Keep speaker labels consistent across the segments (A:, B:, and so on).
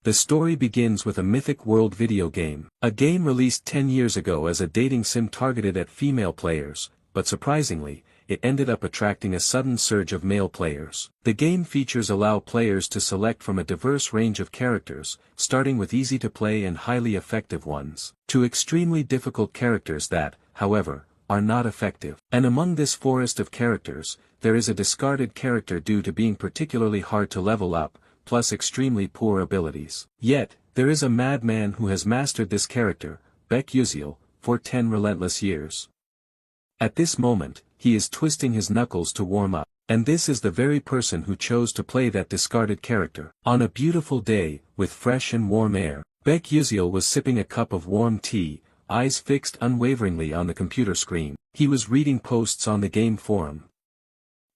A: The story begins with a mythic world video game. A game released 10 years ago as a dating sim targeted at female players, but surprisingly, it ended up attracting a sudden surge of male players. The game features allow players to select from a diverse range of characters, starting with easy-to-play and highly effective ones, to extremely difficult characters that, however, are not effective. And among this forest of characters, there is a discarded character due to being particularly hard to level up, plus extremely poor abilities. Yet, there is a madman who has mastered this character, Baek for 10 relentless years. At this moment, he is twisting his knuckles to warm up, and this is the very person who chose to play that discarded character. On a beautiful day, with fresh and warm air, Baek was sipping a cup of warm tea, eyes fixed unwaveringly on the computer screen. He was reading posts on the game forum.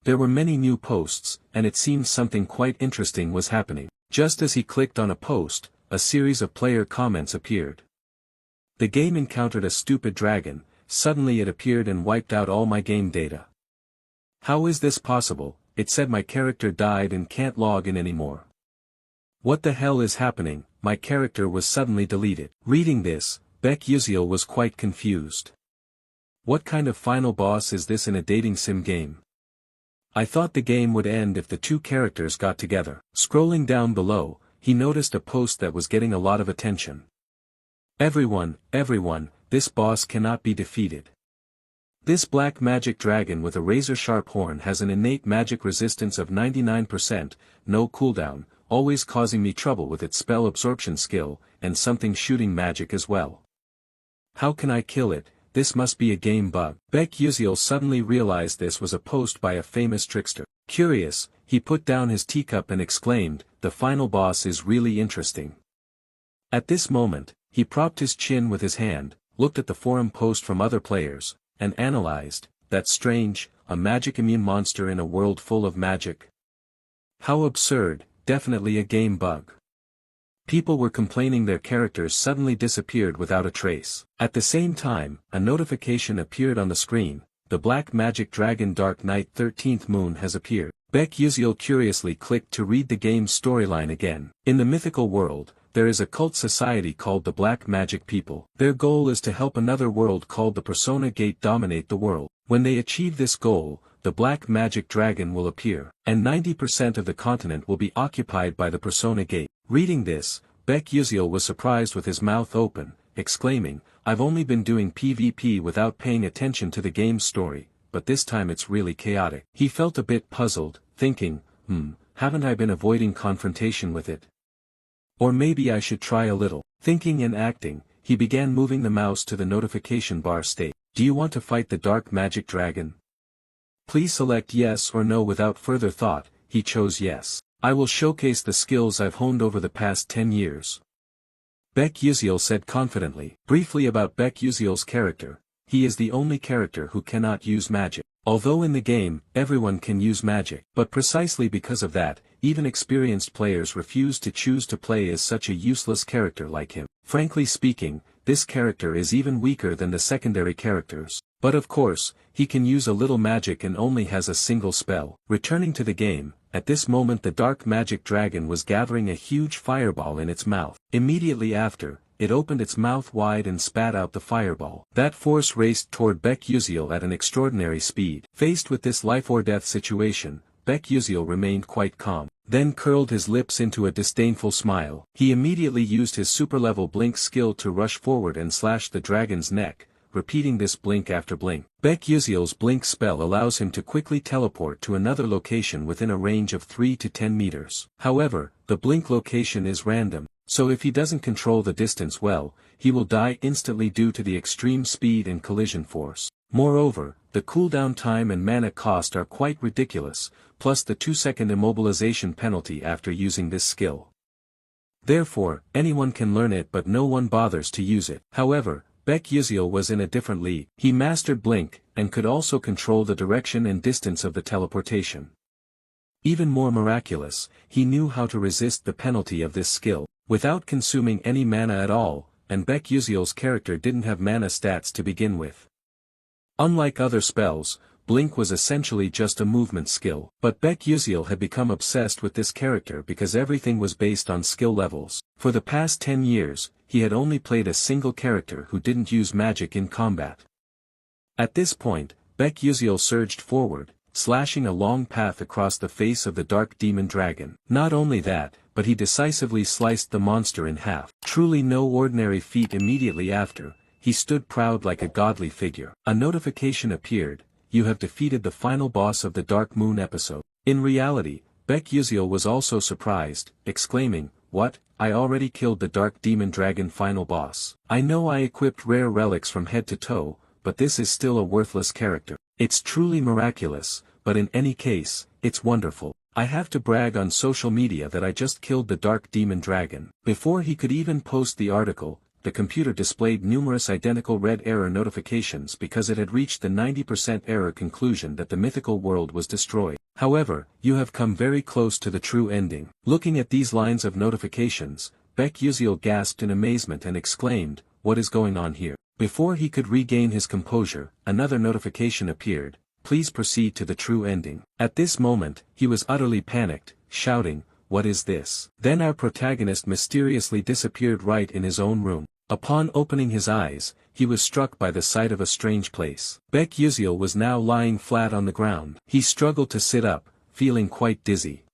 A: There were many new posts, and it seemed something quite interesting was happening. Just as he clicked on a post, a series of player comments appeared. The game encountered a stupid dragon. Suddenly it appeared and wiped out all my game data. How is this possible? It said my character died and can't log in anymore. What the hell is happening? My character was suddenly deleted. Reading this, Baek was quite confused. What kind of final boss is this in a dating sim game? I thought the game would end if the two characters got together. Scrolling down below, he noticed a post that was getting a lot of attention. Everyone, this boss cannot be defeated. This black magic dragon with a razor-sharp horn has an innate magic resistance of 99%, no cooldown, always causing me trouble with its spell absorption skill, and something shooting magic as well. How can I kill it? This must be a game bug. Baek suddenly realized this was a post by a famous trickster. Curious, he put down his teacup and exclaimed, "The final boss is really interesting." At this moment, he propped his chin with his hand, looked at the forum post from other players, and analyzed, "That's strange, a magic immune monster in a world full of magic. How absurd, definitely a game bug." People were complaining their characters suddenly disappeared without a trace. At the same time, a notification appeared on the screen, "The Black Magic Dragon Dark Knight 13th Moon has appeared." Baek curiously clicked to read the game's storyline again. In the mythical world, there is a cult society called the Black Magic People. Their goal is to help another world called the Persona Gate dominate the world. When they achieve this goal, the Black Magic Dragon will appear, and 90% of the continent will be occupied by the Persona Gate. Reading this, Baek was surprised with his mouth open, exclaiming, "I've only been doing PvP without paying attention to the game's story, but this time it's really chaotic." He felt a bit puzzled, thinking, haven't I been avoiding confrontation with it? Or maybe I should try a little. Thinking and acting, he began moving the mouse to the notification bar state. "Do you want to fight the Dark Magic Dragon? Please select yes or no." Without further thought, he chose yes. "I will showcase the skills I've honed over the past 10 years. Baek said confidently. Briefly about Baek character, he is the only character who cannot use magic. Although in the game, everyone can use magic, but precisely because of that, even experienced players refuse to choose to play as such a useless character like him. Frankly speaking, this character is even weaker than the secondary characters. But of course, he can use a little magic and only has a single spell. Returning to the game, at this moment the Dark Magic Dragon was gathering a huge fireball in its mouth. Immediately after, it opened its mouth wide and spat out the fireball. That force raced toward Baek at an extraordinary speed. Faced with this life-or-death situation, Baek remained quite calm, then curled his lips into a disdainful smile. He immediately used his super-level blink skill to rush forward and slash the dragon's neck, repeating this blink after blink. Baek blink spell allows him to quickly teleport to another location within a range of 3 to 10 meters. However, the blink location is random, so if he doesn't control the distance well, he will die instantly due to the extreme speed and collision force. Moreover, the cooldown time and mana cost are quite ridiculous, plus the 2-second immobilization penalty after using this skill. Therefore, anyone can learn it but no one bothers to use it. However, Baek was in a different league. He mastered Blink, and could also control the direction and distance of the teleportation. Even more miraculous, he knew how to resist the penalty of this skill, without consuming any mana at all, and Baek character didn't have mana stats to begin with. Unlike other spells, Blink was essentially just a movement skill. But Baek Yuseol had become obsessed with this character because everything was based on skill levels. For the past 10 years, he had only played a single character who didn't use magic in combat. At this point, Baek Yuseol surged forward, slashing a long path across the face of the dark demon dragon. Not only that, but he decisively sliced the monster in half. Truly no ordinary feat. Immediately after, he stood proud like a godly figure. A notification appeared: "You have defeated the final boss of the Dark Moon episode." In reality, Baek Yuseol was also surprised, exclaiming, "What? I already killed the Dark Demon Dragon final boss. I know I equipped rare relics from head to toe, but this is still a worthless character. It's truly miraculous, but in any case, it's wonderful. I have to brag on social media that I just killed the Dark Demon Dragon." Before he could even post the article, the computer displayed numerous identical red error notifications because it had reached the 90% error conclusion that the mythical world was destroyed. "However, you have come very close to the true ending." Looking at these lines of notifications, Baek Yuseol gasped in amazement and exclaimed, "What is going on here?" Before he could regain his composure, another notification appeared: "Please proceed to the true ending." At this moment, he was utterly panicked, shouting, "What is this?" Then our protagonist mysteriously disappeared right in his own room. Upon opening his eyes, he was struck by the sight of a strange place. Baek Yuseol was now lying flat on the ground. He struggled to sit up, feeling quite dizzy.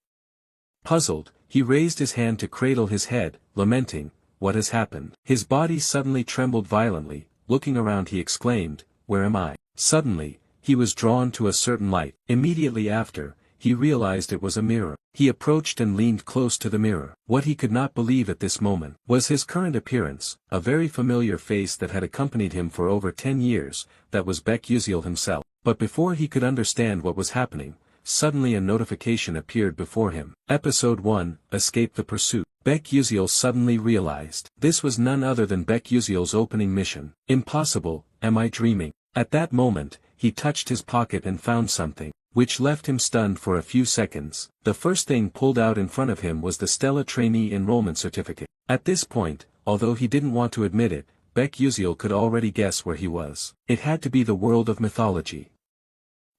A: Puzzled, he raised his hand to cradle his head, lamenting, "What has happened?" His body suddenly trembled violently. Looking around, he exclaimed, "Where am I?" Suddenly, he was drawn to a certain light. Immediately after, he realized it was a mirror. He approached and leaned close to the mirror. What he could not believe at this moment was his current appearance, a very familiar face that had accompanied him for over 10 years, that was Baek Yuseol himself. But before he could understand what was happening, suddenly a notification appeared before him. Episode 1, Escape the Pursuit. Baek Yuseol suddenly realized this was none other than Baek Yuseol's opening mission. Impossible, am I dreaming? At that moment, he touched his pocket and found something, which left him stunned for a few seconds. The first thing pulled out in front of him was the Stella Trainee Enrollment Certificate. At this point, although he didn't want to admit it, Baek Yuseol could already guess where he was. It had to be the world of mythology.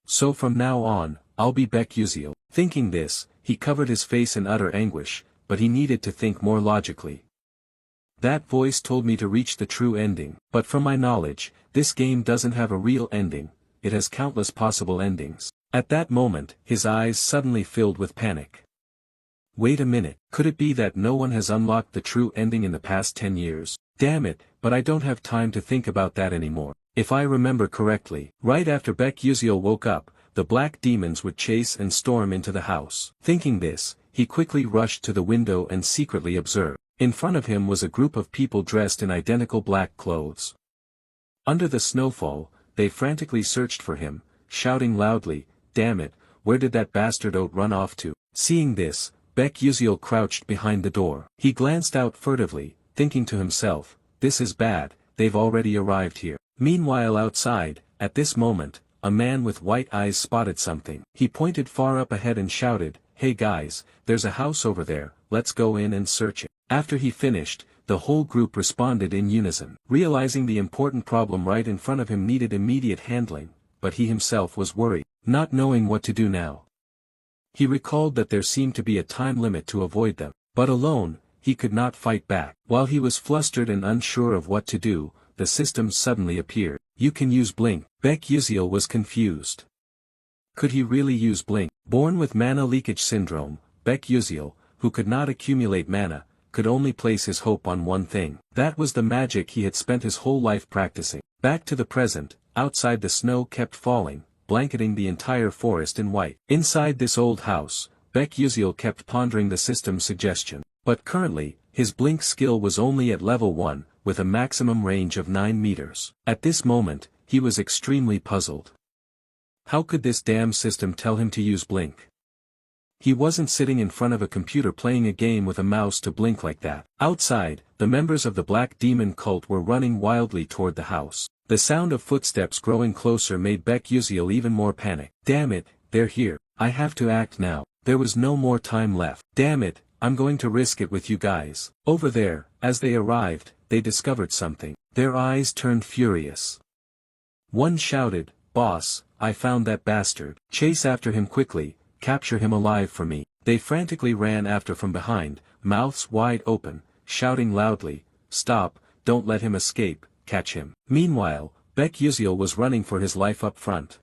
A: So from now on, I'll be Baek Yuseol. Thinking this, he covered his face in utter anguish, but he needed to think more logically. That voice told me to reach the true ending, but from my knowledge, this game doesn't have a real ending, it has countless possible endings. At that moment, his eyes suddenly filled with panic. Wait a minute, could it be that no one has unlocked the true ending in the past 10 years? Damn it, but I don't have time to think about that anymore. If I remember correctly, right after Baek Yuseol woke up, the black demons would chase and storm into the house. Thinking this, he quickly rushed to the window and secretly observed. In front of him was a group of people dressed in identical black clothes. Under the snowfall, they frantically searched for him, shouting loudly, "Damn it, where did that bastard run off to?" Seeing this, Baek Yuseol crouched behind the door. He glanced out furtively, thinking to himself, "This is bad, they've already arrived here." Meanwhile outside, at this moment, a man with white eyes spotted something. He pointed far up ahead and shouted, "Hey guys, there's a house over there, let's go in and search it." After he finished, the whole group responded in unison. Realizing the important problem right in front of him needed immediate handling, but he himself was worried, not knowing what to do now. He recalled that there seemed to be a time limit to avoid them, but alone, he could not fight back. While he was flustered and unsure of what to do, the system suddenly appeared. "You can use Blink." Baek Yuseol was confused. Could he really use Blink? Born with mana leakage syndrome, Baek Yuseol, who could not accumulate mana, could only place his hope on one thing. That was the magic he had spent his whole life practicing. Back to the present, outside the snow kept falling, blanketing the entire forest in white. Inside this old house, Baek Yuseol kept pondering the system's suggestion. But currently, his Blink skill was only at level 1, with a maximum range of 9 meters. At this moment, he was extremely puzzled. How could this damn system tell him to use Blink? He wasn't sitting in front of a computer playing a game with a mouse to blink like that. Outside, the members of the Black Demon cult were running wildly toward the house. The sound of footsteps growing closer made Baek Yuseol even more panicked. Damn it, they're here. I have to act now. There was no more time left. Damn it, I'm going to risk it with you guys. Over there, as they arrived, they discovered something. Their eyes turned furious. One shouted, "Boss, I found that bastard. Chase after him quickly, capture him alive for me." They frantically ran after from behind, mouths wide open, shouting loudly, "Stop, don't let him escape, catch him." Meanwhile, Baek Yuziel was running for his life up front.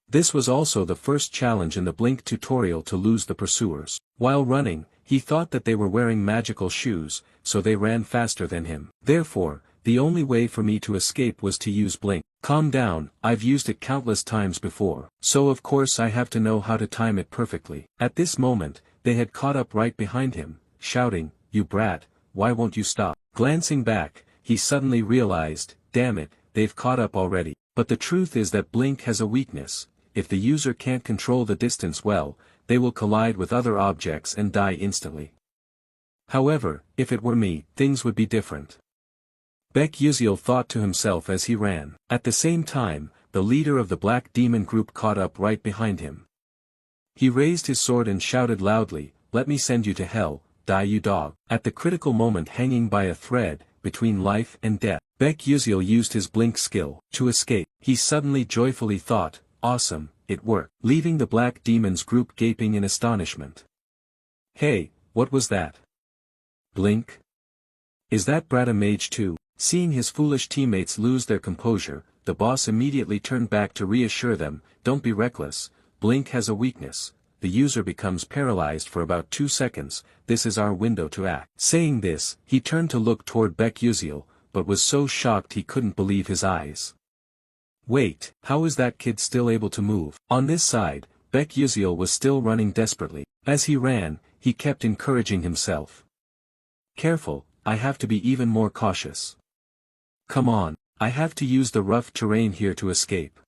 A: This was also the first challenge in the Blink tutorial to lose the pursuers. While running, he thought that they were wearing magical shoes, so they ran faster than him. Therefore, the only way for me to escape was to use Blink. Calm down, I've used it countless times before, so of course I have to know how to time it perfectly. At this moment, they had caught up right behind him, shouting, "You brat, why won't you stop?" Glancing back, he suddenly realized, damn it, they've caught up already. But the truth is that Blink has a weakness: if the user can't control the distance well, they will collide with other objects and die instantly. However, if it were me, things would be different. Baek Yuziel thought to himself as he ran. At the same time, the leader of the Black Demon group caught up right behind him. He raised his sword and shouted loudly, "Let me send you to hell, die you dog." At the critical moment, hanging by a thread, between life and death, Baek Yuziel used his Blink skill to escape. He suddenly joyfully thought, "Awesome, it worked," leaving the Black Demon's group gaping in astonishment. "Hey, what was that? Blink? Is that brat a mage too?" Seeing his foolish teammates lose their composure, the boss immediately turned back to reassure them, "Don't be reckless, Blink has a weakness. The user becomes paralyzed for about 2 seconds, this is our window to act." Saying this, he turned to look toward Baek Yuziel, but was so shocked he couldn't believe his eyes. Wait, how is that kid still able to move? On this side, Baek Yuziel was still running desperately. As he ran, he kept encouraging himself. "Careful, I have to be even more cautious. Come on, I have to use the rough terrain here to escape."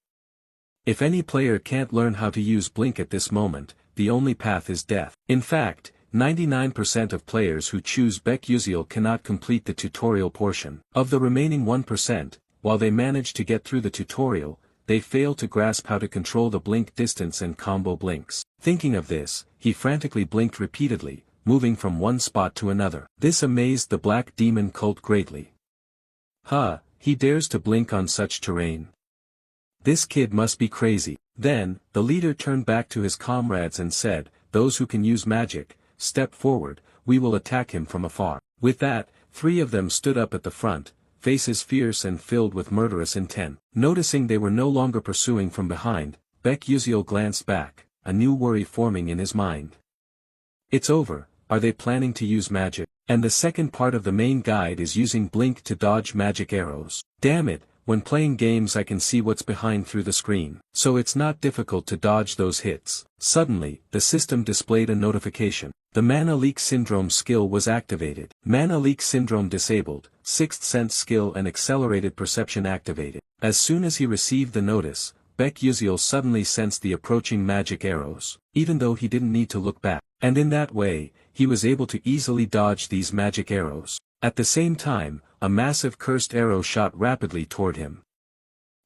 A: If any player can't learn how to use Blink at this moment, the only path is death. In fact, 99% of players who choose Baek Yuziel cannot complete the tutorial portion. Of the remaining 1%, while they manage to get through the tutorial, they fail to grasp how to control the Blink distance and combo blinks. Thinking of this, he frantically blinked repeatedly, moving from one spot to another. This amazed the Black Demon cult greatly. He dares to blink on such terrain. This kid must be crazy. Then, the leader turned back to his comrades and said, "Those who can use magic, step forward, we will attack him from afar." With that, 3 of them stood up at the front, faces fierce and filled with murderous intent. Noticing they were no longer pursuing from behind, Baek Yuziel glanced back, a new worry forming in his mind. It's over, are they planning to use magic? And the second part of the main guide is using Blink to dodge magic arrows. Damn it, when playing games I can see what's behind through the screen, so it's not difficult to dodge those hits. Suddenly, the system displayed a notification. The Mana Leak Syndrome skill was activated. Mana Leak Syndrome disabled, 6th Sense skill and Accelerated Perception activated. As soon as he received the notice, Baek Yuziel suddenly sensed the approaching magic arrows, even though he didn't need to look back. And in that way, he was able to easily dodge these magic arrows. At the same time, a massive cursed arrow shot rapidly toward him.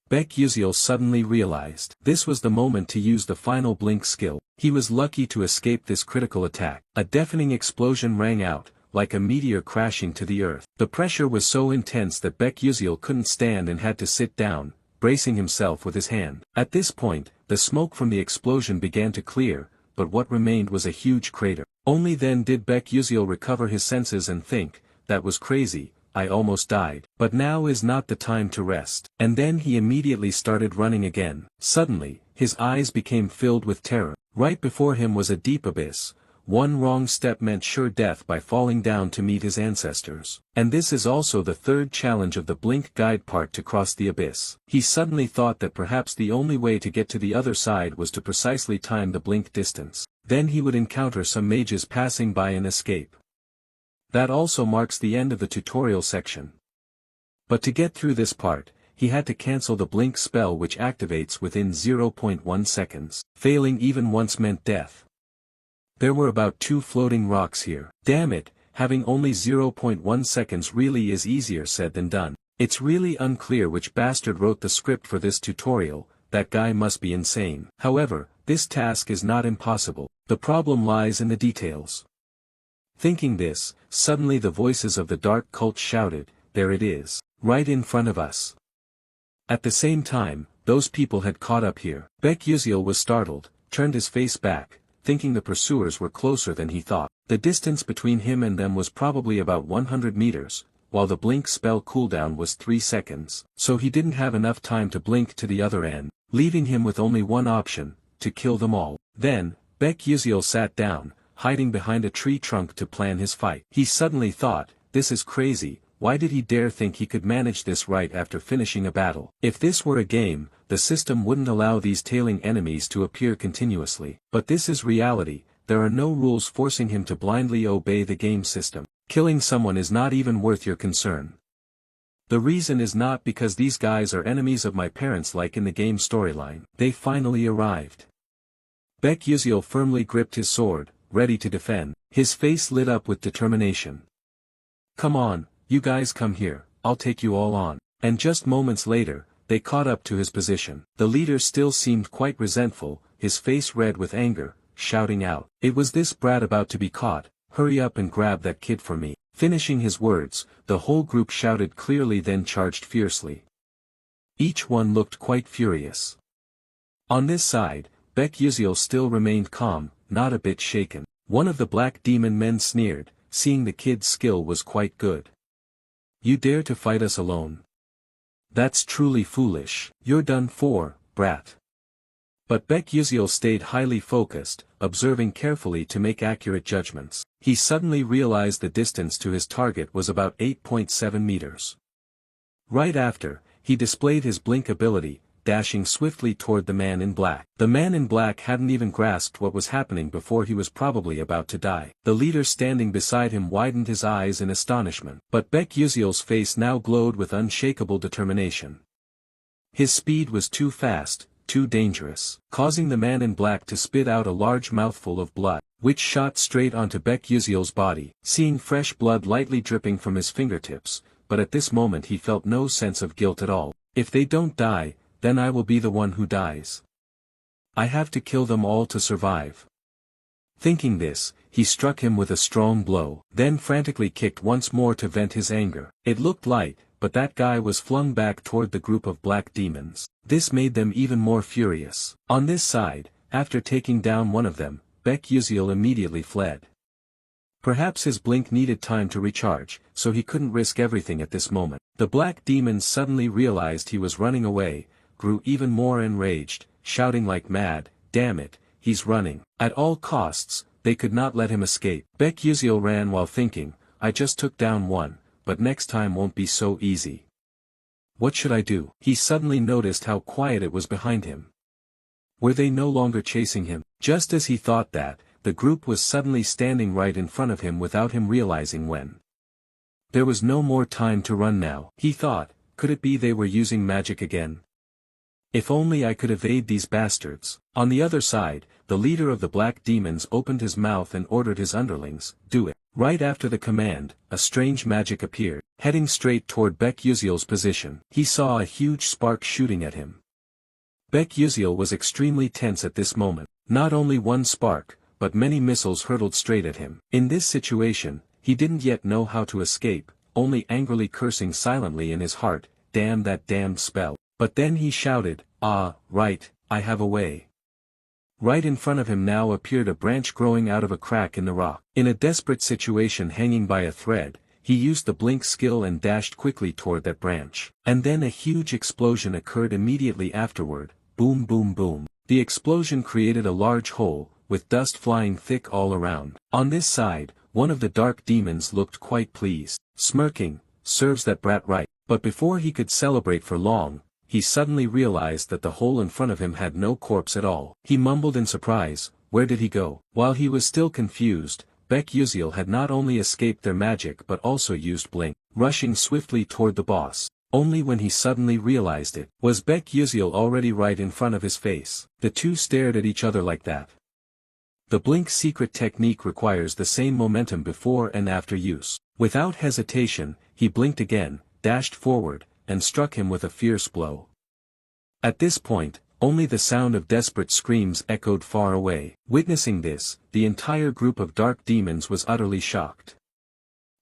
A: Baek Yuziel suddenly realized this was the moment to use the final Blink skill. He was lucky to escape this critical attack. A deafening explosion rang out, like a meteor crashing to the earth. The pressure was so intense that Baek Yuziel couldn't stand and had to sit down, bracing himself with his hand. At this point, the smoke from the explosion began to clear, but what remained was a huge crater. Only then did Baek Yuziel recover his senses and think, "That was crazy, I almost died. But now is not the time to rest." And then he immediately started running again. Suddenly, his eyes became filled with terror. Right before him was a deep abyss. One wrong step meant sure death by falling down to meet his ancestors. And this is also the third challenge of the Blink guide part, to cross the abyss. He suddenly thought that perhaps the only way to get to the other side was to precisely time the Blink distance. Then he would encounter some mages passing by and escape. That also marks the end of the tutorial section. But to get through this part, he had to cancel the Blink spell, which activates within 0.1 seconds. Failing even once meant death. There were about 2 floating rocks here. Damn it, having only 0.1 seconds really is easier said than done. It's really unclear which bastard wrote the script for this tutorial. That guy must be insane. However, this task is not impossible. The problem lies in the details. Thinking this, suddenly the voices of the dark cult shouted, "There it is, right in front of us." At the same time, those people had caught up here. Baek Yuziel was startled, turned his face back, thinking the pursuers were closer than he thought. The distance between him and them was probably about 100 meters, while the blink spell cooldown was 3 seconds. So he didn't have enough time to blink to the other end, leaving him with only one option, to kill them all. Then, Baek Yuziel sat down, hiding behind a tree trunk to plan his fight. He suddenly thought, this is crazy, why did he dare think he could manage this right after finishing a battle? If this were a game, the system wouldn't allow these tailing enemies to appear continuously. But this is reality, there are no rules forcing him to blindly obey the game system. Killing someone is not even worth your concern. The reason is not because these guys are enemies of my parents like in the game storyline. They finally arrived. Baek Yuziel firmly gripped his sword, ready to defend. His face lit up with determination. Come on, you guys come here, I'll take you all on. And just moments later, they caught up to his position. The leader still seemed quite resentful, his face red with anger, shouting out, "It was this brat about to be caught, hurry up and grab that kid for me." Finishing his words, the whole group shouted clearly then charged fiercely. Each one looked quite furious. On this side, Baek Yuziel still remained calm, not a bit shaken. One of the black demon men sneered, seeing the kid's skill was quite good. "You dare to fight us alone? That's truly foolish. You're done for, brat." But Baek Yuziel stayed highly focused, observing carefully to make accurate judgments. He suddenly realized the distance to his target was about 8.7 meters. Right after, he displayed his blink ability, dashing swiftly toward the man in black. The man in black hadn't even grasped what was happening before he was probably about to die. The leader standing beside him widened his eyes in astonishment. But Baek Yuziel's face now glowed with unshakable determination. His speed was too fast, too dangerous, causing the man in black to spit out a large mouthful of blood, which shot straight onto Baek Yuziel's body. Seeing fresh blood lightly dripping from his fingertips, but at this moment he felt no sense of guilt at all. If they don't die, then I will be the one who dies. I have to kill them all to survive. Thinking this, he struck him with a strong blow, then frantically kicked once more to vent his anger. It looked light, but that guy was flung back toward the group of black demons. This made them even more furious. On this side, after taking down one of them, Baek Yuziel immediately fled. Perhaps his blink needed time to recharge, so he couldn't risk everything at this moment. The black demons suddenly realized he was running away, grew even more enraged, shouting like mad, "Damn it, he's running." At all costs, they could not let him escape. Baek Yuziel ran while thinking, I just took down one, but next time won't be so easy. What should I do? He suddenly noticed how quiet it was behind him. Were they no longer chasing him? Just as he thought that, the group was suddenly standing right in front of him without him realizing when. There was no more time to run now. He thought, could it be they were using magic again? If only I could evade these bastards. On the other side, the leader of the black demons opened his mouth and ordered his underlings, do it. Right after the command, a strange magic appeared, heading straight toward Baek Yuziel's position. He saw a huge spark shooting at him. Baek Yuziel was extremely tense at this moment. Not only one spark, but many missiles hurtled straight at him. In this situation, he didn't yet know how to escape, only angrily cursing silently in his heart, damn that damned spell. But then he shouted, "Ah, right, I have a way." Right in front of him now appeared a branch growing out of a crack in the rock. In a desperate situation hanging by a thread, he used the blink skill and dashed quickly toward that branch. And then a huge explosion occurred immediately afterward, boom boom boom. The explosion created a large hole, with dust flying thick all around. On this side, one of the dark demons looked quite pleased, smirking, serves that brat right. But before he could celebrate for long, he suddenly realized that the hole in front of him had no corpse at all. He mumbled in surprise, where did he go? While he was still confused, Baek Yuziel had not only escaped their magic but also used blink, rushing swiftly toward the boss. Only when he suddenly realized it, was Baek Yuziel already right in front of his face. The two stared at each other like that. The blink secret technique requires the same momentum before and after use. Without hesitation, he blinked again, dashed forward, and struck him with a fierce blow. At this point, only the sound of desperate screams echoed far away. Witnessing this, the entire group of dark demons was utterly shocked.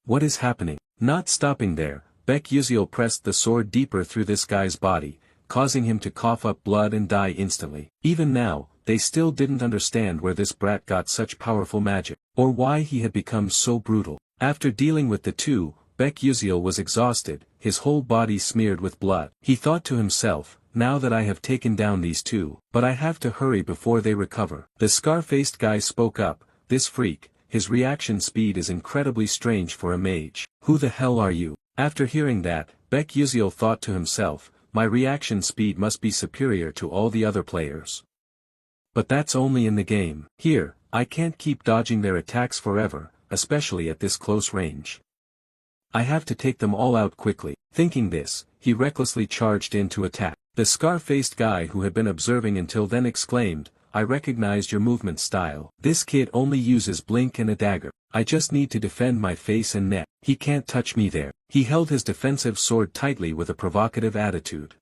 A: What is happening? Not stopping there, Baek Yuziel pressed the sword deeper through this guy's body, causing him to cough up blood and die instantly. Even now, they still didn't understand where this brat got such powerful magic, or why he had become so brutal. After dealing with the two, Baek Yuziel was exhausted, his whole body smeared with blood. He thought to himself, now that I have taken down these two, but I have to hurry before they recover. The scar-faced guy spoke up, this freak, his reaction speed is incredibly strange for a mage. Who the hell are you? After hearing that, Baek Yuziel thought to himself, my reaction speed must be superior to all the other players. But that's only in the game. Here, I can't keep dodging their attacks forever, especially at this close range. I have to take them all out quickly. Thinking this, he recklessly charged in to attack. The scar-faced guy who had been observing until then exclaimed, I recognized your movement style. This kid only uses blink and a dagger. I just need to defend my face and neck. He can't touch me there. He held his defensive sword tightly with a provocative attitude.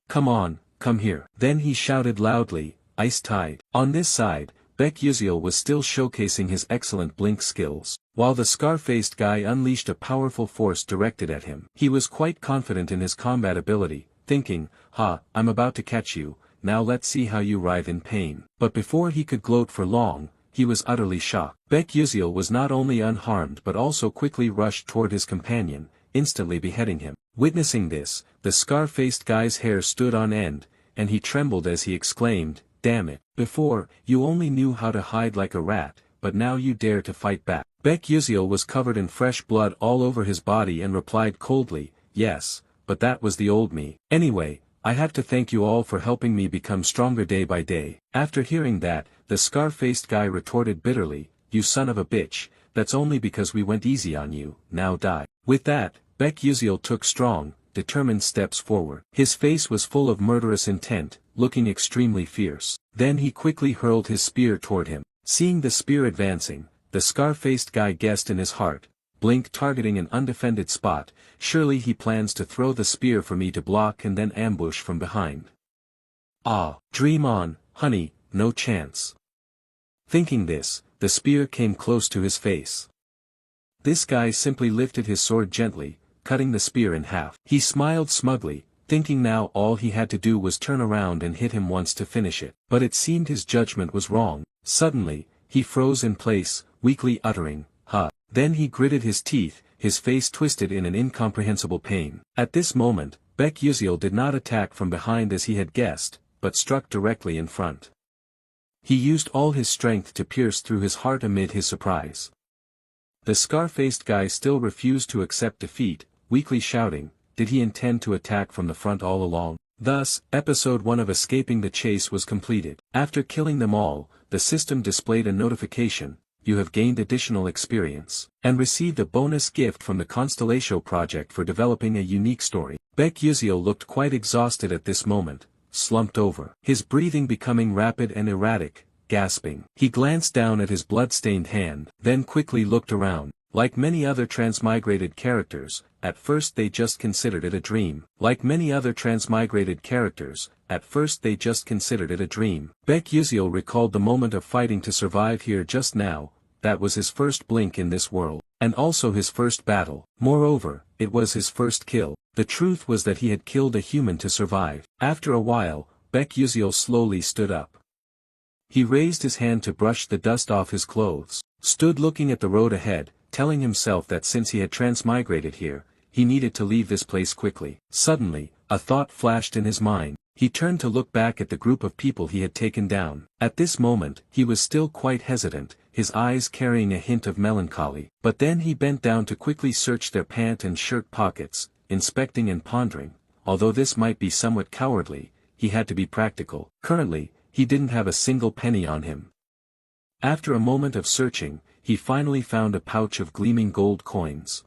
A: Come on, come here. Then he shouted loudly, Ice Tide. On this side, Baek Yuziel was still showcasing his excellent blink skills, while the scar-faced guy unleashed a powerful force directed at him. He was quite confident in his combat ability, thinking, I'm about to catch you, now let's see how you writhe in pain. But before he could gloat for long, he was utterly shocked. Baek Yuziel was not only unharmed but also quickly rushed toward his companion, instantly beheading him. Witnessing this, the scar-faced guy's hair stood on end, and he trembled as he exclaimed, damn it, before, you only knew how to hide like a rat, but now you dare to fight back. Baek Yuziel was covered in fresh blood all over his body and replied coldly, yes, but that was the old me. Anyway, I have to thank you all for helping me become stronger day by day. After hearing that, the scar-faced guy retorted bitterly, you son of a bitch, that's only because we went easy on you, now die. With that, Baek Yuziel took strong, determined steps forward. His face was full of murderous intent, looking extremely fierce. Then he quickly hurled his spear toward him. Seeing the spear advancing, the scar-faced guy guessed in his heart, blink targeting an undefended spot, surely he plans to throw the spear for me to block and then ambush from behind. Ah, dream on, honey, no chance. Thinking this, the spear came close to his face. This guy simply lifted his sword gently, cutting the spear in half. He smiled smugly, thinking now all he had to do was turn around and hit him once to finish it. But it seemed his judgment was wrong. Suddenly, he froze in place, weakly uttering, "Huh." Then he gritted his teeth, his face twisted in an incomprehensible pain. At this moment, Baek Yuziel did not attack from behind as he had guessed, but struck directly in front. He used all his strength to pierce through his heart amid his surprise. The scar-faced guy still refused to accept defeat, weakly shouting, did he intend to attack from the front all along? Thus, episode 1 of Escaping the Chase was completed. After killing them all, the system displayed a notification, you have gained additional experience, and received a bonus gift from the Constellatio project for developing a unique story. Baek Yuziel looked quite exhausted at this moment, slumped over, his breathing becoming rapid and erratic, gasping. He glanced down at his blood-stained hand, then quickly looked around. Like many other transmigrated characters, at first they just considered it a dream. Baek Yuziel recalled the moment of fighting to survive here just now, that was his first blink in this world, and also his first battle. Moreover, it was his first kill. The truth was that he had killed a human to survive. After a while, Baek Yuziel slowly stood up. He raised his hand to brush the dust off his clothes, stood looking at the road ahead, telling himself that since he had transmigrated here, he needed to leave this place quickly. Suddenly, a thought flashed in his mind. He turned to look back at the group of people he had taken down. At this moment, he was still quite hesitant, his eyes carrying a hint of melancholy. But then he bent down to quickly search their pant and shirt pockets, inspecting and pondering. Although this might be somewhat cowardly, he had to be practical. Currently, he didn't have a single penny on him. After a moment of searching, he finally found a pouch of gleaming gold coins.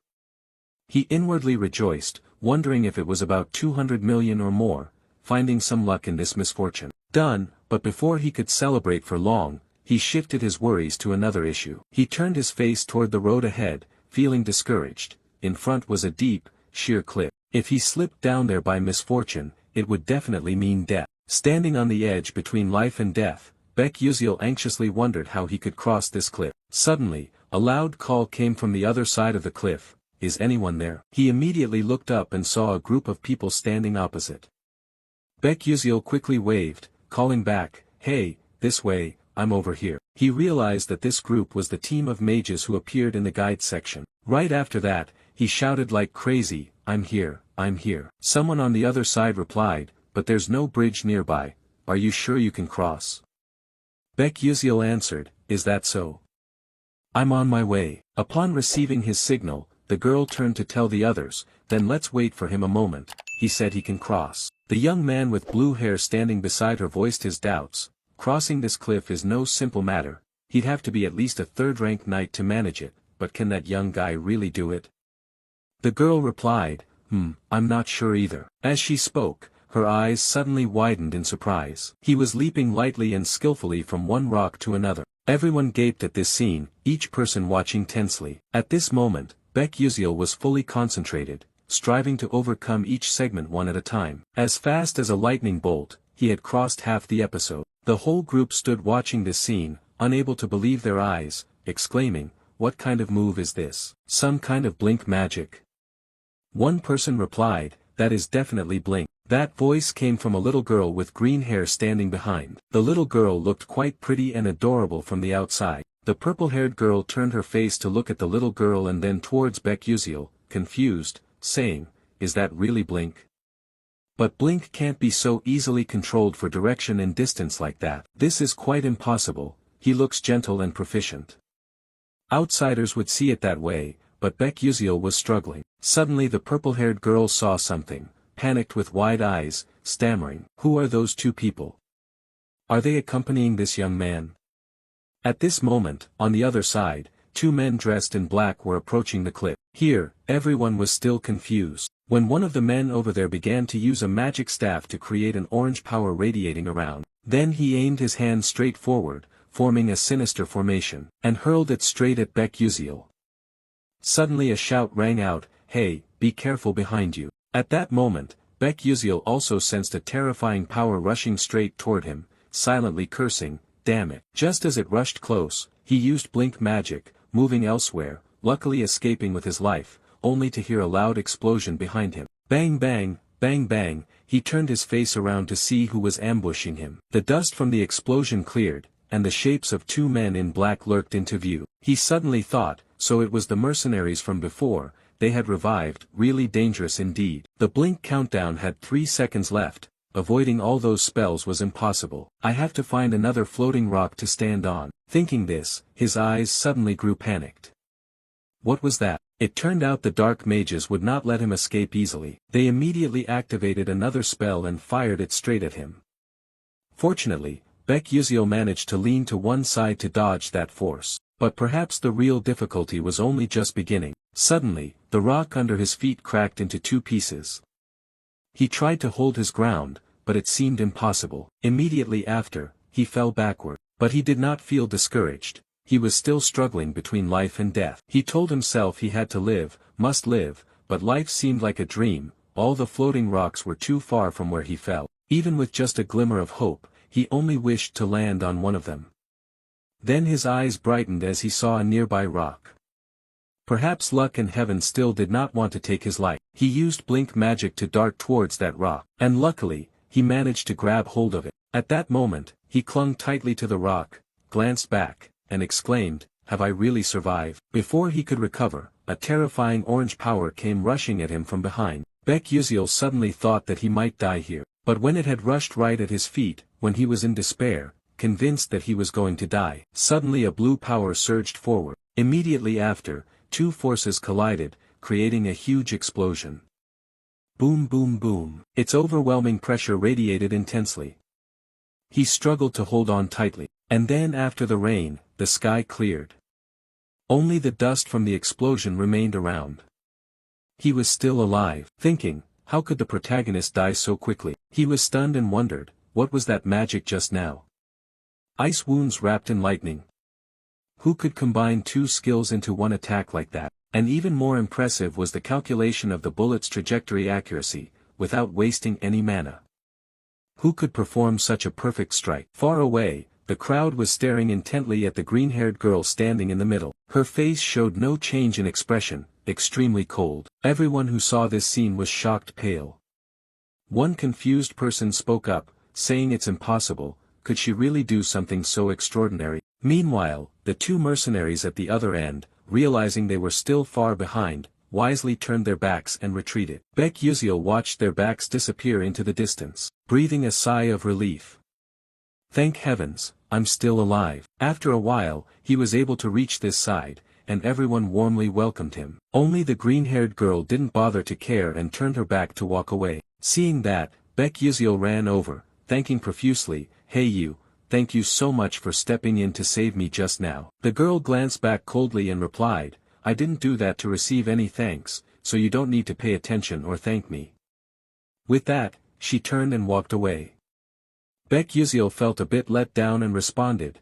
A: He inwardly rejoiced, wondering if it was about 200 million or more, finding some luck in this misfortune. Done, but before he could celebrate for long, he shifted his worries to another issue. He turned his face toward the road ahead, feeling discouraged. In front was a deep, sheer cliff. If he slipped down there by misfortune, it would definitely mean death. Standing on the edge between life and death, Baek Yuziel anxiously wondered how he could cross this cliff. Suddenly, a loud call came from the other side of the cliff. Is anyone there? He immediately looked up and saw a group of people standing opposite. Baek quickly waved, calling back, "Hey, this way, I'm over here." He realized that this group was the team of mages who appeared in the guide section. Right after that, he shouted like crazy, "I'm here, I'm here." Someone on the other side replied, "But there's no bridge nearby, are you sure you can cross?" Baek answered, "Is that so? I'm on my way." Upon receiving his signal, the girl turned to tell the others, "Then let's wait for him a moment, he said he can cross." The young man with blue hair standing beside her voiced his doubts. "Crossing this cliff is no simple matter, he'd have to be at least a third-rank knight to manage it, but can that young guy really do it?" The girl replied, I'm not sure either." As she spoke, her eyes suddenly widened in surprise. He was leaping lightly and skillfully from one rock to another. Everyone gaped at this scene, each person watching tensely. At this moment, Baek was fully concentrated, striving to overcome each segment one at a time. As fast as a lightning bolt, he had crossed half the episode. The whole group stood watching this scene, unable to believe their eyes, exclaiming, "What kind of move is this? Some kind of blink magic?" One person replied, "That is definitely blink." That voice came from a little girl with green hair standing behind. The little girl looked quite pretty and adorable from the outside. The purple-haired girl turned her face to look at the little girl and then towards Baek, confused, saying, "Is that really blink? But blink can't be so easily controlled for direction and distance like that. This is quite impossible, he looks gentle and proficient." Outsiders would see it that way, but Baek was struggling. Suddenly the purple-haired girl saw something, panicked with wide eyes, stammering, "Who are those two people? Are they accompanying this young man?" At this moment, on the other side, two men dressed in black were approaching the cliff. Here, everyone was still confused. When one of the men over there began to use a magic staff to create an orange power radiating around, then he aimed his hand straight forward, forming a sinister formation, and hurled it straight at Baek. Suddenly a shout rang out, "Hey, be careful behind you." At that moment, Baek also sensed a terrifying power rushing straight toward him, silently cursing, "Damn it." Just as it rushed close, he used blink magic, moving elsewhere, luckily escaping with his life, only to hear a loud explosion behind him. Bang bang, bang bang, he turned his face around to see who was ambushing him. The dust from the explosion cleared, and the shapes of two men in black lurked into view. He suddenly thought, so it was the mercenaries from before, they had revived, really dangerous indeed. The blink countdown had 3 seconds left, avoiding all those spells was impossible. "I have to find another floating rock to stand on." Thinking this, his eyes suddenly grew panicked. What was that? It turned out the dark mages would not let him escape easily. They immediately activated another spell and fired it straight at him. Fortunately, Baek managed to lean to one side to dodge that force. But perhaps the real difficulty was only just beginning. Suddenly, the rock under his feet cracked into 2 pieces. He tried to hold his ground, but it seemed impossible. Immediately after, he fell backward. But he did not feel discouraged. He was still struggling between life and death. He told himself he had to live, must live, but life seemed like a dream. All the floating rocks were too far from where he fell. Even with just a glimmer of hope, he only wished to land on one of them. Then his eyes brightened as he saw a nearby rock. Perhaps luck and heaven still did not want to take his life. He used blink magic to dart towards that rock, and luckily, he managed to grab hold of it. At that moment, he clung tightly to the rock, glanced back, and exclaimed, "Have I really survived?" Before he could recover, a terrifying orange power came rushing at him from behind. Baek suddenly thought that he might die here, but when it had rushed right at his feet, when he was in despair, convinced that he was going to die, suddenly a blue power surged forward. Immediately after, 2 forces collided, creating a huge explosion. Boom boom boom. Its overwhelming pressure radiated intensely. He struggled to hold on tightly, and then after the rain, the sky cleared. Only the dust from the explosion remained around. He was still alive, thinking, how could the protagonist die so quickly? He was stunned and wondered, what was that magic just now? Ice wounds wrapped in lightning. Who could combine 2 skills into one attack like that? And even more impressive was the calculation of the bullet's trajectory accuracy, without wasting any mana. Who could perform such a perfect strike? Far away, the crowd was staring intently at the green-haired girl standing in the middle. Her face showed no change in expression, extremely cold. Everyone who saw this scene was shocked pale. One confused person spoke up, saying it's impossible. Could she really do something so extraordinary? Meanwhile, the two mercenaries at the other end, realizing they were still far behind, wisely turned their backs and retreated. Baek Yuziel watched their backs disappear into the distance, breathing a sigh of relief. Thank heavens, I'm still alive. After a while, he was able to reach this side, and everyone warmly welcomed him. Only the green-haired girl didn't bother to care and turned her back to walk away. Seeing that, Baek Yuziel ran over, thanking profusely, "Hey you, thank you so much for stepping in to save me just now." The girl glanced back coldly and replied, "I didn't do that to receive any thanks, so you don't need to pay attention or thank me." With that, she turned and walked away. Baek Yuziel felt a bit let down and responded,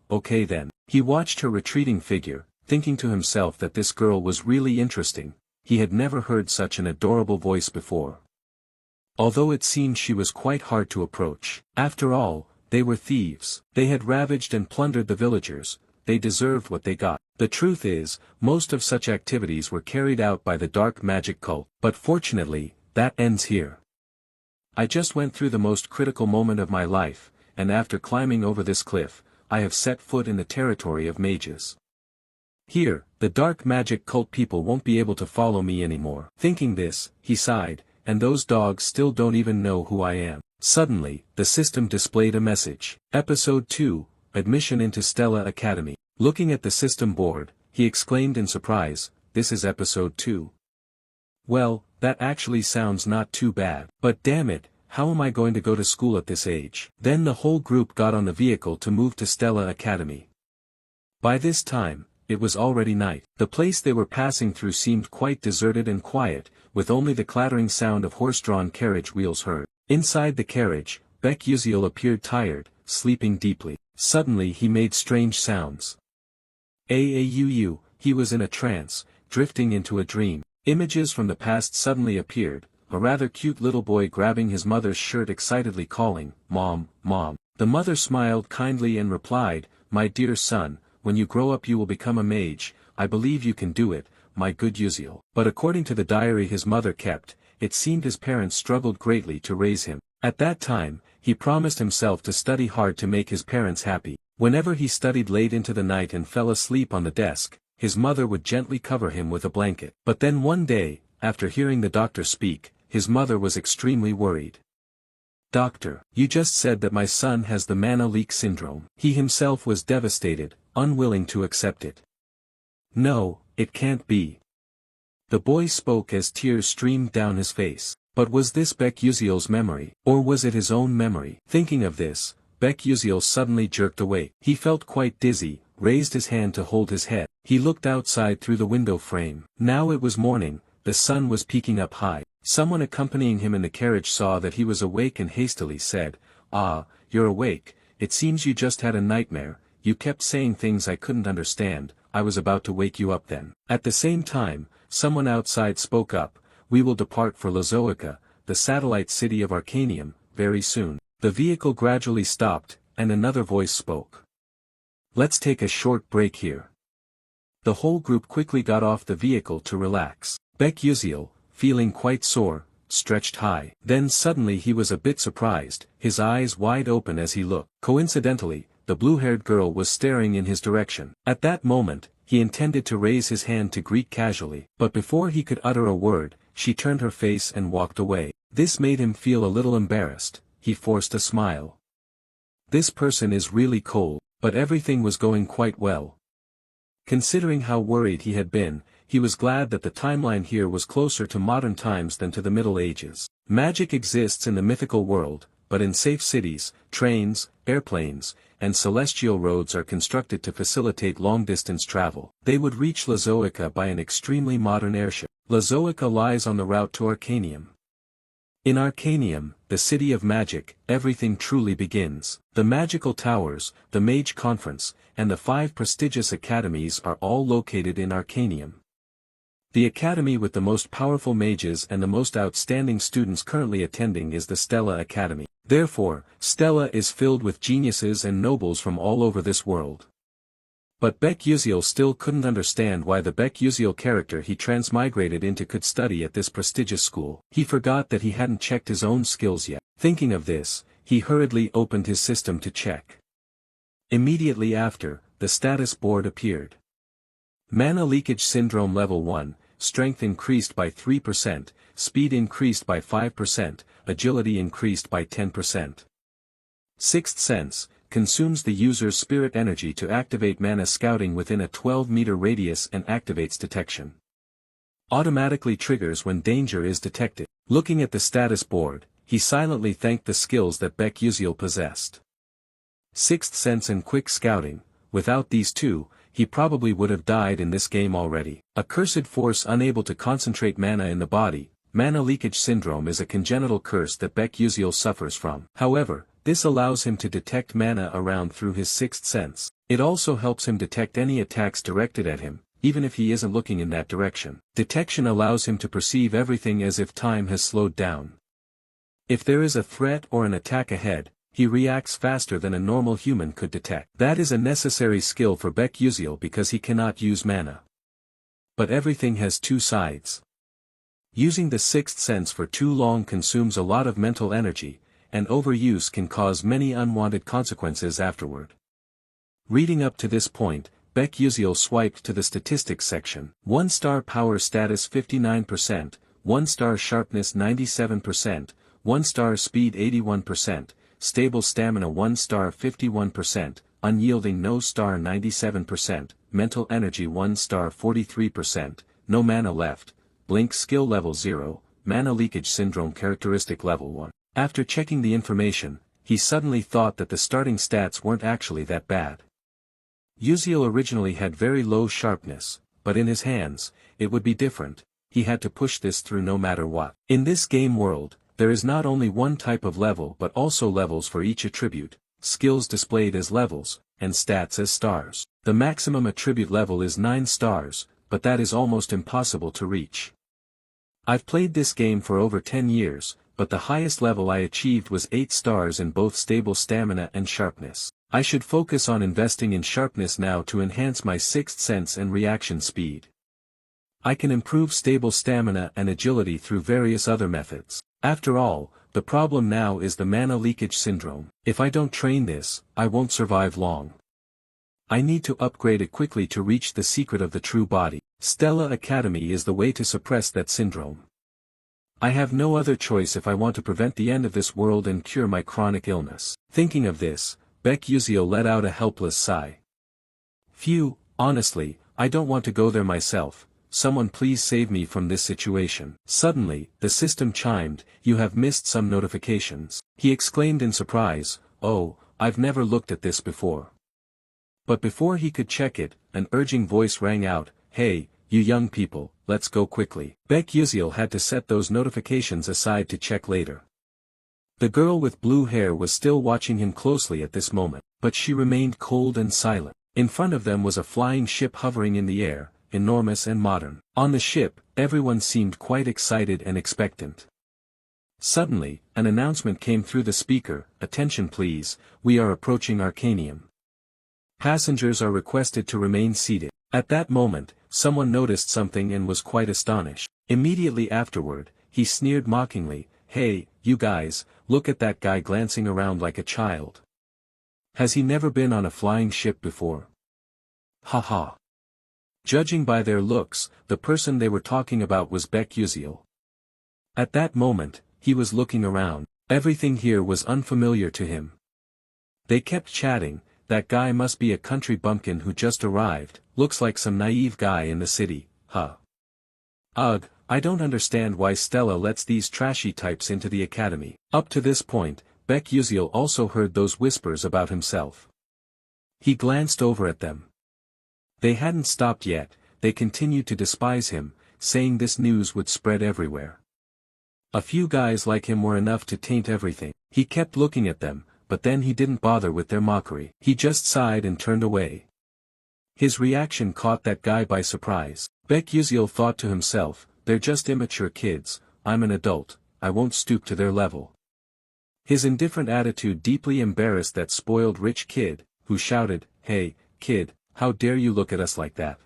A: okay then." He watched her retreating figure, thinking to himself that this girl was really interesting. He had never heard such an adorable voice before. Although it seemed she was quite hard to approach. After all, they were thieves. They had ravaged and plundered the villagers. They deserved what they got. The truth is, most of such activities were carried out by the dark magic cult. But fortunately, that ends here. I just went through the most critical moment of my life, and after climbing over this cliff, I have set foot in the territory of mages. Here, the dark magic cult people won't be able to follow me anymore. Thinking this, he sighed, and those dogs still don't even know who I am. Suddenly, the system displayed a message. Episode 2, Admission into Stella Academy. Looking at the system board, he exclaimed in surprise, "This is episode 2. Well, that actually sounds not too bad. But damn it, how am I going to go to school at this age?" Then the whole group got on the vehicle to move to Stella Academy. By this time, it was already night. The place they were passing through seemed quite deserted and quiet, with only the clattering sound of horse-drawn carriage wheels heard. Inside the carriage, Baek Yuziel appeared tired, sleeping deeply. Suddenly he made strange sounds. He was in a trance, drifting into a dream. Images from the past suddenly appeared, a rather cute little boy grabbing his mother's shirt excitedly calling, "Mom, Mom." The mother smiled kindly and replied, "My dear son, when you grow up you will become a mage. I believe you can do it, my good Yuziel." But according to the diary his mother kept, it seemed his parents struggled greatly to raise him. At that time, he promised himself to study hard to make his parents happy. Whenever he studied late into the night and fell asleep on the desk, his mother would gently cover him with a blanket. But then one day, after hearing the doctor speak, his mother was extremely worried. "Doctor, you just said that my son has the mana leak syndrome." He himself was devastated, unwilling to accept it. "No, it can't be." The boy spoke as tears streamed down his face. But was this Baek Yuziel's memory, or was it his own memory? Thinking of this, Baek Yuziel suddenly jerked awake. He felt quite dizzy, raised his hand to hold his head. He looked outside through the window frame. Now it was morning, the sun was peaking up high. Someone accompanying him in the carriage saw that he was awake and hastily said, "Ah, you're awake. It seems you just had a nightmare. You kept saying things I couldn't understand. I was about to wake you up then." At the same time, someone outside spoke up, "We will depart for Lazoica, the satellite city of Arcanium, very soon." The vehicle gradually stopped, and another voice spoke. "Let's take a short break here." The whole group quickly got off the vehicle to relax. Baek Yuziel, feeling quite sore, stretched high. Then suddenly he was a bit surprised, his eyes wide open as he looked. Coincidentally, the blue-haired girl was staring in his direction. At that moment, he intended to raise his hand to greet casually, but before he could utter a word, she turned her face and walked away. This made him feel a little embarrassed. He forced a smile. This person is really cold, but everything was going quite well. Considering how worried he had been, he was glad that the timeline here was closer to modern times than to the Middle Ages. Magic exists in the mythical world, but in safe cities, trains, airplanes, and celestial roads are constructed to facilitate long-distance travel. They would reach Lazoica by an extremely modern airship. Lazoica lies on the route to Arcanium. In Arcanium, the city of magic, everything truly begins. The magical towers, the Mage Conference, and the 5 prestigious academies are all located in Arcanium. The academy with the most powerful mages and the most outstanding students currently attending is the Stella Academy. Therefore, Stella is filled with geniuses and nobles from all over this world. But Baek Yuziel still couldn't understand why the Baek Yuziel character he transmigrated into could study at this prestigious school. He forgot that he hadn't checked his own skills yet. Thinking of this, he hurriedly opened his system to check. Immediately after, the status board appeared. Mana Leakage Syndrome Level 1, Strength increased by 3%, Speed increased by 5%, Agility increased by 10%. Sixth Sense, consumes the user's spirit energy to activate mana scouting within a 12-meter radius and activates detection. Automatically triggers when danger is detected. Looking at the status board, he silently thanked the skills that Baek Yuziel possessed. Sixth Sense and Quick Scouting, without these two, he probably would have died in this game already. A cursed force unable to concentrate mana in the body, Mana Leakage Syndrome is a congenital curse that Baek Yuziel suffers from. However, this allows him to detect mana around through his sixth sense. It also helps him detect any attacks directed at him, even if he isn't looking in that direction. Detection allows him to perceive everything as if time has slowed down. If there is a threat or an attack ahead, he reacts faster than a normal human could detect. That is a necessary skill for Baek Yuziel because he cannot use mana. But everything has two sides. Using the sixth sense for too long consumes a lot of mental energy, and overuse can cause many unwanted consequences afterward. Reading up to this point, Baek Yuziel swiped to the statistics section. 1-star power status 59%, 1-star sharpness 97%, 1-star speed 81%, stable stamina 1-star 51%, unyielding no-star 97%, mental energy 1-star 43%, no mana left, blink skill level 0, mana leakage syndrome characteristic level 1. After checking the information, he suddenly thought that the starting stats weren't actually that bad. Yuziel originally had very low sharpness, but in his hands, it would be different. He had to push this through no matter what. In this game world, there is not only one type of level but also levels for each attribute, skills displayed as levels, and stats as stars. The maximum attribute level is 9 stars, but that is almost impossible to reach. I've played this game for over 10 years, but the highest level I achieved was 8 stars in both stable stamina and sharpness. I should focus on investing in sharpness now to enhance my sixth sense and reaction speed. I can improve stable stamina and agility through various other methods. After all, the problem now is the mana leakage syndrome. If I don't train this, I won't survive long. I need to upgrade it quickly to reach the secret of the true body. Stella Academy is the way to suppress that syndrome. I have no other choice if I want to prevent the end of this world and cure my chronic illness. Thinking of this, Baek Yuziel let out a helpless sigh. Phew, honestly, I don't want to go there myself. Someone please save me from this situation. Suddenly, the system chimed, "You have missed some notifications." He exclaimed in surprise, "Oh, I've never looked at this before." But before he could check it, an urging voice rang out, "Hey, you young people, let's go quickly." Baek Yuziel had to set those notifications aside to check later. The girl with blue hair was still watching him closely at this moment, but she remained cold and silent. In front of them was a flying ship hovering in the air, enormous and modern. On the ship, everyone seemed quite excited and expectant. Suddenly, an announcement came through the speaker, "Attention please, we are approaching Arcanium. Passengers are requested to remain seated." At that moment, someone noticed something and was quite astonished. Immediately afterward, he sneered mockingly, "Hey, you guys, look at that guy glancing around like a child. Has he never been on a flying ship before? Ha ha." Judging by their looks, the person they were talking about was Baek Yuziel. At that moment, he was looking around. Everything here was unfamiliar to him. They kept chatting. "That guy must be a country bumpkin who just arrived, looks like some naive guy in the city, huh? Ugh, I don't understand why Stella lets these trashy types into the academy." Up to this point, Baek Yuziel also heard those whispers about himself. He glanced over at them. They hadn't stopped yet, they continued to despise him, saying this news would spread everywhere. A few guys like him were enough to taint everything. He kept looking at them, but then he didn't bother with their mockery. He just sighed and turned away. His reaction caught that guy by surprise. Baek Yuziel thought to himself, "They're just immature kids, I'm an adult, I won't stoop to their level." His indifferent attitude deeply embarrassed that spoiled rich kid, who shouted, "Hey, kid, how dare you look at us like that?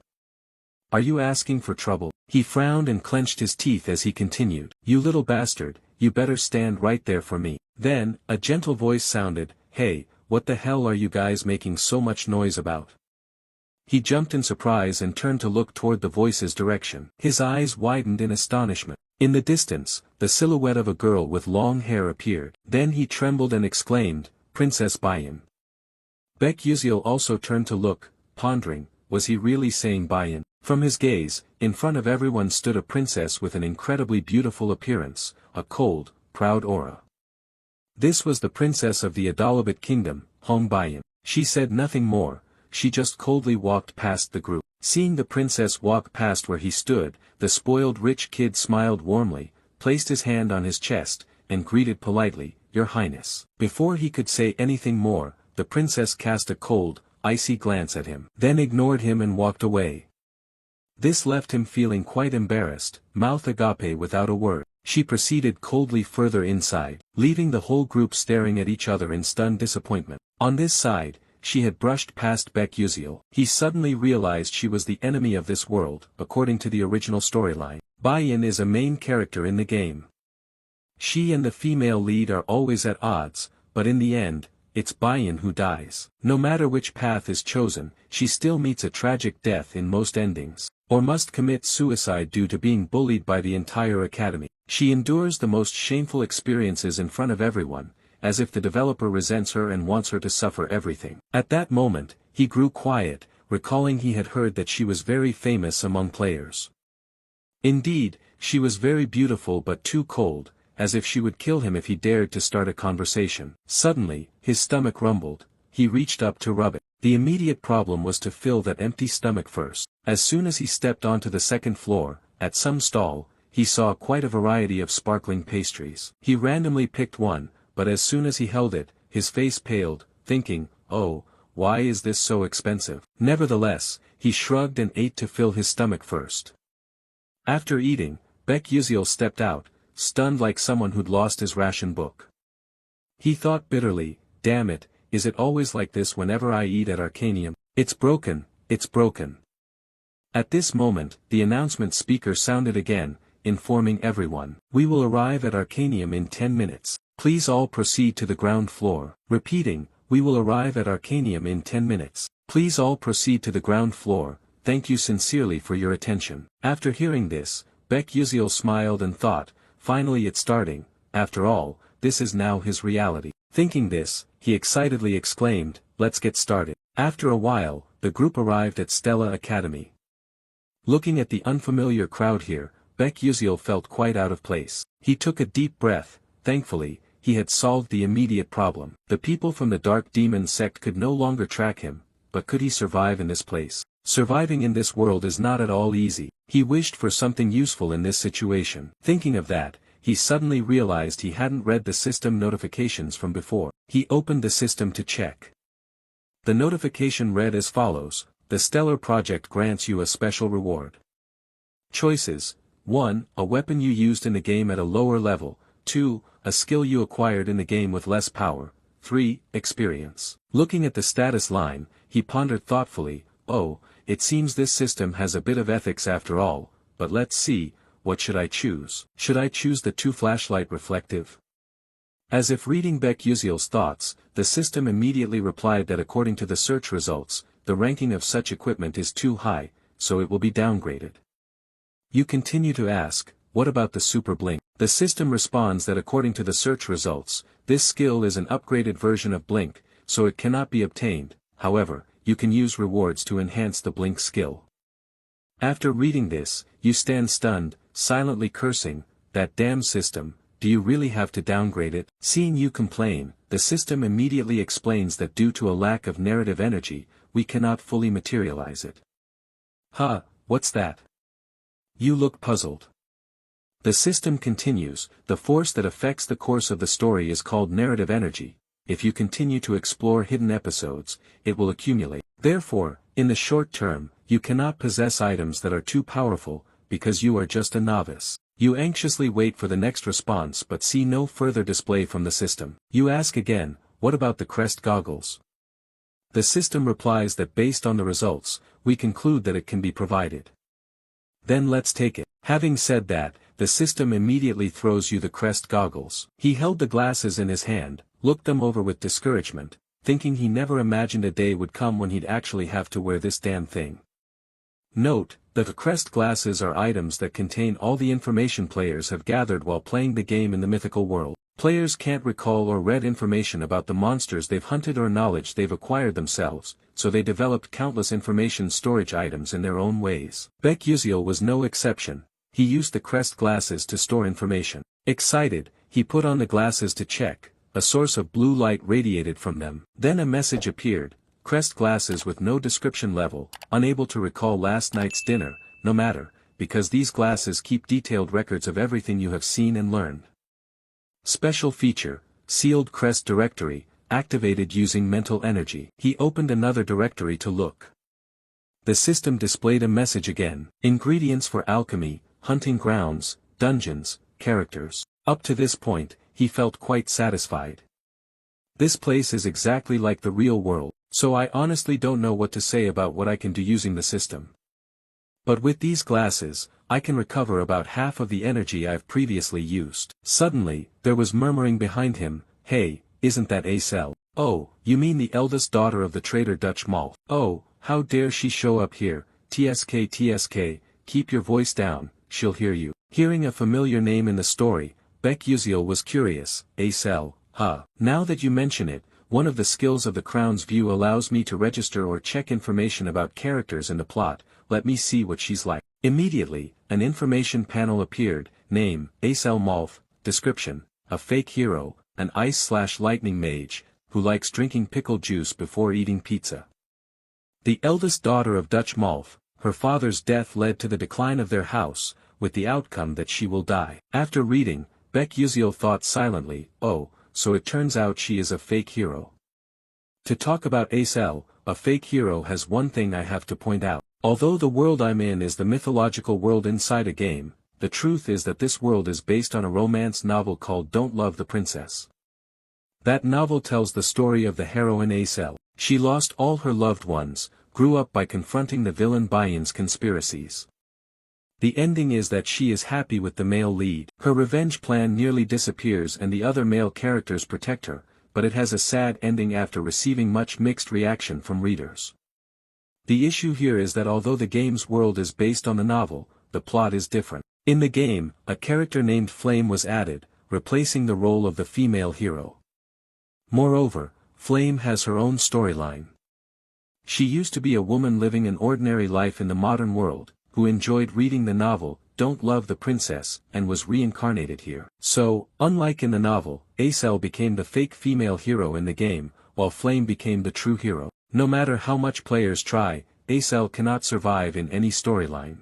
A: Are you asking for trouble? He frowned and clenched his teeth as he continued. You little bastard, you better stand right there for me. Then, a gentle voice sounded, hey, what the hell are you guys making so much noise about? He jumped in surprise and turned to look toward the voice's direction. His eyes widened in astonishment. In the distance, the silhouette of a girl with long hair appeared. Then he trembled and exclaimed, Princess Bayan. Baek Yuziel also turned to look, pondering, was he really saying Bayan? From his gaze, in front of everyone stood a princess with an incredibly beautiful appearance, a cold, proud aura. This was the princess of the Adalabit kingdom, Hong Bayan. She said nothing more, she just coldly walked past the group. Seeing the princess walk past where he stood, the spoiled rich kid smiled warmly, placed his hand on his chest, and greeted politely, Your Highness. Before he could say anything more, the princess cast a cold, icy glance at him, then ignored him and walked away. This left him feeling quite embarrassed, mouth agape without a word. She proceeded coldly further inside, leaving the whole group staring at each other in stunned disappointment. On this side, she had brushed past Baek Yuziel. He suddenly realized she was the enemy of this world, according to the original storyline. Bayan is a main character in the game. She and the female lead are always at odds, but in the end, it's Bayan who dies. No matter which path is chosen, she still meets a tragic death in most endings, or must commit suicide due to being bullied by the entire academy. She endures the most shameful experiences in front of everyone, as if the developer resents her and wants her to suffer everything. At that moment, he grew quiet, recalling he had heard that she was very famous among players. Indeed, she was very beautiful but too cold, as if she would kill him if he dared to start a conversation. Suddenly, his stomach rumbled, he reached up to rub it. The immediate problem was to fill that empty stomach first. As soon as he stepped onto the second floor, at some stall, he saw quite a variety of sparkling pastries. He randomly picked one, but as soon as he held it, his face paled, thinking, oh, why is this so expensive? Nevertheless, he shrugged and ate to fill his stomach first. After eating, Baek Yuziel stepped out, stunned like someone who'd lost his ration book. He thought bitterly, damn it, is it always like this whenever I eat at Arcanium? It's broken, it's broken. At this moment, the announcement speaker sounded again, informing everyone, we will arrive at Arcanium in 10 minutes. Please all proceed to the ground floor. Repeating, we will arrive at Arcanium in 10 minutes. Please all proceed to the ground floor, thank you sincerely for your attention. After hearing this, Baek Yuziel smiled and thought, finally it's starting, after all, this is now his reality. Thinking this, he excitedly exclaimed, let's get started. After a while, the group arrived at Stella Academy. Looking at the unfamiliar crowd here, Baek Yuziel felt quite out of place. He took a deep breath, thankfully, he had solved the immediate problem. The people from the Dark Demon sect could no longer track him, but could he survive in this place? Surviving in this world is not at all easy. He wished for something useful in this situation. Thinking of that, he suddenly realized he hadn't read the system notifications from before. He opened the system to check. The notification read as follows, the Stellar Project grants you a special reward. Choices: 1. A weapon you used in the game at a lower level, 2. A skill you acquired in the game with less power, 3. Experience. Looking at the status line, he pondered thoughtfully, oh, it seems this system has a bit of ethics after all, but let's see, what should I choose? Should I choose the 2 flashlight reflective? As if reading Baek Yuziel's thoughts, the system immediately replied that according to the search results, the ranking of such equipment is too high, so it will be downgraded. You continue to ask, what about the Super Blink? The system responds that according to the search results, this skill is an upgraded version of Blink, so it cannot be obtained, however, you can use rewards to enhance the Blink skill. After reading this, you stand stunned, silently cursing, that damn system, do you really have to downgrade it? Seeing you complain, the system immediately explains that due to a lack of narrative energy, we cannot fully materialize it. Huh, what's that? You look puzzled. The system continues, the force that affects the course of the story is called narrative energy. If you continue to explore hidden episodes, it will accumulate. Therefore, in the short term, you cannot possess items that are too powerful, because you are just a novice. You anxiously wait for the next response but see no further display from the system. You ask again, what about the crest goggles? The system replies that based on the results, we conclude that it can be provided. Then let's take it. Having said that, the system immediately throws you the crest goggles. He held the glasses in his hand, looked them over with discouragement, thinking he never imagined a day would come when he'd actually have to wear this damn thing. Note, that the crest glasses are items that contain all the information players have gathered while playing the game in the mythical world. Players can't recall or read information about the monsters they've hunted or knowledge they've acquired themselves, so they developed countless information storage items in their own ways. Baek was no exception. He used the crest glasses to store information. Excited, he put on the glasses to check. A source of blue light radiated from them. Then a message appeared. Crest glasses with no description level, unable to recall last night's dinner, no matter, because these glasses keep detailed records of everything you have seen and learned. Special feature, sealed crest directory, activated using mental energy. He opened another directory to look. The system displayed a message again. Ingredients for alchemy, hunting grounds, dungeons, characters. Up to this point, he felt quite satisfied. This place is exactly like the real world, so I honestly don't know what to say about what I can do using the system. But with these glasses, I can recover about half of the energy I've previously used. Suddenly, there was murmuring behind him. Hey, isn't that Acel? Oh, you mean the eldest daughter of the traitor Dutch Malf? Oh, how dare she show up here? TSK, keep your voice down, she'll hear you. Hearing a familiar name in the story, Baek was curious. Acel, huh? Now that you mention it, one of the skills of the Crown's View allows me to register or check information about characters in the plot. Let me see what she's like. Immediately, an information panel appeared. Name, Acel Malf. Description, a fake hero, an ice/lightning mage, who likes drinking pickle juice before eating pizza. The eldest daughter of Dutch Malf, her father's death led to the decline of their house, with the outcome that she will die. After reading, Baek thought silently, oh, so it turns out she is a fake hero. To talk about Acel, a fake hero has one thing I have to point out. Although the world I'm in is the mythological world inside a game, the truth is that this world is based on a romance novel called Don't Love the Princess. That novel tells the story of the heroine Acel. She lost all her loved ones, grew up by confronting the villain Bayan's conspiracies. The ending is that she is happy with the male lead. Her revenge plan nearly disappears and the other male characters protect her, but it has a sad ending after receiving much mixed reaction from readers. The issue here is that although the game's world is based on the novel, the plot is different. In the game, a character named Flame was added, replacing the role of the female hero. Moreover, Flame has her own storyline. She used to be a woman living an ordinary life in the modern world, who enjoyed reading the novel, Don't Love the Princess, and was reincarnated here. So, unlike in the novel, Acel became the fake female hero in the game, while Flame became the true hero. No matter how much players try, Acel cannot survive in any storyline.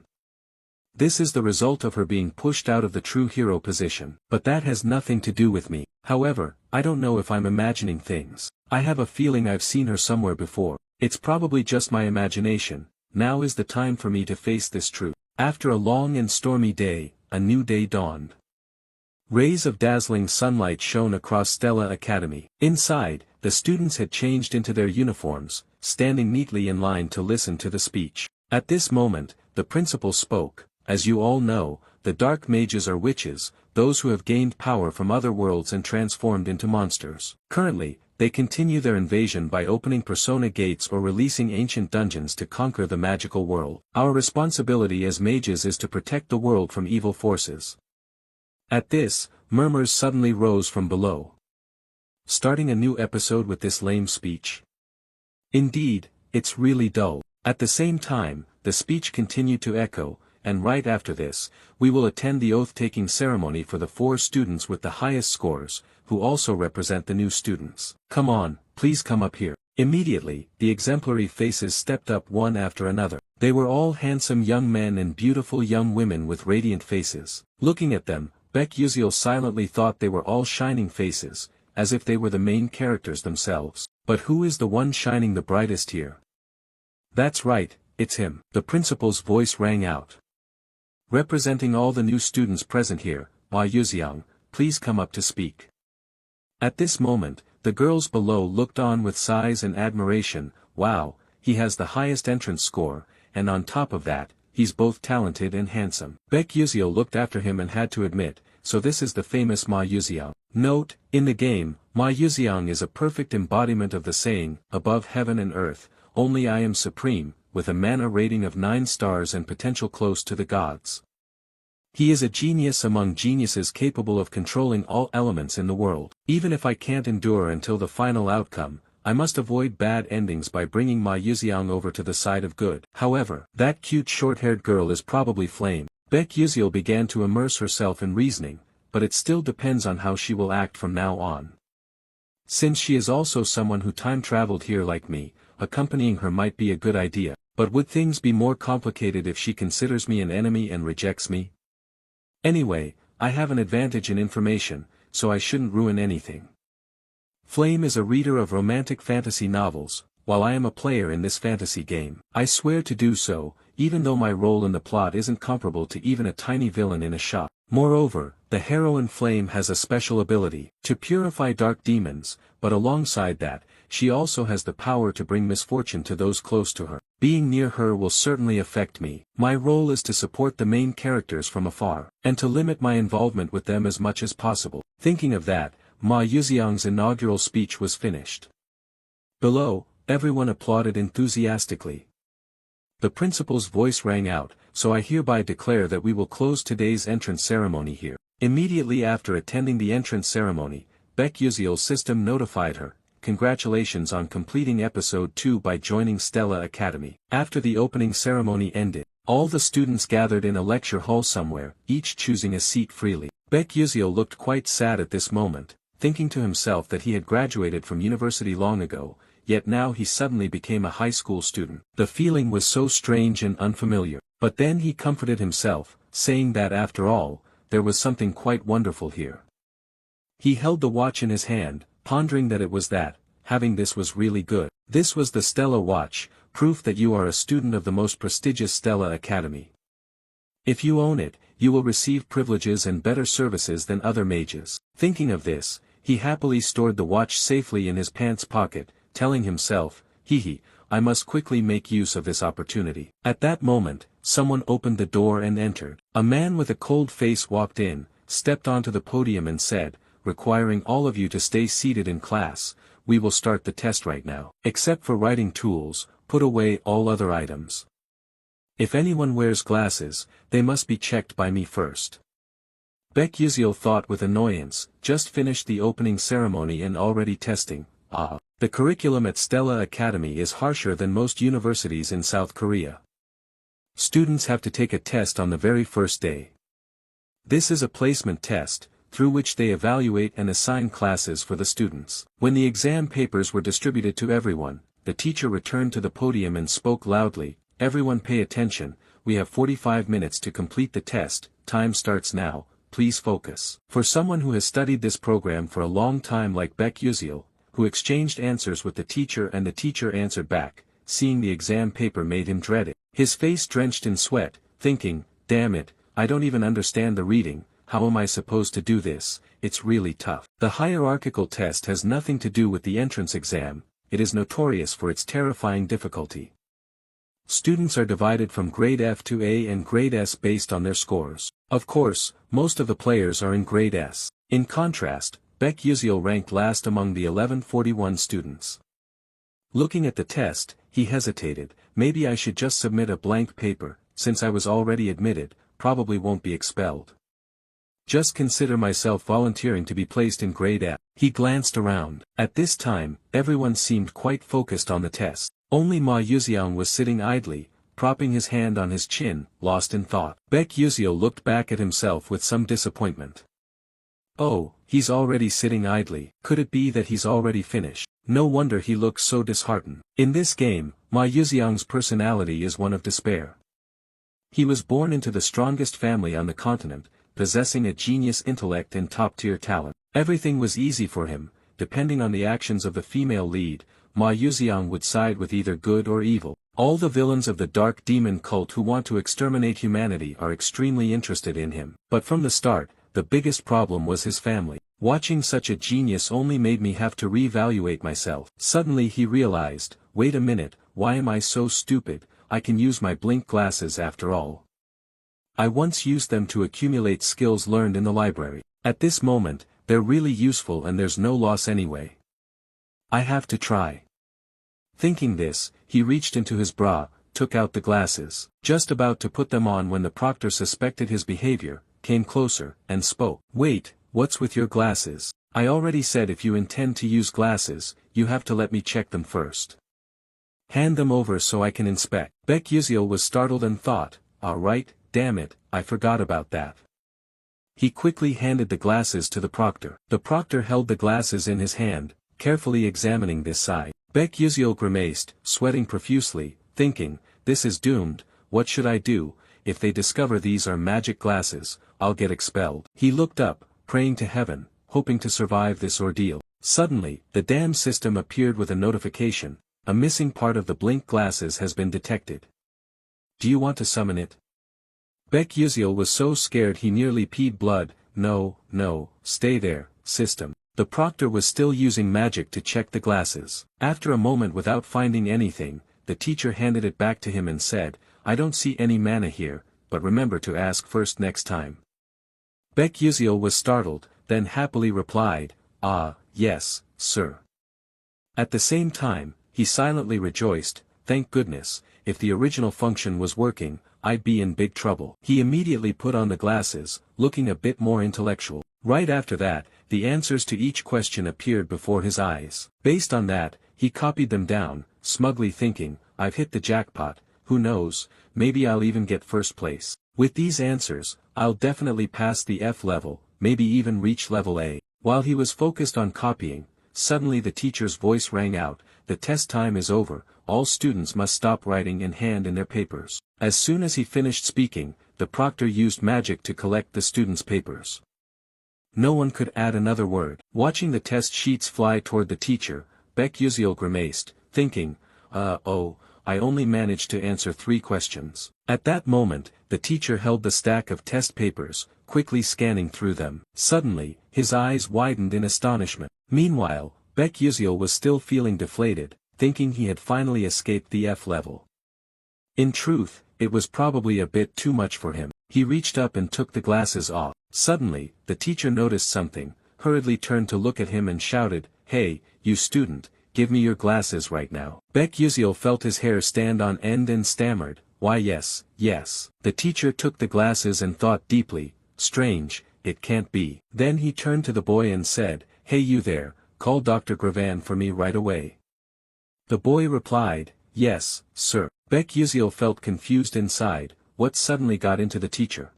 A: This is the result of her being pushed out of the true hero position. But that has nothing to do with me. However, I don't know if I'm imagining things. I have a feeling I've seen her somewhere before. It's probably just my imagination. Now is the time for me to face this truth. After a long and stormy day, a new day dawned. Rays of dazzling sunlight shone across Stella Academy. Inside, the students had changed into their uniforms, standing neatly in line to listen to the speech. At this moment, the principal spoke. As you all know, the dark mages are witches, those who have gained power from other worlds and transformed into monsters. Currently, they continue their invasion by opening persona gates or releasing ancient dungeons to conquer the magical world. Our responsibility as mages is to protect the world from evil forces. At this, murmurs suddenly rose from below. Starting a new episode with this lame speech? Indeed, it's really dull. At the same time, the speech continued to echo, and right after this, we will attend the oath-taking ceremony for the 4 students with the highest scores, who also represent the new students. Come on, please come up here. Immediately, the exemplary faces stepped up one after another. They were all handsome young men and beautiful young women with radiant faces. Looking at them, Baek silently thought they were all shining faces, as if they were the main characters themselves. But who is the one shining the brightest here? That's right, it's him. The principal's voice rang out. Representing all the new students present here, Hua Yuxiang, please come up to speak. At this moment, the girls below looked on with sighs and admiration, wow, he has the highest entrance score, and on top of that, he's both talented and handsome. Baek Yuzio looked after him and had to admit, so this is the famous Ma Yuziang. Note, in the game, Ma Yuziang is a perfect embodiment of the saying, above heaven and earth, only I am supreme, with a mana rating of 9 stars and potential close to the gods. He is a genius among geniuses capable of controlling all elements in the world. Even if I can't endure until the final outcome, I must avoid bad endings by bringing Ma Yuziang over to the side of good. However, that cute short-haired girl is probably Flame. Baek Yuzio began to immerse herself in reasoning, but it still depends on how she will act from now on. Since she is also someone who time-traveled here like me, accompanying her might be a good idea, but would things be more complicated if she considers me an enemy and rejects me? Anyway, I have an advantage in information, so I shouldn't ruin anything. Flame is a reader of romantic fantasy novels, while I am a player in this fantasy game. I swear to do so, even though my role in the plot isn't comparable to even a tiny villain in a shop. Moreover, the heroine Flame has a special ability to purify dark demons, but alongside that, she also has the power to bring misfortune to those close to her. Being near her will certainly affect me. My role is to support the main characters from afar, and to limit my involvement with them as much as possible. Thinking of that, Ma Yuziang's inaugural speech was finished. Below, everyone applauded enthusiastically. The principal's voice rang out, so I hereby declare that we will close today's entrance ceremony here. Immediately after attending the entrance ceremony, Baek Yuzio's system notified her, congratulations on completing episode 2 by joining Stella Academy. After the opening ceremony ended, all the students gathered in a lecture hall somewhere, each choosing a seat freely. Baek Yuzio looked quite sad at this moment, thinking to himself that he had graduated from university long ago, yet now he suddenly became a high school student. The feeling was so strange and unfamiliar, but then he comforted himself, saying that after all, there was something quite wonderful here. He held the watch in his hand, pondering that it was that, having this was really good. This was the Stella watch, proof that you are a student of the most prestigious Stella Academy. If you own it, you will receive privileges and better services than other mages. Thinking of this, he happily stored the watch safely in his pants pocket, telling himself, I must quickly make use of this opportunity. At that moment, someone opened the door and entered. A man with a cold face walked in, stepped onto the podium and said, requiring all of you to stay seated in class, we will start the test right now. Except for writing tools, put away all other items. If anyone wears glasses, they must be checked by me first. Baek Yuzio thought with annoyance, just finished the opening ceremony and already testing. The curriculum at Stella Academy is harsher than most universities in South Korea. Students have to take a test on the very first day. This is a placement test, through which they evaluate and assign classes for the students. When the exam papers were distributed to everyone, the teacher returned to the podium and spoke loudly, everyone pay attention, we have 45 minutes to complete the test, time starts now, please focus. For someone who has studied this program for a long time like Baek Yuzio, who exchanged answers with the teacher and the teacher answered back, seeing the exam paper made him dread it. His face drenched in sweat, thinking, damn it, I don't even understand the reading, how am I supposed to do this, it's really tough. The hierarchical test has nothing to do with the entrance exam, it is notorious for its terrifying difficulty. Students are divided from grade F to A and grade S based on their scores. Of course, most of the players are in grade S. In contrast, Baek Yuzio ranked last among the 1141 students. Looking at the test, he hesitated, maybe I should just submit a blank paper, since I was already admitted, probably won't be expelled. Just consider myself volunteering to be placed in grade F. He glanced around. At this time, everyone seemed quite focused on the test. Only Ma Yuziang was sitting idly, propping his hand on his chin, lost in thought. Baek Yuzio looked back at himself with some disappointment. Oh, he's already sitting idly. Could it be that he's already finished? No wonder he looks so disheartened. In this game, Ma Yuziang's personality is one of despair. He was born into the strongest family on the continent, possessing a genius intellect and top-tier talent. Everything was easy for him, depending on the actions of the female lead, Ma Yuziang would side with either good or evil. All the villains of the dark demon cult who want to exterminate humanity are extremely interested in him. But from the start, the biggest problem was his family. Watching such a genius only made me have to reevaluate myself. Suddenly he realized, wait a minute, why am I so stupid? I can use my blink glasses after all. I once used them to accumulate skills learned in the library. At this moment, they're really useful and there's no loss anyway. I have to try. Thinking this, he reached into his bra, took out the glasses, just about to put them on when the proctor suspected his behavior, came closer, and spoke. Wait, what's with your glasses? I already said if you intend to use glasses, you have to let me check them first. Hand them over so I can inspect. Baek Yuseol was startled and thought, alright, damn it, I forgot about that. He quickly handed the glasses to the proctor. The proctor held the glasses in his hand, carefully examining this side. Baek Yuseol grimaced, sweating profusely, thinking, this is doomed, what should I do? If they discover these are magic glasses, I'll get expelled. He looked up, praying to heaven, hoping to survive this ordeal. Suddenly, the dam system appeared with a notification, a missing part of the blink glasses has been detected. Do you want to summon it? Baek Yuseol was so scared he nearly peed blood. No, stay there, system. The proctor was still using magic to check the glasses. After a moment without finding anything, the teacher handed it back to him and said, I don't see any mana here, but remember to ask first next time. Baek Yuseol was startled, then happily replied, ah, yes, sir. At the same time, he silently rejoiced, thank goodness, if the original function was working, I'd be in big trouble. He immediately put on the glasses, looking a bit more intellectual. Right after that, the answers to each question appeared before his eyes. Based on that, he copied them down, smugly thinking, I've hit the jackpot, who knows, maybe I'll even get first place. With these answers, I'll definitely pass the F level, maybe even reach level A. While he was focused on copying, suddenly the teacher's voice rang out, the test time is over, all students must stop writing in hand in their papers. As soon as he finished speaking, the proctor used magic to collect the students' papers. No one could add another word. Watching the test sheets fly toward the teacher, Baek Yuseol grimaced, thinking, I only managed to answer 3 questions. At that moment, the teacher held the stack of test papers, quickly scanning through them. Suddenly, his eyes widened in astonishment. Meanwhile, Baek Yuseol was still feeling deflated, thinking he had finally escaped the F level. In truth, it was probably a bit too much for him. He reached up and took the glasses off. Suddenly, the teacher noticed something, hurriedly turned to look at him and shouted, hey, you student, give me your glasses right now. Baek Yuseol felt his hair stand on end and stammered, why yes. The teacher took the glasses and thought deeply, strange, it can't be. Then he turned to the boy and said, hey you there, call Dr. Gravan for me right away. The boy replied, yes, sir. Baek Yuseol felt confused inside, what suddenly got into the teacher?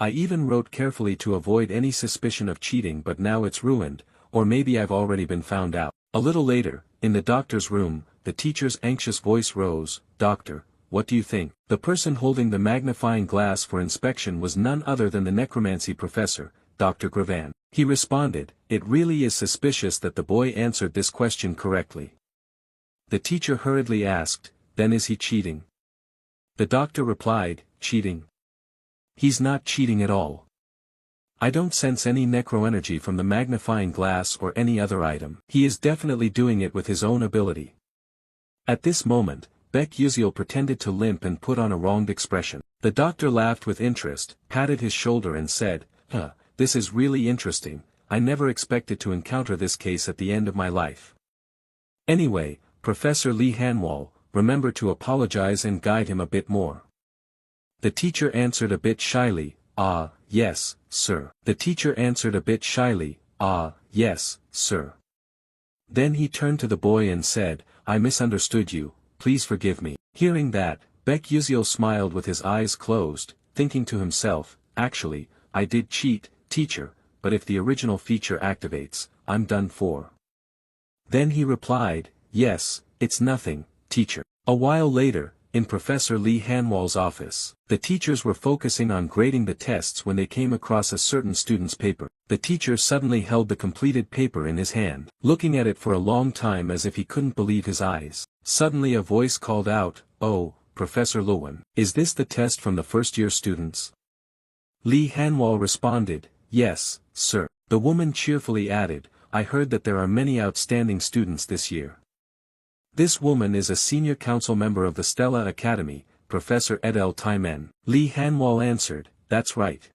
A: I even wrote carefully to avoid any suspicion of cheating but now it's ruined, or maybe I've already been found out. A little later, in the doctor's room, the teacher's anxious voice rose, Doctor, what do you think? The person holding the magnifying glass for inspection was none other than the necromancy professor, Dr. Gravan. He responded, it really is suspicious that the boy answered this question correctly. The teacher hurriedly asked, then is he cheating? The doctor replied, cheating? He's not cheating at all. I don't sense any necroenergy from the magnifying glass or any other item. He is definitely doing it with his own ability. At this moment, Baek Yuseol pretended to limp and put on a wronged expression. The doctor laughed with interest, patted his shoulder and said, this is really interesting, I never expected to encounter this case at the end of my life. Anyway, Professor Lee Hanwol, remember to apologize and guide him a bit more. The teacher answered a bit shyly, yes, sir. The teacher answered a bit shyly, yes, sir. Then he turned to the boy and said, I misunderstood you, please forgive me. Hearing that, Baek Yuseol smiled with his eyes closed, thinking to himself, actually, I did cheat, teacher, but if the original feature activates, I'm done for. Then he replied, yes, it's nothing, teacher. A while later, in Professor Lee Hanwol's office, the teachers were focusing on grading the tests when they came across a certain student's paper. The teacher suddenly held the completed paper in his hand, looking at it for a long time as if he couldn't believe his eyes. Suddenly a voice called out, oh, Professor Lowen, is this the test from the first-year students? Lee Hanwol responded, yes, sir. The woman cheerfully added, I heard that there are many outstanding students this year. This woman is a senior council member of the Stella Academy, Professor Edel Taimen. Lee Hanwal answered, that's right.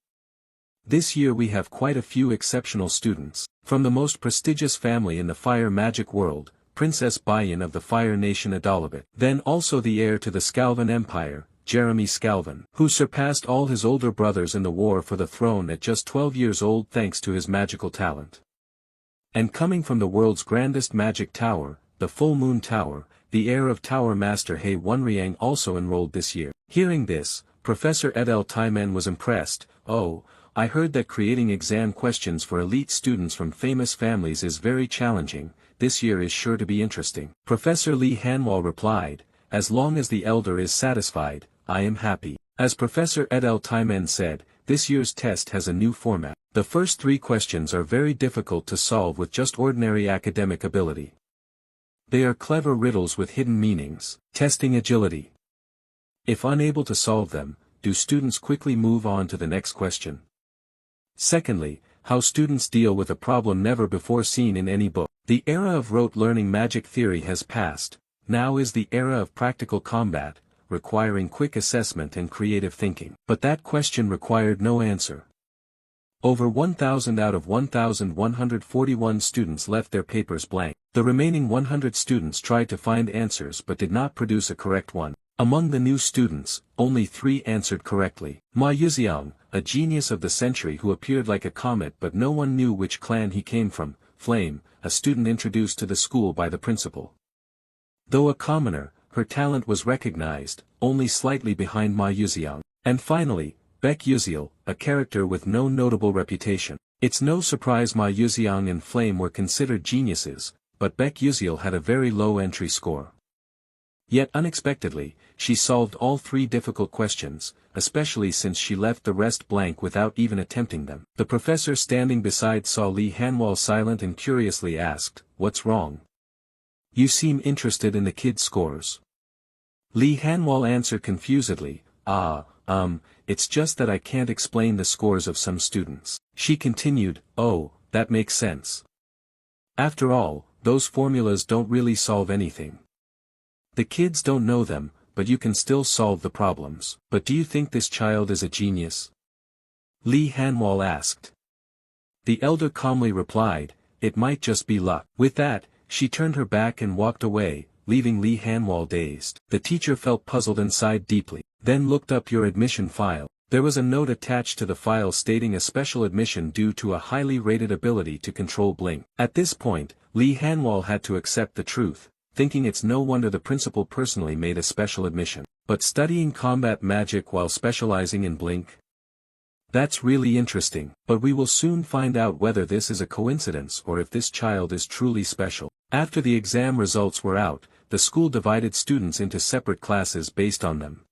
A: This year we have quite a few exceptional students. From the most prestigious family in the fire magic world, Princess Bayan of the Fire Nation Adalabit. Then also the heir to the Scalvan Empire, Jeremy Scalvan, who surpassed all his older brothers in the war for the throne at just 12 years old thanks to his magical talent. And coming from the world's grandest magic tower, the Full Moon Tower, the heir of Tower Master He Wunriang also enrolled this year. Hearing this, Professor Edel Taimen was impressed. Oh, I heard that creating exam questions for elite students from famous families is very challenging. This year is sure to be interesting. Professor Lee Hanwal replied, as long as the elder is satisfied, I am happy. As Professor Edel Taimen said, this year's test has a new format. The first 3 questions are very difficult to solve with just ordinary academic ability. They are clever riddles with hidden meanings, testing agility. If unable to solve them, do students quickly move on to the next question? Secondly, how students deal with a problem never before seen in any book. The era of rote learning magic theory has passed, now is the era of practical combat, requiring quick assessment and creative thinking. But that question required no answer. Over 1,000 out of 1,141 students left their papers blank. The remaining 100 students tried to find answers but did not produce a correct one. Among the new students, only 3 answered correctly. Ma Yuxiang, a genius of the century who appeared like a comet but no one knew which clan he came from. Flame, a student introduced to the school by the principal. Though a commoner, her talent was recognized, only slightly behind Ma Yuxiang. And finally, Baek Yuxiel, a character with no notable reputation. It's no surprise Ma Yuxiang and Flame were considered geniuses, but Baek Yuxiel had a very low entry score. Yet unexpectedly, she solved all 3 difficult questions, especially since she left the rest blank without even attempting them. The professor standing beside saw Lee Hanwal silent and curiously asked, "What's wrong? You seem interested in the kid's scores." Lee Hanwal answered confusedly, it's just that I can't explain the scores of some students." She continued, "Oh, that makes sense. After all, those formulas don't really solve anything. The kids don't know them, but you can still solve the problems." "But do you think this child is a genius?" Lee Hanwal asked. The elder calmly replied, "It might just be luck." With that, she turned her back and walked away, leaving Lee Hanwal dazed. The teacher felt puzzled and sighed deeply, then looked up your admission file. There was a note attached to the file stating a special admission due to a highly rated ability to control blink. At this point, Lee Hanwal had to accept the truth, thinking it's no wonder the principal personally made a special admission. But studying combat magic while specializing in blink? That's really interesting, but we will soon find out whether this is a coincidence or if this child is truly special. After the exam results were out, the school divided students into separate classes based on them.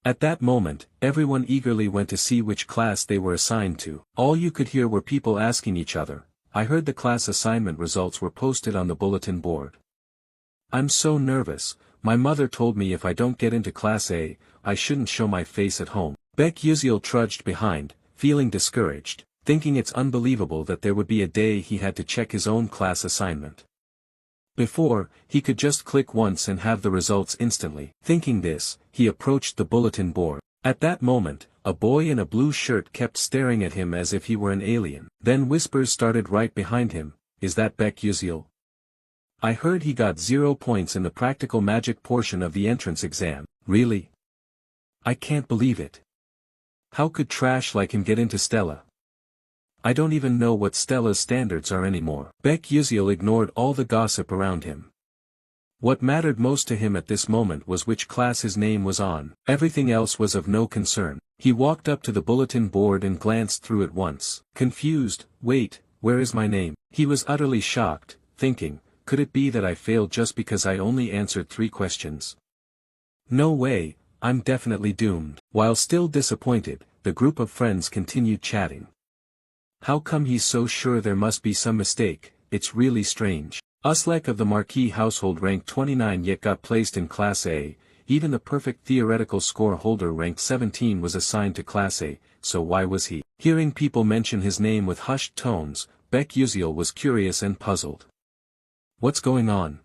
A: At that moment, everyone eagerly went to see which class they were assigned to. All you could hear were people asking each other, "I heard the class assignment results were posted on the bulletin board. I'm so nervous, my mother told me if I don't get into Class A, I shouldn't show my face at home." Baek Yuxiel trudged behind, feeling discouraged, thinking it's unbelievable that there would be a day he had to check his own class assignment. Before, he could just click once and have the results instantly. Thinking this, he approached the bulletin board. At that moment, a boy in a blue shirt kept staring at him as if he were an alien. Then whispers started right behind him, "Is that Baek Yuxiel? I heard he got 0 points in the practical magic portion of the entrance exam." "Really? I can't believe it. How could trash like him get into Stella? I don't even know what Stella's standards are anymore." Baek Yuxiel ignored all the gossip around him. What mattered most to him at this moment was which class his name was on. Everything else was of no concern. He walked up to the bulletin board and glanced through it once. Confused, "Wait, where is my name?" He was utterly shocked, thinking, could it be that I failed just because I only answered 3 questions? No way, I'm definitely doomed. While still disappointed, the group of friends continued chatting. "How come he's so sure there must be some mistake? It's really strange. Uslek of the Marquis household ranked 29 yet got placed in Class A, even the perfect theoretical score holder ranked 17 was assigned to Class A, so why was he?" Hearing people mention his name with hushed tones, Baek Yuxiel was curious and puzzled. "What's going on?"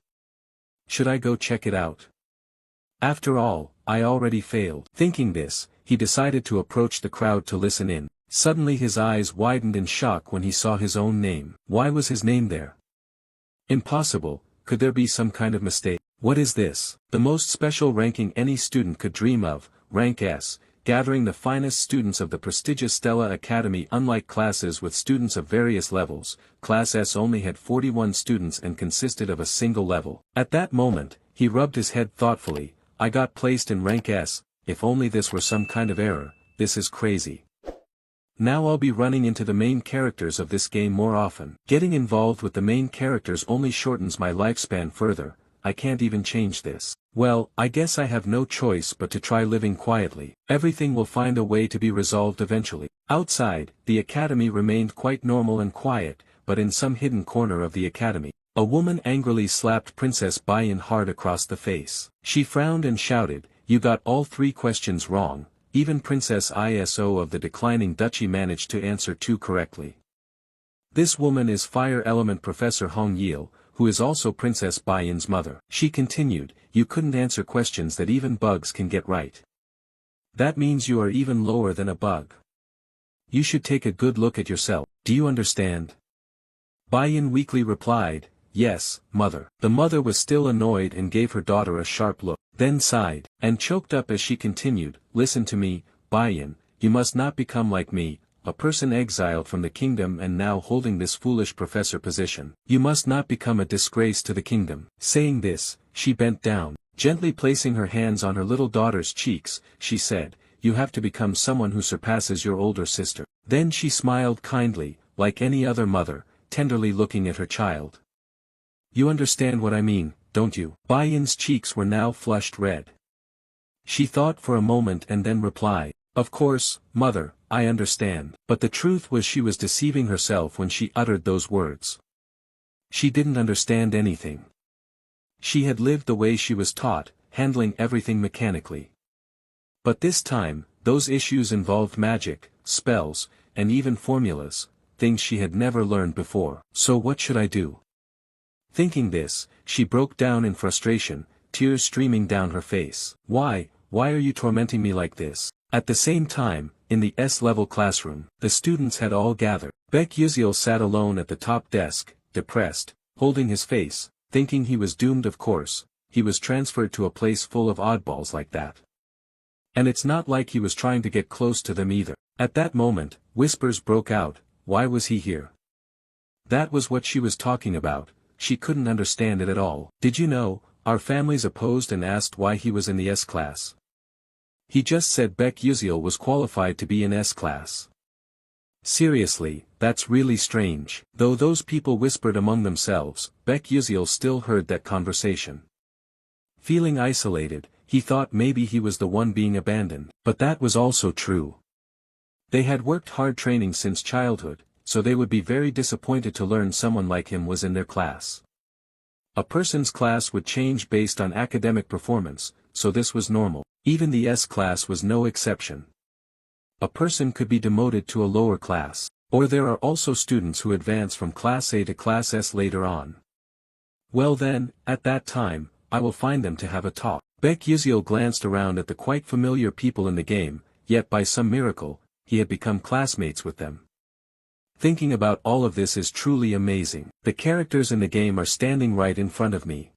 A: should I go check it out? After all, I already failed. Thinking this, he decided to approach the crowd to listen in. Suddenly his eyes widened in shock when he saw his own name. Why was his name there? Impossible, could there be some kind of mistake? What is this? The most special ranking any student could dream of, Rank S, gathering the finest students of the prestigious Stella Academy. Unlike classes with students of various levels, Class S only had 41 students and consisted of a single level. At that moment, he rubbed his head thoughtfully. I got placed in Rank S, if only this were some kind of error, this is crazy. Now I'll be running into the main characters of this game more often. Getting involved with the main characters only shortens my lifespan further, I can't even change this. Well, I guess I have no choice but to try living quietly. Everything will find a way to be resolved eventually. Outside, the academy remained quite normal and quiet, but in some hidden corner of the academy, a woman angrily slapped Princess Bayan hard across the face. She frowned and shouted, "You got all 3 questions wrong." Even Princess Iso of the declining duchy managed to answer 2 correctly. This woman is Fire Element Professor Hong Yil, who is also Princess Bayan's mother. She continued, "You couldn't answer questions that even bugs can get right. That means you are even lower than a bug. You should take a good look at yourself. Do you understand?" Bayan weakly replied, "Yes, mother." The mother was still annoyed and gave her daughter a sharp look, then sighed, and choked up as she continued, "Listen to me, Bayan, you must not become like me, a person exiled from the kingdom and now holding this foolish professor position. You must not become a disgrace to the kingdom." Saying this, she bent down, gently placing her hands on her little daughter's cheeks. She said, "You have to become someone who surpasses your older sister." Then she smiled kindly, like any other mother, tenderly looking at her child. "You understand what I mean, don't you?" Bayan's cheeks were now flushed red. She thought for a moment and then replied, "Of course, mother, I understand." But the truth was she was deceiving herself when she uttered those words. She didn't understand anything. She had lived the way she was taught, handling everything mechanically. But this time, those issues involved magic, spells, and even formulas, things she had never learned before. So what should I do? Thinking this, she broke down in frustration, tears streaming down her face. Why are you tormenting me like this?" At the same time, in the S-level classroom, the students had all gathered. Baek Yuziel sat alone at the top desk, depressed, holding his face, thinking he was doomed. Of course, he was transferred to a place full of oddballs like that. And it's not like he was trying to get close to them either. At that moment, whispers broke out, "Why was he here?" That was what she was talking about. She couldn't understand it at all. "Did you know, our families opposed and asked why he was in the S class. He just said Baek Yuziel was qualified to be in S class. Seriously, that's really strange." Though those people whispered among themselves, Baek Yuziel still heard that conversation. Feeling isolated, he thought maybe he was the one being abandoned. But that was also true. They had worked hard training since childhood, so they would be very disappointed to learn someone like him was in their class. A person's class would change based on academic performance, so this was normal. Even the S class was no exception. A person could be demoted to a lower class, or there are also students who advance from Class A to Class S later on. Well then, at that time, I will find them to have a talk. Baek Yuziel glanced around at the quite familiar people in the game, yet by some miracle, he had become classmates with them. Thinking about all of this is truly amazing. The characters in the game are standing right in front of me.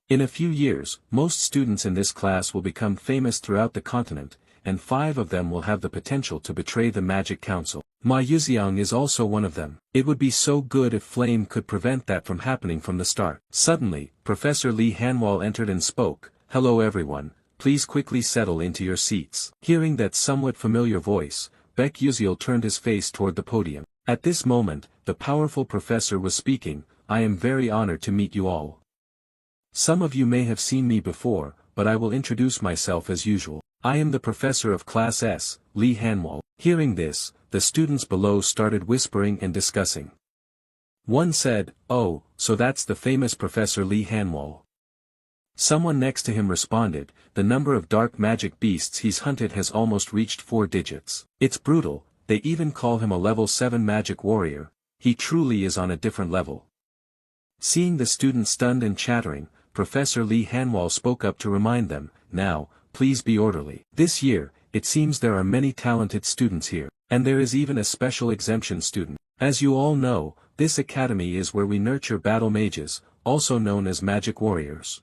A: In a few years, most students in this class will become famous throughout the continent, and 5 of them will have the potential to betray the Magic Council. Ma Yuziang is also one of them. It would be so good if Flame could prevent that from happening from the start. Suddenly, Professor Lee Hanwal entered and spoke, "Hello everyone, please quickly settle into your seats." Hearing that somewhat familiar voice, Baek Yuziel turned his face toward the podium. At this moment, the powerful professor was speaking, "I am very honored to meet you all. Some of you may have seen me before, but I will introduce myself as usual. I am the professor of Class S, Lee Hanwal." Hearing this, the students below started whispering and discussing. One said, "Oh, so that's the famous Professor Lee Hanwal." Someone next to him responded, "The number of dark magic beasts he's hunted has almost reached 4 digits. It's brutal, they even call him a level 7 magic warrior, he truly is on a different level." Seeing the students stunned and chattering, Professor Lee Hanwal spoke up to remind them, "Now, please be orderly. This year, it seems there are many talented students here, and there is even a special exemption student. As you all know, this academy is where we nurture battle mages, also known as magic warriors.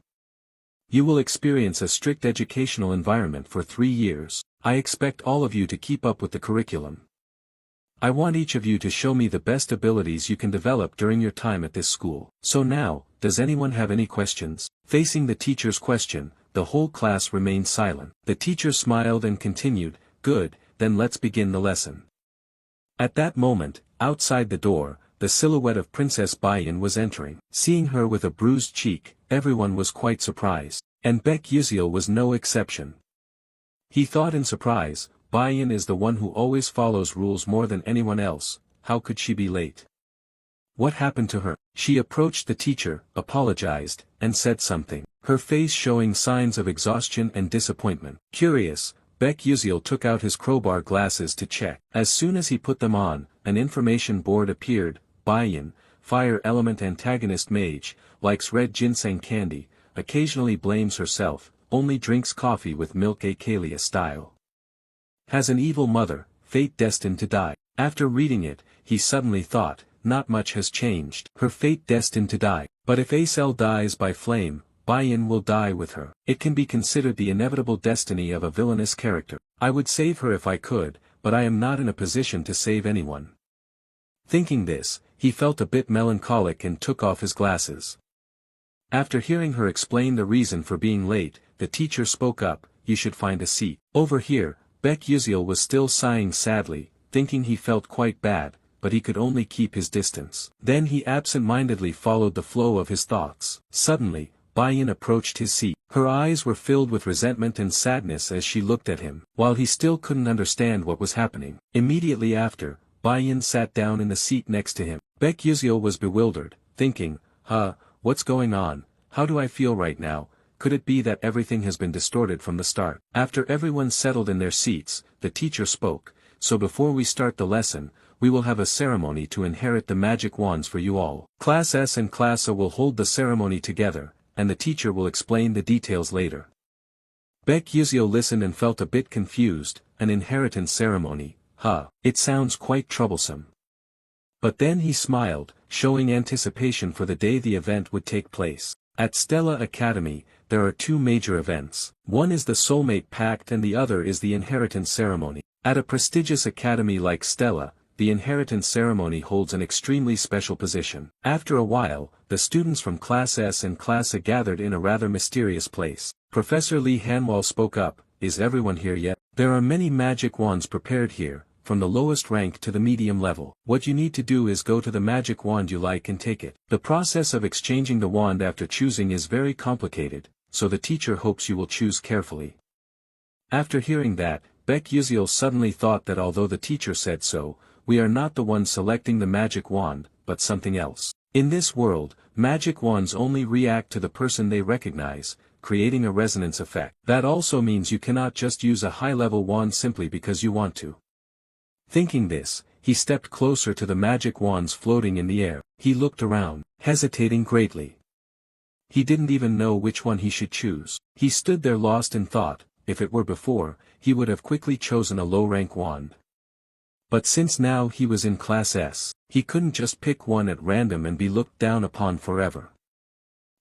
A: You will experience a strict educational environment for 3 years. I expect all of you to keep up with the curriculum. I want each of you to show me the best abilities you can develop during your time at this school. So now, does anyone have any questions?" Facing the teacher's question, the whole class remained silent. The teacher smiled and continued, "Good, then let's begin the lesson." At that moment, outside the door, the silhouette of Princess Bayan was entering. Seeing her with a bruised cheek, everyone was quite surprised, and Baek Yuziel was no exception. He thought in surprise, Bayan is the one who always follows rules more than anyone else, how could she be late? What happened to her? She approached the teacher, apologized, and said something, her face showing signs of exhaustion and disappointment. Curious, Baek Yuziel took out his crowbar glasses to check. As soon as he put them on, an information board appeared. Bayan, fire element antagonist mage, likes red ginseng candy, occasionally blames herself, only drinks coffee with milk Akalia style. Has an evil mother, fate destined to die. After reading it, he suddenly thought, not much has changed. Her fate destined to die. But if Acel dies by flame, Bayan will die with her. It can be considered the inevitable destiny of a villainous character. I would save her if I could, but I am not in a position to save anyone. Thinking this, he felt a bit melancholic and took off his glasses. After hearing her explain the reason for being late, the teacher spoke up, "You should find a seat." Over here, Baek Yuziel was still sighing sadly, thinking he felt quite bad, but he could only keep his distance. Then he absent-mindedly followed the flow of his thoughts. Suddenly, Bayan approached his seat. Her eyes were filled with resentment and sadness as she looked at him, while he still couldn't understand what was happening. Immediately after, Bayan sat down in the seat next to him. Baek Yuziel was bewildered, thinking, what's going on? How do I feel right now? Could it be that everything has been distorted from the start? After everyone settled in their seats, the teacher spoke, "So before we start the lesson, we will have a ceremony to inherit the magic wands for you all. Class S and Class A will hold the ceremony together, and the teacher will explain the details later." Baek Yuziel listened and felt a bit confused. An inheritance ceremony, it sounds quite troublesome. But then he smiled, showing anticipation for the day the event would take place. At Stella Academy, there are 2 major events. One is the Soulmate Pact and the other is the inheritance ceremony. At a prestigious academy like Stella, the inheritance ceremony holds an extremely special position. After a while, the students from Class S and Class A gathered in a rather mysterious place. Professor Lee Hanwal spoke up, "Is everyone here yet? There are many magic wands prepared here, from the lowest rank to the medium level. What you need to do is go to the magic wand you like and take it. The process of exchanging the wand after choosing is very complicated, so the teacher hopes you will choose carefully." After hearing that, Baek Yuziel suddenly thought that although the teacher said so, we are not the ones selecting the magic wand, but something else. In this world, magic wands only react to the person they recognize, creating a resonance effect. That also means you cannot just use a high-level wand simply because you want to. Thinking this, he stepped closer to the magic wands floating in the air. He looked around, hesitating greatly. He didn't even know which one he should choose. He stood there lost in thought. If it were before, he would have quickly chosen a low-rank wand. But since now he was in Class S, he couldn't just pick one at random and be looked down upon forever.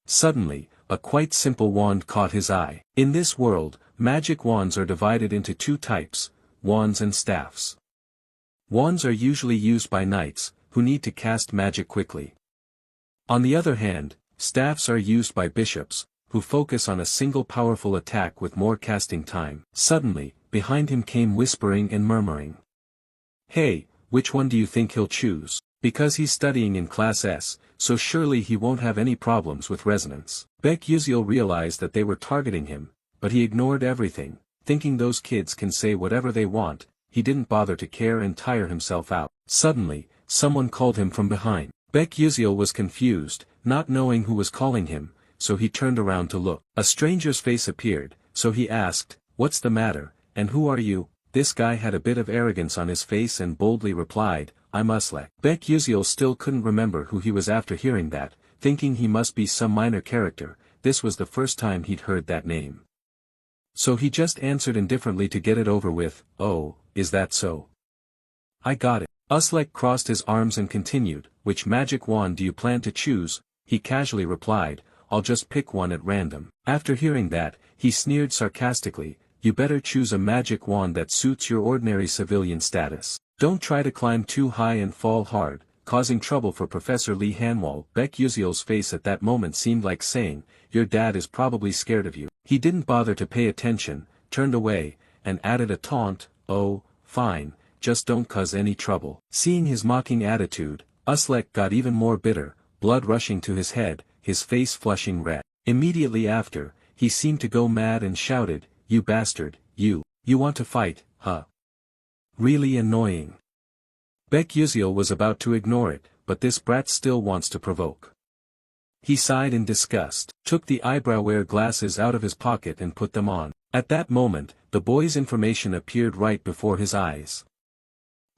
A: Suddenly, a quite simple wand caught his eye. In this world, magic wands are divided into 2 types, wands and staffs. Wands are usually used by knights, who need to cast magic quickly. On the other hand, staffs are used by bishops, who focus on a single powerful attack with more casting time. Suddenly, behind him came whispering and murmuring. "Hey, which one do you think he'll choose? Because he's studying in Class S, so surely he won't have any problems with resonance." Baek Yuziel realized that they were targeting him, but he ignored everything, thinking those kids can say whatever they want. He didn't bother to care and tire himself out. Suddenly, someone called him from behind. Baek Yuziel was confused, not knowing who was calling him, so he turned around to look. A stranger's face appeared, so he asked, "What's the matter, and who are you?" This guy had a bit of arrogance on his face and boldly replied, "I'm Uslek." Baek Yuziel still couldn't remember who he was after hearing that, thinking he must be some minor character. this was the first time he'd heard that name. So he just answered indifferently to get it over with, "Oh, is that so? I got it." Uslek crossed his arms and continued, "Which magic wand do you plan to choose?" He casually replied, "I'll just pick one at random." After hearing that, he sneered sarcastically, "You better choose a magic wand that suits your ordinary civilian status. Don't try to climb too high and fall hard, causing trouble for Professor Lee Hanwol." Baek Yuziel's face at that moment seemed like saying, "Your dad is probably scared of you." He didn't bother to pay attention, turned away, and added a taunt, "Oh, fine, just don't cause any trouble." Seeing his mocking attitude, Uslek got even more bitter, blood rushing to his head, his face flushing red. Immediately after, he seemed to go mad and shouted, "You bastard, you want to fight, huh? Really annoying." Baek Yuziel was about to ignore it, but this brat still wants to provoke. He sighed in disgust, took the eyebrow-wear glasses out of his pocket and put them on. At that moment, the boy's information appeared right before his eyes.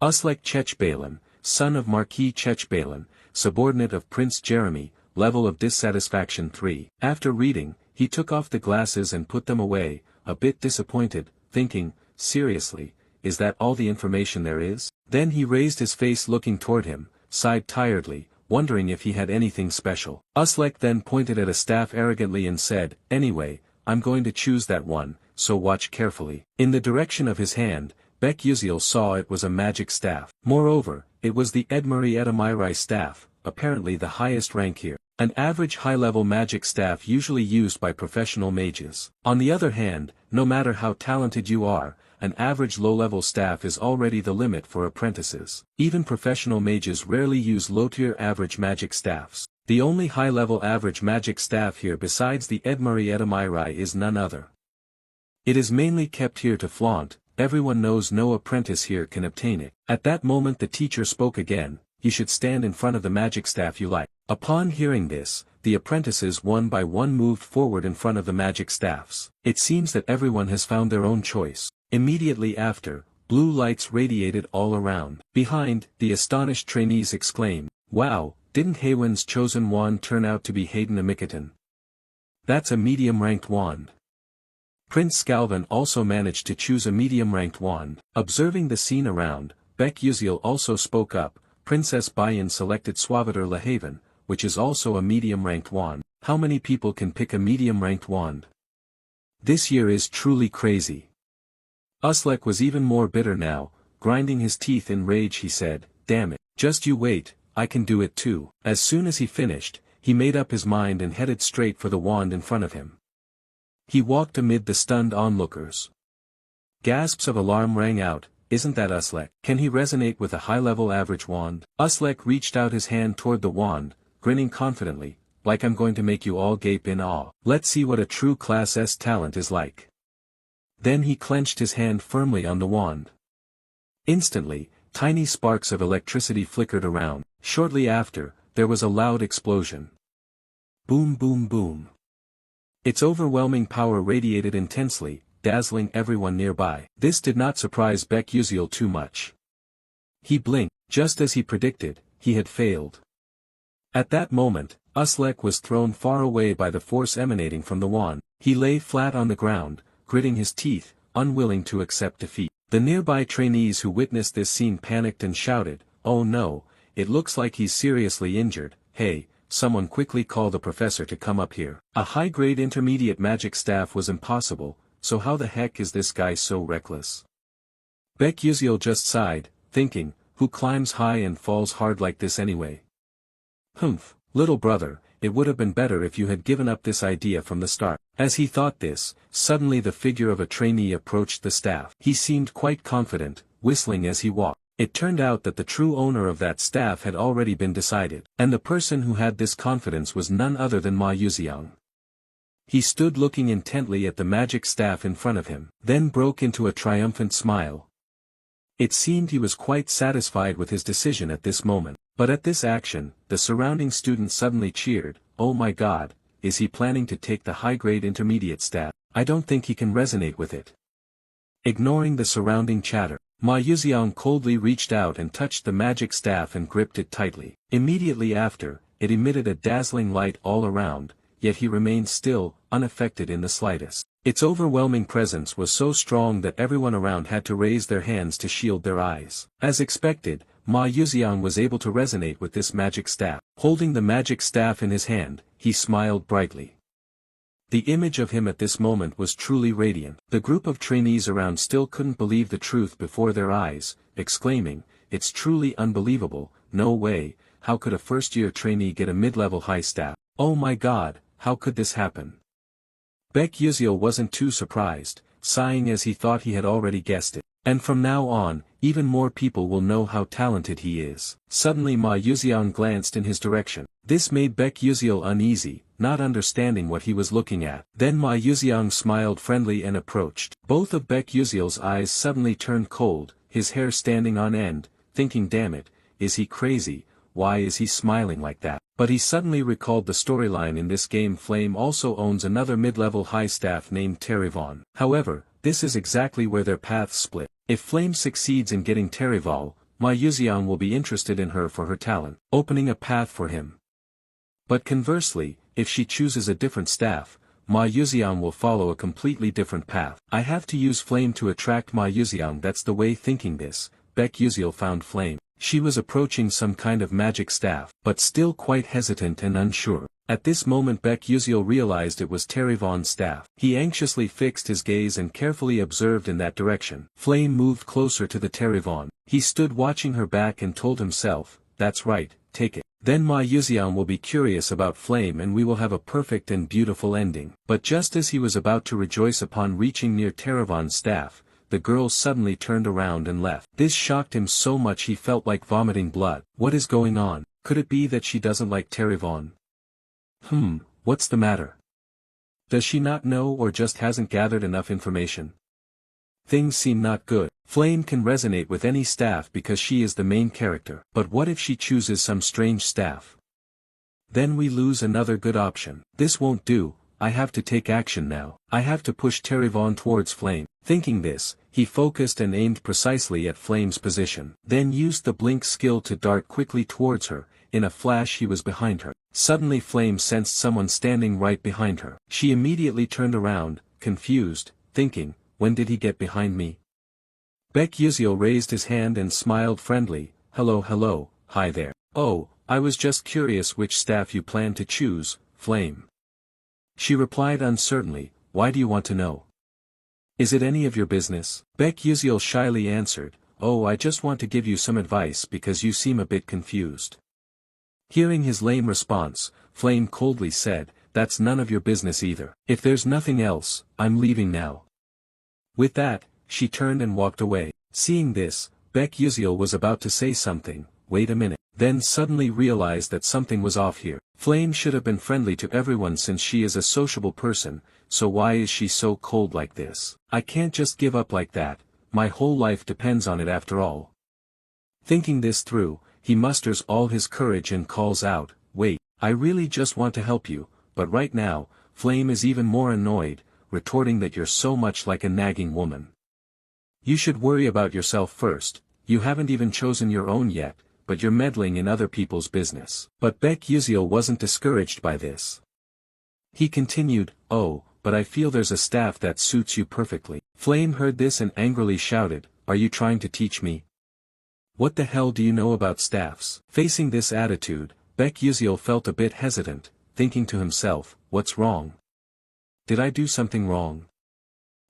A: Uslek Chechbalen, son of Marquis Chechbalen, subordinate of Prince Jeremy, level of dissatisfaction 3. After reading, he took off the glasses and put them away, a bit disappointed, thinking, seriously, is that all the information there is? Then he raised his face looking toward him, sighed tiredly, wondering if he had anything special. Uslek then pointed at a staff arrogantly and said, "Anyway, I'm going to choose that one, so watch carefully." In the direction of his hand, Baek Yuziel saw it was a magic staff. Moreover, it was the Edmuri Edamirai staff, apparently the highest rank here. An average high-level magic staff usually used by professional mages. On the other hand, no matter how talented you are, an average low-level staff is already the limit for apprentices. Even professional mages rarely use low-tier average magic staffs. The only high-level average magic staff here besides the Edmuri Edamirai is none other. It is mainly kept here to flaunt, everyone knows no apprentice here can obtain it. At that moment the teacher spoke again, "You should stand in front of the magic staff you like." Upon hearing this, the apprentices one by one moved forward in front of the magic staffs. It seems that everyone has found their own choice. Immediately after, blue lights radiated all around. Behind, the astonished trainees exclaimed, "Wow, didn't Haywen's chosen wand turn out to be Hayden Amikatan? That's a medium-ranked wand." Prince Scalvan also managed to choose a medium-ranked wand. Observing the scene around, Baek Yuziel also spoke up, "Princess Bayan selected Suavitor Lahaven, which is also a medium-ranked wand. How many people can pick a medium-ranked wand? This year is truly crazy." Uslek was even more bitter now, grinding his teeth in rage. He said, "Damn it, just you wait, I can do it too." As soon as he finished, he made up his mind and headed straight for the wand in front of him. He walked amid the stunned onlookers. Gasps of alarm rang out. Isn't that Uslek? Can he resonate with a high-level average wand? Uslek reached out his hand toward the wand, grinning confidently, like I'm going to make you all gape in awe. Let's see what a true Class S talent is like. Then he clenched his hand firmly on the wand. Instantly, tiny sparks of electricity flickered around. Shortly after, there was a loud explosion. Boom boom boom. Its overwhelming power radiated intensely, dazzling everyone nearby. This did not surprise Baek Yuziel too much. He blinked. Just as he predicted, he had failed. At that moment, Uslek was thrown far away by the force emanating from the wand. He lay flat on the ground, gritting his teeth, unwilling to accept defeat. The nearby trainees who witnessed this scene panicked and shouted, "Oh no, it looks like he's seriously injured. Hey, someone quickly call the professor to come up here." A high-grade intermediate magic staff was impossible, so how the heck is this guy so reckless? Baek Yuziel just sighed, thinking, who climbs high and falls hard like this anyway? Humph, little brother, it would have been better if you had given up this idea from the start. As he thought this, suddenly the figure of a trainee approached the staff. He seemed quite confident, whistling as he walked. It turned out that the true owner of that staff had already been decided, and the person who had this confidence was none other than Ma Yuziang. He stood looking intently at the magic staff in front of him, then broke into a triumphant smile. It seemed he was quite satisfied with his decision at this moment. But at this action, the surrounding students suddenly cheered, "Oh my god, is he planning to take the high-grade intermediate staff? I don't think he can resonate with it." Ignoring the surrounding chatter, Ma Yuziang coldly reached out and touched the magic staff and gripped it tightly. Immediately after, it emitted a dazzling light all around, yet he remained still, unaffected in the slightest. Its overwhelming presence was so strong that everyone around had to raise their hands to shield their eyes. As expected, Ma Yuxiang was able to resonate with this magic staff. Holding the magic staff in his hand, he smiled brightly. The image of him at this moment was truly radiant. The group of trainees around still couldn't believe the truth before their eyes, exclaiming, "It's truly unbelievable, no way, how could a first-year trainee get a mid-level high staff? Oh my god, how could this happen?" Baek Yuziel wasn't too surprised, sighing as he thought he had already guessed it. "And from now on, even more people will know how talented he is." Suddenly Ma Yuxiang glanced in his direction. This made Baek Yuziel uneasy, not understanding what he was looking at. Then Ma Yuxiang smiled friendly and approached. Both of Baek Yuziel's eyes suddenly turned cold, his hair standing on end, thinking, damn it, is he crazy, why is he smiling like that? But he suddenly recalled the storyline in this game. Flame also owns another mid-level high staff named Terrivon. However, this is exactly where their paths split. If Flame succeeds in getting Terrival, Ma Yuxiang will be interested in her for her talent, opening a path for him. But conversely, if she chooses a different staff, Ma Yuxiang will follow a completely different path. I have to use Flame to attract Ma Yuxiang. That's the way. Thinking this, Baek Yuziel found Flame. She was approaching some kind of magic staff, but still quite hesitant and unsure. At this moment Baek Yuziel realized it was Terrivon's staff. He anxiously fixed his gaze and carefully observed in that direction. Flame moved closer to the Terrivon. He stood watching her back and told himself, "That's right, take it. Then Ma Yuxiang will be curious about Flame and we will have a perfect and beautiful ending." But just as he was about to rejoice upon reaching near Terrivon's staff, the girl suddenly turned around and left. This shocked him so much he felt like vomiting blood. What is going on? Could it be that she doesn't like Terrivon? What's the matter? Does she not know or just hasn't gathered enough information? Things seem not good. Flame can resonate with any staff because she is the main character. But what if she chooses some strange staff? Then we lose another good option. This won't do, I have to take action now. I have to push Terrivon towards Flame. Thinking this, he focused and aimed precisely at Flame's position. Then used the blink skill to dart quickly towards her. In a flash he was behind her. Suddenly Flame sensed someone standing right behind her. She immediately turned around, confused, thinking, when did he get behind me? Baek Yuziel raised his hand and smiled friendly, hello, hi there. Oh, I was just curious which staff you plan to choose, Flame. She replied uncertainly, why do you want to know? Is it any of your business? Baek Yuziel shyly answered, oh, I just want to give you some advice because you seem a bit confused. Hearing his lame response, Flame coldly said, that's none of your business either. If there's nothing else, I'm leaving now. With that, she turned and walked away. Seeing this, Baek Yuziel was about to say something, wait a minute, then suddenly realized that something was off here. Flame should have been friendly to everyone since she is a sociable person, so why is she so cold like this? I can't just give up like that, my whole life depends on it after all. Thinking this through, he musters all his courage and calls out, wait, I really just want to help you, but right now, Flame is even more annoyed, retorting that you're so much like a nagging woman. You should worry about yourself first, you haven't even chosen your own yet, but you're meddling in other people's business. But Baek Yuziel wasn't discouraged by this. He continued, oh, but I feel there's a staff that suits you perfectly. Flame heard this and angrily shouted, are you trying to teach me? What the hell do you know about staffs? Facing this attitude, Baek Yuziel felt a bit hesitant, thinking to himself, what's wrong? Did I do something wrong?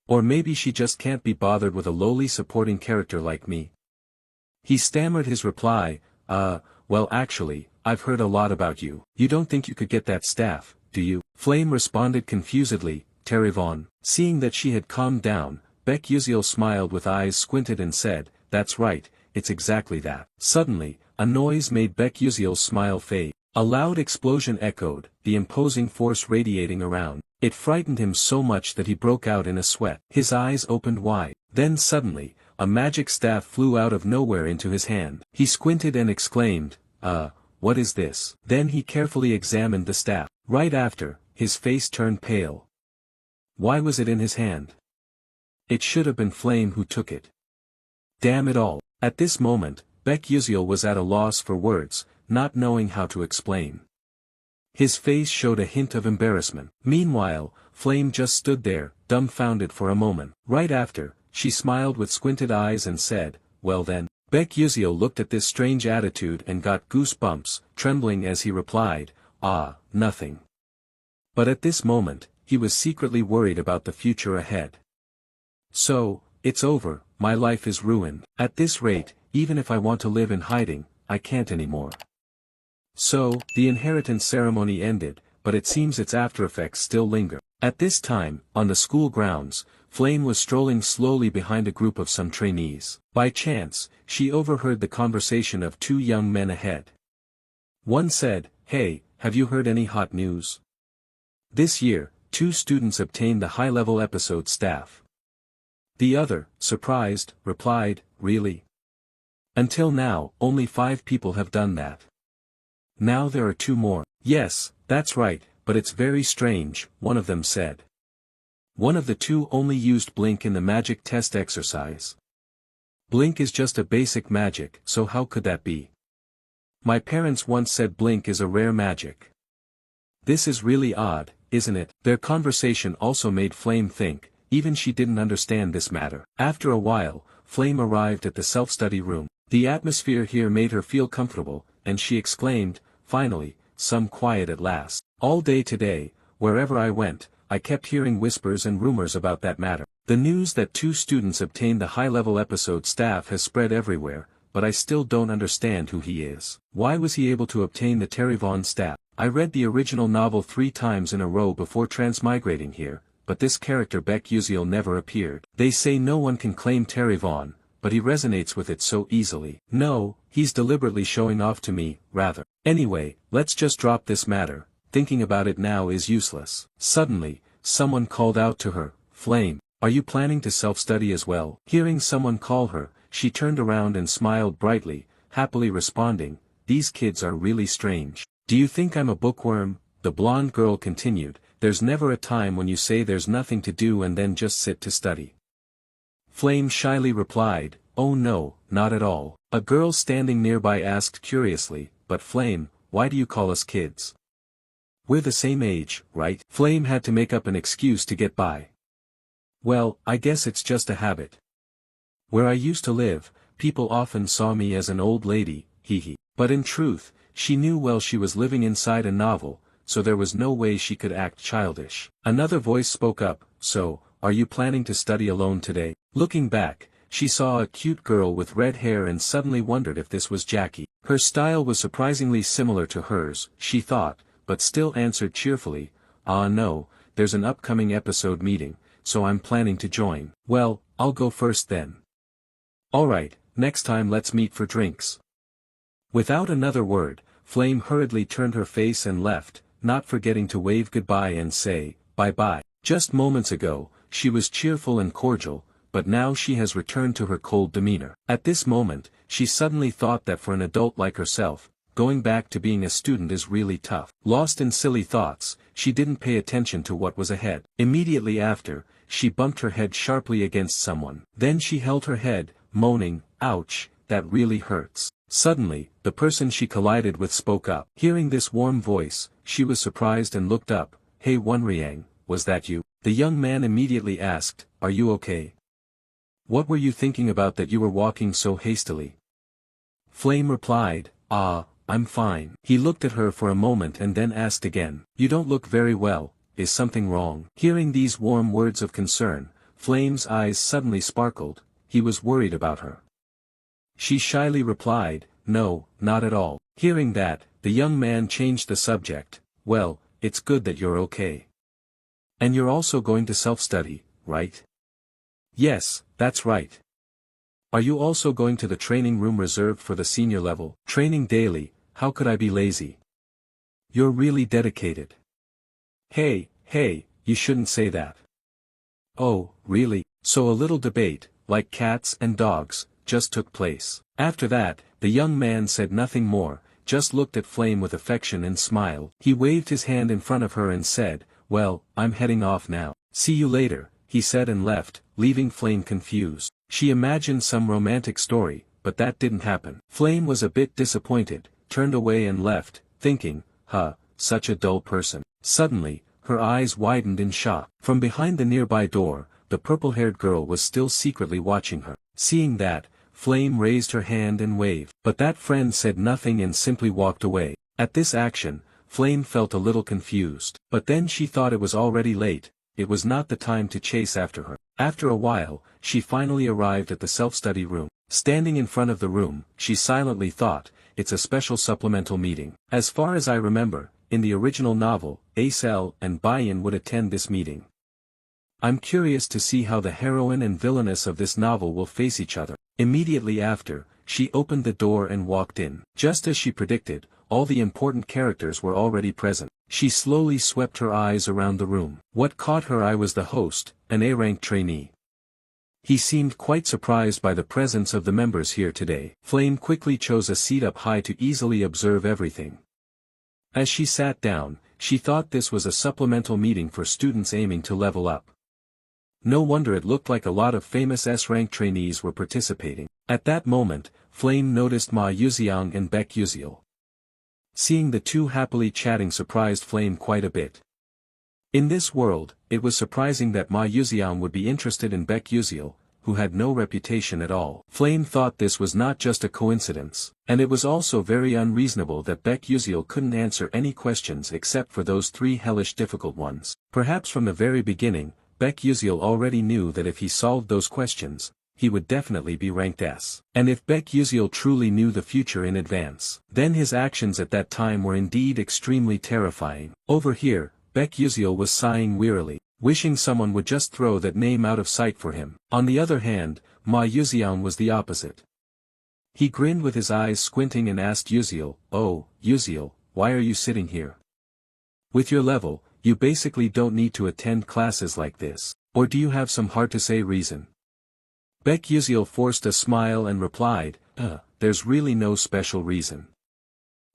A: Or maybe she just can't be bothered with a lowly supporting character like me. He stammered his reply, well actually, I've heard a lot about you. You don't think you could get that staff, do you? Flame responded confusedly, Terrivon. Seeing that she had calmed down, Baek Yuziel smiled with eyes squinted and said, that's right, it's exactly that. Suddenly, a noise made Baek Yuziel's smile fade. A loud explosion echoed, the imposing force radiating around. It frightened him so much that he broke out in a sweat. His eyes opened wide. Then suddenly, a magic staff flew out of nowhere into his hand. He squinted and exclaimed, what is this? Then he carefully examined the staff. Right after, his face turned pale. Why was it in his hand? It should have been Flame who took it. Damn it all. At this moment, Baek Yuziel was at a loss for words, not knowing how to explain. His face showed a hint of embarrassment. Meanwhile, Flame just stood there, dumbfounded for a moment. Right after, she smiled with squinted eyes and said, "Well then." Baek Yuzio looked at this strange attitude and got goosebumps, trembling as he replied, "Ah, nothing." But at this moment, he was secretly worried about the future ahead. "So, it's over, my life is ruined. At this rate, even if I want to live in hiding, I can't anymore." So, the inheritance ceremony ended, but it seems its aftereffects still linger. At this time, on the school grounds, Flame was strolling slowly behind a group of some trainees. By chance, she overheard the conversation of two young men ahead. One said, "Hey, have you heard any hot news? This year, 2 students obtained the high-level episode staff." The other, surprised, replied, "Really? Until now, only 5 people have done that. Now there are 2 more." "Yes, that's right, but it's very strange," one of them said. One of the 2 only used Blink in the magic test exercise. Blink is just a basic magic, so how could that be? My parents once said Blink is a rare magic. This is really odd, isn't it? Their conversation also made Flame think, even she didn't understand this matter. After a while, Flame arrived at the self-study room. The atmosphere here made her feel comfortable, and she exclaimed, "Finally, some quiet at last. All day today, wherever I went, I kept hearing whispers and rumors about that matter. The news that 2 students obtained the high-level episode staff has spread everywhere, but I still don't understand who he is. Why was he able to obtain the Terryvon staff? I read the original novel 3 times in a row before transmigrating here, but this character Baek Yuzil never appeared. They say no one can claim Terryvon, but he resonates with it so easily. No, he's deliberately showing off to me, rather. Anyway, let's just drop this matter, thinking about it now is useless." Suddenly, someone called out to her, "Flame, are you planning to self-study as well?" Hearing someone call her, she turned around and smiled brightly, happily responding, "These kids are really strange. Do you think I'm a bookworm?" The blonde girl continued, "There's never a time when you say there's nothing to do and then just sit to study." Flame shyly replied, "Oh no, not at all." A girl standing nearby asked curiously, "But Flame, why do you call us kids? We're the same age, right?" Flame had to make up an excuse to get by. "Well, I guess it's just a habit. Where I used to live, people often saw me as an old lady, hee." But in truth, she knew well she was living inside a novel, so there was no way she could act childish. Another voice spoke up, "So, are you planning to study alone today?" Looking back, she saw a cute girl with red hair and suddenly wondered if this was Jackie. Her style was surprisingly similar to hers, she thought, but still answered cheerfully, "Ah no, there's an upcoming episode meeting, so I'm planning to join." "Well, I'll go first then." "Alright, next time let's meet for drinks." Without another word, Flame hurriedly turned her face and left, not forgetting to wave goodbye and say, "Bye-bye." Just moments ago, she was cheerful and cordial, but now she has returned to her cold demeanor. At this moment, she suddenly thought that for an adult like herself, going back to being a student is really tough. Lost in silly thoughts, she didn't pay attention to what was ahead. Immediately after, she bumped her head sharply against someone. Then she held her head, moaning, "Ouch, that really hurts." Suddenly, the person she collided with spoke up. Hearing this warm voice, she was surprised and looked up. "Hey Wonryang, was that you?" The young man immediately asked, "Are you okay? What were you thinking about that you were walking so hastily?" Flame replied, "Ah, I'm fine." He looked at her for a moment and then asked again, "You don't look very well, is something wrong?" Hearing these warm words of concern, Flame's eyes suddenly sparkled, he was worried about her. She shyly replied, "No, not at all." Hearing that, the young man changed the subject, "Well, it's good that you're okay. And you're also going to self-study, right?" "Yes, that's right." "Are you also going to the training room reserved for the senior level?" "Training daily, how could I be lazy?" "You're really dedicated." Hey, you shouldn't say that." "Oh, really?" So a little debate, like cats and dogs, just took place. After that, the young man said nothing more, just looked at Flame with affection and smiled. He waved his hand in front of her and said, "Well, I'm heading off now. See you later," he said and left, leaving Flame confused. She imagined some romantic story, but that didn't happen. Flame was a bit disappointed, turned away and left, thinking, such a dull person. Suddenly, her eyes widened in shock. From behind the nearby door, the purple-haired girl was still secretly watching her. Seeing that, Flame raised her hand and waved. But that friend said nothing and simply walked away. At this action, Flame felt a little confused. But then she thought it was already late. It was not the time to chase after her. After a while, she finally arrived at the self-study room. Standing in front of the room, she silently thought, it's a special supplemental meeting. As far as I remember, in the original novel, Acel and Bayan would attend this meeting. I'm curious to see how the heroine and villainess of this novel will face each other. Immediately after, she opened the door and walked in. Just as she predicted, all the important characters were already present. She slowly swept her eyes around the room. What caught her eye was the host, an A-rank trainee. He seemed quite surprised by the presence of the members here today. Flame quickly chose a seat up high to easily observe everything. As she sat down, she thought this was a supplemental meeting for students aiming to level up. No wonder it looked like a lot of famous S-rank trainees were participating. At that moment, Flame noticed Ma Yuxiang and Baek Yuziel. Seeing the two happily chatting surprised Flame quite a bit. In this world, it was surprising that Ma Yuxiang would be interested in Baek Yuziel, who had no reputation at all. Flame thought this was not just a coincidence, and it was also very unreasonable that Baek Yuziel couldn't answer any questions except for those three hellish difficult ones. Perhaps from the very beginning, Baek Yuziel already knew that if he solved those questions, he would definitely be ranked S. And if Baek Yuziel truly knew the future in advance, then his actions at that time were indeed extremely terrifying. Over here, Baek Yuziel was sighing wearily, wishing someone would just throw that name out of sight for him. On the other hand, Ma Yuxiang was the opposite. He grinned with his eyes squinting and asked Yuziel, "Oh, Yuziel, why are you sitting here? With your level, you basically don't need to attend classes like this. Or do you have some hard-to-say reason?" Baek Yuziel forced a smile and replied, there's really no special reason.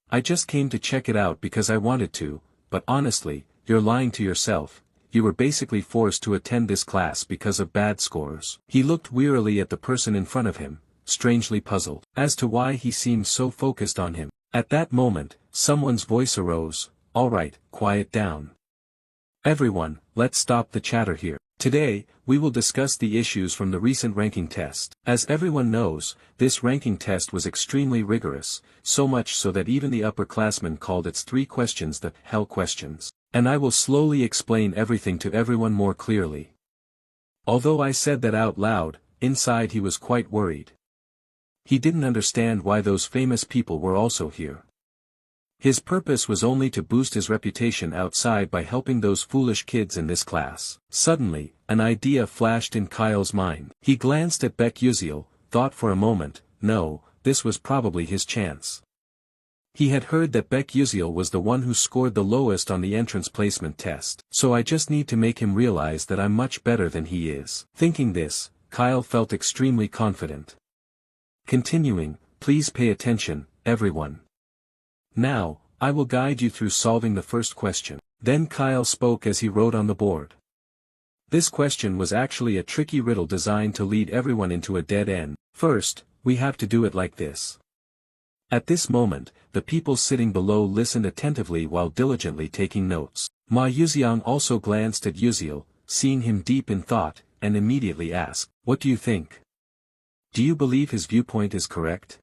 A: I just came to check it out because I wanted to, but honestly, you're lying to yourself. You were basically forced to attend this class because of bad scores." He looked wearily at the person in front of him, strangely puzzled as to why he seemed so focused on him. At that moment, someone's voice arose, "All right, quiet down. Everyone, let's stop the chatter here. Today, we will discuss the issues from the recent ranking test. As everyone knows, this ranking test was extremely rigorous, so much so that even the upperclassmen called its 3 questions the hell questions. And I will slowly explain everything to everyone more clearly." Although I said that out loud, inside he was quite worried. He didn't understand why those famous people were also here. His purpose was only to boost his reputation outside by helping those foolish kids in this class. Suddenly, an idea flashed in Kyle's mind. He glanced at Baek Yuziel, thought for a moment, no, this was probably his chance. He had heard that Baek Yuziel was the one who scored the lowest on the entrance placement test. So I just need to make him realize that I'm much better than he is. Thinking this, Kyle felt extremely confident. Continuing, please pay attention, everyone. Now, I will guide you through solving the first question. Then Kyle spoke as he wrote on the board. This question was actually a tricky riddle designed to lead everyone into a dead end. First, we have to do it like this. At this moment, the people sitting below listened attentively while diligently taking notes. Ma Yuxiang also glanced at Yuziel, seeing him deep in thought, and immediately asked, "What do you think? Do you believe his viewpoint is correct?"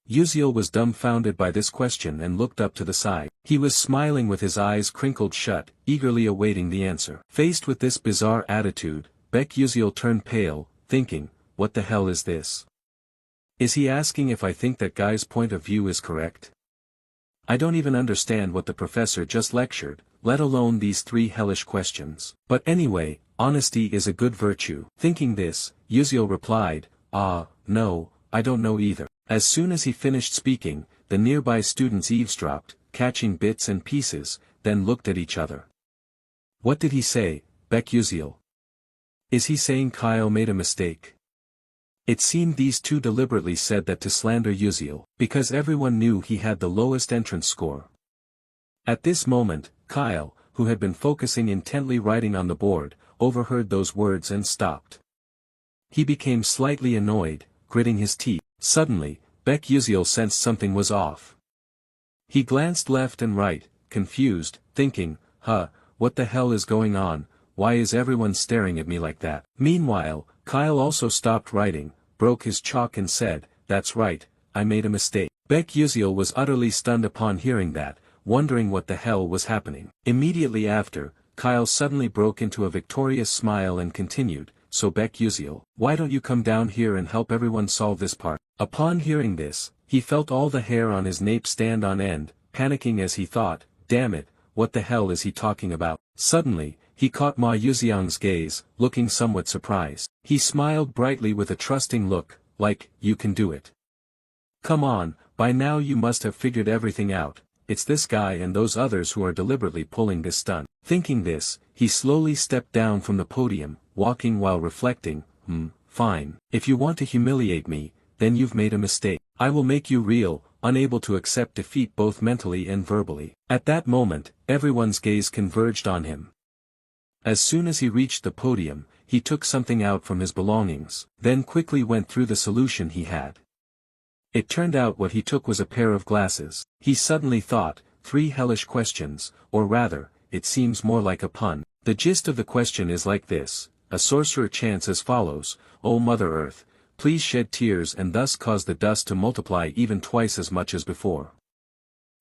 A: Yuziel was dumbfounded by this question and looked up to the side. He was smiling with his eyes crinkled shut, eagerly awaiting the answer. Faced with this bizarre attitude, Baek Yuziel turned pale, thinking, what the hell is this? Is he asking if I think that guy's point of view is correct? I don't even understand what the professor just lectured, let alone these 3 hellish questions. But anyway, honesty is a good virtue. Thinking this, Yuziel replied, no, I don't know either. As soon as he finished speaking, the nearby students eavesdropped, catching bits and pieces, then looked at each other. What did he say, Baek Yuziel? Is he saying Kyle made a mistake? It seemed these two deliberately said that to slander Yuziel, because everyone knew he had the lowest entrance score. At this moment, Kyle, who had been focusing intently writing on the board, overheard those words and stopped. He became slightly annoyed, gritting his teeth. Suddenly, Baek Yuziel sensed something was off. He glanced left and right, confused, thinking, what the hell is going on, why is everyone staring at me like that? Meanwhile, Kyle also stopped writing, broke his chalk and said, "That's right, I made a mistake." Baek Yuziel was utterly stunned upon hearing that, wondering what the hell was happening. Immediately after, Kyle suddenly broke into a victorious smile and continued, "So Baek Yuziel, why don't you come down here and help everyone solve this part?" Upon hearing this, he felt all the hair on his nape stand on end, panicking as he thought, "Damn it, what the hell is he talking about?" Suddenly, he caught Ma Yuxiang's gaze, looking somewhat surprised. He smiled brightly with a trusting look, like, "You can do it. Come on, by now you must have figured everything out, it's this guy and those others who are deliberately pulling this stunt." Thinking this, he slowly stepped down from the podium, walking while reflecting, Fine, if you want to humiliate me, then you've made a mistake. I will make you real, unable to accept defeat both mentally and verbally." At that moment, everyone's gaze converged on him. As soon as he reached the podium, he took something out from his belongings, then quickly went through the solution he had. It turned out what he took was a pair of glasses. He suddenly thought, 3 hellish questions, or rather, it seems more like a pun. The gist of the question is like this: a sorcerer chants as follows, "O Mother Earth, please shed tears and thus cause the dust to multiply even twice as much as before."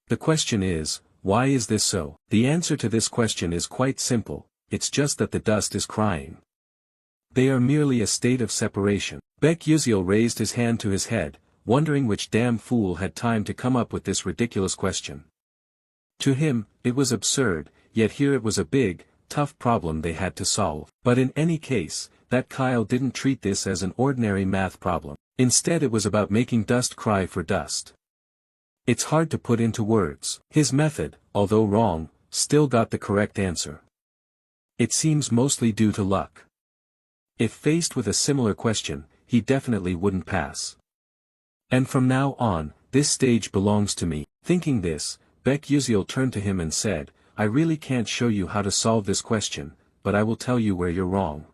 A: The question is, why is this so? The answer to this question is quite simple, it's just that the dust is crying. They are merely a state of separation. Baek Yuziel raised his hand to his head, wondering which damn fool had time to come up with this ridiculous question. To him, it was absurd, yet here it was a big, tough problem they had to solve. But in any case, that Kyle didn't treat this as an ordinary math problem. Instead it was about making dust cry for dust. It's hard to put into words. His method, although wrong, still got the correct answer. It seems mostly due to luck. If faced with a similar question, he definitely wouldn't pass. And from now on, this stage belongs to me. Thinking this, Baek Yuziel turned to him and said, "I really can't show you how to solve this question, but I will tell you where you're wrong."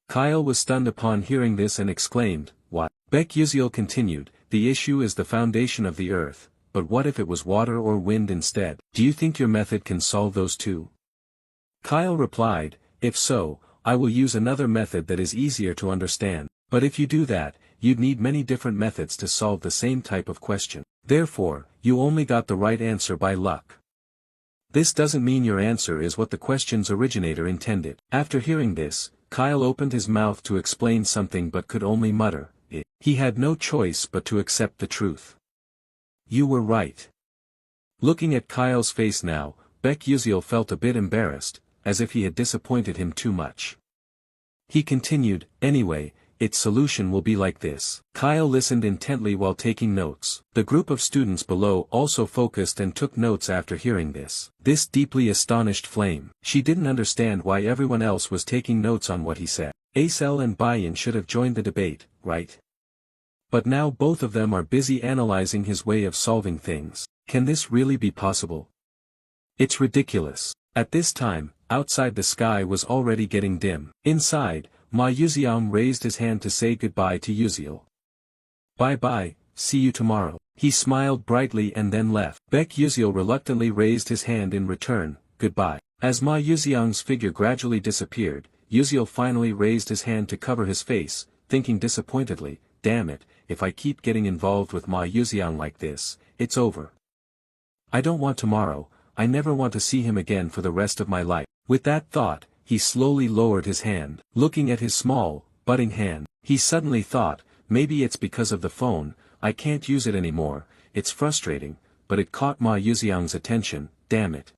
A: Kyle was stunned upon hearing this and exclaimed, "What?" Baek Yuziel continued, "The issue is the foundation of the earth, but what if it was water or wind instead? Do you think your method can solve those two?" Kyle replied, "If so, I will use another method that is easier to understand. But if you do that, you'd need many different methods to solve the same type of question. Therefore, you only got the right answer by luck. This doesn't mean your answer is what the question's originator intended." After hearing this, Kyle opened his mouth to explain something but could only mutter, "It." He had no choice but to accept the truth. "You were right." Looking at Kyle's face now, Baek Yuziel felt a bit embarrassed, as if he had disappointed him too much. He continued, "Anyway, its solution will be like this." Kyle listened intently while taking notes. The group of students below also focused and took notes after hearing this. This deeply astonished Flame. She didn't understand why everyone else was taking notes on what he said. Acel and Bayan should have joined the debate, right? But now both of them are busy analyzing his way of solving things. Can this really be possible? It's ridiculous. At this time, outside the sky was already getting dim. Inside, Ma Yuxiang raised his hand to say goodbye to Yuziel. "Bye-bye, see you tomorrow." He smiled brightly and then left. Baek Yuziel reluctantly raised his hand in return, "Goodbye." As Ma Yuxiang's figure gradually disappeared, Yuziel finally raised his hand to cover his face, thinking disappointedly, "Damn it, if I keep getting involved with Ma Yuxiang like this, it's over. I don't want tomorrow, I never want to see him again for the rest of my life." With that thought, he slowly lowered his hand. Looking at his small, budding hand, he suddenly thought, maybe it's because of the phone, I can't use it anymore, it's frustrating, but it caught Ma Yuxiang's attention, damn it.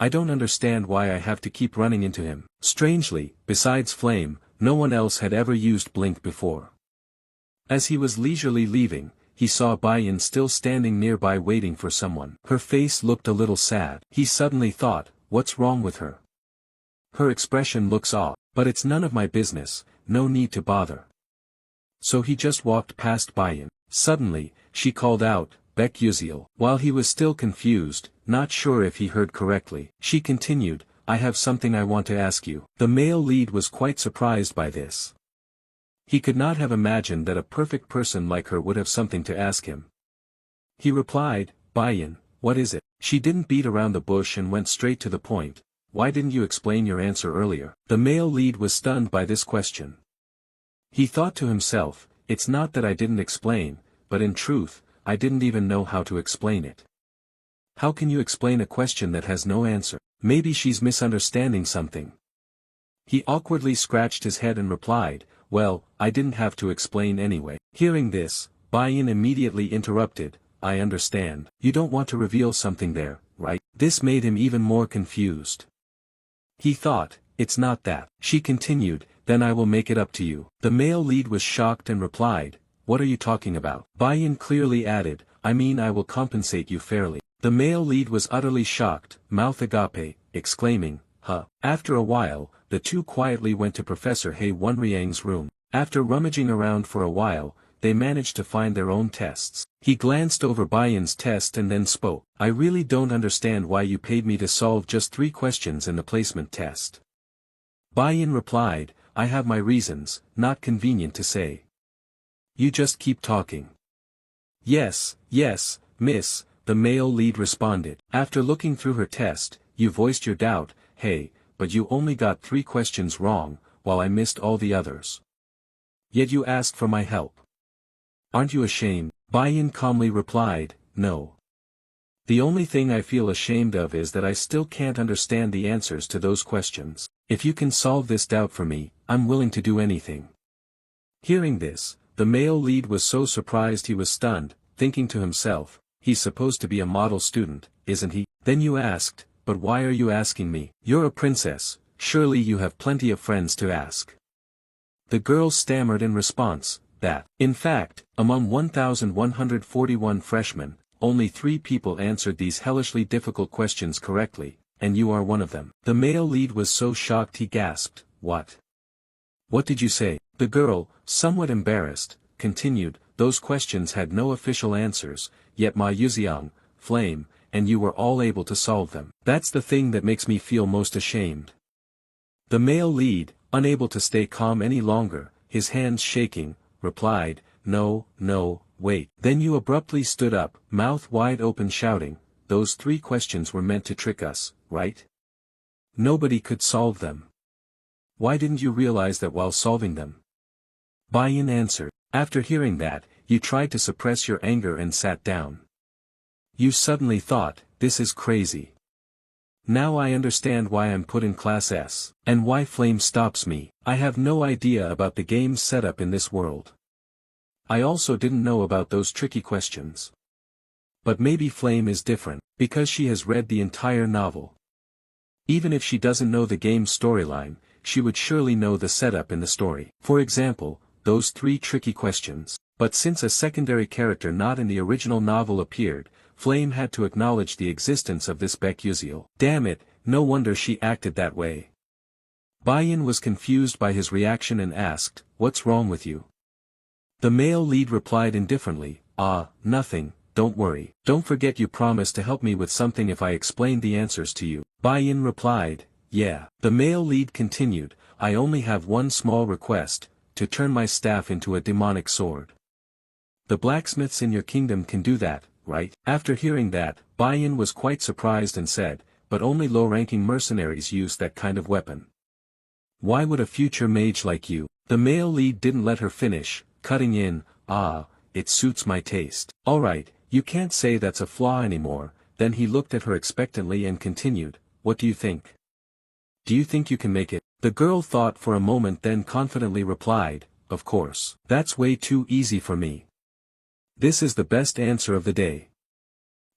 A: I don't understand why I have to keep running into him. Strangely, besides Flame, no one else had ever used Blink before. As he was leisurely leaving, he saw Bayan still standing nearby waiting for someone. Her face looked a little sad. He suddenly thought, what's wrong with her? Her expression looks off, but it's none of my business, no need to bother. So he just walked past Bayan. Suddenly, she called out, Baek Yuziel. While he was still confused, not sure if he heard correctly, she continued, I have something I want to ask you. The male lead was quite surprised by this. He could not have imagined that a perfect person like her would have something to ask him. He replied, Bayan, What is it? She didn't beat around the bush and went straight to the point. Why didn't you explain your answer earlier? The male lead was stunned by this question. He thought to himself, it's not that I didn't explain, but in truth, I didn't even know how to explain it. How can you explain a question that has no answer? Maybe she's misunderstanding something. He awkwardly scratched his head and replied, well, I didn't have to explain anyway. Hearing this, Bayan immediately interrupted, I understand. You don't want to reveal something there, right? This made him even more confused. He thought, it's not that. She continued, then I will make it up to you. The male lead was shocked and replied, what are you talking about? Bayan clearly added, I mean I will compensate you fairly. The male lead was utterly shocked, mouth agape, exclaiming, huh. After a while, the two quietly went to Professor Hei Wonriang's room. After rummaging around for a while, they managed to find their own tests. He glanced over Bayan's test and then spoke. I really don't understand why you paid me to solve just 3 questions in the placement test. Bayan replied, I have my reasons, not convenient to say. You just keep talking. Yes, miss, the male lead responded. After looking through her test, you voiced your doubt, hey, but you only got 3 questions wrong, while I missed all the others. Yet you asked for my help. Aren't you ashamed? Bayan calmly replied, no. The only thing I feel ashamed of is that I still can't understand the answers to those questions. If you can solve this doubt for me, I'm willing to do anything. Hearing this, the male lead was so surprised he was stunned, thinking to himself, he's supposed to be a model student, isn't he? Then you asked, but why are you asking me? You're a princess, surely you have plenty of friends to ask. The girl stammered in response, that, in fact, among 1,141 freshmen, only 3 people answered these hellishly difficult questions correctly, and you are one of them. The male lead was so shocked he gasped, what? What did you say? The girl, somewhat embarrassed, continued, those questions had no official answers, yet Ma Yuxiang, Flame, and you were all able to solve them. That's the thing that makes me feel most ashamed. The male lead, unable to stay calm any longer, his hands shaking, replied, no, wait. Then you abruptly stood up, mouth wide open shouting, those 3 questions were meant to trick us, right? Nobody could solve them. Why didn't you realize that while solving them? Bayan answered. After hearing that, you tried to suppress your anger and sat down. You suddenly thought, this is crazy. Now I understand why I'm put in Class S, and why Flame stops me. I have no idea about the game's setup in this world. I also didn't know about those tricky questions. But maybe Flame is different, because she has read the entire novel. Even if she doesn't know the game's storyline, she would surely know the setup in the story. For example, those 3 tricky questions. But since a secondary character not in the original novel appeared, Flame had to acknowledge the existence of this Baek Yuziel. Damn it, no wonder she acted that way. Bayan was confused by his reaction and asked, what's wrong with you? The male lead replied indifferently, nothing, don't worry. Don't forget you promised to help me with something if I explained the answers to you. Bayan replied, yeah. The male lead continued, I only have one small request, to turn my staff into a demonic sword. The blacksmiths in your kingdom can do that, right? After hearing that, Bayan was quite surprised and said, but only low-ranking mercenaries use that kind of weapon. Why would a future mage like you? The male lead didn't let her finish, cutting in, it suits my taste. Alright, you can't say that's a flaw anymore. Then he looked at her expectantly and continued, what do you think? Do you think you can make it? The girl thought for a moment then confidently replied, of course. That's way too easy for me. This is the best answer of the day.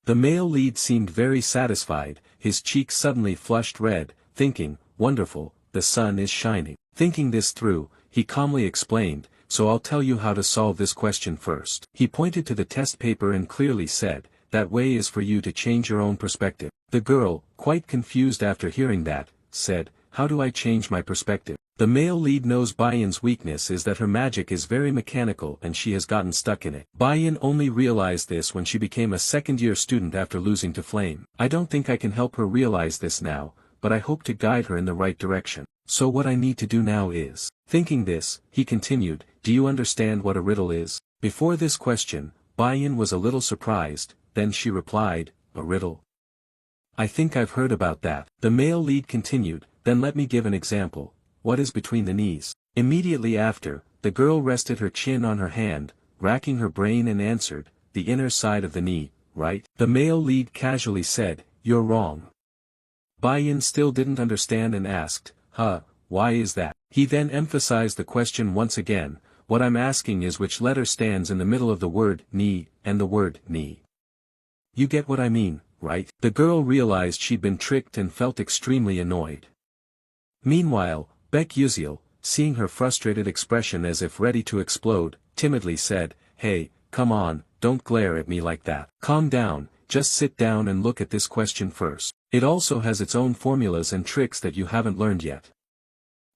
A: The male lead seemed very satisfied, his cheeks suddenly flushed red, thinking, wonderful, the sun is shining. Thinking this through, he calmly explained, so I'll tell you how to solve this question first. He pointed to the test paper and clearly said, that way is for you to change your own perspective. The girl, quite confused after hearing that, said, how do I change my perspective? The male lead knows Bayan's weakness is that her magic is very mechanical and she has gotten stuck in it. Bayan only realized this when she became a second-year student after losing to Flame. I don't think I can help her realize this now, but I hope to guide her in the right direction. So what I need to do now is. Thinking this, he continued, do you understand what a riddle is? Before this question, Bayan was a little surprised, then she replied, a riddle? I think I've heard about that. The male lead continued, then let me give an example. What is between the knees? Immediately after, the girl rested her chin on her hand, racking her brain and answered, the inner side of the knee, right? The male lead casually said, you're wrong. Bayan still didn't understand and asked, why is that? He then emphasized the question once again, what I'm asking is which letter stands in the middle of the word knee and the word knee. You get what I mean, right? The girl realized she'd been tricked and felt extremely annoyed. Meanwhile, Baek Yuziel, seeing her frustrated expression as if ready to explode, timidly said, hey, come on, don't glare at me like that. Calm down, just sit down and look at this question first. It also has its own formulas and tricks that you haven't learned yet.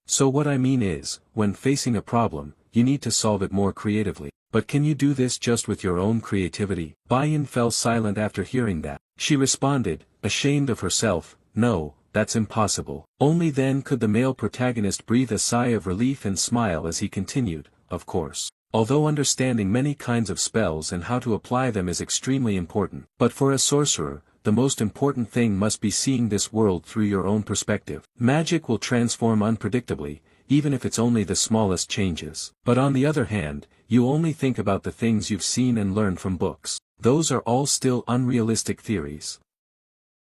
A: So what I mean is, when facing a problem, you need to solve it more creatively. But can you do this just with your own creativity? Bayan fell silent after hearing that. She responded, ashamed of herself, no, that's impossible. Only then could the male protagonist breathe a sigh of relief and smile as he continued, of course. Although understanding many kinds of spells and how to apply them is extremely important, but for a sorcerer, the most important thing must be seeing this world through your own perspective. Magic will transform unpredictably, even if it's only the smallest changes. But on the other hand, you only think about the things you've seen and learned from books. Those are all still unrealistic theories.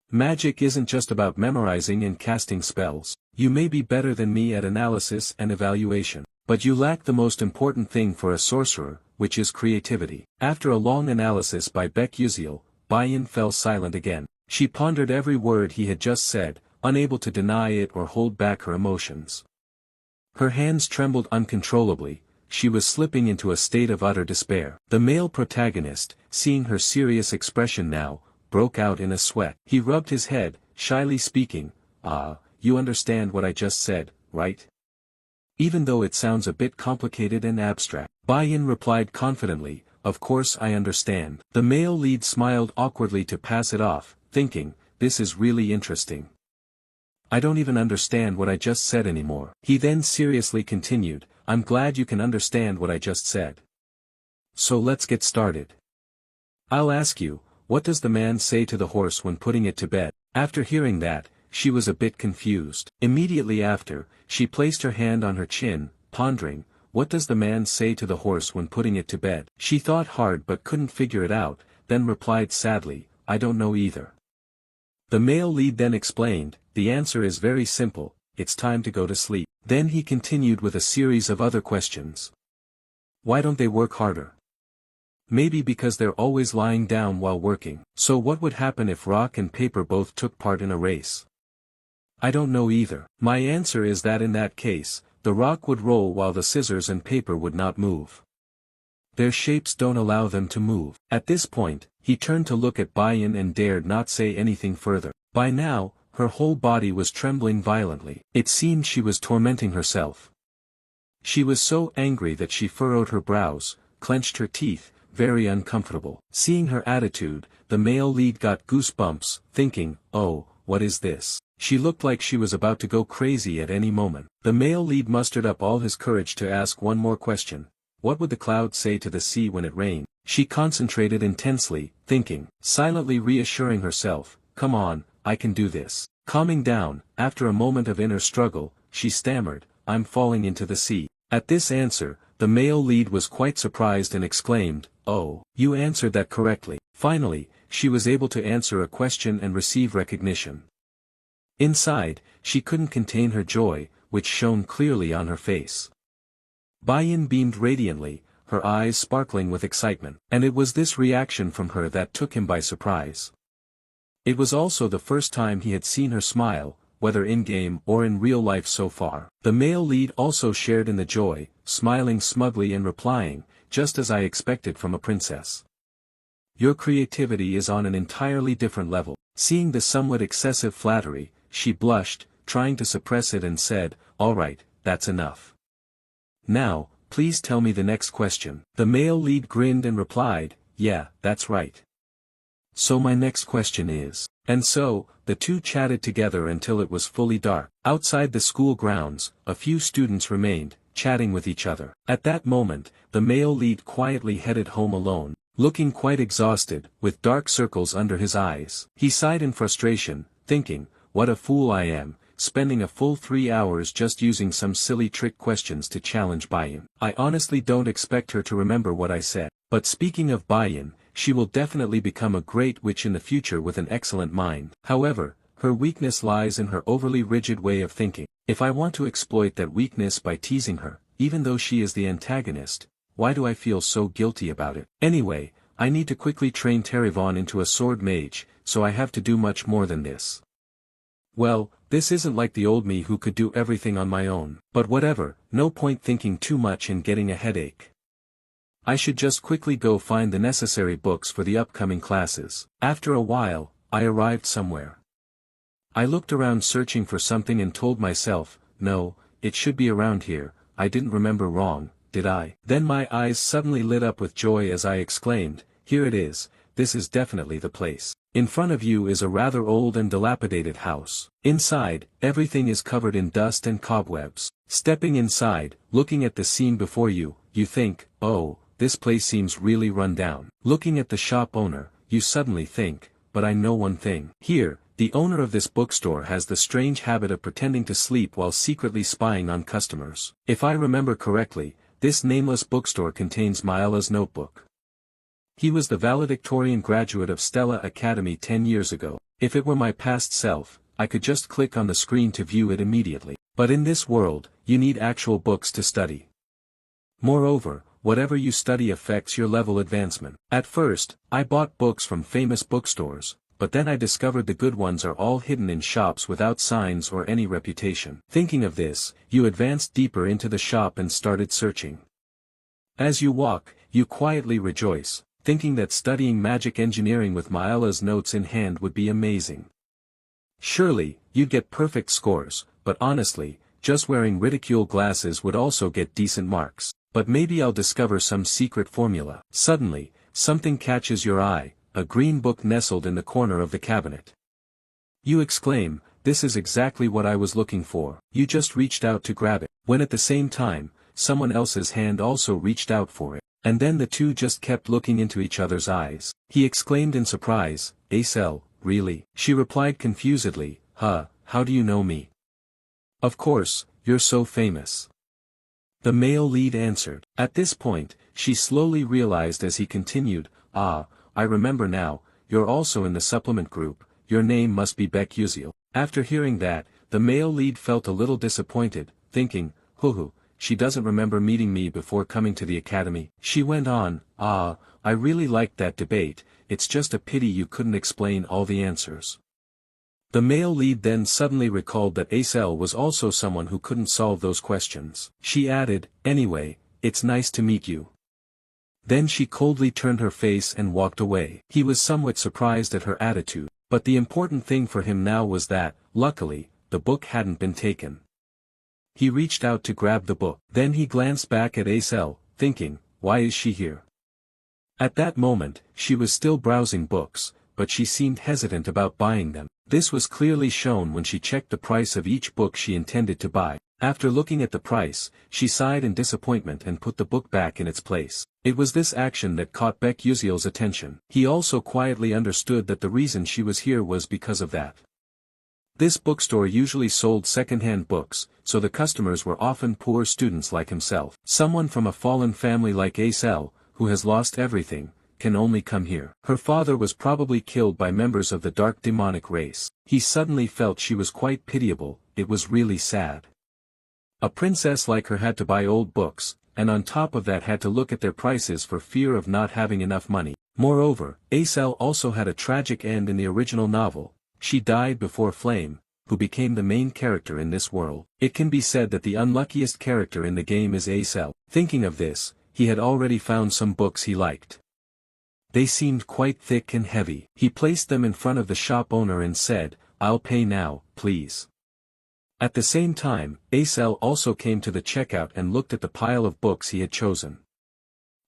A: Magic isn't just about memorizing and casting spells. You may be better than me at analysis and evaluation, but you lack the most important thing for a sorcerer, which is creativity. After a long analysis by Baek Yuziel, Bayan fell silent again. She pondered every word he had just said, unable to deny it or hold back her emotions. Her hands trembled uncontrollably, she was slipping into a state of utter despair. The male protagonist, seeing her serious expression now, broke out in a sweat. He rubbed his head, shyly speaking, you understand what I just said, right? Even though it sounds a bit complicated and abstract. Bayan replied confidently, of course I understand. The male lead smiled awkwardly to pass it off, thinking, this is really interesting. I don't even understand what I just said anymore. He then seriously continued, I'm glad you can understand what I just said. So let's get started. I'll ask you, what does the man say to the horse when putting it to bed? After hearing that, she was a bit confused. Immediately after, she placed her hand on her chin, pondering, what does the man say to the horse when putting it to bed? She thought hard but couldn't figure it out, then replied sadly, I don't know either. The male lead then explained, the answer is very simple, it's time to go to sleep. Then he continued with a series of other questions. Why don't they work harder? Maybe because they're always lying down while working. So what would happen if rock and paper both took part in a race? I don't know either. My answer is that in that case, the rock would roll while the scissors and paper would not move. Their shapes don't allow them to move. At this point, he turned to look at Bayan and dared not say anything further. By now, her whole body was trembling violently. It seemed she was tormenting herself. She was so angry that she furrowed her brows, clenched her teeth, very uncomfortable. Seeing her attitude, the male lead got goosebumps, thinking, oh, what is this? She looked like she was about to go crazy at any moment. The male lead mustered up all his courage to ask one more question. What would the clouds say to the sea when it rained? She concentrated intensely, thinking, silently reassuring herself, come on, I can do this. Calming down, after a moment of inner struggle, she stammered, I'm falling into the sea. At this answer, the male lead was quite surprised and exclaimed, oh, you answered that correctly. Finally, she was able to answer a question and receive recognition. Inside, she couldn't contain her joy, which shone clearly on her face. Bayan beamed radiantly, her eyes sparkling with excitement, and it was this reaction from her that took him by surprise. It was also the first time he had seen her smile, whether in-game or in real life so far. The male lead also shared in the joy, smiling smugly and replying, just as I expected from a princess. Your creativity is on an entirely different level. Seeing the somewhat excessive flattery, she blushed, trying to suppress it and said, all right, that's enough. Now, please tell me the next question. The male lead grinned and replied, yeah, that's right. So my next question is. And so, the two chatted together until it was fully dark. Outside the school grounds, a few students remained, chatting with each other. At that moment, the male lead quietly headed home alone, looking quite exhausted, with dark circles under his eyes. He sighed in frustration, thinking, what a fool I am, spending a full 3 hours just using some silly trick questions to challenge Bayan. I honestly don't expect her to remember what I said. But speaking of Bayan, she will definitely become a great witch in the future with an excellent mind. However, her weakness lies in her overly rigid way of thinking. If I want to exploit that weakness by teasing her, even though she is the antagonist, why do I feel so guilty about it? Anyway, I need to quickly train Terivon into a sword mage, so I have to do much more than this. Well, this isn't like the old me who could do everything on my own. But whatever, no point thinking too much and getting a headache. I should just quickly go find the necessary books for the upcoming classes. After a while, I arrived somewhere. I looked around searching for something and told myself, no, it should be around here. I didn't remember wrong, did I? Then my eyes suddenly lit up with joy as I exclaimed, here it is, this is definitely the place. In front of you is a rather old and dilapidated house. Inside, everything is covered in dust and cobwebs. Stepping inside, looking at the scene before you, you think, oh, this place seems really run down. Looking at the shop owner, you suddenly think, but I know one thing. Here, the owner of this bookstore has the strange habit of pretending to sleep while secretly spying on customers. If I remember correctly, this nameless bookstore contains Maiala's notebook. He was the valedictorian graduate of Stella Academy 10 years ago. If it were my past self, I could just click on the screen to view it immediately. But in this world, you need actual books to study. Moreover, whatever you study affects your level advancement. At first, I bought books from famous bookstores, but then I discovered the good ones are all hidden in shops without signs or any reputation. Thinking of this, you advanced deeper into the shop and started searching. As you walk, you quietly rejoice, thinking that studying magic engineering with Maiala's notes in hand would be amazing. Surely, you'd get perfect scores, but honestly, just wearing ridicule glasses would also get decent marks. But maybe I'll discover some secret formula. Suddenly, something catches your eye, a green book nestled in the corner of the cabinet. You exclaim, this is exactly what I was looking for. You just reached out to grab it, when at the same time, someone else's hand also reached out for it. And then the two just kept looking into each other's eyes. He exclaimed in surprise, Acel, really? She replied confusedly, how do you know me? Of course, you're so famous. The male lead answered. At this point, she slowly realized as he continued, I remember now, you're also in the supplement group, your name must be Beck Uziel. After hearing that, the male lead felt a little disappointed, thinking, she doesn't remember meeting me before coming to the academy. She went on, I really liked that debate, it's just a pity you couldn't explain all the answers. The male lead then suddenly recalled that Acel was also someone who couldn't solve those questions. She added, anyway, it's nice to meet you. Then she coldly turned her face and walked away. He was somewhat surprised at her attitude, but the important thing for him now was that, luckily, the book hadn't been taken. He reached out to grab the book. Then he glanced back at Acel, thinking, why is she here? At that moment, she was still browsing books, but she seemed hesitant about buying them. This was clearly shown when she checked the price of each book she intended to buy. After looking at the price, she sighed in disappointment and put the book back in its place. It was this action that caught Beck Uziel's attention. He also quietly understood that the reason she was here was because of that. This bookstore usually sold second-hand books, so the customers were often poor students like himself. Someone from a fallen family like Acel, who has lost everything, can only come here. Her father was probably killed by members of the dark demonic race. He suddenly felt she was quite pitiable, it was really sad. A princess like her had to buy old books, and on top of that had to look at their prices for fear of not having enough money. Moreover, Acel also had a tragic end in the original novel. She died before Flame, who became the main character in this world. It can be said that the unluckiest character in the game is Acel. Thinking of this, he had already found some books he liked. They seemed quite thick and heavy. He placed them in front of the shop owner and said, I'll pay now, please. At the same time, Acel also came to the checkout and looked at the pile of books he had chosen.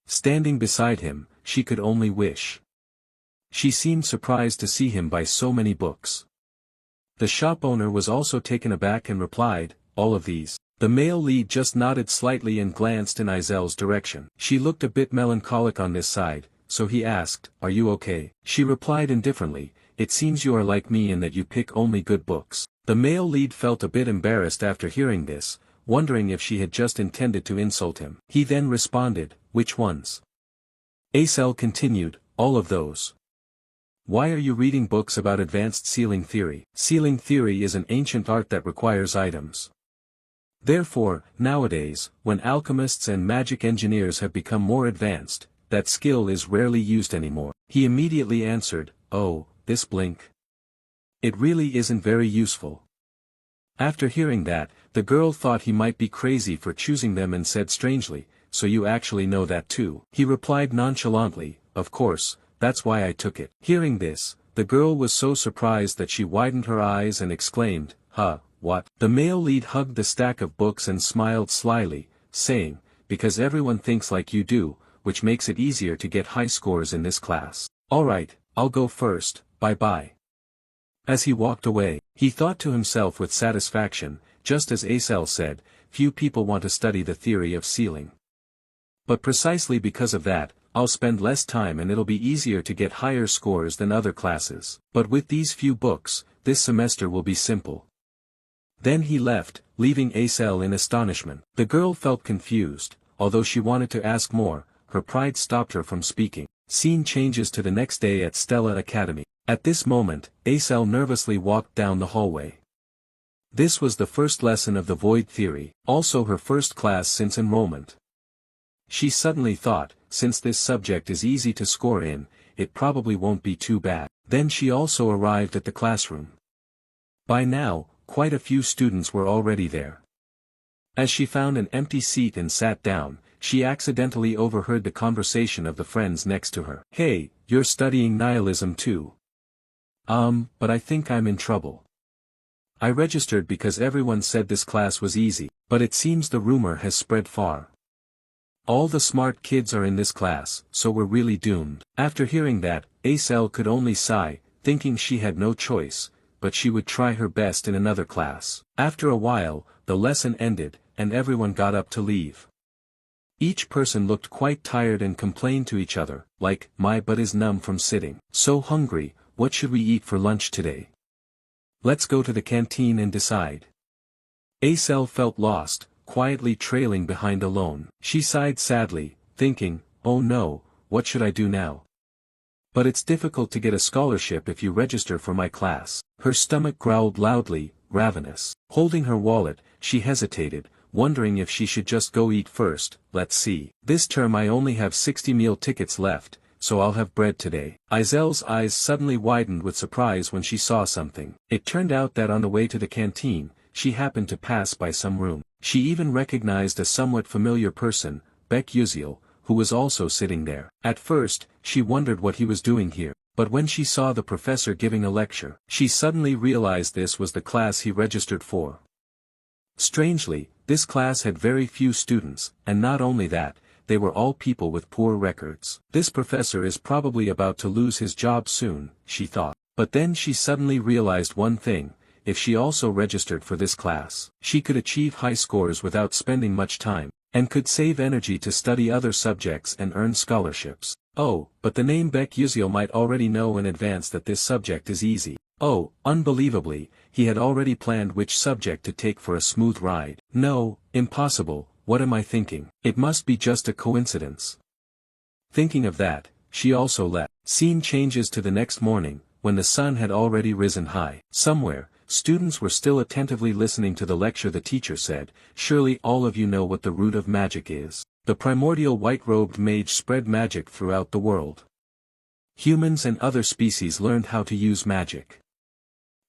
A: Standing beside him, she could only wish. She seemed surprised to see him buy so many books. The shop owner was also taken aback and replied, all of these. The male lead just nodded slightly and glanced in Izel's direction. She looked a bit melancholic on this side, so he asked, "Are you okay?" She replied indifferently, "It seems you are like me in that you pick only good books." The male lead felt a bit embarrassed after hearing this, wondering if she had just intended to insult him. He then responded, "Which ones?" Acel continued, "All of those." "Why are you reading books about advanced sealing theory?" Sealing theory is an ancient art that requires items. Therefore, nowadays, when alchemists and magic engineers have become more advanced, that skill is rarely used anymore. He immediately answered, "Oh, this blink. It really isn't very useful." After hearing that, the girl thought he might be crazy for choosing them and said strangely, "So you actually know that too?" He replied nonchalantly, "Of course, that's why I took it." Hearing this, the girl was so surprised that she widened her eyes and exclaimed, "Huh, what?" The male lead hugged the stack of books and smiled slyly, saying, "Because everyone thinks like you do, which makes it easier to get high scores in this class. Alright, I'll go first, bye-bye." As he walked away, he thought to himself with satisfaction, just as Acel said, few people want to study the theory of sealing. But precisely because of that, I'll spend less time and it'll be easier to get higher scores than other classes. But with these few books, this semester will be simple. Then he left, leaving Acel in astonishment. The girl felt confused, although she wanted to ask more, her pride stopped her from speaking. Scene changes to the next day at Stella Academy. At this moment, Acel nervously walked down the hallway. This was the first lesson of the void theory, also her first class since enrollment. She suddenly thought, since this subject is easy to score in, it probably won't be too bad. Then she also arrived at the classroom. By now, quite a few students were already there. As she found an empty seat and sat down, she accidentally overheard the conversation of the friends next to her. "Hey, you're studying nihilism too?" But I think I'm in trouble. I registered because everyone said this class was easy, but it seems the rumor has spread far. All the smart kids are in this class, so we're really doomed." After hearing that, Acel could only sigh, thinking she had no choice, but she would try her best in another class. After a while, the lesson ended, and everyone got up to leave. Each person looked quite tired and complained to each other, like, "My butt is numb from sitting. So hungry, what should we eat for lunch today? Let's go to the canteen and decide." Acel felt lost, quietly trailing behind alone. She sighed sadly, thinking, "Oh no, what should I do now? But it's difficult to get a scholarship if you register for my class." Her stomach growled loudly, ravenous. Holding her wallet, she hesitated, wondering if she should just go eat first. "Let's see. This term I only have 60 meal tickets left, so I'll have bread today." Izel's eyes suddenly widened with surprise when she saw something. It turned out that on the way to the canteen, she happened to pass by some room. She even recognized a somewhat familiar person, Beck Uziel, who was also sitting there. At first, she wondered what he was doing here, but when she saw the professor giving a lecture, she suddenly realized this was the class he registered for. Strangely, this class had very few students, and not only that, they were all people with poor records. This professor is probably about to lose his job soon, she thought. But then she suddenly realized one thing: if she also registered for this class, she could achieve high scores without spending much time, and could save energy to study other subjects and earn scholarships. Oh, but the name Beck Uziel might already know in advance that this subject is easy. Oh, unbelievably, he had already planned which subject to take for a smooth ride. No, impossible. What am I thinking? It must be just a coincidence. Thinking of that, she also left. Scene changes to the next morning, when the sun had already risen high. Somewhere, students were still attentively listening to the lecture. The teacher said, "Surely all of you know what the root of magic is. The primordial white-robed mage spread magic throughout the world. Humans and other species learned how to use magic.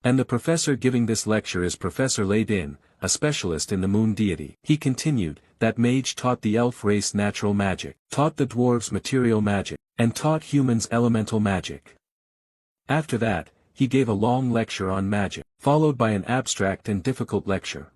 A: And the professor giving this lecture is Professor Laidin, a specialist in the moon deity." He continued, "That mage taught the elf race natural magic, taught the dwarves material magic, and taught humans elemental magic. After that, he gave a long lecture on magic, followed by an abstract and difficult lecture.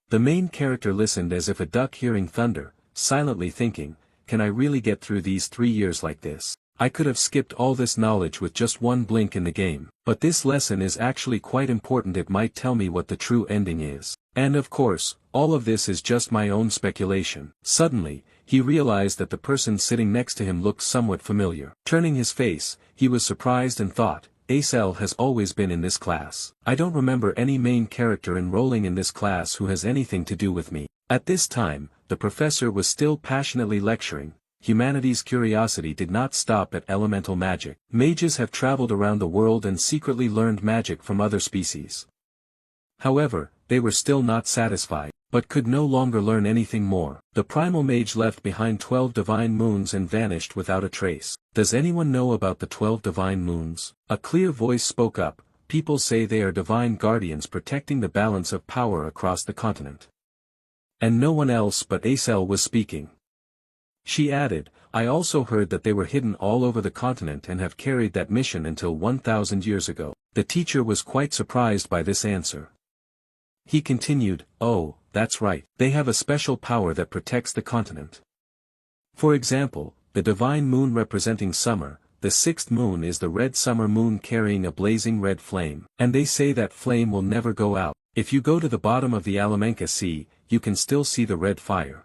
A: The main character listened as if a duck hearing thunder, silently thinking, can I really get through these 3 years like this? I could have skipped all this knowledge with just one blink in the game. But this lesson is actually quite important. It might tell me what the true ending is. And of course, all of this is just my own speculation." Suddenly, he realized that the person sitting next to him looked somewhat familiar. Turning his face, he was surprised and thought, Acel has always been in this class. I don't remember any main character enrolling in this class who has anything to do with me. At this time, the professor was still passionately lecturing. Humanity's curiosity did not stop at elemental magic. Mages have traveled around the world and secretly learned magic from other species. However, they were still not satisfied, but could no longer learn anything more. The primal mage left behind 12 divine moons and vanished without a trace. Does anyone know about the 12 divine moons? A clear voice spoke up. People say they are divine guardians protecting the balance of power across the continent. And no one else but Acel was speaking. She added, I also heard that they were hidden all over the continent and have carried that mission until 1,000 years ago. The teacher was quite surprised by this answer. He continued, oh, that's right, they have a special power that protects the continent. For example, the divine moon representing summer, the sixth moon is the red summer moon carrying a blazing red flame, and they say that flame will never go out. If you go to the bottom of the Alamanca Sea, you can still see the red fire.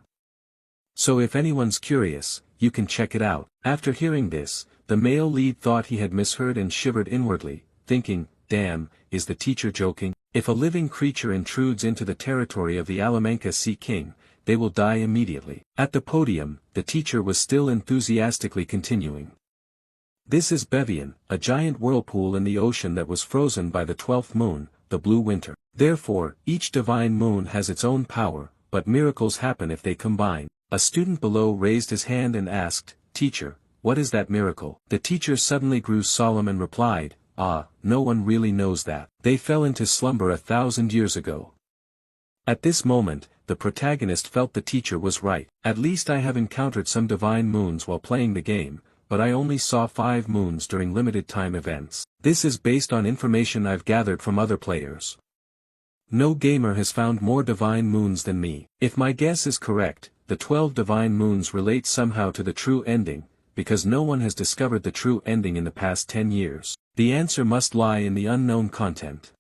A: So if anyone's curious, you can check it out. After hearing this, the male lead thought he had misheard and shivered inwardly, thinking, damn, is the teacher joking? If a living creature intrudes into the territory of the Alamanca Sea King, they will die immediately. At the podium, the teacher was still enthusiastically continuing. This is Bevian, a giant whirlpool in the ocean that was frozen by the 12th moon, the blue winter. Therefore, each divine moon has its own power, but miracles happen if they combine. A student below raised his hand and asked, Teacher, what is that miracle? The teacher suddenly grew solemn and replied, no one really knows that. They fell into slumber 1,000 years ago. At this moment, the protagonist felt the teacher was right. At least I have encountered some divine moons while playing the game, but I only saw 5 moons during limited time events. This is based on information I've gathered from other players. No gamer has found more divine moons than me. If my guess is correct, the 12 divine moons relate somehow to the true ending, because no one has discovered the true ending in the past 10 years. The answer must lie in the unknown content.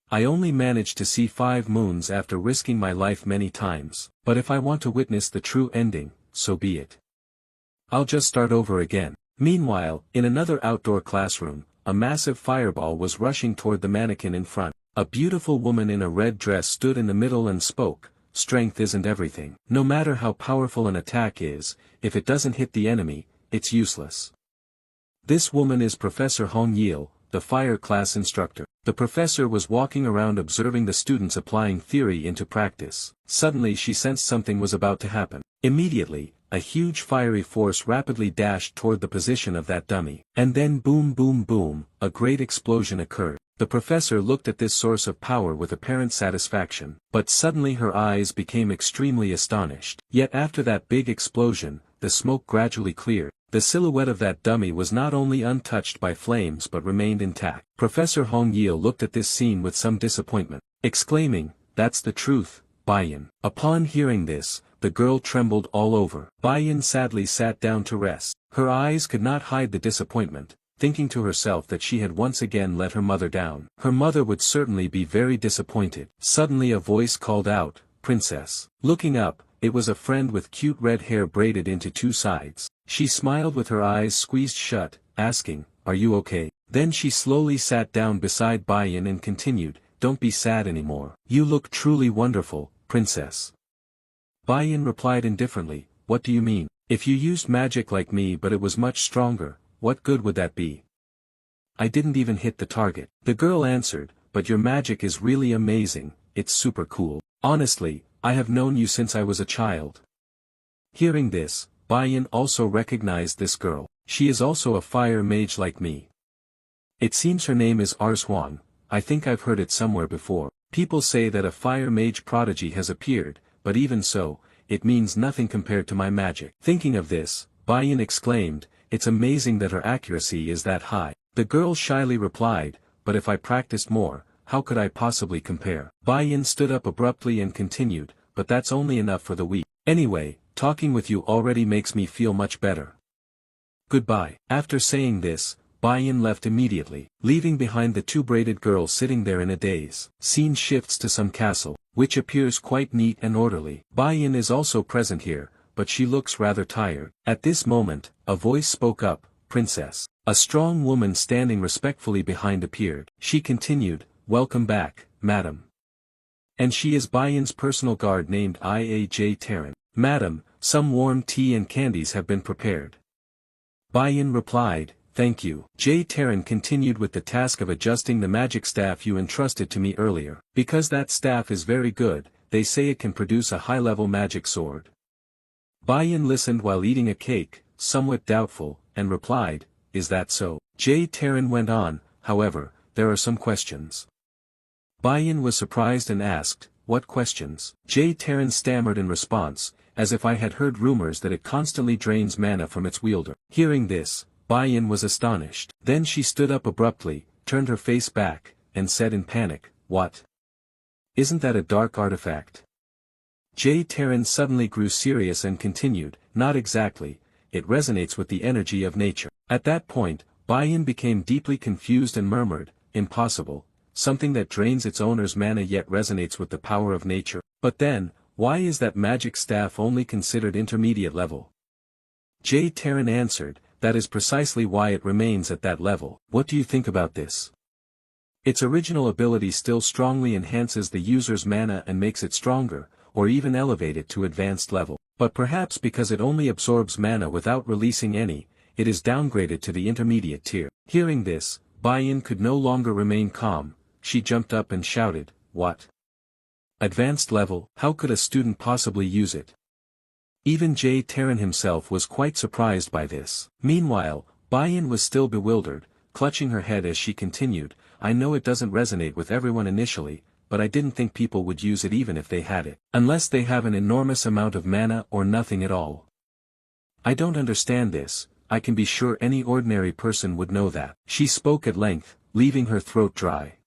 A: I only managed to see 5 moons after risking my life many times, but if I want to witness the true ending, so be it. I'll just start over again. Meanwhile, in another outdoor classroom, a massive fireball was rushing toward the mannequin in front. A beautiful woman in a red dress stood in the middle and spoke, strength isn't everything. No matter how powerful an attack is, if it doesn't hit the enemy, it's useless. This woman is Professor Hong Yil, the fire class instructor. The professor was walking around observing the students applying theory into practice. Suddenly she sensed something was about to happen. Immediately, a huge fiery force rapidly dashed toward the position of that dummy. And then boom boom boom, a great explosion occurred. The professor looked at this source of power with apparent satisfaction, but suddenly her eyes became extremely astonished. Yet after that big explosion, the smoke gradually cleared. The silhouette of that dummy was not only untouched by flames but remained intact. Professor Hong Yil looked at this scene with some disappointment, exclaiming, that's the truth, Baiyan. Upon hearing this, the girl trembled all over. Baiyan sadly sat down to rest. Her eyes could not hide the disappointment, thinking to herself that she had once again let her mother down. Her mother would certainly be very disappointed. Suddenly a voice called out, Princess. Looking up, it was a friend with cute red hair braided into 2 sides. She smiled with her eyes squeezed shut, asking, are you okay? Then she slowly sat down beside Baiyan and continued, don't be sad anymore. You look truly wonderful, Princess. Baiyan replied indifferently, what do you mean? If you used magic like me but it was much stronger, what good would that be? I didn't even hit the target. The girl answered, but your magic is really amazing, it's super cool. Honestly, I have known you since I was a child. Hearing this, Baiyan also recognized this girl. She is also a fire mage like me. It seems her name is Arshuan. I think I've heard it somewhere before. People say that a fire mage prodigy has appeared, but even so, it means nothing compared to my magic. Thinking of this, Baiyan exclaimed, it's amazing that her accuracy is that high. The girl shyly replied, but if I practiced more, how could I possibly compare? Baiyan stood up abruptly and continued, but that's only enough for the weak. Anyway, talking with you already makes me feel much better. Goodbye. After saying this, Baiyan left immediately, leaving behind the 2 braided girls sitting there in a daze. Scene shifts to some castle, which appears quite neat and orderly. Baiyan is also present here, but she looks rather tired. At this moment, a voice spoke up, "Princess." A strong woman standing respectfully behind appeared. She continued, "Welcome back, madam. And she is Bayan's personal guard named Iaj. Madam, some warm tea and candies have been prepared." Bayan replied, "Thank you." J. Terran continued with the task of adjusting the magic staff you entrusted to me earlier. "Because that staff is very good, they say it can produce a high-level magic sword." Bayan listened while eating a cake, somewhat doubtful, and replied, "Is that so?" J. Terran went on, "However, there are some questions." Bayan was surprised and asked, "What questions?" J. Terran stammered in response, "As if I had heard rumors that it constantly drains mana from its wielder." Hearing this, Bayan was astonished. Then she stood up abruptly, turned her face back, and said in panic, "What? Isn't that a dark artifact?" J. Terran suddenly grew serious and continued, "Not exactly, it resonates with the energy of nature." At that point, Bayan became deeply confused and murmured, "Impossible, something that drains its owner's mana yet resonates with the power of nature. But then, why is that magic staff only considered intermediate level?" J. Terran answered, "That is precisely why it remains at that level." What do you think about this? Its original ability still strongly enhances the user's mana and makes it stronger, or even elevate it to advanced level. But perhaps because it only absorbs mana without releasing any, it is downgraded to the intermediate tier. Hearing this, Bayan could no longer remain calm. She jumped up and shouted, "What? Advanced level? How could a student possibly use it?" Even J. Terran himself was quite surprised by this. Meanwhile, Bayan was still bewildered, clutching her head as she continued, "I know it doesn't resonate with everyone initially, but I didn't think people would use it even if they had it. Unless they have an enormous amount of mana or nothing at all. I don't understand this. I can be sure any ordinary person would know that." She spoke at length, leaving her throat dry.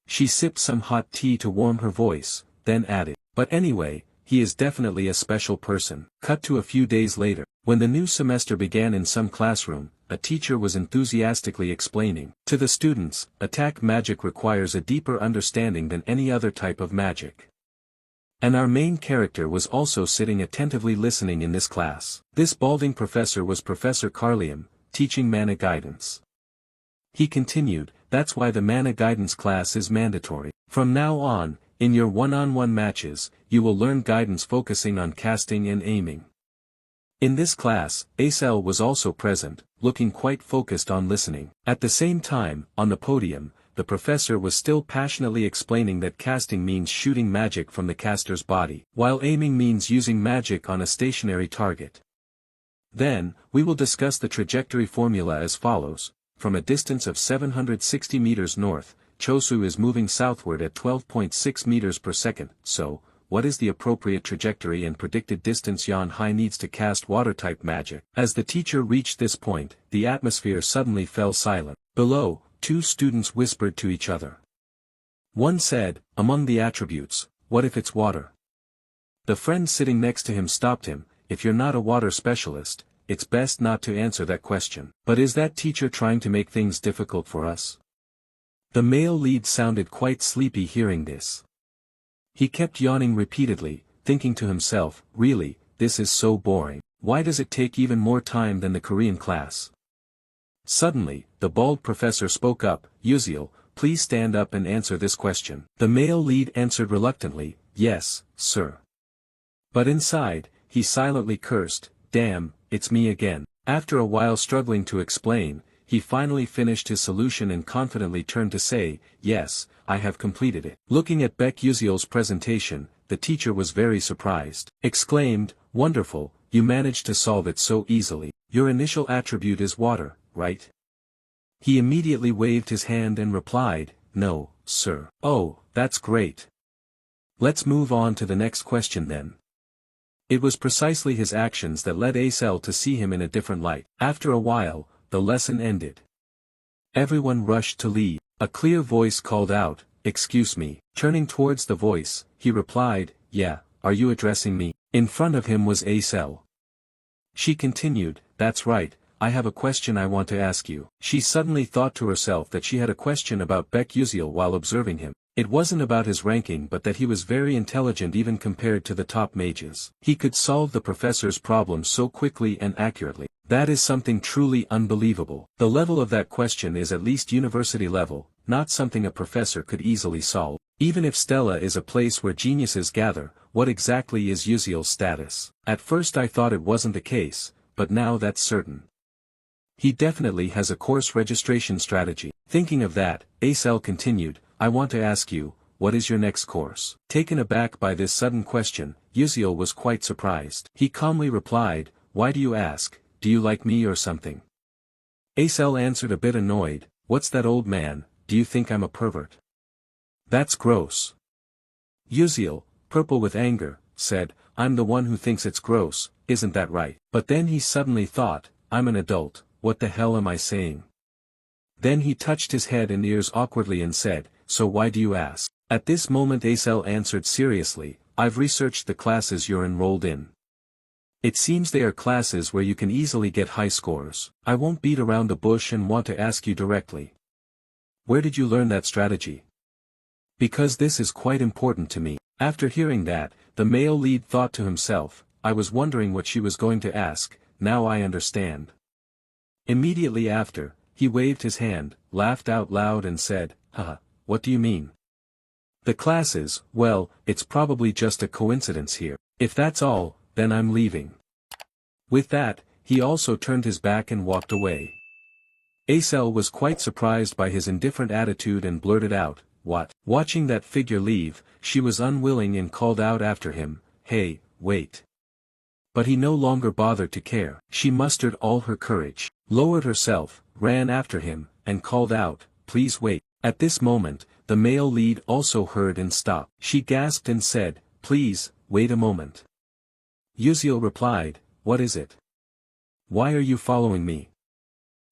A: She sipped some hot tea to warm her voice, then added, "But anyway, he is definitely a special person." Cut to a few days later, when the new semester began in some classroom, a teacher was enthusiastically explaining to the students, "Attack magic requires a deeper understanding than any other type of magic." And our main character was also sitting attentively listening in this class. This balding professor was Professor Carlium, teaching mana guidance. He continued, "That's why the mana guidance class is mandatory. From now on, in your one-on-one matches, you will learn guidance focusing on casting and aiming." In this class, Acel was also present, looking quite focused on listening. At the same time, on the podium, the professor was still passionately explaining that casting means shooting magic from the caster's body, while aiming means using magic on a stationary target. Then, we will discuss the trajectory formula as follows. From a distance of 760 meters north, Chosu is moving southward at 12.6 meters per second, so, what is the appropriate trajectory and predicted distance Yan Hai needs to cast water-type magic? As the teacher reached this point, the atmosphere suddenly fell silent. Below, two students whispered to each other. One said, "Among the attributes, what if it's water?" The friend sitting next to him stopped him, "If you're not a water specialist, it's best not to answer that question." But is that teacher trying to make things difficult for us? The male lead sounded quite sleepy hearing this. He kept yawning repeatedly, thinking to himself, "Really, this is so boring. Why does it take even more time than the Korean class?" Suddenly, the bald professor spoke up, "Uziel, please stand up and answer this question." The male lead answered reluctantly, "Yes, sir." But inside, he silently cursed, "Damn, it's me again." After a while struggling to explain, he finally finished his solution and confidently turned to say, "Yes, I have completed it." Looking at Baek Uziel's presentation, the teacher was very surprised. Exclaimed, "Wonderful, you managed to solve it so easily. Your initial attribute is water, right?" He immediately waved his hand and replied, "No, sir." "Oh, that's great. Let's move on to the next question then." It was precisely his actions that led Acel to see him in a different light. After a while, the lesson ended. Everyone rushed to leave. A clear voice called out, "Excuse me." Turning towards the voice, he replied, "Yeah, are you addressing me?" In front of him was Acel. She continued, "That's right, I have a question I want to ask you." She suddenly thought to herself that she had a question about Baek Uziel while observing him. It wasn't about his ranking but that he was very intelligent even compared to the top mages. He could solve the professor's problems so quickly and accurately. That is something truly unbelievable. The level of that question is at least university level, not something a professor could easily solve. Even if Stella is a place where geniuses gather, what exactly is Uziel's status? At first I thought it wasn't the case, but now that's certain. He definitely has a course registration strategy. Thinking of that, Acel continued, I want to ask you, what is your next course? Taken aback by this sudden question, Uziel was quite surprised. He calmly replied, why do you ask, do you like me or something? Acel answered a bit annoyed, what's that old man, do you think I'm a pervert? That's gross. Uziel, purple with anger, said, I'm the one who thinks it's gross, isn't that right? But then he suddenly thought, I'm an adult, what the hell am I saying? Then he touched his head and ears awkwardly and said, so why do you ask? At this moment Acel answered seriously, I've researched the classes you're enrolled in. It seems they are classes where you can easily get high scores. I won't beat around the bush and want to ask you directly. Where did you learn that strategy? Because this is quite important to me. After hearing that, the male lead thought to himself, I was wondering what she was going to ask, now I understand. Immediately after, he waved his hand, laughed out loud and said, haha, what do you mean? The classes, well, it's probably just a coincidence here. If that's all, then I'm leaving. With that, he also turned his back and walked away. Acel was quite surprised by his indifferent attitude and blurted out, what? Watching that figure leave, she was unwilling and called out after him, hey, wait. But he no longer bothered to care. She mustered all her courage, lowered herself, ran after him, and called out, please wait. At this moment, the male lead also heard and stopped. She gasped and said, please, wait a moment. Uziel replied, what is it? Why are you following me?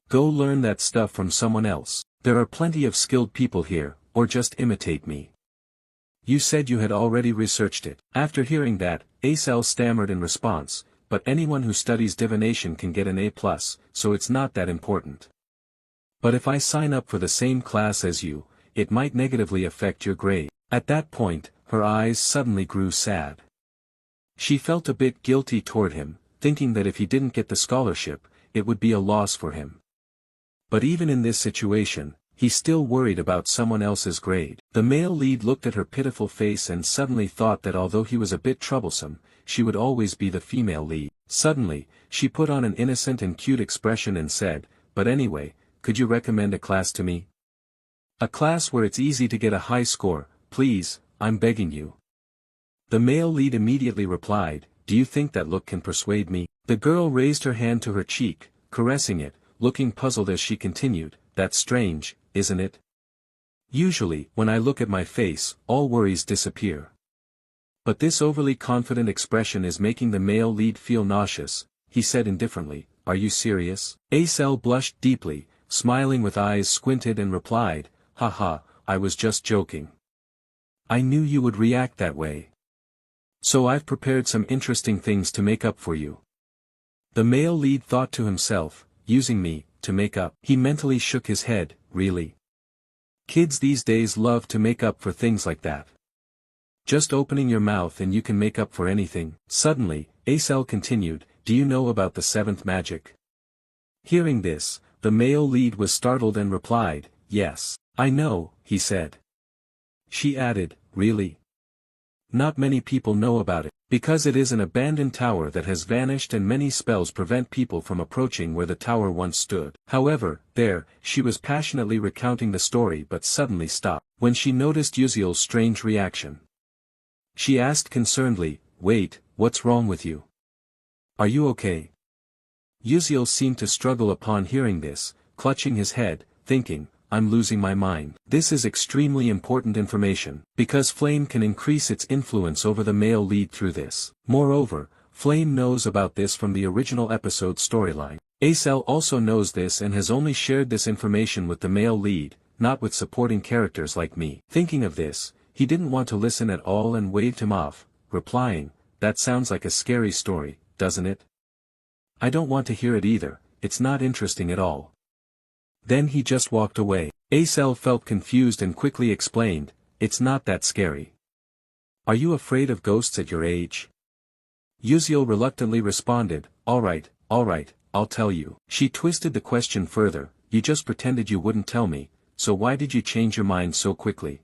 A: Go learn that stuff from someone else. There are plenty of skilled people here, or just imitate me. You said you had already researched it. After hearing that, Acel stammered in response, but anyone who studies divination can get an A+, so it's not that important. But if I sign up for the same class as you, it might negatively affect your grade. At that point, her eyes suddenly grew sad. She felt a bit guilty toward him, thinking that if he didn't get the scholarship, it would be a loss for him. But even in this situation, he still worried about someone else's grade. The male lead looked at her pitiful face and suddenly thought that although he was a bit troublesome, she would always be the female lead. Suddenly, she put on an innocent and cute expression and said, but anyway, could you recommend a class to me? A class where it's easy to get a high score, please, I'm begging you. The male lead immediately replied, do you think that look can persuade me? The girl raised her hand to her cheek, caressing it, looking puzzled as she continued, that's strange, isn't it? Usually, when I look at my face, all worries disappear. But this overly confident expression is making the male lead feel nauseous, he said indifferently, are you serious? Acel blushed deeply, smiling with eyes squinted and replied, haha, I was just joking. I knew you would react that way. So I've prepared some interesting things to make up for you. The male lead thought to himself, using me, to make up. He mentally shook his head, really? Kids these days love to make up for things like that. Just opening your mouth and you can make up for anything. Suddenly, Acel continued, do you know about the seventh magic? Hearing this, the male lead was startled and replied, yes, I know, he said. She added, really? Not many people know about it, because it is an abandoned tower that has vanished and many spells prevent people from approaching where the tower once stood. However, she was passionately recounting the story but suddenly stopped, when she noticed Uziel's strange reaction. She asked concernedly, wait, what's wrong with you? Are you okay? Uziel seemed to struggle upon hearing this, clutching his head, thinking, I'm losing my mind. This is extremely important information, because Flame can increase its influence over the male lead through this. Moreover, Flame knows about this from the original episode storyline. Acel also knows this and has only shared this information with the male lead, not with supporting characters like me. Thinking of this, he didn't want to listen at all and waved him off, replying, that sounds like a scary story, doesn't it? I don't want to hear it either, it's not interesting at all. Then he just walked away. Acel felt confused and quickly explained, it's not that scary. Are you afraid of ghosts at your age? Yuziel reluctantly responded, alright, I'll tell you. She twisted the question further, you just pretended you wouldn't tell me, so why did you change your mind so quickly?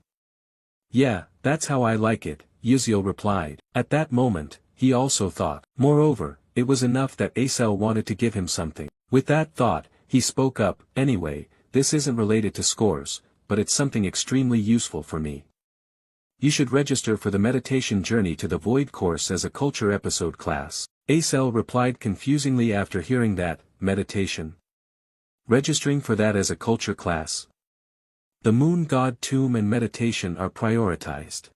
A: Yeah, that's how I like it, Yuziel replied. At that moment, he also thought. Moreover, it was enough that Acel wanted to give him something. With that thought, he spoke up, anyway, this isn't related to scores, but it's something extremely useful for me. You should register for the meditation journey to the Void course as a culture episode class. Acel replied confusingly after hearing that, meditation. Registering for that as a culture class. The moon god tomb and meditation are prioritized.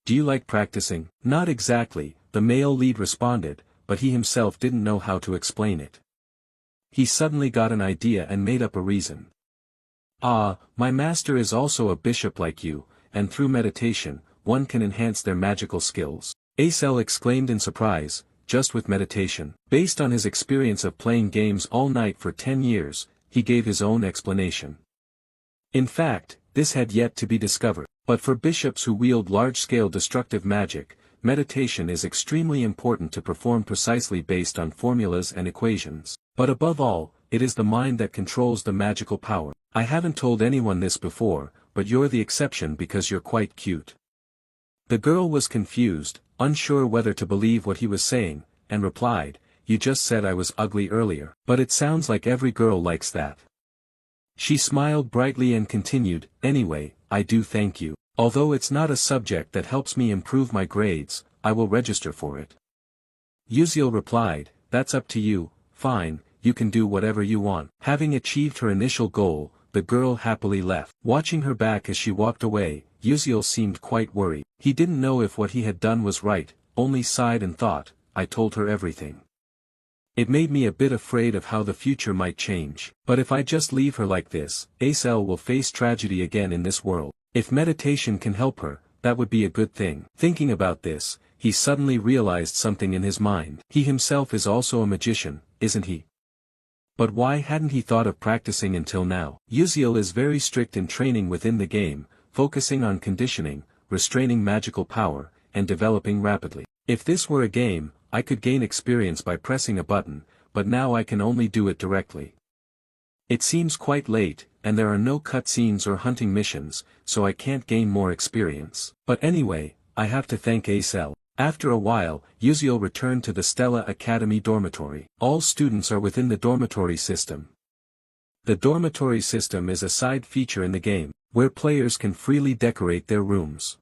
A: Do you like practicing? Not exactly, the male lead responded, but he himself didn't know how to explain it. He suddenly got an idea and made up a reason. Ah, my master is also a bishop like you, and through meditation, one can enhance their magical skills. Acel exclaimed in surprise, just with meditation. Based on his experience of playing games all night for 10 years, he gave his own explanation. In fact, this had yet to be discovered. But for bishops who wield large-scale destructive magic, meditation is extremely important to perform precisely based on formulas and equations. But above all, it is the mind that controls the magical power. I haven't told anyone this before, but you're the exception because you're quite cute. The girl was confused, unsure whether to believe what he was saying, and replied, you just said I was ugly earlier. But it sounds like every girl likes that. She smiled brightly and continued, anyway, I do thank you. Although it's not a subject that helps me improve my grades, I will register for it. Yuziel replied, that's up to you, fine, you can do whatever you want. Having achieved her initial goal, the girl happily left. Watching her back as she walked away, Yuziel seemed quite worried. He didn't know if what he had done was right, only sighed and thought, I told her everything. It made me a bit afraid of how the future might change. But if I just leave her like this, Acel will face tragedy again in this world. If meditation can help her, that would be a good thing. Thinking about this, he suddenly realized something in his mind. He himself is also a magician, isn't he? But why hadn't he thought of practicing until now? Yuziel is very strict in training within the game, focusing on conditioning, restraining magical power, and developing rapidly. If this were a game, I could gain experience by pressing a button, but now I can only do it directly. It seems quite late, and there are no cutscenes or hunting missions, so I can't gain more experience. But anyway, I have to thank Acel. After a while, Yuziel returned to the Stella Academy dormitory. All students are within the dormitory system. The dormitory system is a side feature in the game, where players can freely decorate their rooms.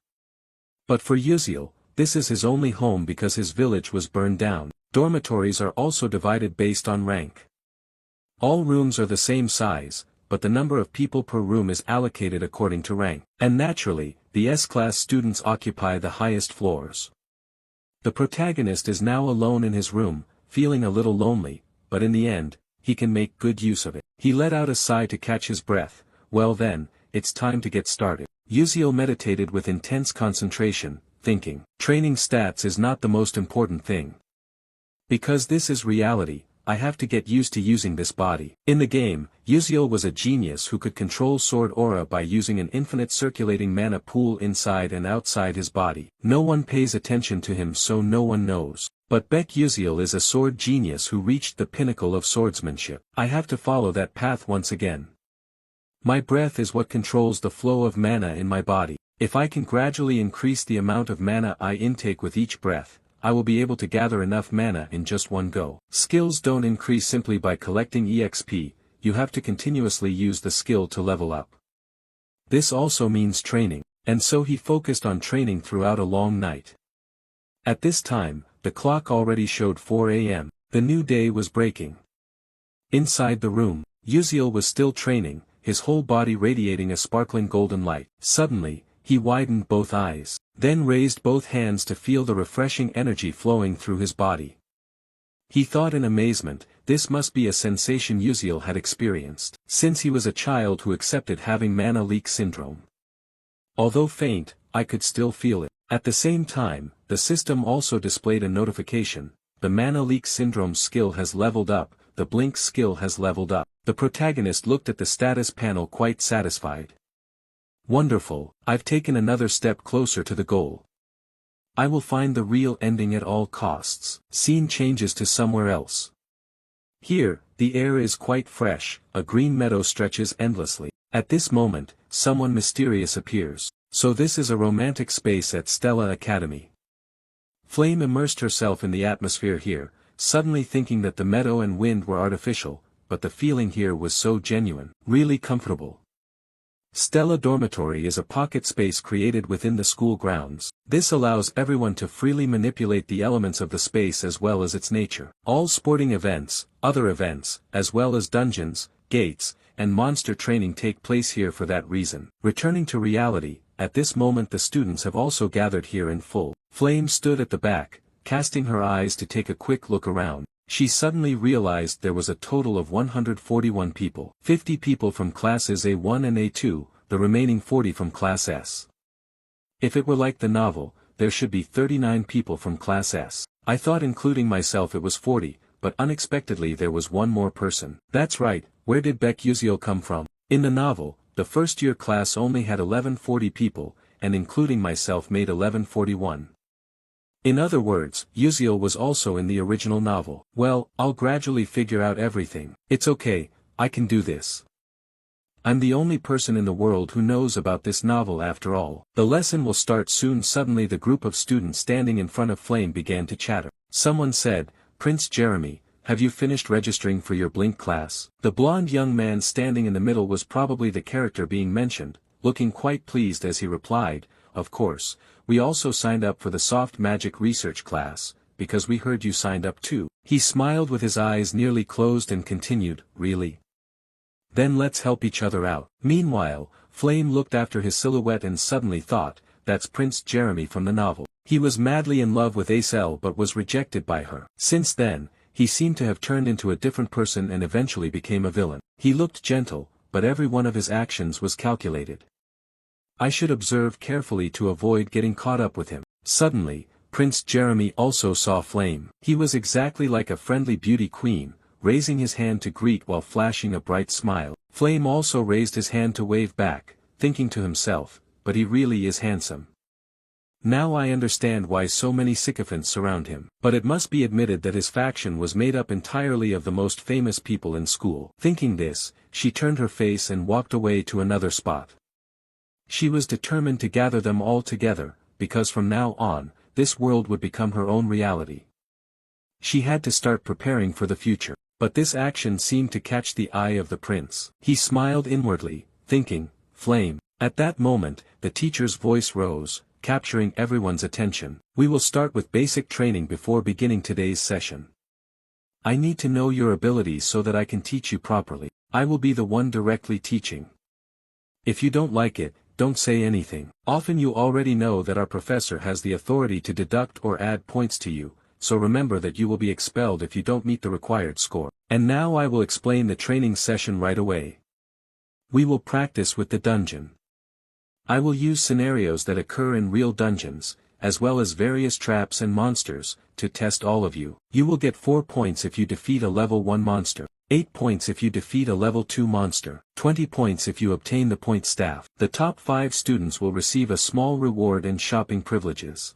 A: But for Yuziel, this is his only home because his village was burned down. Dormitories are also divided based on rank. All rooms are the same size, but the number of people per room is allocated according to rank. And naturally, the S-class students occupy the highest floors. The protagonist is now alone in his room, feeling a little lonely, but in the end, he can make good use of it. He let out a sigh to catch his breath. Well then, it's time to get started. Yuziel meditated with intense concentration, thinking, training stats is not the most important thing. Because this is reality, I have to get used to using this body. In the game, Yuziel was a genius who could control sword aura by using an infinite circulating mana pool inside and outside his body. No one pays attention to him, so no one knows. But Beck Yuziel is a sword genius who reached the pinnacle of swordsmanship. I have to follow that path once again. My breath is what controls the flow of mana in my body. If I can gradually increase the amount of mana I intake with each breath, I will be able to gather enough mana in just one go. Skills don't increase simply by collecting EXP, you have to continuously use the skill to level up. This also means training, and so he focused on training throughout a long night. At this time, the clock already showed 4 a.m. The new day was breaking. Inside the room, Yuziel was still training, his whole body radiating a sparkling golden light. Suddenly, he widened both eyes, then raised both hands to feel the refreshing energy flowing through his body. He thought in amazement, this must be a sensation Yuziel had experienced, since he was a child who accepted having mana leak syndrome. Although faint, I could still feel it. At the same time, the system also displayed a notification, the mana leak syndrome skill has leveled up, the blink skill has leveled up. The protagonist looked at the status panel quite satisfied. Wonderful, I've taken another step closer to the goal. I will find the real ending at all costs. Scene changes to somewhere else. Here, the air is quite fresh, a green meadow stretches endlessly. At this moment, someone mysterious appears. So this is a romantic space at Stella Academy. Flame immersed herself in the atmosphere here, suddenly thinking that the meadow and wind were artificial, but the feeling here was so genuine, really comfortable. Stella Dormitory is a pocket space created within the school grounds. This allows everyone to freely manipulate the elements of the space as well as its nature. All sporting events, other events, as well as dungeons, gates, and monster training take place here for that reason. Returning to reality, at this moment the students have also gathered here in full. Flame stood at the back, casting her eyes to take a quick look around. She suddenly realized there was a total of 141 people. 50 people from classes A1 and A2, the remaining 40 from Class S. If it were like the novel, there should be 39 people from Class S. I thought including myself it was 40, but unexpectedly there was one more person. That's right, where did Beck Uziel come from? In the novel, the first-year class only had 1140 people, and including myself made 1141. In other words, Uziel was also in the original novel. Well, I'll gradually figure out everything. It's okay, I can do this. I'm the only person in the world who knows about this novel after all. The lesson will start soon. Suddenly the group of students standing in front of Flame began to chatter. Someone said, "Prince Jeremy, have you finished registering for your Blink class?" The blonde young man standing in the middle was probably the character being mentioned, looking quite pleased as he replied, "Of course. We also signed up for the soft magic research class, because we heard you signed up too." He smiled with his eyes nearly closed and continued, "Really? Then let's help each other out." Meanwhile, Flame looked after his silhouette and suddenly thought, that's Prince Jeremy from the novel. He was madly in love with Acel but was rejected by her. Since then, he seemed to have turned into a different person and eventually became a villain. He looked gentle, but every one of his actions was calculated. I should observe carefully to avoid getting caught up with him. Suddenly, Prince Jeremy also saw Flame. He was exactly like a friendly beauty queen, raising his hand to greet while flashing a bright smile. Flame also raised his hand to wave back, thinking to himself, but he really is handsome. Now I understand why so many sycophants surround him. But it must be admitted that his faction was made up entirely of the most famous people in school. Thinking this, she turned her face and walked away to another spot. She was determined to gather them all together, because from now on, this world would become her own reality. She had to start preparing for the future. But this action seemed to catch the eye of the prince. He smiled inwardly, thinking, Flame. At that moment, the teacher's voice rose, capturing everyone's attention. We will start with basic training before beginning today's session. I need to know your abilities so that I can teach you properly. I will be the one directly teaching. If you don't like it, don't say anything. Often you already know that our professor has the authority to deduct or add points to you, so remember that you will be expelled if you don't meet the required score. And now I will explain the training session right away. We will practice with the dungeon. I will use scenarios that occur in real dungeons, as well as various traps and monsters, to test all of you. You will get 4 points if you defeat a level 1 monster, 8 points if you defeat a level 2 monster, 20 points if you obtain the point staff. The top 5 students will receive a small reward and shopping privileges.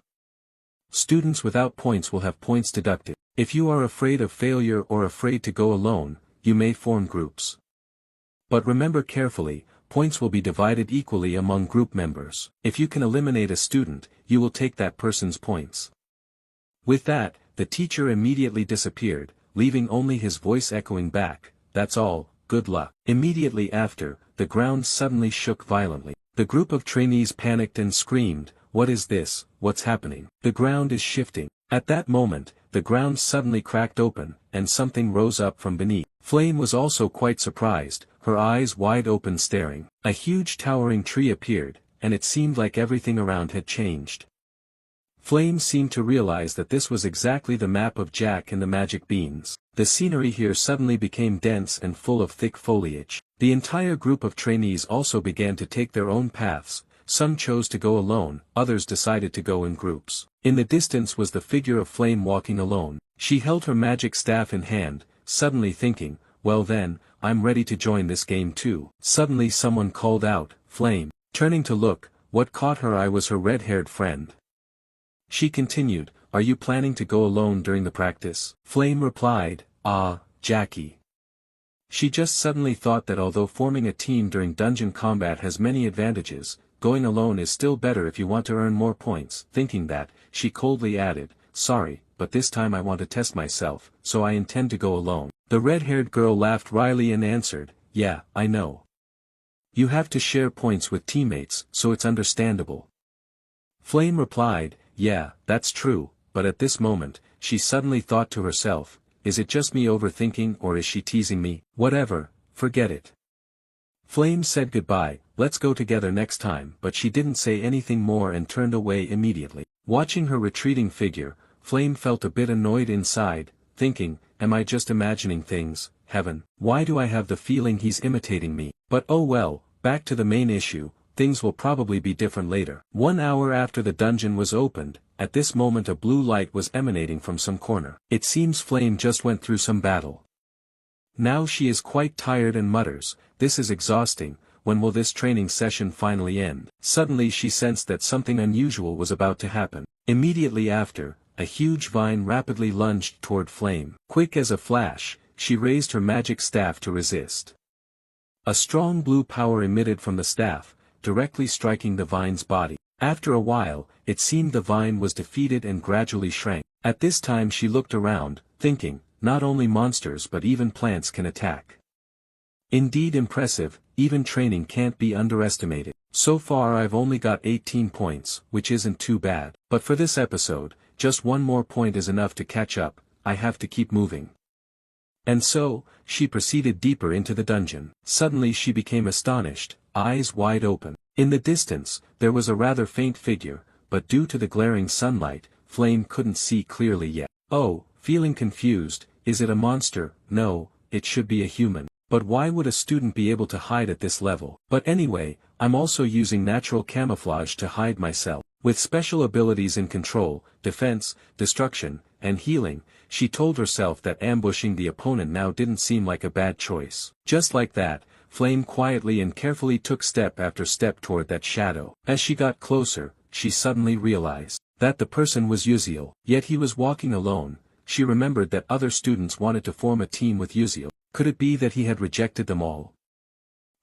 A: Students without points will have points deducted. If you are afraid of failure or afraid to go alone, you may form groups. But remember carefully, points will be divided equally among group members. If you can eliminate a student, you will take that person's points. With that, the teacher immediately disappeared, leaving only his voice echoing back, "That's all, good luck." Immediately after, the ground suddenly shook violently. The group of trainees panicked and screamed, "What is this? What's happening? The ground is shifting." At that moment, the ground suddenly cracked open, and something rose up from beneath. Flame was also quite surprised, her eyes wide open staring. A huge towering tree appeared, and it seemed like everything around had changed. Flame seemed to realize that this was exactly the map of Jack and the magic beans. The scenery here suddenly became dense and full of thick foliage. The entire group of trainees also began to take their own paths. Some chose to go alone, others decided to go in groups. In the distance was the figure of Flame walking alone. She held her magic staff in hand, suddenly thinking, well then, I'm ready to join this game too. Suddenly someone called out, "Flame." Turning to look, what caught her eye was her red-haired friend. She continued, "Are you planning to go alone during the practice?" Flame replied, "Ah, Jackie." She just suddenly thought that although forming a team during dungeon combat has many advantages, going alone is still better if you want to earn more points. Thinking that, she coldly added, "Sorry, but this time I want to test myself, so I intend to go alone." The red-haired girl laughed wryly and answered, "Yeah, I know. You have to share points with teammates, so it's understandable." Flame replied, "Yeah, that's true, but at this moment, she suddenly thought to herself, is it just me overthinking or is she teasing me? Whatever, forget it." Flame said goodbye, "Let's go together next time," but she didn't say anything more and turned away immediately. Watching her retreating figure, Flame felt a bit annoyed inside, thinking, am I just imagining things? Heaven, why do I have the feeling he's imitating me? But oh well, back to the main issue, things will probably be different later. 1 hour after the dungeon was opened, at this moment a blue light was emanating from some corner. It seems Flame just went through some battle. Now she is quite tired and mutters, "This is exhausting, when will this training session finally end?" Suddenly she sensed that something unusual was about to happen. Immediately after, a huge vine rapidly lunged toward Flame. Quick as a flash, she raised her magic staff to resist. A strong blue power emitted from the staff, directly striking the vine's body. After a while, it seemed the vine was defeated and gradually shrank. At this time she looked around, thinking, not only monsters but even plants can attack. Indeed impressive, even training can't be underestimated. So far I've only got 18 points, which isn't too bad. But for this episode, just one more point is enough to catch up, I have to keep moving. And so, she proceeded deeper into the dungeon. Suddenly she became astonished, eyes wide open. In the distance, there was a rather faint figure, but due to the glaring sunlight, Flame couldn't see clearly yet. Oh, feeling confused, is it a monster? No, it should be a human. But why would a student be able to hide at this level? But anyway, I'm also using natural camouflage to hide myself. With special abilities in control, defense, destruction, and healing, she told herself that ambushing the opponent now didn't seem like a bad choice. Just like that, Flame quietly and carefully took step after step toward that shadow. As she got closer, she suddenly realized that the person was Uziel, yet he was walking alone. She remembered that other students wanted to form a team with Uziel. Could it be that he had rejected them all?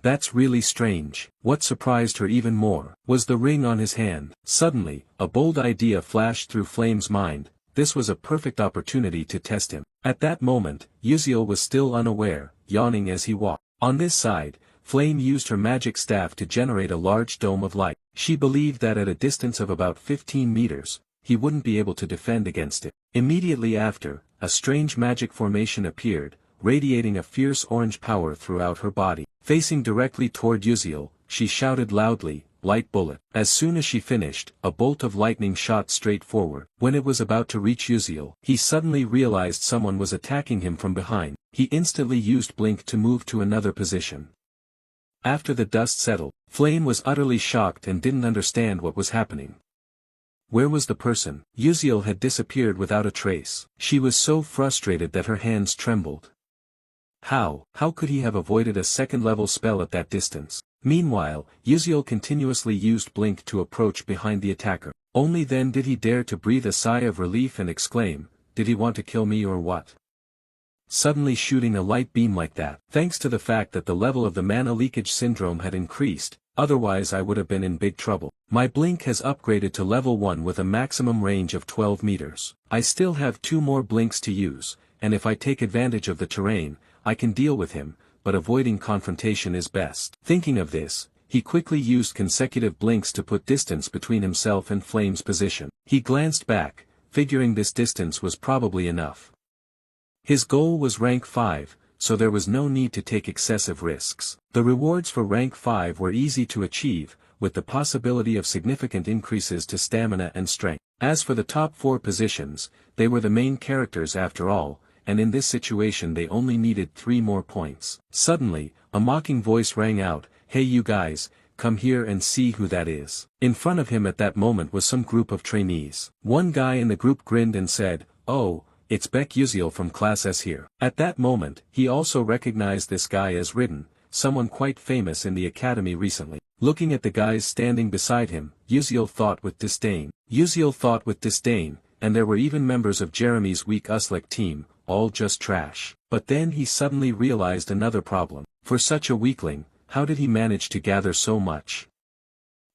A: That's really strange. What surprised her even more was the ring on his hand. Suddenly, a bold idea flashed through Flame's mind. This was a perfect opportunity to test him. At that moment, Uziel was still unaware, yawning as he walked. On this side, Flame used her magic staff to generate a large dome of light. She believed that at a distance of about 15 meters, he wouldn't be able to defend against it. Immediately after, a strange magic formation appeared, radiating a fierce orange power throughout her body. Facing directly toward Uziel, she shouted loudly, "Light bullet." As soon as she finished, a bolt of lightning shot straight forward. When it was about to reach Uziel, he suddenly realized someone was attacking him from behind. He instantly used blink to move to another position. After the dust settled, Flame was utterly shocked and didn't understand what was happening. Where was the person? Uziel had disappeared without a trace. She was so frustrated that her hands trembled. How could he have avoided a second-level spell at that distance? Meanwhile, Uziel continuously used blink to approach behind the attacker. Only then did he dare to breathe a sigh of relief and exclaim, "Did he want to kill me or what? Suddenly shooting a light beam like that." Thanks to the fact that the level of the mana leakage syndrome had increased, otherwise I would have been in big trouble. My blink has upgraded to level 1 with a maximum range of 12 meters. I still have 2 more blinks to use, and if I take advantage of the terrain, I can deal with him, but avoiding confrontation is best. Thinking of this, he quickly used consecutive blinks to put distance between himself and Flame's position. He glanced back, figuring this distance was probably enough. His goal was rank 5, so there was no need to take excessive risks. The rewards for rank 5 were easy to achieve, with the possibility of significant increases to stamina and strength. As for the top 4 positions, they were the main characters after all, and in this situation they only needed 3 more points. Suddenly, a mocking voice rang out, "Hey you guys, come here and see who that is." In front of him at that moment was some group of trainees. One guy in the group grinned and said, "Oh, it's Beck Uziel from Class S here." At that moment, he also recognized this guy as Ridden, someone quite famous in the academy recently. Looking at the guys standing beside him, Uziel thought with disdain. And there were even members of Jeremy's weak Uslek team, all just trash. But then he suddenly realized another problem. For such a weakling, how did he manage to gather so much?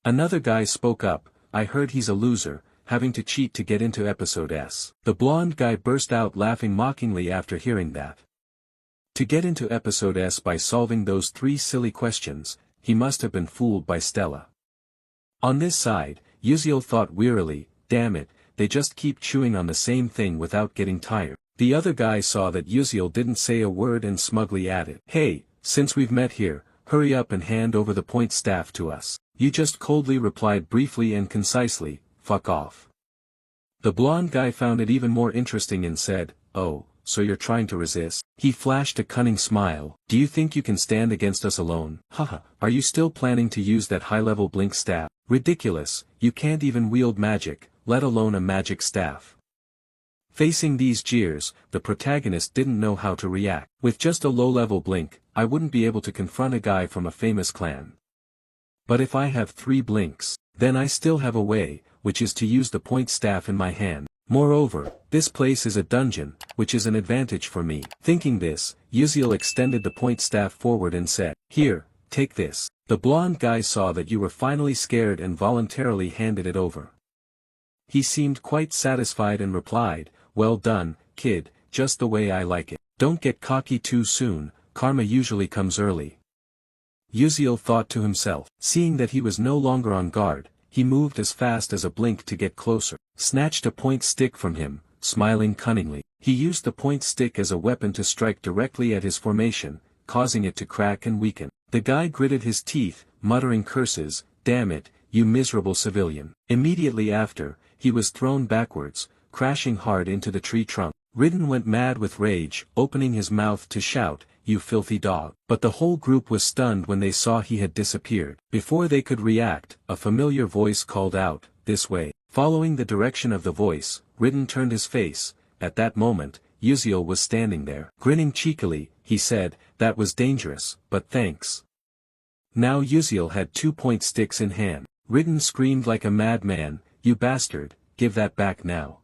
A: Another guy spoke up, I heard he's a loser, having to cheat to get into episode S. The blonde guy burst out laughing mockingly after hearing that. To get into episode S by solving those 3 silly questions, he must have been fooled by Stella. On this side, Uziel thought wearily, damn it, they just keep chewing on the same thing without getting tired. The other guy saw that Uziel didn't say a word and smugly added, hey, since we've met here, hurry up and hand over the point staff to us. You just coldly replied briefly and concisely, fuck off. The blonde guy found it even more interesting and said, oh, so you're trying to resist? He flashed a cunning smile. Do you think you can stand against us alone? Haha, are you still planning to use that high-level blink staff? Ridiculous, you can't even wield magic, let alone a magic staff. Facing these jeers, the protagonist didn't know how to react. With just a low-level blink, I wouldn't be able to confront a guy from a famous clan. But if I have 3 blinks, then I still have a way, which is to use the point staff in my hand. Moreover, this place is a dungeon, which is an advantage for me. Thinking this, Uziel extended the point staff forward and said, here, take this. The blonde guy saw that you were finally scared and voluntarily handed it over. He seemed quite satisfied and replied, well done, kid, just the way I like it. Don't get cocky too soon, karma usually comes early. Uziel thought to himself. Seeing that he was no longer on guard, he moved as fast as a blink to get closer, snatched a point stick from him, smiling cunningly. He used the point stick as a weapon to strike directly at his formation, causing it to crack and weaken. The guy gritted his teeth, muttering curses, damn it, you miserable civilian. Immediately after, he was thrown backwards, crashing hard into the tree trunk. Ridden went mad with rage, opening his mouth to shout, you filthy dog. But the whole group was stunned when they saw he had disappeared. Before they could react, a familiar voice called out, this way. Following the direction of the voice, Ridden turned his face. At that moment, Uziel was standing there. Grinning cheekily, he said, that was dangerous, but thanks. Now Uziel had 2 point sticks in hand. Ridden screamed like a madman, you bastard, give that back now.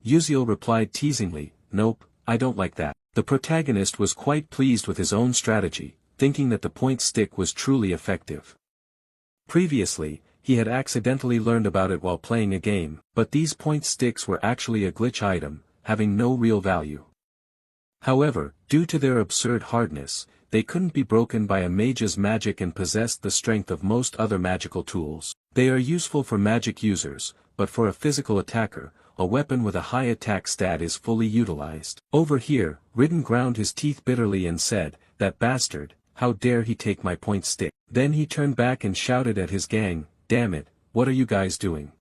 A: Uziel replied teasingly, nope, I don't like that. The protagonist was quite pleased with his own strategy, thinking that the point stick was truly effective. Previously, he had accidentally learned about it while playing a game, but these point sticks were actually a glitch item, having no real value. However, due to their absurd hardness, they couldn't be broken by a mage's magic and possessed the strength of most other magical tools. They are useful for magic users, but for a physical attacker, a weapon with a high attack stat is fully utilized. Over here, Ridden ground his teeth bitterly and said, that bastard, how dare he take my point stick. Then he turned back and shouted at his gang, damn it, what are you guys doing?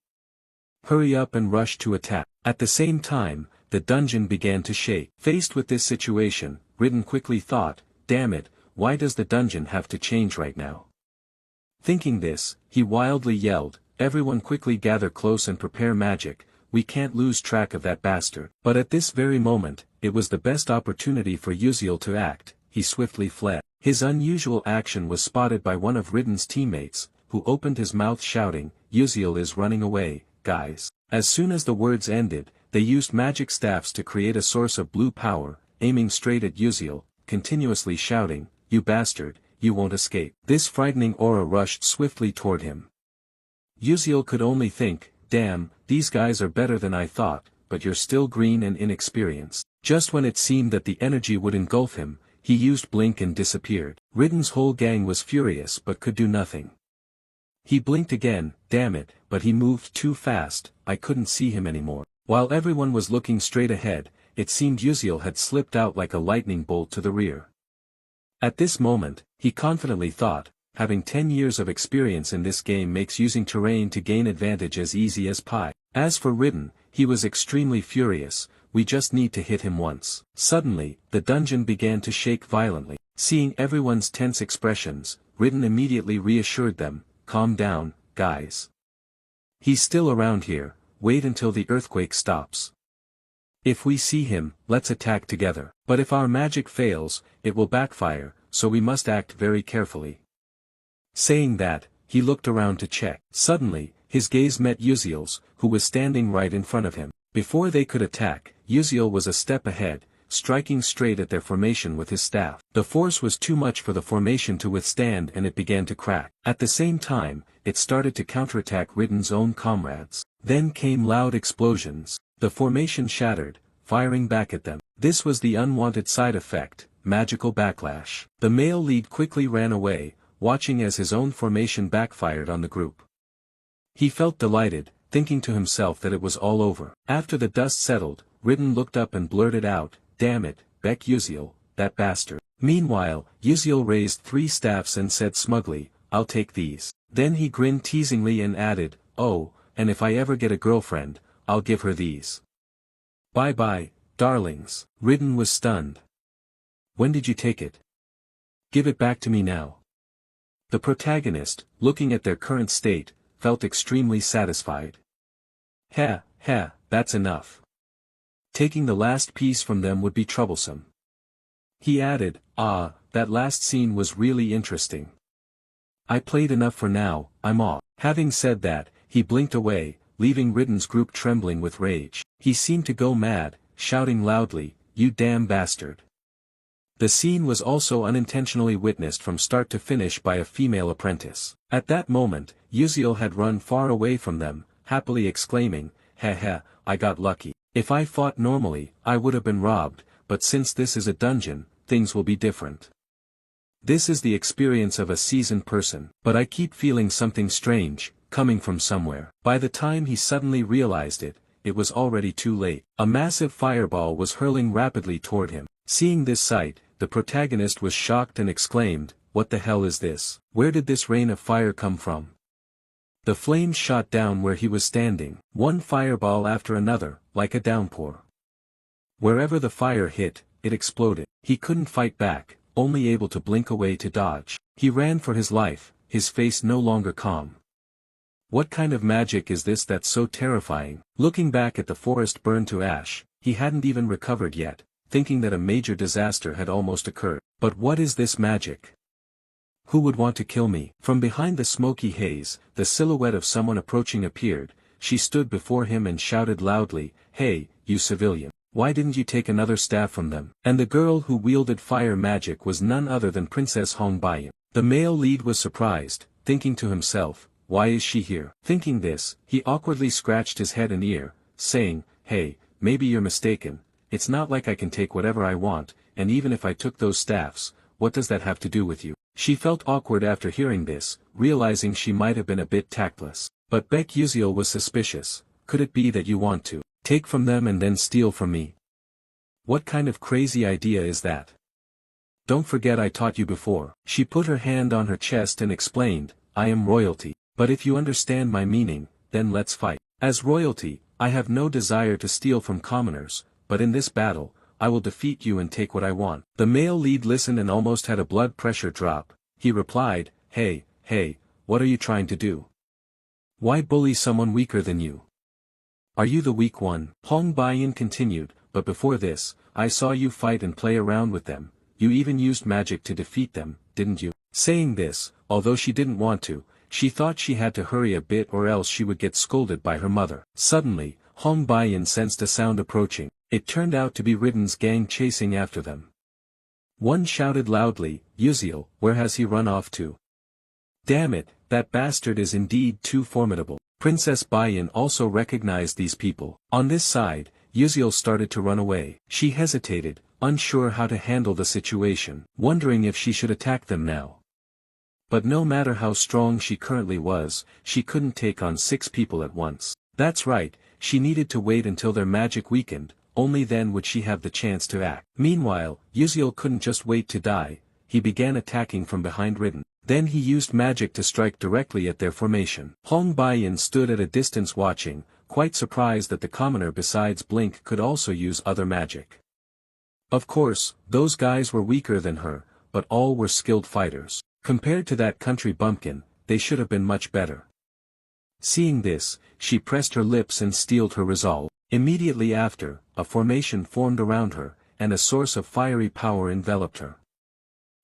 A: Hurry up and rush to attack. At the same time, the dungeon began to shake. Faced with this situation, Ridden quickly thought, damn it, why does the dungeon have to change right now? Thinking this, he wildly yelled, everyone quickly gather close and prepare magic, we can't lose track of that bastard. But at this very moment, it was the best opportunity for Uziel to act. He swiftly fled. His unusual action was spotted by one of Ridden's teammates, who opened his mouth shouting, Uziel is running away, guys. As soon as the words ended, they used magic staffs to create a source of blue power, aiming straight at Uziel, continuously shouting, you bastard, you won't escape. This frightening aura rushed swiftly toward him. Uziel could only think, damn, these guys are better than I thought, but you're still green and inexperienced. Just when it seemed that the energy would engulf him, he used blink and disappeared. Ridden's whole gang was furious but could do nothing. He blinked again, damn it, but he moved too fast, I couldn't see him anymore. While everyone was looking straight ahead, it seemed Uziel had slipped out like a lightning bolt to the rear. At this moment, he confidently thought, having 10 years of experience in this game makes using terrain to gain advantage as easy as pie. As for Ridden, he was extremely furious, we just need to hit him once. Suddenly, the dungeon began to shake violently. Seeing everyone's tense expressions, Ridden immediately reassured them, calm down, guys. He's still around here, wait until the earthquake stops. If we see him, let's attack together. But if our magic fails, it will backfire, so we must act very carefully. Saying that, he looked around to check. Suddenly, his gaze met Uziel's, who was standing right in front of him. Before they could attack, Uziel was a step ahead, striking straight at their formation with his staff. The force was too much for the formation to withstand and it began to crack. At the same time, it started to counterattack Ridden's own comrades. Then came loud explosions. The formation shattered, firing back at them. This was the unwanted side effect, magical backlash. The male lead quickly ran away, watching as his own formation backfired on the group. He felt delighted, thinking to himself that it was all over. After the dust settled, Ridden looked up and blurted out, "Damn it, Beck Uziel, that bastard." Meanwhile, Uziel raised 3 staffs and said smugly, "I'll take these." Then he grinned teasingly and added, "Oh, and if I ever get a girlfriend, I'll give her these. Bye-bye, darlings." Ridden was stunned. "When did you take it? Give it back to me now." The protagonist, looking at their current state, felt extremely satisfied. "Ha, ha, that's enough. Taking the last piece from them would be troublesome." He added, "Ah, that last scene was really interesting. I played enough for now, I'm off." Having said that, he blinked away, leaving Ridden's group trembling with rage. He seemed to go mad, shouting loudly, "You damn bastard." The scene was also unintentionally witnessed from start to finish by a female apprentice. At that moment, Uziel had run far away from them, happily exclaiming, "Ha ha, I got lucky. If I fought normally, I would have been robbed, but since this is a dungeon, things will be different. This is the experience of a seasoned person, but I keep feeling something strange, coming from somewhere." By the time he suddenly realized it, it was already too late. A massive fireball was hurling rapidly toward him. Seeing this sight, the protagonist was shocked and exclaimed, "What the hell is this? Where did this rain of fire come from?" The flames shot down where he was standing, one fireball after another, like a downpour. Wherever the fire hit, it exploded. He couldn't fight back, only able to blink away to dodge. He ran for his life, his face no longer calm. What kind of magic is this that's so terrifying? Looking back at the forest burned to ash, he hadn't even recovered yet, thinking that a major disaster had almost occurred. But what is this magic? Who would want to kill me? From behind the smoky haze, the silhouette of someone approaching appeared. She stood before him and shouted loudly, "Hey, you civilian. Why didn't you take another staff from them?" And the girl who wielded fire magic was none other than Princess Hongbayan. The male lead was surprised, thinking to himself, "Why is she here?" Thinking this, he awkwardly scratched his head and ear, saying, "Hey, maybe you're mistaken. It's not like I can take whatever I want, and even if I took those staffs, what does that have to do with you?" She felt awkward after hearing this, realizing she might have been a bit tactless. But Beck Uziel was suspicious. "Could it be that you want to take from them and then steal from me? What kind of crazy idea is that? Don't forget I taught you before." She put her hand on her chest and explained, "I am royalty. But if you understand my meaning, then let's fight. As royalty, I have no desire to steal from commoners, but in this battle, I will defeat you and take what I want." The male lead listened and almost had a blood pressure drop. He replied, Hey, what are you trying to do? Why bully someone weaker than you? Are you the weak one? Hong Baiyin continued, "But before this, I saw you fight and play around with them. You even used magic to defeat them, didn't you?" Saying this, although she didn't want to, she thought she had to hurry a bit or else she would get scolded by her mother. Suddenly, Hong Baiyin sensed a sound approaching. It turned out to be Ridden's gang chasing after them. One shouted loudly, "Uziel, where has he run off to? Damn it, that bastard is indeed too formidable." Princess Baiyin also recognized these people. On this side, Uziel started to run away. She hesitated, unsure how to handle the situation, wondering if she should attack them now. But no matter how strong she currently was, she couldn't take on 6 people at once. That's right, she needed to wait until their magic weakened, only then would she have the chance to act. Meanwhile, Uziel couldn't just wait to die, he began attacking from behind Ridden. Then he used magic to strike directly at their formation. Hong Baiyin stood at a distance watching, quite surprised that the commoner besides Blink could also use other magic. Of course, those guys were weaker than her, but all were skilled fighters. Compared to that country bumpkin, they should have been much better. Seeing this, she pressed her lips and steeled her resolve. Immediately after, a formation formed around her, and a source of fiery power enveloped her.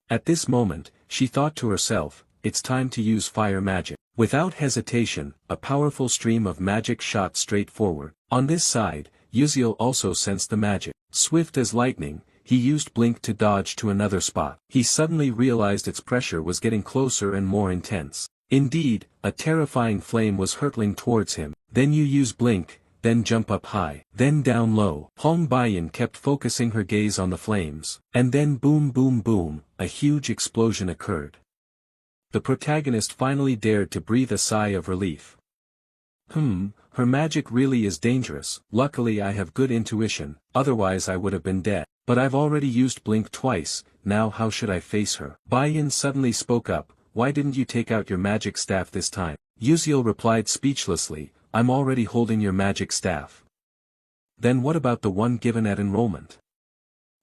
A: At this moment, she thought to herself, it's time to use fire magic. Without hesitation, a powerful stream of magic shot straight forward. On this side, Uziel also sensed the magic. Swift as lightning, he used blink to dodge to another spot. He suddenly realized its pressure was getting closer and more intense. Indeed, a terrifying flame was hurtling towards him. Then you use blink, then jump up high, then down low. Hong Baiyan kept focusing her gaze on the flames. And then boom boom boom, a huge explosion occurred. The protagonist finally dared to breathe a sigh of relief. Her magic really is dangerous. Luckily I have good intuition, otherwise I would have been dead. But I've already used blink twice, now how should I face her? Baiyan suddenly spoke up, why didn't you take out your magic staff this time? Uziel replied speechlessly, I'm already holding your magic staff. Then what about the one given at enrollment?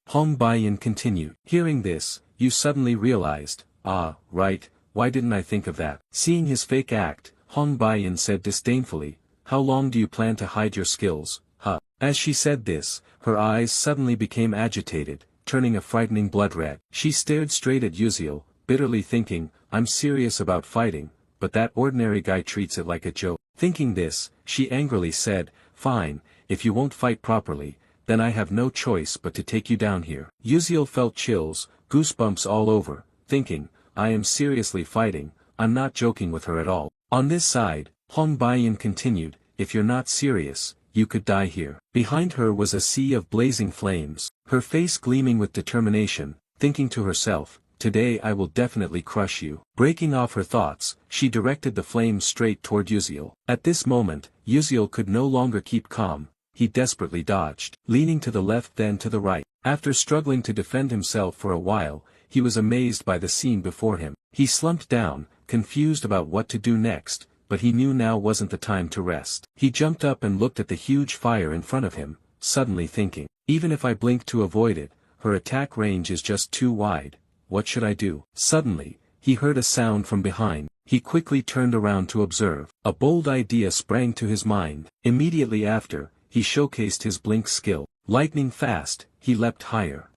A: Hong Baiyan continued. Hearing this, you suddenly realized, right, why didn't I think of that? Seeing his fake act, Hong Baiyan said disdainfully, how long do you plan to hide your skills, huh? As she said this, her eyes suddenly became agitated, turning a frightening blood red. She stared straight at Uziel, bitterly thinking, I'm serious about fighting, but that ordinary guy treats it like a joke. Thinking this, she angrily said, fine, if you won't fight properly, then I have no choice but to take you down here. Uziel felt chills, goosebumps all over, thinking, I am seriously fighting, I'm not joking with her at all. On this side, Hong Baiyan continued, if you're not serious, you could die here. Behind her was a sea of blazing flames, her face gleaming with determination, thinking to herself, today I will definitely crush you. Breaking off her thoughts, she directed the flames straight toward Uziel. At this moment, Uziel could no longer keep calm, he desperately dodged, leaning to the left then to the right. After struggling to defend himself for a while, he was amazed by the scene before him. He slumped down, confused about what to do next, but he knew now wasn't the time to rest. He jumped up and looked at the huge fire in front of him, suddenly thinking, even if I blink to avoid it, her attack range is just too wide, what should I do? Suddenly, he heard a sound from behind. He quickly turned around to observe. A bold idea sprang to his mind. Immediately after, he showcased his blink skill. Lightning fast, he leapt higher.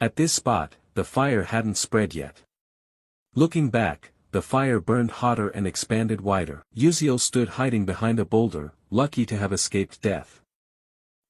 A: At this spot, the fire hadn't spread yet. Looking back, the fire burned hotter and expanded wider. Uziel stood hiding behind a boulder, lucky to have escaped death.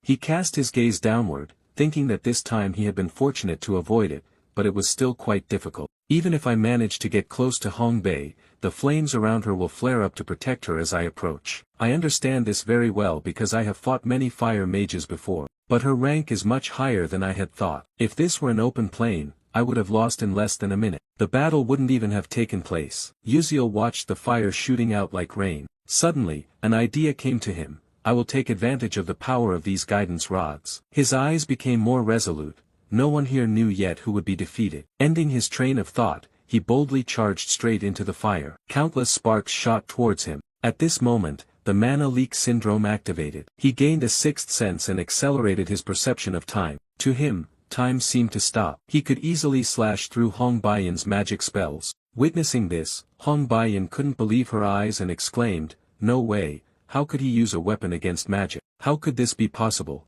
A: He cast his gaze downward, thinking that this time he had been fortunate to avoid it, but it was still quite difficult. Even if I manage to get close to Hong Bei, the flames around her will flare up to protect her as I approach. I understand this very well because I have fought many fire mages before, but her rank is much higher than I had thought. If this were an open plain, I would have lost in less than a minute. The battle wouldn't even have taken place. Uziel watched the fire shooting out like rain. Suddenly, an idea came to him. I will take advantage of the power of these guidance rods. His eyes became more resolute. No one here knew yet who would be defeated. Ending his train of thought, he boldly charged straight into the fire. Countless sparks shot towards him. At this moment, the mana leak syndrome activated. He gained a sixth sense and accelerated his perception of time. To him, time seemed to stop. He could easily slash through Hong Baiyan's magic spells. Witnessing this, Hong Baiyan couldn't believe her eyes and exclaimed, no way, how could he use a weapon against magic? How could this be possible?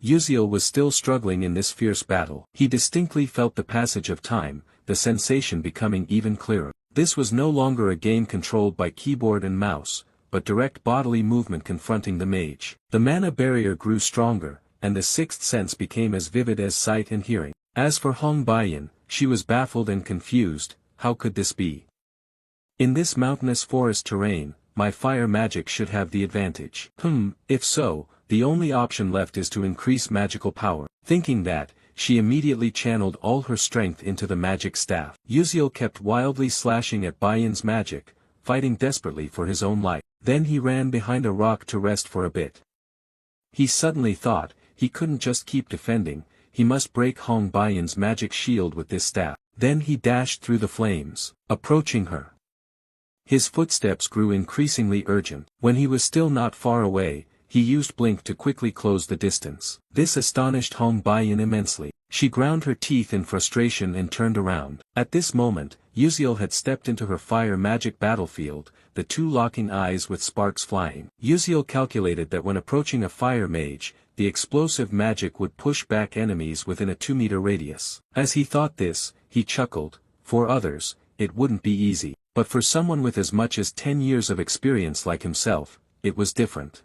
A: Uziel was still struggling in this fierce battle. He distinctly felt the passage of time, the sensation becoming even clearer. This was no longer a game controlled by keyboard and mouse, but direct bodily movement confronting the mage. The mana barrier grew stronger, and the sixth sense became as vivid as sight and hearing. As for Hong Baiyan, she was baffled and confused. How could this be? In this mountainous forest terrain, my fire magic should have the advantage. If so, the only option left is to increase magical power. Thinking that, she immediately channeled all her strength into the magic staff. Uziel kept wildly slashing at Baiyan's magic, fighting desperately for his own life. Then he ran behind a rock to rest for a bit. He suddenly thought, he couldn't just keep defending, he must break Hong Baiyan's magic shield with this staff. Then he dashed through the flames, approaching her. His footsteps grew increasingly urgent. When he was still not far away, he used blink to quickly close the distance. This astonished Hong Baiyan immensely. She ground her teeth in frustration and turned around. At this moment, Uziel had stepped into her fire magic battlefield, the two locking eyes with sparks flying. Uziel calculated that when approaching a fire mage, the explosive magic would push back enemies within a 2-meter radius. As he thought this, he chuckled. For others, it wouldn't be easy. But for someone with as much as 10 years of experience like himself, it was different.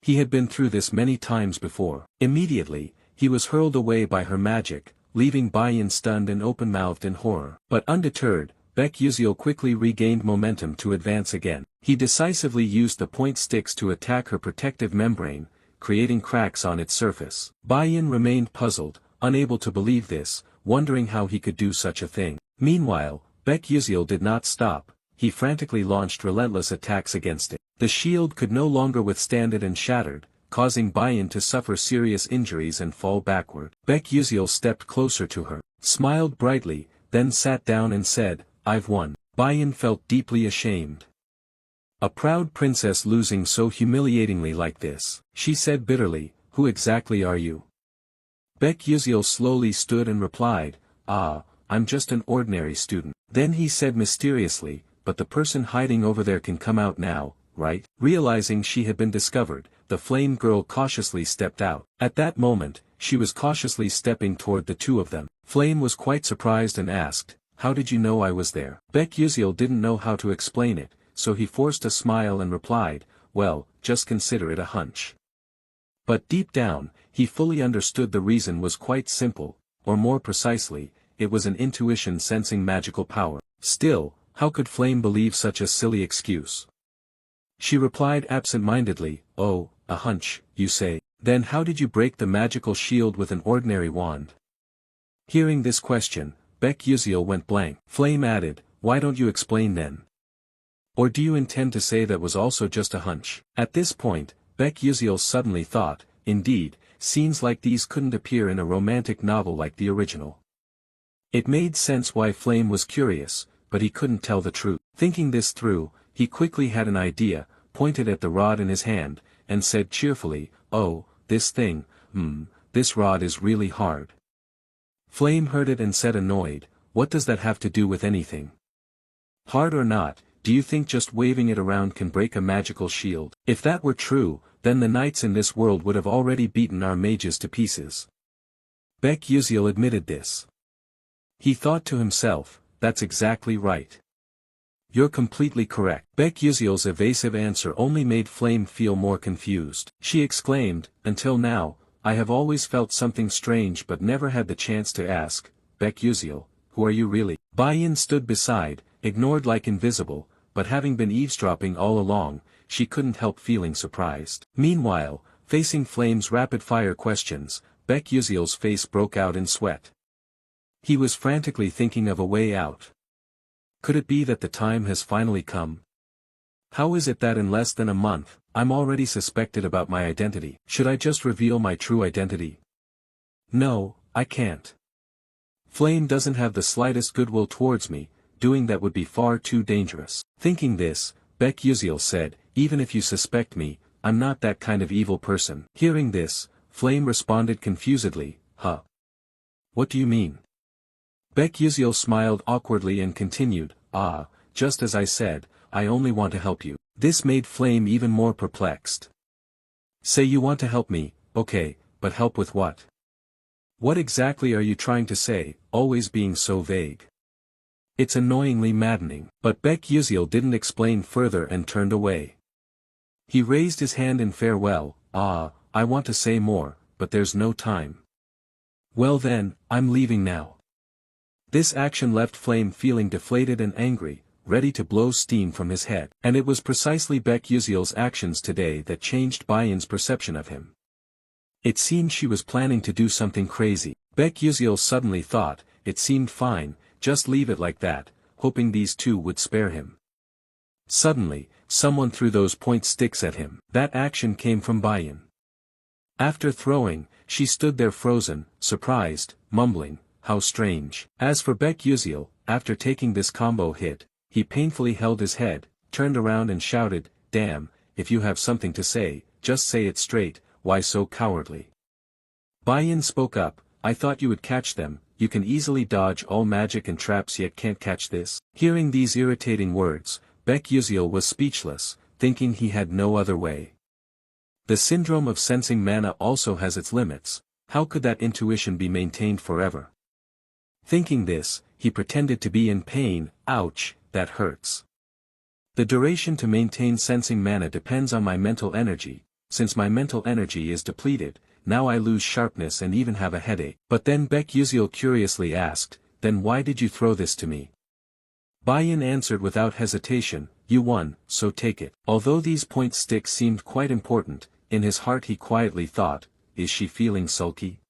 A: He had been through this many times before. Immediately, he was hurled away by her magic, leaving Bayan stunned and open-mouthed in horror. But undeterred, Baek Yuziel quickly regained momentum to advance again. He decisively used the point sticks to attack her protective membrane, creating cracks on its surface. Bayan remained puzzled, unable to believe this, wondering how he could do such a thing. Meanwhile, Baek Yuziel did not stop. He frantically launched relentless attacks against it. The shield could no longer withstand it and shattered, causing Bayan to suffer serious injuries and fall backward. Baek Yuziel stepped closer to her, smiled brightly, then sat down and said, "I've won." Bayan felt deeply ashamed. A proud princess losing so humiliatingly like this. She said bitterly, "Who exactly are you?" Baek Yuziel slowly stood and replied, "I'm just an ordinary student." Then he said mysteriously, "But the person hiding over there can come out now, right?" Realizing she had been discovered, the flame girl cautiously stepped out. At that moment, she was cautiously stepping toward the two of them. Flame was quite surprised and asked, "How did you know I was there?" Baek Yuziel didn't know how to explain it, so he forced a smile and replied, "Well, just consider it a hunch." But deep down, he fully understood the reason was quite simple, or more precisely, it was an intuition sensing magical power. Still, how could Flame believe such a silly excuse? She replied absent-mindedly, "Oh, a hunch, you say? Then how did you break the magical shield with an ordinary wand?" Hearing this question, Baek Yuziel went blank. Flame added, "Why don't you explain then? Or do you intend to say that was also just a hunch?" At this point, Baek Yuziel suddenly thought, indeed, scenes like these couldn't appear in a romantic novel like the original. It made sense why Flame was curious, but he couldn't tell the truth. Thinking this through, he quickly had an idea, pointed at the rod in his hand, and said cheerfully, "Oh, this thing, this rod is really hard." Flame heard it and said annoyed, "What does that have to do with anything? Hard or not, do you think just waving it around can break a magical shield? If that were true, then the knights in this world would have already beaten our mages to pieces." Baek Yuziel admitted this. He thought to himself, "That's exactly right. You're completely correct." Baek Yuziel's evasive answer only made Flame feel more confused. She exclaimed, "Until now, I have always felt something strange but never had the chance to ask, Baek Yuziel, who are you really?" Bayan stood beside, ignored like invisible, but having been eavesdropping all along, she couldn't help feeling surprised. Meanwhile, facing Flame's rapid-fire questions, Baek Yuziel's face broke out in sweat. He was frantically thinking of a way out. Could it be that the time has finally come? How is it that in less than a month, I'm already suspected about my identity? Should I just reveal my true identity? No, I can't. Flame doesn't have the slightest goodwill towards me, doing that would be far too dangerous. Thinking this, Baek Yuziel said, "Even if you suspect me, I'm not that kind of evil person." Hearing this, Flame responded confusedly, "Huh? What do you mean?" Baek Yuziel smiled awkwardly and continued, Just as I said, I only want to help you." This made Flame even more perplexed. "Say you want to help me, okay, but help with what? What exactly are you trying to say, always being so vague? It's annoyingly maddening." But Baek Yuziel didn't explain further and turned away. He raised his hand in farewell, I want to say more, but there's no time." "Well then, I'm leaving now." This action left Flame feeling deflated and angry, ready to blow steam from his head. And it was precisely Baek Yuziel's actions today that changed Bayan's perception of him. It seemed she was planning to do something crazy. Baek Yuziel suddenly thought, it seemed fine, just leave it like that, hoping these two would spare him. Suddenly, someone threw those point sticks at him. That action came from Bayan. After throwing, she stood there frozen, surprised, mumbling, "How strange." As for Baek Yuziel, after taking this combo hit, he painfully held his head, turned around and shouted, "Damn, if you have something to say, just say it straight, why so cowardly?" Bayan spoke up, "I thought you would catch them, you can easily dodge all magic and traps yet can't catch this." Hearing these irritating words, Baek Yuziel was speechless, thinking he had no other way. The syndrome of sensing mana also has its limits, how could that intuition be maintained forever? Thinking this, he pretended to be in pain. Ouch, that hurts. The duration to maintain sensing mana depends on my mental energy. Since my mental energy is depleted, now I lose sharpness and even have a headache. But then Baek curiously asked, then why did you throw this to me? Bayan answered without hesitation, you won, so take it. Although these point sticks seemed quite important, in his heart he quietly thought, is she feeling sulky?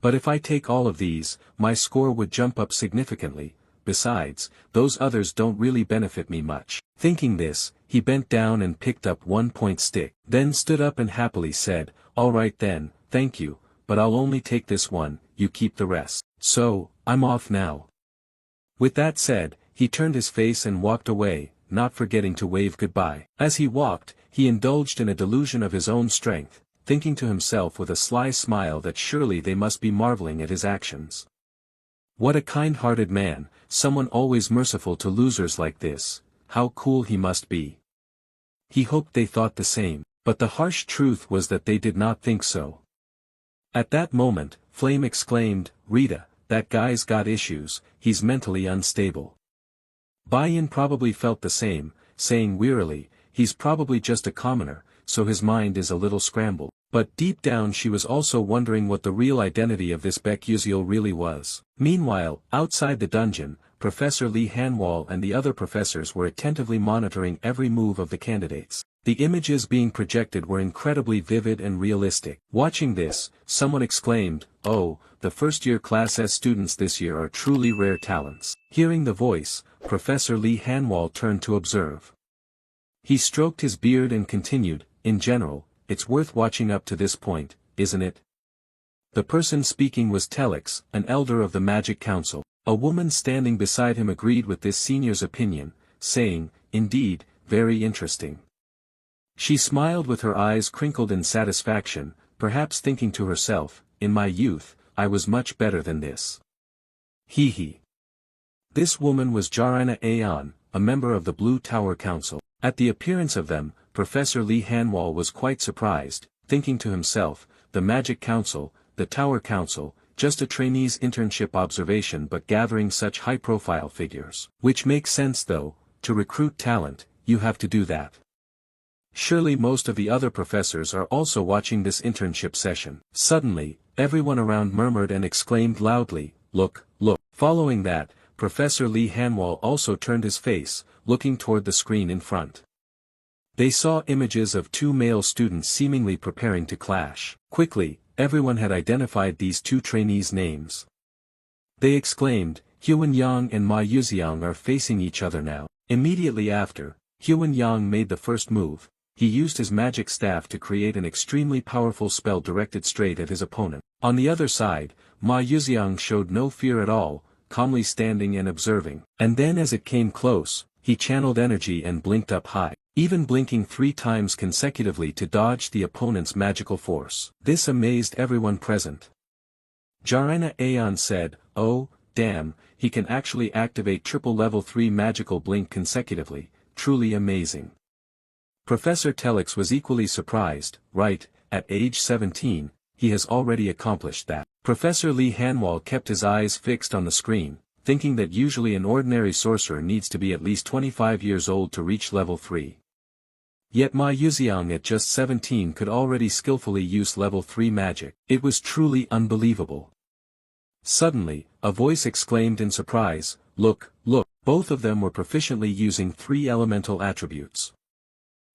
A: But if I take all of these, my score would jump up significantly. Besides, those others don't really benefit me much. Thinking this, he bent down and picked up 1 point stick, then stood up and happily said, alright then, thank you, but I'll only take this one, you keep the rest. So, I'm off now. With that said, he turned his face and walked away, not forgetting to wave goodbye. As he walked, he indulged in a delusion of his own strength, thinking to himself with a sly smile that surely they must be marveling at his actions. What a kind-hearted man, someone always merciful to losers like this, how cool he must be. He hoped they thought the same, but the harsh truth was that they did not think so. At that moment, Flame exclaimed, Rita, that guy's got issues, he's mentally unstable. Bayan probably felt the same, saying wearily, he's probably just a commoner, so his mind is a little scrambled. But deep down she was also wondering what the real identity of this Baek really was. Meanwhile, outside the dungeon, Professor Lee Hanwol and the other professors were attentively monitoring every move of the candidates. The images being projected were incredibly vivid and realistic. Watching this, someone exclaimed, oh, the first-year Class S students this year are truly rare talents. Hearing the voice, Professor Lee Hanwol turned to observe. He stroked his beard and continued, in general, it's worth watching up to this point, isn't it? The person speaking was Telix, an elder of the Magic Council. A woman standing beside him agreed with this senior's opinion, saying, indeed, very interesting. She smiled with her eyes crinkled in satisfaction, perhaps thinking to herself, in my youth, I was much better than this. Hee hee. This woman was Jarina Aeon, a member of the Blue Tower Council. At the appearance of them, Professor Lee Hanwol was quite surprised, thinking to himself, the Magic Council, the Tower Council, just a trainee's internship observation but gathering such high-profile figures. Which makes sense though, to recruit talent, you have to do that. Surely most of the other professors are also watching this internship session. Suddenly, everyone around murmured and exclaimed loudly, look, look. Following that, Professor Lee Hanwol also turned his face, looking toward the screen in front. They saw images of 2 male students seemingly preparing to clash. Quickly, everyone had identified these 2 trainees' names. They exclaimed, Hyun Yang and Ma Yuxiang are facing each other now. Immediately after, Hyun Yang made the first move. He used his magic staff to create an extremely powerful spell directed straight at his opponent. On the other side, Ma Yuxiang showed no fear at all, calmly standing and observing. And then as it came close, he channeled energy and blinked up high, even blinking 3 times consecutively to dodge the opponent's magical force. This amazed everyone present. Jarina Aeon said, oh, damn, he can actually activate triple level 3 magical blink consecutively, truly amazing. Professor Telix was equally surprised, right, at age 17, he has already accomplished that. Professor Lee Hanwol kept his eyes fixed on the screen, thinking that usually an ordinary sorcerer needs to be at least 25 years old to reach level 3. Yet Ma Yuxiang at just 17 could already skillfully use level 3 magic. It was truly unbelievable. Suddenly, a voice exclaimed in surprise, look, look, both of them were proficiently using 3 elemental attributes.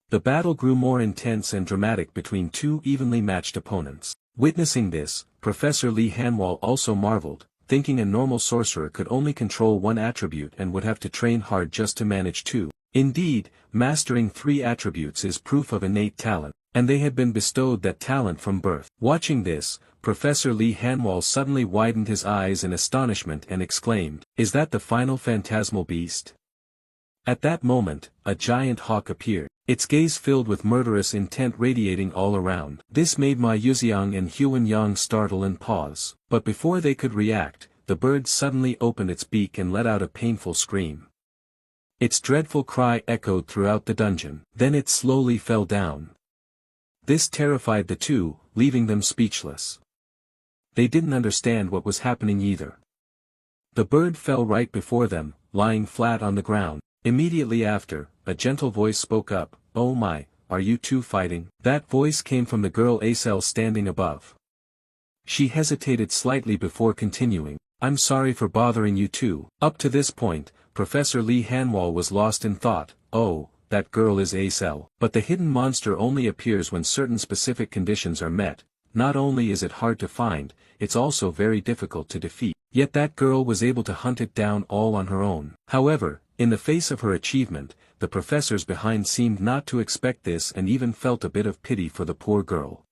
A: The battle grew more intense and dramatic between 2 evenly matched opponents. Witnessing this, Professor Lee Hanwol also marveled, thinking a normal sorcerer could only control 1 attribute and would have to train hard just to manage 2. Indeed, mastering 3 attributes is proof of innate talent, and they had been bestowed that talent from birth. Watching this, Professor Lee Hanwol suddenly widened his eyes in astonishment and exclaimed, is that the final phantasmal beast? At that moment, a giant hawk appeared, its gaze filled with murderous intent radiating all around. This made Ma Yuxiang and Hyun Yang startle and pause. But before they could react, the bird suddenly opened its beak and let out a painful scream. Its dreadful cry echoed throughout the dungeon. Then it slowly fell down. This terrified the 2, leaving them speechless. They didn't understand what was happening either. The bird fell right before them, lying flat on the ground. Immediately after, a gentle voice spoke up, "Oh my, are you two fighting?" That voice came from the girl Acel standing above. She hesitated slightly before continuing, "I'm sorry for bothering you two." Up to this point, Professor Lee Hanwol was lost in thought. Oh, that girl is Acel. But the hidden monster only appears when certain specific conditions are met. Not only is it hard to find, it's also very difficult to defeat. Yet that girl was able to hunt it down all on her own. However, in the face of her achievement, the professors behind seemed not to expect this and even felt a bit of pity for the poor girl.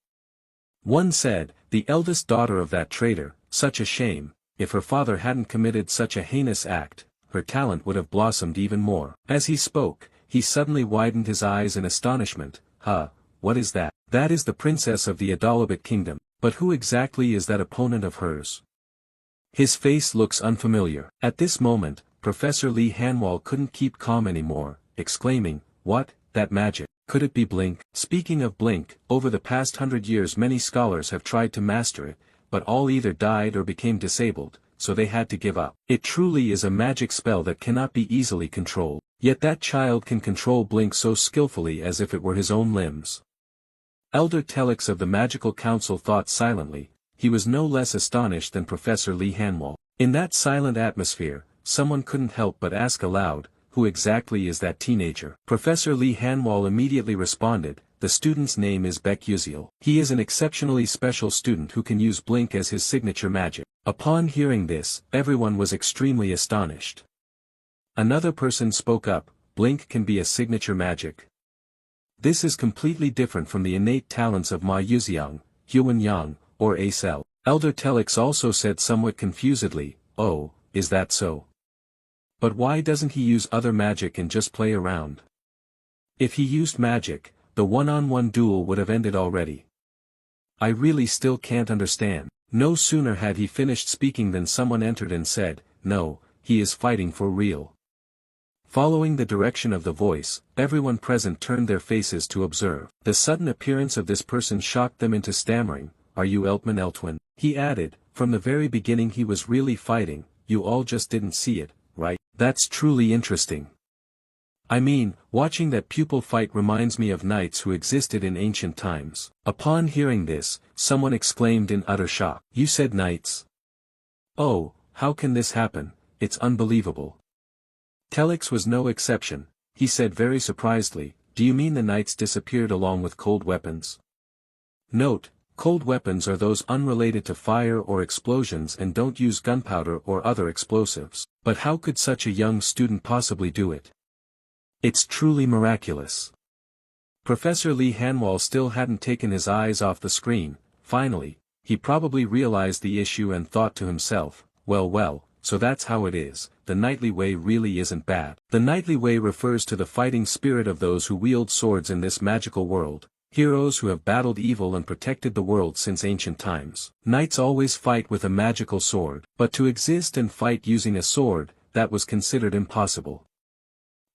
A: One said, "The eldest daughter of that traitor, such a shame. If her father hadn't committed such a heinous act, her talent would have blossomed even more." As he spoke, he suddenly widened his eyes in astonishment. "Huh, what is that?" "That is the princess of the Adalabit kingdom. But who exactly is that opponent of hers?" His face looks unfamiliar. At this moment, Professor Lee Hanwol couldn't keep calm anymore, exclaiming, "What, that magic? Could it be Blink?" Speaking of Blink, over the past 100 years many scholars have tried to master it, but all either died or became disabled, so they had to give up. It truly is a magic spell that cannot be easily controlled. Yet that child can control Blink so skillfully as if it were his own limbs. Elder Telex of the Magical Council thought silently. He was no less astonished than Professor Lee Hanwol. In that silent atmosphere, someone couldn't help but ask aloud, "Who exactly is that teenager?" Professor Lee Hanwol immediately responded, "The student's name is Baek Yuziel. He is an exceptionally special student who can use Blink as his signature magic." Upon hearing this, everyone was extremely astonished. Another person spoke up, "Blink can be a signature magic. This is completely different from the innate talents of Ma Yuziang, Hyun Yang, or Acel." Elder Telex also said somewhat confusedly, "Oh, is that so? But why doesn't he use other magic and just play around? If he used magic, the one-on-one duel would have ended already. I really still can't understand." No sooner had he finished speaking than someone entered and said, "No, he is fighting for real." Following the direction of the voice, everyone present turned their faces to observe. The sudden appearance of this person shocked them into stammering, "Are you Eltman Eltwin?" He added, "From the very beginning he was really fighting, you all just didn't see it, right? That's truly interesting. I mean, watching that pupil fight reminds me of knights who existed in ancient times." Upon hearing this, someone exclaimed in utter shock, "You said knights? Oh, how can this happen? It's unbelievable." Telex was no exception. He said very surprisedly, "Do you mean the knights disappeared along with cold weapons?" Note, cold weapons are those unrelated to fire or explosions and don't use gunpowder or other explosives. But how could such a young student possibly do it? It's truly miraculous. Professor Lee Hanwol still hadn't taken his eyes off the screen. Finally, he probably realized the issue and thought to himself, well, so that's how it is. The knightly way really isn't bad. The knightly way refers to the fighting spirit of those who wield swords in this magical world, heroes who have battled evil and protected the world since ancient times. Knights always fight with a magical sword, but to exist and fight using a sword, that was considered impossible.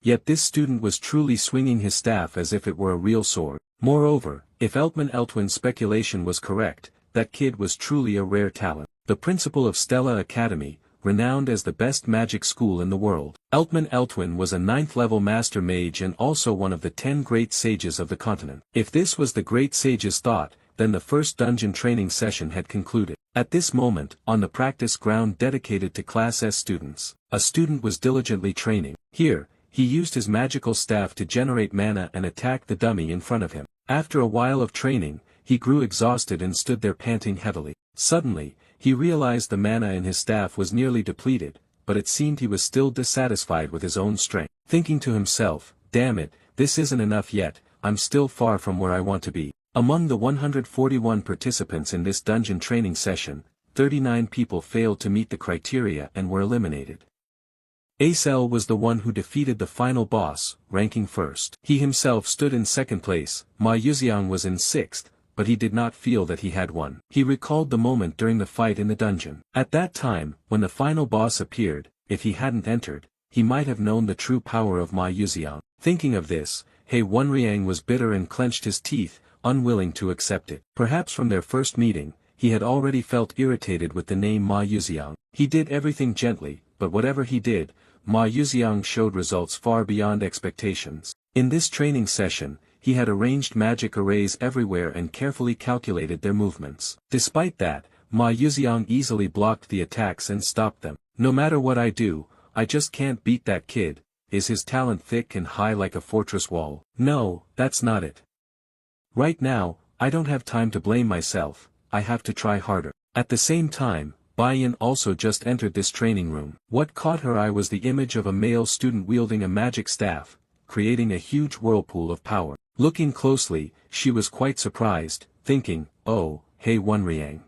A: Yet this student was truly swinging his staff as if it were a real sword. Moreover, if Eltman Eltwin's speculation was correct, that kid was truly a rare talent. The principal of Stella Academy, renowned as the best magic school in the world. Eltman Eltwin was a 9th-level master mage and also one of the 10 great sages of the continent. If this was the great sage's thought, then the first dungeon training session had concluded. At this moment, on the practice ground dedicated to Class S students, a student was diligently training. Here, he used his magical staff to generate mana and attack the dummy in front of him. After a while of training, he grew exhausted and stood there panting heavily. Suddenly, he realized the mana in his staff was nearly depleted, but it seemed he was still dissatisfied with his own strength. Thinking to himself, "Damn it, this isn't enough yet, I'm still far from where I want to be." Among the 141 participants in this dungeon training session, 39 people failed to meet the criteria and were eliminated. Acel was the one who defeated the final boss, ranking first. He himself stood in second place. Ma Yuziang was in sixth, but he did not feel that he had won. He recalled the moment during the fight in the dungeon. At that time, when the final boss appeared, if he hadn't entered, he might have known the true power of Ma Yuziang. Thinking of this, He Wenriang was bitter and clenched his teeth, unwilling to accept it. Perhaps from their first meeting, he had already felt irritated with the name Ma Yuxiang. He did everything gently, but whatever he did, Ma Yuxiang showed results far beyond expectations. In this training session, he had arranged magic arrays everywhere and carefully calculated their movements. Despite that, Ma Yuxiang easily blocked the attacks and stopped them. No matter what I do, I just can't beat that kid. Is his talent thick and high like a fortress wall? No, that's not it. Right now, I don't have time to blame myself, I have to try harder. At the same time, Baiyan also just entered this training room. What caught her eye was the image of a male student wielding a magic staff, creating a huge whirlpool of power. Looking closely, she was quite surprised, thinking, oh, hey Wonriang.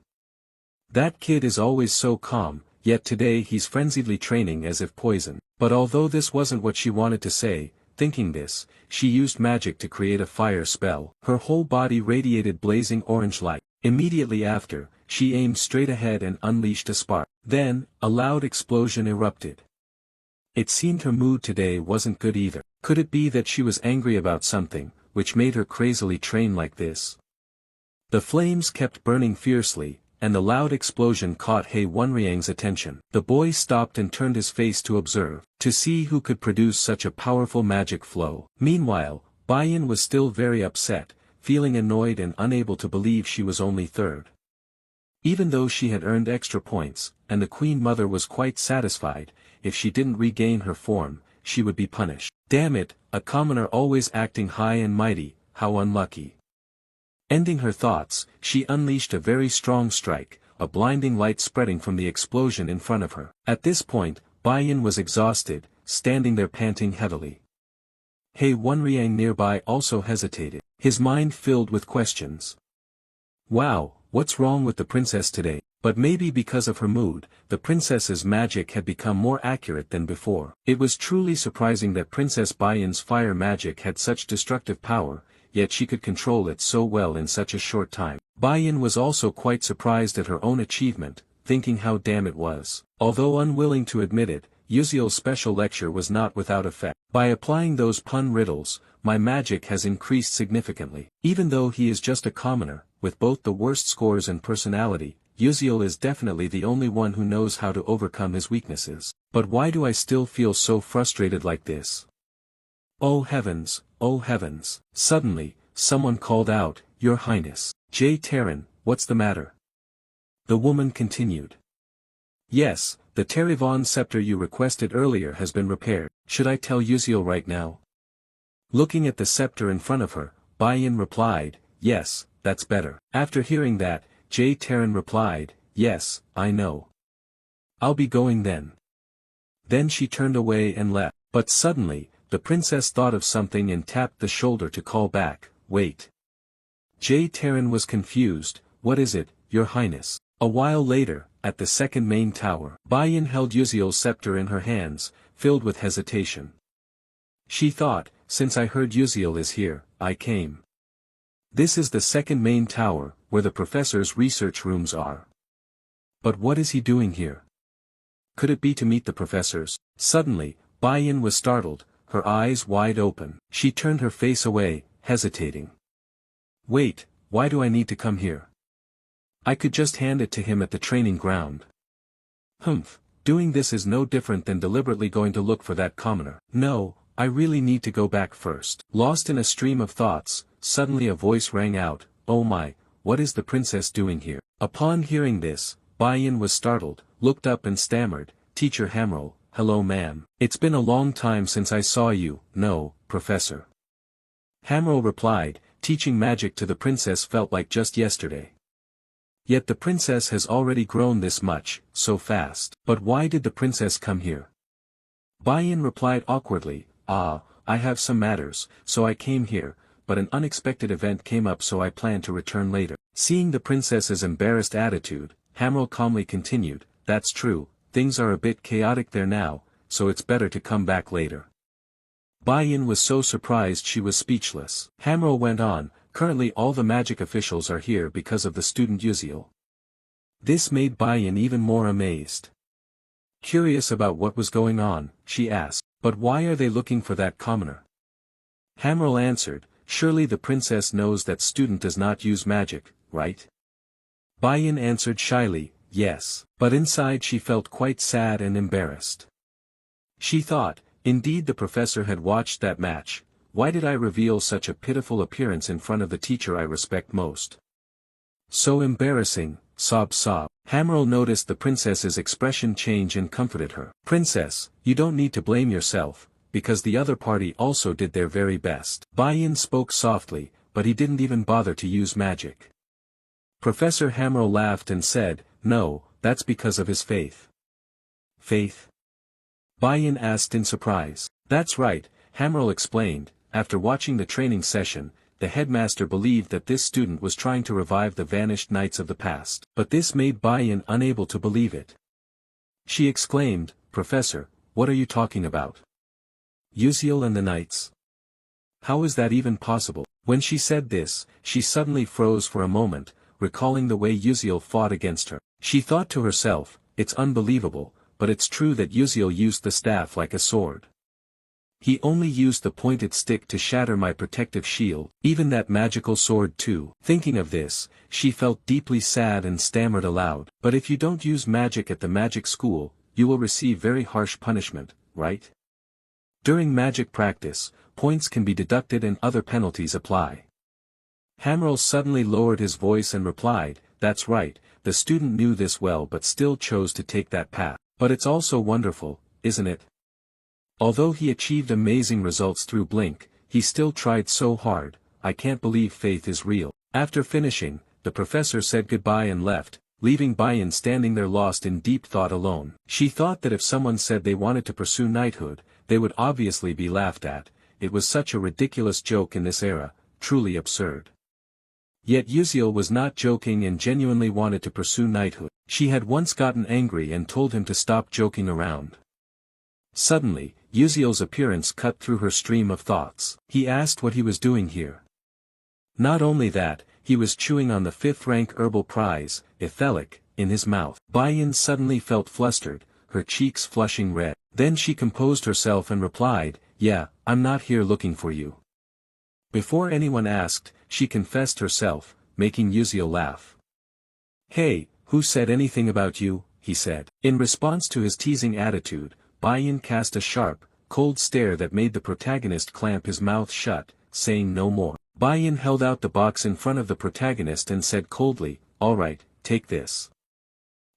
A: That kid is always so calm, yet today he's frenziedly training as if poison. But although this wasn't what she wanted to say, thinking this, she used magic to create a fire spell. Her whole body radiated blazing orange light. Immediately after, she aimed straight ahead and unleashed a spark. Then, a loud explosion erupted. It seemed her mood today wasn't good either. Could it be that she was angry about something, which made her crazily train like this? The flames kept burning fiercely, and the loud explosion caught He Wonriang's attention. The boy stopped and turned his face to observe, to see who could produce such a powerful magic flow. Meanwhile, Baiyan was still very upset, feeling annoyed and unable to believe she was only third. Even though she had earned extra points, and the Queen Mother was quite satisfied, if she didn't regain her form, she would be punished. Damn it, a commoner always acting high and mighty, how unlucky. Ending her thoughts, she unleashed a very strong strike, a blinding light spreading from the explosion in front of her. At this point, Baiyan was exhausted, standing there panting heavily. He Wonriang nearby also hesitated, his mind filled with questions. Wow, what's wrong with the princess today? But maybe because of her mood, the princess's magic had become more accurate than before. It was truly surprising that Princess Baiyan's fire magic had such destructive power, yet she could control it so well in such a short time. Baiyan was also quite surprised at her own achievement, thinking how damn it was. Although unwilling to admit it, Yuziel's special lecture was not without effect. By applying those pun riddles, my magic has increased significantly. Even though he is just a commoner, with both the worst scores and personality, Yuziel is definitely the only one who knows how to overcome his weaknesses. But why do I still feel so frustrated like this? Oh heavens, oh heavens. Suddenly, someone called out, Your Highness. Jay Terran, what's the matter? The woman continued. Yes, the Terivon scepter you requested earlier has been repaired. Should I tell Yuziel right now? Looking at the scepter in front of her, Baiyan replied, Yes, that's better. After hearing that, Jay Terran replied, Yes, I know. I'll be going then. Then she turned away and left. But suddenly, the princess thought of something and tapped the shoulder to call back, Wait. Jay Terran was confused, What is it, Your Highness? A while later, at the second main tower, Baiyan held Yuziel's scepter in her hands, filled with hesitation. She thought, Since I heard Yuziel is here, I came. This is the second main tower, where the professor's research rooms are. But what is he doing here? Could it be to meet the professors? Suddenly, Baiyan was startled, her eyes wide open. She turned her face away, hesitating. Wait, why do I need to come here? I could just hand it to him at the training ground. Humph, doing this is no different than deliberately going to look for that commoner. No, I really need to go back first. Lost in a stream of thoughts, suddenly a voice rang out, Oh my, what is the princess doing here? Upon hearing this, Baiyan was startled, looked up and stammered, Teacher Hamrel, hello ma'am. It's been a long time since I saw you. No, Professor. Hamrel replied, teaching magic to the princess felt like just yesterday. Yet the princess has already grown this much, so fast. But why did the princess come here? Baiyan replied awkwardly, I have some matters, so I came here, but an unexpected event came up so I plan to return later. Seeing the princess's embarrassed attitude, Hamrel calmly continued, That's true, things are a bit chaotic there now, so it's better to come back later. Baiyan was so surprised she was speechless. Hamrel went on, Currently all the magic officials are here because of the student Yuziel. This made Baiyan even more amazed. Curious about what was going on, she asked, But why are they looking for that commoner? Hamrel answered, Surely the princess knows that student does not use magic, right? Bayan answered shyly, yes. But inside she felt quite sad and embarrassed. She thought, indeed the professor had watched that match. Why did I reveal such a pitiful appearance in front of the teacher I respect most? So embarrassing, sob. Hammerl noticed the princess's expression change and comforted her. Princess, you don't need to blame yourself, because the other party also did their very best. Bayan spoke softly, but he didn't even bother to use magic. Professor Hammerl laughed and said, no, that's because of his faith. Faith? Bayan asked in surprise. That's right, Hammerl explained. After watching the training session, the headmaster believed that this student was trying to revive the vanished knights of the past. But this made Bayan unable to believe it. She exclaimed, Professor, what are you talking about? Uziel and the knights? How is that even possible? When she said this, she suddenly froze for a moment, recalling the way Uziel fought against her. She thought to herself, it's unbelievable, but it's true that Uziel used the staff like a sword. He only used the pointed stick to shatter my protective shield, even that magical sword too. Thinking of this, she felt deeply sad and stammered aloud. But if you don't use magic at the magic school, you will receive very harsh punishment, right? During magic practice, points can be deducted and other penalties apply. Hammerl suddenly lowered his voice and replied, that's right, the student knew this well but still chose to take that path. But it's also wonderful, isn't it? Although he achieved amazing results through Blink, he still tried so hard. I can't believe faith is real. After finishing, the professor said goodbye and left, leaving Bayan standing there lost in deep thought alone. She thought that if someone said they wanted to pursue knighthood, they would obviously be laughed at. It was such a ridiculous joke in this era, truly absurd. Yet Uziel was not joking and genuinely wanted to pursue knighthood. She had once gotten angry and told him to stop joking around. Suddenly, Uziel's appearance cut through her stream of thoughts. He asked what he was doing here. Not only that, he was chewing on the 5th rank herbal prize, ethelic, in his mouth. Bayan suddenly felt flustered, her cheeks flushing red. Then she composed herself and replied, yeah, I'm not here looking for you. Before anyone asked, she confessed herself, making Uziel laugh. Hey, who said anything about you? He said. In response to his teasing attitude, Bayan cast a sharp, cold stare that made the protagonist clamp his mouth shut, saying no more. Bayan held out the box in front of the protagonist and said coldly, alright, take this.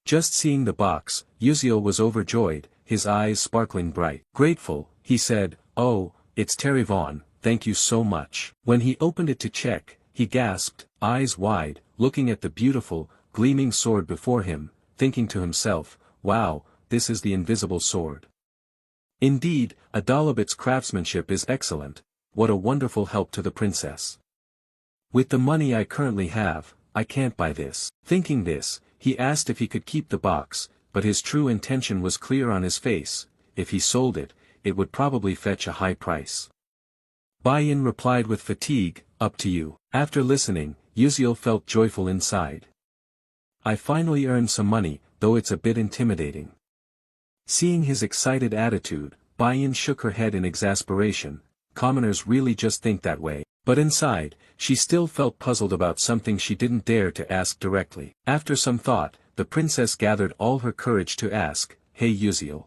A: Just seeing the box, Uziel was overjoyed, his eyes sparkling bright. Grateful, he said, oh, it's Terry Vaughn, thank you so much. When he opened it to check, he gasped, eyes wide, looking at the beautiful, gleaming sword before him, thinking to himself, wow, this is the invisible sword. Indeed, Adalabit's craftsmanship is excellent. What a wonderful help to the princess. With the money I currently have, I can't buy this. Thinking this, he asked if he could keep the box, but his true intention was clear on his face. If he sold it, it would probably fetch a high price. Bayan replied with fatigue, up to you. After listening, Uziel felt joyful inside. I finally earned some money, though it's a bit intimidating. Seeing his excited attitude, Bayan shook her head in exasperation. Commoners really just think that way. But inside, she still felt puzzled about something she didn't dare to ask directly. After some thought, the princess gathered all her courage to ask, hey Uziel.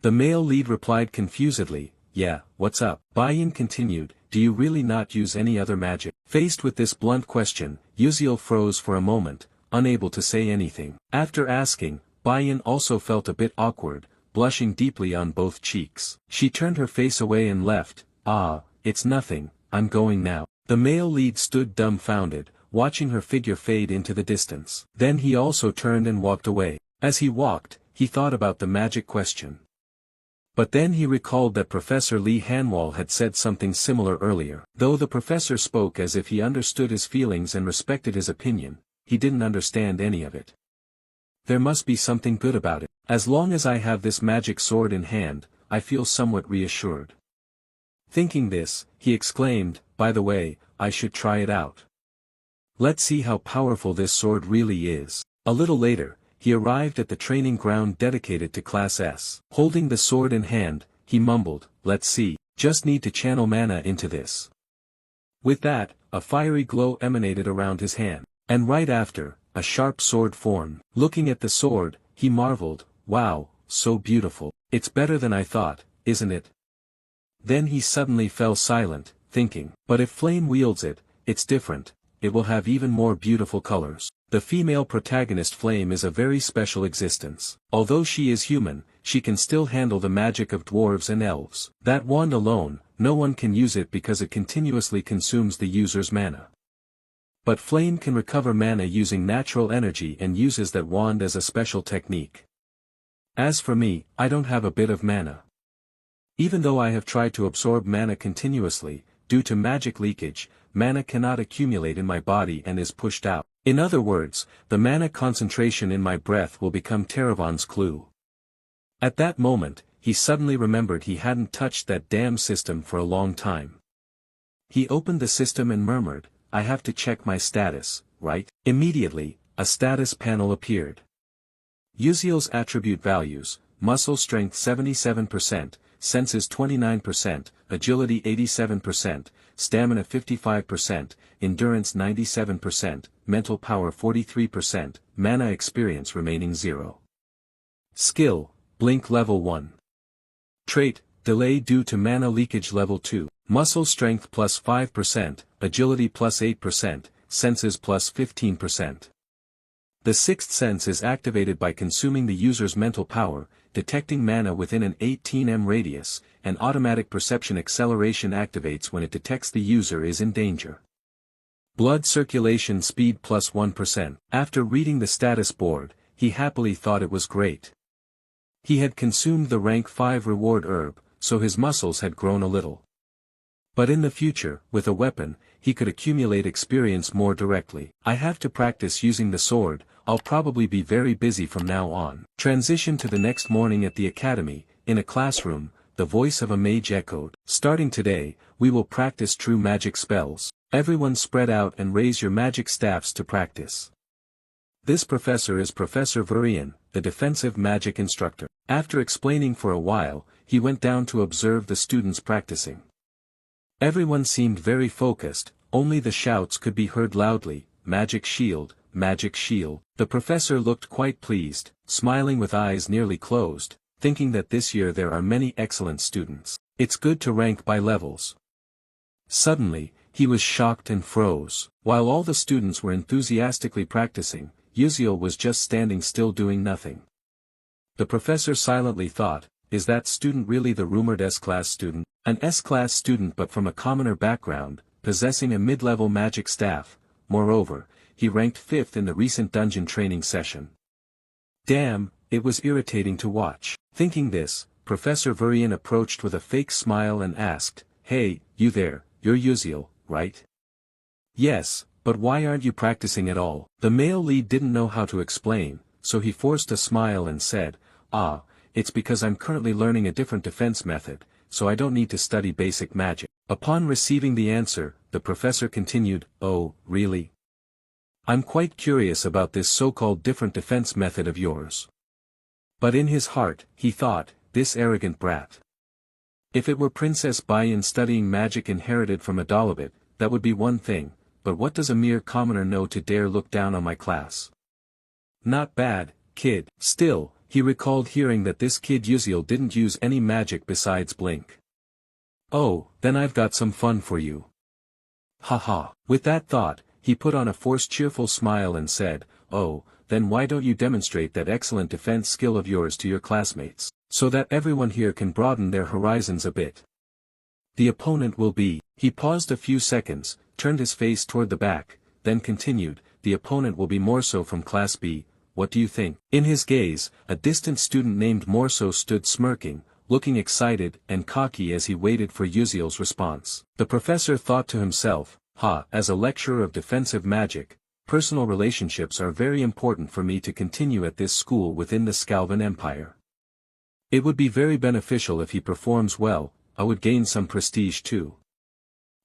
A: The male lead replied confusedly, yeah, what's up? Bayan continued, do you really not use any other magic? Faced with this blunt question, Uziel froze for a moment, unable to say anything. After asking, Bayan also felt a bit awkward, blushing deeply on both cheeks. She turned her face away and left. Ah, it's nothing, I'm going now. The male lead stood dumbfounded, watching her figure fade into the distance. Then he also turned and walked away. As he walked, he thought about the magic question. But then he recalled that Professor Lee Hanwall had said something similar earlier. Though the professor spoke as if he understood his feelings and respected his opinion, he didn't understand any of it. There must be something good about it. As long as I have this magic sword in hand, I feel somewhat reassured. Thinking this, he exclaimed, by the way, I should try it out. Let's see how powerful this sword really is. A little later, he arrived at the training ground dedicated to Class S. Holding the sword in hand, he mumbled, let's see, just need to channel mana into this. With that, a fiery glow emanated around his hand. And right after, a sharp sword formed. Looking at the sword, he marveled, wow, so beautiful. It's better than I thought, isn't it? Then he suddenly fell silent, thinking, but if Flame wields it, it's different, it will have even more beautiful colors. The female protagonist Flame is a very special existence. Although she is human, she can still handle the magic of dwarves and elves. That wand alone, no one can use it because it continuously consumes the user's mana. But Flame can recover mana using natural energy and uses that wand as a special technique. As for me, I don't have a bit of mana. Even though I have tried to absorb mana continuously, due to magic leakage, mana cannot accumulate in my body and is pushed out. In other words, the mana concentration in my breath will become Teravon's clue. At that moment, he suddenly remembered he hadn't touched that damn system for a long time. He opened the system and murmured, I have to check my status, right? Immediately, a status panel appeared. Uziel's attribute values, muscle strength 77%, senses 29%, agility 87%, stamina 55%, endurance 97%, mental power 43%, mana experience remaining 0. Skill, blink level 1. Trait, delay due to mana leakage level 2, muscle strength plus 5%, agility plus 8%, senses plus 15%. The sixth sense is activated by consuming the user's mental power, detecting mana within an 18 m radius, and automatic perception acceleration activates when it detects the user is in danger. Blood circulation speed plus 1%. After reading the status board, he happily thought it was great. He had consumed the rank 5 reward herb, so his muscles had grown a little. But in the future, with a weapon, he could accumulate experience more directly. I have to practice using the sword, I'll probably be very busy from now on. Transition to the next morning at the academy, in a classroom, the voice of a mage echoed. Starting today, we will practice true magic spells. Everyone spread out and raise your magic staffs to practice. This professor is Professor Varian, the defensive magic instructor. After explaining for a while, he went down to observe the students practicing. Everyone seemed very focused, only the shouts could be heard loudly, magic shield, magic shield. The professor looked quite pleased, smiling with eyes nearly closed, thinking that this year there are many excellent students. It's good to rank by levels. Suddenly, he was shocked and froze. While all the students were enthusiastically practicing, Uziel was just standing still doing nothing. The professor silently thought, is that student really the rumored S-class student? An S-class student but from a commoner background, possessing a mid-level magic staff. Moreover, he ranked 5th in the recent dungeon training session. Damn, it was irritating to watch. Thinking this, Professor Varian approached with a fake smile and asked, hey, you there, you're Uziel, right? Yes, but why aren't you practicing at all? The male lead didn't know how to explain, so he forced a smile and said, it's because I'm currently learning a different defense method, so I don't need to study basic magic. Upon receiving the answer, the professor continued, oh, really? I'm quite curious about this so-called different defense method of yours. But in his heart, he thought, this arrogant brat. If it were Princess Bayan studying magic inherited from Adalabit, that would be one thing, but what does a mere commoner know to dare look down on my class? Not bad, kid. Still, he recalled hearing that this kid Uziel didn't use any magic besides blink. Oh, then I've got some fun for you. Haha. With that thought, he put on a forced cheerful smile and said, oh, then why don't you demonstrate that excellent defense skill of yours to your classmates, so that everyone here can broaden their horizons a bit. The opponent will be. He paused a few seconds, turned his face toward the back, then continued, the opponent will be Morso from Class B, what do you think? In his gaze, a distant student named Morso stood smirking, looking excited and cocky as he waited for Uziel's response. The professor thought to himself, as a lecturer of defensive magic, personal relationships are very important for me to continue at this school within the Scalvan Empire. It would be very beneficial if he performs well, I would gain some prestige too.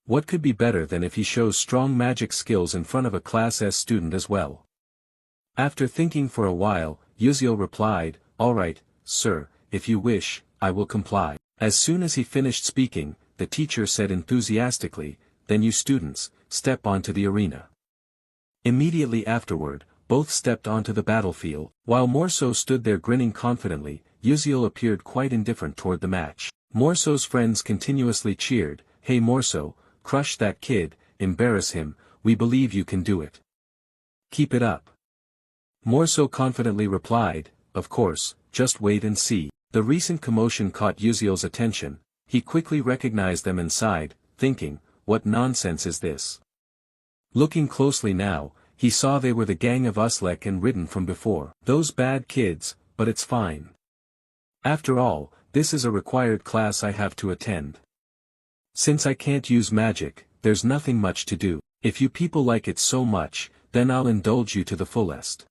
A: What could be better than if he shows strong magic skills in front of a Class S student as well? After thinking for a while, Uziel replied, alright, sir, if you wish, I will comply. As soon as he finished speaking, the teacher said enthusiastically, then you students, step onto the arena. Immediately afterward, both stepped onto the battlefield. While Morso stood there grinning confidently, Uziel appeared quite indifferent toward the match. Morso's friends continuously cheered, "Hey Morso, crush that kid, embarrass him, we believe you can do it. Keep it up." Morso confidently replied, "Of course, just wait and see." The recent commotion caught Uziel's attention. He quickly recognized them and sighed, thinking, "What nonsense is this?" Looking closely now, he saw they were the gang of Uslek and Ridden from before. "Those bad kids, but it's fine. After all, this is a required class I have to attend. Since I can't use magic, there's nothing much to do. If you people like it so much, then I'll indulge you to the fullest."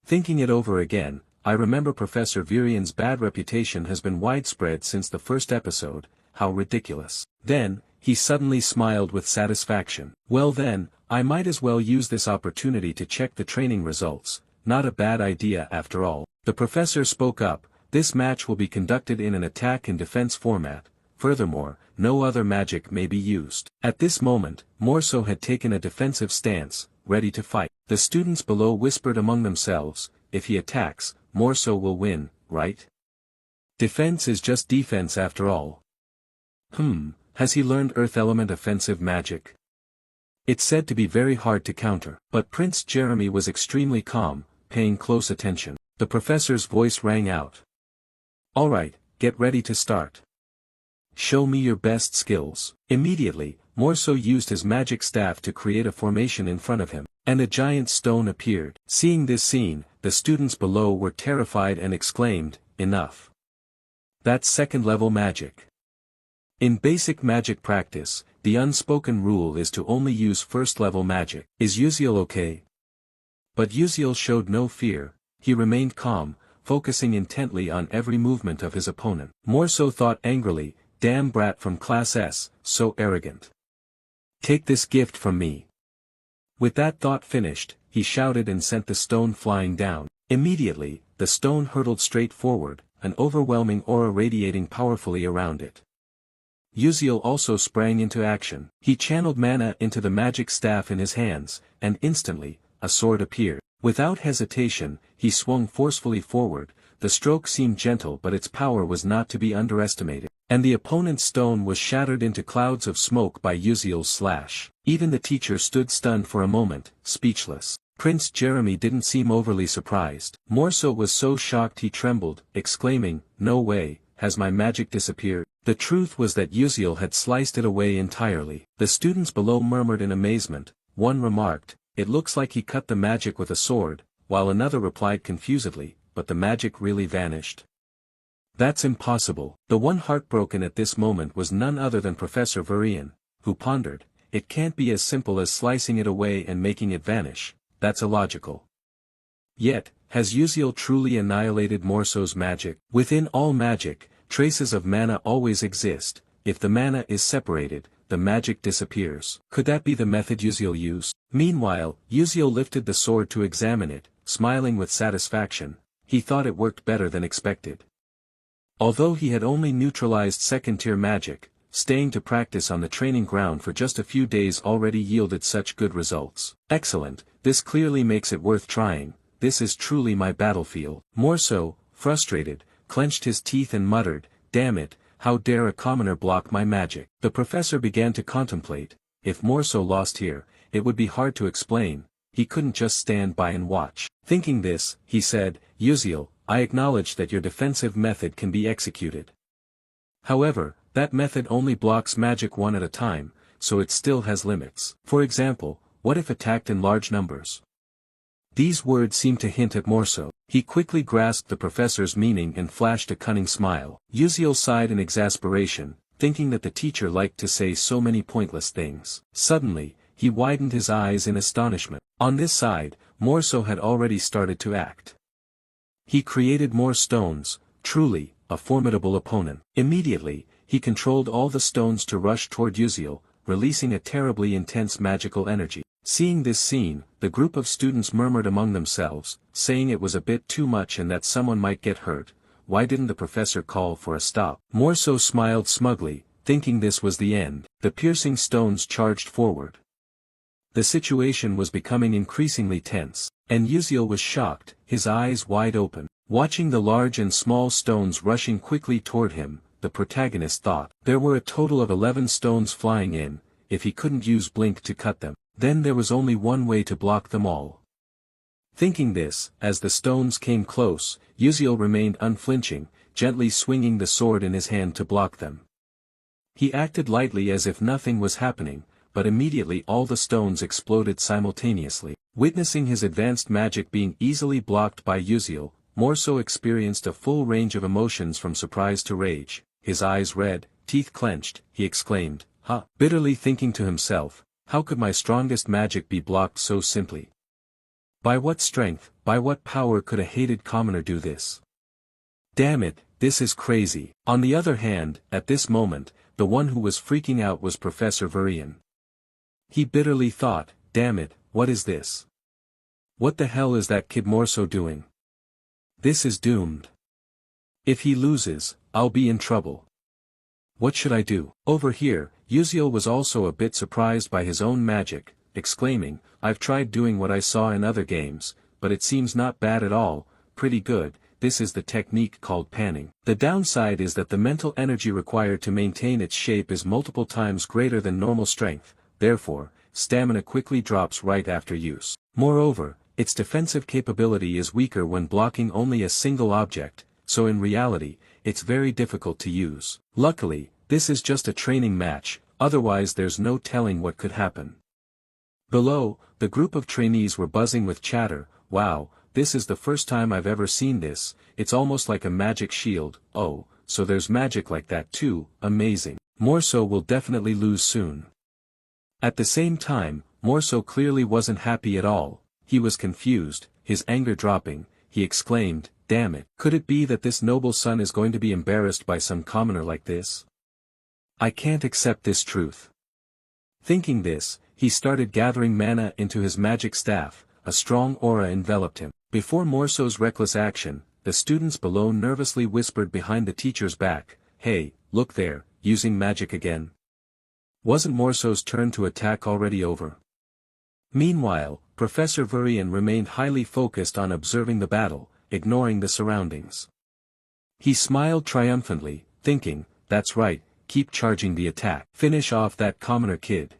A: Thinking it over again, I remember Professor Virian's bad reputation has been widespread since the first episode. How ridiculous. Then, he suddenly smiled with satisfaction. "Well then, I might as well use this opportunity to check the training results. Not a bad idea after all." The professor spoke up, "This match will be conducted in an attack and defense format. Furthermore, no other magic may be used." At this moment, Morso had taken a defensive stance, ready to fight. The students below whispered among themselves, "If he attacks, Morso will win, right? Defense is just defense after all. Has he learned Earth Element offensive magic? It's said to be very hard to counter." But Prince Jeremy was extremely calm, paying close attention. The professor's voice rang out. "Alright, get ready to start. Show me your best skills." Immediately, Morso used his magic staff to create a formation in front of him, and a giant stone appeared. Seeing this scene, the students below were terrified and exclaimed, "Enough. That's second-level magic." In basic magic practice, the unspoken rule is to only use first-level magic. Is Uziel okay? But Uziel showed no fear. He remained calm, focusing intently on every movement of his opponent. Morso thought angrily, "Damn brat from Class S, so arrogant. Take this gift from me." With that thought finished, he shouted and sent the stone flying down. Immediately, the stone hurtled straight forward, an overwhelming aura radiating powerfully around it. Uziel also sprang into action. He channeled mana into the magic staff in his hands, and instantly, a sword appeared. Without hesitation, he swung forcefully forward. The stroke seemed gentle but its power was not to be underestimated, and the opponent's stone was shattered into clouds of smoke by Uziel's slash. Even the teacher stood stunned for a moment, speechless. Prince Jeremy didn't seem overly surprised. Morso was so shocked he trembled, exclaiming, "No way, has my magic disappeared?" The truth was that Uziel had sliced it away entirely. The students below murmured in amazement. One remarked, "It looks like he cut the magic with a sword," while another replied confusedly, "But the magic really vanished." "That's impossible." The one heartbroken at this moment was none other than Professor Virian, who pondered, "It can't be as simple as slicing it away and making it vanish. That's illogical." Yet, has Uziel truly annihilated Morso's magic? Within all magic, traces of mana always exist. If the mana is separated, the magic disappears. Could that be the method Uziel used? Meanwhile, Uziel lifted the sword to examine it, smiling with satisfaction. He thought it worked better than expected. Although he had only neutralized second-tier magic, staying to practice on the training ground for just a few days already yielded such good results. "Excellent, this clearly makes it worth trying. This is truly my battlefield." Morso, frustrated, clenched his teeth and muttered, "Damn it, how dare a commoner block my magic." The professor began to contemplate. If Morso lost here, it would be hard to explain. He couldn't just stand by and watch. Thinking this, he said, "Uziel, I acknowledge that your defensive method can be executed. However, that method only blocks magic one at a time, so it still has limits. For example, what if attacked in large numbers?" These words seemed to hint at Morso. He quickly grasped the professor's meaning and flashed a cunning smile. Uziel sighed in exasperation, thinking that the teacher liked to say so many pointless things. Suddenly, he widened his eyes in astonishment. On this side, Morso had already started to act. He created more stones, truly, a formidable opponent. Immediately, he controlled all the stones to rush toward Uziel, releasing a terribly intense magical energy. Seeing this scene, the group of students murmured among themselves, saying it was a bit too much and that someone might get hurt. Why didn't the professor call for a stop? Morso smiled smugly, thinking this was the end. The piercing stones charged forward. The situation was becoming increasingly tense, and Uziel was shocked, his eyes wide open. Watching the large and small stones rushing quickly toward him, the protagonist thought. There were a total of 11 stones flying in. If he couldn't use blink to cut them, then there was only one way to block them all. Thinking this, as the stones came close, Uziel remained unflinching, gently swinging the sword in his hand to block them. He acted lightly as if nothing was happening, but immediately all the stones exploded simultaneously. Witnessing his advanced magic being easily blocked by Uziel, Morso experienced a full range of emotions from surprise to rage. His eyes red, teeth clenched, he exclaimed, "Ha!" bitterly thinking to himself, how could my strongest magic be blocked so simply? By what strength, by what power could a hated commoner do this? Damn it, this is crazy. On the other hand, at this moment, the one who was freaking out was Professor Varian. He bitterly thought, damn it, what is this? What the hell is that kid Morso doing? This is doomed. If he loses, I'll be in trouble. What should I do? Over here, Uziel was also a bit surprised by his own magic, exclaiming, I've tried doing what I saw in other games, but it seems not bad at all, pretty good. This is the technique called panning. The downside is that the mental energy required to maintain its shape is multiple times greater than normal strength, therefore, stamina quickly drops right after use. Moreover, its defensive capability is weaker when blocking only a single object, so in reality, it's very difficult to use. Luckily, this is just a training match, otherwise there's no telling what could happen. Below, the group of trainees were buzzing with chatter. Wow, this is the first time I've ever seen this, it's almost like a magic shield. Oh, so there's magic like that too, amazing. Morso will definitely lose soon. At the same time, Morso clearly wasn't happy at all. He was confused, his anger dropping. He exclaimed, damn it, could it be that this noble son is going to be embarrassed by some commoner like this? I can't accept this truth. Thinking this, he started gathering mana into his magic staff. A strong aura enveloped him. Before Morso's reckless action, the students below nervously whispered behind the teacher's back, hey, look there, using magic again. Wasn't Morso's turn to attack already over? Meanwhile, Professor Varian remained highly focused on observing the battle, ignoring the surroundings. He smiled triumphantly, thinking, that's right, keep charging the attack. Finish off that commoner kid.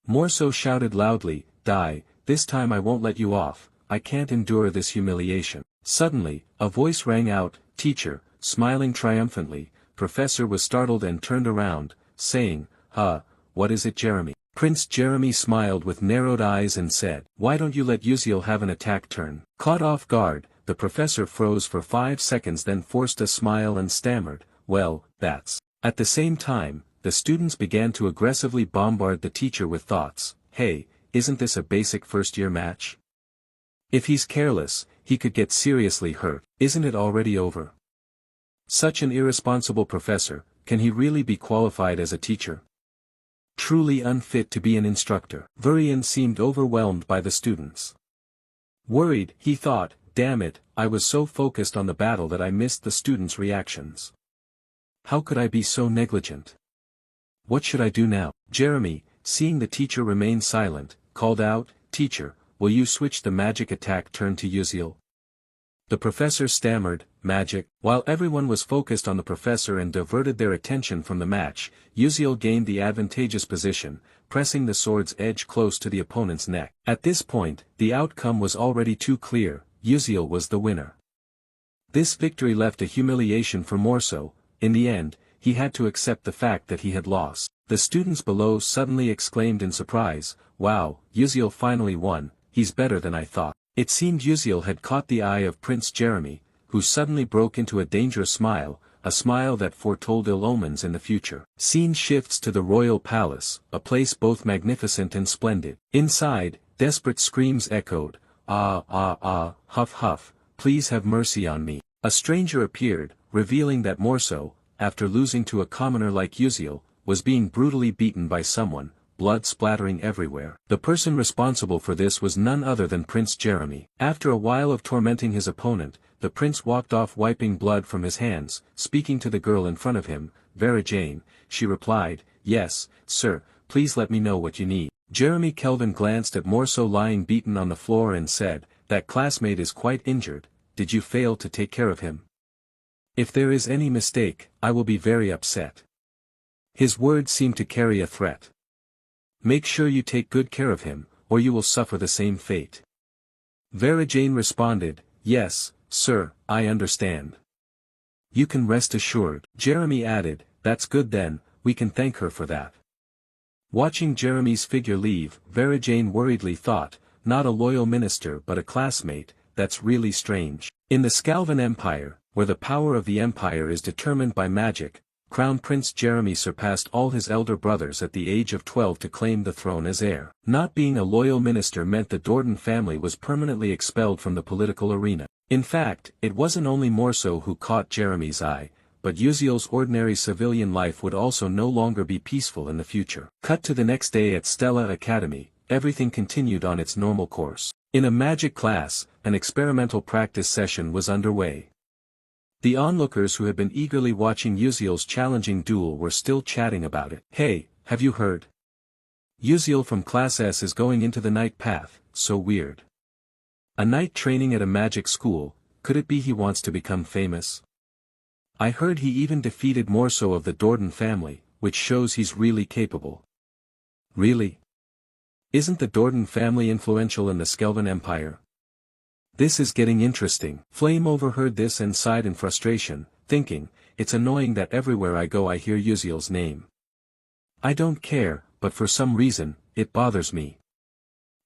A: Morso shouted loudly, die, this time I won't let you off, I can't endure this humiliation. Suddenly, a voice rang out, teacher. Smiling triumphantly, Professor was startled and turned around, saying, what is it Jeremy? Prince Jeremy smiled with narrowed eyes and said, why don't you let Uziel have an attack turn? Caught off guard, the professor froze for 5 seconds then forced a smile and stammered, well, that's. At the same time, the students began to aggressively bombard the teacher with thoughts, hey, isn't this a basic first-year match? If he's careless, he could get seriously hurt, isn't it already over? Such an irresponsible professor, can he really be qualified as a teacher? Truly unfit to be an instructor. Varian seemed overwhelmed by the students. Worried, he thought, damn it, I was so focused on the battle that I missed the students' reactions. How could I be so negligent? What should I do now? Jeremy, seeing the teacher remain silent, called out, teacher, will you switch the magic attack turn to Uziel? The professor stammered, magic. While everyone was focused on the professor and diverted their attention from the match, Uziel gained the advantageous position, pressing the sword's edge close to the opponent's neck. At this point, the outcome was already too clear, Uziel was the winner. This victory left a humiliation for Morso. In the end, he had to accept the fact that he had lost. The students below suddenly exclaimed in surprise, wow, Uziel finally won, he's better than I thought. It seemed Uziel had caught the eye of Prince Jeremy, who suddenly broke into a dangerous smile, a smile that foretold ill omens in the future. Scene shifts to the royal palace, a place both magnificent and splendid. Inside, desperate screams echoed, huff huff, please have mercy on me. A stranger appeared, revealing that Morso, after losing to a commoner like Uziel, was being brutally beaten by someone, blood splattering everywhere. The person responsible for this was none other than Prince Jeremy. After a while of tormenting his opponent, the prince walked off wiping blood from his hands. Speaking to the girl in front of him, Vera Jane, she replied, yes, sir, please let me know what you need. Jeremy Kelvin glanced at Morso lying beaten on the floor and said, "That classmate is quite injured, did you fail to take care of him? If there is any mistake, I will be very upset." His words seemed to carry a threat. "Make sure you take good care of him, or you will suffer the same fate." Vera Jane responded, "Yes, sir, I understand. You can rest assured." Jeremy added, "That's good then, we can thank her for that." Watching Jeremy's figure leave, Vera Jane worriedly thought, not a loyal minister but a classmate, that's really strange. In the Scalvan Empire, where the power of the empire is determined by magic, Crown Prince Jeremy surpassed all his elder brothers at the age of 12 to claim the throne as heir. Not being a loyal minister meant the Dordan family was permanently expelled from the political arena. In fact, it wasn't only Morso who caught Jeremy's eye, but Uziel's ordinary civilian life would also no longer be peaceful in the future. Cut to the next day at Stella Academy, everything continued on its normal course. In a magic class, an experimental practice session was underway. The onlookers who had been eagerly watching Uziel's challenging duel were still chatting about it. "Hey, have you heard? Uziel from Class S is going into the night path, so weird. A night training at a magic school, could it be he wants to become famous? I heard he even defeated Morso of the Dordan family, which shows he's really capable." "Really? Isn't the Dordan family influential in the Skelvan Empire? This is getting interesting." Flame overheard this and sighed in frustration, thinking, "It's annoying that everywhere I go I hear Uziel's name. I don't care, but for some reason, it bothers me.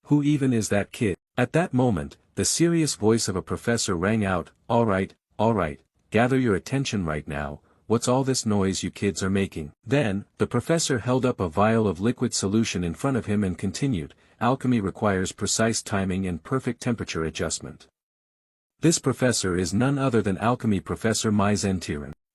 A: Who even is that kid?" At that moment, the serious voice of a professor rang out, all right, gather your attention right now, what's all this noise you kids are making?" Then, the professor held up a vial of liquid solution in front of him and continued, "Alchemy requires precise timing and perfect temperature adjustment. This professor is none other than Alchemy Professor Mage.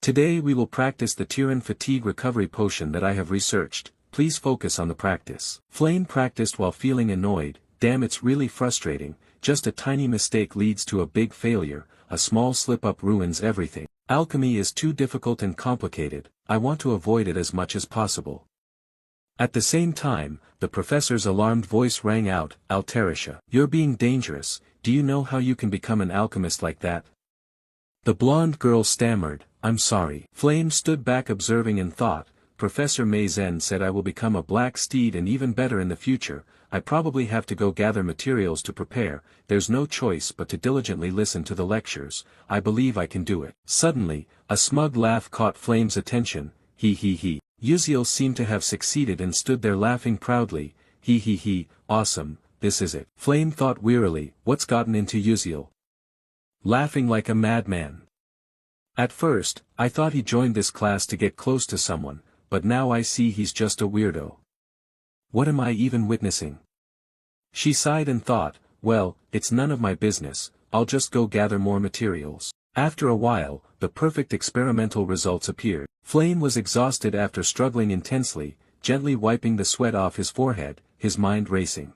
A: Today we will practice the Tyran Fatigue Recovery Potion that I have researched, please focus on the practice." Flame practiced while feeling annoyed, damn it's really frustrating, just a tiny mistake leads to a big failure, a small slip-up ruins everything. Alchemy is too difficult and complicated, I want to avoid it as much as possible. At the same time, the professor's alarmed voice rang out, "Alterisha, you're being dangerous, do you know how you can become an alchemist like that?" The blonde girl stammered, "I'm sorry." Flame stood back observing and thought, "Professor Maizen said I will become a black steed and even better in the future, I probably have to go gather materials to prepare, there's no choice but to diligently listen to the lectures, I believe I can do it." Suddenly, a smug laugh caught Flame's attention, he. Uziel seemed to have succeeded and stood there laughing proudly, he, awesome, this is it. Flame thought wearily, what's gotten into Uziel? Laughing like a madman. At first, I thought he joined this class to get close to someone, but now I see he's just a weirdo. What am I even witnessing? She sighed and thought, well, it's none of my business, I'll just go gather more materials. After a while, the perfect experimental results appeared. Flame was exhausted after struggling intensely, gently wiping the sweat off his forehead, his mind racing.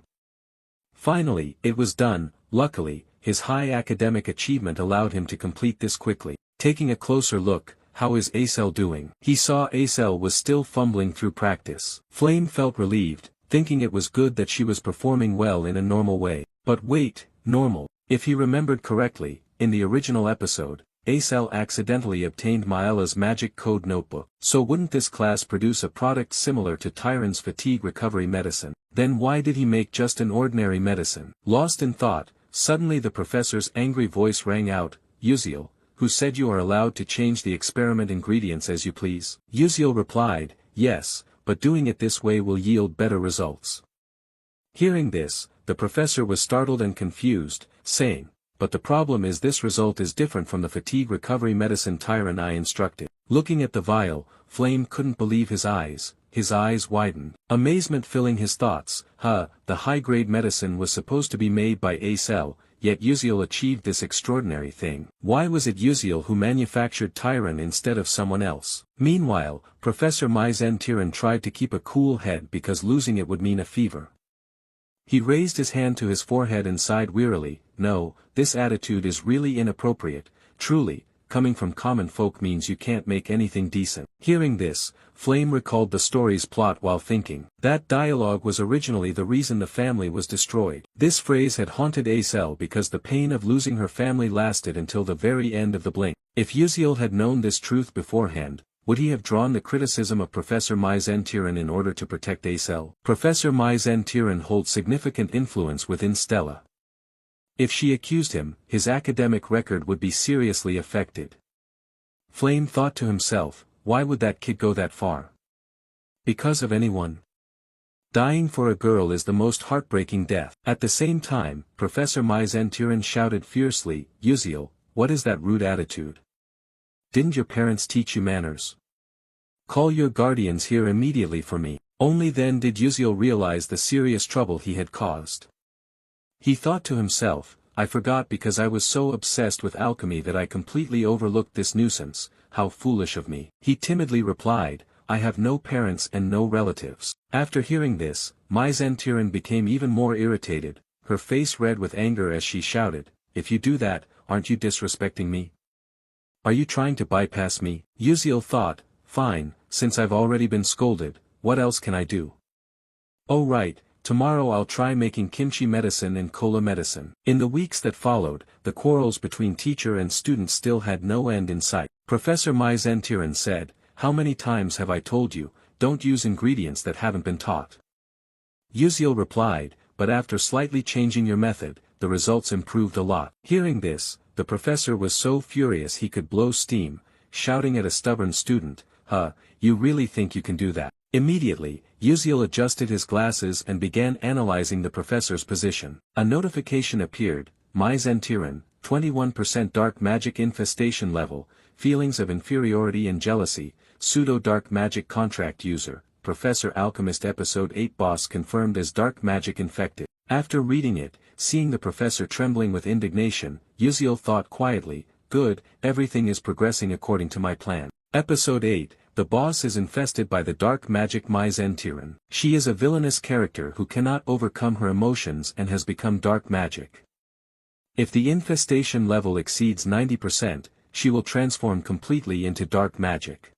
A: Finally, it was done. Luckily, his high academic achievement allowed him to complete this quickly. Taking a closer look, how is Acel doing? He saw Acel was still fumbling through practice. Flame felt relieved, thinking it was good that she was performing well in a normal way. But wait, normal. If he remembered correctly, in the original episode, Acel accidentally obtained Maella's magic code notebook. So wouldn't this class produce a product similar to Tyran's fatigue recovery medicine? Then why did he make just an ordinary medicine? Lost in thought, suddenly the professor's angry voice rang out, Uziel, who said you are allowed to change the experiment ingredients as you please? Uziel replied, yes, but doing it this way will yield better results. Hearing this, the professor was startled and confused, saying, but the problem is this result is different from the fatigue recovery medicine Tyran I instructed. Looking at the vial, Flame couldn't believe his eyes widened. Amazement filling his thoughts, the high-grade medicine was supposed to be made by Acel, yet Uziel achieved this extraordinary thing. Why was it Uziel who manufactured Tyran instead of someone else? Meanwhile, Professor Maizen Tyran tried to keep a cool head because losing it would mean a fever. He raised his hand to his forehead and sighed wearily, no, this attitude is really inappropriate, truly, coming from common folk means you can't make anything decent. Hearing this, Flame recalled the story's plot while thinking. That dialogue was originally the reason the family was destroyed. This phrase had haunted Acel because the pain of losing her family lasted until the very end of the blink. If Uziel had known this truth beforehand, would he have drawn the criticism of Professor Maizen-Tiran in order to protect Acel? Professor Maizen-Tiran holds significant influence within Stella. If she accused him, his academic record would be seriously affected. Flame thought to himself, why would that kid go that far? Because of anyone? Dying for a girl is the most heartbreaking death. At the same time, Professor Maizen-Tiran shouted fiercely, Uziel, what is that rude attitude? Didn't your parents teach you manners? Call your guardians here immediately for me. Only then did Uziel realize the serious trouble he had caused. He thought to himself, I forgot because I was so obsessed with alchemy that I completely overlooked this nuisance, how foolish of me. He timidly replied, I have no parents and no relatives. After hearing this, Maizen-Tiran became even more irritated, her face red with anger as she shouted, if you do that, aren't you disrespecting me? Are you trying to bypass me? Uziel thought, fine, since I've already been scolded, what else can I do? Oh right. Tomorrow I'll try making kimchi medicine and cola medicine. In the weeks that followed, the quarrels between teacher and student still had no end in sight. Professor Maizen-Tiran said, how many times have I told you, don't use ingredients that haven't been taught? Uziel replied, but after slightly changing your method, the results improved a lot. Hearing this, the professor was so furious he could blow steam, shouting at a stubborn student, you really think you can do that? Immediately, Uziel adjusted his glasses and began analyzing the professor's position. A notification appeared, Maizen-Tiran, 21% dark magic infestation level, feelings of inferiority and jealousy, pseudo-dark magic contract user, Professor Alchemist Episode 8 boss confirmed as dark magic infected. After reading it, seeing the professor trembling with indignation, Uziel thought quietly, good, everything is progressing according to my plan. Episode 8. The boss is infested by the dark magic Maizen-Tiran. She is a villainous character who cannot overcome her emotions and has become dark magic. If the infestation level exceeds 90%, she will transform completely into dark magic.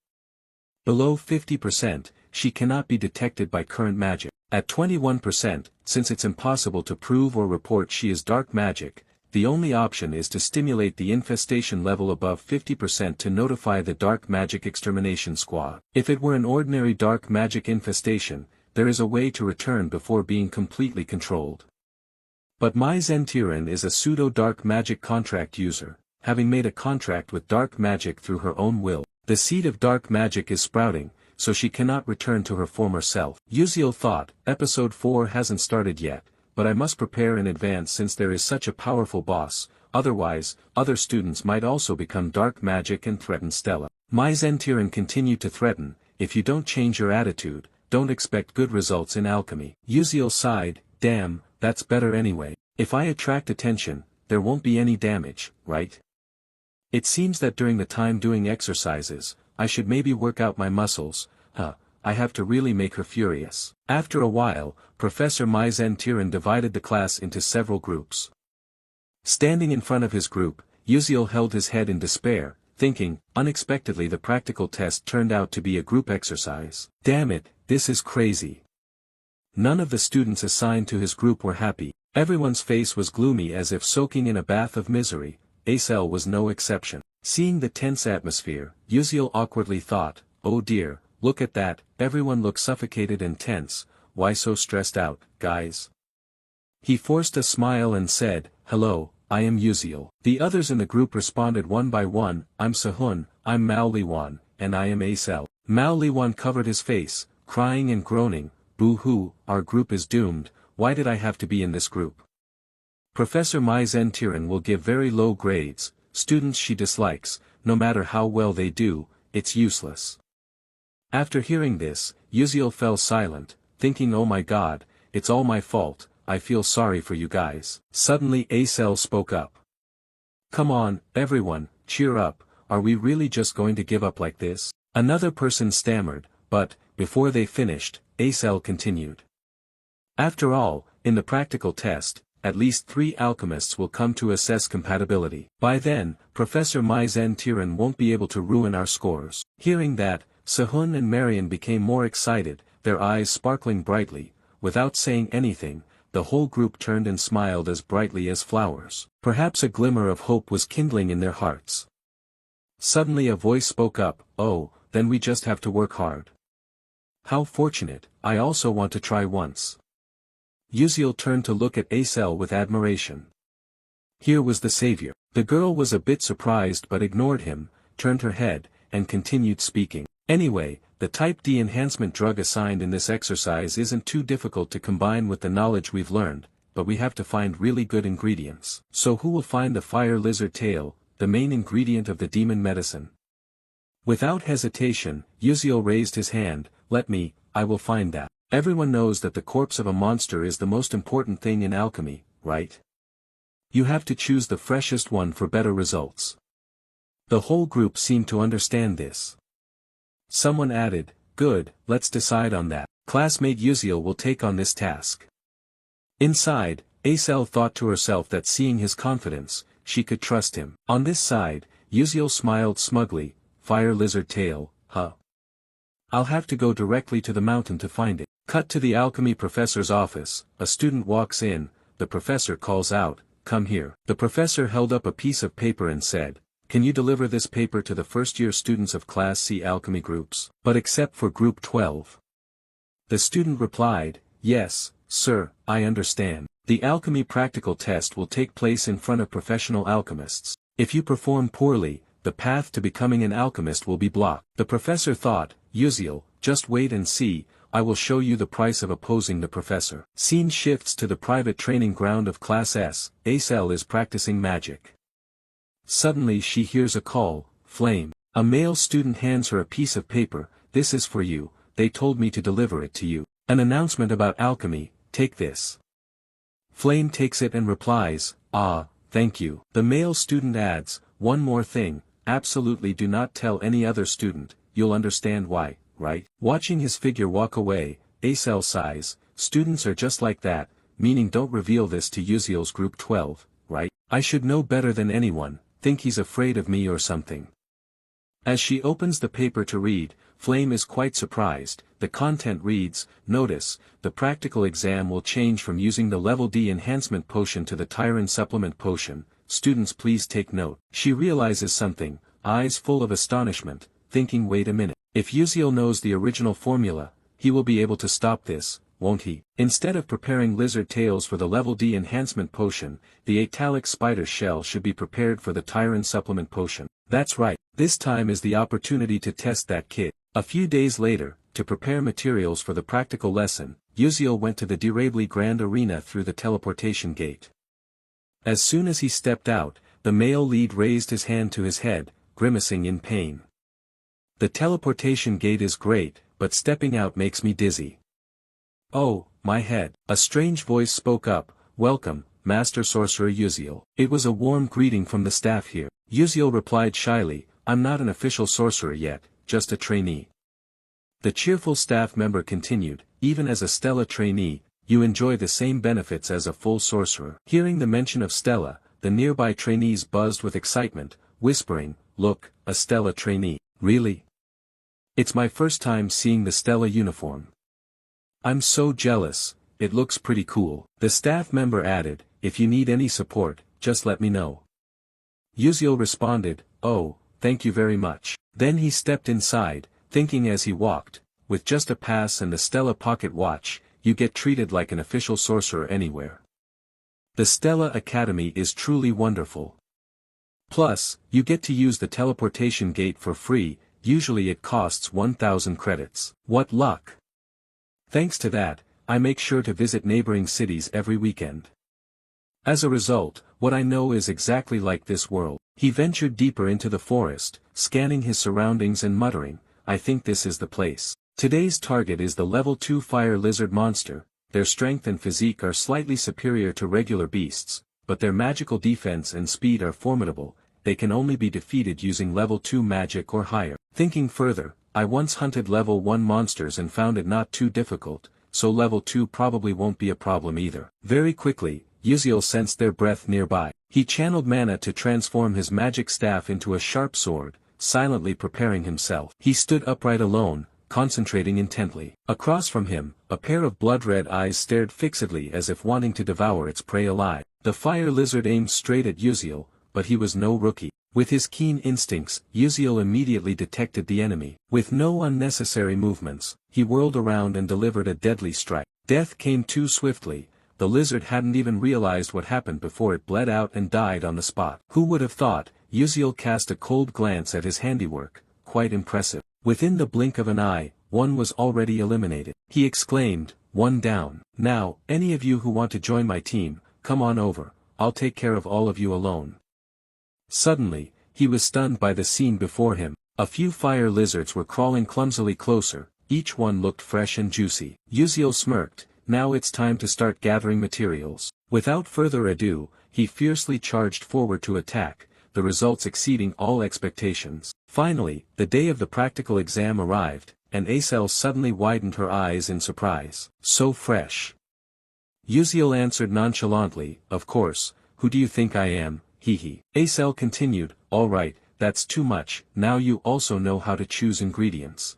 A: Below 50%, she cannot be detected by current magic. At 21%, since it's impossible to prove or report she is dark magic, the only option is to stimulate the infestation level above 50% to notify the Dark Magic Extermination Squad. If it were an ordinary dark magic infestation, there is a way to return before being completely controlled. But Maizen-Tiran is a pseudo-dark magic contract user, having made a contract with dark magic through her own will. The seed of dark magic is sprouting, so she cannot return to her former self. Uziel thought, Episode 4 hasn't started yet, but I must prepare in advance since there is such a powerful boss, otherwise, other students might also become dark magic and threaten Stella. Maizen-Tiran continued to threaten, if you don't change your attitude, don't expect good results in alchemy. Uziel sighed, damn, that's better anyway. If I attract attention, there won't be any damage, right? It seems that during the time doing exercises, I should maybe work out my muscles, I have to really make her furious. After a while, Professor Maizen-Tiran divided the class into several groups. Standing in front of his group, Uziel held his head in despair, thinking, unexpectedly the practical test turned out to be a group exercise. Damn it, this is crazy. None of the students assigned to his group were happy. Everyone's face was gloomy as if soaking in a bath of misery. Acel was no exception. Seeing the tense atmosphere, Uziel awkwardly thought, oh dear, look at that, everyone looks suffocated and tense, why so stressed out, guys? He forced a smile and said, hello, I am Uziel. The others in the group responded one by one, I'm Sehun, I'm Mao Liwan, and I am Acel. Mao Liwan covered his face, crying and groaning, boo-hoo, our group is doomed, why did I have to be in this group? Professor Maizen-Tiran will give very low grades, students she dislikes, no matter how well they do, it's useless. After hearing this, Uziel fell silent, thinking oh my god, it's all my fault, I feel sorry for you guys. Suddenly Acel spoke up. Come on, everyone, cheer up, are we really just going to give up like this? Another person stammered, but, before they finished, Acel continued. After all, in the practical test, at least 3 alchemists will come to assess compatibility. By then, Professor Maizen Tiran won't be able to ruin our scores. Hearing that, Sehun and Marion became more excited, their eyes sparkling brightly. Without saying anything, the whole group turned and smiled as brightly as flowers. Perhaps a glimmer of hope was kindling in their hearts. Suddenly a voice spoke up, "Oh, then we just have to work hard." "How fortunate, I also want to try once." Uziel turned to look at Acel with admiration. Here was the savior. The girl was a bit surprised but ignored him, turned her head, and continued speaking. "Anyway, the Type D enhancement drug assigned in this exercise isn't too difficult to combine with the knowledge we've learned, but we have to find really good ingredients. So who will find the fire lizard tail, the main ingredient of the demon medicine?" Without hesitation, Uziel raised his hand, I will find that. Everyone knows that the corpse of a monster is the most important thing in alchemy, right? You have to choose the freshest one for better results." The whole group seemed to understand this. Someone added, "Good, let's decide on that. Classmate Uziel will take on this task." Inside, Acel thought to herself that seeing his confidence, she could trust him. On this side, Uziel smiled smugly, "Fire lizard tail, huh? I'll have to go directly to the mountain to find it." Cut to the alchemy professor's office. A student walks in, the professor calls out, "Come here." The professor held up a piece of paper and said, "Can you deliver this paper to the first-year students of Class C alchemy groups, but except for Group 12? The student replied, "Yes, sir, I understand. The alchemy practical test will take place in front of professional alchemists. If you perform poorly, the path to becoming an alchemist will be blocked." The professor thought, "Uziel, just wait and see, I will show you the price of opposing the professor." Scene shifts to the private training ground of Class S. Acel is practicing magic. Suddenly she hears a call, "Flame." A male student hands her a piece of paper, "This is for you, they told me to deliver it to you. An announcement about alchemy, take this." Flame takes it and replies, "Ah, thank you." The male student adds, "One more thing, absolutely do not tell any other student, you'll understand why, right?" Watching his figure walk away, Acel sighs, "Students are just like that, meaning don't reveal this to Uziel's Group 12, right? I should know better than anyone, think he's afraid of me or something." As she opens the paper to read, Flame is quite surprised. The content reads, "Notice, the practical exam will change from using the Level D enhancement potion to the Tyran supplement potion. Students please take note." She realizes something, eyes full of astonishment, thinking, "Wait a minute. If Uziel knows the original formula, he will be able to stop this, won't he?" Instead of preparing lizard tails for the Level D enhancement potion, the italic spider shell should be prepared for the Tyran supplement potion. That's right, this time is the opportunity to test that kit. A few days later, to prepare materials for the practical lesson, Uziel went to the Dirably Grand Arena through the teleportation gate. As soon as he stepped out, the male lead raised his hand to his head, grimacing in pain. "The teleportation gate is great, but stepping out makes me dizzy." "Oh, my head." A strange voice spoke up, "Welcome, Master Sorcerer Uziel." It was a warm greeting from the staff here. Uziel replied shyly, "I'm not an official sorcerer yet, just a trainee." The cheerful staff member continued, "Even as a Stella trainee, you enjoy the same benefits as a full sorcerer." Hearing the mention of Stella, the nearby trainees buzzed with excitement, whispering, "Look, a Stella trainee. Really? It's my first time seeing the Stella uniform. I'm so jealous, it looks pretty cool." The staff member added, "If you need any support, just let me know." Uziel responded, "Oh, thank you very much." Then he stepped inside, thinking as he walked, with just a pass and the Stella pocket watch, you get treated like an official sorcerer anywhere. The Stella Academy is truly wonderful. Plus, you get to use the teleportation gate for free, usually it costs 1,000 credits. What luck! Thanks to that, I make sure to visit neighboring cities every weekend. As a result, what I know is exactly like this world. He ventured deeper into the forest, scanning his surroundings and muttering, "I think this is the place." Today's target is the level 2 fire lizard monster. Their strength and physique are slightly superior to regular beasts, but their magical defense and speed are formidable. They can only be defeated using level 2 magic or higher. Thinking further, I once hunted level 1 monsters and found it not too difficult, so level 2 probably won't be a problem either. Very quickly, Uziel sensed their breath nearby. He channeled mana to transform his magic staff into a sharp sword, silently preparing himself. He stood upright alone, concentrating intently. Across from him, a pair of blood-red eyes stared fixedly as if wanting to devour its prey alive. The fire lizard aimed straight at Uziel, but he was no rookie. With his keen instincts, Uziel immediately detected the enemy. With no unnecessary movements, he whirled around and delivered a deadly strike. Death came too swiftly. The lizard hadn't even realized what happened before it bled out and died on the spot. Who would have thought? Uziel cast a cold glance at his handiwork, quite impressive. Within the blink of an eye, one was already eliminated. He exclaimed, "One down. Now, any of you who want to join my team, come on over, I'll take care of all of you alone." Suddenly, he was stunned by the scene before him. A few fire lizards were crawling clumsily closer, each one looked fresh and juicy. Uziel smirked, now it's time to start gathering materials. Without further ado, he fiercely charged forward to attack, the results exceeding all expectations. Finally, the day of the practical exam arrived, and Acel suddenly widened her eyes in surprise. "So fresh." Uziel answered nonchalantly, "Of course, who do you think I am, hee." Acel continued, "All right, that's too much, now you also know how to choose ingredients."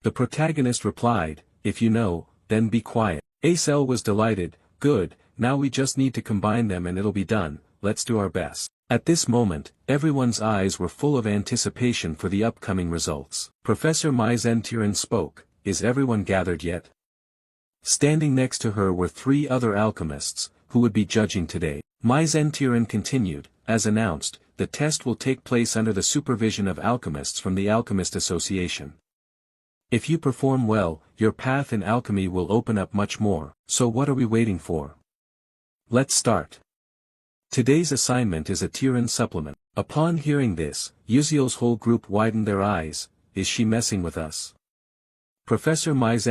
A: The protagonist replied, "If you know, then be quiet." Acel was delighted, "Good, now we just need to combine them and it'll be done, let's do our best." At this moment, everyone's eyes were full of anticipation for the upcoming results. Professor Mage spoke, "Is everyone gathered yet?" Standing next to her were 3 other alchemists, who would be judging today. Mage continued, "As announced, the test will take place under the supervision of alchemists from the Alchemist Association. If you perform well, your path in alchemy will open up much more, so what are we waiting for? Let's start. Today's assignment is a Tiran supplement." Upon hearing this, Uziel's whole group widened their eyes. "Is she messing with us?" Professor Mage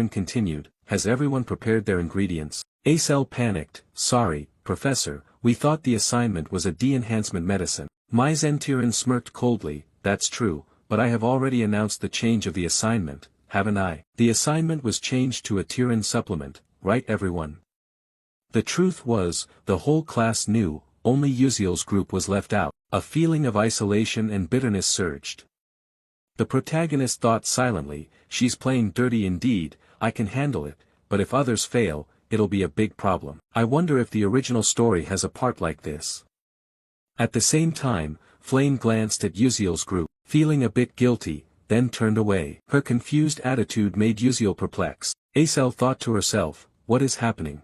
A: continued, "Has everyone prepared their ingredients?" Acel panicked, "Sorry, Professor, we thought the assignment was a de-enhancement medicine." Mage smirked coldly, "That's true, but I have already announced the change of the assignment, haven't I? The assignment was changed to a Tiran supplement, right everyone?" The truth was, the whole class knew, only Uziel's group was left out. A feeling of isolation and bitterness surged. The protagonist thought silently, "She's playing dirty indeed, I can handle it, but if others fail, it'll be a big problem. I wonder if the original story has a part like this." At the same time, Flame glanced at Uziel's group, feeling a bit guilty, then turned away. Her confused attitude made Uziel perplexed. Acel thought to herself, "What is happening?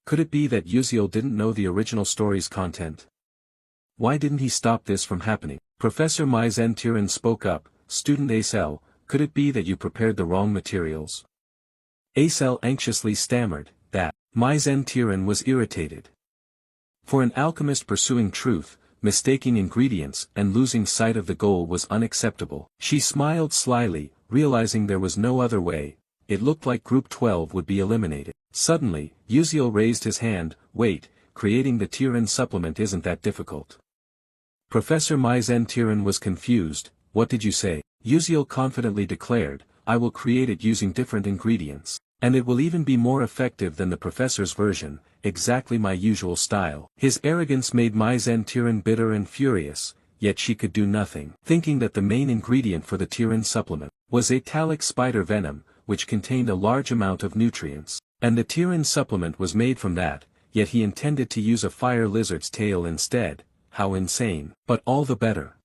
A: Could it be that Uziel didn't know the original story's content? Why didn't he stop this from happening?" Professor Mage spoke up, "Student Acel, could it be that you prepared the wrong materials?" Acel anxiously stammered, "That." Mage was irritated. For an alchemist pursuing truth, mistaking ingredients and losing sight of the goal was unacceptable. She smiled slyly, realizing there was no other way. It looked like Group 12 would be eliminated. Suddenly, Uziel raised his hand, "Wait, creating the Tiran supplement isn't that difficult." Professor Mage was confused, "What did you say?" Uziel confidently declared, "I will create it using different ingredients. And it will even be more effective than the professor's version, exactly my usual style." His arrogance made Mage bitter and furious, yet she could do nothing. Thinking that the main ingredient for the Tiran supplement was Atalic spider venom, which contained a large amount of nutrients. And the Tiran supplement was made from that, yet he intended to use a fire lizard's tail instead. How insane. But all the better.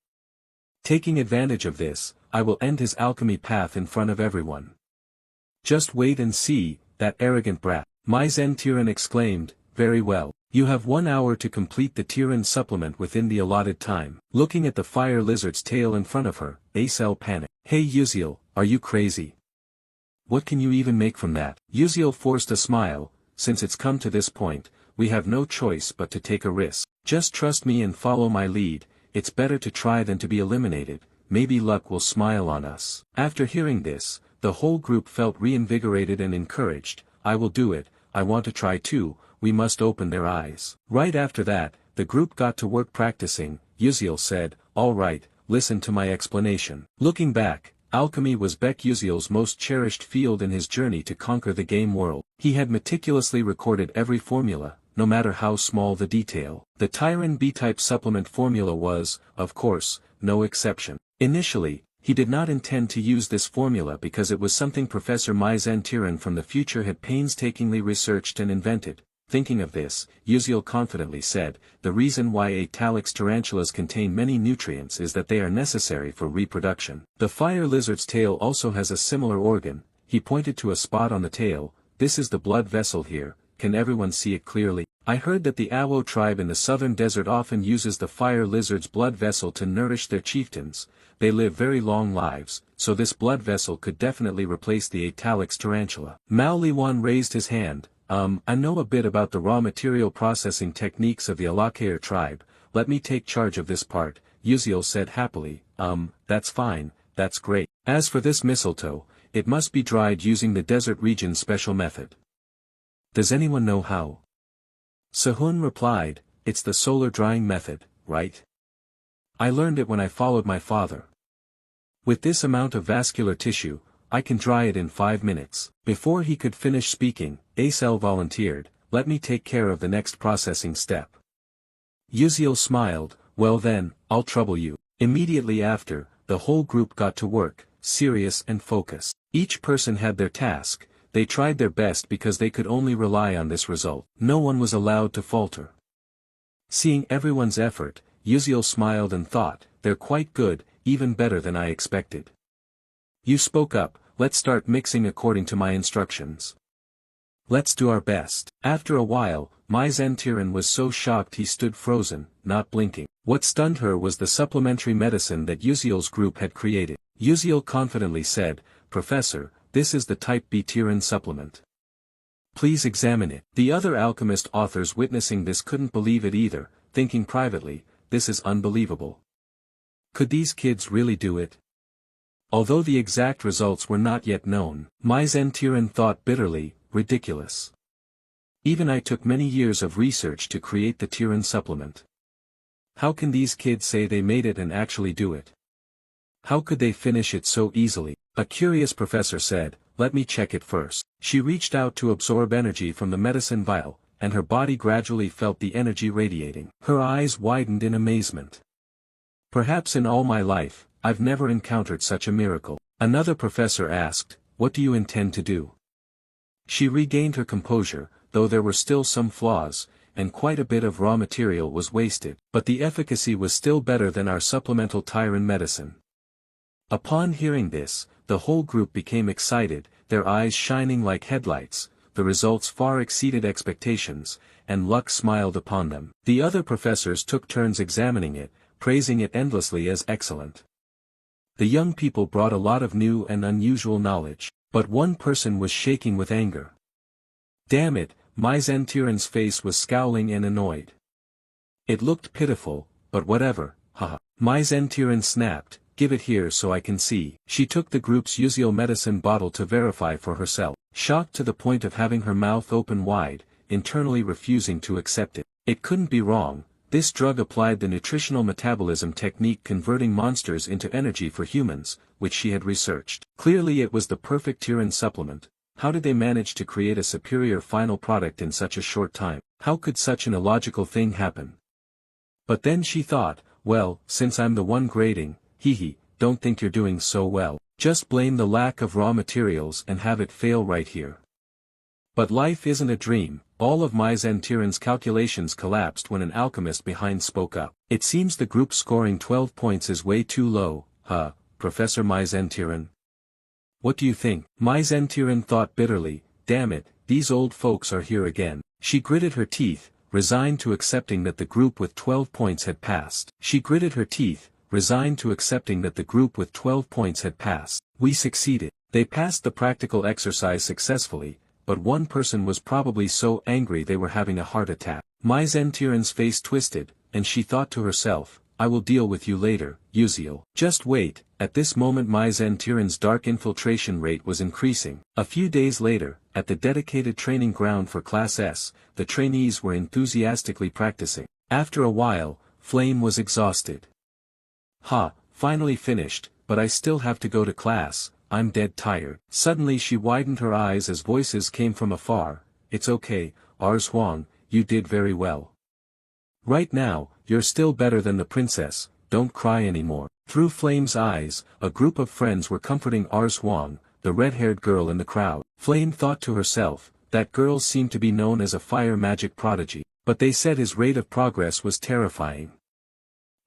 A: Taking advantage of this, I will end his alchemy path in front of everyone. Just wait and see, that arrogant brat. Mage exclaimed, "Very well. You have 1 hour to complete the Tiran supplement within the allotted time." Looking at the fire lizard's tail in front of her, Acel panicked. "Hey Uziel, are you crazy? What can you even make from that?" Uziel forced a smile, "Since it's come to this point, we have no choice but to take a risk. Just trust me and follow my lead, it's better to try than to be eliminated, maybe luck will smile on us." After hearing this, the whole group felt reinvigorated and encouraged. "I will do it, I want to try too, we must open their eyes." Right after that, the group got to work practicing. Uziel said, "All right, listen to my explanation." Looking back, alchemy was Uziel's most cherished field in his journey to conquer the game world. He had meticulously recorded every formula, no matter how small the detail. The Tyran B-type supplement formula was, of course, no exception. Initially, he did not intend to use this formula because it was something Professor Maizen from the future had painstakingly researched and invented. Thinking of this, Uziel confidently said, the reason why Atalix tarantulas contain many nutrients is that they are necessary for reproduction. The fire lizard's tail also has a similar organ. He pointed to a spot on the tail. This is the blood vessel here. Can everyone see it clearly? I heard that the Awo tribe in the southern desert often uses the fire lizard's blood vessel to nourish their chieftains. They live very long lives, so this blood vessel could definitely replace the Atalix tarantula. Mao Liwan raised his hand. I know a bit about the raw material processing techniques of the Alakair tribe. Let me take charge of this part, Uziel said happily. That's fine, that's great. As for this mistletoe, it must be dried using the desert region's special method. Does anyone know how? Sehun replied, it's the solar drying method, right? I learned it when I followed my father. With this amount of vascular tissue, I can dry it in 5 minutes. Before he could finish speaking, Acel volunteered, let me take care of the next processing step. Uziel smiled, well then, I'll trouble you. Immediately after, the whole group got to work, serious and focused. Each person had their task. They tried their best because they could only rely on this result. No one was allowed to falter. Seeing everyone's effort, Uziel smiled and thought, they're quite good, even better than I expected. You spoke up, let's start mixing according to my instructions. Let's do our best. After a while, Maizen was so shocked he stood frozen, not blinking. What stunned her was the supplementary medicine that Uziel's group had created. Uziel confidently said, Professor, this is the type B Tyran supplement. Please examine it. The other alchemist authors witnessing this couldn't believe it either, thinking privately, this is unbelievable. Could these kids really do it? Although the exact results were not yet known, Maizen thought bitterly, ridiculous. Even I took many years of research to create the Tyran supplement. How can these kids say they made it and actually do it? How could they finish it so easily? A curious professor said, let me check it first. She reached out to absorb energy from the medicine vial, and her body gradually felt the energy radiating. Her eyes widened in amazement. Perhaps in all my life, I've never encountered such a miracle. Another professor asked, what do you intend to do? She regained her composure, though there were still some flaws, and quite a bit of raw material was wasted, but the efficacy was still better than our supplemental Tyran medicine. Upon hearing this, the whole group became excited, their eyes shining like headlights. The results far exceeded expectations, and luck smiled upon them. The other professors took turns examining it, praising it endlessly as excellent. The young people brought a lot of new and unusual knowledge, but one person was shaking with anger. Damn it, Maizen face was scowling and annoyed. It looked pitiful, but whatever, haha. Maizen snapped, give it here so I can see. She took the group's Uziel medicine bottle to verify for herself, shocked to the point of having her mouth open wide, internally refusing to accept it. It couldn't be wrong. This drug applied the nutritional metabolism technique converting monsters into energy for humans, which she had researched. Clearly it was the perfect Tyran supplement. How did they manage to create a superior final product in such a short time? How could such an illogical thing happen? But then she thought, well, since I'm the one grading, don't think you're doing so well. Just blame the lack of raw materials and have it fail right here. But life isn't a dream. All of Maizen calculations collapsed when an alchemist behind spoke up. It seems the group scoring 12 points is way too low, Professor Maizen. What do you think? Maizen thought bitterly, damn it, these old folks are here again. She gritted her teeth, resigned to accepting that the group with 12 points had passed. We succeeded. They passed the practical exercise successfully, but one person was probably so angry they were having a heart attack. Maizen face twisted, and she thought to herself, I will deal with you later, Uziel. Just wait. At this moment Maizen dark infiltration rate was increasing. A few days later, at the dedicated training ground for Class S, the trainees were enthusiastically practicing. After a while, Flame was exhausted. Finally finished, but I still have to go to class, I'm dead tired. Suddenly she widened her eyes as voices came from afar, it's okay, Ars Huang, you did very well. Right now, you're still better than the princess, don't cry anymore. Through Flame's eyes, a group of friends were comforting Arswang, the red-haired girl in the crowd. Flame thought to herself, that girl seemed to be known as a fire magic prodigy, but they said his rate of progress was terrifying.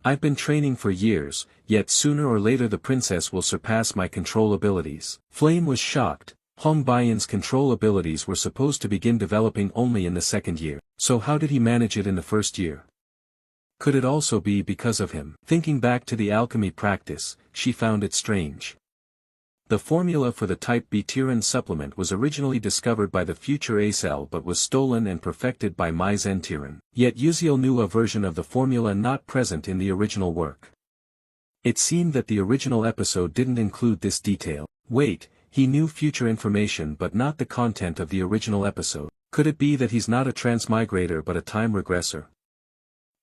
A: I've been training for years, yet sooner or later the princess will surpass my control abilities. Flame was shocked. Hong Baiyan's control abilities were supposed to begin developing only in the second year, so how did he manage it in the first year? Could it also be because of him? Thinking back to the alchemy practice, she found it strange. The formula for the Type B Tiran supplement was originally discovered by the future Acel but was stolen and perfected by Mage Tiran. Yet Uziel knew a version of the formula not present in the original work. It seemed that the original episode didn't include this detail. Wait, he knew future information but not the content of the original episode. Could it be that he's not a transmigrator but a time regressor?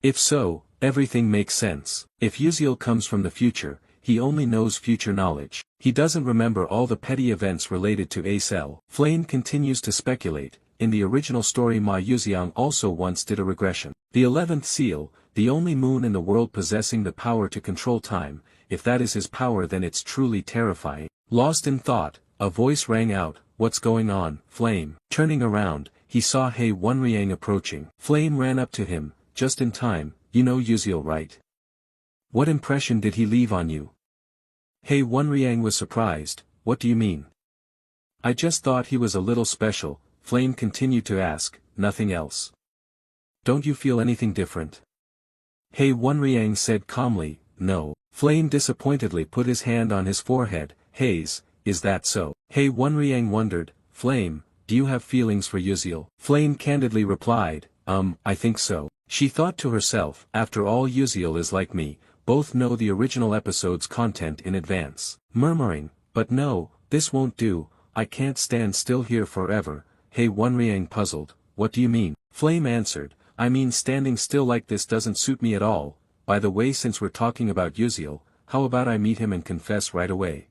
A: If so, everything makes sense. If Uziel comes from the future, he only knows future knowledge. He doesn't remember all the petty events related to Acel. Flame continues to speculate. In the original story Ma Yuxiang also once did a regression. The 11th seal, the only moon in the world possessing the power to control time, if that is his power then it's truly terrifying. Lost in thought, a voice rang out, "What's going on, Flame?" Turning around, he saw He Wenriang approaching. Flame ran up to him, just in time. "You know Uziel, right? What impression did he leave on you?" He Wenriang was surprised. "What do you mean?" "I just thought he was a little special," Flame continued to ask, "nothing else. Don't you feel anything different?" He Wenriang said calmly, "No." Flame disappointedly put his hand on his forehead. "Haze, is that so?" He Wenriang wondered, "Flame, do you have feelings for Uziel?" Flame candidly replied, I think so." She thought to herself, after all Uziel is like me, both know the original episode's content in advance. Murmuring, "But no, this won't do, I can't stand still here forever." He Wenriang puzzled, "What do you mean?" Flame answered, "I mean standing still like this doesn't suit me at all. By the way, since we're talking about Uziel, how about I meet him and confess right away?"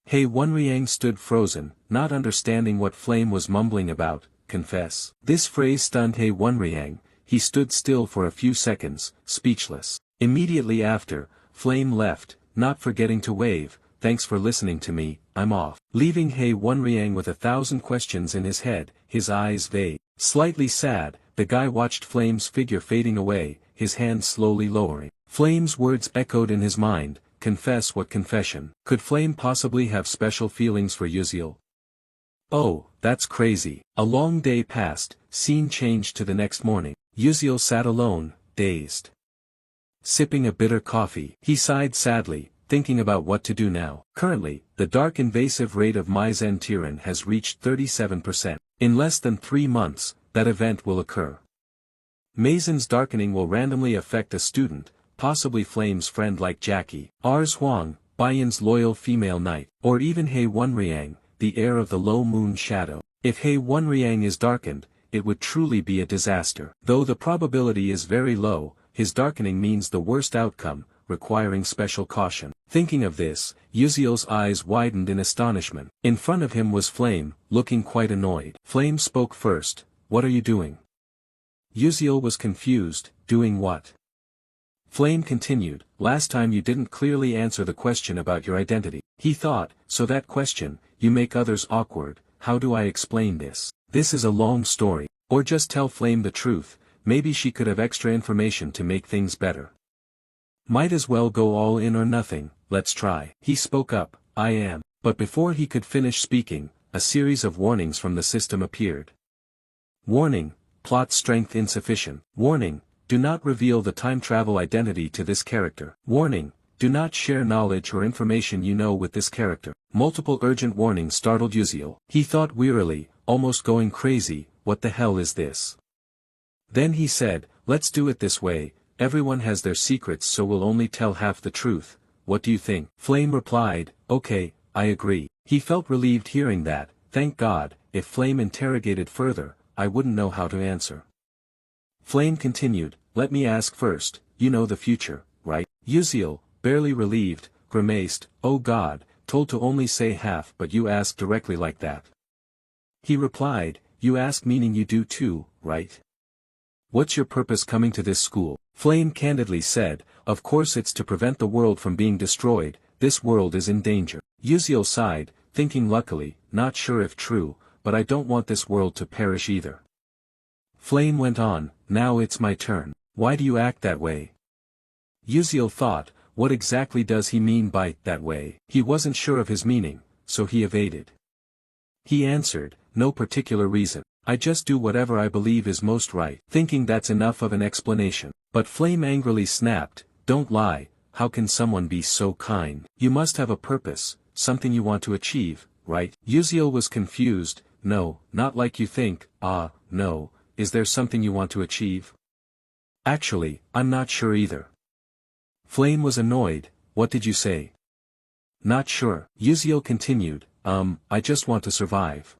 A: He Wenriang stood frozen, not understanding what Flame was mumbling about. Confess. This phrase stunned He Wenriang. He stood still for a few seconds, speechless. Immediately after, Flame left, not forgetting to wave, "Thanks for listening to me, I'm off." Leaving He Wenriang with 1,000 questions in his head, his eyes vague. Slightly sad, the guy watched Flame's figure fading away, his hand slowly lowering. Flame's words echoed in his mind. Confess? What confession? Could Flame possibly have special feelings for Uziel? Oh, that's crazy. A long day passed, scene changed to the next morning. Uziel sat alone, dazed. Sipping a bitter coffee. He sighed sadly, thinking about what to do now. Currently, the dark invasive rate of Mage Tiran has reached 37%. In less than 3 months, that event will occur. Mazen's darkening will randomly affect a student, possibly Flame's friend like Jackie, Huang, Baiyan's loyal female knight, or even He Wenriang, the heir of the low moon shadow. If He Wenriang is darkened, it would truly be a disaster. Though the probability is very low, his darkening means the worst outcome, requiring special caution. Thinking of this, Uziel's eyes widened in astonishment. In front of him was Flame, looking quite annoyed. Flame spoke first. "What are you doing?" Uziel was confused. "Doing what?" Flame continued, "Last time you didn't clearly answer the question about your identity." He thought, so that question, you make others awkward, how do I explain this? This is a long story. Or just tell Flame the truth, maybe she could have extra information to make things better. Might as well go all in or nothing, let's try. He spoke up, "I am." But before he could finish speaking, a series of warnings from the system appeared. Warning, plot strength insufficient. Warning, do not reveal the time travel identity to this character. Warning, do not share knowledge or information you know with this character. Multiple urgent warnings startled Uziel. He thought wearily, almost going crazy, what the hell is this? Then he said, "Let's do it this way, everyone has their secrets so we'll only tell half the truth, what do you think?" Flame replied, "Okay, I agree." He felt relieved hearing that, thank God, if Flame interrogated further, I wouldn't know how to answer. Flame continued, "Let me ask first, you know the future, right?" Uziel, barely relieved, grimaced, "Oh God, told to only say half but you ask directly like that." He replied, "You ask meaning you do too, right?" What's your purpose coming to this school? Flame candidly said, of course it's to prevent the world from being destroyed, this world is in danger. Yuziel sighed, thinking luckily, not sure if true, but I don't want this world to perish either. Flame went on, now it's my turn. Why do you act that way? Yuziel thought, what exactly does he mean by that way? He wasn't sure of his meaning, so he evaded. He answered, no particular reason. I just do whatever I believe is most right, thinking that's enough of an explanation. But Flame angrily snapped, don't lie, how can someone be so kind? You must have a purpose, something you want to achieve, right? Yuziel was confused, no, not like you think, no, is there something you want to achieve? Actually, I'm not sure either. Flame was annoyed, what did you say? Not sure, Yuziel continued, I just want to survive.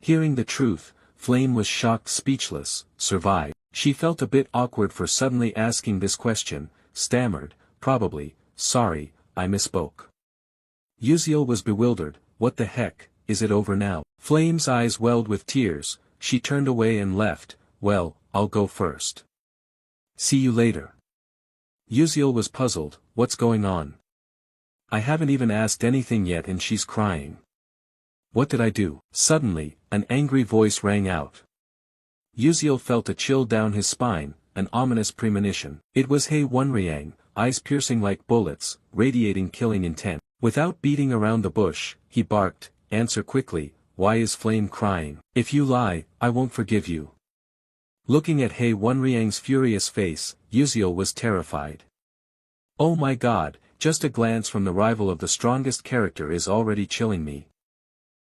A: Hearing the truth, Flame was shocked, speechless. Survive. She felt a bit awkward for suddenly asking this question, stammered, probably, sorry, I misspoke. Yuziel was bewildered, what the heck, is it over now? Flame's eyes welled with tears, she turned away and left, well, I'll go first. See you later. Yuziel was puzzled, what's going on? I haven't even asked anything yet and she's crying. What did I do? Suddenly, an angry voice rang out. Yuziel felt a chill down his spine, an ominous premonition. It was Hei Wonriang, eyes piercing like bullets, radiating killing intent. Without beating around the bush, he barked, answer quickly, why is Flame crying? If you lie, I won't forgive you. Looking at Hei Wonriang's furious face, Yuziel was terrified. Oh my god, just a glance from the rival of the strongest character is already chilling me.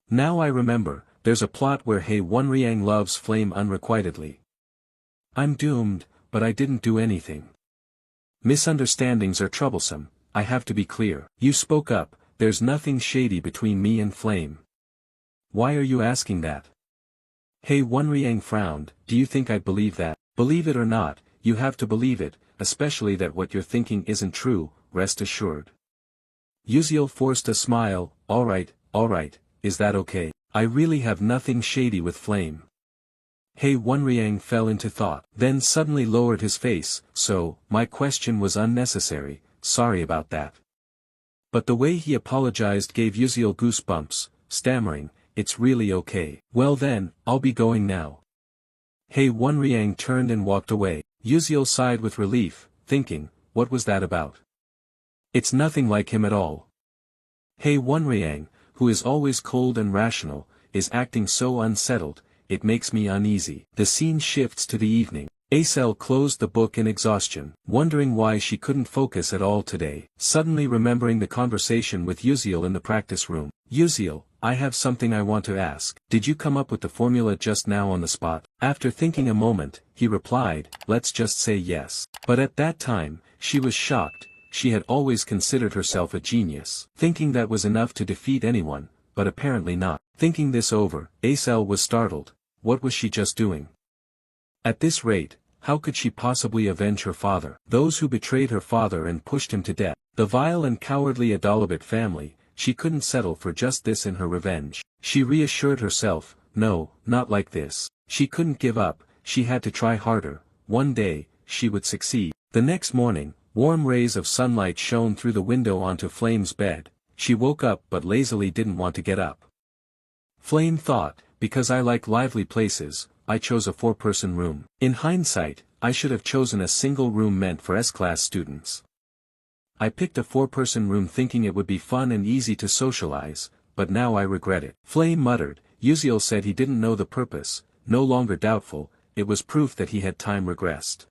A: Now I remember, there's a plot where Hei Wonriang loves Flame unrequitedly. I'm doomed, but I didn't do anything. Misunderstandings are troublesome, I have to be clear. You spoke up, there's nothing shady between me and Flame. Why are you asking that? Hei Wonriang frowned, do you think I'd believe that? Believe it or not, you have to believe it, especially that what you're thinking isn't true, rest assured. Yuziel forced a smile, alright, is that okay? I really have nothing shady with Flame. Hei Wonriang fell into thought, then suddenly lowered his face, so, my question was unnecessary, sorry about that. But the way he apologized gave Yuziel goosebumps, stammering, it's really okay. Well then, I'll be going now. Hei Wonriang turned and walked away. Yuziel sighed with relief, thinking, what was that about? It's nothing like him at all. Hei Wonriang, who is always cold and rational, is acting so unsettled, it makes me uneasy. The scene shifts to the evening. Acel closed the book in exhaustion, wondering why she couldn't focus at all today. Suddenly remembering the conversation with Yuziel in the practice room. Yuziel, I have something I want to ask. Did you come up with the formula just now on the spot? After thinking a moment, he replied, let's just say yes. But at that time, she was shocked. She had always considered herself a genius, thinking that was enough to defeat anyone, but apparently not. Thinking this over, Acel was startled. What was she just doing? At this rate, how could she possibly avenge her father? Those who betrayed her father and pushed him to death. The vile and cowardly Adalabit family, she couldn't settle for just this in her revenge. She reassured herself, no, not like this. She couldn't give up, she had to try harder. One day, she would succeed. The next morning, warm rays of sunlight shone through the window onto Flame's bed. She woke up but lazily didn't want to get up. Flame thought, because I like lively places, I chose a 4-person room. In hindsight, I should have chosen a single room meant for S-class students. I picked a 4-person room thinking it would be fun and easy to socialize, but now I regret it. Flame muttered. Yuziel said he didn't know the purpose, no longer doubtful, it was proof that he had time regressed.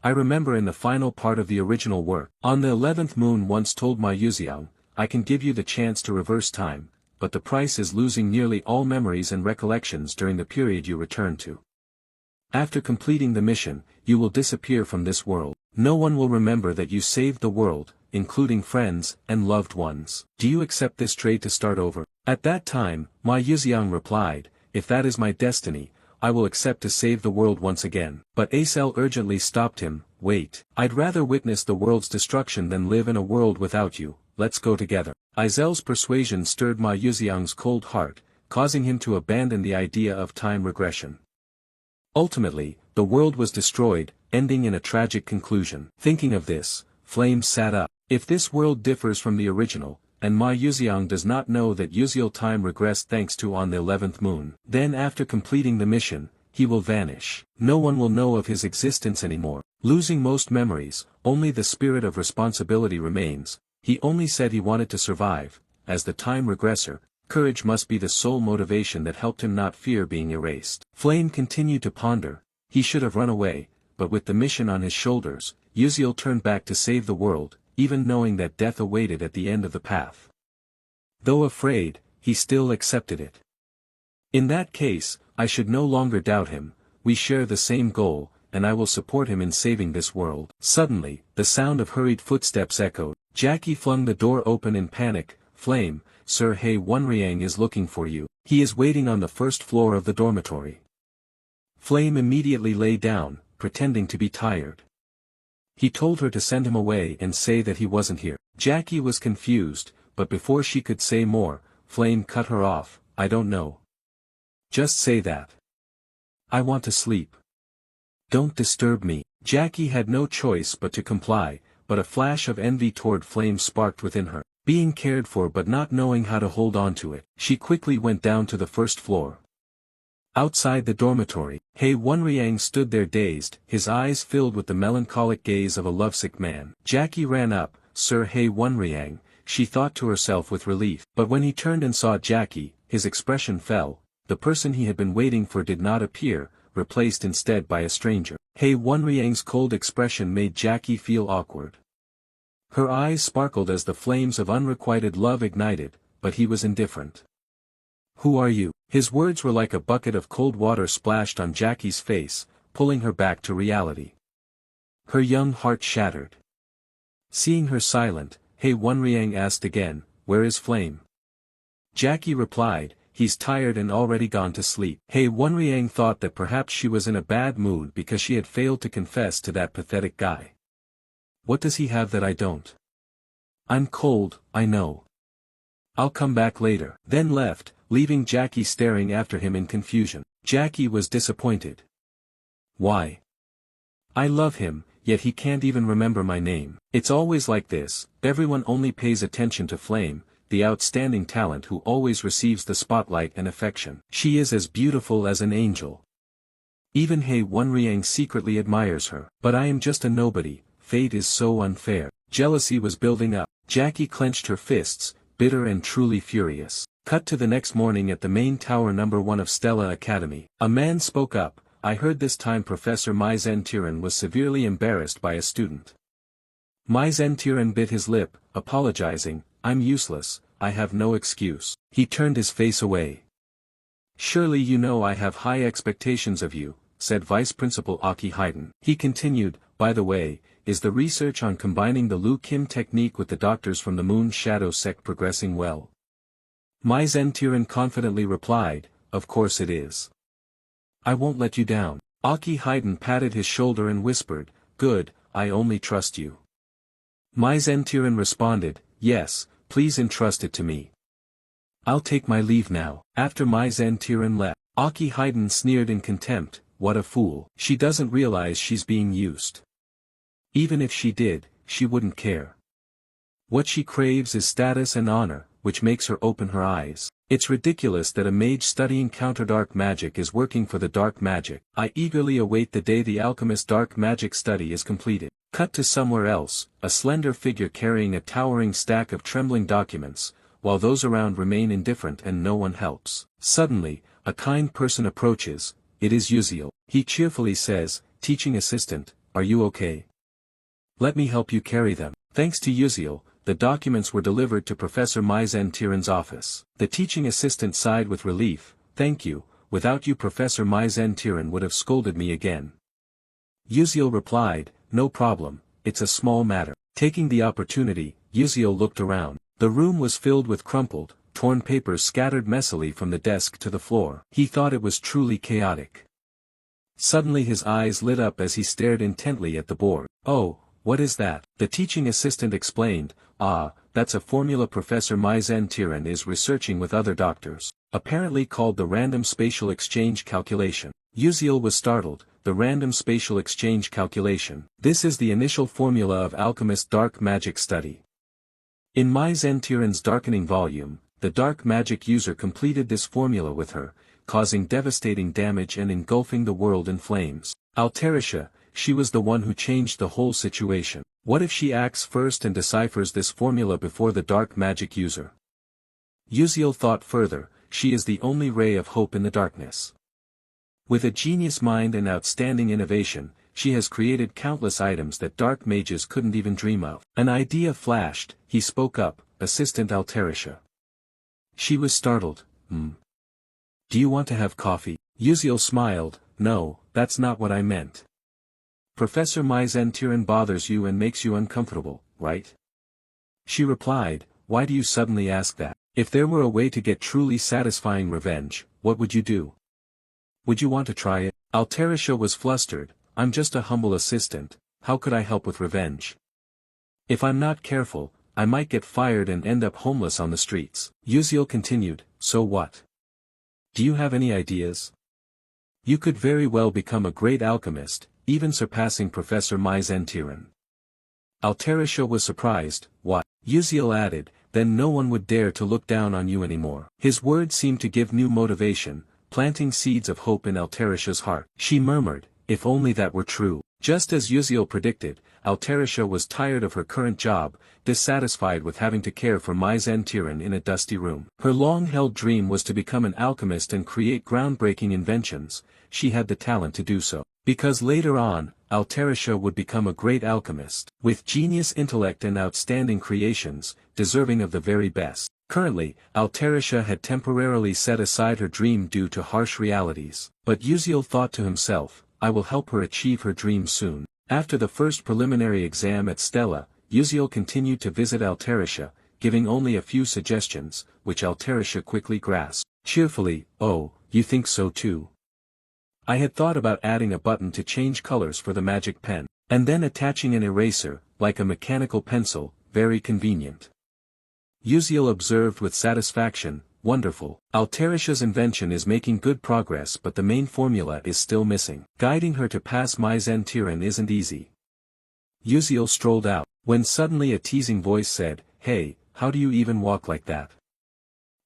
A: I remember in the final part of the original work, on the 11th moon once told my Yuziang, I can give you the chance to reverse time, but the price is losing nearly all memories and recollections during the period you return to. After completing the mission, you will disappear from this world. No one will remember that you saved the world, including friends and loved ones. Do you accept this trade to start over? At that time, my Yuziang replied, if that is my destiny, I will accept to save the world once again. But Acel urgently stopped him, wait, I'd rather witness the world's destruction than live in a world without you, let's go together. Izel's persuasion stirred Ma Yuziang's cold heart, causing him to abandon the idea of time regression. Ultimately, The world was destroyed, ending in a tragic conclusion. Thinking of this, Flame sat up. If this world differs from the original, and Ma Yuxiang does not know that Yuxiel time regressed thanks to on the 11th moon, then after completing the mission, he will vanish. No one will know of his existence anymore. Losing most memories, only the spirit of responsibility remains. He only said he wanted to survive. As the time regressor, courage must be the sole motivation that helped him not fear being erased. Flame continued to ponder. He should have run away, but with the mission on his shoulders, Yuxiel turned back to save the world, even knowing that death awaited at the end of the path. Though afraid, he still accepted it. In that case, I should no longer doubt him. We share the same goal, and I will support him in saving this world. Suddenly, the sound of hurried footsteps echoed. Jackie flung the door open in panic. Flame, Sir He Wenriang is looking for you. He is waiting on the first floor of the dormitory. Flame immediately lay down, pretending to be tired. He told her to send him away and say that he wasn't here. Jackie was confused, but before she could say more, Flame cut her off. I don't know. Just say that. I want to sleep. Don't disturb me. Jackie had no choice but to comply, but a flash of envy toward Flame sparked within her. Being cared for but not knowing how to hold on to it, she quickly went down to the first floor. Outside the dormitory, He Wenriang stood there dazed, his eyes filled with the melancholic gaze of a lovesick man. Jackie ran up. Sir He Wenriang, she thought to herself with relief. But when he turned and saw Jackie, his expression fell. The person he had been waiting for did not appear, replaced instead by a stranger. He Wenriang's cold expression made Jackie feel awkward. Her eyes sparkled as the flames of unrequited love ignited, but he was indifferent. Who are you? His words were like a bucket of cold water splashed on Jackie's face, pulling her back to reality. Her young heart shattered. Seeing her silent, He Wenriang asked again, where is Flame? Jackie replied, he's tired and already gone to sleep. He Wenriang thought that perhaps she was in a bad mood because she had failed to confess to that pathetic guy. What does he have that I don't? I'm cold, I know. I'll come back later. Then left, leaving Jackie staring after him in confusion. Jackie was disappointed. Why? I love him, yet he can't even remember my name. It's always like this, everyone only pays attention to Flame, the outstanding talent who always receives the spotlight and affection. She is as beautiful as an angel. Even He Wenriang secretly admires her. But I am just a nobody, fate is so unfair. Jealousy was building up. Jackie clenched her fists, bitter and truly furious. Cut to the next morning at the main tower number 1 of Stella Academy. A man spoke up. I heard this time Professor Mai Zentiran was severely embarrassed by a student. Mai Zentiran bit his lip, apologizing, I'm useless, I have no excuse. He turned his face away. Surely you know I have high expectations of you, said Vice Principal Aki Haiden. He continued, by the way, is the research on combining the Lu Kim technique with the doctors from the Moon Shadow sect progressing well? Mai Zentiran confidently replied, of course it is. I won't let you down. Aki Haiden patted his shoulder and whispered, good, I only trust you. Mai Zentiran responded, yes, please entrust it to me. I'll take my leave now. After Mai Zentiran left, Aki Haiden sneered in contempt, what a fool. She doesn't realize she's being used. Even if she did, she wouldn't care. What she craves is status and honor, which makes her open her eyes. It's ridiculous that a mage studying counter-dark magic is working for the dark magic. I eagerly await the day the alchemist's dark magic study is completed. Cut to somewhere else, a slender figure carrying a towering stack of trembling documents, while those around remain indifferent and no one helps. Suddenly, a kind person approaches. It is Yuxiel. He cheerfully says, teaching assistant, are you okay? Let me help you carry them. Thanks to Yuxiel, the documents were delivered to Professor Mai Zentiran's office. The teaching assistant sighed with relief, thank you, without you Professor Mai Zentiran would have scolded me again. Yuxiel replied, no problem, it's a small matter. Taking the opportunity, Yuxiel looked around. The room was filled with crumpled, torn papers scattered messily from the desk to the floor. He thought it was truly chaotic. Suddenly his eyes lit up as he stared intently at the board. Oh, what is that? The teaching assistant explained, that's a formula Professor Mai Zentiran is researching with other doctors, apparently called the random spatial exchange calculation. Yuxiel was startled, the random spatial exchange calculation. This is the initial formula of alchemist dark magic study. In Mage Tiren's darkening volume, the dark magic user completed this formula with her, causing devastating damage and engulfing the world in flames. Altarisha, she was the one who changed the whole situation. What if she acts first and deciphers this formula before the dark magic user? Uziel thought further, she is the only ray of hope in the darkness. With a genius mind and outstanding innovation, she has created countless items that dark mages couldn't even dream of. An idea flashed, he spoke up, Assistant Altarisha. She was startled. Do you want to have coffee? Uziel smiled, no, that's not what I meant. Professor Mage Tiren bothers you and makes you uncomfortable, right? She replied, why do you suddenly ask that? If there were a way to get truly satisfying revenge, what would you do? Would you want to try it? Altarisha was flustered, I'm just a humble assistant, how could I help with revenge? If I'm not careful, I might get fired and end up homeless on the streets. Uziel continued, so what? Do you have any ideas? You could very well become a great alchemist, even surpassing Professor Mage Tiren. Altarisha was surprised, what? Uziel added, then no one would dare to look down on you anymore. His words seemed to give new motivation, planting seeds of hope in Altarisha's heart. She murmured, if only that were true. Just as Uziel predicted, Altarisha was tired of her current job, dissatisfied with having to care for Mage Tiren in a dusty room. Her long-held dream was to become an alchemist and create groundbreaking inventions. She had the talent to do so. Because later on, Altarisha would become a great alchemist, with genius intellect and outstanding creations, deserving of the very best. Currently, Altarisha had temporarily set aside her dream due to harsh realities. But Uziel thought to himself, I will help her achieve her dream soon. After the first preliminary exam at Stella, Uziel continued to visit Altarisha, giving only a few suggestions, which Altarisha quickly grasped. Cheerfully, oh, you think so too? I had thought about adding a button to change colors for the magic pen, and then attaching an eraser, like a mechanical pencil, very convenient. Uziel observed with satisfaction, wonderful. Altarisha's invention is making good progress but the main formula is still missing. Guiding her to pass Mage Tiren isn't easy. Uziel strolled out, when suddenly a teasing voice said, hey, how do you even walk like that?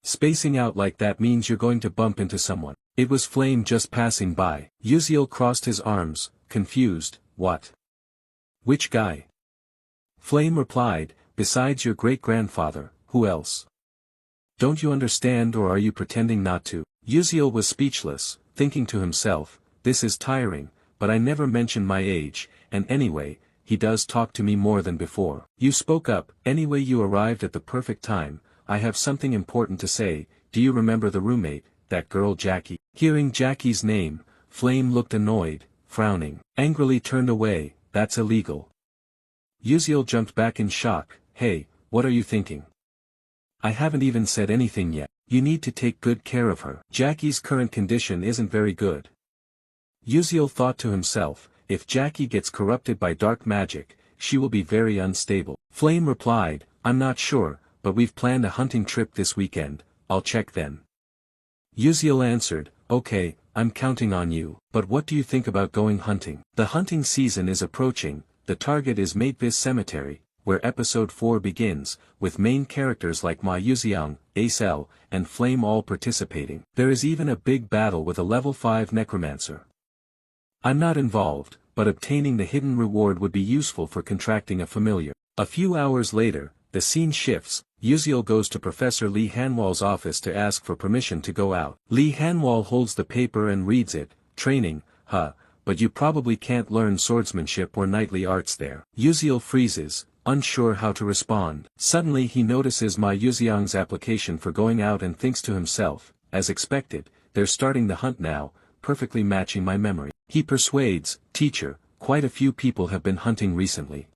A: Spacing out like that means you're going to bump into someone. It was Flame just passing by. Uziel crossed his arms, confused, what? Which guy? Flame replied, besides your great-grandfather, who else? Don't you understand or are you pretending not to? Uziel was speechless, thinking to himself, this is tiring, but I never mention my age, and anyway, he does talk to me more than before. You spoke up, anyway you arrived at the perfect time, I have something important to say, do you remember the roommate, that girl Jackie? Hearing Jackie's name, Flame looked annoyed, frowning, angrily turned away, that's illegal. Uziel jumped back in shock, hey, what are you thinking? I haven't even said anything yet, you need to take good care of her. Jackie's current condition isn't very good. Uziel thought to himself, if Jackie gets corrupted by dark magic, she will be very unstable. Flame replied, I'm not sure, but we've planned a hunting trip this weekend, I'll check then. Uziel answered, okay, I'm counting on you, but what do you think about going hunting? The hunting season is approaching, the target is Matevis Cemetery, where episode 4 begins, with main characters like Ma Yuxiang, Acel, and Flame all participating. There is even a big battle with a level 5 necromancer. I'm not involved, but obtaining the hidden reward would be useful for contracting a familiar. A few hours later, the scene shifts, Uziel goes to Professor Li Hanwal's office to ask for permission to go out. Li Hanwal holds the paper and reads it, training, but you probably can't learn swordsmanship or knightly arts there. Uziel freezes, unsure how to respond. Suddenly he notices Ma Yuxiang's application for going out and thinks to himself, as expected, they're starting the hunt now, perfectly matching my memory. He persuades, teacher, quite a few people have been hunting recently.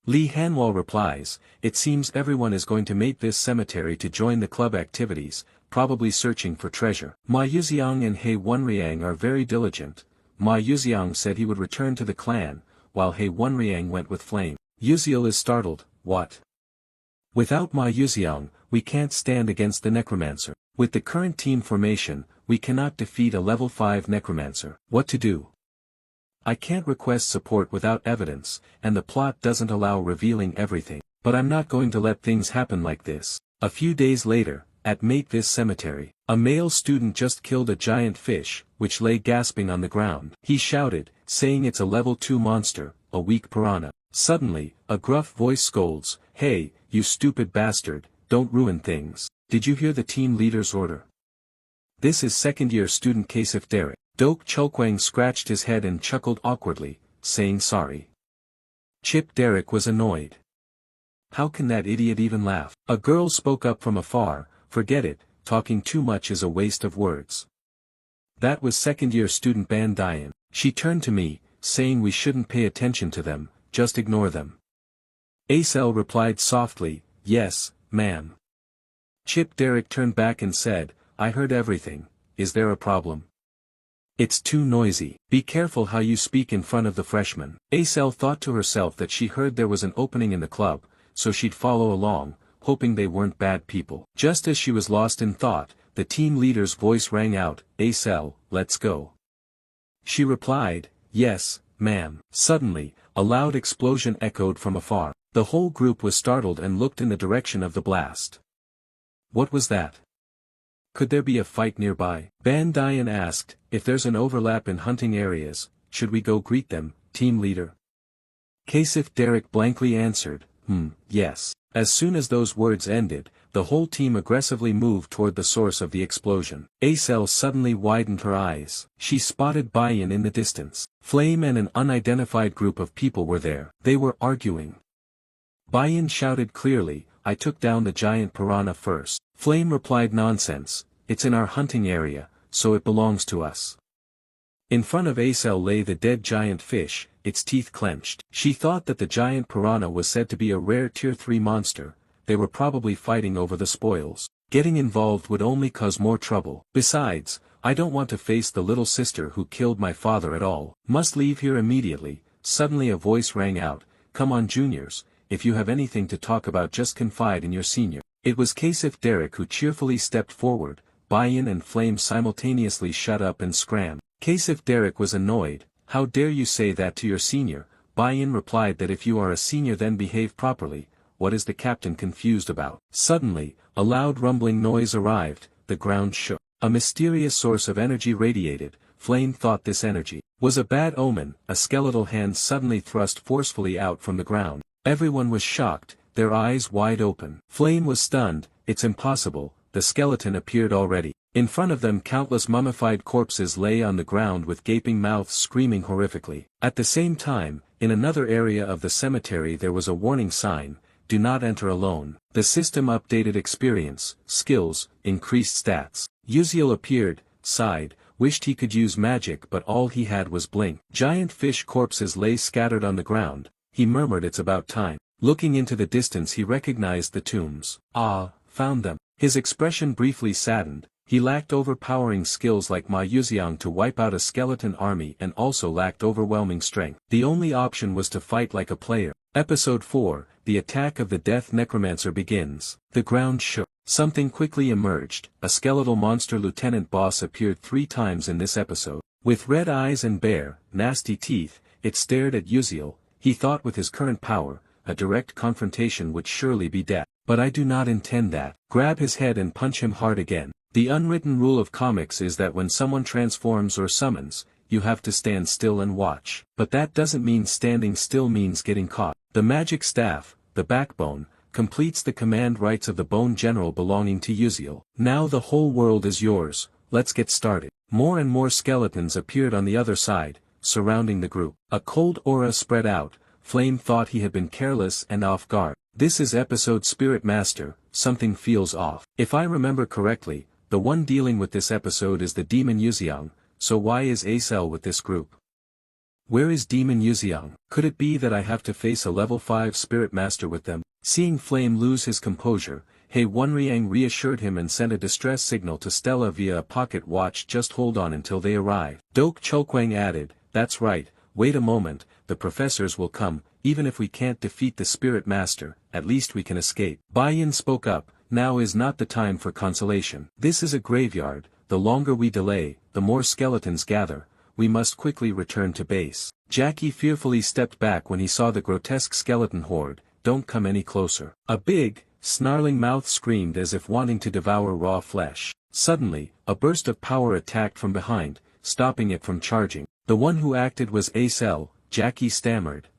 A: Li Hanwal replies, it seems everyone is going to Matevis Cemetery to join the club activities, probably searching for treasure. Ma Yuxiang and He Wenriang are very diligent. Ma Yuxiang said he would return to the clan, while He Wenriang went with Flame. Uziel is startled, what? Without Ma Yuxiang, we can't stand against the necromancer. With the current team formation, we cannot defeat a level 5 necromancer. What to do? I can't request support without evidence, and the plot doesn't allow revealing everything. But I'm not going to let things happen like this. A few days later, at Matevis Cemetery, a male student just killed a giant fish, which lay gasping on the ground. He shouted, saying it's a level 2 monster, a weak piranha. Suddenly, a gruff voice scolds, "Hey, you stupid bastard, don't ruin things. Did you hear the team leader's order?" This is second-year student Kasif Derek. Dok Chulkwang scratched his head and chuckled awkwardly, saying sorry. Chip Derek was annoyed. How can that idiot even laugh? A girl spoke up from afar, "Forget it, talking too much is a waste of words." That was second-year student Ban Dian. She turned to me, saying we shouldn't pay attention to them, just ignore them. Acel replied softly, "Yes, ma'am." Chip Derek turned back and said, "I heard everything, is there a problem?" "It's too noisy. Be careful how you speak in front of the freshmen." Acel thought to herself that she heard there was an opening in the club, so she'd follow along, hoping they weren't bad people. Just as she was lost in thought, the team leader's voice rang out, "Acel, let's go." She replied, "Yes, ma'am." Suddenly, a loud explosion echoed from afar. The whole group was startled and looked in the direction of the blast. What was that? Could there be a fight nearby? Ban Dian asked, "If there's an overlap in hunting areas, should we go greet them, team leader?" Kasif Derek blankly answered, yes." As soon as those words ended, the whole team aggressively moved toward the source of the explosion. Acel suddenly widened her eyes. She spotted Bayan in the distance. Flame and an unidentified group of people were there. They were arguing. Bayan shouted clearly, "I took down the giant piranha first." Flame replied, "Nonsense, it's in our hunting area, so it belongs to us." In front of Acel lay the dead giant fish, its teeth clenched. She thought that the giant piranha was said to be a rare tier 3 monster. They were probably fighting over the spoils. Getting involved would only cause more trouble. Besides, I don't want to face the little sister who killed my father at all. Must leave here immediately. Suddenly a voice rang out, "Come on juniors, if you have anything to talk about just confide in your senior." It was Kasif Derek who cheerfully stepped forward. Bayan and Flame simultaneously shut up and scrammed. Kasif Derek was annoyed. "How dare you say that to your senior?" Bayan replied that if you are a senior then behave properly. What is the captain confused about? Suddenly, a loud rumbling noise arrived, the ground shook. A mysterious source of energy radiated. Flame thought this energy was a bad omen. A skeletal hand suddenly thrust forcefully out from the ground. Everyone was shocked, their eyes wide open. Flame was stunned. "It's impossible," the skeleton appeared already. In front of them countless mummified corpses lay on the ground with gaping mouths screaming horrifically. At the same time, in another area of the cemetery there was a warning sign, "Do not enter alone." The system updated experience, skills, increased stats. Uziel appeared, sighed, wished he could use magic but all he had was blink. Giant fish corpses lay scattered on the ground. He murmured, "It's about time." Looking into the distance he recognized the tombs. "Ah, found them." His expression briefly saddened. He lacked overpowering skills like Ma Yuziang to wipe out a skeleton army and also lacked overwhelming strength. The only option was to fight like a player. Episode 4, The Attack of the Death Necromancer begins. The ground shook. Something quickly emerged. A skeletal monster lieutenant boss appeared 3 times in this episode. With red eyes and bare, nasty teeth, it stared at Yuziel. He thought with his current power, a direct confrontation would surely be death. But I do not intend that. Grab his head and punch him hard again. The unwritten rule of comics is that when someone transforms or summons, you have to stand still and watch. But that doesn't mean standing still means getting caught. The magic staff, the backbone, completes the command rights of the bone general belonging to Yuziel. Now the whole world is yours, let's get started. More and more skeletons appeared on the other side, surrounding the group. A cold aura spread out. Flame thought he had been careless and off guard. This is episode Spirit Master, something feels off. If I remember correctly, the one dealing with this episode is the Demon Yuziang, so why is Acel with this group? Where is Demon Yuziang? Could it be that I have to face a level 5 Spirit Master with them? Seeing Flame lose his composure, He Wenriang reassured him and sent a distress signal to Stella via a pocket watch. "Just hold on until they arrive." Dok Chulkwang added, "That's right, wait a moment, the professors will come, even if we can't defeat the Spirit Master, at least we can escape." Bayan spoke up, "Now is not the time for consolation. This is a graveyard, the longer we delay, the more skeletons gather, we must quickly return to base. Jackie fearfully stepped back when he saw the grotesque skeleton horde. Don't come any closer. A big, snarling mouth screamed as if wanting to devour raw flesh. Suddenly, a burst of power attacked from behind, stopping it from charging. The one who acted was Acel. Jackie stammered,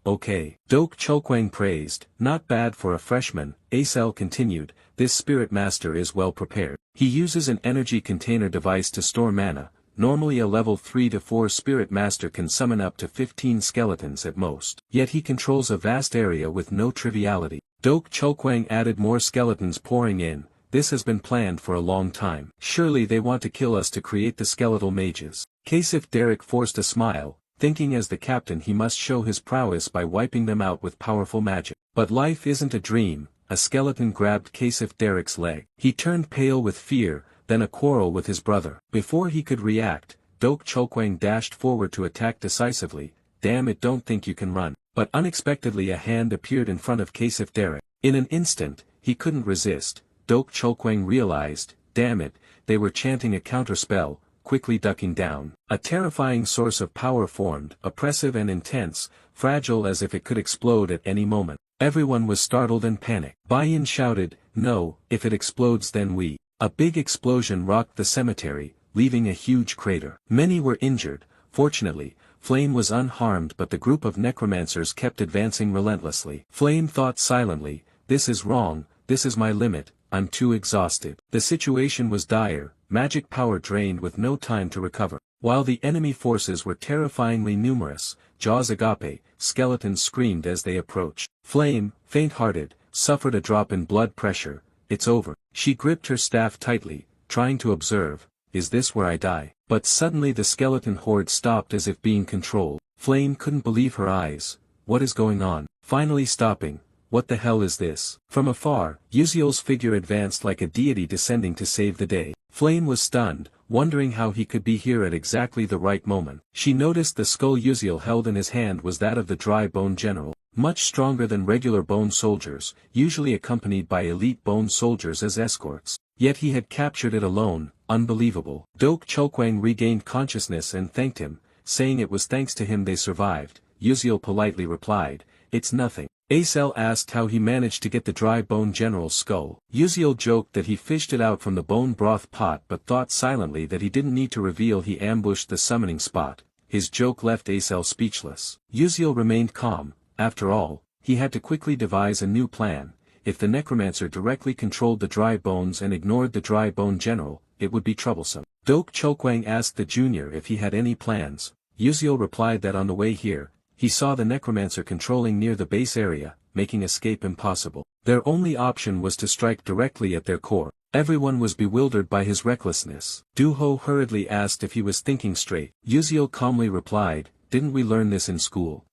A: okay. Doak Chokwang praised, not bad for a freshman. Acel continued, this spirit master is well prepared. He uses an energy container device to store mana. Normally a level 3 to 4 spirit master can summon up to 15 skeletons at most. Yet he controls a vast area with no triviality. Doak Chokwang added, more skeletons pouring in. This has been planned for a long time. Surely they want to kill us to create the skeletal mages. Kasif Derek forced a smile, thinking as the captain he must show his prowess by wiping them out with powerful magic. But life isn't a dream. A skeleton grabbed Kasif Derek's leg. He turned pale with fear, then a quarrel with his brother. Before he could react, Doak Chokwang dashed forward to attack decisively. Damn it, don't think you can run. But unexpectedly a hand appeared in front of Kasif Derek. In an instant, he couldn't resist. Doak Chokwang realized, damn it, they were chanting a counterspell, quickly ducking down. A terrifying source of power formed, oppressive and intense, fragile as if it could explode at any moment. Everyone was startled and panicked. Bayan shouted, no, if it explodes then we. A big explosion rocked the cemetery, leaving a huge crater. Many were injured. Fortunately, Flame was unharmed, but the group of necromancers kept advancing relentlessly. Flame thought silently, this is wrong, this is my limit, I'm too exhausted. The situation was dire, magic power drained with no time to recover. While the enemy forces were terrifyingly numerous, Jaws Agape, skeletons screamed as they approached. Flame, faint-hearted, suffered a drop in blood pressure. It's over. She gripped her staff tightly, trying to observe, is this where I die? But suddenly the skeleton horde stopped as if being controlled. Flame couldn't believe her eyes. What is going on? Finally stopping. What the hell is this? From afar, Uziel's figure advanced like a deity descending to save the day. Flame was stunned, wondering how he could be here at exactly the right moment. She noticed the skull Uziel held in his hand was that of the dry bone general, much stronger than regular bone soldiers, usually accompanied by elite bone soldiers as escorts. Yet he had captured it alone. Unbelievable. Doak Chokwang regained consciousness and thanked him, saying it was thanks to him they survived. Uziel politely replied, it's nothing. Acel asked how he managed to get the dry bone general's skull. Uziel joked that he fished it out from the bone broth pot but thought silently that he didn't need to reveal he ambushed the summoning spot. His joke left Acel speechless. Uziel remained calm. After all, he had to quickly devise a new plan. If the necromancer directly controlled the dry bones and ignored the dry bone general, it would be troublesome. Doak Chokwang asked the junior if he had any plans. Uziel replied that on the way here, he saw the necromancer controlling near the base area, making escape impossible. Their only option was to strike directly at their core. Everyone was bewildered by his recklessness. Duho hurriedly asked if he was thinking straight. Uziel calmly replied, didn't we learn this in school?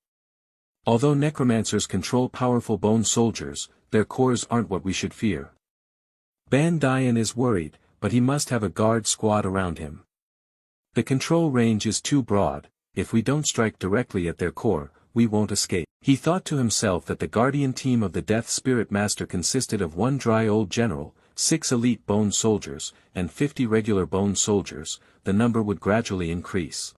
A: Although necromancers control powerful bone soldiers, their cores aren't what we should fear. Ban Dian is worried, but he must have a guard squad around him. The control range is too broad. If we don't strike directly at their core, we won't escape. He thought to himself that the guardian team of the Death Spirit Master consisted of 1 dry old general, 6 elite bone soldiers, and 50 regular bone soldiers. The number would gradually increase.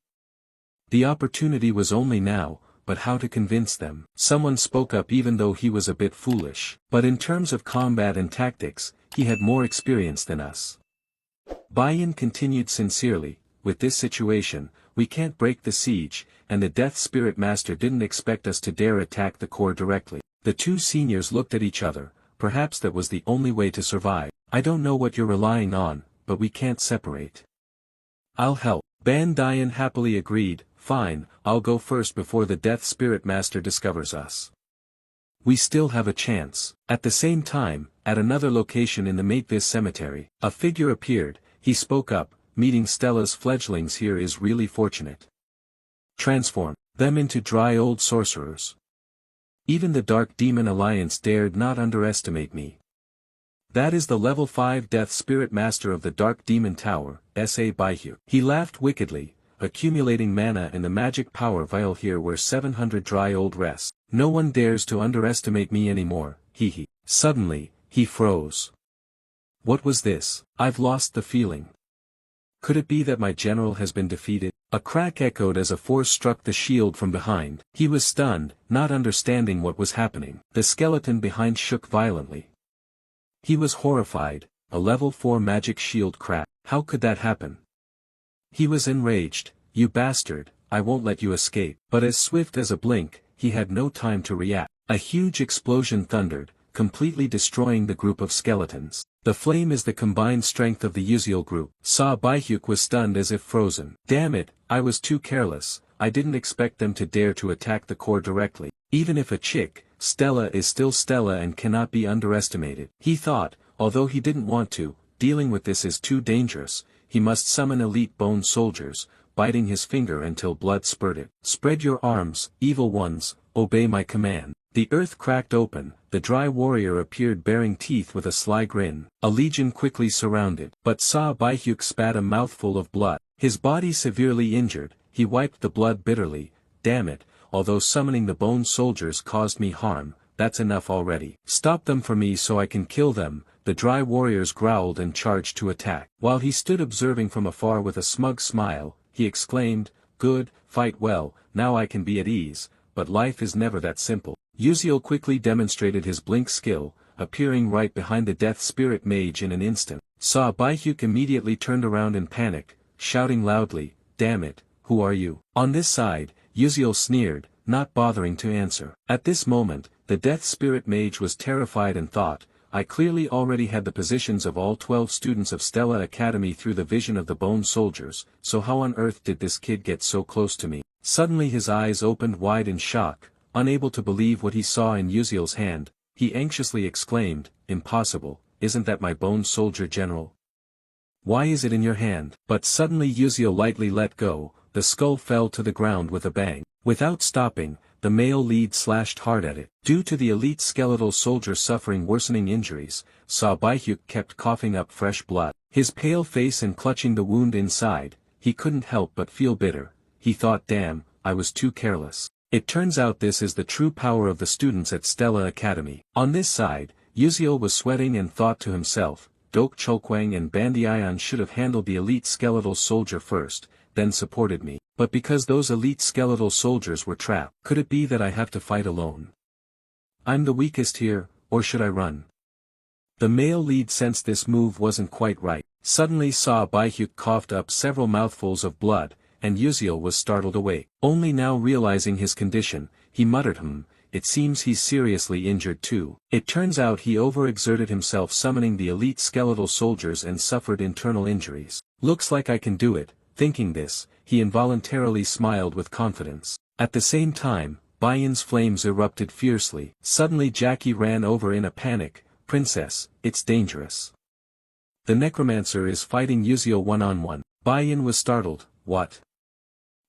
A: The opportunity was only now, but how to convince them? Someone spoke up even though he was a bit foolish. But in terms of combat and tactics, he had more experience than us. Bayan continued sincerely, with this situation, we can't break the siege, and the Death Spirit Master didn't expect us to dare attack the core directly. The two seniors looked at each other. Perhaps that was the only way to survive. I don't know what you're relying on, but we can't separate. I'll help. Ban Dian happily agreed, fine, I'll go first before the Death Spirit Master discovers us. We still have a chance. At the same time, at another location in the Matevis cemetery, a figure appeared. He spoke up, meeting Stella's fledglings here is really fortunate. Transform them into dry old sorcerers. Even the Dark Demon Alliance dared not underestimate me. That is the level 5 Death Spirit Master of the Dark Demon Tower, S.A. Baihu. He laughed wickedly, accumulating mana in the magic power vial here where 700 dry old rests. No one dares to underestimate me anymore, hee. Suddenly, he froze. What was this? I've lost the feeling. Could it be that my general has been defeated? A crack echoed as a force struck the shield from behind. He was stunned, not understanding what was happening. The skeleton behind shook violently. He was horrified. A level 4 magic shield cracked. How could that happen? He was enraged. You bastard, I won't let you escape. But as swift as a blink, he had no time to react. A huge explosion thundered, completely destroying the group of skeletons. The flame is the combined strength of the Uziel group. Baehyuk was stunned as if frozen. Damn it, I was too careless. I didn't expect them to dare to attack the core directly. Even if a chick, Stella is still Stella and cannot be underestimated. He thought, although he didn't want to, dealing with this is too dangerous, he must summon elite bone soldiers, biting his finger until blood spurted. Spread your arms, evil ones, obey my command. The earth cracked open, the dry warrior appeared bearing teeth with a sly grin. A legion quickly surrounded, but Baehyuk spat a mouthful of blood. His body severely injured, he wiped the blood bitterly. Damn it, although summoning the bone soldiers caused me harm, that's enough already. Stop them for me so I can kill them. The dry warriors growled and charged to attack. While he stood observing from afar with a smug smile, he exclaimed, "Good, fight well, now I can be at ease, but life is never that simple." Uziel quickly demonstrated his blink skill, appearing right behind the death spirit mage in an instant. Baehyuk immediately turned around in panic, shouting loudly, "Damn it, who are you?" On this side, Uziel sneered, not bothering to answer. At this moment, the death spirit mage was terrified and thought, I clearly already had the positions of all 12 students of Stella Academy through the vision of the bone soldiers, so how on earth did this kid get so close to me? Suddenly his eyes opened wide in shock. Unable to believe what he saw in Uziel's hand, he anxiously exclaimed, "Impossible, isn't that my bone soldier general? Why is it in your hand?" But suddenly Uziel lightly let go, the skull fell to the ground with a bang. Without stopping, the male lead slashed hard at it. Due to the elite skeletal soldier suffering worsening injuries, Baehyuk kept coughing up fresh blood. His pale face and clutching the wound inside, he couldn't help but feel bitter. He thought, damn, I was too careless. It turns out this is the true power of the students at Stella Academy. On this side, Uziel was sweating and thought to himself, Dok Chulkwang and Bandiayan should have handled the elite skeletal soldier first, then supported me. But because those elite skeletal soldiers were trapped, could it be that I have to fight alone? I'm the weakest here, or should I run? The male lead sensed this move wasn't quite right. Suddenly Baehyuk coughed up several mouthfuls of blood, and Uziel was startled awake. Only now realizing his condition, he muttered, it seems he's seriously injured too. It turns out he overexerted himself summoning the elite skeletal soldiers and suffered internal injuries. Looks like I can do it. Thinking this, he involuntarily smiled with confidence. At the same time, Bayan's flames erupted fiercely. Suddenly Jackie ran over in a panic, "Princess, it's dangerous. The necromancer is fighting Uziel one-on-one." Bayan was startled, "What?"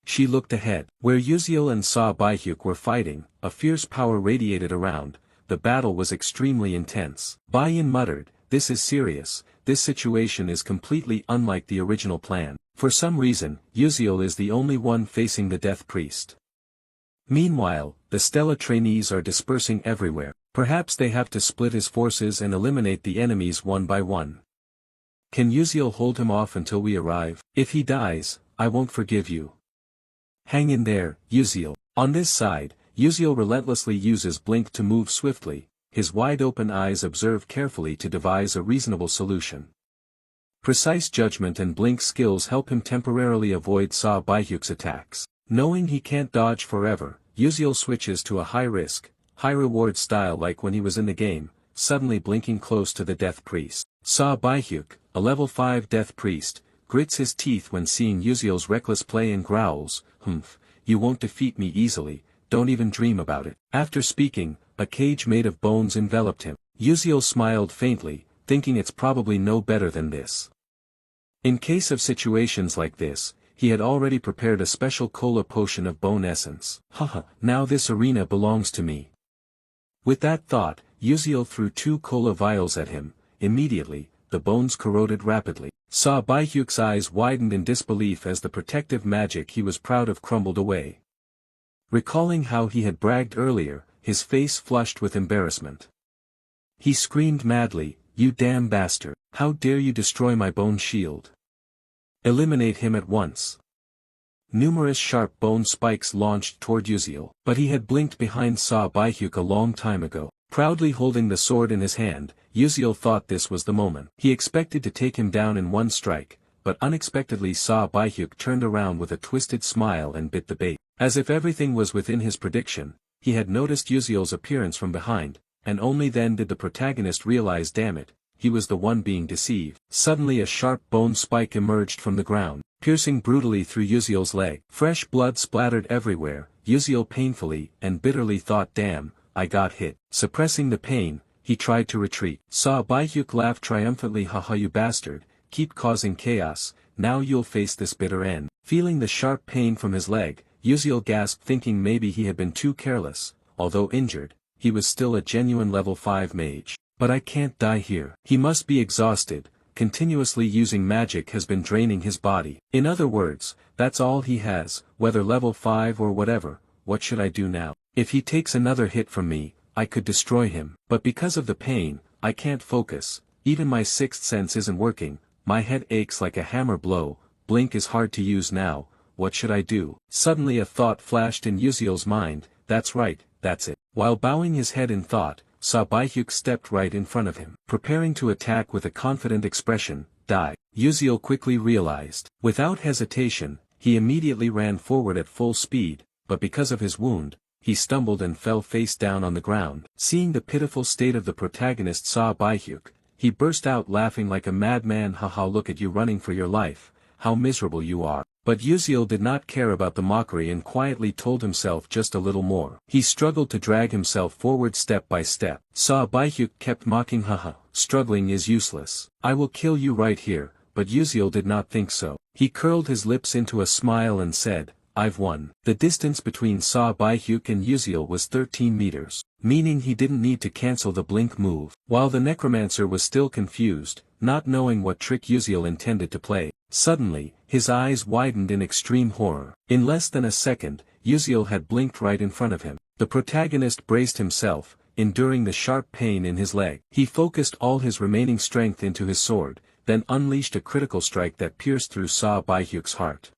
A: She looked ahead. Where Uziel and Baehyuk were fighting, a fierce power radiated around. The battle was extremely intense. Bayan muttered, "This is serious, this situation is completely unlike the original plan." For some reason, Uziel is the only one facing the death priest. Meanwhile, the Stella trainees are dispersing everywhere. Perhaps they have to split his forces and eliminate the enemies one by one. Can Uziel hold him off until we arrive? If he dies, I won't forgive you. Hang in there, Uziel. On this side, Uziel relentlessly uses blink to move swiftly, his wide-open eyes observe carefully to devise a reasonable solution. Precise judgment and blink skills help him temporarily avoid Baehyuk's attacks. Knowing he can't dodge forever, Uziel switches to a high-risk, high-reward style like when he was in the game, suddenly blinking close to the death priest. Baehyuk, a level 5 death priest, grits his teeth when seeing Uziel's reckless play and growls, "Humph, you won't defeat me easily, don't even dream about it." After speaking, a cage made of bones enveloped him. Uziel smiled faintly, thinking it's probably no better than this. In case of situations like this, he had already prepared a special cola potion of bone essence. Haha, now this arena belongs to me. With that thought, Uziel threw 2 cola vials at him. Immediately, the bones corroded rapidly. Baehyuk's eyes widened in disbelief as the protective magic he was proud of crumbled away. Recalling how he had bragged earlier, his face flushed with embarrassment. He screamed madly, "You damn bastard! How dare you destroy my bone shield? Eliminate him at once. Numerous sharp bone spikes launched toward Uziel, but he had blinked behind Saw Baihyuk a long time ago. Proudly holding the sword in his hand, Uziel thought this was the moment. He expected to take him down in one strike, but unexpectedly Saw Baihyuk turned around with a twisted smile and bit the bait. As if everything was within his prediction, he had noticed Uziel's appearance from behind, and only then did the protagonist realize, damn it, he was the one being deceived. Suddenly a sharp bone spike emerged from the ground, piercing brutally through Uziel's leg. Fresh blood splattered everywhere. Uziel painfully and bitterly thought, damn, I got hit. Suppressing the pain, he tried to retreat. Saw Baihyuk laughed triumphantly, haha, you bastard, keep causing chaos, now you'll face this bitter end. Feeling the sharp pain from his leg, Uziel gasped, thinking maybe he had been too careless. Although injured, he was still a genuine level 5 mage. But I can't die here. He must be exhausted. Continuously using magic has been draining his body. In other words, that's all he has, whether level 5 or whatever. What should I do now? If he takes another hit from me, I could destroy him. But because of the pain, I can't focus. Even my sixth sense isn't working. My head aches like a hammer blow. Blink is hard to use now. What should I do? Suddenly a thought flashed in Uziel's mind. That's right, that's it. While bowing his head in thought, Saw Baihyuk stepped right in front of him, preparing to attack with a confident expression. Die. Uziel quickly realized. Without hesitation, he immediately ran forward at full speed, but because of his wound, he stumbled and fell face down on the ground. Seeing the pitiful state of the protagonist Saw Baihyuk, he burst out laughing like a madman, haha, look at you running for your life, how miserable you are. But Uziel did not care about the mockery and quietly told himself just a little more. He struggled to drag himself forward step by step. Saw Baihyuk kept mocking, haha, struggling is useless. I will kill you right here, but Uziel did not think so. He curled his lips into a smile and said, I've won. The distance between Saw Baihyuk and Uziel was 13 meters, meaning he didn't need to cancel the blink move. While the necromancer was still confused, not knowing what trick Uziel intended to play, suddenly, his eyes widened in extreme horror. In less than a second, Uziel had blinked right in front of him. The protagonist braced himself, enduring the sharp pain in his leg. He focused all his remaining strength into his sword, then unleashed a critical strike that pierced through Saw Baihyuk's heart.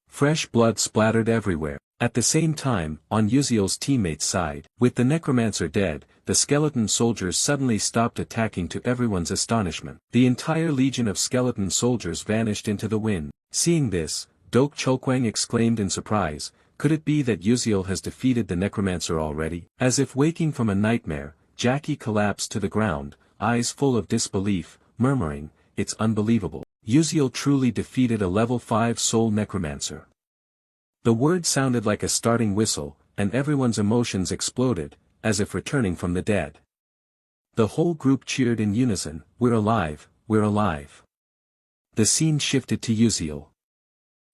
A: Fresh blood splattered everywhere. At the same time, on Uziel's teammate's side, with the necromancer dead, the skeleton soldiers suddenly stopped attacking to everyone's astonishment. The entire legion of skeleton soldiers vanished into the wind. Seeing this, Dok Chulkwang exclaimed in surprise, could it be that Uziel has defeated the necromancer already? As if waking from a nightmare, Jackie collapsed to the ground, eyes full of disbelief, murmuring, it's unbelievable. Uziel truly defeated a level 5 soul necromancer. The word sounded like a starting whistle, and everyone's emotions exploded, as if returning from the dead. The whole group cheered in unison, we're alive, we're alive. The scene shifted to Uziel.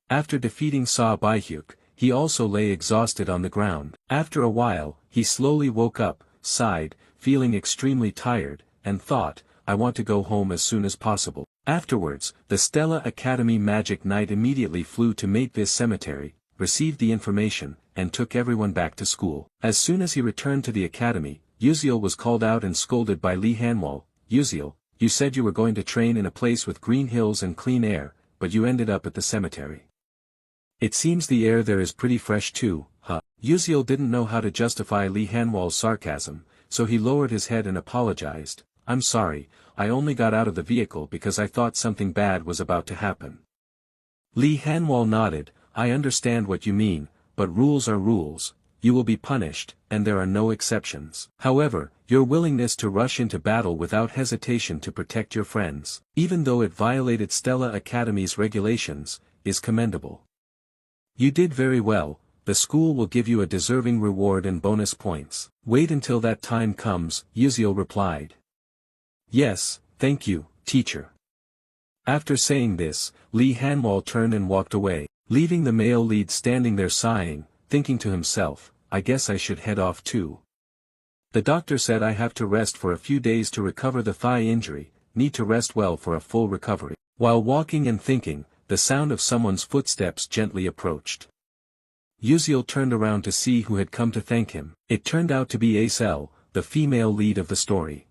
A: After defeating Saw Baihyuk, he also lay exhausted on the ground. After a while, he slowly woke up, sighed, feeling extremely tired, and thought, I want to go home as soon as possible. Afterwards, the Stella Academy Magic Knight immediately flew to Matevis Cemetery, received the information, and took everyone back to school. As soon as he returned to the academy, Uziel was called out and scolded by Lee Hanwol. Uziel, you said you were going to train in a place with green hills and clean air, but you ended up at the cemetery. It seems the air there is pretty fresh too, huh? Uziel didn't know how to justify Lee Hanwol's sarcasm, so he lowered his head and apologized. I'm sorry, I only got out of the vehicle because I thought something bad was about to happen. Lee Hanwol nodded, I understand what you mean, but rules are rules, you will be punished, and there are no exceptions. However, your willingness to rush into battle without hesitation to protect your friends, even though it violated Stella Academy's regulations, is commendable. You did very well, the school will give you a deserving reward and bonus points. Wait until that time comes, Uziel replied. Yes, thank you, teacher. After saying this, Lee Hanwol turned and walked away, leaving the male lead standing there sighing, thinking to himself, I guess I should head off too. The doctor said I have to rest for a few days to recover the thigh injury, need to rest well for a full recovery. While walking and thinking, the sound of someone's footsteps gently approached. Uziel turned around to see who had come to thank him. It turned out to be Acel, the female lead of the story.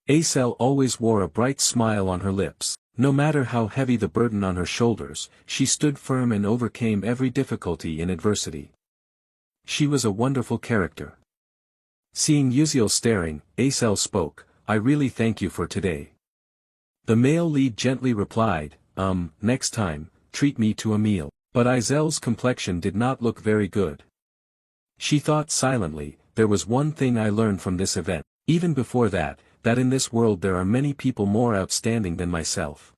A: Acel always wore a bright smile on her lips. No matter how heavy the burden on her shoulders, she stood firm and overcame every difficulty and adversity. She was a wonderful character. Seeing Uziel staring, Acel spoke, "I really thank you for today." The male lead gently replied, Next time, treat me to a meal." But Izel's complexion did not look very good. She thought silently, "There was one thing I learned from this event, even before that in this world there are many people more outstanding than myself.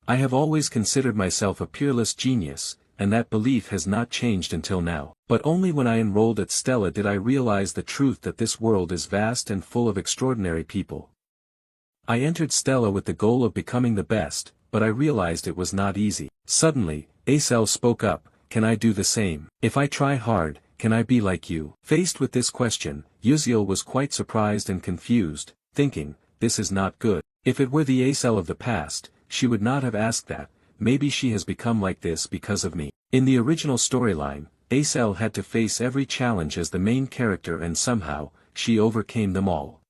A: I have always considered myself a peerless genius, and that belief has not changed until now. But only when I enrolled at Stella did I realize the truth that this world is vast and full of extraordinary people. I entered Stella with the goal of becoming the best, but I realized it was not easy." Suddenly, Acel spoke up, "Can I do the same? If I try hard, can I be like you?" Faced with this question, Uziel was quite surprised and confused, thinking, "This is not good." If it were the Acel of the past, she would not have asked that. Maybe she has become like this because of me. In the original storyline, Acel had to face every challenge as the main character and somehow, she overcame them all.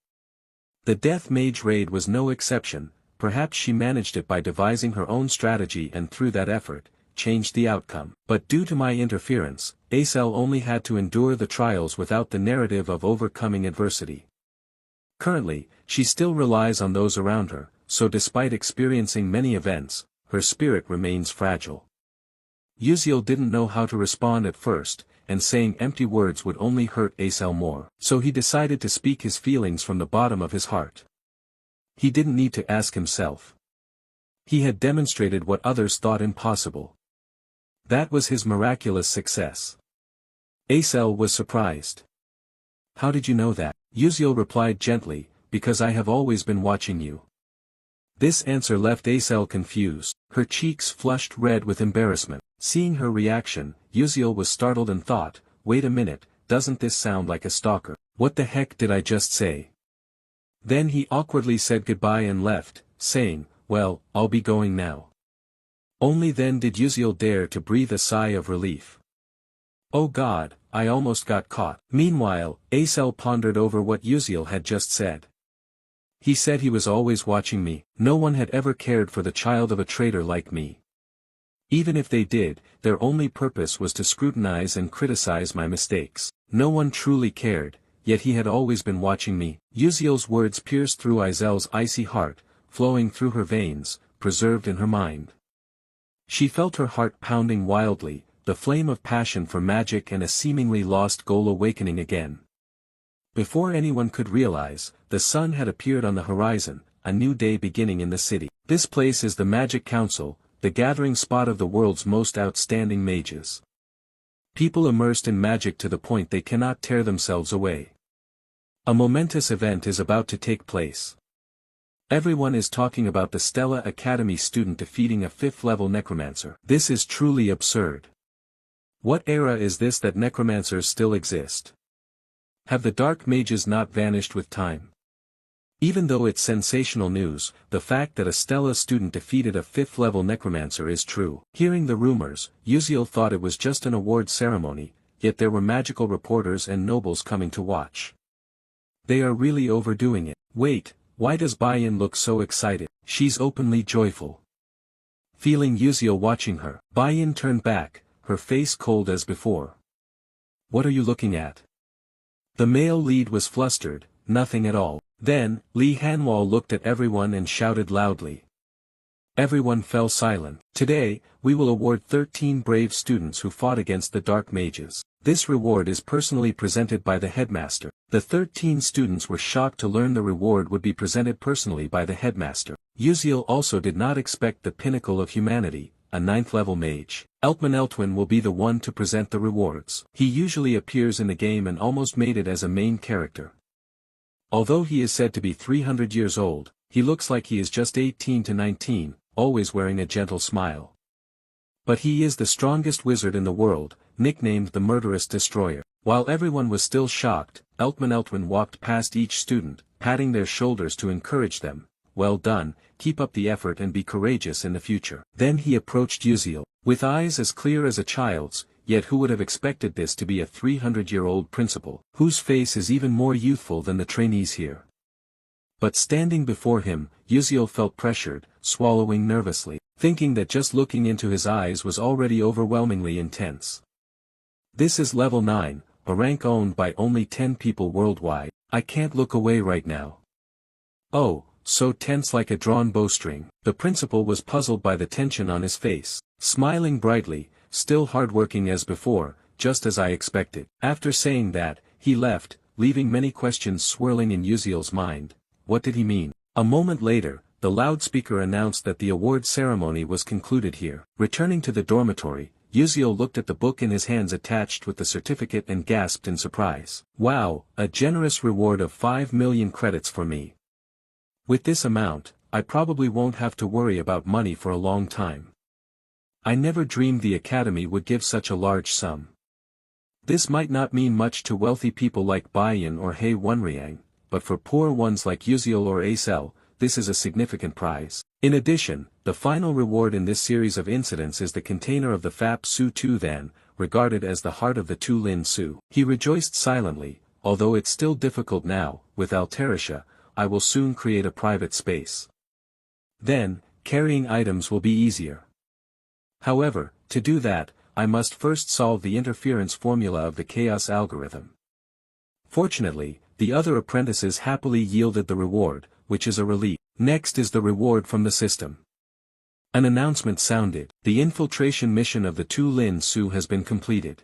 A: The Death Mage raid was no exception. Perhaps she managed it by devising her own strategy and through that effort, changed the outcome. But due to my interference, Acel only had to endure the trials without the narrative of overcoming adversity. Currently, she still relies on those around her, so despite experiencing many events, her spirit remains fragile. Uziel didn't know how to respond at first, and saying empty words would only hurt Acel more. So he decided to speak his feelings from the bottom of his heart. He didn't need to ask himself. He had demonstrated what others thought impossible. That was his miraculous success. Acel was surprised. "How did you know that?" Uziel replied gently, "Because I have always been watching you." This answer left Acel confused. Her cheeks flushed red with embarrassment. Seeing her reaction, Uziel was startled and thought, "Wait a minute, doesn't this sound like a stalker? What the heck did I just say?" Then he awkwardly said goodbye and left, saying, "Well, I'll be going now." Only then did Uziel dare to breathe a sigh of relief. "Oh God, I almost got caught." Meanwhile, Acel pondered over what Uziel had just said. He said he was always watching me. No one had ever cared for the child of a traitor like me. Even if they did, their only purpose was to scrutinize and criticize my mistakes. No one truly cared, yet he had always been watching me. Uziel's words pierced through Izel's icy heart, flowing through her veins, preserved in her mind. She felt her heart pounding wildly, the flame of passion for magic and a seemingly lost goal awakening again. Before anyone could realize, the sun had appeared on the horizon, a new day beginning in the city. This place is the Magic Council, the gathering spot of the world's most outstanding mages. People immersed in magic to the point they cannot tear themselves away. A momentous event is about to take place. Everyone is talking about the Stella Academy student defeating a 5th-level necromancer. This is truly absurd. What era is this that necromancers still exist? Have the dark mages not vanished with time? Even though it's sensational news, the fact that a Stella student defeated a 5th-level necromancer is true. Hearing the rumors, Uziel thought it was just an award ceremony, yet there were magical reporters and nobles coming to watch. They are really overdoing it. Wait, why does Bayan look so excited? She's openly joyful. Feeling Uziel watching her, Bayan turned back, her face cold as before. "What are you looking at?" The male lead was flustered, "Nothing at all." Then, Li Hanwal looked at everyone and shouted loudly. Everyone fell silent. "Today, we will award 13 brave students who fought against the dark mages. This reward is personally presented by the headmaster." The 13 students were shocked to learn the reward would be presented personally by the headmaster. Uziel also did not expect the pinnacle of humanity, a 9th-level mage. Eltman Eltwin will be the one to present the rewards. He usually appears in the game and almost made it as a main character. Although he is said to be 300 years old, he looks like he is just 18 to 19, always wearing a gentle smile. But he is the strongest wizard in the world, nicknamed the Murderous Destroyer. While everyone was still shocked, Eltman Eltwin walked past each student, patting their shoulders to encourage them. "Well done, keep up the effort and be courageous in the future." Then he approached Uziel. With eyes as clear as a child's, yet who would have expected this to be a 300-year-old principal, whose face is even more youthful than the trainees here. But standing before him, Yuziel felt pressured, swallowing nervously, thinking that just looking into his eyes was already overwhelmingly intense. This is level 9, a rank owned by only 10 people worldwide. I can't look away right now. Oh, so tense like a drawn bowstring. The principal was puzzled by the tension on his face, smiling brightly, still hardworking as before, just as I expected. After saying that, he left, leaving many questions swirling in Yuziel's mind. What did he mean? A moment later, the loudspeaker announced that the award ceremony was concluded here. Returning to the dormitory, Yuziel looked at the book in his hands attached with the certificate and gasped in surprise. Wow, a generous reward of 5 million credits for me. With this amount, I probably won't have to worry about money for a long time. I never dreamed the academy would give such a large sum. This might not mean much to wealthy people like Baiyan or Hei Wonriang, but for poor ones like Yuziel or Acel, this is a significant prize. In addition, the final reward in this series of incidents is the container of the Fap Su Tu Than, regarded as the heart of the Tu Lin Su. He rejoiced silently, although it's still difficult now, with Alterisha, I will soon create a private space. Then, carrying items will be easier. However, to do that, I must first solve the interference formula of the chaos algorithm. Fortunately, the other apprentices happily yielded the reward, which is a relief. Next is the reward from the system. An announcement sounded. The infiltration mission of the Tu Lin Su has been completed.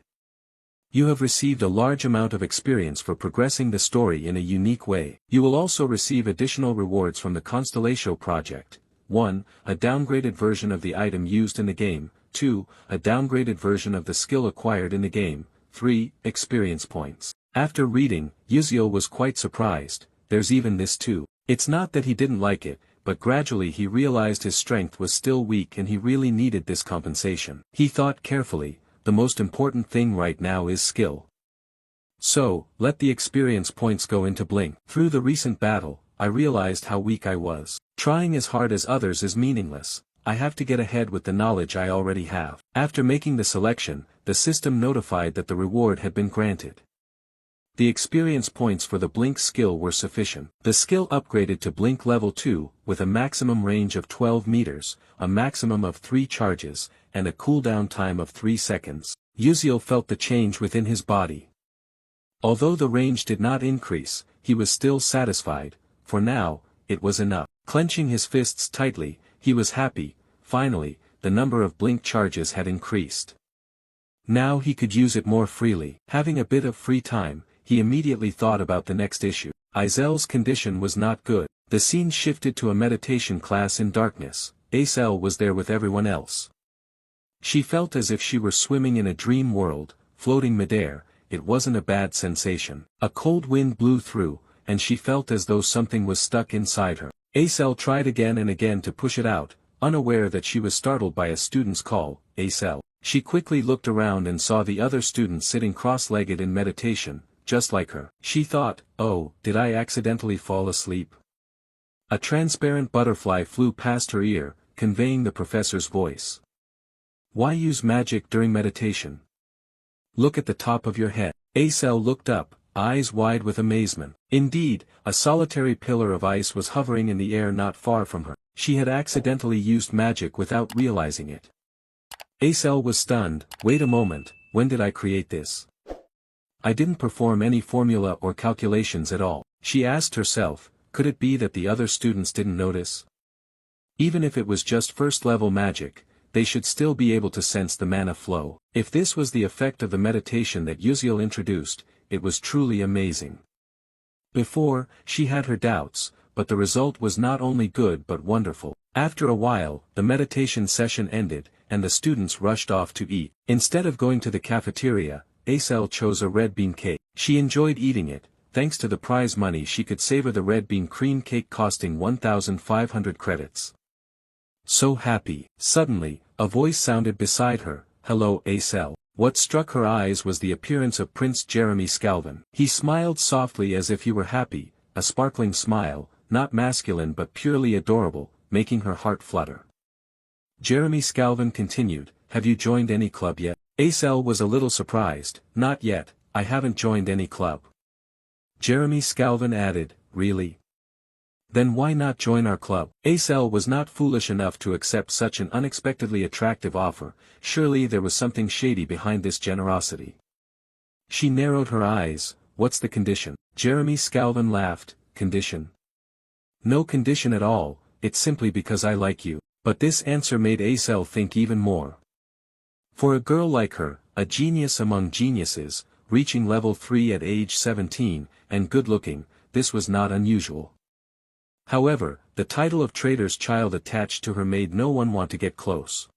A: You have received a large amount of experience for progressing the story in a unique way. You will also receive additional rewards from the Constellatio project. 1. A downgraded version of the item used in the game. 2. A downgraded version of the skill acquired in the game. 3. Experience points. After reading, Yuziel was quite surprised. There's even this too. It's not that he didn't like it, but gradually he realized his strength was still weak and he really needed this compensation. He thought carefully, the most important thing right now is skill. So, let the experience points go into Blink. Through the recent battle, I realized how weak I was. Trying as hard as others is meaningless. I have to get ahead with the knowledge I already have. After making the selection, the system notified that the reward had been granted. The experience points for the Blink skill were sufficient. The skill upgraded to Blink level 2, with a maximum range of 12 meters, a maximum of 3 charges, and a cooldown time of 3 seconds. Yuziel felt the change within his body. Although the range did not increase, he was still satisfied, for now, it was enough. Clenching his fists tightly, he was happy. Finally, the number of Blink charges had increased. Now he could use it more freely. Having a bit of free time, he immediately thought about the next issue. Izel's condition was not good. The scene shifted to a meditation class in darkness. Acel was there with everyone else. She felt as if she were swimming in a dream world, floating midair. It wasn't a bad sensation. A cold wind blew through, and she felt as though something was stuck inside her. Acel tried again and again to push it out, unaware that she was startled by a student's call. Acel. She quickly looked around and saw the other students sitting cross-legged in meditation, just like her. She thought, oh, did I accidentally fall asleep? A transparent butterfly flew past her ear, conveying the professor's voice. Why use magic during meditation? Look at the top of your head. Acel looked up, eyes wide with amazement. Indeed, a solitary pillar of ice was hovering in the air not far from her. She had accidentally used magic without realizing it. Acel was stunned. Wait a moment, when did I create this? I didn't perform any formula or calculations at all. She asked herself, could it be that the other students didn't notice? Even if it was just first-level magic, they should still be able to sense the mana flow. If this was the effect of the meditation that Yuziel introduced, it was truly amazing. Before, she had her doubts, but the result was not only good but wonderful. After a while, the meditation session ended, and the students rushed off to eat. Instead of going to the cafeteria, Acel chose a red bean cake. She enjoyed eating it. Thanks to the prize money she could savor the red bean cream cake costing 1,500 credits. So happy. Suddenly, a voice sounded beside her. Hello, Acel. What struck her eyes was the appearance of Prince Jeremy Scalvin. He smiled softly as if he were happy, a sparkling smile, not masculine but purely adorable, making her heart flutter. Jeremy Scalvin continued, have you joined any club yet? Acel was a little surprised. Not yet, I haven't joined any club. Jeremy Scalvin added, really? Then why not join our club? Acel was not foolish enough to accept such an unexpectedly attractive offer. Surely there was something shady behind this generosity. She narrowed her eyes. What's the condition? Jeremy Scalvin laughed. Condition? No condition at all, it's simply because I like you. But this answer made Acel think even more. For a girl like her, a genius among geniuses, reaching level 3 at age 17, and good-looking, this was not unusual. However, the title of trader's child attached to her made no one want to get close.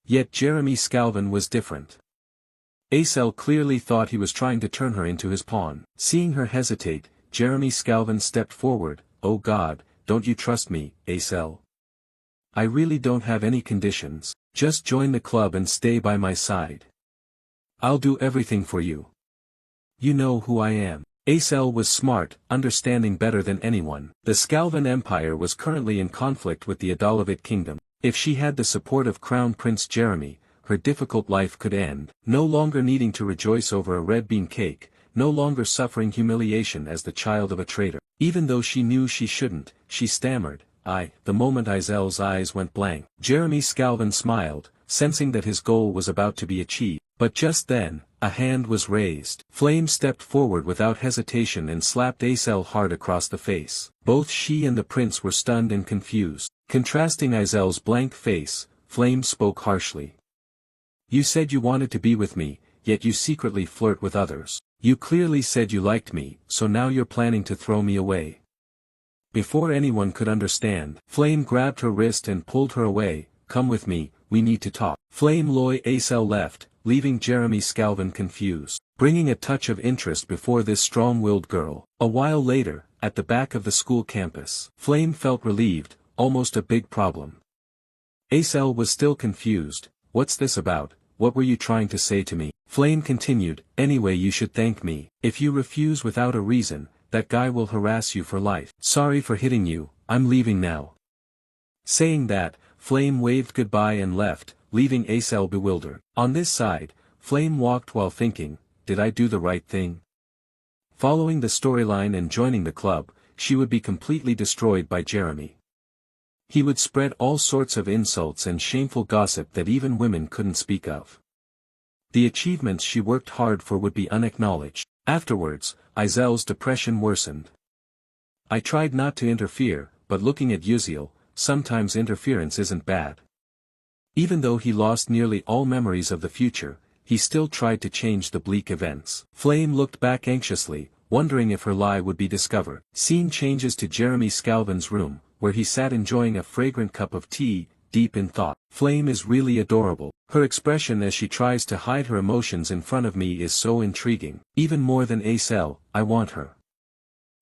A: Yet Jeremy Scalvin was different. Acel clearly thought he was trying to turn her into his pawn. Seeing her hesitate, Jeremy Scalvin stepped forward. Oh God, don't you trust me, Acel? I really don't have any conditions, just join the club and stay by my side. I'll do everything for you. You know who I am. Acel was smart, understanding better than anyone. The Scalvin Empire was currently in conflict with the Adalovit Kingdom. If she had the support of Crown Prince Jeremy, her difficult life could end, no longer needing to rejoice over a red bean cake, no longer suffering humiliation as the child of a traitor. Even though she knew she shouldn't, she stammered, the moment Azel's eyes went blank. Jeremy Scalvin smiled, sensing that his goal was about to be achieved. But just then, a hand was raised. Flame stepped forward without hesitation and slapped Acel hard across the face. Both she and the prince were stunned and confused. Contrasting Azel's blank face, Flame spoke harshly. You said you wanted to be with me, yet you secretly flirt with others. You clearly said you liked me, so now you're planning to throw me away. Before anyone could understand, Flame grabbed her wrist and pulled her away. Come with me, we need to talk. Flame Loy Acel left, leaving Jeremy Scalvin confused, bringing a touch of interest before this strong-willed girl. A while later, at the back of the school campus, Flame felt relieved, almost a big problem. Acel was still confused. What's this about? What were you trying to say to me? Flame continued, anyway you should thank me. If you refuse without a reason, that guy will harass you for life. Sorry for hitting you, I'm leaving now. Saying that, Flame waved goodbye and left, leaving Acel bewildered. On this side, Flame walked while thinking, did I do the right thing? Following the storyline and joining the club, she would be completely destroyed by Jeremy. He would spread all sorts of insults and shameful gossip that even women couldn't speak of. The achievements she worked hard for would be unacknowledged. Afterwards, Azel's depression worsened. I tried not to interfere, but looking at Uziel, sometimes interference isn't bad. Even though he lost nearly all memories of the future, he still tried to change the bleak events. Flame looked back anxiously, wondering if her lie would be discovered. Scene changes to Jeremy Scalvin's room, where he sat enjoying a fragrant cup of tea, deep in thought. Flame is really adorable. Her expression as she tries to hide her emotions in front of me is so intriguing. Even more than Acel, I want her.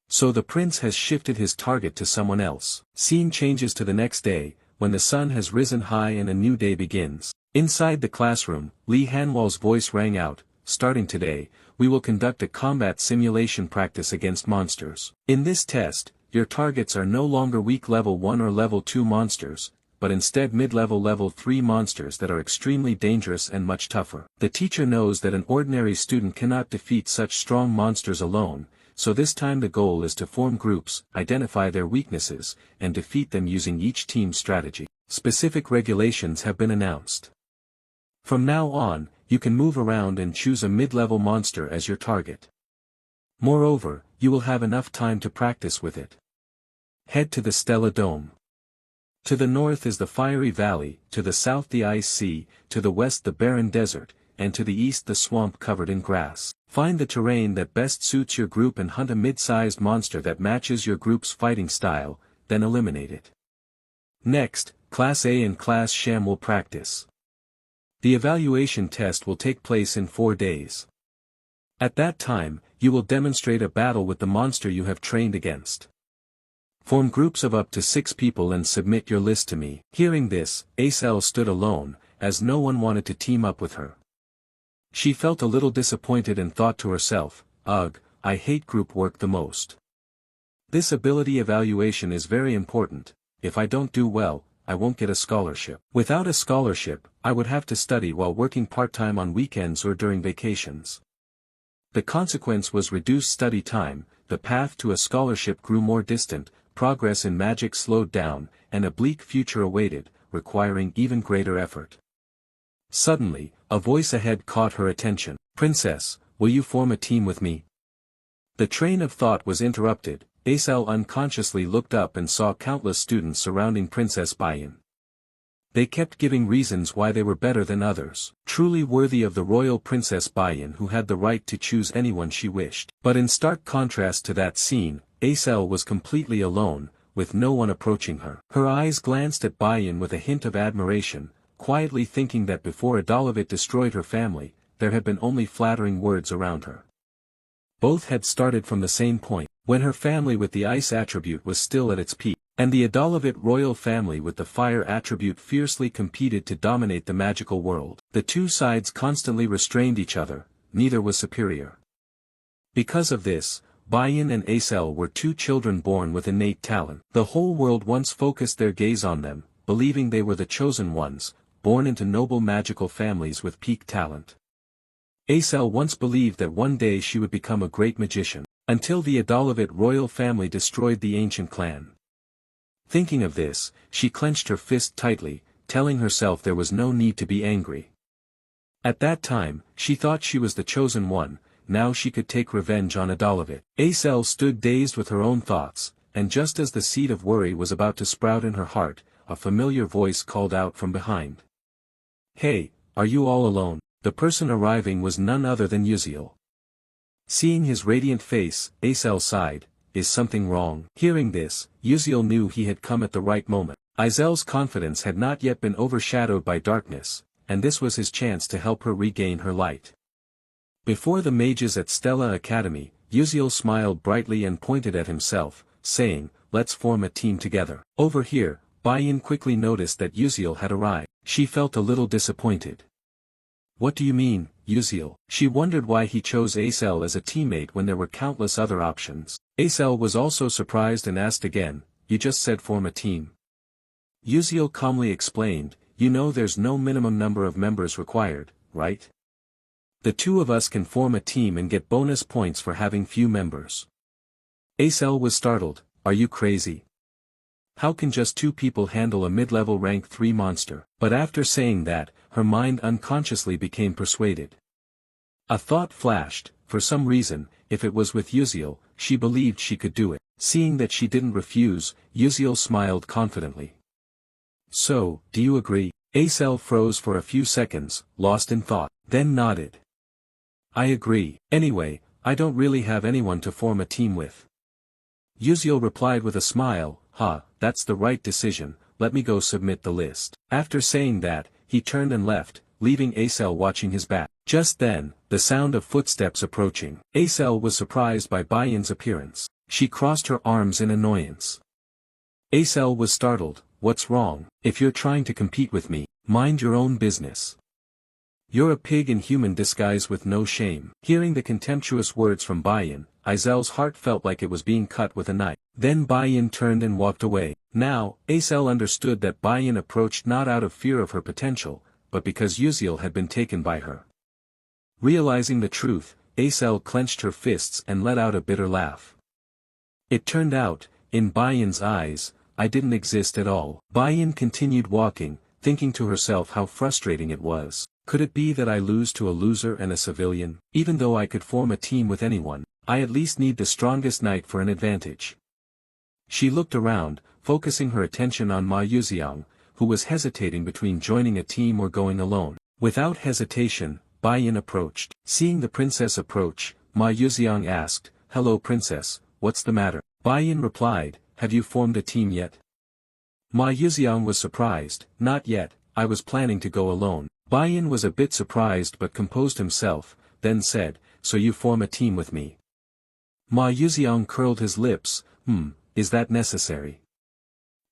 A: So the prince has shifted his target to someone else. Scene changes to the next day, when the sun has risen high and a new day begins. Inside the classroom, Lee Hanwal's voice rang out, starting today, we will conduct a combat simulation practice against monsters. In this test, your targets are no longer weak level 1 or level 2 monsters, but instead mid-level level 3 monsters that are extremely dangerous and much tougher. The teacher knows that an ordinary student cannot defeat such strong monsters alone, so this time the goal is to form groups, identify their weaknesses, and defeat them using each team's strategy. Specific regulations have been announced. From now on, you can move around and choose a mid-level monster as your target. Moreover, you will have enough time to practice with it. Head to the Stella Dome. To the north is the Fiery Valley, to the south the Ice Sea, to the west the Barren Desert, and to the east the swamp covered in grass. Find the terrain that best suits your group and hunt a mid-sized monster that matches your group's fighting style, then eliminate it. Next, Class A and Class Sham will practice. The evaluation test will take place in 4 days. At that time, you will demonstrate a battle with the monster you have trained against. Form groups of up to 6 people and submit your list to me. Hearing this, Acel stood alone, as no one wanted to team up with her. She felt a little disappointed and thought to herself, ugh, I hate group work the most. This ability evaluation is very important. If I don't do well, I won't get a scholarship. Without a scholarship, I would have to study while working part-time on weekends or during vacations. The consequence was reduced study time. The path to a scholarship grew more distant, progress in magic slowed down, and a bleak future awaited, requiring even greater effort. Suddenly, a voice ahead caught her attention. "Princess, will you form a team with me?" The train of thought was interrupted. Aisel unconsciously looked up and saw countless students surrounding Princess Bayan. They kept giving reasons why they were better than others, truly worthy of the royal Princess Bayan who had the right to choose anyone she wished. But in stark contrast to that scene, Aisel was completely alone, with no one approaching her. Her eyes glanced at Bayan with a hint of admiration, quietly thinking that before Adalvit destroyed her family, there had been only flattering words around her. Both had started from the same point, when her family with the ice attribute was still at its peak, and the Adalvit royal family with the fire attribute fiercely competed to dominate the magical world. The two sides constantly restrained each other, neither was superior. Because of this, Bayan and Aisel were two children born with innate talent. The whole world once focused their gaze on them, believing they were the chosen ones, born into noble magical families with peak talent. Aisel once believed that one day she would become a great magician, until the Adalvit royal family destroyed the ancient clan. Thinking of this, she clenched her fist tightly, telling herself there was no need to be angry. At that time, she thought she was the chosen one, now she could take revenge on Adalvit. Aisel stood dazed with her own thoughts, and just as the seed of worry was about to sprout in her heart, a familiar voice called out from behind. "Hey, are you all alone?" The person arriving was none other than Uziel. Seeing his radiant face, Aisel sighed. "Is something wrong?" Hearing this, Uziel knew he had come at the right moment. Aizel's confidence had not yet been overshadowed by darkness, and this was his chance to help her regain her light. Before the mages at Stella Academy, Uziel smiled brightly and pointed at himself, saying, "Let's form a team together." Over here, Bayan quickly noticed that Uziel had arrived. She felt a little disappointed. "What do you mean, Uziel?" She wondered why he chose Aisel as a teammate when there were countless other options. Aisel was also surprised and asked again, "You just said form a team." Uziel calmly explained, "You know there's no minimum number of members required, right? The two of us can form a team and get bonus points for having few members." Aisel was startled. "Are you crazy? How can just two people handle a mid-level rank 3 monster?" But after saying that, her mind unconsciously became persuaded. A thought flashed. For some reason, if it was with Uziel, she believed she could do it. Seeing that she didn't refuse, Uziel smiled confidently. "So, do you agree?" Aisel froze for a few seconds, lost in thought, then nodded. "I agree. Anyway, I don't really have anyone to form a team with." Uziel replied with a smile, That's the right decision, let me go submit the list." After saying that, he turned and left, leaving Aisel watching his back. Just then, the sound of footsteps approaching. Aisel was surprised by Bayan's appearance. She crossed her arms in annoyance. Aisel was startled. "What's wrong? If you're trying to compete with me, mind your own business. You're a pig in human disguise with no shame." Hearing the contemptuous words from Bayan, Aizel's heart felt like it was being cut with a knife. Then Bayan turned and walked away. Now, Aisel understood that Bayan approached not out of fear of her potential, but because Uziel had been taken by her. Realizing the truth, Aisel clenched her fists and let out a bitter laugh. It turned out, in Bayan's eyes, I didn't exist at all. Bayan continued walking, thinking to herself how frustrating it was. Could it be that I lose to a loser and a civilian? Even though I could form a team with anyone, I at least need the strongest knight for an advantage. She looked around, focusing her attention on Ma Yuxiang, who was hesitating between joining a team or going alone. Without hesitation, Bayan approached. Seeing the princess approach, Ma Yuxiang asked, "Hello princess, what's the matter?" Bayan replied, "Have you formed a team yet?" Ma Yuxiang was surprised. "Not yet, I was planning to go alone." Bayan was a bit surprised but composed himself, then said, "So you form a team with me?" Ma Yuxiang curled his lips. Is that necessary?"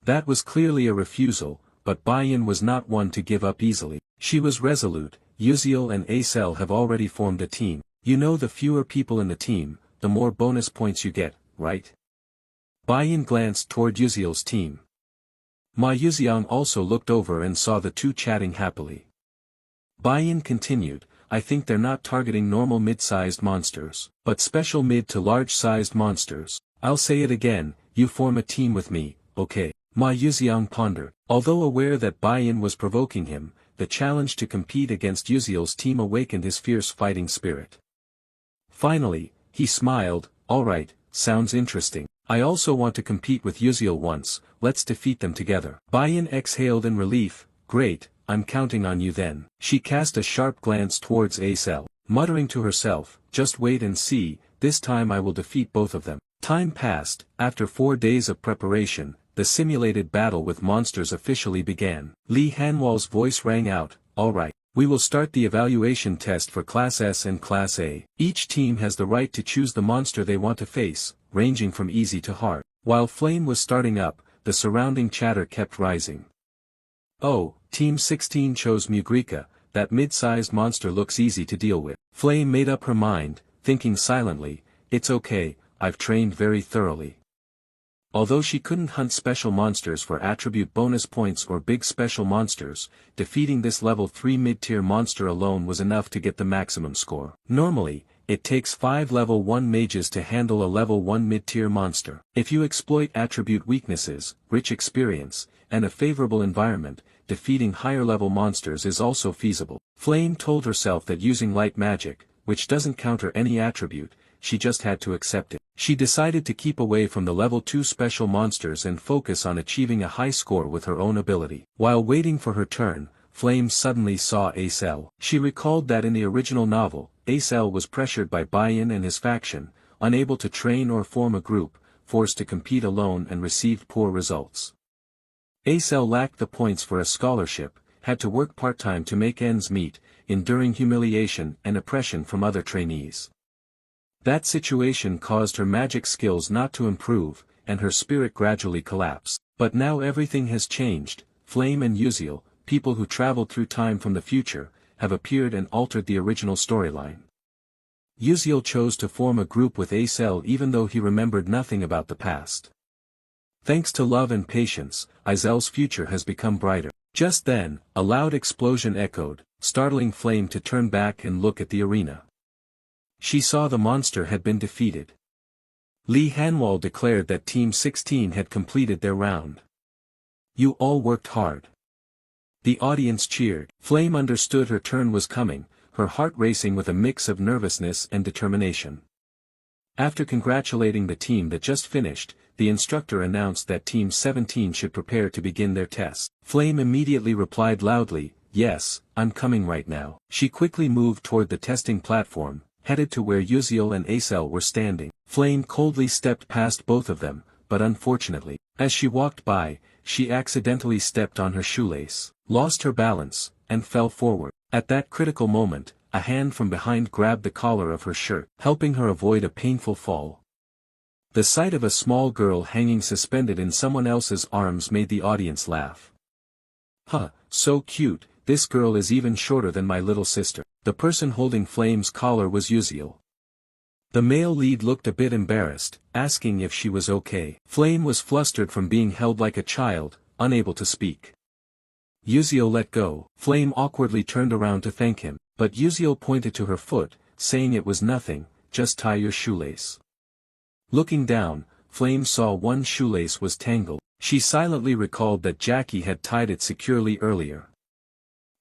A: That was clearly a refusal, but Bayan was not one to give up easily. She was resolute. "Uziel and Aisel have already formed a team. You know the fewer people in the team, the more bonus points you get, right?" Bayan glanced toward Uziel's team. Ma Yuxiang also looked over and saw the two chatting happily. Bayan continued, "I think they're not targeting normal mid-sized monsters, but special mid to large-sized monsters. I'll say it again, you form a team with me, okay? Ma Yuxiang pondered. Although aware that Baiyan was provoking him, the challenge to compete against Yuziel's team awakened his fierce fighting spirit. Finally, he smiled, alright, sounds interesting. I also want to compete with Yuziel once, let's defeat them together. Baiyan exhaled in relief, great, I'm counting on you then. She cast a sharp glance towards Acel, muttering to herself, just wait and see, this time I will defeat both of them. Time passed, after 4 days of preparation, the simulated battle with monsters officially began. Li Hanwal's voice rang out, alright. We will start the evaluation test for Class S and Class A. Each team has the right to choose the monster they want to face, ranging from easy to hard. While Flame was starting up, the surrounding chatter kept rising. Oh, Team 16 chose Mugrika, that mid-sized monster looks easy to deal with. Flame made up her mind, thinking silently, it's okay, I've trained very thoroughly. Although she couldn't hunt special monsters for attribute bonus points or big special monsters, defeating this level 3 mid-tier monster alone was enough to get the maximum score. Normally, it takes 5 level 1 mages to handle a level 1 mid-tier monster. If you exploit attribute weaknesses, rich experience, and a favorable environment, defeating higher level monsters is also feasible. Flame told herself that using light magic, which doesn't counter any attribute, she just had to accept it. She decided to keep away from the level 2 special monsters and focus on achieving a high score with her own ability. While waiting for her turn, Flame suddenly saw Acel. She recalled that in the original novel, Acel was pressured by Baiyan and his faction, unable to train or form a group, forced to compete alone and received poor results. Acel lacked the points for a scholarship, had to work part-time to make ends meet, enduring humiliation and oppression from other trainees. That situation caused her magic skills not to improve, and her spirit gradually collapsed. But now everything has changed. Flame and Yuziel, people who traveled through time from the future, have appeared and altered the original storyline. Yuziel chose to form a group with Acel even though he remembered nothing about the past. Thanks to love and patience, Azel's future has become brighter. Just then, a loud explosion echoed, startling Flame to turn back and look at the arena. She saw the monster had been defeated. Li Hanwal declared that Team 16 had completed their round. You all worked hard. The audience cheered. Flame understood her turn was coming, her heart racing with a mix of nervousness and determination. After congratulating the team that just finished, the instructor announced that Team 17 should prepare to begin their test. Flame immediately replied loudly, yes, I'm coming right now. She quickly moved toward the testing platform, headed to where Yuziel and Acel were standing. Flame coldly stepped past both of them, but unfortunately, as she walked by, she accidentally stepped on her shoelace, lost her balance, and fell forward. At that critical moment, a hand from behind grabbed the collar of her shirt, helping her avoid a painful fall. The sight of a small girl hanging suspended in someone else's arms made the audience laugh. Huh, so cute, this girl is even shorter than my little sister. The person holding Flame's collar was Yuziel. The male lead looked a bit embarrassed, asking if she was okay. Flame was flustered from being held like a child, unable to speak. Yuziel let go. Flame awkwardly turned around to thank him, but Yuziel pointed to her foot, saying it was nothing, just tie your shoelace. Looking down, Flame saw one shoelace was tangled. She silently recalled that Jackie had tied it securely earlier.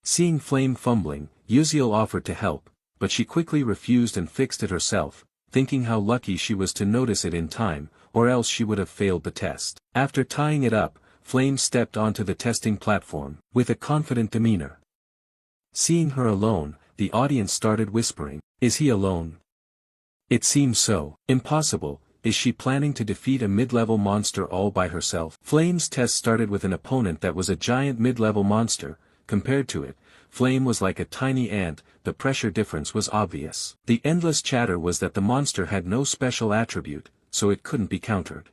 A: Seeing Flame fumbling, Yuziel offered to help, but she quickly refused and fixed it herself, thinking how lucky she was to notice it in time, or else she would have failed the test. After tying it up, Flame stepped onto the testing platform, with a confident demeanor. Seeing her alone, the audience started whispering, is he alone? It seems so. Impossible, is she planning to defeat a mid-level monster all by herself? Flame's test started with an opponent that was a giant mid-level monster. Compared to it, Flame was like a tiny ant. The pressure difference was obvious. The endless chatter was that the monster had no special attribute, so it couldn't be countered.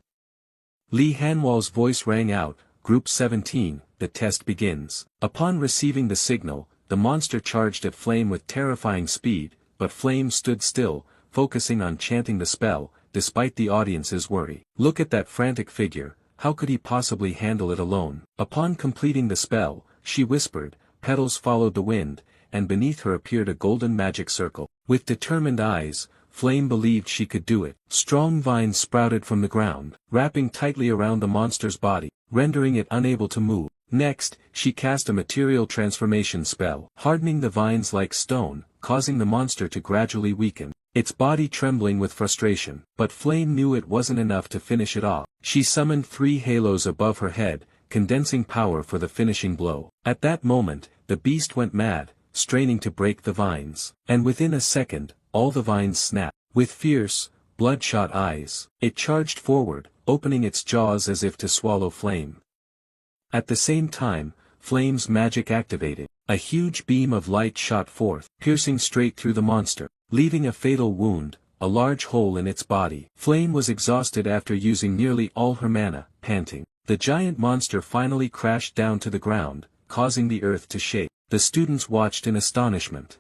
A: Li Hanwal's voice rang out, Group 17, the test begins. Upon receiving the signal, the monster charged at Flame with terrifying speed, but Flame stood still, focusing on chanting the spell, despite the audience's worry. Look at that frantic figure, how could he possibly handle it alone? Upon completing the spell, she whispered, petals followed the wind, and beneath her appeared a golden magic circle. With determined eyes, Flame believed she could do it. Strong vines sprouted from the ground, wrapping tightly around the monster's body, rendering it unable to move. Next, she cast a material transformation spell, hardening the vines like stone, causing the monster to gradually weaken, its body trembling with frustration. But Flame knew it wasn't enough to finish it off. She summoned 3 halos above her head, condensing power for the finishing blow. At that moment, the beast went mad, straining to break the vines. And within a second, all the vines snapped. With fierce, bloodshot eyes, it charged forward, opening its jaws as if to swallow Flame. At the same time, Flame's magic activated. A huge beam of light shot forth, piercing straight through the monster, leaving a fatal wound, a large hole in its body. Flame was exhausted after using nearly all her mana, panting. The giant monster finally crashed down to the ground, causing the earth to shake. The students watched in astonishment.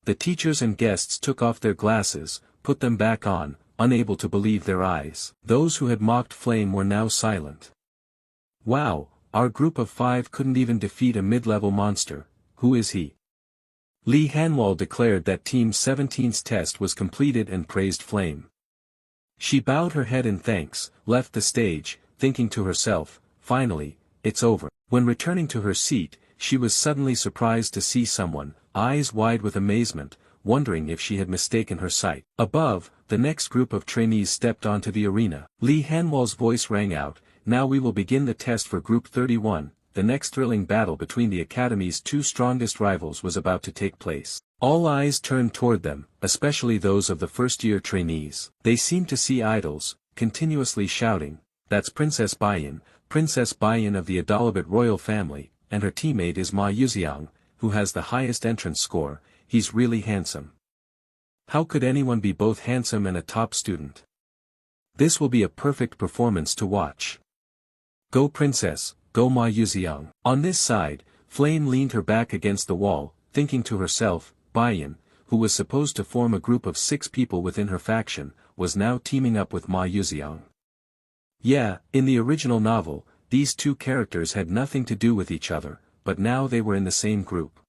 A: The teachers and guests took off their glasses, put them back on, unable to believe their eyes. Those who had mocked Flame were now silent. Wow, our group of 5 couldn't even defeat a mid-level monster. Who is he? Lee Hanwol declared that Team 17's test was completed and praised Flame. She bowed her head in thanks, left the stage, thinking to herself, finally, it's over. When returning to her seat, she was suddenly surprised to see someone, eyes wide with amazement, wondering if she had mistaken her sight. Above, the next group of trainees stepped onto the arena. Lee Hanwol's voice rang out, now we will begin the test for Group 31. The next thrilling battle between the Academy's 2 strongest rivals was about to take place. All eyes turned toward them, especially those of the first-year trainees. They seemed to see idols, continuously shouting, that's Princess Baiyan of the Adalabit royal family, and her teammate is Ma Yuxiang, who has the highest entrance score. He's really handsome. How could anyone be both handsome and a top student? This will be a perfect performance to watch. Go Princess, go Ma Yuxiang. On this side, Flame leaned her back against the wall, thinking to herself, Baiyan, who was supposed to form a group of 6 people within her faction, was now teaming up with Ma Yuxiang. Yeah, in the original novel, these 2 characters had nothing to do with each other, but now they were in the same group.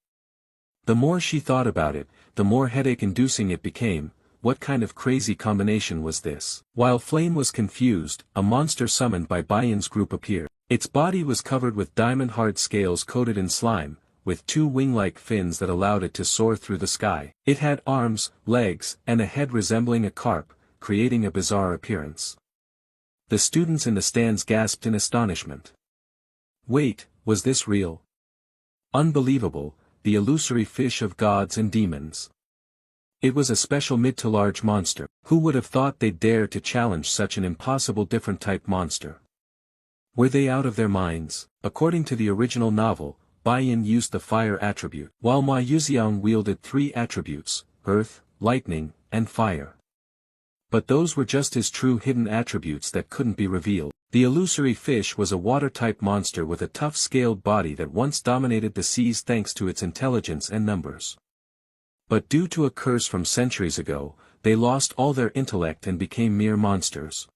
A: The more she thought about it, the more headache-inducing it became. What kind of crazy combination was this? While Flame was confused, a monster summoned by Baiyan's group appeared. Its body was covered with diamond-hard scales coated in slime, with 2 wing-like fins that allowed it to soar through the sky. It had arms, legs, and a head resembling a carp, creating a bizarre appearance. The students in the stands gasped in astonishment. Wait, was this real? Unbelievable, the illusory fish of gods and demons. It was a special mid-to-large monster. Who would have thought they'd dare to challenge such an impossible different type monster? Were they out of their minds? According to the original novel, Baiyan used the fire attribute, while Ma Yuxiang wielded 3 attributes, earth, lightning, and fire. But those were just his true hidden attributes that couldn't be revealed. The illusory fish was a water-type monster with a tough scaled body that once dominated the seas thanks to its intelligence and numbers. But due to a curse from centuries ago, they lost all their intellect and became mere monsters.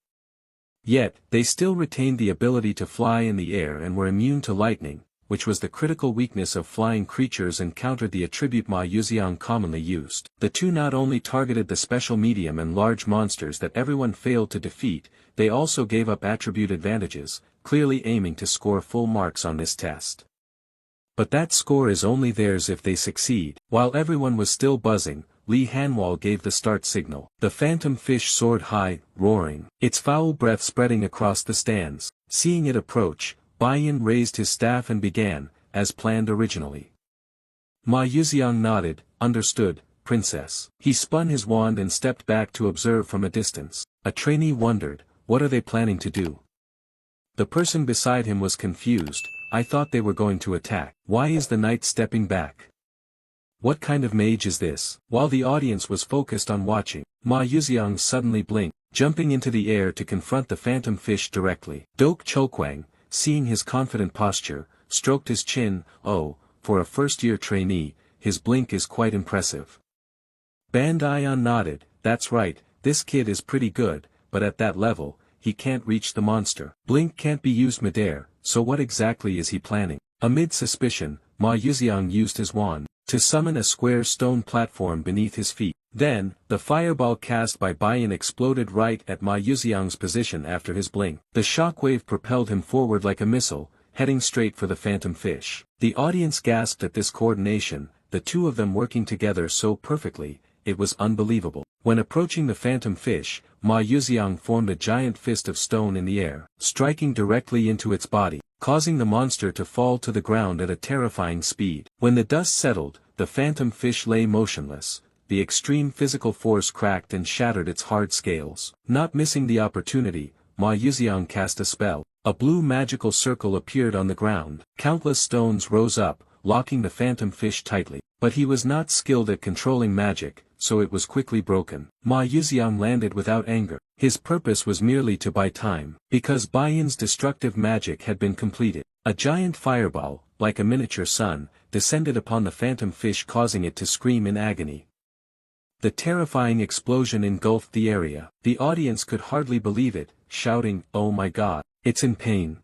A: Yet, they still retained the ability to fly in the air and were immune to lightning, which was the critical weakness of flying creatures and countered the attribute Ma Yuxiang commonly used. The 2 not only targeted the special medium and large monsters that everyone failed to defeat, they also gave up attribute advantages, clearly aiming to score full marks on this test. But that score is only theirs if they succeed. While everyone was still buzzing, Lee Hanwol gave the start signal. The phantom fish soared high, roaring, its foul breath spreading across the stands. Seeing it approach, Baiyan raised his staff and began, as planned originally. Ma Yuxiang nodded, understood, Princess. He spun his wand and stepped back to observe from a distance. A trainee wondered, what are they planning to do? The person beside him was confused. I thought they were going to attack. Why is the knight stepping back? What kind of mage is this? While the audience was focused on watching, Ma Yuxiang suddenly blinked, jumping into the air to confront the phantom fish directly. Dok Chokwang, seeing his confident posture, stroked his chin. Oh, for a first-year trainee, his blink is quite impressive. Bandayan nodded, that's right, this kid is pretty good, but at that level, he can't reach the monster. Blink can't be used midair, so what exactly is he planning? Amid suspicion, Ma Yuxiang used his wand to summon a square stone platform beneath his feet. Then, the fireball cast by Baiyan exploded right at Ma Yuxiang's position after his blink. The shockwave propelled him forward like a missile, heading straight for the phantom fish. The audience gasped at this coordination, the two of them working together so perfectly, it was unbelievable. When approaching the phantom fish, Ma Yuxiang formed a giant fist of stone in the air, striking directly into its body, causing the monster to fall to the ground at a terrifying speed. When the dust settled, the phantom fish lay motionless. The extreme physical force cracked and shattered its hard scales. Not missing the opportunity, Ma Yuxiang cast a spell. A blue magical circle appeared on the ground. Countless stones rose up, locking the phantom fish tightly. But he was not skilled at controlling magic, so it was quickly broken. Ma Yuxiang landed without anger. His purpose was merely to buy time, because Baiyan's destructive magic had been completed. A giant fireball, like a miniature sun, descended upon the phantom fish, causing it to scream in agony. The terrifying explosion engulfed the area. The audience could hardly believe it, shouting, "Oh my God, it's in pain."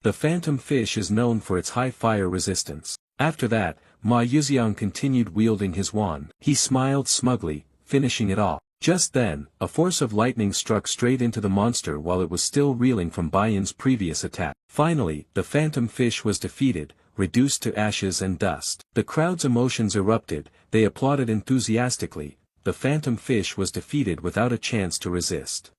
A: The phantom fish is known for its high fire resistance. After that, Ma Yuxiang continued wielding his wand. He smiled smugly, finishing it off. Just then, a force of lightning struck straight into the monster while it was still reeling from Baiyan's previous attack. Finally, the phantom fish was defeated, reduced to ashes and dust. The crowd's emotions erupted, they applauded enthusiastically. The phantom fish was defeated without a chance to resist.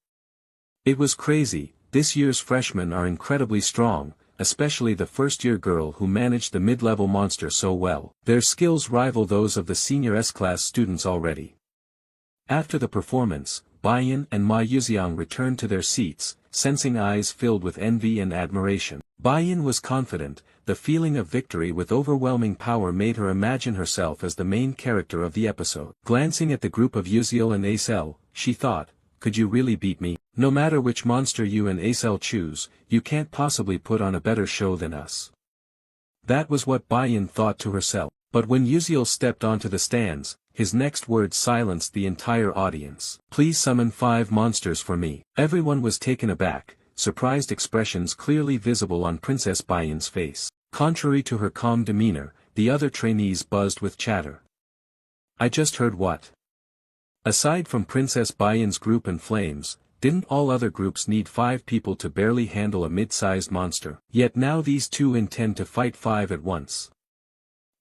A: It was crazy. This year's freshmen are incredibly strong, especially the first-year girl who managed the mid-level monster so well. Their skills rival those of the senior S-class students already. After the performance, Baiyan and Ma Yuxiang returned to their seats, sensing eyes filled with envy and admiration. Baiyan was confident. The feeling of victory with overwhelming power made her imagine herself as the main character of the episode. Glancing at the group of Yuziel and Acel, she thought, "Could you really beat me? No matter which monster you and Acel choose, you can't possibly put on a better show than us." That was what Baiyan thought to herself. But when Yuziel stepped onto the stands, his next words silenced the entire audience. "Please summon 5 monsters for me." Everyone was taken aback, surprised expressions clearly visible on Princess Baiyan's face. Contrary to her calm demeanor, the other trainees buzzed with chatter. "I just heard what?" Aside from Princess Baiyan's group and Flames, didn't all other groups need 5 people to barely handle a mid-sized monster? Yet now these two intend to fight 5 at once.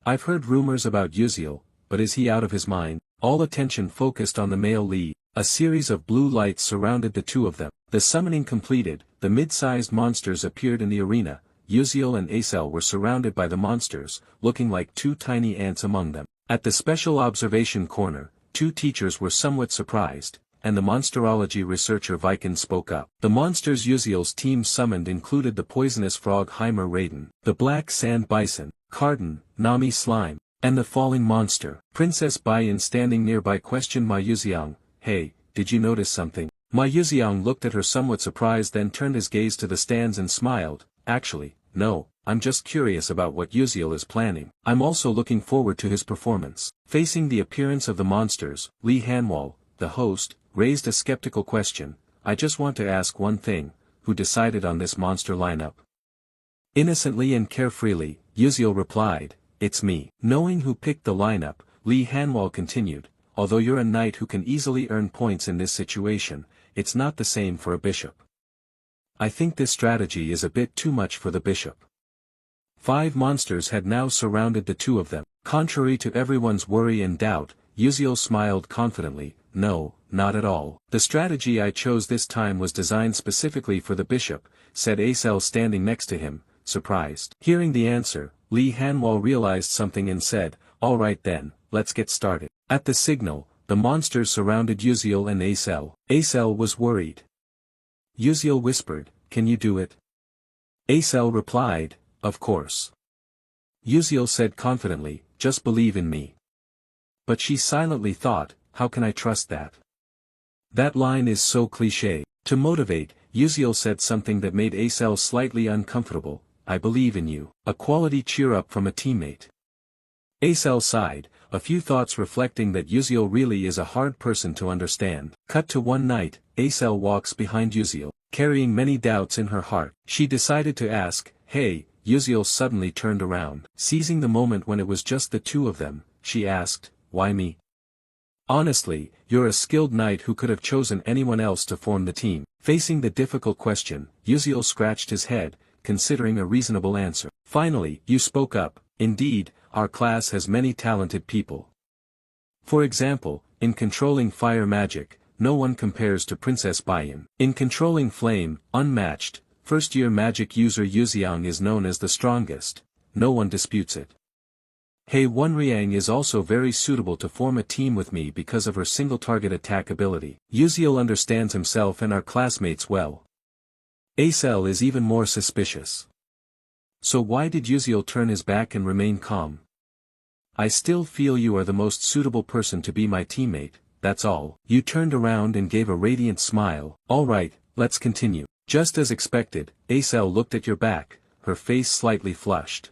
A: "I've heard rumors about Yuziel, but is he out of his mind?" All attention focused on the male lead. A series of blue lights surrounded the two of them. The summoning completed, the mid-sized monsters appeared in the arena. Yuziel and Acel were surrounded by the monsters, looking like 2 tiny ants among them. At the special observation corner, 2 teachers were somewhat surprised, and the monsterology researcher Viken spoke up. The monsters Yuziel's team summoned included the poisonous frog Heimer Raiden, the black sand bison, Carden, Nami Slime, and the falling monster. Princess Baiyan standing nearby questioned Ma Yuxiang, "Hey, did you notice something?" Ma Yuxiang looked at her somewhat surprised, then turned his gaze to the stands and smiled. "Actually, no, I'm just curious about what Yuziel is planning. I'm also looking forward to his performance." Facing the appearance of the monsters, Lee Hanwol, the host, raised a skeptical question. "I just want to ask one thing, who decided on this monster lineup?" Innocently and carefreely, Yuziel replied, "It's me." Knowing who picked the lineup, Lee Hanwol continued, "Although you're a knight who can easily earn points in this situation, it's not the same for a bishop. I think this strategy is a bit too much for the bishop." 5 monsters had now surrounded the two of them. Contrary to everyone's worry and doubt, Yuziel smiled confidently, "No, not at all. The strategy I chose this time was designed specifically for the bishop," said Acel standing next to him, surprised. Hearing the answer, Lee Hanwol realized something and said, "All right then, let's get started." At the signal, the monsters surrounded Yuziel and Acel. Acel was worried. Yuziel whispered, "Can you do it?" Acel replied, "Of course." Yuziel said confidently, "Just believe in me." But she silently thought, "How can I trust that? That line is so cliché." To motivate, Yuziel said something that made Acel slightly uncomfortable, "I believe in you." A quality cheer-up from a teammate. Acel sighed, a few thoughts reflecting that Yuziel really is a hard person to understand. Cut to one night, Acel walks behind Yuziel, carrying many doubts in her heart. She decided to ask, "Hey, Yuziel suddenly turned around. Seizing the moment when it was just the two of them, she asked, "Why me? Honestly, you're a skilled knight who could have chosen anyone else to form the team." Facing the difficult question, Yuziel scratched his head, considering a reasonable answer. Finally, you spoke up. Indeed, our class has many talented people. For example, in controlling fire magic, no one compares to Princess Baiyan. In controlling flame, unmatched, first-year magic user Yuziang is known as the strongest. No one disputes it. Hei Wunriang is also very suitable to form a team with me because of her single-target attack ability. Yuziel understands himself and our classmates well. Acel is even more suspicious. So why did Yuziel turn his back and remain calm? I still feel you are the most suitable person to be my teammate, that's all. You turned around and gave a radiant smile. All right, let's continue. Just as expected, Acel looked at your back, her face slightly flushed.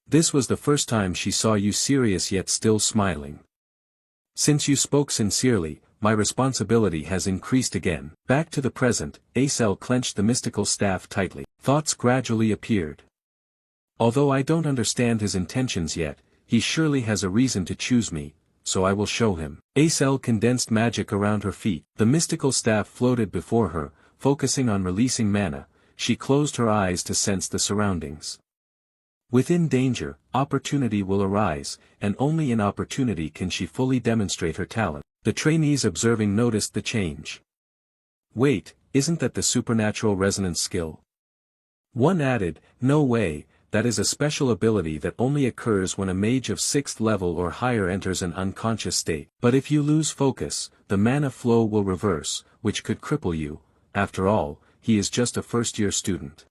A: This was the first time she saw you serious yet still smiling. Since you spoke sincerely, my responsibility has increased again. Back to the present, Acel clenched the mystical staff tightly. Thoughts gradually appeared. Although I don't understand his intentions yet, he surely has a reason to choose me, so I will show him. Acel condensed magic around her feet. The mystical staff floated before her, focusing on releasing mana. She closed her eyes to sense the surroundings. Within danger, opportunity will arise, and only in opportunity can she fully demonstrate her talent. The trainees observing noticed the change. Wait, isn't that the supernatural resonance skill? One added, no way, that is a special ability that only occurs when a mage of 6th level or higher enters an unconscious state. But if you lose focus, the mana flow will reverse, which could cripple you. After all, he is just a first-year student.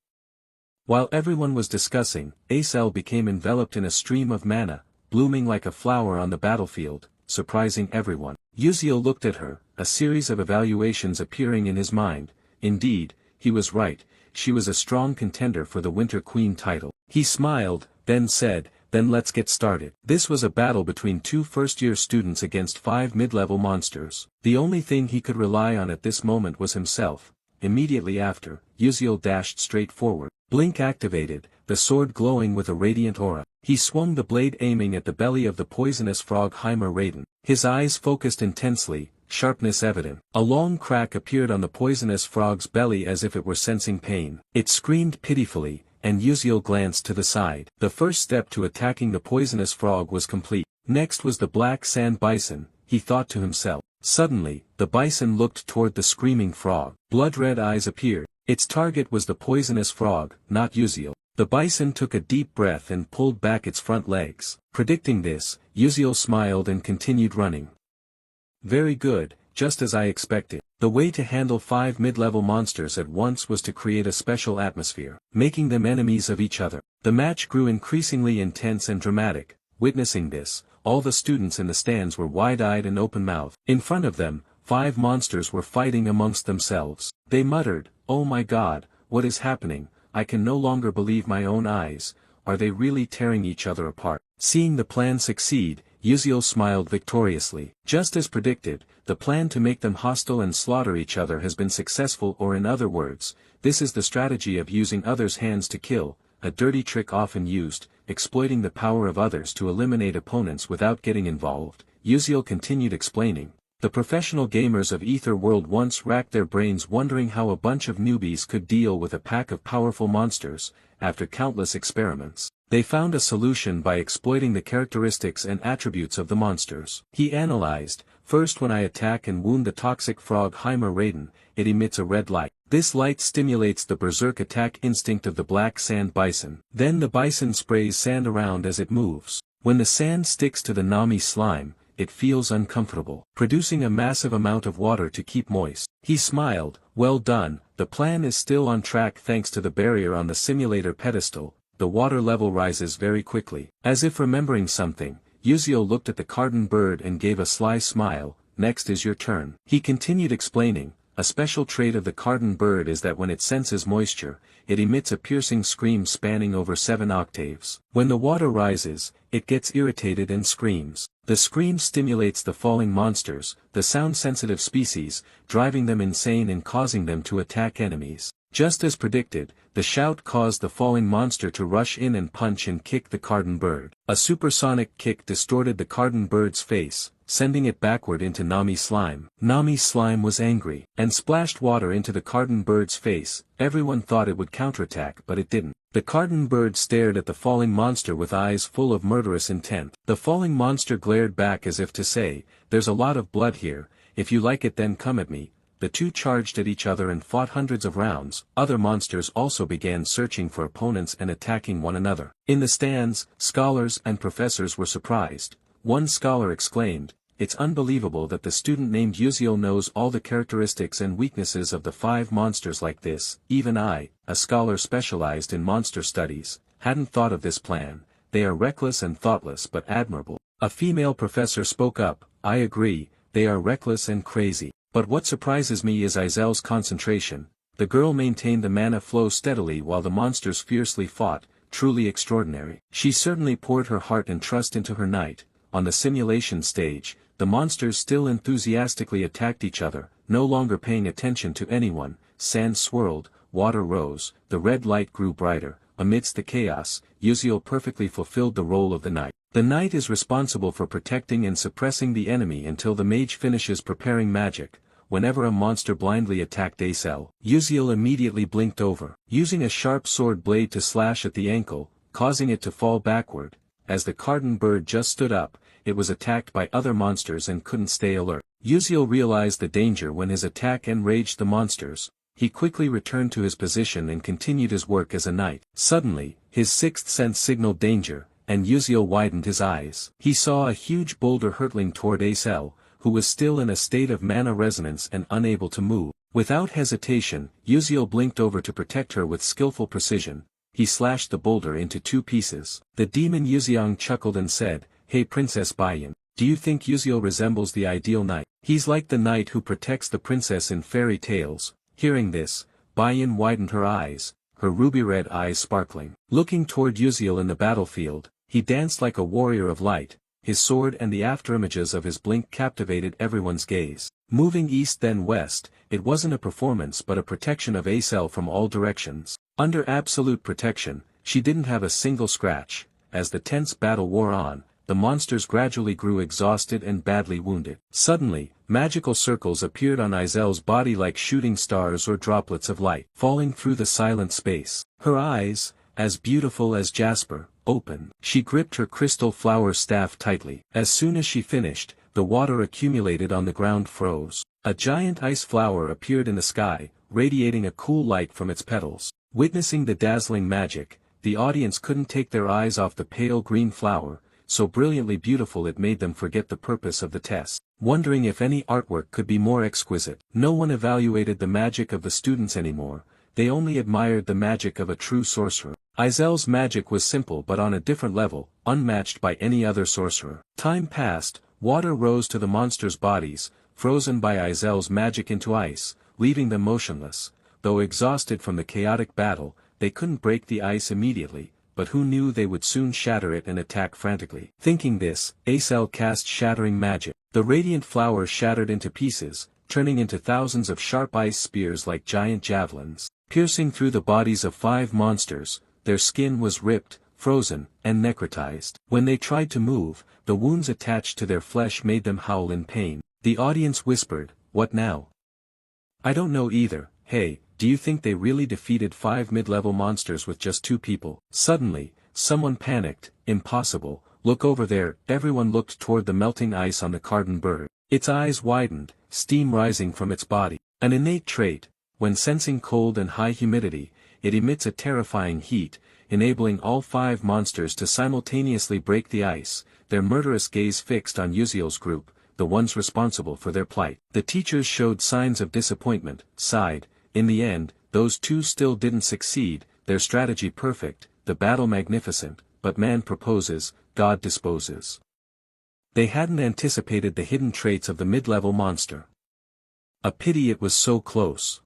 A: While everyone was discussing, Acel became enveloped in a stream of mana, blooming like a flower on the battlefield, surprising everyone. Yuziel looked at her, a series of evaluations appearing in his mind. Indeed, he was right, she was a strong contender for the Winter Queen title. He smiled, then said, then let's get started. This was a battle between two first-year students against 5 mid-level monsters. The only thing he could rely on at this moment was himself. Immediately after, Yuziel dashed straight forward. Blink activated, the sword glowing with a radiant aura. He swung the blade aiming at the belly of the poisonous frog Heimer Raiden. His eyes focused intensely, sharpness evident. A long crack appeared on the poisonous frog's belly as if it were sensing pain. It screamed pitifully, and Yuziel glanced to the side. The first step to attacking the poisonous frog was complete. Next was the black sand bison, he thought to himself. Suddenly, the bison looked toward the screaming frog. Blood-red eyes appeared. Its target was the poisonous frog, not Yuziel. The bison took a deep breath and pulled back its front legs. Predicting this, Yuziel smiled and continued running. Very good, just as I expected. The way to handle 5 mid-level monsters at once was to create a special atmosphere, making them enemies of each other. The match grew increasingly intense and dramatic. Witnessing this, all the students in the stands were wide-eyed and open-mouthed. In front of them, 5 monsters were fighting amongst themselves. They muttered, "Oh my god, what is happening? I can no longer believe my own eyes. Are they really tearing each other apart?" Seeing the plan succeed, Yuziel smiled victoriously. Just as predicted, the plan to make them hostile and slaughter each other has been successful, or in other words, this is the strategy of using others' hands to kill, a dirty trick often used, exploiting the power of others to eliminate opponents without getting involved. Yuziel continued explaining. The professional gamers of Ether World once racked their brains wondering how a bunch of newbies could deal with a pack of powerful monsters. After countless experiments, they found a solution by exploiting the characteristics and attributes of the monsters. He analyzed, first when I attack and wound the toxic frog Heimer Raiden, it emits a red light. This light stimulates the berserk attack instinct of the black sand bison. Then the bison sprays sand around as it moves. When the sand sticks to the Nami slime, it feels uncomfortable, producing a massive amount of water to keep moist. He smiled, well done, the plan is still on track thanks to the barrier on the simulator pedestal. The water level rises very quickly. As if remembering something, Yuziel looked at the carden bird and gave a sly smile. Next is your turn. He continued explaining, a special trait of the carden bird is that when it senses moisture, it emits a piercing scream spanning over 7 octaves. When the water rises, it gets irritated and screams. The scream stimulates the falling monsters, the sound-sensitive species, driving them insane and causing them to attack enemies. Just as predicted, the shout caused the falling monster to rush in and punch and kick the Cardon bird. A supersonic kick distorted the Cardon bird's face, sending it backward into Nami slime. Nami slime was angry, and splashed water into the Cardon bird's face. Everyone thought it would counterattack, but it didn't. The Cardon bird stared at the falling monster with eyes full of murderous intent. The falling monster glared back as if to say, "There's a lot of blood here, if you like it then come at me." The two charged at each other and fought hundreds of rounds. Other monsters also began searching for opponents and attacking one another. In the stands, scholars and professors were surprised. One scholar exclaimed, "It's unbelievable that the student named Uziel knows all the characteristics and weaknesses of the 5 monsters like this. Even I, a scholar specialized in monster studies, hadn't thought of this plan. They are reckless and thoughtless but admirable." A female professor spoke up, "I agree, they are reckless and crazy. But what surprises me is Izel's concentration." The girl maintained the mana flow steadily while the monsters fiercely fought, truly extraordinary. She certainly poured her heart and trust into her knight. On the simulation stage, the monsters still enthusiastically attacked each other, no longer paying attention to anyone. Sand swirled, water rose, the red light grew brighter. Amidst the chaos, Uziel perfectly fulfilled the role of the knight. The knight is responsible for protecting and suppressing the enemy until the mage finishes preparing magic. Whenever a monster blindly attacked Acel, Uziel immediately blinked over, using a sharp sword blade to slash at the ankle, causing it to fall backward. As the Cardon bird just stood up, it was attacked by other monsters and couldn't stay alert. Uziel realized the danger when his attack enraged the monsters. He quickly returned to his position and continued his work as a knight. Suddenly, his sixth sense signaled danger, and Uziel widened his eyes. He saw a huge boulder hurtling toward Acel, who was still in a state of mana resonance and unable to move. Without hesitation, Uziel blinked over to protect her with skillful precision. He slashed the boulder into 2 pieces. The demon Yuziang chuckled and said, "Hey Princess Bayan, do you think Uziel resembles the ideal knight? He's like the knight who protects the princess in fairy tales." Hearing this, Bayan widened her eyes, her ruby-red eyes sparkling. Looking toward Uziel in the battlefield, he danced like a warrior of light. His sword and the afterimages of his blink captivated everyone's gaze. Moving east then west, it wasn't a performance but a protection of Acel from all directions. Under absolute protection, she didn't have a single scratch. As the tense battle wore on, the monsters gradually grew exhausted and badly wounded. Suddenly, magical circles appeared on Izel's body like shooting stars or droplets of light, falling through the silent space. Her eyes, as beautiful as jasper, open. She gripped her crystal flower staff tightly. As soon as she finished, the water accumulated on the ground froze. A giant ice flower appeared in the sky, radiating a cool light from its petals. Witnessing the dazzling magic, the audience couldn't take their eyes off the pale green flower, so brilliantly beautiful it made them forget the purpose of the test, wondering if any artwork could be more exquisite. No one evaluated the magic of the students anymore, they only admired the magic of a true sorcerer. Izel's magic was simple but on a different level, unmatched by any other sorcerer. Time passed, water rose to the monsters' bodies, frozen by Izel's magic into ice, leaving them motionless. Though exhausted from the chaotic battle, they couldn't break the ice immediately, but who knew they would soon shatter it and attack frantically. Thinking this, Acel cast shattering magic. The radiant flower shattered into pieces, turning into thousands of sharp ice spears like giant javelins, piercing through the bodies of 5 monsters. Their skin was ripped, frozen, and necrotized. When they tried to move, the wounds attached to their flesh made them howl in pain. The audience whispered, "What now?" "I don't know either. Hey, do you think they really defeated 5 mid-level monsters with just 2 people?" Suddenly, someone panicked, "Impossible, look over there." Everyone looked toward the melting ice on the Cardon bird. Its eyes widened, steam rising from its body. An innate trait, when sensing cold and high humidity, it emits a terrifying heat, enabling all 5 monsters to simultaneously break the ice, their murderous gaze fixed on Uziel's group, the ones responsible for their plight. The teachers showed signs of disappointment, sighed. In the end, those 2 still didn't succeed, their strategy perfect, the battle magnificent, but man proposes, God disposes. They hadn't anticipated the hidden traits of the mid-level monster. A pity it was so close.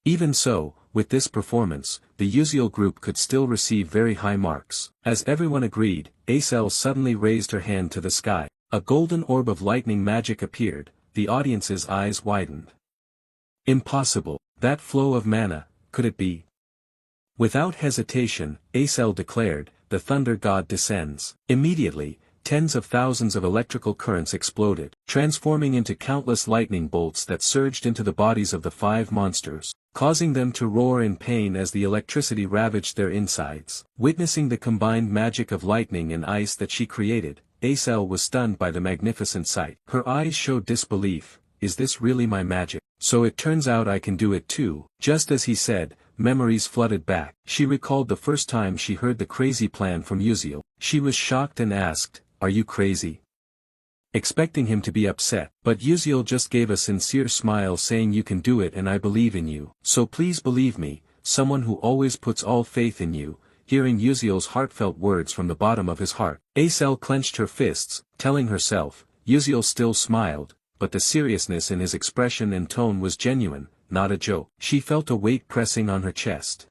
A: Even so, with this performance, the Uziel group could still receive very high marks. As everyone agreed, Acel suddenly raised her hand to the sky. A golden orb of lightning magic appeared, the audience's eyes widened. Impossible, that flow of mana, could it be? Without hesitation, Acel declared, "The thunder god descends." Immediately, tens of thousands of electrical currents exploded, transforming into countless lightning bolts that surged into the bodies of the 5 monsters, causing them to roar in pain as the electricity ravaged their insides. Witnessing the combined magic of lightning and ice that she created, Acel was stunned by the magnificent sight. Her eyes showed disbelief. Is this really my magic? So it turns out I can do it too. Just as he said, memories flooded back. She recalled the first time she heard the crazy plan from Uziel. She was shocked and asked, "Are you crazy?" Expecting him to be upset, but Uziel just gave a sincere smile saying, "You can do it and I believe in you. So please believe me, someone who always puts all faith in you." Hearing Uziel's heartfelt words from the bottom of his heart, Acel clenched her fists, telling herself, Uziel still smiled, but the seriousness in his expression and tone was genuine, not a joke. She felt a weight pressing on her chest.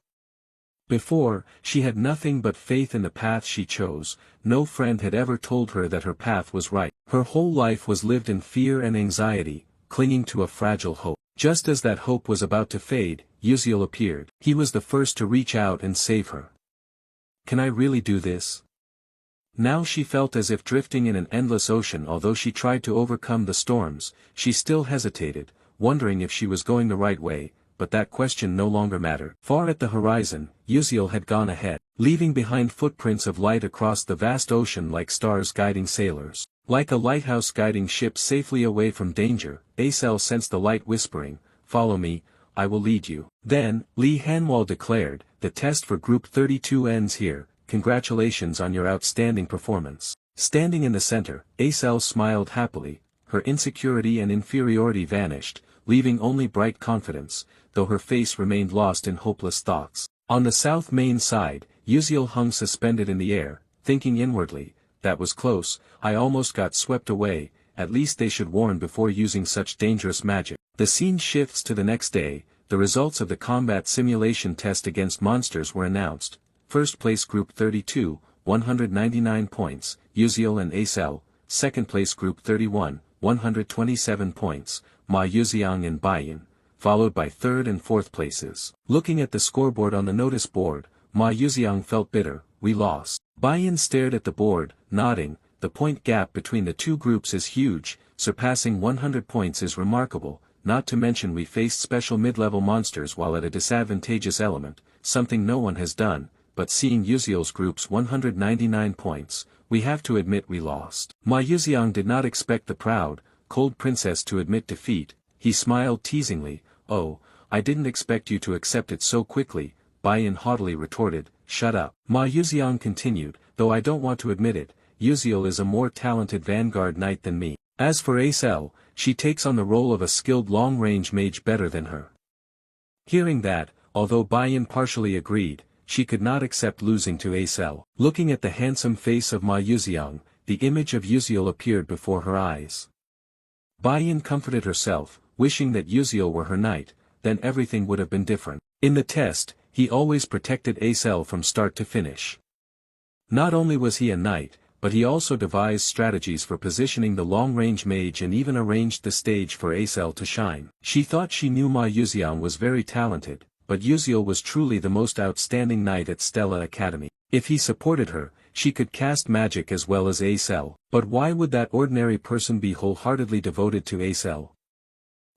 A: Before, she had nothing but faith in the path she chose. No friend had ever told her that her path was right. Her whole life was lived in fear and anxiety, clinging to a fragile hope. Just as that hope was about to fade, Uziel appeared. He was the first to reach out and save her. Can I really do this? Now she felt as if drifting in an endless ocean. Although she tried to overcome the storms, she still hesitated, wondering if she was going the right way, but that question no longer mattered. Far at the horizon, Uziel had gone ahead, leaving behind footprints of light across the vast ocean like stars guiding sailors. Like a lighthouse guiding ships safely away from danger, Acel sensed the light whispering, "Follow me, I will lead you." Then, Lee Hanwall declared, "The test for Group 32 ends here. Congratulations on your outstanding performance." Standing in the center, Acel smiled happily. Her insecurity and inferiority vanished, leaving only bright confidence, though her face remained lost in hopeless thoughts. On the south main side, Uziel hung suspended in the air, thinking inwardly, "That was close, I almost got swept away, at least they should warn before using such dangerous magic." The scene shifts to the next day. The results of the combat simulation test against monsters were announced. First place Group 32, 199 points, Uziel and Acel. Second place Group 31, 127 points, Ma Yuxiang and Baiyan, followed by third and fourth places. Looking at the scoreboard on the notice board, Ma Yuxiang felt bitter. "We lost." Baiyan stared at the board, nodding. "The point gap between the two groups is huge, surpassing 100 points is remarkable, not to mention we faced special mid-level monsters while at a disadvantageous element, something no one has done. But seeing Uziel's group's 199 points, we have to admit we lost." Ma Yuxiang did not expect the proud, cold princess to admit defeat. He smiled teasingly. "Oh, I didn't expect you to accept it so quickly," Baiyan haughtily retorted. "Shut up." Ma Yuxiang continued, "Though I don't want to admit it, Uziel is a more talented vanguard knight than me. As for Acel, she takes on the role of a skilled long-range mage better than her." Hearing that, although Baiyan partially agreed, she could not accept losing to Acel. Looking at the handsome face of Ma Yuxiang, the image of Uziel appeared before her eyes. Baiyan comforted herself, wishing that Uziel were her knight, then everything would have been different. In the test, he always protected Acel from start to finish. Not only was he a knight, but he also devised strategies for positioning the long-range mage and even arranged the stage for Acel to shine. She thought she knew Ma Yuxiang was very talented, but Uziel was truly the most outstanding knight at Stella Academy. If he supported her, she could cast magic as well as Acel. But why would that ordinary person be wholeheartedly devoted to Acel?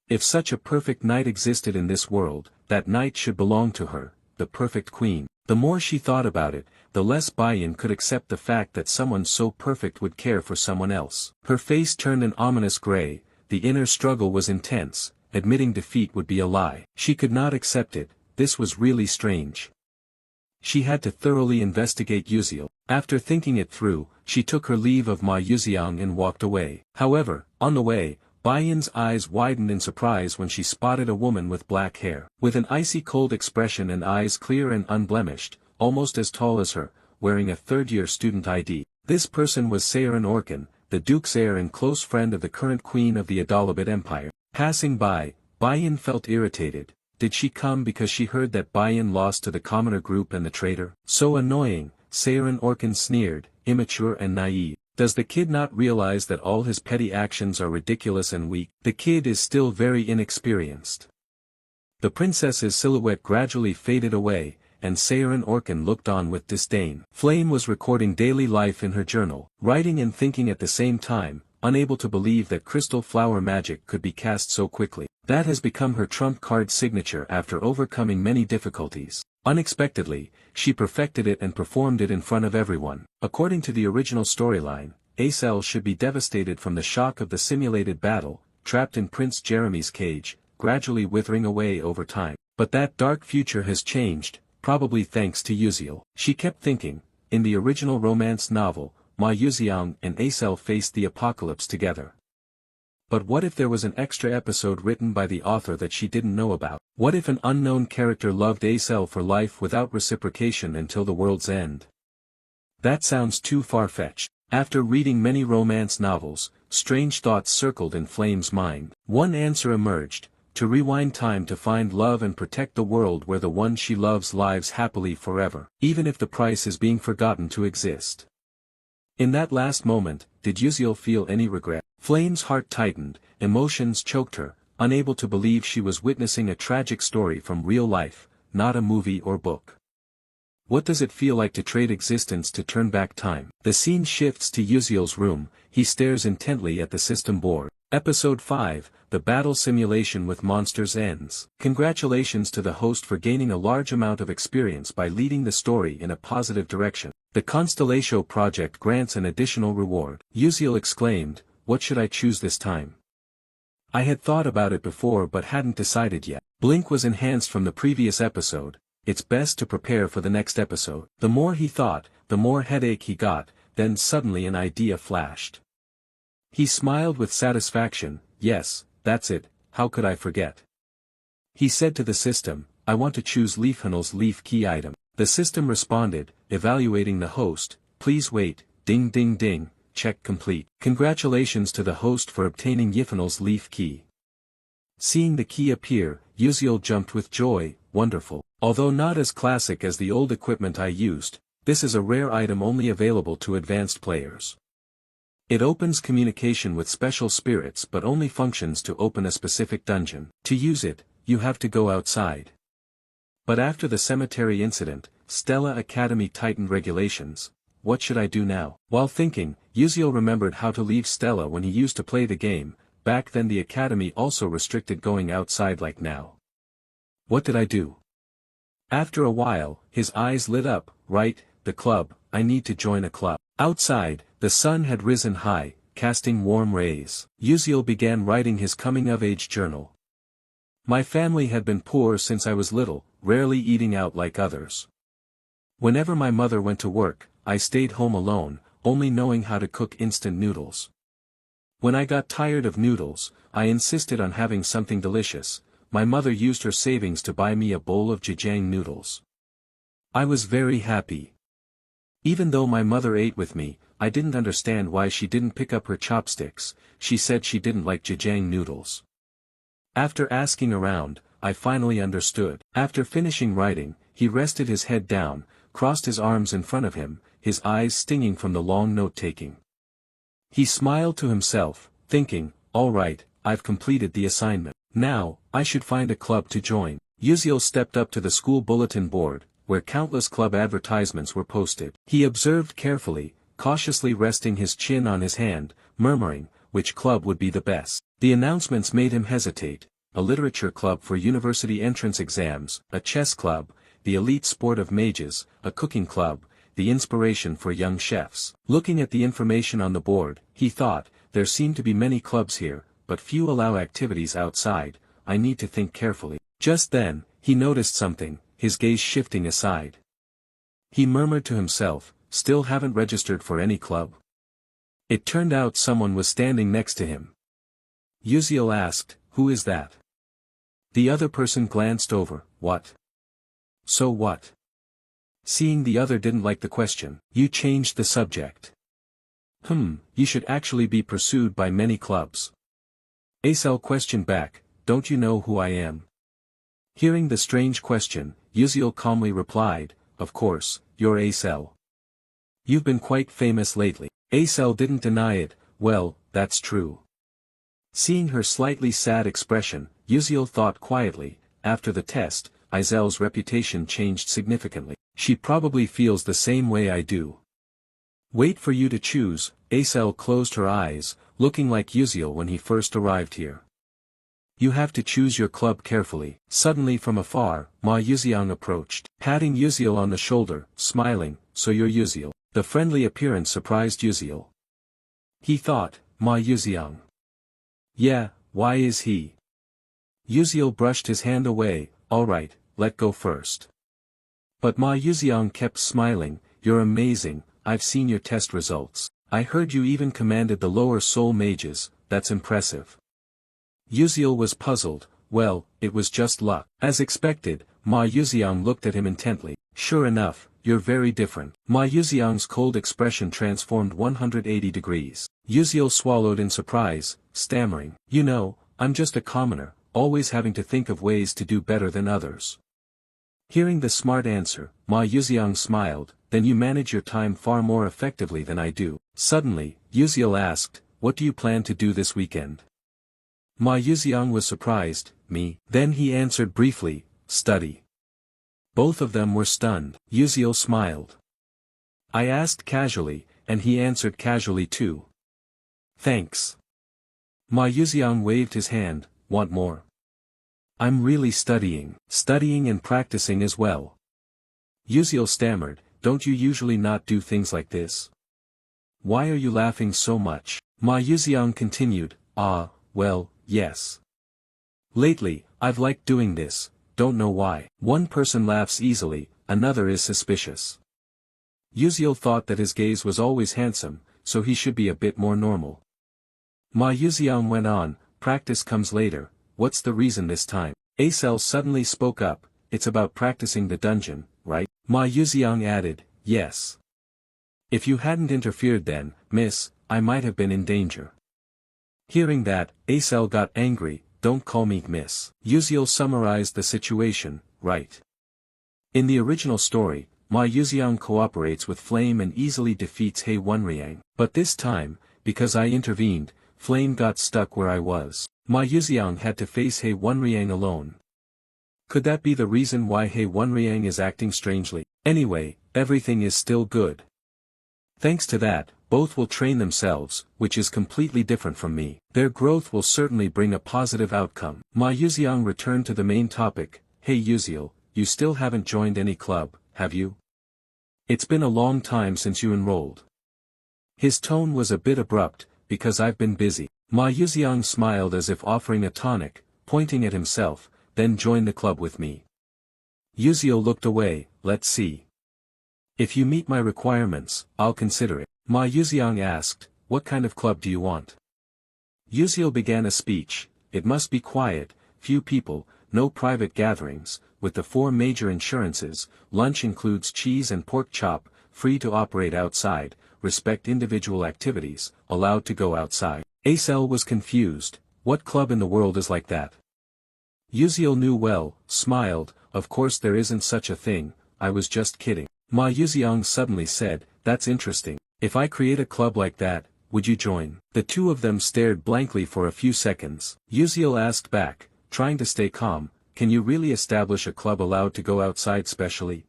A: If such a perfect knight existed in this world, that knight should belong to her, the perfect queen. The more she thought about it, the less Baiyan could accept the fact that someone so perfect would care for someone else. Her face turned an ominous gray. The inner struggle was intense. Admitting defeat would be a lie. She could not accept it. This was really strange. She had to thoroughly investigate Uziel. After thinking it through, she took her leave of Ma Yuxiang and walked away. However, on the way, Baiyan's eyes widened in surprise when she spotted a woman with black hair. With an icy cold expression and eyes clear and unblemished, almost as tall as her, wearing a third-year student ID. This person was Seiran Orkan, the Duke's heir and close friend of the current queen of the Adalabit Empire. Passing by, Baiyan felt irritated. Did she come because she heard that Baiyan lost to the commoner group and the traitor? So annoying, Seiran Orkan sneered, immature and naive. Does the kid not realize that all his petty actions are ridiculous and weak? The kid is still very inexperienced. The princess's silhouette gradually faded away, and Seiren Orkan looked on with disdain. Flame was recording daily life in her journal, writing and thinking at the same time, unable to believe that crystal flower magic could be cast so quickly. That has become her trump card signature after overcoming many difficulties. Unexpectedly, she perfected it and performed it in front of everyone. According to the original storyline, Acel should be devastated from the shock of the simulated battle, trapped in Prince Jeremy's cage, gradually withering away over time. But that dark future has changed, probably thanks to Yuziel. She kept thinking, in the original romance novel, Ma Yuziang and Acel faced the apocalypse together. But what if there was an extra episode written by the author that she didn't know about? What if an unknown character loved Acel for life without reciprocation until the world's end? That sounds too far-fetched. After reading many romance novels, strange thoughts circled in Flame's mind. One answer emerged: to rewind time to find love and protect the world where the one she loves lives happily forever, even if the price is being forgotten to exist. In that last moment, did Yuziel feel any regret? Flame's heart tightened, emotions choked her, unable to believe she was witnessing a tragic story from real life, not a movie or book. What does it feel like to trade existence to turn back time? The scene shifts to Yuziel's room. He stares intently at the system board. Episode 5, The Battle Simulation with Monsters ends. Congratulations to the host for gaining a large amount of experience by leading the story in a positive direction. The Constellatio project grants an additional reward. Yuziel exclaimed, "What should I choose this time? I had thought about it before but hadn't decided yet." Blink was enhanced from the previous episode. It's best to prepare for the next episode. The more he thought, the more headache he got, then suddenly an idea flashed. He smiled with satisfaction. Yes, that's it, how could I forget? He said to the system, "I want to choose Leafhanel's leaf key item." The system responded, evaluating the host, "Please wait, ding ding ding, check complete. Congratulations to the host for obtaining Yifhanel's leaf key." Seeing the key appear, Yuziel jumped with joy. Wonderful. Although not as classic as the old equipment I used, this is a rare item only available to advanced players. It opens communication with special spirits but only functions to open a specific dungeon. To use it, you have to go outside. But after the cemetery incident, Stella Academy tightened regulations. What should I do now? While thinking, Yuziel remembered how to leave Stella when he used to play the game. Back then the Academy also restricted going outside like now. What did I do? After a while, his eyes lit up. Right, the club, I need to join a club. Outside, the sun had risen high, casting warm rays. Yuziel began writing his coming-of-age journal. My family had been poor since I was little, rarely eating out like others. Whenever my mother went to work, I stayed home alone, only knowing how to cook instant noodles. When I got tired of noodles, I insisted on having something delicious. My mother used her savings to buy me a bowl of jjiang noodles. I was very happy. Even though my mother ate with me, I didn't understand why she didn't pick up her chopsticks. She said she didn't like jjiang noodles. After asking around, I finally understood. After finishing writing, he rested his head down, crossed his arms in front of him, his eyes stinging from the long note-taking. He smiled to himself, thinking, all right, I've completed the assignment. Now, I should find a club to join. Yuziel stepped up to the school bulletin board, where countless club advertisements were posted. He observed carefully, cautiously resting his chin on his hand, murmuring, which club would be the best. The announcements made him hesitate: a literature club for university entrance exams, a chess club, the elite sport of mages, a cooking club, the inspiration for young chefs. Looking at the information on the board, he thought, there seem to be many clubs here, but few allow activities outside. I need to think carefully. Just then, he noticed something, his gaze shifting aside. He murmured to himself, still haven't registered for any club. It turned out someone was standing next to him. Yuziel asked, who is that? The other person glanced over. What? So what? Seeing the other didn't like the question, you changed the subject. You should actually be pursued by many clubs. Acel questioned back, don't you know who I am? Hearing the strange question, Yuziel calmly replied, of course, you're Acel. You've been quite famous lately. Acel didn't deny it. Well, that's true. Seeing her slightly sad expression, Yuziel thought quietly, after the test, Izel's reputation changed significantly. She probably feels the same way I do. Wait for you to choose. Isel closed her eyes, looking like Uziel when he first arrived here. You have to choose your club carefully. Suddenly from afar, Ma Yuziang approached, patting Uziel on the shoulder, smiling, so you're Uziel. The friendly appearance surprised Uziel. He thought, Ma Yuziang. Yeah, why is he? Uziel brushed his hand away, alright, let go first. But Ma Yuziang kept smiling, you're amazing, I've seen your test results. I heard you even commanded the lower soul mages, that's impressive. Uziel was puzzled, well, it was just luck. As expected, Ma Yuziang looked at him intently. Sure enough, you're very different. Ma Yuziang's cold expression transformed 180 degrees. Uziel swallowed in surprise, stammering. You know, I'm just a commoner, always having to think of ways to do better than others. Hearing the smart answer, Ma Yuziang smiled, then you manage your time far more effectively than I do. Suddenly, Uziel asked, what do you plan to do this weekend? Ma Yuziang was surprised, me. Then he answered briefly, study. Both of them were stunned. Uziel smiled. I asked casually, and he answered casually too. Thanks. Ma Yuziang waved his hand, want more? I'm really studying and practicing as well. Uziel stammered, don't you usually not do things like this? Why are you laughing so much? Ma Yuziang continued, well, yes. Lately, I've liked doing this, don't know why. One person laughs easily, another is suspicious. Uziel thought that his gaze was always handsome, so he should be a bit more normal. Ma Yuziang went on, practice comes later, what's the reason this time? Isel suddenly spoke up, it's about practicing the dungeon, right? Ma Yuziang added, yes. If you hadn't interfered then, miss, I might have been in danger. Hearing that, Isel got angry, don't call me miss. Uziel summarized the situation, right. In the original story, Ma Yuziang cooperates with Flame and easily defeats Hei Wenriang. But this time, because I intervened, Flame got stuck where I was. Ma Yuziang had to face Hei Wenriang alone. Could that be the reason why Hei Wenriang is acting strangely? Anyway, everything is still good. Thanks to that, both will train themselves, which is completely different from me. Their growth will certainly bring a positive outcome. Ma Yuziang returned to the main topic, hey Uziel, you still haven't joined any club, have you? It's been a long time since you enrolled. His tone was a bit abrupt, because I've been busy. Ma Yuziang smiled as if offering a tonic, pointing at himself, then join the club with me. Uziel looked away, let's see. If you meet my requirements, I'll consider it. Ma Yuziang asked, what kind of club do you want? Uziel began a speech, it must be quiet, few people, no private gatherings, with the 4 major insurances, lunch includes cheese and pork chop, free to operate outside, respect individual activities, allowed to go outside. Isel was confused, what club in the world is like that? Uziel knew well, smiled, of course there isn't such a thing, I was just kidding. Ma Yuziang suddenly said, that's interesting, if I create a club like that, would you join? The two of them stared blankly for a few seconds. Uziel asked back, trying to stay calm, can you really establish a club allowed to go outside specially?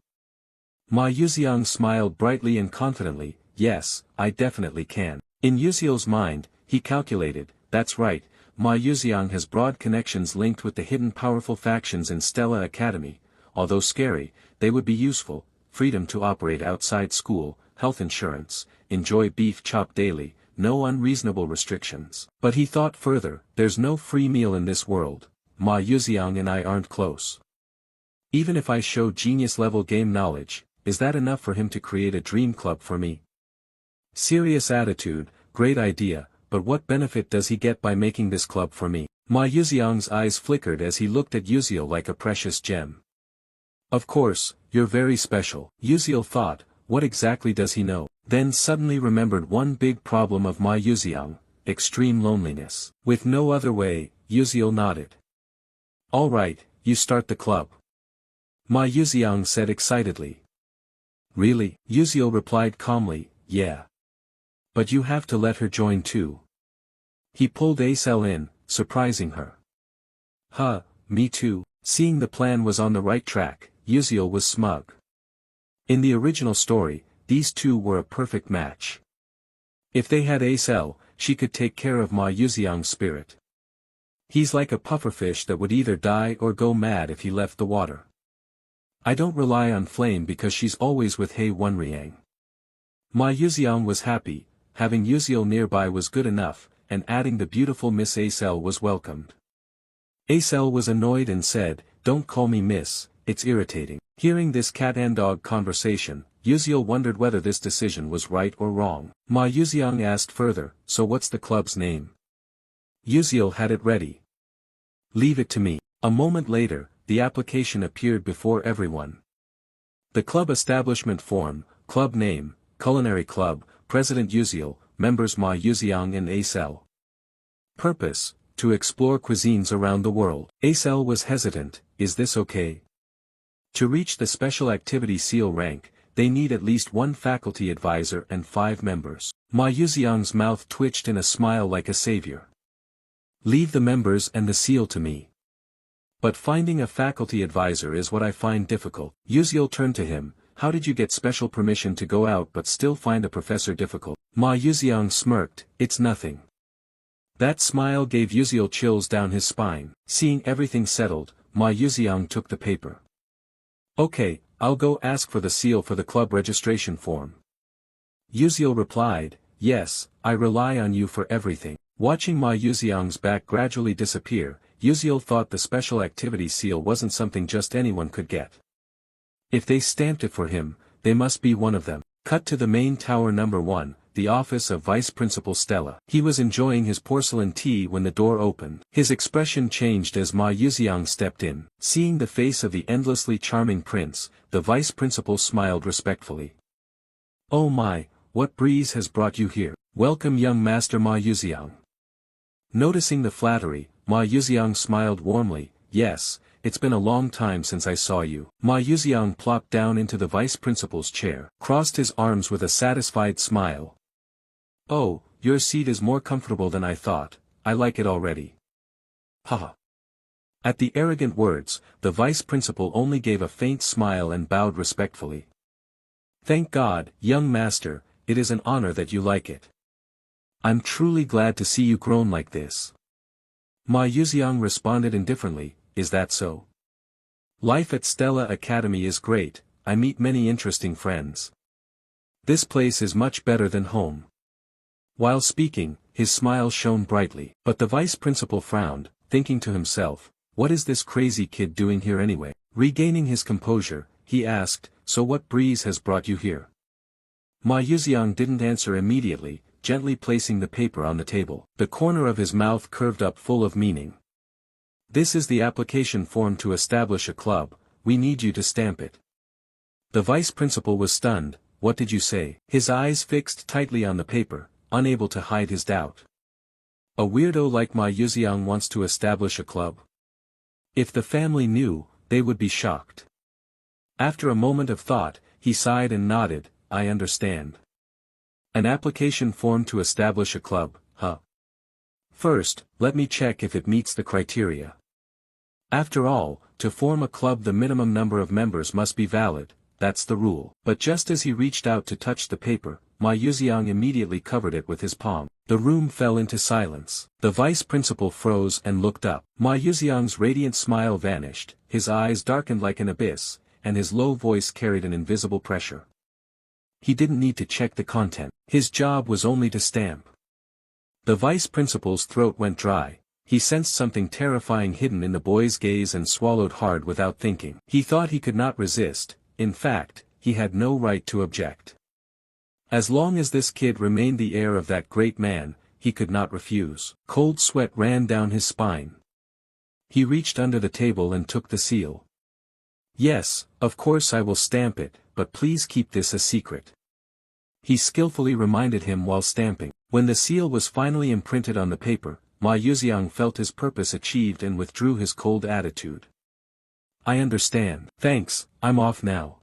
A: Ma Yuziang smiled brightly and confidently, yes, I definitely can. In Uziel's mind, he calculated, that's right, Ma Yuziang has broad connections linked with the hidden powerful factions in Stella Academy, although scary, they would be useful, freedom to operate outside school, health insurance, enjoy beef chop daily, no unreasonable restrictions. But he thought further, there's no free meal in this world, Ma Yuziang and I aren't close. Even if I show genius-level game knowledge, is that enough for him to create a dream club for me? Serious attitude, great idea, but what benefit does he get by making this club for me? Ma Yuziang's eyes flickered as he looked at Uziel like a precious gem. Of course, you're very special. Uziel thought, what exactly does he know? Then suddenly remembered one big problem of Ma Yuziang, extreme loneliness. With no other way, Uziel nodded. All right, you start the club. Ma Yuziang said excitedly. Really? Uziel replied calmly, yeah. But you have to let her join too. He pulled Isel in, surprising her. Huh, me too. Seeing the plan was on the right track, Yuziel was smug. In the original story, these two were a perfect match. If they had Acel, she could take care of Ma Yuziang's spirit. He's like a pufferfish that would either die or go mad if he left the water. I don't rely on Flame because she's always with Hei Wonriang. Ma Yuziang was happy, having Yuziel nearby was good enough, and adding the beautiful Miss Acel was welcomed. Acel was annoyed and said, "Don't call me miss, it's irritating." Hearing this cat and dog conversation, Yuziel wondered whether this decision was right or wrong. Ma Yuziang asked further, "So what's the club's name?" Yuziel had it ready. "Leave it to me." A moment later, the application appeared before everyone. The club establishment form, club name, Culinary Club, President Yuziel, members Ma Yuziang and Acel. Purpose, to explore cuisines around the world. Acel was hesitant, "Is this okay?" To reach the special activity seal rank, they need at least one faculty advisor and 5 members. Ma Yuziang's mouth twitched in a smile like a savior. "Leave the members and the seal to me. But finding a faculty advisor is what I find difficult." Yuziel turned to him, "How did you get special permission to go out but still find a professor difficult?" Ma Yuziang smirked, "It's nothing." That smile gave Yuziel chills down his spine. Seeing everything settled, Ma Yuziang took the paper. "Okay, I'll go ask for the seal for the club registration form." Yuziel replied, "Yes, I rely on you for everything." Watching Ma Yuziang's back gradually disappear, Yuziel thought the special activity seal wasn't something just anyone could get. If they stamped it for him, they must be one of them. Cut to the main tower number 1, the office of Vice Principal Stella. He was enjoying his porcelain tea when the door opened. His expression changed as Ma Yuziang stepped in. Seeing the face of the endlessly charming prince, the Vice Principal smiled respectfully. "Oh my, what breeze has brought you here? Welcome young Master Ma Yuziang." Noticing the flattery, Ma Yuziang smiled warmly, "Yes, it's been a long time since I saw you." Ma Yuziang plopped down into the vice principal's chair, crossed his arms with a satisfied smile. "Oh, your seat is more comfortable than I thought, I like it already." Haha. At the arrogant words, the vice principal only gave a faint smile and bowed respectfully. "Thank God, young master, it is an honor that you like it. I'm truly glad to see you grown like this." Ma Yuziang responded indifferently, "Is that so? Life at Stella Academy is great, I meet many interesting friends. This place is much better than home." While speaking, his smile shone brightly. But the vice principal frowned, thinking to himself, "What is this crazy kid doing here anyway?" Regaining his composure, he asked, "So what breeze has brought you here?" Ma Yuziang didn't answer immediately, gently placing the paper on the table. The corner of his mouth curved up full of meaning. "This is the application form to establish a club, we need you to stamp it." The vice principal was stunned. "What did you say?" His eyes fixed tightly on the paper, unable to hide his doubt. A weirdo like Ma Yuziang wants to establish a club? If the family knew, they would be shocked. After a moment of thought, he sighed and nodded, "I understand. An application form to establish a club, huh? First, let me check if it meets the criteria. After all, to form a club the minimum number of members must be valid, that's the rule." But just as he reached out to touch the paper, Ma Yuziang immediately covered it with his palm. The room fell into silence. The vice principal froze and looked up. Ma Yuziang's radiant smile vanished, his eyes darkened like an abyss, and his low voice carried an invisible pressure. He didn't need to check the content. His job was only to stamp. The vice principal's throat went dry. He sensed something terrifying hidden in the boy's gaze and swallowed hard without thinking. He thought he could not resist, in fact, he had no right to object. As long as this kid remained the heir of that great man, he could not refuse. Cold sweat ran down his spine. He reached under the table and took the seal. "Yes, of course I will stamp it, but please keep this a secret," he skillfully reminded him while stamping. When the seal was finally imprinted on the paper, Ma Yuziang felt his purpose achieved and withdrew his cold attitude. "I understand. Thanks, I'm off now."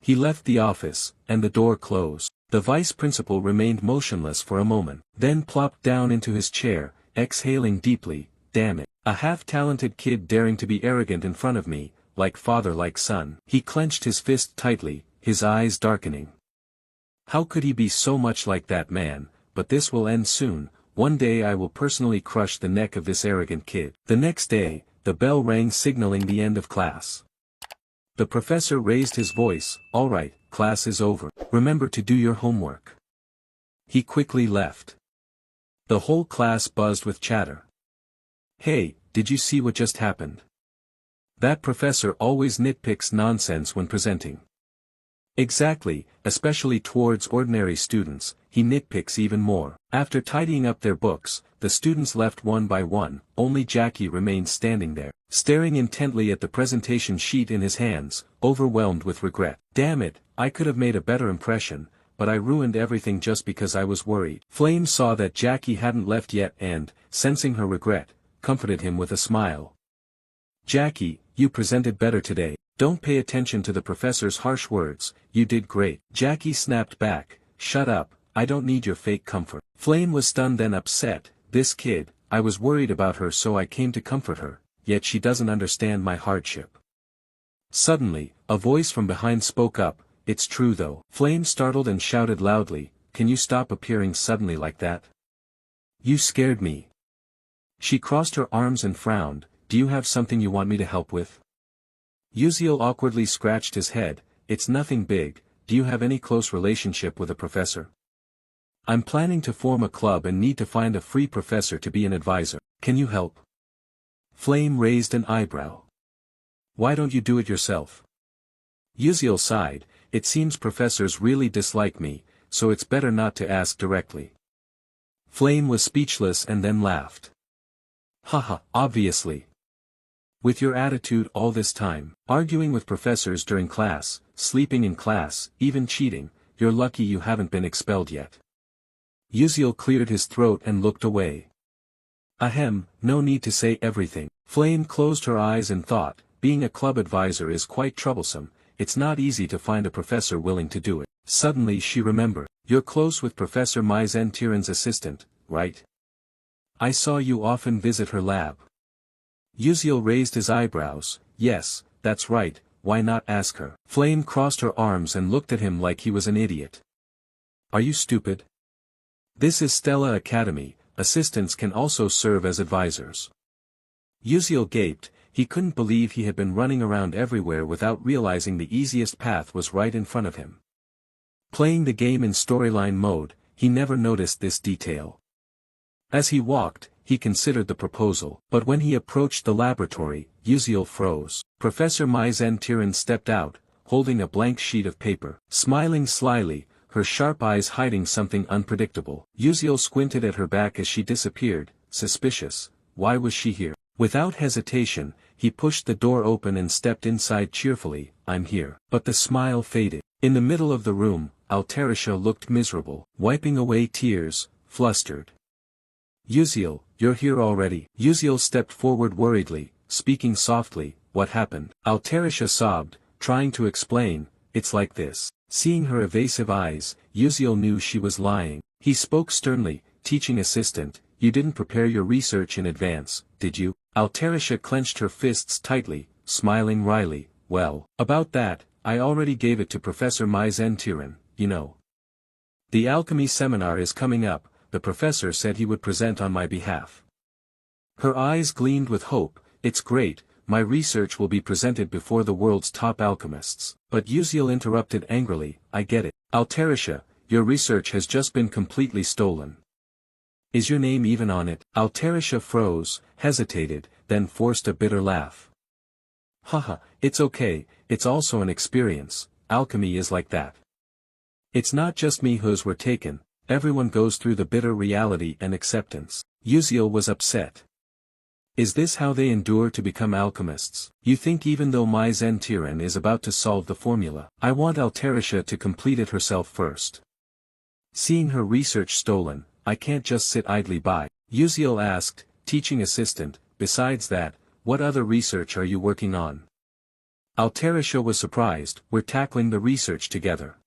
A: He left the office, and the door closed. The vice principal remained motionless for a moment, then plopped down into his chair, exhaling deeply. "Damn it. A half-talented kid daring to be arrogant in front of me, like father like son. He clenched his fist tightly, his eyes darkening. How could he be so much like that man? But this will end soon. One day I will personally crush the neck of this arrogant kid. The next day, the bell rang signaling the end of class. The professor raised his voice, "All right, class is over. Remember to do your homework." He quickly left. The whole class buzzed with chatter. "Hey, did you see what just happened? That professor always nitpicks nonsense when presenting." Exactly, especially towards ordinary students, he nitpicks even more. After tidying up their books, the students left one by one, only Jackie remained standing there, staring intently at the presentation sheet in his hands, overwhelmed with regret. Damn it, I could have made a better impression, but I ruined everything just because I was worried. Flame saw that Jackie hadn't left yet and, sensing her regret, comforted him with a smile. "Jackie, you presented better today. Don't pay attention to the professor's harsh words, you did great." Jackie snapped back, "Shut up, I don't need your fake comfort." Flame was stunned then upset. This kid, I was worried about her so I came to comfort her, yet she doesn't understand my hardship. Suddenly, a voice from behind spoke up, "It's true though." Flame startled and shouted loudly, "Can you stop appearing suddenly like that? You scared me." She crossed her arms and frowned, "Do you have something you want me to help with?" Uziel awkwardly scratched his head, "It's nothing big. Do you have any close relationship with a professor? I'm planning to form a club and need to find a free professor to be an advisor. Can you help?" Flame raised an eyebrow. "Why don't you do it yourself?" Uziel sighed, "It seems professors really dislike me, so it's better not to ask directly." Flame was speechless and then laughed. "Haha, obviously. With your attitude all this time, arguing with professors during class, sleeping in class, even cheating, you're lucky you haven't been expelled yet." Uziel cleared his throat and looked away. Ahem, no need to say everything. Flame closed her eyes and thought, being a club advisor is quite troublesome, it's not easy to find a professor willing to do it. Suddenly she remembered, "You're close with Professor Maizen Tiran's assistant, right? I saw you often visit her lab." Uziel raised his eyebrows, "Yes, that's right, why not ask her?" Flame crossed her arms and looked at him like he was an idiot. "Are you stupid? This is Stella Academy, assistants can also serve as advisors." Uziel gaped, he couldn't believe he had been running around everywhere without realizing the easiest path was right in front of him. Playing the game in storyline mode, he never noticed this detail. As he walked, he considered the proposal, but when he approached the laboratory, Uziel froze. Professor Maizen Tiran stepped out, holding a blank sheet of paper. Smiling slyly, her sharp eyes hiding something unpredictable. Uziel squinted at her back as she disappeared, suspicious. Why was she here? Without hesitation, he pushed the door open and stepped inside cheerfully, "I'm here." But the smile faded. In the middle of the room, Alterisha looked miserable, wiping away tears, flustered. "Uziel, you're here already." Uziel stepped forward worriedly, speaking softly, "What happened?" Alterisha sobbed, trying to explain, "It's like this." Seeing her evasive eyes, Uziel knew she was lying. He spoke sternly, "Teaching assistant, you didn't prepare your research in advance, did you?" Alterisha clenched her fists tightly, smiling wryly, "Well, about that, I already gave it to Professor Maizen Tiran, you know. The alchemy seminar is coming up, the professor said he would present on my behalf." Her eyes gleamed with hope, "It's great, my research will be presented before the world's top alchemists." But Uziel interrupted angrily, "I get it. Alterisha, your research has just been completely stolen. Is your name even on it?" Alterisha froze, hesitated, then forced a bitter laugh. "Haha, it's okay, it's also an experience, alchemy is like that. It's not just me whose were taken, everyone goes through the bitter reality and acceptance." Uziel was upset. Is this how they endure to become alchemists? You think even though Maizen Tiran is about to solve the formula, I want Alterisha to complete it herself first. Seeing her research stolen, I can't just sit idly by. Uziel asked, "Teaching assistant, besides that, what other research are you working on?" Alterisha was surprised, "We're tackling the research together.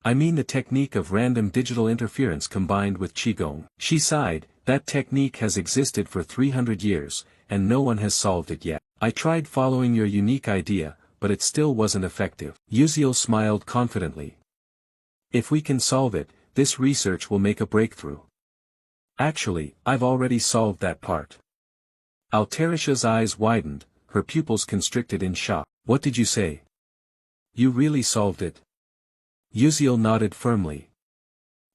A: I mean the technique of random digital interference combined with Qigong." She sighed, That technique has existed for 300 years, and no one has solved it yet. I tried following your unique idea, but it still wasn't effective. Uziel smiled confidently. If we can solve it, this research will make a breakthrough. Actually, I've already solved that part. Altarisha's eyes widened, her pupils constricted in shock. What did you say? You really solved it? Uziel nodded firmly.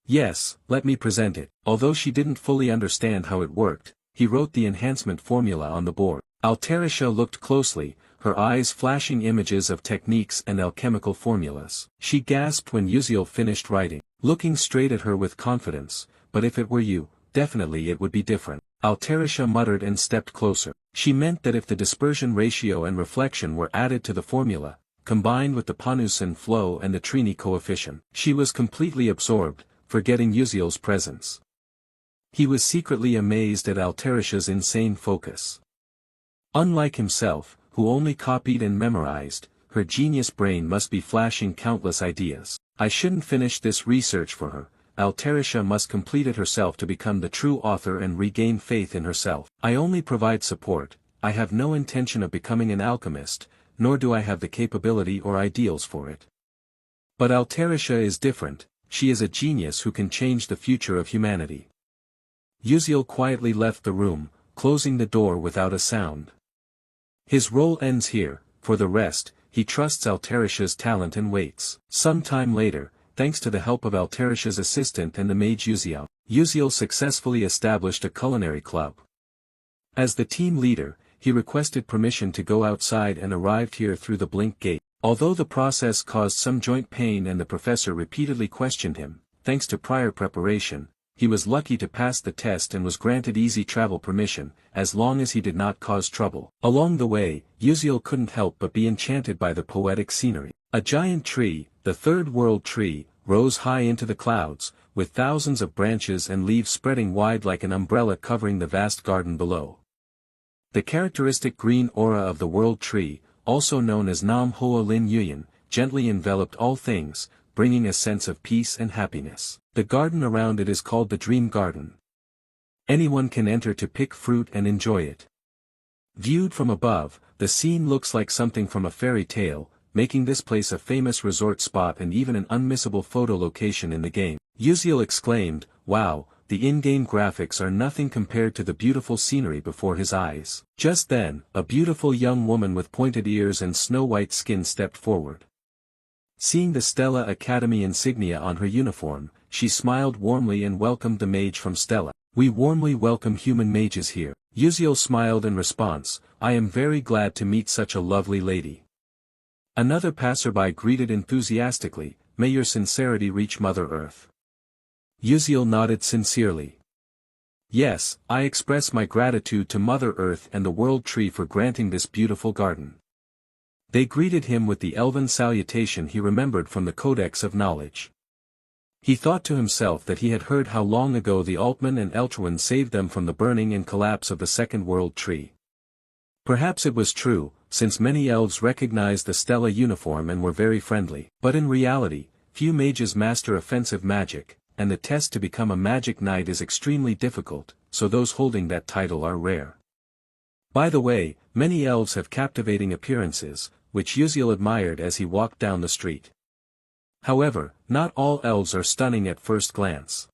A: Yes, let me present it. Although she didn't fully understand how it worked, he wrote the enhancement formula on the board. Altarisha looked closely, her eyes flashing images of techniques and alchemical formulas. She gasped when Uziel finished writing, looking straight at her with confidence. But if it were you, definitely it would be different. Altarisha muttered and stepped closer. She meant that if the dispersion ratio and reflection were added to the formula, combined with the Panusan flow and the Trini coefficient, she was completely absorbed, forgetting Uziel's presence. He was secretly amazed at Altarisha's insane focus. Unlike himself, who only copied and memorized, her genius brain must be flashing countless ideas. I shouldn't finish this research for her. Altarisha must complete it herself to become the true author and regain faith in herself. I only provide support. I have no intention of becoming an alchemist, nor do I have the capability or ideals for it. But Altarisha is different. She is a genius who can change the future of humanity. Uziel quietly left the room, closing the door without a sound. His role ends here. For the rest, he trusts Altarisha's talent and waits. Some time later, thanks to the help of Altarisha's assistant and the mage Uziel successfully established a culinary club. As the team leader, he requested permission to go outside and arrived here through the blink gate. Although the process caused some joint pain and the professor repeatedly questioned him, thanks to prior preparation, he was lucky to pass the test and was granted easy travel permission, as long as he did not cause trouble. Along the way, Uziel couldn't help but be enchanted by the poetic scenery. A giant tree, the third world tree, rose high into the clouds, with thousands of branches and leaves spreading wide like an umbrella covering the vast garden below. The characteristic green aura of the world tree, also known as Nam Hoa Lin Yuyan, gently enveloped all things, bringing a sense of peace and happiness. The garden around it is called the Dream Garden. Anyone can enter to pick fruit and enjoy it. Viewed from above, the scene looks like something from a fairy tale, making this place a famous resort spot and even an unmissable photo location in the game. Uziel exclaimed, "Wow, the in-game graphics are nothing compared to the beautiful scenery before his eyes." Just then, a beautiful young woman with pointed ears and snow-white skin stepped forward. Seeing the Stella Academy insignia on her uniform, she smiled warmly and welcomed the mage from Stella. "We warmly welcome human mages here." Uziel smiled in response, "I am very glad to meet such a lovely lady." Another passerby greeted enthusiastically, "May your sincerity reach Mother Earth." Uziel nodded sincerely. "Yes, I express my gratitude to Mother Earth and the World Tree for granting this beautiful garden." They greeted him with the elven salutation he remembered from the Codex of Knowledge. He thought to himself that he had heard how long ago the Altman and Eltruan saved them from the burning and collapse of the Second World Tree. Perhaps it was true, since many elves recognized the Stella uniform and were very friendly. But in reality, few mages master offensive magic, and the test to become a magic knight is extremely difficult, so those holding that title are rare. By the way, many elves have captivating appearances, which Uziel admired as he walked down the street. However, not all elves are stunning at first glance.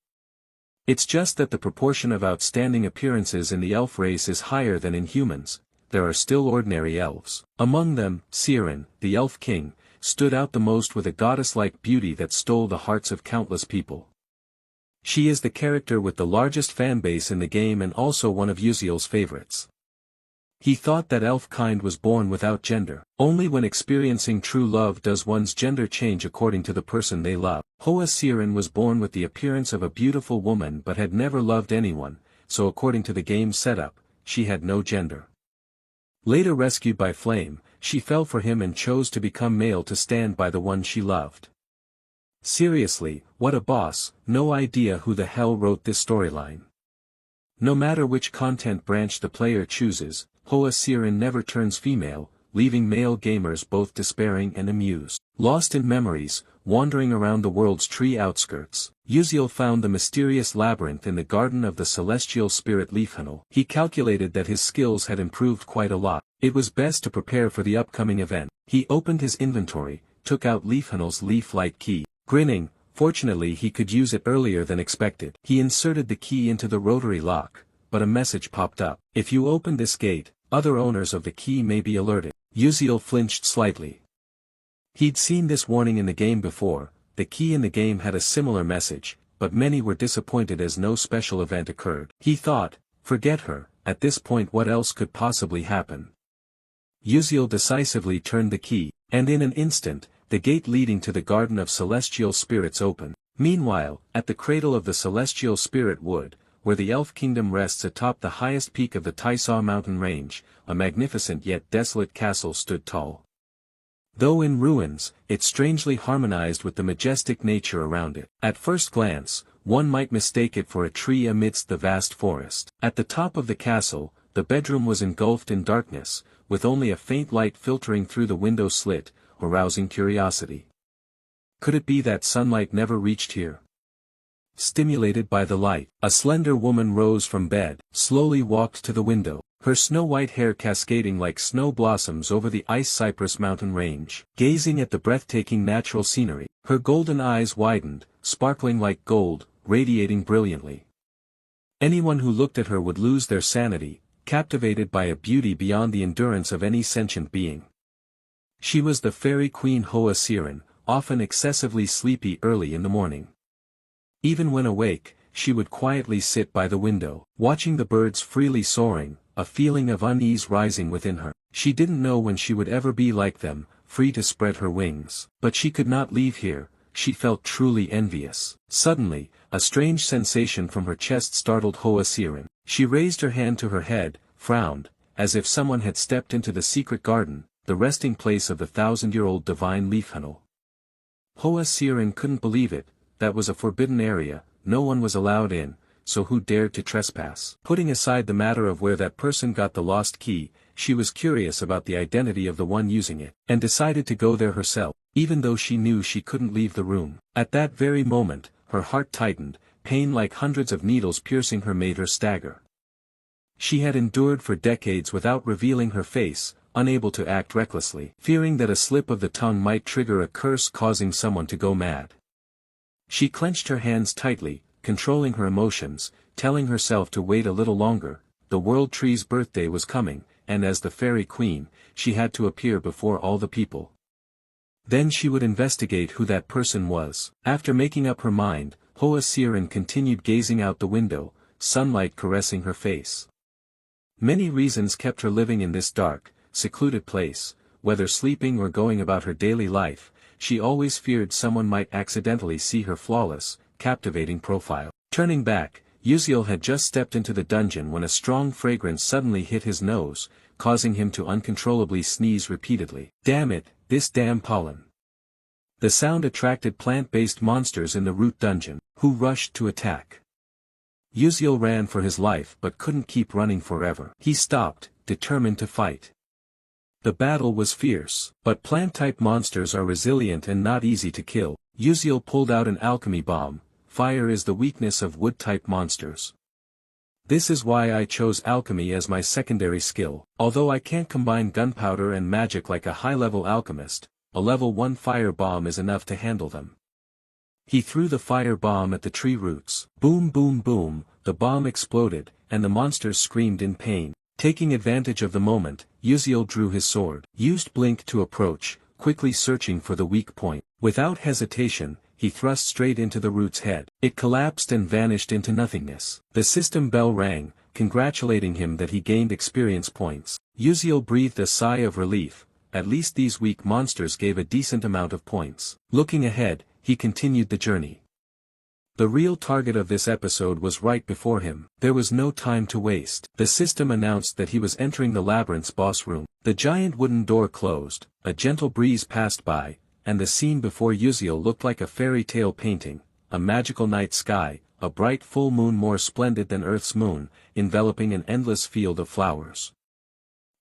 A: It's just that the proportion of outstanding appearances in the elf race is higher than in humans. There are still ordinary elves. Among them, Siren, the elf king, stood out the most with a goddess-like beauty that stole the hearts of countless people. She is the character with the largest fanbase in the game and also one of Uziel's favorites. He thought that elf kind was born without gender. Only when experiencing true love does one's gender change according to the person they love. Hoa Siren was born with the appearance of a beautiful woman but had never loved anyone, so according to the game's setup, she had no gender. Later rescued by Flame, she fell for him and chose to become male to stand by the one she loved. Seriously, what a boss. No idea who the hell wrote this storyline. No matter which content branch the player chooses, Hoa Siren never turns female, leaving male gamers both despairing and amused. Lost in memories, wandering around the world's tree outskirts, Uziel found the mysterious labyrinth in the garden of the celestial spirit Leafhannel. He calculated that his skills had improved quite a lot. It was best to prepare for the upcoming event. He opened his inventory, took out Leafhannel's leaf-like key. Grinning, fortunately he could use it earlier than expected. He inserted the key into the rotary lock, but a message popped up. If you open this gate, other owners of the key may be alerted. Uziel flinched slightly. He'd seen this warning in the game before. The key in the game had a similar message, but many were disappointed as no special event occurred. He thought, forget her, at this point what else could possibly happen? Uziel decisively turned the key, and in an instant, the gate leading to the Garden of Celestial Spirits opened. Meanwhile, at the cradle of the Celestial Spirit Wood, where the Elf Kingdom rests atop the highest peak of the Taisaw mountain range, a magnificent yet desolate castle stood tall. Though in ruins, it strangely harmonized with the majestic nature around it. At first glance, one might mistake it for a tree amidst the vast forest. At the top of the castle, the bedroom was engulfed in darkness, with only a faint light filtering through the window slit, arousing curiosity. Could it be that sunlight never reached here? Stimulated by the light, a slender woman rose from bed, slowly walked to the window, her snow-white hair cascading like snow blossoms over the ice cypress mountain range. Gazing at the breathtaking natural scenery, her golden eyes widened, sparkling like gold, radiating brilliantly. Anyone who looked at her would lose their sanity, captivated by a beauty beyond the endurance of any sentient being. She was the fairy queen Hoa Siren, often excessively sleepy early in the morning. Even when awake, she would quietly sit by the window, watching the birds freely soaring, a feeling of unease rising within her. She didn't know when she would ever be like them, free to spread her wings. But she could not leave here, she felt truly envious. Suddenly, a strange sensation from her chest startled Hoa Siren. She raised her hand to her head, frowned, as if someone had stepped into the secret garden, the resting place of the 1,000-year-old divine Leafhannel. Hoa Siren couldn't believe it. That was a forbidden area, no one was allowed in, so who dared to trespass? Putting aside the matter of where that person got the lost key, she was curious about the identity of the one using it, and decided to go there herself, even though she knew she couldn't leave the room. At that very moment, her heart tightened, pain like hundreds of needles piercing her made her stagger. She had endured for decades without revealing her face, unable to act recklessly, fearing that a slip of the tongue might trigger a curse causing someone to go mad. She clenched her hands tightly, controlling her emotions, telling herself to wait a little longer. The World Tree's birthday was coming, and as the Fairy Queen, she had to appear before all the people. Then she would investigate who that person was. After making up her mind, Hoa Siren continued gazing out the window, sunlight caressing her face. Many reasons kept her living in this dark, secluded place. Whether sleeping or going about her daily life, she always feared someone might accidentally see her flawless, captivating profile. Turning back, Uziel had just stepped into the dungeon when a strong fragrance suddenly hit his nose, causing him to uncontrollably sneeze repeatedly. Damn it, this damn pollen. The sound attracted plant-based monsters in the root dungeon, who rushed to attack. Uziel ran for his life but couldn't keep running forever. He stopped, determined to fight. The battle was fierce, but plant-type monsters are resilient and not easy to kill. Uziel pulled out an alchemy bomb. Fire is the weakness of wood-type monsters. This is why I chose alchemy as my secondary skill. Although I can't combine gunpowder and magic like a high-level alchemist, a level 1 fire bomb is enough to handle them. He threw the fire bomb at the tree roots. Boom boom boom, the bomb exploded, and the monsters screamed in pain. Taking advantage of the moment, Uziel drew his sword, used blink to approach, quickly searching for the weak point. Without hesitation, he thrust straight into the root's head. It collapsed and vanished into nothingness. The system bell rang, congratulating him that he gained experience points. Uziel breathed a sigh of relief. At least these weak monsters gave a decent amount of points. Looking ahead, he continued the journey. The real target of this episode was right before him. There was no time to waste. The system announced that he was entering the labyrinth's boss room. The giant wooden door closed, a gentle breeze passed by, and the scene before Uziel looked like a fairy tale painting, a magical night sky, a bright full moon more splendid than Earth's moon, enveloping an endless field of flowers.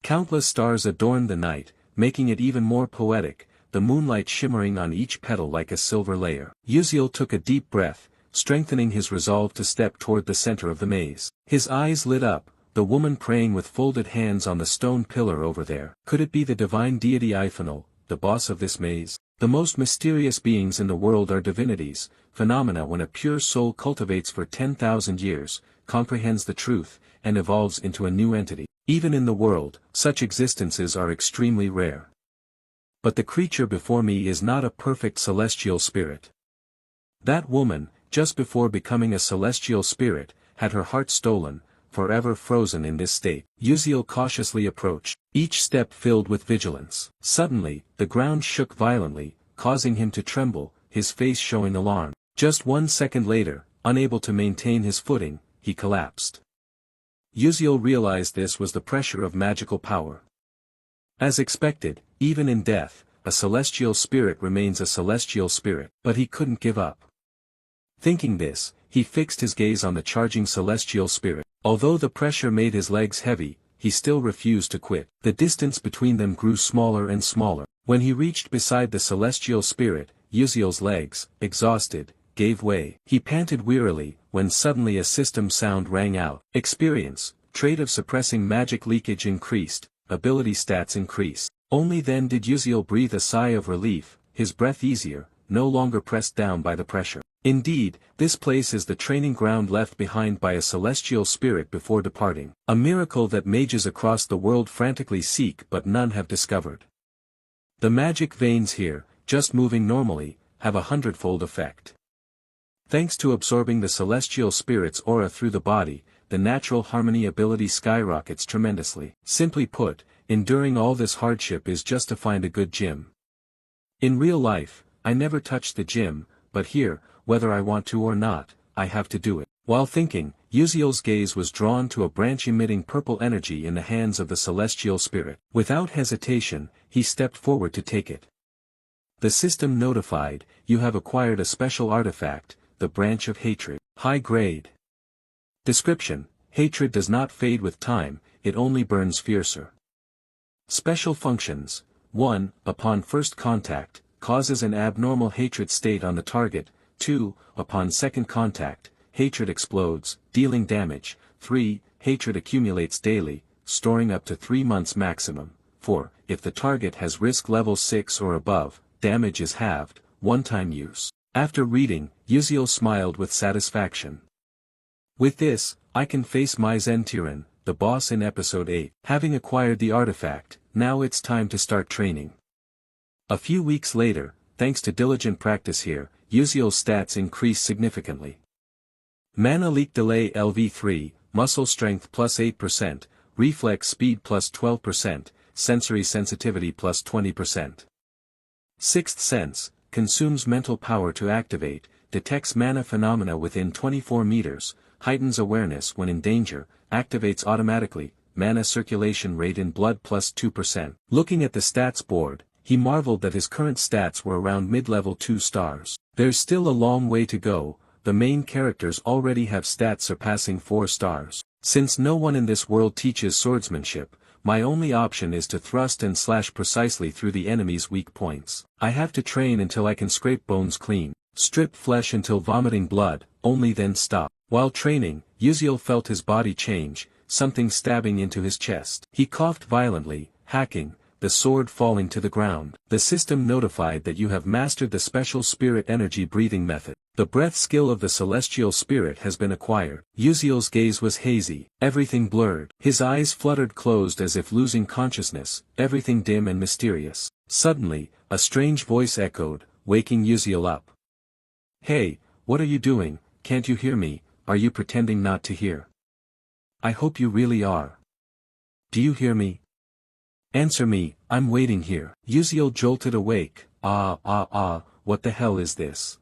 A: Countless stars adorned the night, making it even more poetic, the moonlight shimmering on each petal like a silver layer. Uziel took a deep breath, strengthening his resolve to step toward the center of the maze. His eyes lit up, the woman praying with folded hands on the stone pillar over there. Could it be the divine deity Iphanal, the boss of this maze? The most mysterious beings in the world are divinities, phenomena when a pure soul cultivates for 10,000 years, comprehends the truth, and evolves into a new entity. Even in the world, such existences are extremely rare. But the creature before me is not a perfect celestial spirit. That woman, just before becoming a celestial spirit, had her heart stolen, forever frozen in this state. Uziel cautiously approached, each step filled with vigilance. Suddenly, the ground shook violently, causing him to tremble, his face showing alarm. Just 1 second later, unable to maintain his footing, he collapsed. Uziel realized this was the pressure of magical power. As expected, even in death, a celestial spirit remains a celestial spirit, but he couldn't give up. Thinking this, he fixed his gaze on the charging celestial spirit. Although the pressure made his legs heavy, he still refused to quit. The distance between them grew smaller and smaller. When he reached beside the celestial spirit, Uziel's legs, exhausted, gave way. He panted wearily, when suddenly a system sound rang out. Experience, trait of suppressing magic leakage increased, ability stats increased. Only then did Uziel breathe a sigh of relief, his breath easier, no longer pressed down by the pressure. Indeed, this place is the training ground left behind by a celestial spirit before departing. A miracle that mages across the world frantically seek but none have discovered. The magic veins here, just moving normally, have a 100-fold effect. Thanks to absorbing the celestial spirit's aura through the body, the natural harmony ability skyrockets tremendously. Simply put, enduring all this hardship is just to find a good gym. In real life, I never touch the gym, but here, whether I want to or not, I have to do it. While thinking, Uziel's gaze was drawn to a branch emitting purple energy in the hands of the celestial spirit. Without hesitation, he stepped forward to take it. The system notified, you have acquired a special artifact, the branch of hatred. High grade. Description, hatred does not fade with time, it only burns fiercer. Special functions, 1. Upon first contact, causes an abnormal hatred state on the target. 2. Upon second contact, hatred explodes, dealing damage. 3. Hatred accumulates daily, storing up to 3 months maximum. 4. If the target has risk level 6 or above, damage is halved, one-time use. After reading, Uziel smiled with satisfaction. With this, I can face my Zen Tyrann, the boss in episode 8. Having acquired the artifact, now it's time to start training. A few weeks later, thanks to diligent practice here, Uziel's stats increased significantly. Mana leak delay LV3, muscle strength plus 8%, reflex speed plus 12%, sensory sensitivity plus 20%. Sixth sense, consumes mental power to activate, detects mana phenomena within 24 meters, heightens awareness when in danger, activates automatically, mana circulation rate in blood plus 2%. Looking at the stats board, he marveled that his current stats were around mid-level 2 stars. There's still a long way to go, the main characters already have stats surpassing 4 stars. Since no one in this world teaches swordsmanship, my only option is to thrust and slash precisely through the enemy's weak points. I have to train until I can scrape bones clean, strip flesh until vomiting blood, only then stop. While training, Uziel felt his body change, something stabbing into his chest. He coughed violently, hacking, the sword falling to the ground. The system notified that you have mastered the special spirit energy breathing method. The breath skill of the celestial spirit has been acquired. Uziel's gaze was hazy, everything blurred. His eyes fluttered closed as if losing consciousness, everything dim and mysterious. Suddenly, a strange voice echoed, waking Uziel up. Hey, what are you doing? Can't you hear me? Are you pretending not to hear? I hope you really are. Do you hear me? Answer me, I'm waiting here. Uziel jolted awake. What the hell is this?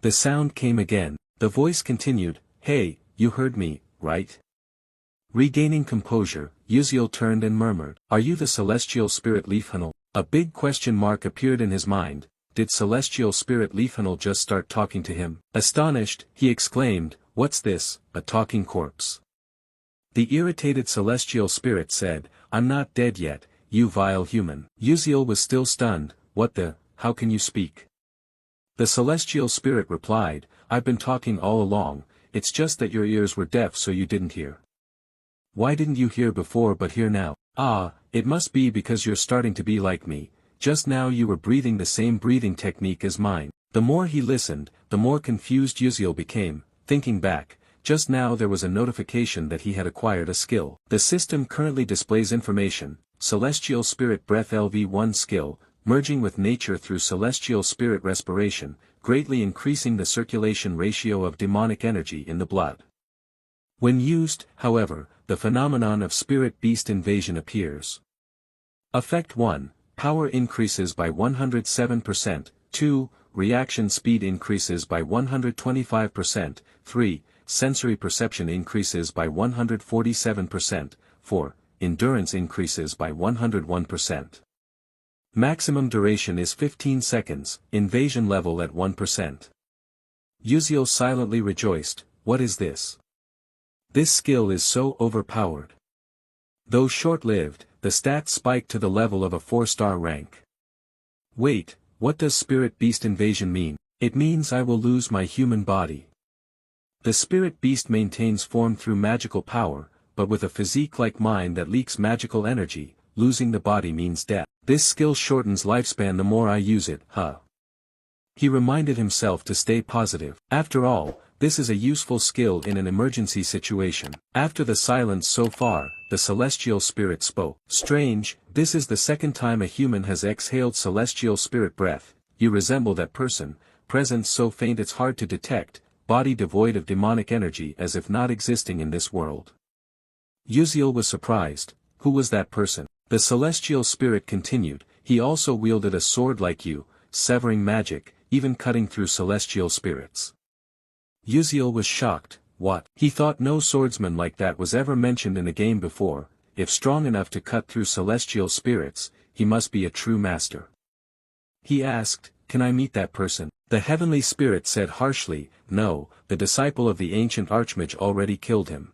A: The sound came again. The voice continued, hey, you heard me, right? Regaining composure, Uziel turned and murmured, are you the celestial spirit Leafhanal? A big question mark appeared in his mind. Did celestial spirit Leafhanal just start talking to him? Astonished, he exclaimed, what's this, a talking corpse? The irritated celestial spirit said, I'm not dead yet, you vile human. Uziel was still stunned. What the, how can you speak? The celestial spirit replied, I've been talking all along, it's just that your ears were deaf so you didn't hear. Why didn't you hear before but hear now? Ah, it must be because you're starting to be like me, just now you were breathing the same breathing technique as mine. The more he listened, the more confused Uziel became, thinking back, just now there was a notification that he had acquired a skill. The system currently displays information, Celestial Spirit Breath LV1 skill, merging with nature through Celestial Spirit Respiration, greatly increasing the circulation ratio of demonic energy in the blood. When used, however, the phenomenon of Spirit Beast Invasion appears. Effect 1, Power increases by 107%, 2, Reaction speed increases by 125%, 3, Sensory perception increases by 147%, 4, Endurance increases by 101%. Maximum duration is 15 seconds, invasion level at 1%. Uziel silently rejoiced, what is this? This skill is so overpowered. Though short-lived, the stats spiked to the level of a 4-star rank. Wait, what does Spirit Beast Invasion mean? It means I will lose my human body. The Spirit Beast maintains form through magical power, but with a physique like mine that leaks magical energy, losing the body means death. This skill shortens lifespan the more I use it, huh? He reminded himself to stay positive. After all, this is a useful skill in an emergency situation. After the silence so far, the celestial spirit spoke. Strange, this is the second time a human has exhaled celestial spirit breath. You resemble that person, presence so faint it's hard to detect, body devoid of demonic energy as if not existing in this world. Uziel was surprised. Who was that person? The celestial spirit continued, he also wielded a sword like you, severing magic, even cutting through celestial spirits. Uziel was shocked. What? He thought no swordsman like that was ever mentioned in a game before. If strong enough to cut through celestial spirits, he must be a true master. He asked, can I meet that person? The heavenly spirit said harshly, no, the disciple of the ancient archmage already killed him.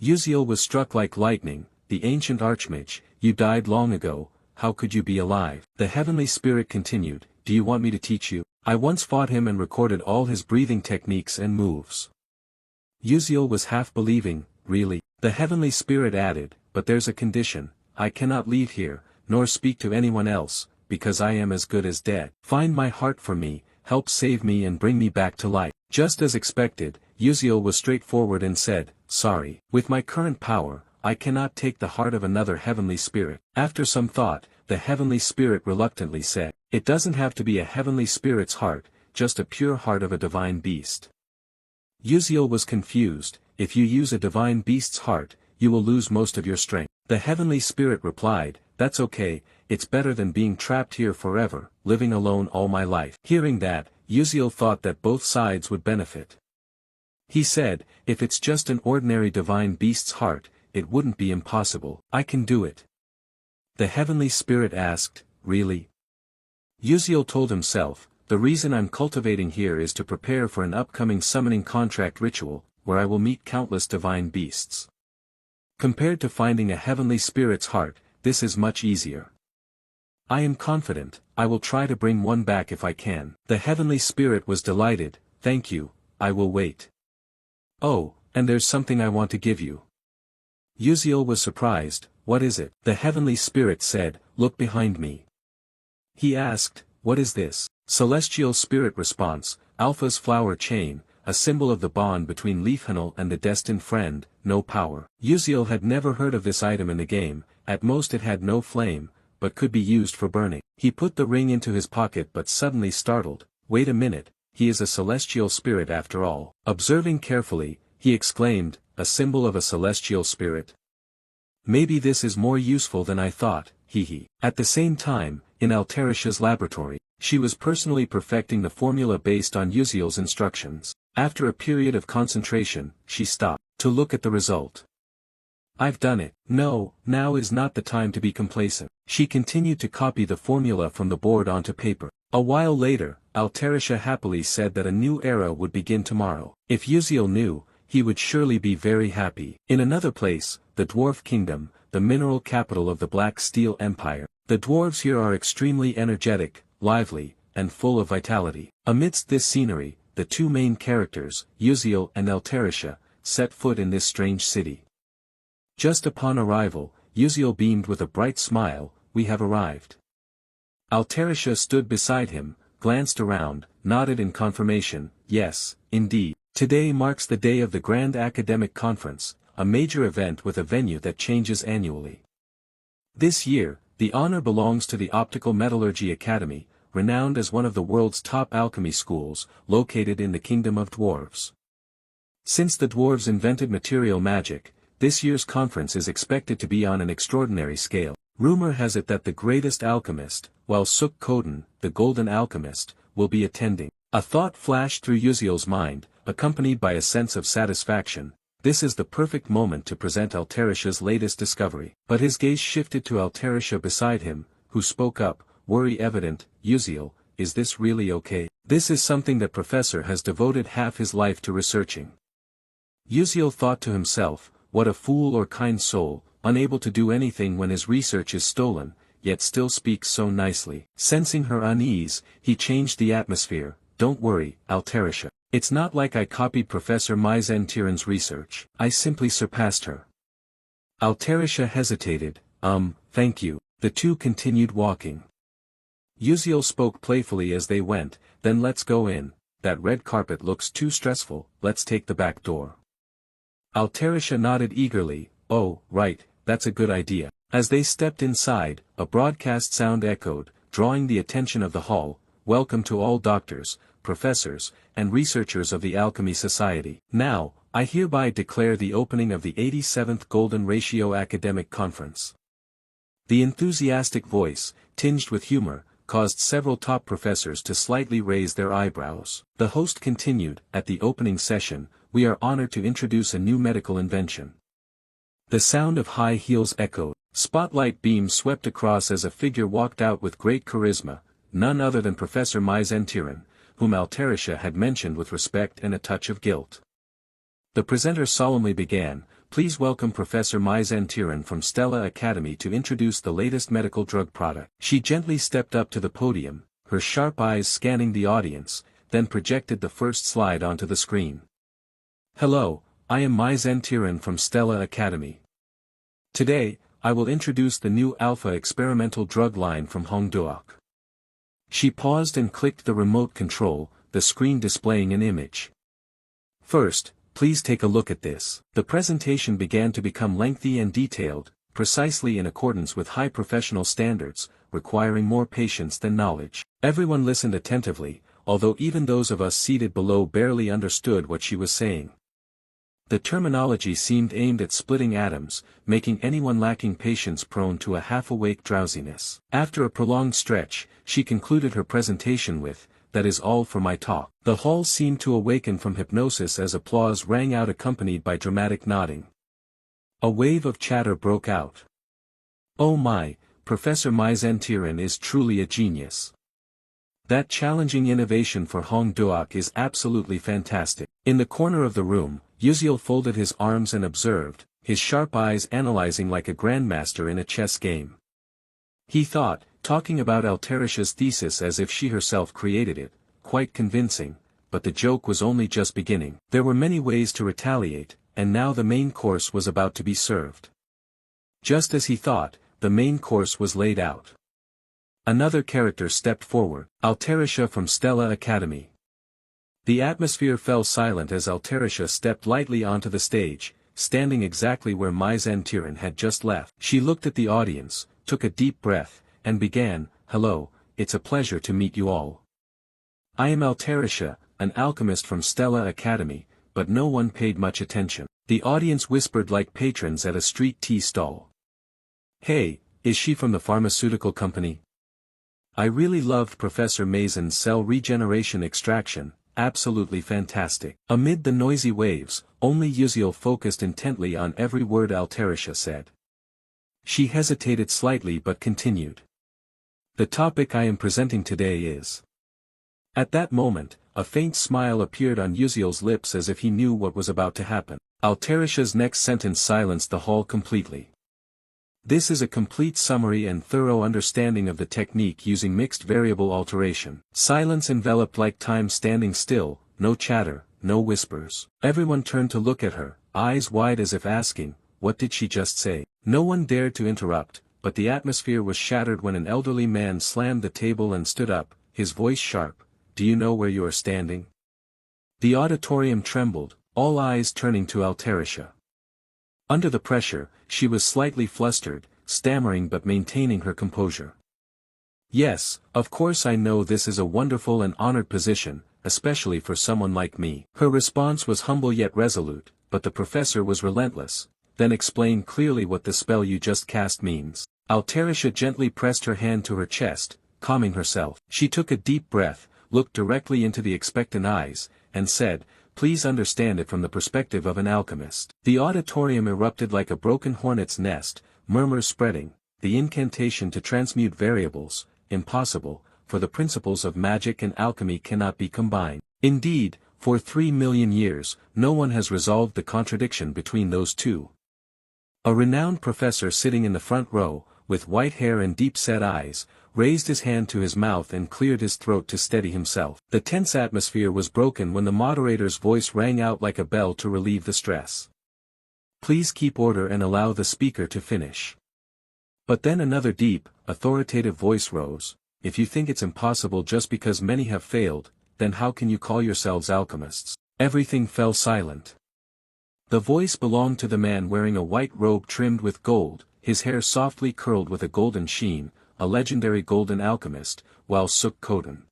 A: Uziel was struck like lightning. The ancient archmage, you died long ago, how could you be alive? The heavenly spirit continued, do you want me to teach you? I once fought him and recorded all his breathing techniques and moves. Uziel was half believing, really? The heavenly spirit added, but there's a condition, I cannot leave here, nor speak to anyone else, because I am as good as dead. Find my heart for me, help save me and bring me back to life. Just as expected, Uziel was straightforward and said, sorry, with my current power, I cannot take the heart of another heavenly spirit. After some thought, the heavenly spirit reluctantly said, it doesn't have to be a heavenly spirit's heart, just a pure heart of a divine beast. Uziel was confused, if you use a divine beast's heart, you will lose most of your strength. The heavenly spirit replied, that's okay, it's better than being trapped here forever, living alone all my life. Hearing that, Uziel thought that both sides would benefit. He said, if it's just an ordinary divine beast's heart, it wouldn't be impossible. I can do it. The heavenly spirit asked, really? Uziel told himself, the reason I'm cultivating here is to prepare for an upcoming summoning contract ritual, where I will meet countless divine beasts. Compared to finding a heavenly spirit's heart, this is much easier. I am confident, I will try to bring one back if I can. The heavenly spirit was delighted, thank you, I will wait. Oh, and there's something I want to give you. Uziel was surprised, what is it? The heavenly spirit said, look behind me. He asked, what is this? Celestial spirit response, Alpha's flower chain, a symbol of the bond between Leafhanel and the destined friend, no power. Uziel had never heard of this item in the game, at most it had no flame, but could be used for burning. He put the ring into his pocket but suddenly startled, wait a minute, he is a celestial spirit after all. Observing carefully, he exclaimed, a symbol of a celestial spirit? Maybe this is more useful than I thought, hee. At the same time, in Altarisha's laboratory, she was personally perfecting the formula based on Uziel's instructions. After a period of concentration, she stopped to look at the result. I've done it. No, now is not the time to be complacent. She continued to copy the formula from the board onto paper. A while later, Altarisha happily said that a new era would begin tomorrow. If Uziel knew, he would surely be very happy. In another place, the Dwarf Kingdom, the mineral capital of the Black Steel Empire. The dwarves here are extremely energetic, lively, and full of vitality. Amidst this scenery, the two main characters, Uziel and Altarisha, set foot in this strange city. Just upon arrival, Uziel beamed with a bright smile, "We have arrived." Altarisha stood beside him, glanced around, nodded in confirmation, "Yes, indeed. Today marks the day of the Grand Academic Conference, a major event with a venue that changes annually. This year, the honor belongs to the Optical Metallurgy Academy, renowned as one of the world's top alchemy schools, located in the Kingdom of Dwarves. Since the dwarves invented material magic, this year's conference is expected to be on an extraordinary scale. Rumor has it that the greatest alchemist, while Suk Koden, the golden alchemist, will be attending." A thought flashed through Uziel's mind, accompanied by a sense of satisfaction. This is the perfect moment to present Altarisha's latest discovery. But his gaze shifted to Altarisha beside him, who spoke up, worry evident, "Uziel, is this really okay? This is something that Professor has devoted half his life to researching." Uziel thought to himself, what a fool or kind soul, unable to do anything when his research is stolen, yet still speaks so nicely. Sensing her unease, he changed the atmosphere. "Don't worry, Altarisha. It's not like I copied Professor Maizen research. I simply surpassed her." Altarisha hesitated, Thank you." The two continued walking. Uziel spoke playfully as they went, "Then let's go in. That red carpet looks too stressful, let's take the back door." Altarisha nodded eagerly, "Oh, right, that's a good idea." As they stepped inside, a broadcast sound echoed, drawing the attention of the hall, "Welcome to all doctors, professors, and researchers of the Alchemy Society. Now, I hereby declare the opening of the 87th Golden Ratio Academic Conference." The enthusiastic voice, tinged with humor, caused several top professors to slightly raise their eyebrows. The host continued, "At the opening session, we are honored to introduce a new medical invention." The sound of high heels echoed. Spotlight beams swept across as a figure walked out with great charisma, none other than Professor Maizen, whom Altarisha had mentioned with respect and a touch of guilt. The presenter solemnly began, "Please welcome Professor Maizen from Stella Academy to introduce the latest medical drug product." She gently stepped up to the podium, her sharp eyes scanning the audience, then projected the first slide onto the screen. "Hello, I am Maizen from Stella Academy. Today, I will introduce the new Alpha experimental drug line from Hongduok." She paused and clicked the remote control, the screen displaying an image. "First, please take a look at this." The presentation began to become lengthy and detailed, precisely in accordance with high professional standards, requiring more patience than knowledge. Everyone listened attentively, although even those of us seated below barely understood what she was saying. The terminology seemed aimed at splitting atoms, making anyone lacking patience prone to a half-awake drowsiness. After a prolonged stretch, she concluded her presentation with, "That is all for my talk." The hall seemed to awaken from hypnosis as applause rang out accompanied by dramatic nodding. A wave of chatter broke out. "Oh my, Professor Maizen is truly a genius. That challenging innovation for Hongduok is absolutely fantastic." In the corner of the room, Uziel folded his arms and observed, his sharp eyes analyzing like a grandmaster in a chess game. He thought, talking about Altarisha's thesis as if she herself created it, quite convincing, but the joke was only just beginning. There were many ways to retaliate, and now the main course was about to be served. Just as he thought, the main course was laid out. Another character stepped forward, Altarisha from Stella Academy. The atmosphere fell silent as Altarisha stepped lightly onto the stage, standing exactly where Maizen had just left. She looked at the audience, took a deep breath, and began, "Hello, it's a pleasure to meet you all. I am Altarisha, an alchemist from Stella Academy," but no one paid much attention. The audience whispered like patrons at a street tea stall. "Hey, is she from the pharmaceutical company? I really loved Professor Maizen's cell regeneration extraction, absolutely fantastic." Amid the noisy waves, only Uziel focused intently on every word Altarisha said. She hesitated slightly but continued. "The topic I am presenting today is..." At that moment, a faint smile appeared on Uziel's lips as if he knew what was about to happen. Altarisha's next sentence silenced the hall completely. This is a complete summary and thorough understanding of the technique using mixed variable alteration. Silence enveloped like time, standing still, no chatter, no whispers. Everyone turned to look at her, eyes wide as if asking, what did she just say? No one dared to interrupt, but the atmosphere was shattered when an elderly man slammed the table and stood up, his voice sharp. Do you know where you are standing? The auditorium trembled, all eyes turning to Alterisha. Under the pressure, she was slightly flustered, stammering but maintaining her composure. Yes, of course I know this is a wonderful and honored position, especially for someone like me. Her response was humble yet resolute, but the professor was relentless. Then explain clearly what the spell you just cast means. Alterisha gently pressed her hand to her chest, calming herself. She took a deep breath, looked directly into the expectant eyes, and said, please understand it from the perspective of an alchemist. The auditorium erupted like a broken hornet's nest, murmurs spreading. The incantation to transmute variables, impossible, for the principles of magic and alchemy cannot be combined. Indeed, for 3 million years, no one has resolved the contradiction between those two. A renowned professor sitting in the front row, with white hair and deep-set eyes, raised his hand to his mouth and cleared his throat to steady himself. The tense atmosphere was broken when the moderator's voice rang out like a bell to relieve the stress. Please keep order and allow the speaker to finish. But then another deep, authoritative voice rose. If you think it's impossible just because many have failed, then how can you call yourselves alchemists? Everything fell silent. The voice belonged to the man wearing a white robe trimmed with gold, his hair softly curled with a golden sheen, a legendary golden alchemist, while Suk-Koden.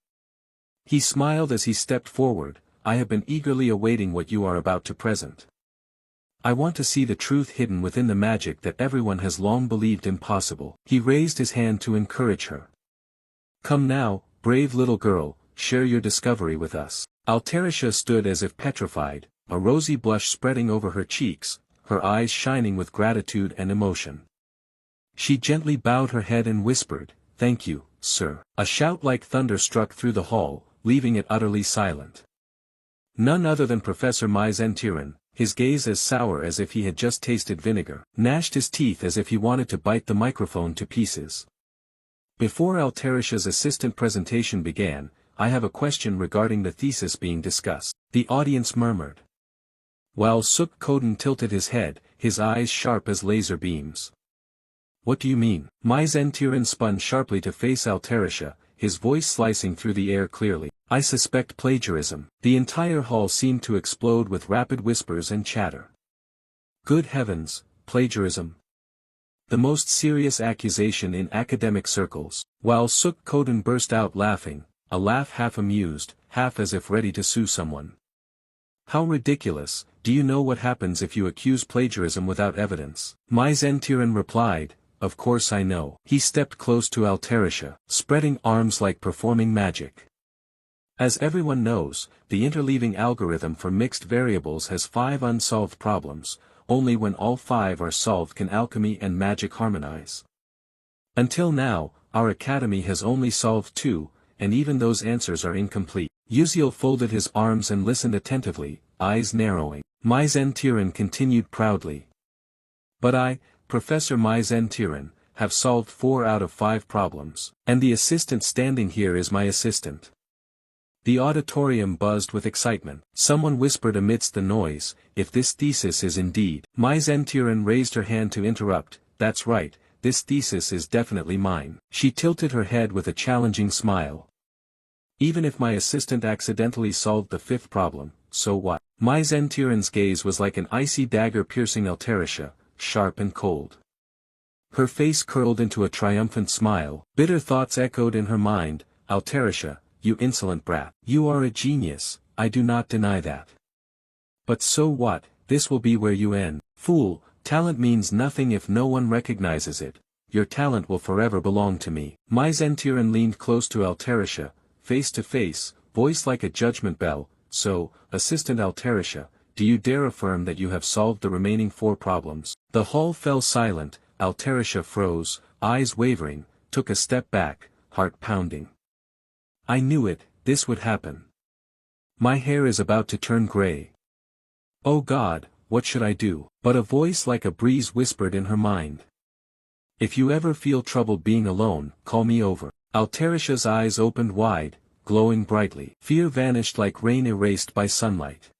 A: He smiled as he stepped forward. I have been eagerly awaiting what you are about to present. I want to see the truth hidden within the magic that everyone has long believed impossible. He raised his hand to encourage her. Come now, brave little girl, share your discovery with us. Alterisha stood as if petrified, a rosy blush spreading over her cheeks, her eyes shining with gratitude and emotion. She gently bowed her head and whispered, thank you, sir. A shout like thunder struck through the hall, leaving it utterly silent. None other than Professor Mage, his gaze as sour as if he had just tasted vinegar, gnashed his teeth as if he wanted to bite the microphone to pieces. Before Alterisha's assistant presentation began, I have a question regarding the thesis being discussed. The audience murmured. While Suk-Koden tilted his head, his eyes sharp as laser beams. What do you mean? Mage spun sharply to face Alterisha, his voice slicing through the air clearly. I suspect plagiarism. The entire hall seemed to explode with rapid whispers and chatter. Good heavens, plagiarism. The most serious accusation in academic circles. While Suk-Koden burst out laughing, a laugh half amused, half as if ready to sue someone. How ridiculous. Do you know what happens if you accuse plagiarism without evidence? Mage replied, of course I know. He stepped close to Alterisha, spreading arms like performing magic. As everyone knows, the interleaving algorithm for mixed variables has 5 unsolved problems. Only when all 5 are solved can alchemy and magic harmonize. Until now, our academy has only solved 2, and even those answers are incomplete. Uziel folded his arms and listened attentively, eyes narrowing. Mage continued proudly. But I, Professor Mage, have solved 4 out of 5 problems, and the assistant standing here is my assistant. The auditorium buzzed with excitement. Someone whispered amidst the noise, if this thesis is indeed. Mage raised her hand to interrupt, that's right, this thesis is definitely mine. She tilted her head with a challenging smile. Even if my assistant accidentally solved the 5th problem, so what? Mage gaze was like an icy dagger piercing Alterisha, sharp and cold. Her face curled into a triumphant smile. Bitter thoughts echoed in her mind. Alterisha, you insolent brat. You are a genius, I do not deny that. But so what? This will be where you end. Fool, talent means nothing if no one recognizes it. Your talent will forever belong to me. Mage leaned close to Alterisha, face to face, voice like a judgment bell. So, Assistant Alterisha, do you dare affirm that you have solved the remaining 4 problems? The hall fell silent. Alterisha froze, eyes wavering, took a step back, heart pounding. I knew it, this would happen. My hair is about to turn gray. Oh God, what should I do? But a voice like a breeze whispered in her mind. If you ever feel trouble being alone, call me over. Altericia's eyes opened wide, glowing brightly. Fear vanished like rain erased by sunlight.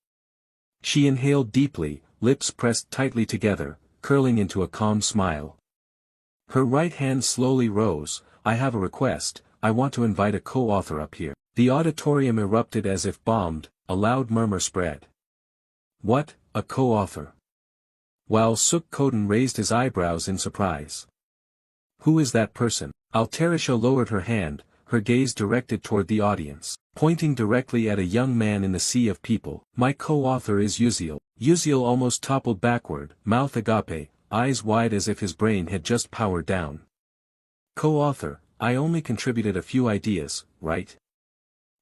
A: She inhaled deeply, lips pressed tightly together, curling into a calm smile. Her right hand slowly rose. I have a request, I want to invite a co-author up here. The auditorium erupted as if bombed, a loud murmur spread. What, a co-author? While Suk-Koden raised his eyebrows in surprise. Who is that person? Altericia lowered her hand, her gaze directed toward the audience, pointing directly at a young man in the sea of people. My co-author is Uziel. Uziel almost toppled backward, mouth agape, eyes wide as if his brain had just powered down. Co-author, I only contributed a few ideas, right?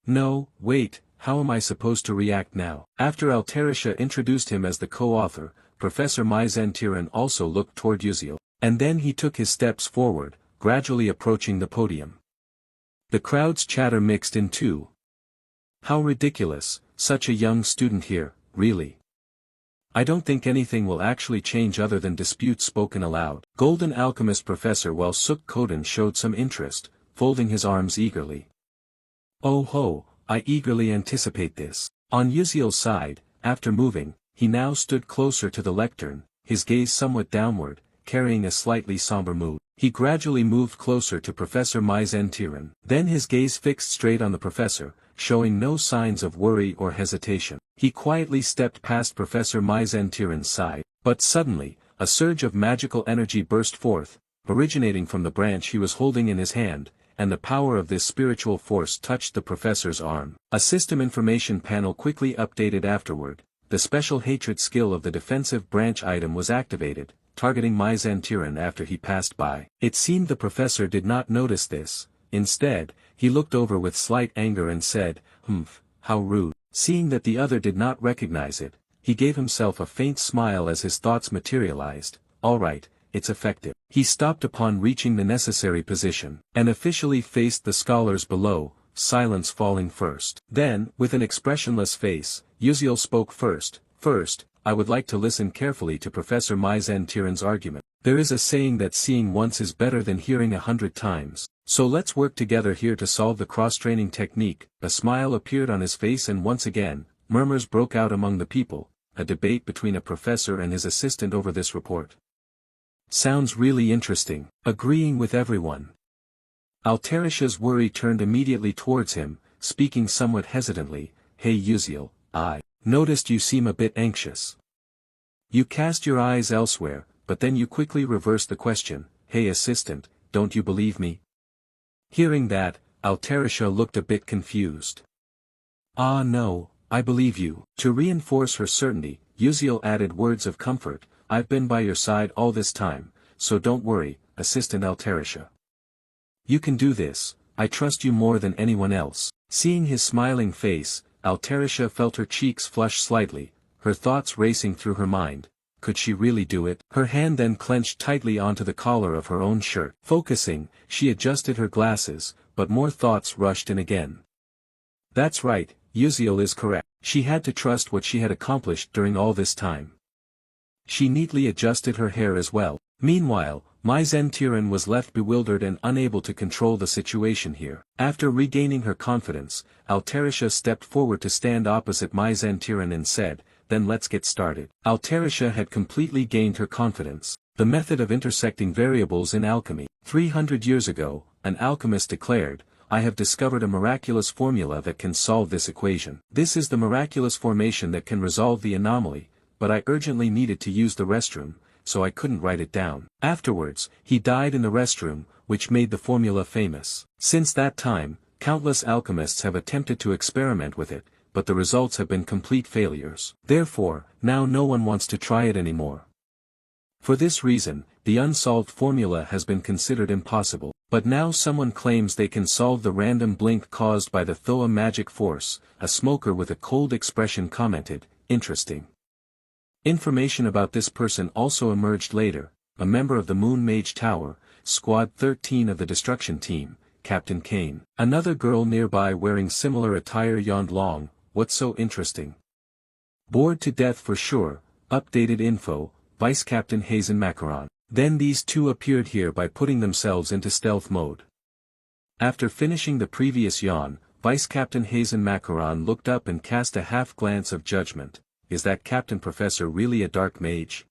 A: No, wait, how am I supposed to react now? After Altericia introduced him as the co-author, Professor Mizentiran also looked toward Uziel, and then he took his steps forward, gradually approaching the podium. The crowd's chatter mixed in too. How ridiculous, such a young student here, really. I don't think anything will actually change other than disputes spoken aloud. Golden Alchemist Professor while Suk-Koden showed some interest, folding his arms eagerly. Oh ho, I eagerly anticipate this. On Uziel's side, after moving, he now stood closer to the lectern, his gaze somewhat downward, carrying a slightly somber mood. He gradually moved closer to Professor Mizentiran. Then his gaze fixed straight on the professor, showing no signs of worry or hesitation. He quietly stepped past Professor Mizentiran's side, but suddenly, a surge of magical energy burst forth, originating from the branch he was holding in his hand, and the power of this spiritual force touched the professor's arm. A system information panel quickly updated afterward. The special hatred skill of the defensive branch item was activated, targeting Mizentiran after he passed by. It seemed the professor did not notice this. Instead, he looked over with slight anger and said, "Humph, how rude." Seeing that the other did not recognize it, he gave himself a faint smile as his thoughts materialized. All right, it's effective. He stopped upon reaching the necessary position, and officially faced the scholars below, silence falling first. Then, with an expressionless face, Uziel spoke first. First, I would like to listen carefully to Professor Mizentiran's argument. There is a saying that seeing once is better than hearing 100 times. So let's work together here to solve the cross-training technique. A smile appeared on his face and once again, murmurs broke out among the people, a debate between a professor and his assistant over this report. Sounds really interesting. Agreeing with everyone. Altericia's worry turned immediately towards him, speaking somewhat hesitantly. Hey Uziel, I noticed you seem a bit anxious. You cast your eyes elsewhere, but then you quickly reversed the question. Hey assistant, don't you believe me? Hearing that, Altericia looked a bit confused. Ah no, I believe you. To reinforce her certainty, Uziel added words of comfort. I've been by your side all this time, so don't worry, Assistant Altericia. You can do this, I trust you more than anyone else. Seeing his smiling face, Altericia felt her cheeks flush slightly, her thoughts racing through her mind. Could she really do it? Her hand then clenched tightly onto the collar of her own shirt. Focusing, she adjusted her glasses, but more thoughts rushed in again. That's right, Uziel is correct. She had to trust what she had accomplished during all this time. She neatly adjusted her hair as well. Meanwhile, Mizentiran was left bewildered and unable to control the situation here. After regaining her confidence, Altericia stepped forward to stand opposite Mizentiran and said, then let's get started. Altericia had completely gained her confidence. The method of intersecting variables in alchemy. 300 years ago, an alchemist declared, I have discovered a miraculous formula that can solve this equation. This is the miraculous formation that can resolve the anomaly, but I urgently needed to use the restroom, so I couldn't write it down. Afterwards, he died in the restroom, which made the formula famous. Since that time, countless alchemists have attempted to experiment with it, but the results have been complete failures. Therefore, now no one wants to try it anymore. For this reason, the unsolved formula has been considered impossible. But now someone claims they can solve the random blink caused by the Thoa magic force. A smoker with a cold expression commented, interesting. Information about this person also emerged later. A member of the Moon Mage Tower, Squad 13 of the Destruction Team, Captain Kane. Another girl nearby wearing similar attire yawned long. What's so interesting? Bored to death for sure. Updated info, Vice Captain Hazen Macaron. Then these two appeared here by putting themselves into stealth mode. After finishing the previous yawn, Vice Captain Hazen Macaron looked up and cast a half-glance of judgment. Is that Captain Professor really a dark mage?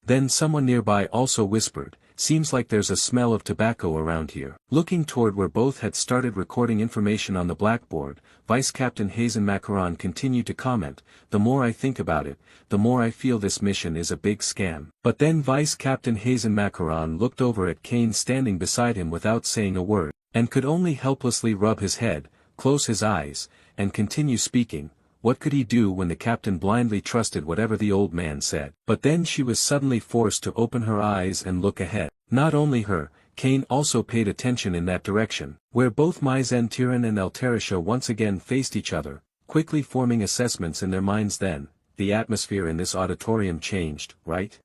A: Then someone nearby also whispered, seems like there's a smell of tobacco around here. Looking toward where both had started recording information on the blackboard, Vice Captain Hazen Macaron continued to comment, the more I think about it, the more I feel this mission is a big scam. But then Vice Captain Hazen Macaron looked over at Kane standing beside him without saying a word, and could only helplessly rub his head, close his eyes, and continue speaking. What could he do when the captain blindly trusted whatever the old man said? But then she was suddenly forced to open her eyes and look ahead. Not only her, Kane also paid attention in that direction, where both Mage and Altarisha once again faced each other, quickly forming assessments in their minds. Then, the atmosphere in this auditorium changed, right?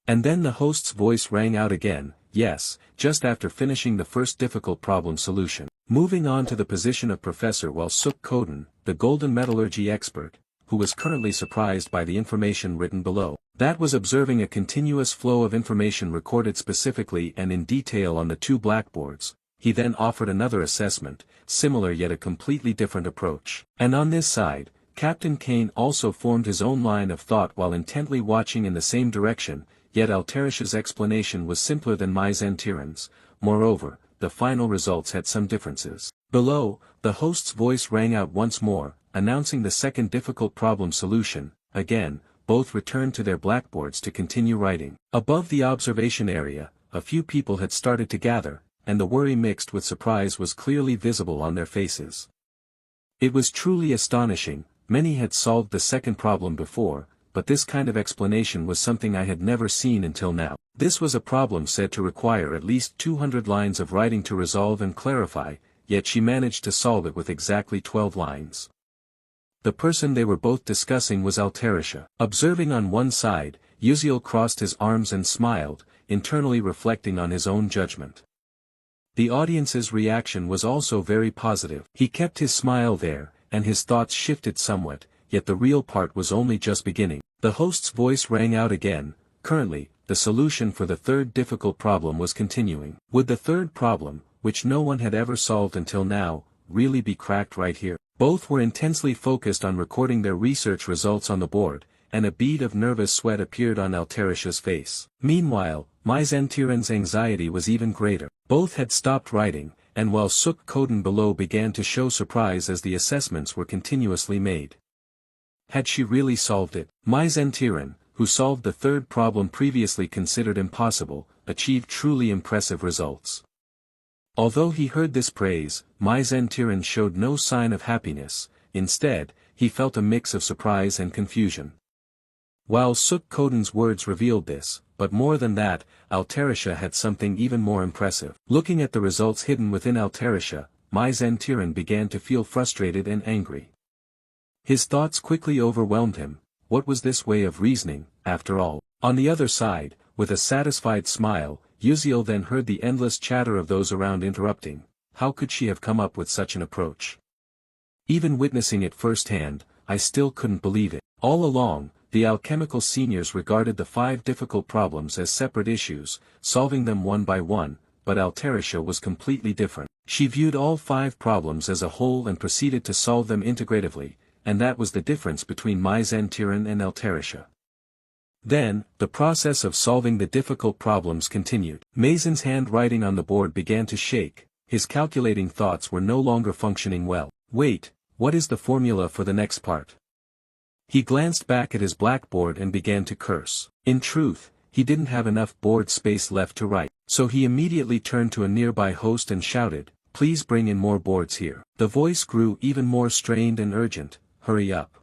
A: And then the host's voice rang out again, yes, just after finishing the first difficult problem solution. Moving on to the position of Professor Welsuk Koden, the golden metallurgy expert, who was currently surprised by the information written below. That was observing a continuous flow of information recorded specifically and in detail on the two blackboards. He then offered another assessment, similar yet a completely different approach. And on this side, Captain Kane also formed his own line of thought while intently watching in the same direction, yet Altarisha's explanation was simpler than Mizentiran's. Moreover, the final results had some differences. Below, the host's voice rang out once more, announcing the second difficult problem solution. Again, both returned to their blackboards to continue writing. Above the observation area, a few people had started to gather, and the worry mixed with surprise was clearly visible on their faces. It was truly astonishing. Many had solved the second problem before, but this kind of explanation was something I had never seen until now. This was a problem said to require at least 200 lines of writing to resolve and clarify, yet she managed to solve it with exactly 12 lines. The person they were both discussing was Altarisha. Observing on one side, Uziel crossed his arms and smiled, internally reflecting on his own judgment. The audience's reaction was also very positive. He kept his smile there, and his thoughts shifted somewhat, yet the real part was only just beginning. The host's voice rang out again. Currently, the solution for the third difficult problem was continuing. Would the third problem, which no one had ever solved until now, really be cracked right here? Both were intensely focused on recording their research results on the board, and a bead of nervous sweat appeared on Altarisha's face. Meanwhile, Mizentiran's anxiety was even greater. Both had stopped writing, and while Suk Koden below began to show surprise as the assessments were continuously made. Had she really solved it? Mizentiran, who solved the third problem previously considered impossible, achieved truly impressive results. Although he heard this praise, Mizentiran showed no sign of happiness. Instead, he felt a mix of surprise and confusion. While Suk Koden's words revealed this, but more than that, Altarisha had something even more impressive. Looking at the results hidden within Altarisha, Mizentiran began to feel frustrated and angry. His thoughts quickly overwhelmed him. What was this way of reasoning, after all? On the other side, with a satisfied smile, Uziel then heard the endless chatter of those around interrupting. How could she have come up with such an approach? Even witnessing it firsthand, I still couldn't believe it. All along, the alchemical seniors regarded the 5 difficult problems as separate issues, solving them one by one, but Altarisha was completely different. She viewed all 5 problems as a whole and proceeded to solve them integratively, and that was the difference between Mizentiran and Altarisha. Then, the process of solving the difficult problems continued. Mazen's handwriting on the board began to shake. His calculating thoughts were no longer functioning well. Wait, what is the formula for the next part? He glanced back at his blackboard and began to curse. In truth, he didn't have enough board space left to write, so he immediately turned to a nearby host and shouted, "Please bring in more boards here." The voice grew even more strained and urgent, "Hurry up."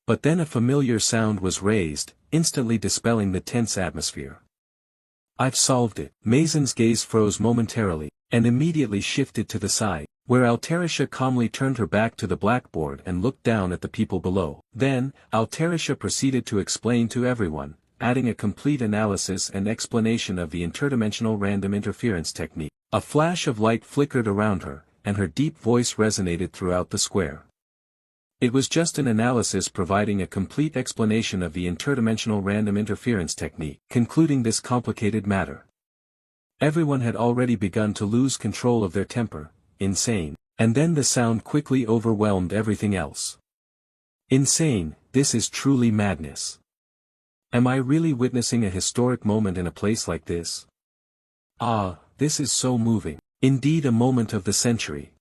A: But then a familiar sound was raised, instantly dispelling the tense atmosphere. "I've solved it." Mazen's gaze froze momentarily, and immediately shifted to the side, where Altarisha calmly turned her back to the blackboard and looked down at the people below. Then, Altarisha proceeded to explain to everyone, adding a complete analysis and explanation of the interdimensional random interference technique. A flash of light flickered around her, and her deep voice resonated throughout the square. It was just an analysis providing a complete explanation of the interdimensional random interference technique, concluding this complicated matter. Everyone had already begun to lose control of their temper. Insane. And then the sound quickly overwhelmed everything else. Insane, this is truly madness. Am I really witnessing a historic moment in a place like this? Ah, this is so moving. Indeed, a moment of the century.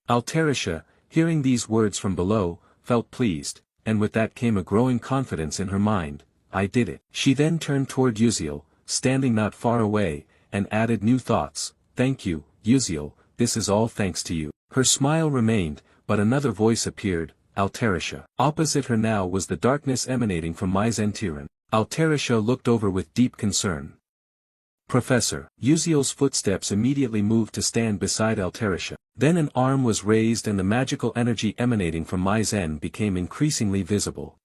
A: Altarisha, hearing these words from below, felt pleased, and with that came a growing confidence in her mind. I did it. She then turned toward Uziel, standing not far away, and added new thoughts. Thank you, Uziel, this is all thanks to you. Her smile remained, but another voice appeared, Altarisha. Opposite her now was the darkness emanating from Mage. Altarisha looked over with deep concern. Professor. Uziel's footsteps immediately moved to stand beside Altarisha. Then an arm was raised and the magical energy emanating from Mage became increasingly visible.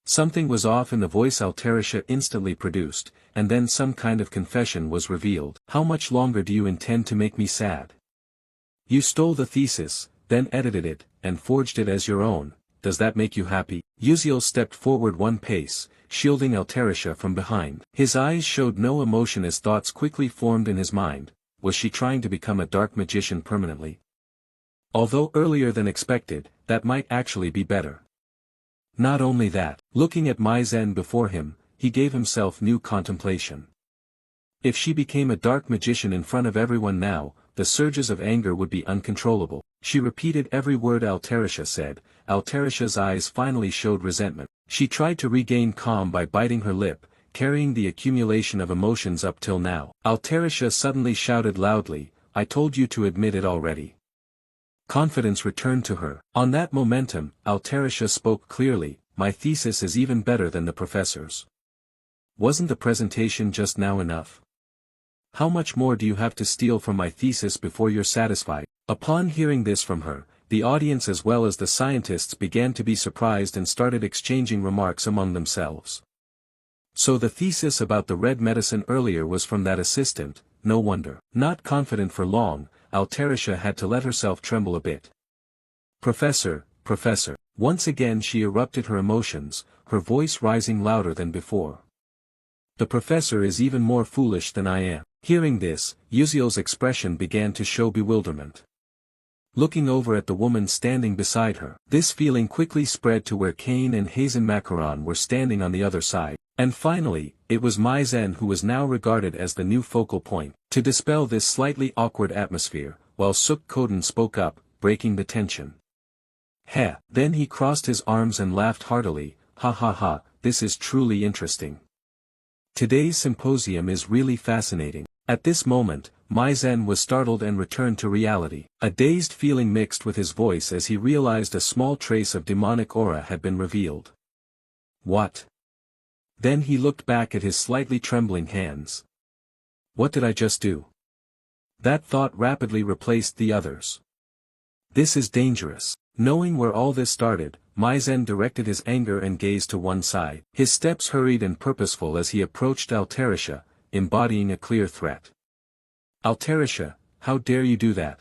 A: Something was off in the voice Altarisha instantly produced, and then some kind of confession was revealed. How much longer do you intend to make me sad? You stole the thesis, then edited it, and forged it as your own. Does that make you happy? Uziel stepped forward one pace, shielding Altarisha from behind. His eyes showed no emotion as thoughts quickly formed in his mind. Was she trying to become a dark magician permanently? Although earlier than expected, that might actually be better. Not only that, looking at Mage before him, he gave himself new contemplation. If she became a dark magician in front of everyone now, the surges of anger would be uncontrollable. She repeated every word Altarisha said. Altarisha's eyes finally showed resentment. She tried to regain calm by biting her lip, carrying the accumulation of emotions up till now. Altarisha suddenly shouted loudly, I told you to admit it already. Confidence returned to her. On that momentum, Altarisha spoke clearly, my thesis is even better than the professor's. Wasn't the presentation just now enough? How much more do you have to steal from my thesis before you're satisfied? Upon hearing this from her, the audience as well as the scientists began to be surprised and started exchanging remarks among themselves. So the thesis about the red medicine earlier was from that assistant, no wonder. Not confident for long, Altarisha had to let herself tremble a bit. Professor. Once again she erupted her emotions, her voice rising louder than before. The professor is even more foolish than I am. Hearing this, Uziel's expression began to show bewilderment. Looking over at the woman standing beside her, this feeling quickly spread to where Kane and Hazen Macaron were standing on the other side. And finally, it was Mage who was now regarded as the new focal point. To dispel this slightly awkward atmosphere, while Suk Koden spoke up, breaking the tension. Heh. Then he crossed his arms and laughed heartily, ha ha ha, this is truly interesting. Today's symposium is really fascinating. At this moment, Maizen was startled and returned to reality. A dazed feeling mixed with his voice as he realized a small trace of demonic aura had been revealed. What? Then he looked back at his slightly trembling hands. What did I just do? That thought rapidly replaced the others. This is dangerous. Knowing where all this started, Maizen directed his anger and gaze to one side. His steps hurried and purposeful as he approached Altarisha, embodying a clear threat. Altarisha, how dare you do that?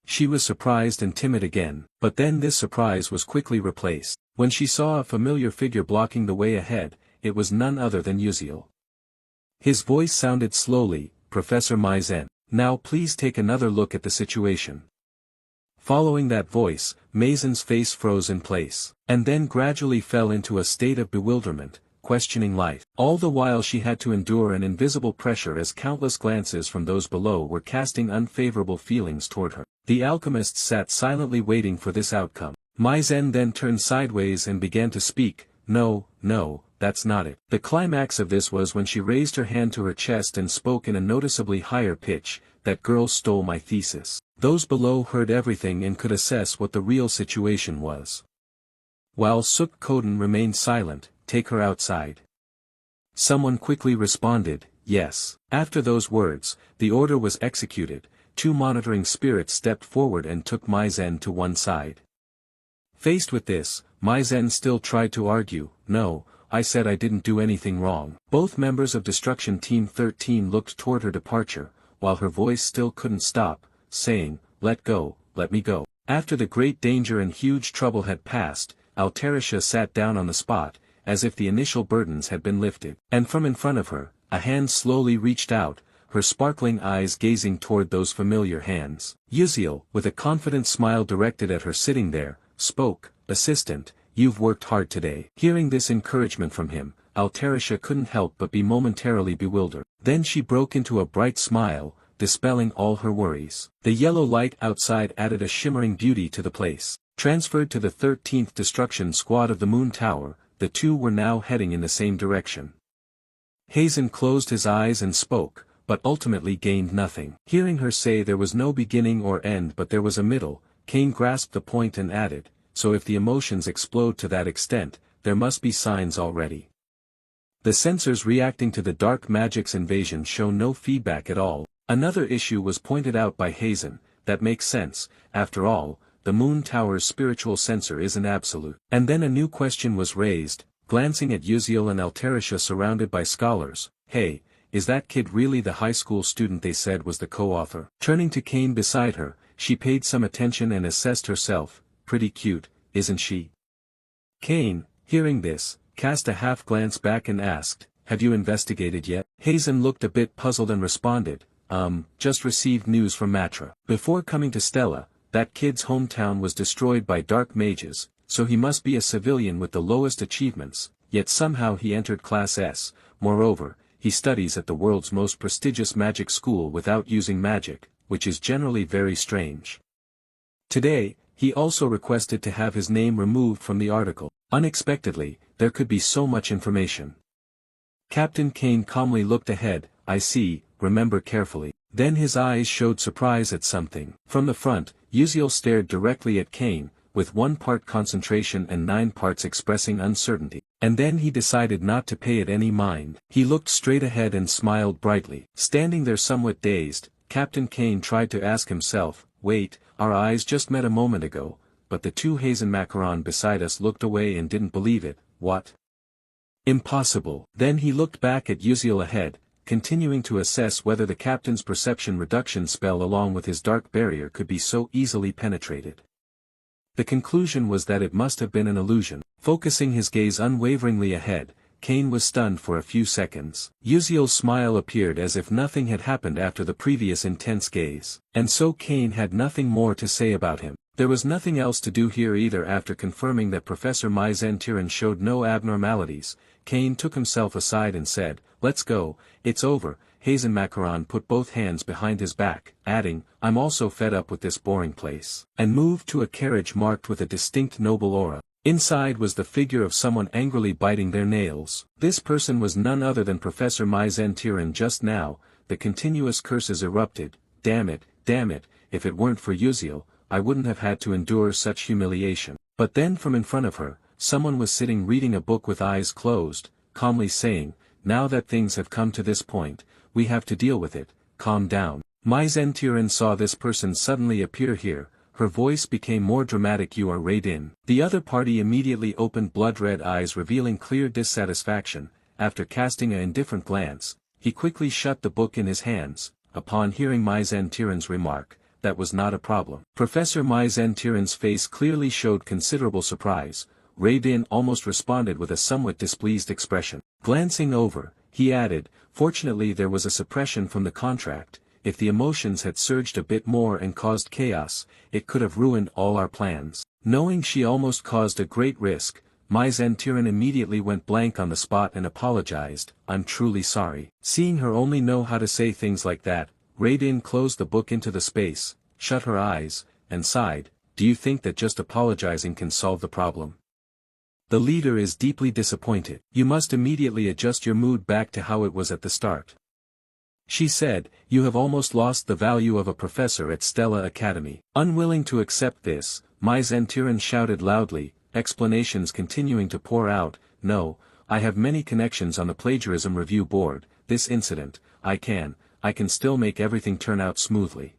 A: She was surprised and timid again, but then this surprise was quickly replaced. When she saw a familiar figure blocking the way ahead, it was none other than Uziel. His voice sounded slowly, Professor Maizen, now please take another look at the situation. Following that voice, Maizen's face froze in place, and then gradually fell into a state of bewilderment, questioning life. All the while she had to endure an invisible pressure as countless glances from those below were casting unfavorable feelings toward her. The alchemists sat silently waiting for this outcome. Maizen then turned sideways and began to speak, no, that's not it. The climax of this was when she raised her hand to her chest and spoke in a noticeably higher pitch, that girl stole my thesis. Those below heard everything and could assess what the real situation was. While Suk Koden remained silent, take her outside. Someone quickly responded, yes. After those words, the order was executed. 2 monitoring spirits stepped forward and took Maizen to one side. Faced with this, Maizen still tried to argue, no, I said I didn't do anything wrong. Both members of Destruction Team 13 looked toward her departure, while her voice still couldn't stop, saying, let go, let me go. After the great danger and huge trouble had passed, Altarisha sat down on the spot, as if the initial burdens had been lifted. And from in front of her, a hand slowly reached out, her sparkling eyes gazing toward those familiar hands. Uziel, with a confident smile directed at her sitting there, spoke, "Assistant, you've worked hard today." Hearing this encouragement from him, Altarisha couldn't help but be momentarily bewildered. Then she broke into a bright smile, dispelling all her worries. The yellow light outside added a shimmering beauty to the place. Transferred to the 13th Destruction Squad of the Moon Tower, the two were now heading in the same direction. Hazen closed his eyes and spoke, but ultimately gained nothing. Hearing her say there was no beginning or end but there was a middle, Kane grasped the point and added, "So if the emotions explode to that extent, there must be signs already." The sensors reacting to the dark magic's invasion show no feedback at all. Another issue was pointed out by Hazen, that makes sense, after all, the Moon Tower's spiritual sensor isn't absolute. And then a new question was raised, glancing at Uziel and Altarisha surrounded by scholars. "Hey, is that kid really the high school student they said was the co-author?" Turning to Kane beside her, she paid some attention and assessed herself. "Pretty cute, isn't she?" Kane, hearing this, cast a half-glance back and asked, "Have you investigated yet?" Hazen looked a bit puzzled and responded, Just received news from Matra. Before coming to Stella, that kid's hometown was destroyed by dark mages, so he must be a civilian with the lowest achievements, yet somehow he entered Class S. Moreover, he studies at the world's most prestigious magic school without using magic, which is generally very strange. Today, he also requested to have his name removed from the article. Unexpectedly, there could be so much information. Captain Kane calmly looked ahead. "I see, remember carefully." Then his eyes showed surprise at something. From the front, Uziel stared directly at Kane, with 1 part concentration and 9 parts expressing uncertainty. And then he decided not to pay it any mind. He looked straight ahead and smiled brightly. Standing there somewhat dazed, Captain Kane tried to ask himself, "Wait, our eyes just met a moment ago, but the two Hazen Macaron beside us looked away and didn't believe it. What? Impossible." Then he looked back at Uziel ahead, continuing to assess whether the captain's perception reduction spell along with his dark barrier could be so easily penetrated. The conclusion was that it must have been an illusion. Focusing his gaze unwaveringly ahead, Kane was stunned for a few seconds. Uziel's smile appeared as if nothing had happened after the previous intense gaze. And so Kane had nothing more to say about him. There was nothing else to do here either. After confirming that Professor Maizen showed no abnormalities, Kane took himself aside and said, "Let's go, it's over." Hazen Macaron put both hands behind his back, adding, "I'm also fed up with this boring place," and moved to a carriage marked with a distinct noble aura. Inside was the figure of someone angrily biting their nails. This person was none other than Professor Maizen. Just now, the continuous curses erupted. Damn it, if it weren't for Uziel, I wouldn't have had to endure such humiliation." But then from in front of her, someone was sitting reading a book with eyes closed, calmly saying, "Now that things have come to this point, we have to deal with it, calm down." Maizen saw this person suddenly appear here, her voice became more dramatic. "You are Raiden." The other party immediately opened blood-red eyes revealing clear dissatisfaction. After casting an indifferent glance, he quickly shut the book in his hands. Upon hearing Maizen remark, that was not a problem. Professor Maizen face clearly showed considerable surprise. Raiden almost responded with a somewhat displeased expression. Glancing over, he added, "Fortunately there was a suppression from the contract. If the emotions had surged a bit more and caused chaos, it could have ruined all our plans." Knowing she almost caused a great risk, Maizen immediately went blank on the spot and apologized. "I'm truly sorry." Seeing her only know how to say things like that, Raiden closed the book into the space, shut her eyes, and sighed. "Do you think that just apologizing can solve the problem? The leader is deeply disappointed. You must immediately adjust your mood back to how it was at the start," she said. "You have almost lost the value of a professor at Stella Academy." Unwilling to accept this, Maizen shouted loudly, explanations continuing to pour out. "No, I have many connections on the plagiarism review board. This incident, I can still make everything turn out smoothly.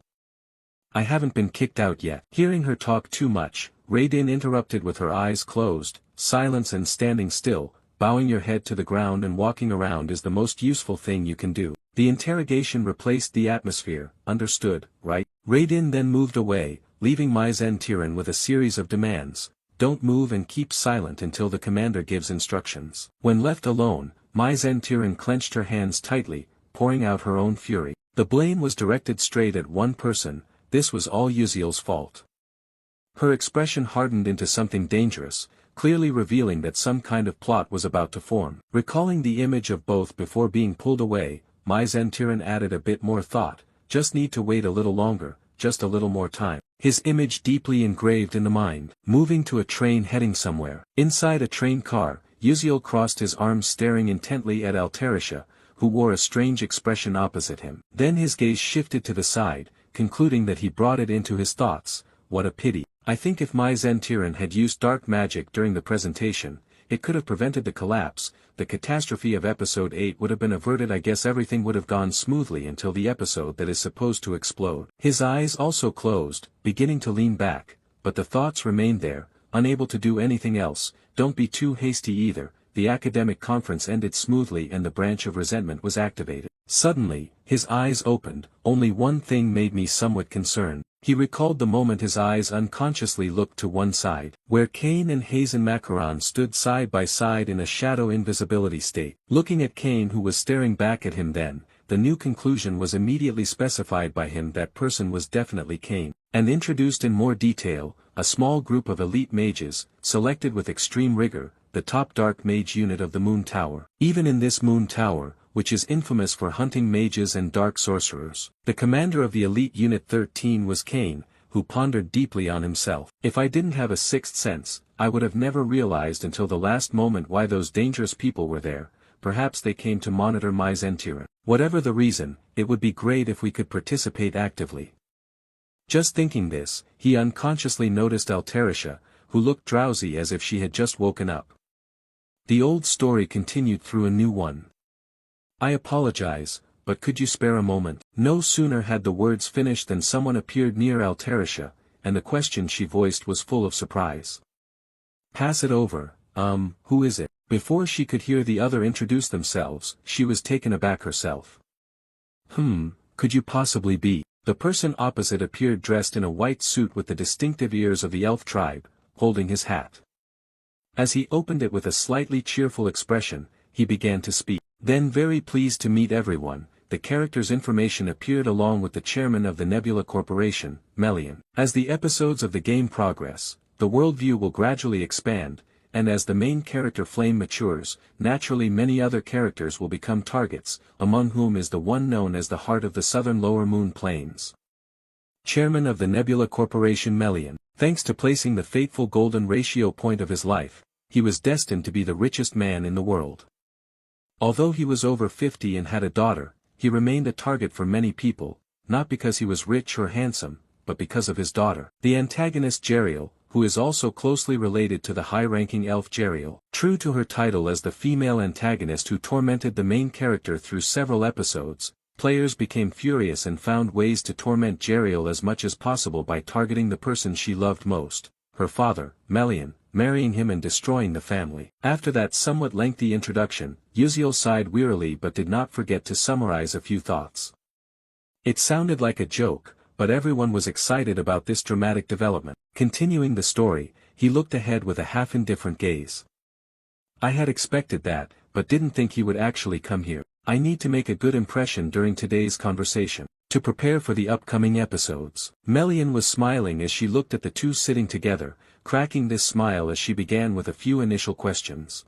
A: I haven't been kicked out yet." Hearing her talk too much, Raiden interrupted with her eyes closed. "Silence and standing still, bowing your head to the ground and walking around is the most useful thing you can do. The interrogation replaced the atmosphere, understood, right?" Raiden then moved away, leaving Mage with a series of demands. Don't move and keep silent until the commander gives instructions. When left alone, Mage clenched her hands tightly, pouring out her own fury. The blame was directed straight at one person. This was all Uziel's fault. Her expression hardened into something dangerous, clearly revealing that some kind of plot was about to form. Recalling the image of both before being pulled away, Mage added a bit more thought. Just need to wait a little longer, just a little more time. His image deeply engraved in the mind. Moving to a train heading somewhere. Inside a train car, Uziel crossed his arms staring intently at Alterisha, who wore a strange expression opposite him. Then his gaze shifted to the side, concluding that he brought it into his thoughts. What a pity. I think if Mage had used dark magic during the presentation, it could have prevented the collapse. The catastrophe of episode 8 would have been averted. I guess everything would have gone smoothly until the episode that is supposed to explode. His eyes also closed, beginning to lean back, but the thoughts remained there, unable to do anything else. Don't be too hasty either. The academic conference ended smoothly and the branch of resentment was activated. Suddenly, his eyes opened. Only one thing made me somewhat concerned. He recalled the moment his eyes unconsciously looked to one side, where Kane and Hazen Macaron stood side by side in a shadow invisibility state. Looking at Kane, who was staring back at him then, the new conclusion was immediately specified by him. That person was definitely Kane. And introduced in more detail, a small group of elite mages, selected with extreme rigor, the top dark mage unit of the Moon Tower. Even in this Moon Tower, which is infamous for hunting mages and dark sorcerers, the commander of the elite unit 13 was Kane, who pondered deeply on himself. If I didn't have a sixth sense, I would have never realized until the last moment why those dangerous people were there. Perhaps they came to monitor Mage. Whatever the reason, it would be great if we could participate actively. Just thinking this, he unconsciously noticed Alterisha, who looked drowsy as if she had just woken up. The old story continued through a new one. I apologize, but could you spare a moment? No sooner had the words finished than someone appeared near Alterisha, and the question she voiced was full of surprise. Pass it over. Who is it? Before she could hear the other introduce themselves, she was taken aback herself. Could you possibly be? The person opposite appeared dressed in a white suit with the distinctive ears of the elf tribe, holding his hat. As he opened it with a slightly cheerful expression, he began to speak. Then, very pleased to meet everyone, the character's information appeared along with the chairman of the Nebula Corporation, Melian. As the episodes of the game progress, the worldview will gradually expand, and as the main character Flame matures, naturally many other characters will become targets, among whom is the one known as the Heart of the Southern Lower Moon Plains. Chairman of the Nebula Corporation Melian. Thanks to placing the fateful golden ratio point of his life, he was destined to be the richest man in the world. Although he was over 50 and had a daughter, he remained a target for many people, not because he was rich or handsome, but because of his daughter. The antagonist Jeriel, who is also closely related to the high-ranking elf Jeriel. True to her title as the female antagonist who tormented the main character through several episodes, players became furious and found ways to torment Jeriel as much as possible by targeting the person she loved most, her father, Melian, marrying him and destroying the family. After that somewhat lengthy introduction, Uziel sighed wearily but did not forget to summarize a few thoughts. It sounded like a joke, but everyone was excited about this dramatic development. Continuing the story, he looked ahead with a half-indifferent gaze. I had expected that, but didn't think he would actually come here. I need to make a good impression during today's conversation, to prepare for the upcoming episodes. Melian was smiling as she looked at the two sitting together, cracking this smile as she began with a few initial questions.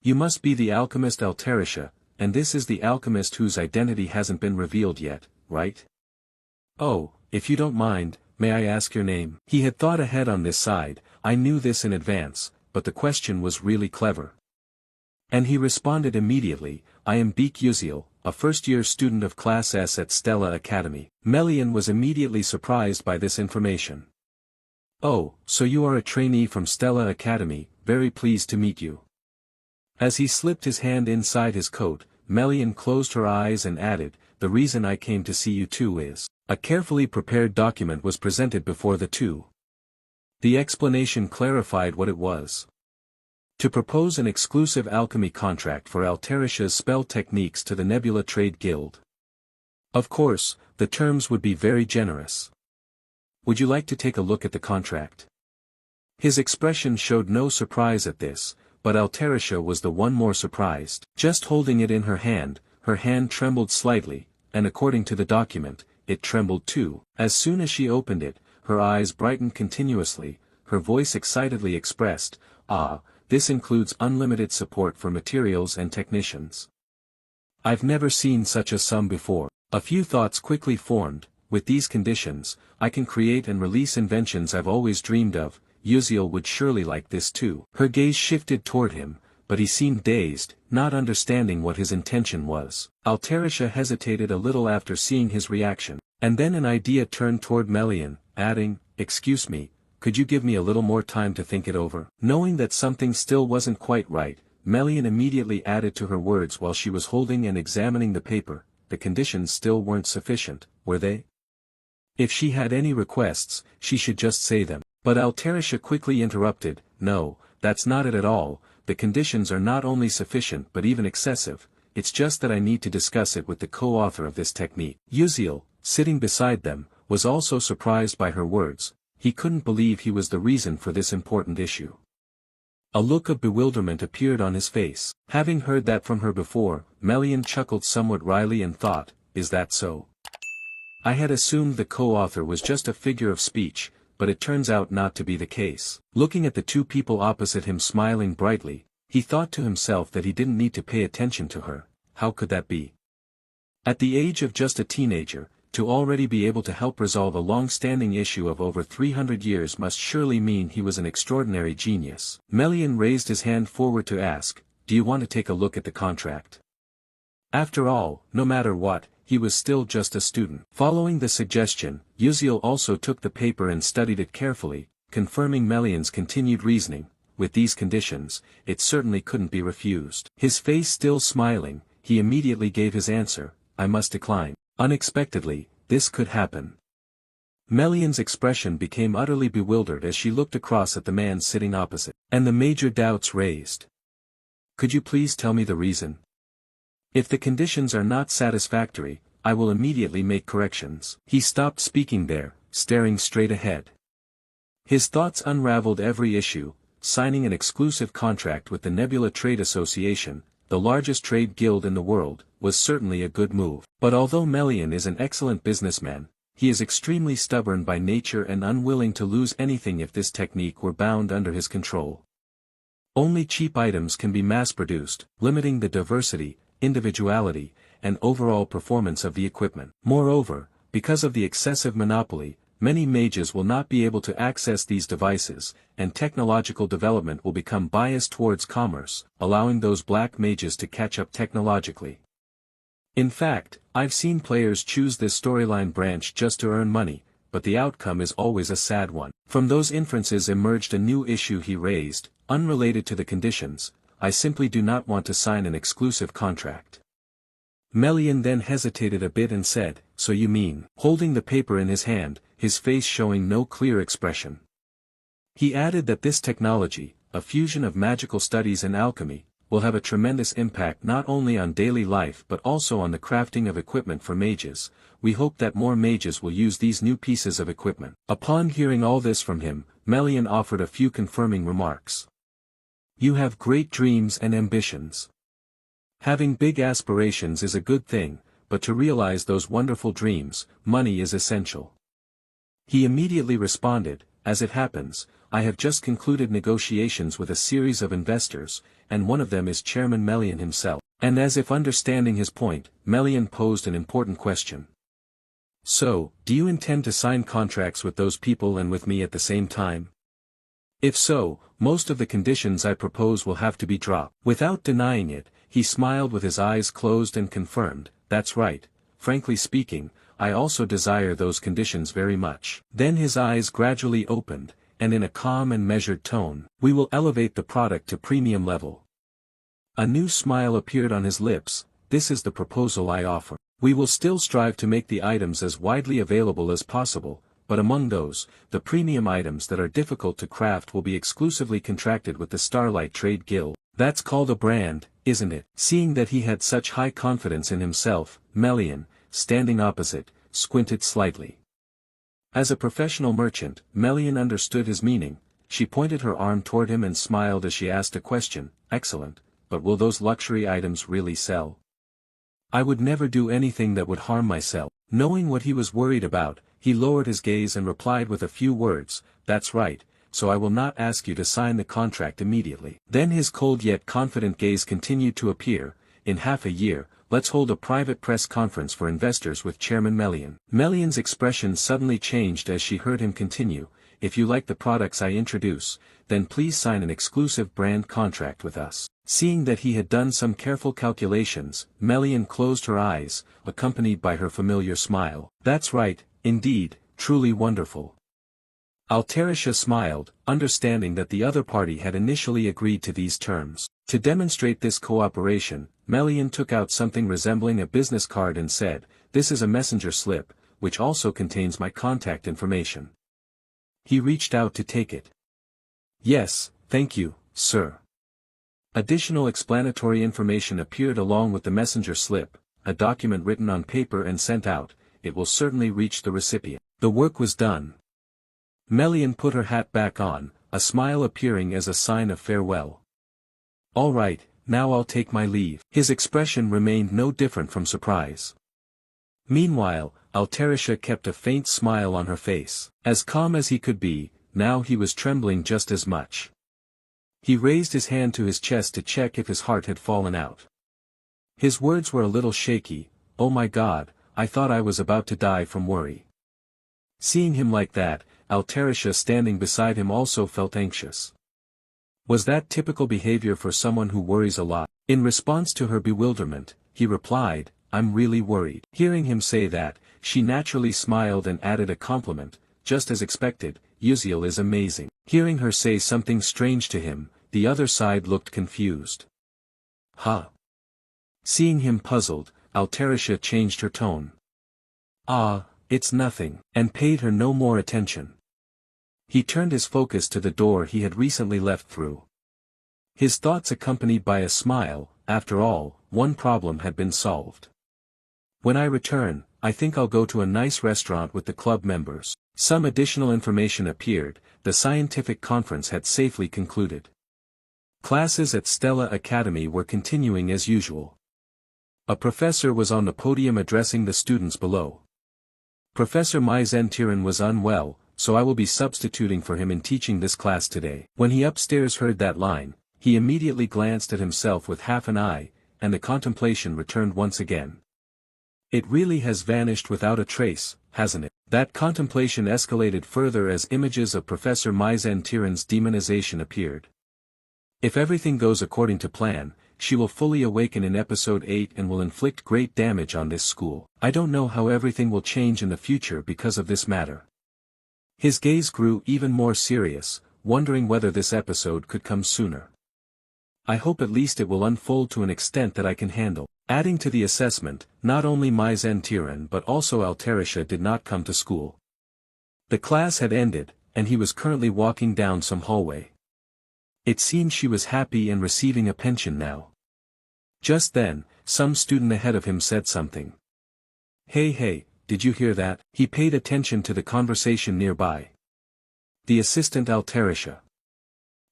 A: You must be the alchemist Alterisha, and this is the alchemist whose identity hasn't been revealed yet, right? Oh, if you don't mind, may I ask your name? He had thought ahead on this side. I knew this in advance, but the question was really clever. And he responded immediately, I am Beek Uziel, a first-year student of Class S at Stella Academy. Melian was immediately surprised by this information. Oh, so you are a trainee from Stella Academy, very pleased to meet you. As he slipped his hand inside his coat, Melian closed her eyes and added, the reason I came to see you too is. A carefully prepared document was presented before the two. The explanation clarified what it was. To propose an exclusive alchemy contract for Alterisha's spell techniques to the Nebula Trade Guild. Of course, the terms would be very generous. would you like to take a look at the contract? His expression showed no surprise at this, but Alterisha was the one more surprised. Just holding it in her hand trembled slightly, and according to the document, it trembled too. As soon as she opened it, her eyes brightened continuously, her voice excitedly expressed, "Ah, this includes unlimited support for materials and technicians. I've never seen such a sum before." A few thoughts quickly formed. With these conditions, I can create and release inventions I've always dreamed of. Yuziel would surely like this too. Her gaze shifted toward him, but he seemed dazed, not understanding what his intention was. Alterisha hesitated a little after seeing his reaction, and then an idea turned toward Melian, adding, "Excuse me, could you give me a little more time to think it over?" Knowing that something still wasn't quite right, Melian immediately added to her words while she was holding and examining the paper, "The conditions still weren't sufficient, were they? If she had any requests, she should just say them." But Alterisha quickly interrupted, "No, that's not it at all. The conditions are not only sufficient but even excessive, it's just that I need to discuss it with the co-author of this technique." Yuziel, sitting beside them, was also surprised by her words. He couldn't believe he was the reason for this important issue. A look of bewilderment appeared on his face. Having heard that from her before, Melian chuckled somewhat wryly and thought, "Is that so? I had assumed the co-author was just a figure of speech, but it turns out not to be the case." Looking at the two people opposite him smiling brightly, he thought to himself that he didn't need to pay attention to her. How could that be? At the age of just a teenager, to already be able to help resolve a long-standing issue of over 300 years must surely mean he was an extraordinary genius. Melian raised his hand forward to ask, "Do you want to take a look at the contract?" After all, no matter what, he was still just a student. Following the suggestion, Yuziel also took the paper and studied it carefully, confirming Melian's continued reasoning. With these conditions, it certainly couldn't be refused. His face still smiling, he immediately gave his answer, "I must decline." Unexpectedly, this could happen. Melian's expression became utterly bewildered as she looked across at the man sitting opposite, and the major doubts raised. "Could you please tell me the reason? If the conditions are not satisfactory, I will immediately make corrections." He stopped speaking there, staring straight ahead. His thoughts unraveled every issue. Signing an exclusive contract with the Nebula Trade Association, the largest trade guild in the world, was certainly a good move. But although Melian is an excellent businessman, he is extremely stubborn by nature and unwilling to lose anything if this technique were bound under his control. Only cheap items can be mass-produced, limiting the diversity, individuality, and overall performance of the equipment. Moreover, because of the excessive monopoly, many mages will not be able to access these devices, and technological development will become biased towards commerce, allowing those black mages to catch up technologically. In fact, I've seen players choose this storyline branch just to earn money, but the outcome is always a sad one. From those inferences emerged a new issue he raised, unrelated to the conditions. "I simply do not want to sign an exclusive contract." Melian then hesitated a bit and said, "So you mean?" holding the paper in his hand, his face showing no clear expression. He added that this technology, a fusion of magical studies and alchemy, will have a tremendous impact not only on daily life but also on the crafting of equipment for mages. We hope that more mages will use these new pieces of equipment. Upon hearing all this from him, Melian offered a few confirming remarks. "You have great dreams and ambitions. Having big aspirations is a good thing, but to realize those wonderful dreams, money is essential." He immediately responded, "As it happens, I have just concluded negotiations with a series of investors, and one of them is Chairman Melian himself." And as if understanding his point, Melian posed an important question. "So, do you intend to sign contracts with those people and with me at the same time? If so, most of the conditions I propose will have to be dropped." Without denying it, he smiled with his eyes closed and confirmed, "That's right. Frankly speaking, I also desire those conditions very much." Then his eyes gradually opened, and in a calm and measured tone, "We will elevate the product to premium level." A new smile appeared on his lips. "This is the proposal I offer. We will still strive to make the items as widely available as possible, but among those, the premium items that are difficult to craft will be exclusively contracted with the Starlight Trade Guild. That's called a brand, isn't it?" Seeing that he had such high confidence in himself, Melian, standing opposite, squinted slightly. As a professional merchant, Melian understood his meaning. She pointed her arm toward him and smiled as she asked a question. Excellent, but will those luxury items really sell? I would never do anything that would harm myself. Knowing what he was worried about, he lowered his gaze and replied with a few words, that's right, so I will not ask you to sign the contract immediately. Then his cold yet confident gaze continued to appear. In half a year, let's hold a private press conference for investors with Chairman Melian. Melian's expression suddenly changed as she heard him continue. If you like the products I introduce, then please sign an exclusive brand contract with us. Seeing that he had done some careful calculations, Melian closed her eyes, accompanied by her familiar smile. That's right, indeed, truly wonderful. Alterisha smiled, understanding that the other party had initially agreed to these terms. To demonstrate this cooperation, Melian took out something resembling a business card and said, this is a messenger slip, which also contains my contact information. He reached out to take it. Yes, thank you, sir. Additional explanatory information appeared along with the messenger slip, a document written on paper and sent out. It will certainly reach the recipient. The work was done. Melian put her hat back on, a smile appearing as a sign of farewell. All right, now I'll take my leave. His expression remained no different from surprise. Meanwhile, Alterisha kept a faint smile on her face. As calm as he could be, now he was trembling just as much. He raised his hand to his chest to check if his heart had fallen out. His words were a little shaky. Oh my God, I thought I was about to die from worry. Seeing him like that, Alterisha standing beside him also felt anxious. Was that typical behavior for someone who worries a lot? In response to her bewilderment, he replied, I'm really worried. Hearing him say that, she naturally smiled and added a compliment, just as expected, Uziel is amazing. Hearing her say something strange to him, the other side looked confused. Huh? Seeing him puzzled, Alterisha changed her tone. Ah, it's nothing, and paid her no more attention. He turned his focus to the door he had recently left through. His thoughts accompanied by a smile. After all, one problem had been solved. When I return, I think I'll go to a nice restaurant with the club members. Some additional information appeared. The scientific conference had safely concluded. Classes at Stella Academy were continuing as usual. A professor was on the podium addressing the students below. Professor Maizen was unwell, so I will be substituting for him in teaching this class today. When he upstairs heard that line, he immediately glanced at himself with half an eye, and the contemplation returned once again. It really has vanished without a trace, hasn't it? That contemplation escalated further as images of Professor Maizen demonization appeared. If everything goes according to plan, she will fully awaken in episode 8 and will inflict great damage on this school. I don't know how everything will change in the future because of this matter. His gaze grew even more serious, wondering whether this episode could come sooner. I hope at least it will unfold to an extent that I can handle. Adding to the assessment, not only Maizen but also Alterisha did not come to school. The class had ended, and he was currently walking down some hallway. It seemed she was happy and receiving a pension now. Just then, some student ahead of him said something. Hey, did you hear that? He paid attention to the conversation nearby. The assistant Alterisha.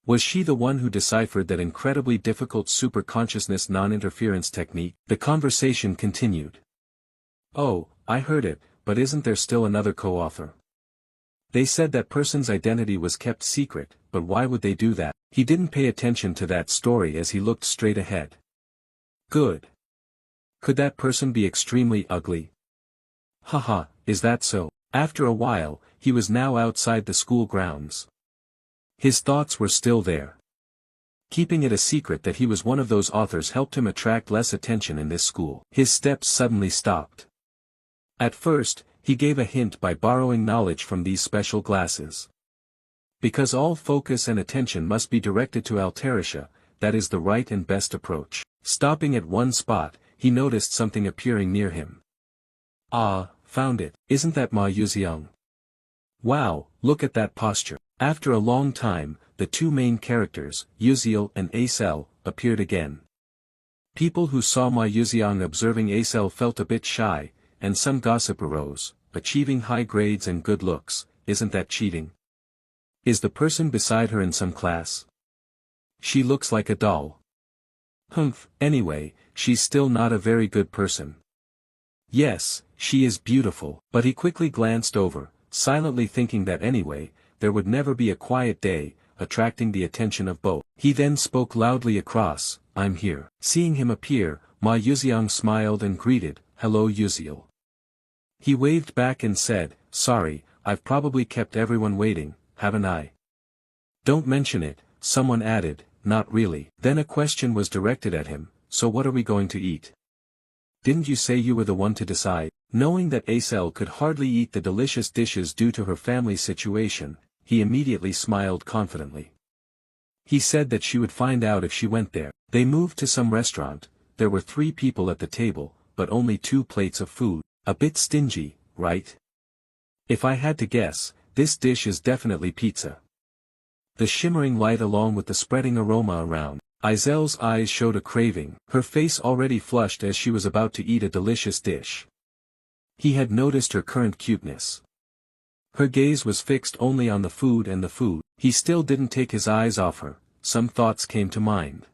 A: Was she the one who deciphered that incredibly difficult super-consciousness non-interference technique? The conversation continued. Oh, I heard it, but isn't there still another co-author? They said that person's identity was kept secret, but why would they do that? He didn't pay attention to that story as he looked straight ahead. Good. Could that person be extremely ugly? Haha, is that so? After a while, he was now outside the school grounds. His thoughts were still there. Keeping it a secret that he was one of those authors helped him attract less attention in this school. His steps suddenly stopped. At first, he gave a hint by borrowing knowledge from these special glasses. Because all focus and attention must be directed to Alterisha, that is the right and best approach. Stopping at one spot, he noticed something appearing near him. Ah, found it. Isn't that Ma Yuxiang? Wow, look at that posture. After a long time, the two main characters, Uziel and Acel, appeared again. People who saw Ma Yuxiang observing Acel felt a bit shy, and some gossip arose. achieving high grades and good looks, isn't that cheating? Is the person beside her in some class? She looks like a doll. Humph, anyway, she's still not a very good person. Yes, she is beautiful. But he quickly glanced over, silently thinking that anyway, there would never be a quiet day, attracting the attention of both. He then spoke loudly across, "I'm here." Seeing him appear, Ma Yuxiang smiled and greeted, "Hello Yuxiel." He waved back and said, "Sorry, I've probably kept everyone waiting, haven't I?" "Don't mention it," someone added, "not really." Then a question was directed at him, "So what are we going to eat? Didn't you say you were the one to decide?" Knowing that Acel could hardly eat the delicious dishes due to her family situation, he immediately smiled confidently. He said that she would find out if she went there. They moved to some restaurant. There were 3 people at the table, but only 2 plates of food. A bit stingy, right? If I had to guess, this dish is definitely pizza. The shimmering light along with the spreading aroma around. Izel's eyes showed a craving. Her face already flushed as she was about to eat a delicious dish. He had noticed her current cuteness. Her gaze was fixed only on the food and the food. He still didn't take his eyes off her. Some thoughts came to mind.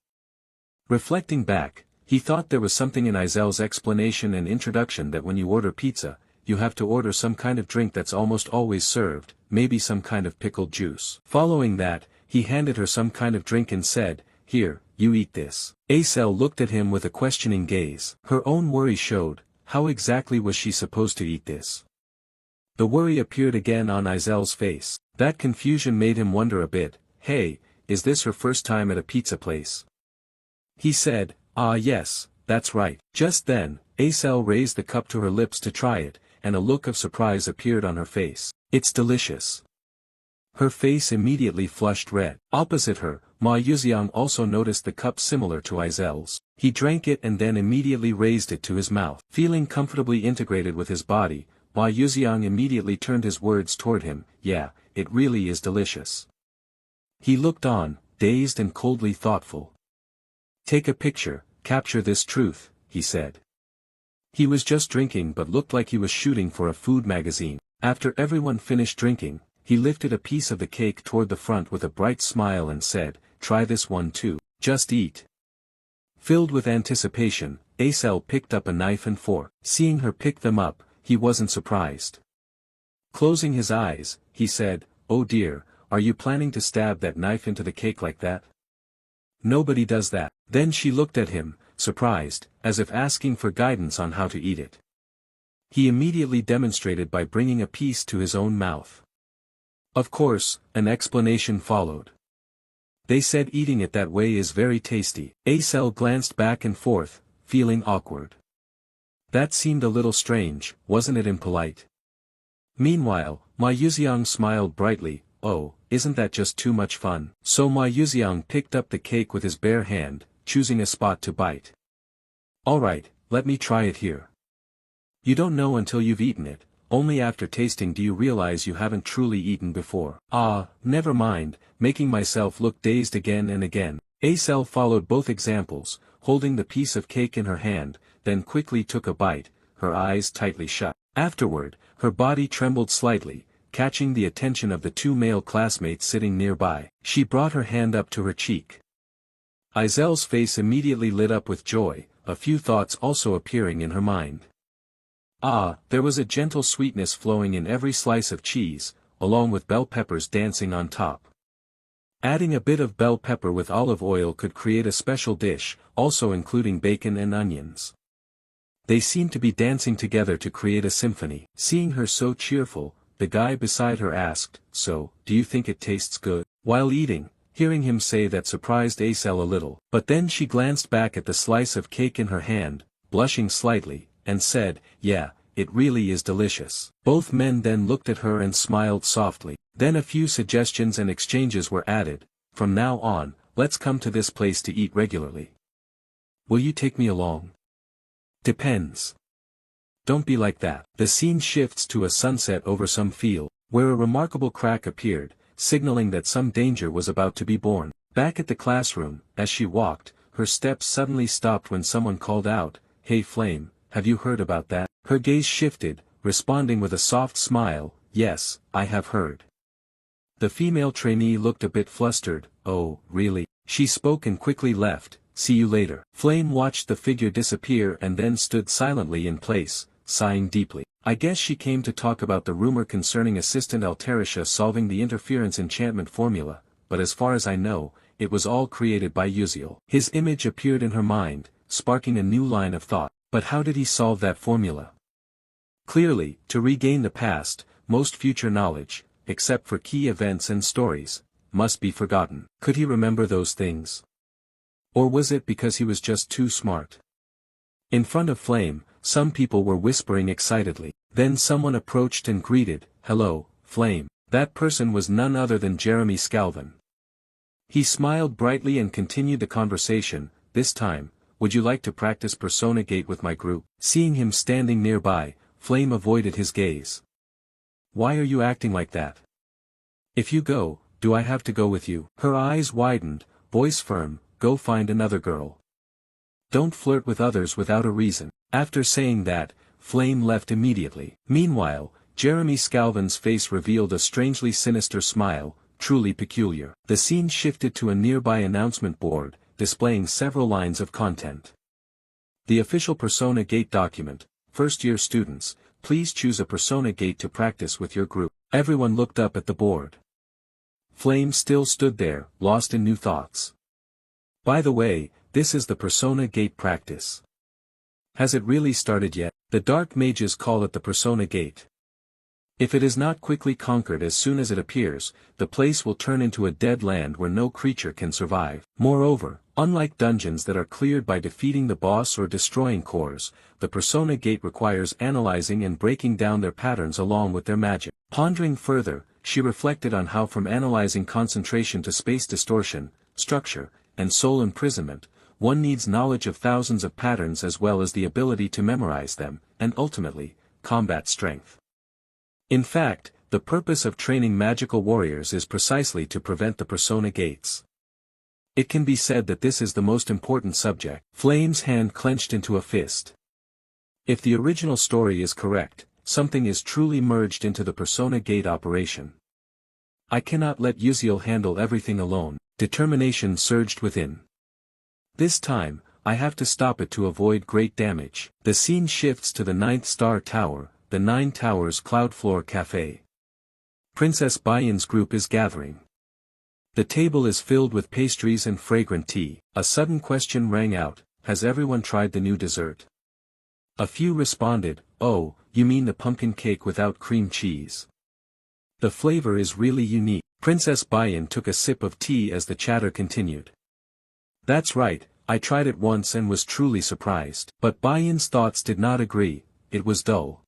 A: Reflecting back, he thought there was something in Izel's explanation and introduction that when you order pizza, you have to order some kind of drink that's almost always served, maybe some kind of pickled juice. Following that, he handed her some kind of drink and said, "Here, you eat this." Acel looked at him with a questioning gaze. Her own worry showed, how exactly was she supposed to eat this? The worry appeared again on Izel's face. That confusion made him wonder a bit, "Hey, is this her first time at a pizza place?" He said, "Ah yes, that's right." Just then, Acel raised the cup to her lips to try it, and a look of surprise appeared on her face. "It's delicious." Her face immediately flushed red. Opposite her, Ma Yuxiang also noticed the cup similar to Izel's. He drank it and then immediately raised it to his mouth. Feeling comfortably integrated with his body, Ma Yuxiang immediately turned his words toward him, "Yeah, it really is delicious." He looked on, dazed and coldly thoughtful. "Take a picture, capture this truth," he said. He was just drinking but looked like he was shooting for a food magazine. After everyone finished drinking, he lifted a piece of the cake toward the front with a bright smile and said, "Try this one too. Just eat." Filled with anticipation, Acel picked up a knife and fork. Seeing her pick them up, he wasn't surprised. Closing his eyes, he said, "Oh dear, are you planning to stab that knife into the cake like that? Nobody does that." Then she looked at him, surprised, as if asking for guidance on how to eat it. He immediately demonstrated by bringing a piece to his own mouth. Of course, an explanation followed. They said eating it that way is very tasty. Acel glanced back and forth, feeling awkward. That seemed a little strange, wasn't it impolite? Meanwhile, Ma Yuxiang smiled brightly, "Oh, isn't that just too much fun?" So Ma Yuxiang picked up the cake with his bare hand, choosing a spot to bite. "Alright, let me try it here." You don't know until you've eaten it, only after tasting do you realize you haven't truly eaten before. "Ah, never mind, making myself look dazed again and again." Acel followed both examples, holding the piece of cake in her hand, then quickly took a bite, her eyes tightly shut. Afterward, her body trembled slightly, catching the attention of the 2 male classmates sitting nearby. She brought her hand up to her cheek. Izel's face immediately lit up with joy, a few thoughts also appearing in her mind. Ah, there was a gentle sweetness flowing in every slice of cheese, along with bell peppers dancing on top. Adding a bit of bell pepper with olive oil could create a special dish, also including bacon and onions. They seemed to be dancing together to create a symphony. Seeing her so cheerful, the guy beside her asked, "So, do you think it tastes good?" While eating, hearing him say that surprised Acel a little. But then she glanced back at the slice of cake in her hand, blushing slightly, and said, "Yeah, it really is delicious." Both men then looked at her and smiled softly. Then a few suggestions and exchanges were added. "From now on, let's come to this place to eat regularly. Will you take me along?" "Depends. Don't be like that." The scene shifts to a sunset over some field, where a remarkable crack appeared, signaling that some danger was about to be born. Back at the classroom, as she walked, her steps suddenly stopped when someone called out, "Hey Flame, have you heard about that?" Her gaze shifted, responding with a soft smile, "Yes, I have heard." The female trainee looked a bit flustered. "Oh, really?" She spoke and quickly left. "See you later." Flame watched the figure disappear and then stood silently in place, sighing deeply. I guess she came to talk about the rumor concerning Assistant Altarisha solving the interference enchantment formula, but as far as I know, it was all created by Uziel. His image appeared in her mind, sparking a new line of thought. But how did he solve that formula? Clearly, to regain the past, most future knowledge, except for key events and stories, must be forgotten. Could he remember those things? Or was it because he was just too smart? In front of Flame, some people were whispering excitedly. Then someone approached and greeted, "Hello, Flame." That person was none other than Jeremy Scalvin. He smiled brightly and continued the conversation. "This time, would you like to practice Persona Gate with my group?" Seeing him standing nearby, Flame avoided his gaze. "Why are you acting like that? If you go, do I have to go with you?" Her eyes widened, voice firm, "Go find another girl. Don't flirt with others without a reason." After saying that, Flame left immediately. Meanwhile, Jeremy Scalvin's face revealed a strangely sinister smile, truly peculiar. The scene shifted to a nearby announcement board, displaying several lines of content. The official Persona Gate document. First-year students, please choose a Persona Gate to practice with your group. Everyone looked up at the board. Flame still stood there, lost in new thoughts. By the way, this is the Persona Gate practice. Has it really started yet? The Dark Mages call it the Persona Gate. If it is not quickly conquered as soon as it appears, the place will turn into a dead land where no creature can survive. Moreover, unlike dungeons that are cleared by defeating the boss or destroying cores, the Persona Gate requires analyzing and breaking down their patterns along with their magic. Pondering further, she reflected on how from analyzing concentration to space distortion, structure, and soul imprisonment, one needs knowledge of thousands of patterns as well as the ability to memorize them, and ultimately, combat strength. In fact, the purpose of training magical warriors is precisely to prevent the Persona Gates. It can be said that this is the most important subject. Flame's hand clenched into a fist. If the original story is correct, something is truly merged into the Persona Gate operation. I cannot let Uziel handle everything alone. Determination surged within. This time, I have to stop it to avoid great damage. The scene shifts to the 9th Star Tower, the 9 Towers Cloud Floor Cafe. Princess Bayan's group is gathering. The table is filled with pastries and fragrant tea. A sudden question rang out, "Has everyone tried the new dessert?" A few responded, "Oh, you mean the pumpkin cake without cream cheese? The flavor is really unique." Princess Bayan took a sip of tea as the chatter continued. "That's right, I tried it once and was truly surprised." But Bayan's thoughts did not agree, it was dull.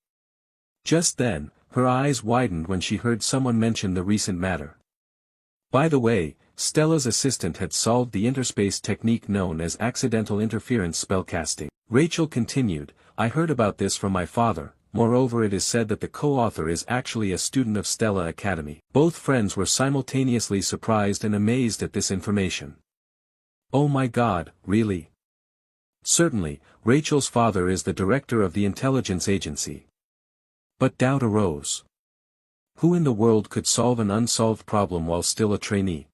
A: Just then, her eyes widened when she heard someone mention the recent matter. By the way, Stella's assistant had solved the interspace technique known as accidental interference spellcasting. Rachel continued, "I heard about this from my father. Moreover, it is said that the co-author is actually a student of Stella Academy." Both friends were simultaneously surprised and amazed at this information. "Oh my God, really?" Certainly, Rachel's father is the director of the intelligence agency. But doubt arose. Who in the world could solve an unsolved problem while still a trainee?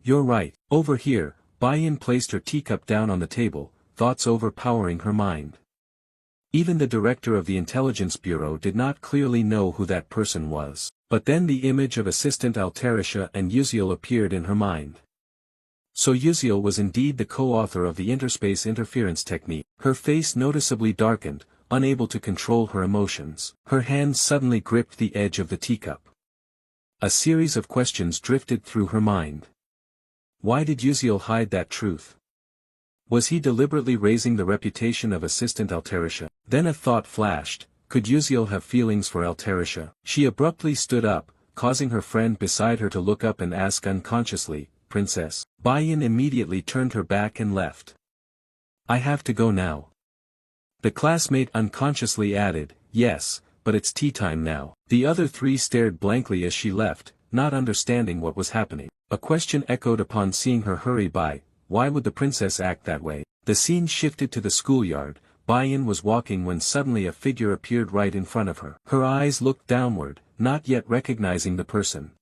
A: "You're right." Over here, Bayan placed her teacup down on the table, thoughts overpowering her mind. Even the director of the intelligence bureau did not clearly know who that person was. But then the image of Assistant Altarisha and Uziel appeared in her mind. So Uziel was indeed the co-author of the interspace interference technique. Her face noticeably darkened, unable to control her emotions. Her hand suddenly gripped the edge of the teacup. A series of questions drifted through her mind. Why did Uziel hide that truth? Was he deliberately raising the reputation of Assistant Altarisha? Then a thought flashed, could Uziel have feelings for Altarisha? She abruptly stood up, causing her friend beside her to look up and ask unconsciously, "Princess?" Bayan immediately turned her back and left. "I have to go now." The classmate unconsciously added, "Yes, but it's tea time now." The other three stared blankly as she left, not understanding what was happening. A question echoed upon seeing her hurry by, why would the princess act that way? The scene shifted to the schoolyard. Bayan was walking when suddenly a figure appeared right in front of her. Her eyes looked downward, not yet recognizing the person.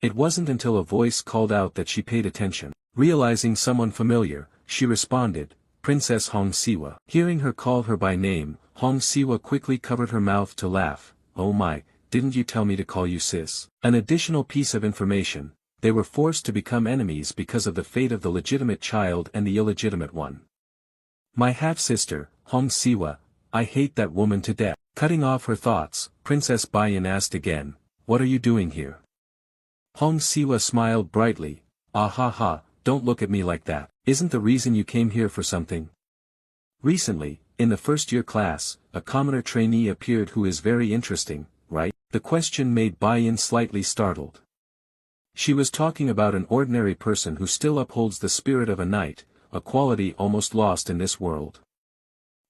A: It wasn't until a voice called out that she paid attention. Realizing someone familiar, she responded, "Princess Hong Siwa." Hearing her call her by name, Hong Siwa quickly covered her mouth to laugh. "Oh my, didn't you tell me to call you sis?" An additional piece of information: they were forced to become enemies because of the fate of the legitimate child and the illegitimate one. "My half-sister, Hong Siwa, I hate that woman to death." Cutting off her thoughts, Princess Bayan asked again, "What are you doing here?" Hong Siwa smiled brightly. "Ah ha ha, don't look at me like that. Isn't the reason you came here for something?" Recently, in the first-year class, a commoner trainee appeared who is very interesting, right? The question made Bayan slightly startled. She was talking about an ordinary person who still upholds the spirit of a knight, a quality almost lost in this world.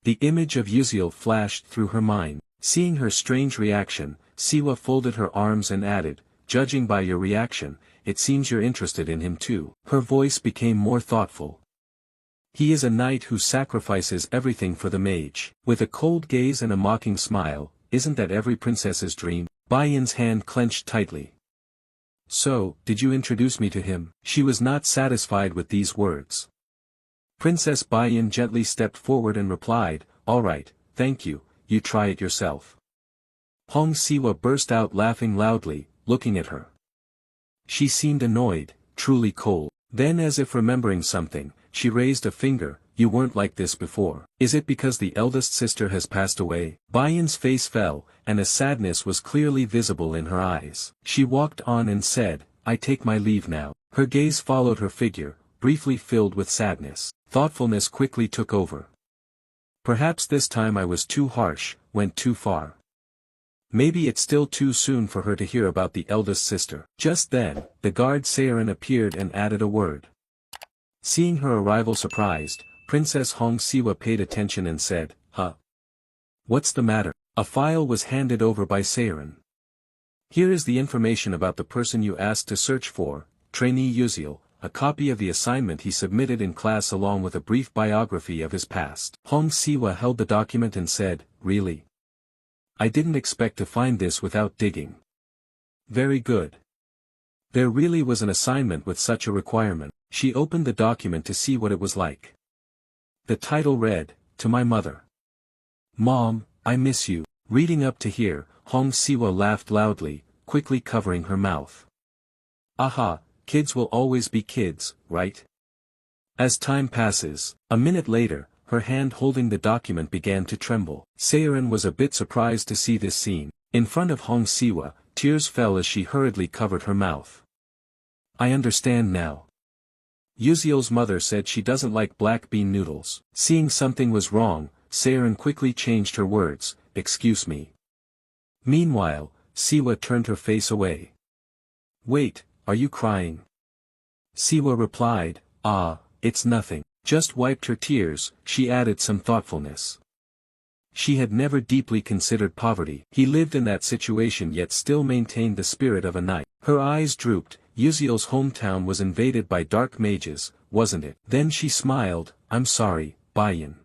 A: The image of Yuziel flashed through her mind. Seeing her strange reaction, Siwa folded her arms and added, "Judging by your reaction, it seems you're interested in him too." Her voice became more thoughtful. "He is a knight who sacrifices everything for the mage." With a cold gaze and a mocking smile, "Isn't that every princess's dream?" Bayan's hand clenched tightly. "So, did you introduce me to him?" She was not satisfied with these words. Princess Bayan gently stepped forward and replied, "All right, thank you, you try it yourself." Hong Siwa burst out laughing loudly, looking at her. She seemed annoyed, truly cold. Then, as if remembering something, she raised a finger. "You weren't like this before. Is it because the eldest sister has passed away?" Bayan's face fell, and a sadness was clearly visible in her eyes. She walked on and said, "I take my leave now." Her gaze followed her figure, briefly filled with sadness. Thoughtfulness quickly took over. "Perhaps this time I was too harsh, went too far. Maybe it's still too soon for her to hear about the eldest sister." Just then, the guard Seiren appeared and added a word. Seeing her arrival surprised, Princess Hong Siwa paid attention and said, "Huh? What's the matter?" A file was handed over by Seiren. "Here is the information about the person you asked to search for, trainee Yuziel, a copy of the assignment he submitted in class along with a brief biography of his past." Hong Siwa held the document and said, "Really? I didn't expect to find this without digging. Very good. There really was an assignment with such a requirement." She opened the document to see what it was like. The title read, "To my mother. Mom, I miss you." Reading up to here, Hong Siwa laughed loudly, quickly covering her mouth. "Aha, kids will always be kids, right?" As time passes, a minute later, her hand holding the document began to tremble. Seiren was a bit surprised to see this scene. In front of Hong Siwa, tears fell as she hurriedly covered her mouth. "I understand now. Yuziel's mother said she doesn't like black bean noodles." Seeing something was wrong, Seiren quickly changed her words, "Excuse me." Meanwhile, Siwa turned her face away. "Wait, are you crying?" Siwa replied, "Ah, it's nothing." Just wiped her tears, she added some thoughtfulness. She had never deeply considered poverty. He lived in that situation yet still maintained the spirit of a knight. Her eyes drooped. Yuziel's hometown was invaded by dark mages, wasn't it? Then she smiled, "I'm sorry, Bayan.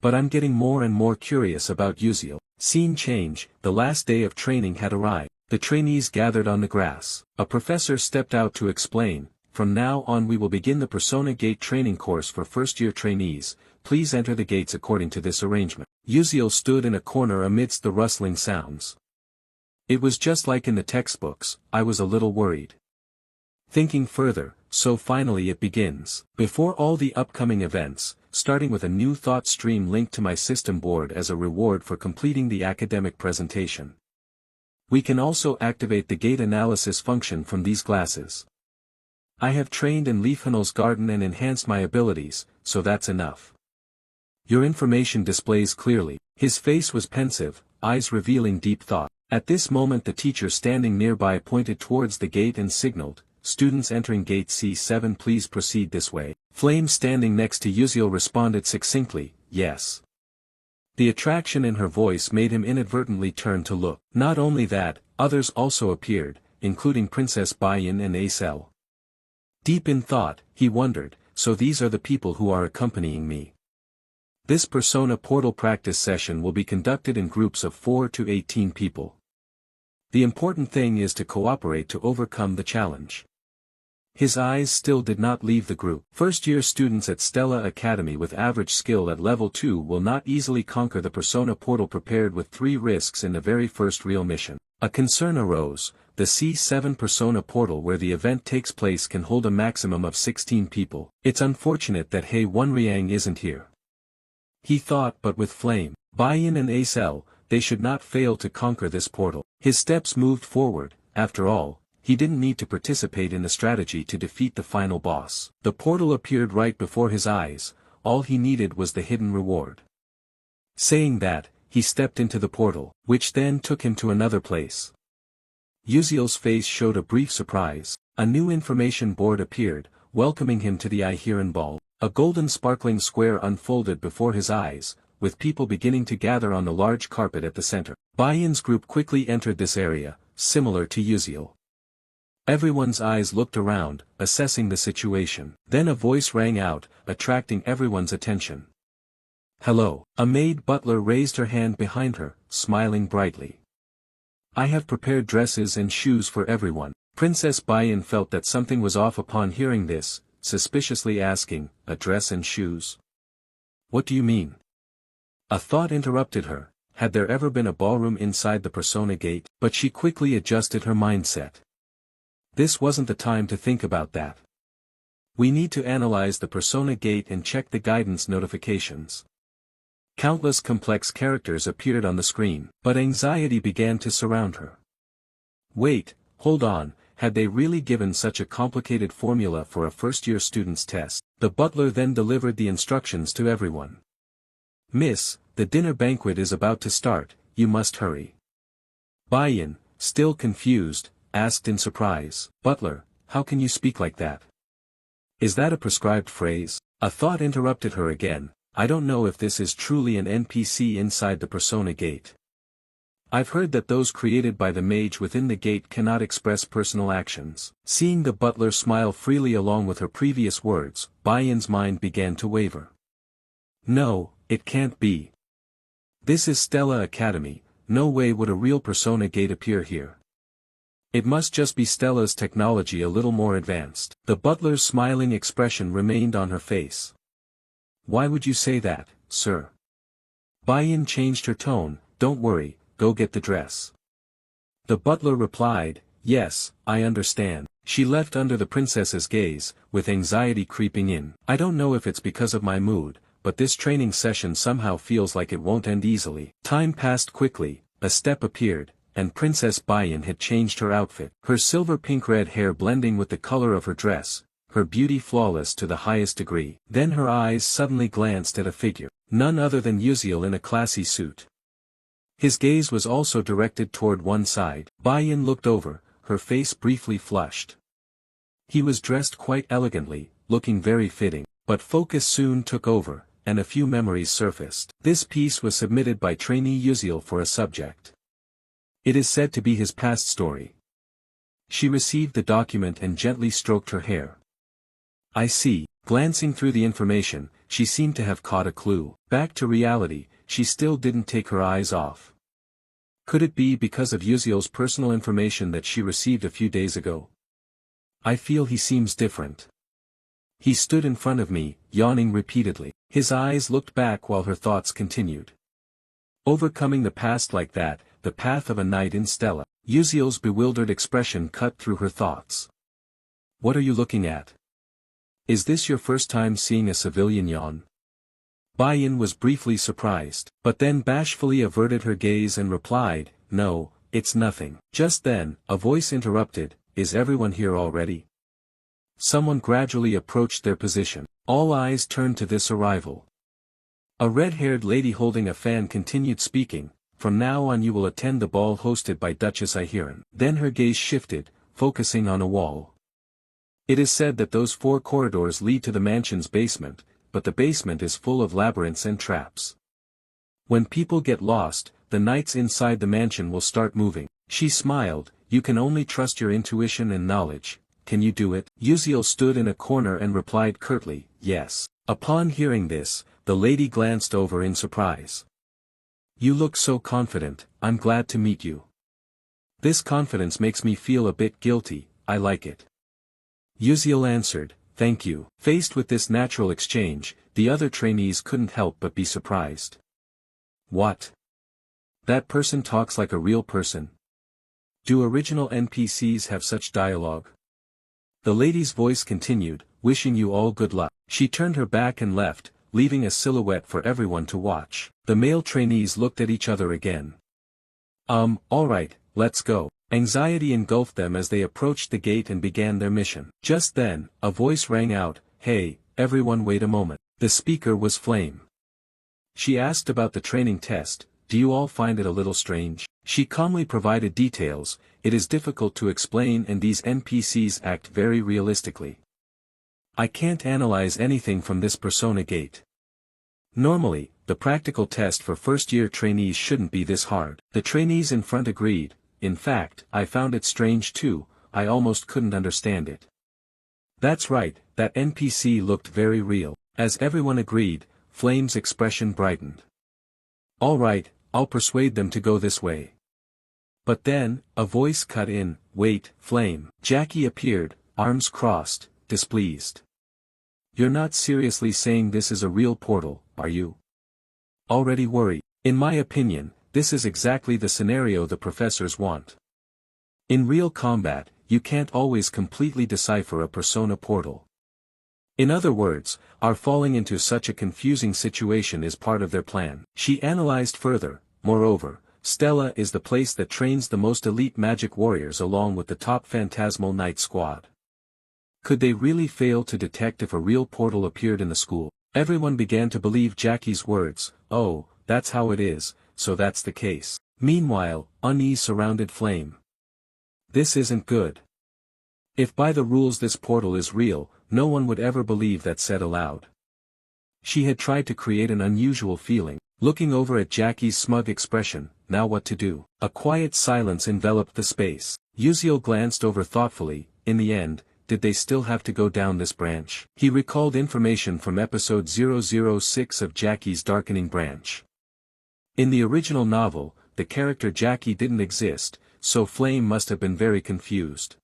A: But I'm getting more and more curious about Yuziel." Scene change, the last day of training had arrived. The trainees gathered on the grass. A professor stepped out to explain, "From now on we will begin the Persona Gate training course for first-year trainees. Please enter the gates according to this arrangement." Yuziel stood in a corner amidst the rustling sounds. It was just like in the textbooks. I was a little worried. Thinking further, so finally it begins. Before all the upcoming events, starting with a new thought stream linked to my system board as a reward for completing the academic presentation. We can also activate the gate analysis function from these glasses. I have trained in Leaf Hanel's garden and enhanced my abilities, so that's enough. Your information displays clearly. His face was pensive, eyes revealing deep thought. At this moment the teacher standing nearby pointed towards the gate and signaled, "Students entering gate C7 please proceed this way." Flame standing next to Yuziel responded succinctly, "Yes." The attraction in her voice made him inadvertently turn to look. Not only that, others also appeared, including Princess Bayan and Acel. Deep in thought, he wondered, so these are the people who are accompanying me. This Persona Portal practice session will be conducted in groups of 4 to 18 people. The important thing is to cooperate to overcome the challenge. His eyes still did not leave the group. First-year students at Stella Academy with average skill at level 2 will not easily conquer the Persona Portal prepared with 3 risks in the very first real mission. A concern arose: the C7 Persona Portal where the event takes place can hold a maximum of 16 people. It's unfortunate that Hei Wonriang isn't here. He thought, but with Flame, Baiyan and Acel, they should not fail to conquer this portal. His steps moved forward. After all, he didn't need to participate in the strategy to defeat the final boss. The portal appeared right before his eyes, all he needed was the hidden reward. Saying that, he stepped into the portal, which then took him to another place. Uziel's face showed a brief surprise. A new information board appeared, welcoming him to the Iheran Ball. A golden sparkling square unfolded before his eyes, with people beginning to gather on the large carpet at the center. Baiyan's group quickly entered this area, similar to Uziel. Everyone's eyes looked around, assessing the situation. Then a voice rang out, attracting everyone's attention. "Hello." A maid butler raised her hand behind her, smiling brightly. "I have prepared dresses and shoes for everyone." Princess Baiyan felt that something was off upon hearing this, suspiciously asking, "A dress and shoes? What do you mean?" A thought interrupted her. Had there ever been a ballroom inside the Persona Gate? But she quickly adjusted her mindset. This wasn't the time to think about that. We need to analyze the Persona Gate and check the guidance notifications. Countless complex characters appeared on the screen, but anxiety began to surround her. Wait, hold on, had they really given such a complicated formula for a first-year student's test? The butler then delivered the instructions to everyone. "Miss, the dinner banquet is about to start, you must hurry." Baiyan, still confused, asked in surprise, "Butler, how can you speak like that? Is that a prescribed phrase?" A thought interrupted her again. "I don't know if this is truly an NPC inside the Persona Gate. I've heard that those created by the mage within the gate cannot express personal actions." Seeing the butler smile freely along with her previous words, Baiyan's mind began to waver. "No, it can't be. This is Stella Academy, no way would a real Persona Gate appear here. It must just be Stella's technology a little more advanced." The butler's smiling expression remained on her face. "Why would you say that, sir?" Baiyan changed her tone. "Don't worry, go get the dress." The butler replied, "Yes, I understand." She left under the princess's gaze, with anxiety creeping in. "I don't know if it's because of my mood, but this training session somehow feels like it won't end easily." Time passed quickly, a step appeared, and Princess Baiyan had changed her outfit. Her silver pink-red hair blending with the color of her dress, her beauty flawless to the highest degree. Then her eyes suddenly glanced at a figure, none other than Uziel in a classy suit. His gaze was also directed toward one side. Baiyan looked over, her face briefly flushed. He was dressed quite elegantly, looking very fitting, but focus soon took over, and a few memories surfaced. This piece was submitted by trainee Uziel for a subject. It is said to be his past story. She received the document and gently stroked her hair. "I see." Glancing through the information, she seemed to have caught a clue. Back to reality, she still didn't take her eyes off. Could it be because of Uziel's personal information that she received a few days ago? "I feel he seems different. He stood in front of me, yawning repeatedly." His eyes looked back while her thoughts continued. Overcoming the past like that, the path of a knight in Stella. Uziel's bewildered expression cut through her thoughts. "What are you looking at? Is this your first time seeing a civilian yawn?" Baiyan was briefly surprised, but then bashfully averted her gaze and replied, "No, it's nothing." Just then, a voice interrupted, "Is everyone here already?" Someone gradually approached their position. All eyes turned to this arrival. A red-haired lady holding a fan continued speaking, "From now on you will attend the ball hosted by Duchess Iheran." Then her gaze shifted, focusing on a wall. "It is said that those 4 corridors lead to the mansion's basement, but the basement is full of labyrinths and traps. When people get lost, the knights inside the mansion will start moving." She smiled, "You can only trust your intuition and knowledge. Can you do it?" Uziel stood in a corner and replied curtly, "Yes." Upon hearing this, the lady glanced over in surprise. You look so confident, I'm glad to meet you. This confidence makes me feel a bit guilty, I like it. Yuziel answered, thank you. Faced with this natural exchange, the other trainees couldn't help but be surprised. What? That person talks like a real person. Do original NPCs have such dialogue? The lady's voice continued, wishing you all good luck. She turned her back and left, leaving a silhouette for everyone to watch. The male trainees looked at each other again. Alright, let's go. Anxiety engulfed them as they approached the gate and began their mission. Just then, a voice rang out, hey, everyone wait a moment. The speaker was Flame. She asked about the training test, do you all find it a little strange? She calmly provided details, it is difficult to explain and these NPCs act very realistically. I can't analyze anything from this persona gate. Normally, the practical test for first-year trainees shouldn't be this hard. The trainees in front agreed, in fact, I found it strange too, I almost couldn't understand it. That's right, that NPC looked very real. As everyone agreed, Flame's expression brightened. Alright, I'll persuade them to go this way. But then, a voice cut in, wait, Flame. Jackie appeared, arms crossed, displeased. You're not seriously saying this is a real portal, are you? Already worried. In my opinion, this is exactly the scenario the professors want. In real combat, you can't always completely decipher a persona portal. In other words, our falling into such a confusing situation is part of their plan. She analyzed further, moreover, Stella is the place that trains the most elite magic warriors along with the top Phantasmal Knight squad. Could they really fail to detect if a real portal appeared in the school? Everyone began to believe Jackie's words, oh, that's how it is, so that's the case. Meanwhile, unease surrounded Flame. This isn't good. If by the rules this portal is real, no one would ever believe that said aloud. She had tried to create an unusual feeling, looking over at Jackie's smug expression, now what to do? A quiet silence enveloped the space. Yuziel glanced over thoughtfully, in the end, did they still have to go down this branch? He recalled information from episode 006 of Jackie's Darkening Branch. In the original novel, the character Jackie didn't exist, so Flame must have been very confused.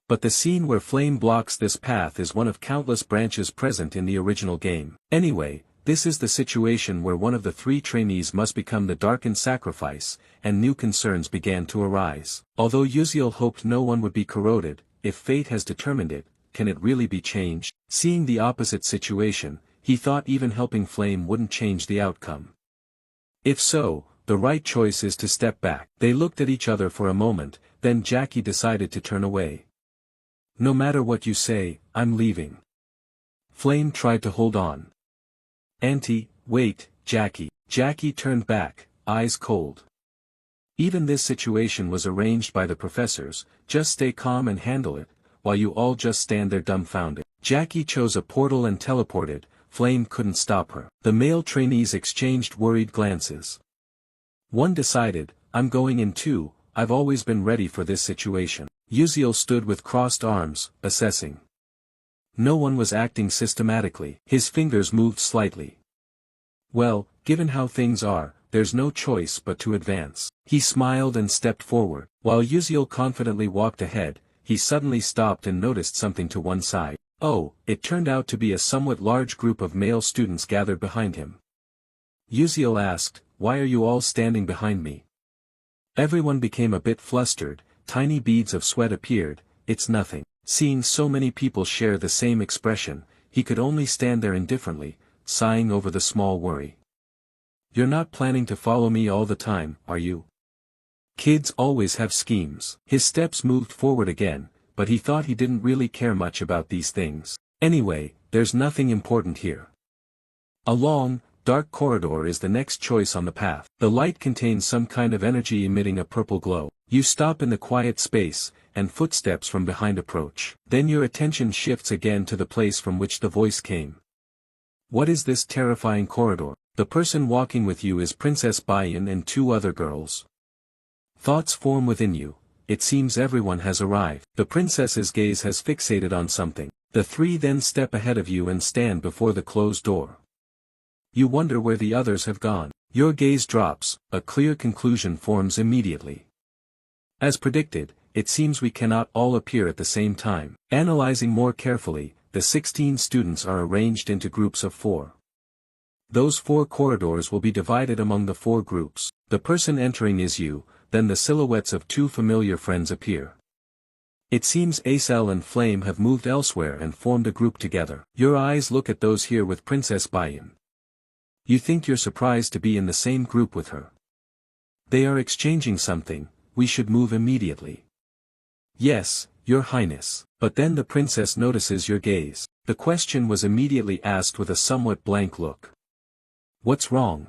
A: But the scene where Flame blocks this path is one of countless branches present in the original game. Anyway, this is the situation where one of the three trainees must become the darkened sacrifice, and new concerns began to arise. Although Yuziel hoped no one would be corroded, if fate has determined it, can it really be changed? Seeing the opposite situation, he thought even helping Flame wouldn't change the outcome. If so, the right choice is to step back. They looked at each other for a moment, then Jackie decided to turn away. No matter what you say, I'm leaving. Flame tried to hold on. Auntie, wait, Jackie. Jackie turned back, eyes cold. Even this situation was arranged by the professors, just stay calm and handle it, while you all just stand there dumbfounded. Jackie chose a portal and teleported, Flame couldn't stop her. The male trainees exchanged worried glances. One decided, I'm going in too, I've always been ready for this situation. Yuziel stood with crossed arms, assessing. No one was acting systematically. His fingers moved slightly. Well, given how things are, there's no choice but to advance. He smiled and stepped forward. While Yuziel confidently walked ahead, he suddenly stopped and noticed something to one side. Oh, it turned out to be a somewhat large group of male students gathered behind him. Yuziel asked, why are you all standing behind me? Everyone became a bit flustered, tiny beads of sweat appeared, it's nothing. Seeing so many people share the same expression, he could only stand there indifferently, sighing over the small worry. You're not planning to follow me all the time, are you? Kids always have schemes. His steps moved forward again, but he thought he didn't really care much about these things. Anyway, there's nothing important here. A long, dark corridor is the next choice on the path. The light contains some kind of energy emitting a purple glow. You stop in the quiet space, and footsteps from behind approach. Then your attention shifts again to the place from which the voice came. What is this terrifying corridor? The person walking with you is Princess Bayan and two other girls. Thoughts form within you. It seems everyone has arrived. The princess's gaze has fixated on something. The three then step ahead of you and stand before the closed door. You wonder where the others have gone. Your gaze drops, a clear conclusion forms immediately. As predicted, it seems we cannot all appear at the same time. Analyzing more carefully, the 16 students are arranged into groups of 4. Those 4 corridors will be divided among the 4 groups. The person entering is you, then the silhouettes of 2 familiar friends appear. It seems Acel and Flame have moved elsewhere and formed a group together. Your eyes look at those here with Princess Bayan. You think you're surprised to be in the same group with her. They are exchanging something, we should move immediately. Yes, Your Highness. But then the princess notices your gaze. The question was immediately asked with a somewhat blank look. What's wrong?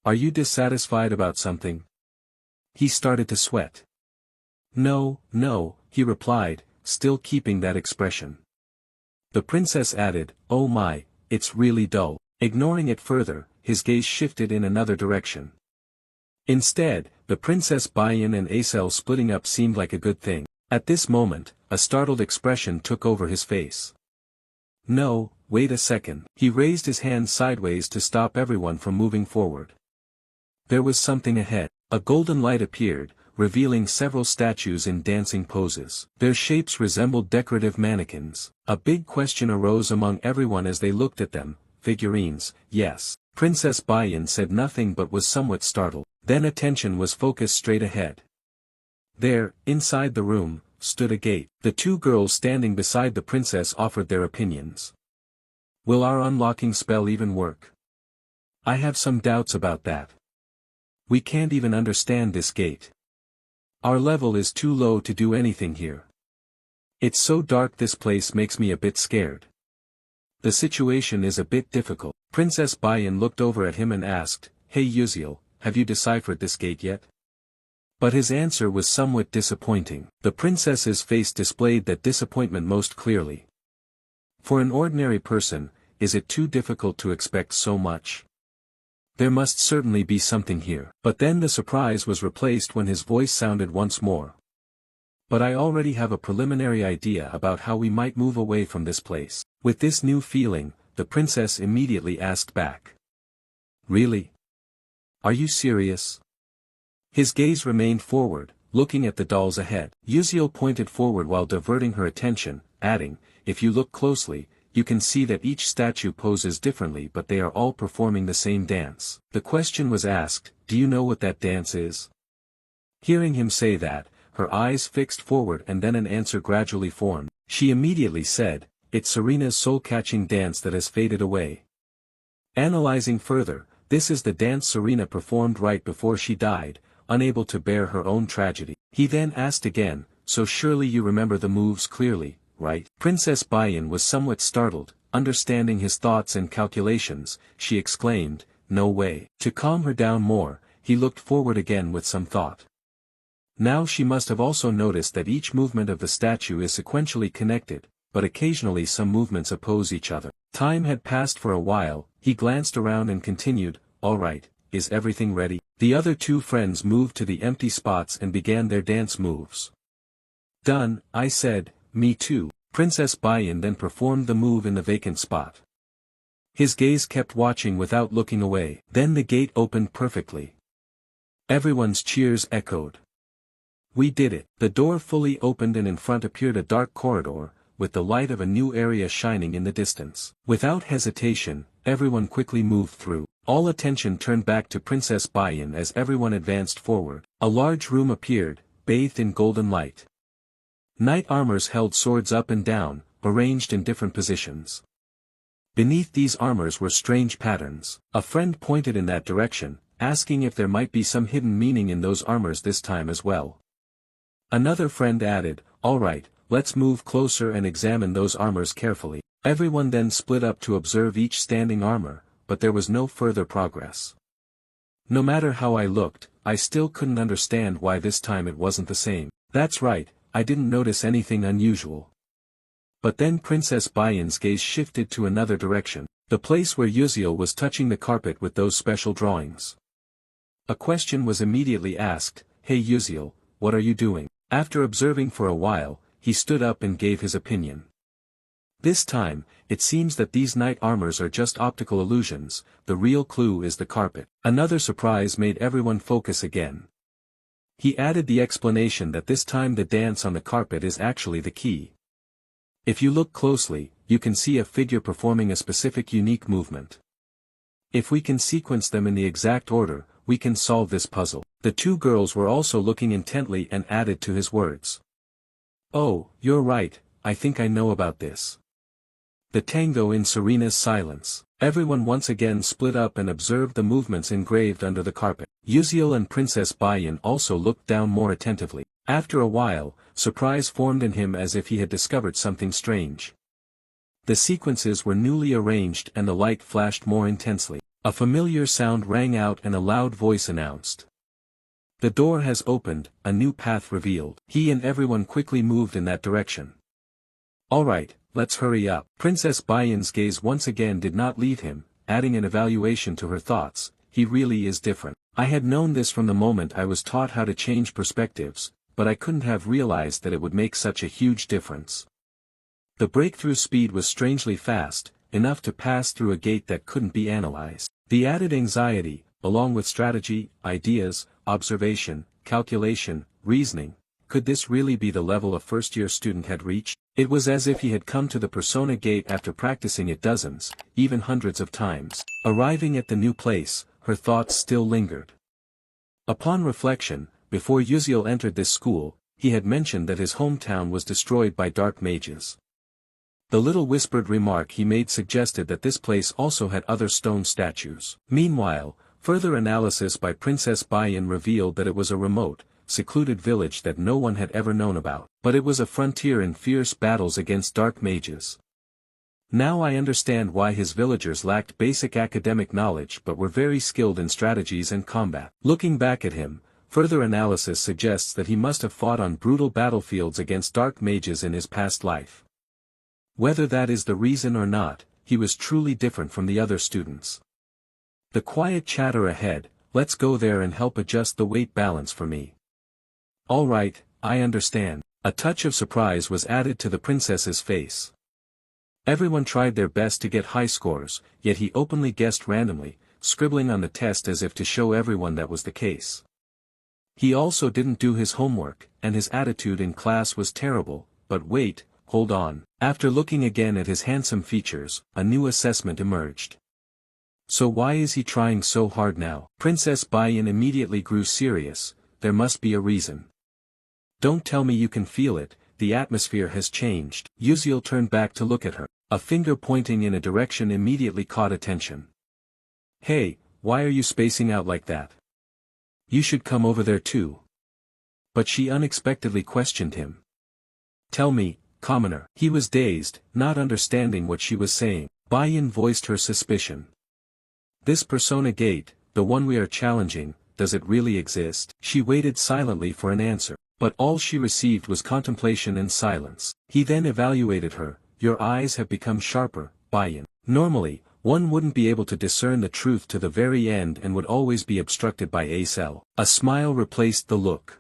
A: Are you dissatisfied about something? He started to sweat. No, he replied, still keeping that expression. The princess added, oh my, it's really dull. Ignoring it further, his gaze shifted in another direction. Instead, the Princess Bayan and Acel splitting up seemed like a good thing. At this moment, a startled expression took over his face. No, wait a second. He raised his hand sideways to stop everyone from moving forward. There was something ahead. A golden light appeared, revealing several statues in dancing poses. Their shapes resembled decorative mannequins. A big question arose among everyone as they looked at them. Figurines, yes. Princess Bayan said nothing but was somewhat startled. Then attention was focused straight ahead. There, inside the room, stood a gate. The 2 girls standing beside the princess offered their opinions. Will our unlocking spell even work? I have some doubts about that. We can't even understand this gate. Our level is too low to do anything here. It's so dark, this place makes me a bit scared. The situation is a bit difficult. Princess Bayan looked over at him and asked, Hey Uziel, have you deciphered this gate yet? But his answer was somewhat disappointing. The princess's face displayed that disappointment most clearly. For an ordinary person, is it too difficult to expect so much? There must certainly be something here. But then the surprise was replaced when his voice sounded once more. But I already have a preliminary idea about how we might move away from this place. With this new feeling, the princess immediately asked back. Really? Are you serious? His gaze remained forward, looking at the dolls ahead. Uziel pointed forward while diverting her attention, adding, if you look closely, you can see that each statue poses differently, but they are all performing the same dance. The question was asked, do you know what that dance is? Hearing him say that, her eyes fixed forward and then an answer gradually formed. She immediately said, it's Serena's soul-catching dance that has faded away. Analyzing further, this is the dance Serena performed right before she died, unable to bear her own tragedy. He then asked again, so surely you remember the moves clearly, right? Princess Bayan was somewhat startled, understanding his thoughts and calculations. She exclaimed, no way. To calm her down more, he looked forward again with some thought. Now she must have also noticed that each movement of the statue is sequentially connected, but occasionally some movements oppose each other. Time had passed for a while. He glanced around and continued, all right, is everything ready? The other 2 friends moved to the empty spots and began their dance moves. Done, I said, me too. Princess Bayan then performed the move in the vacant spot. His gaze kept watching without looking away. Then the gate opened perfectly. Everyone's cheers echoed. We did it. The door fully opened and in front appeared a dark corridor, with the light of a new area shining in the distance. Without hesitation, everyone quickly moved through. All attention turned back to Princess Bayan as everyone advanced forward. A large room appeared, bathed in golden light. Knight armors held swords up and down, arranged in different positions. Beneath these armors were strange patterns. A friend pointed in that direction, asking if there might be some hidden meaning in those armors this time as well. Another friend added, all right, let's move closer and examine those armors carefully. Everyone then split up to observe each standing armor, but there was no further progress. No matter how I looked, I still couldn't understand why this time it wasn't the same. That's right, I didn't notice anything unusual. But then Princess Bayan's gaze shifted to another direction, the place where Uziel was touching the carpet with those special drawings. A question was immediately asked, hey Uziel, what are you doing? After observing for a while, he stood up and gave his opinion. This time, It seems that these knight armors are just optical illusions, the real clue is the carpet. Another surprise made everyone focus again. He added the explanation that this time the dance on the carpet is actually the key. If you look closely, you can see a figure performing a specific unique movement. If we can sequence them in the exact order, we can solve this puzzle. The two girls were also looking intently and added to his words. Oh, you're right, I think I know about this. The tango in Serena's silence. Everyone once again split up and observed the movements engraved under the carpet. Uziel and Princess Bayan also looked down more attentively. After a while, surprise formed in him as if he had discovered something strange. The sequences were newly arranged and the light flashed more intensely. A familiar sound rang out and a loud voice announced. The door has opened, a new path revealed. He and everyone quickly moved in that direction. Alright, let's hurry up. Princess Bayan's gaze once again did not leave him, adding an evaluation to her thoughts. He really is different. I had known this from the moment I was taught how to change perspectives, but I couldn't have realized that it would make such a huge difference. The breakthrough speed was strangely fast, enough to pass through a gate that couldn't be analyzed. The added anxiety, along with strategy, ideas, observation, calculation, reasoning, could this really be the level a first-year student had reached? It was as if he had come to the Persona Gate after practicing it dozens, even hundreds of times. Arriving at the new place, her thoughts still lingered. Upon reflection, before Uziel entered this school, he had mentioned that his hometown was destroyed by dark mages. The little whispered remark he made suggested that this place also had other stone statues. Meanwhile, further analysis by Princess Bayan revealed that it was a remote, secluded village that no one had ever known about, but it was a frontier in fierce battles against dark mages. Now I understand why his villagers lacked basic academic knowledge but were very skilled in strategies and combat. Looking back at him, further analysis suggests that he must have fought on brutal battlefields against dark mages in his past life. Whether that is the reason or not, he was truly different from the other students. The quiet chatter ahead, let's go there and help adjust the weight balance for me. Alright, I understand. A touch of surprise was added to the princess's face. Everyone tried their best to get high scores, yet he openly guessed randomly, scribbling on the test as if to show everyone that was the case. He also didn't do his homework, and his attitude in class was terrible, but wait, hold on. After looking again at his handsome features, a new assessment emerged. So why is he trying so hard now? Princess Bayan immediately grew serious. There must be a reason. Don't tell me you can feel it, the atmosphere has changed. Uziel turned back to look at her. A finger pointing in a direction immediately caught attention. Hey, why are you spacing out like that? You should come over there too. But she unexpectedly questioned him. Tell me, commoner. He was dazed, not understanding what she was saying. Bayan voiced her suspicion. This Persona Gate, the one we are challenging, does it really exist? She waited silently for an answer, but all she received was contemplation and silence. He then evaluated her. Your eyes have become sharper, Bayan. Normally, one wouldn't be able to discern the truth to the very end and would always be obstructed by a cell. A smile replaced the look.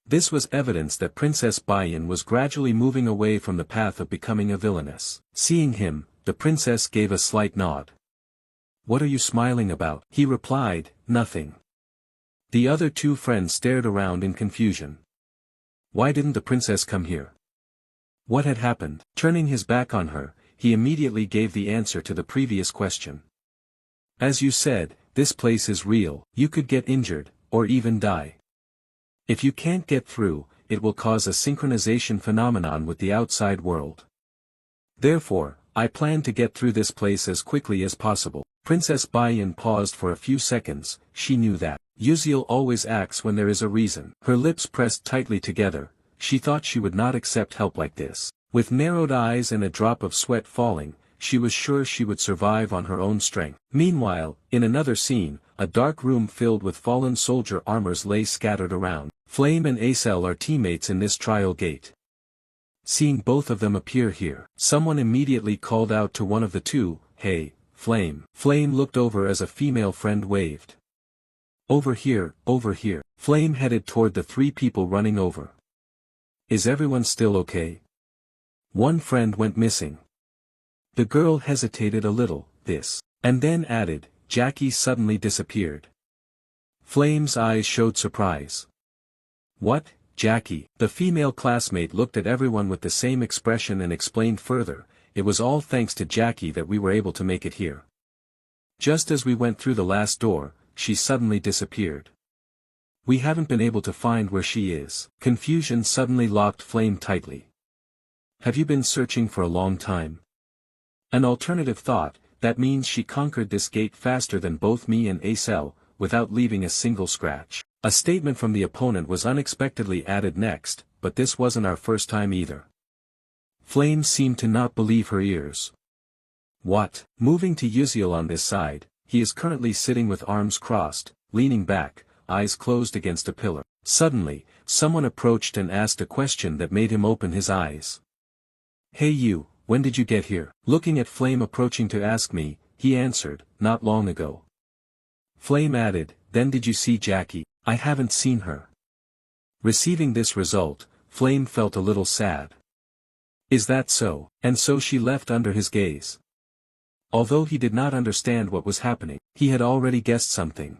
A: This was evidence that Princess Bayan was gradually moving away from the path of becoming a villainess. Seeing him, the princess gave a slight nod. What are you smiling about? He replied, nothing. The other two friends stared around in confusion. Why didn't the princess come here? What had happened? Turning his back on her, he immediately gave the answer to the previous question. As you said, this place is real. You could get injured, or even die. If you can't get through, it will cause a synchronization phenomenon with the outside world. Therefore, I plan to get through this place as quickly as possible. Princess Bayan paused for a few seconds. She knew that Uziel always acts when there is a reason. Her lips pressed tightly together. She thought she would not accept help like this. With narrowed eyes and a drop of sweat falling, she was sure she would survive on her own strength. Meanwhile, in another scene, a dark room filled with fallen soldier armors lay scattered around. Flame and Acel are teammates in this trial gate. Seeing both of them appear here, someone immediately called out to one of the two, "Hey, Flame." Flame looked over as a female friend waved. Over here, over here." Flame headed toward the three people running over. Is everyone still okay? One friend went missing. The girl hesitated a little, and then added, Jackie suddenly disappeared. Flame's eyes showed surprise. What, Jackie? The female classmate looked at everyone with the same expression and explained further, it was all thanks to Jackie that we were able to make it here. Just as we went through the last door, she suddenly disappeared. We haven't been able to find where she is. Confusion suddenly locked Flame tightly. Have you been searching for a long time? An alternative thought, that means she conquered this gate faster than both me and Acel, without leaving a single scratch. A statement from the opponent was unexpectedly added next, but this wasn't our first time either. Flame seemed to not believe her ears. What? Moving to Uziel on this side, he is currently sitting with arms crossed, leaning back, eyes closed against a pillar. Suddenly, someone approached and asked a question that made him open his eyes. Hey you, when did you get here? Looking at Flame approaching to ask me, he answered, not long ago. Flame added, then did you see Jackie? I haven't seen her. Receiving this result, Flame felt a little sad. Is that so? And so she left under his gaze. Although he did not understand what was happening, he had already guessed something.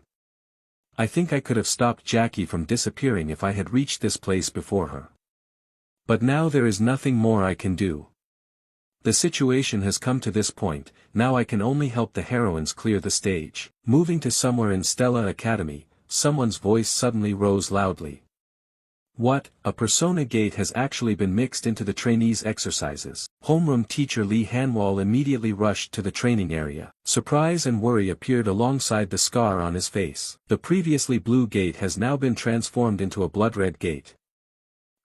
A: I think I could have stopped Jackie from disappearing if I had reached this place before her. But now there is nothing more I can do. The situation has come to this point, now I can only help the heroines clear the stage. Moving to somewhere in Stella Academy, someone's voice suddenly rose loudly. What, a persona gate has actually been mixed into the trainees' exercises. Homeroom teacher Lee Hanwal immediately rushed to the training area. Surprise and worry appeared alongside the scar on his face. The previously blue gate has now been transformed into a blood-red gate.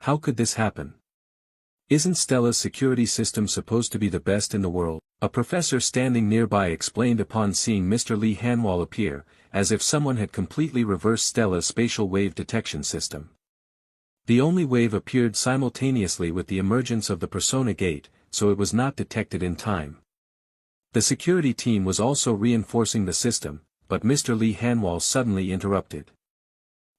A: How could this happen? Isn't Stella's security system supposed to be the best in the world? A professor standing nearby explained upon seeing Mr. Lee Hanwal appear, as if someone had completely reversed Stella's spatial wave detection system. The only wave appeared simultaneously with the emergence of the persona gate, so it was not detected in time. The security team was also reinforcing the system, but Mr. Lee Hanwal suddenly interrupted.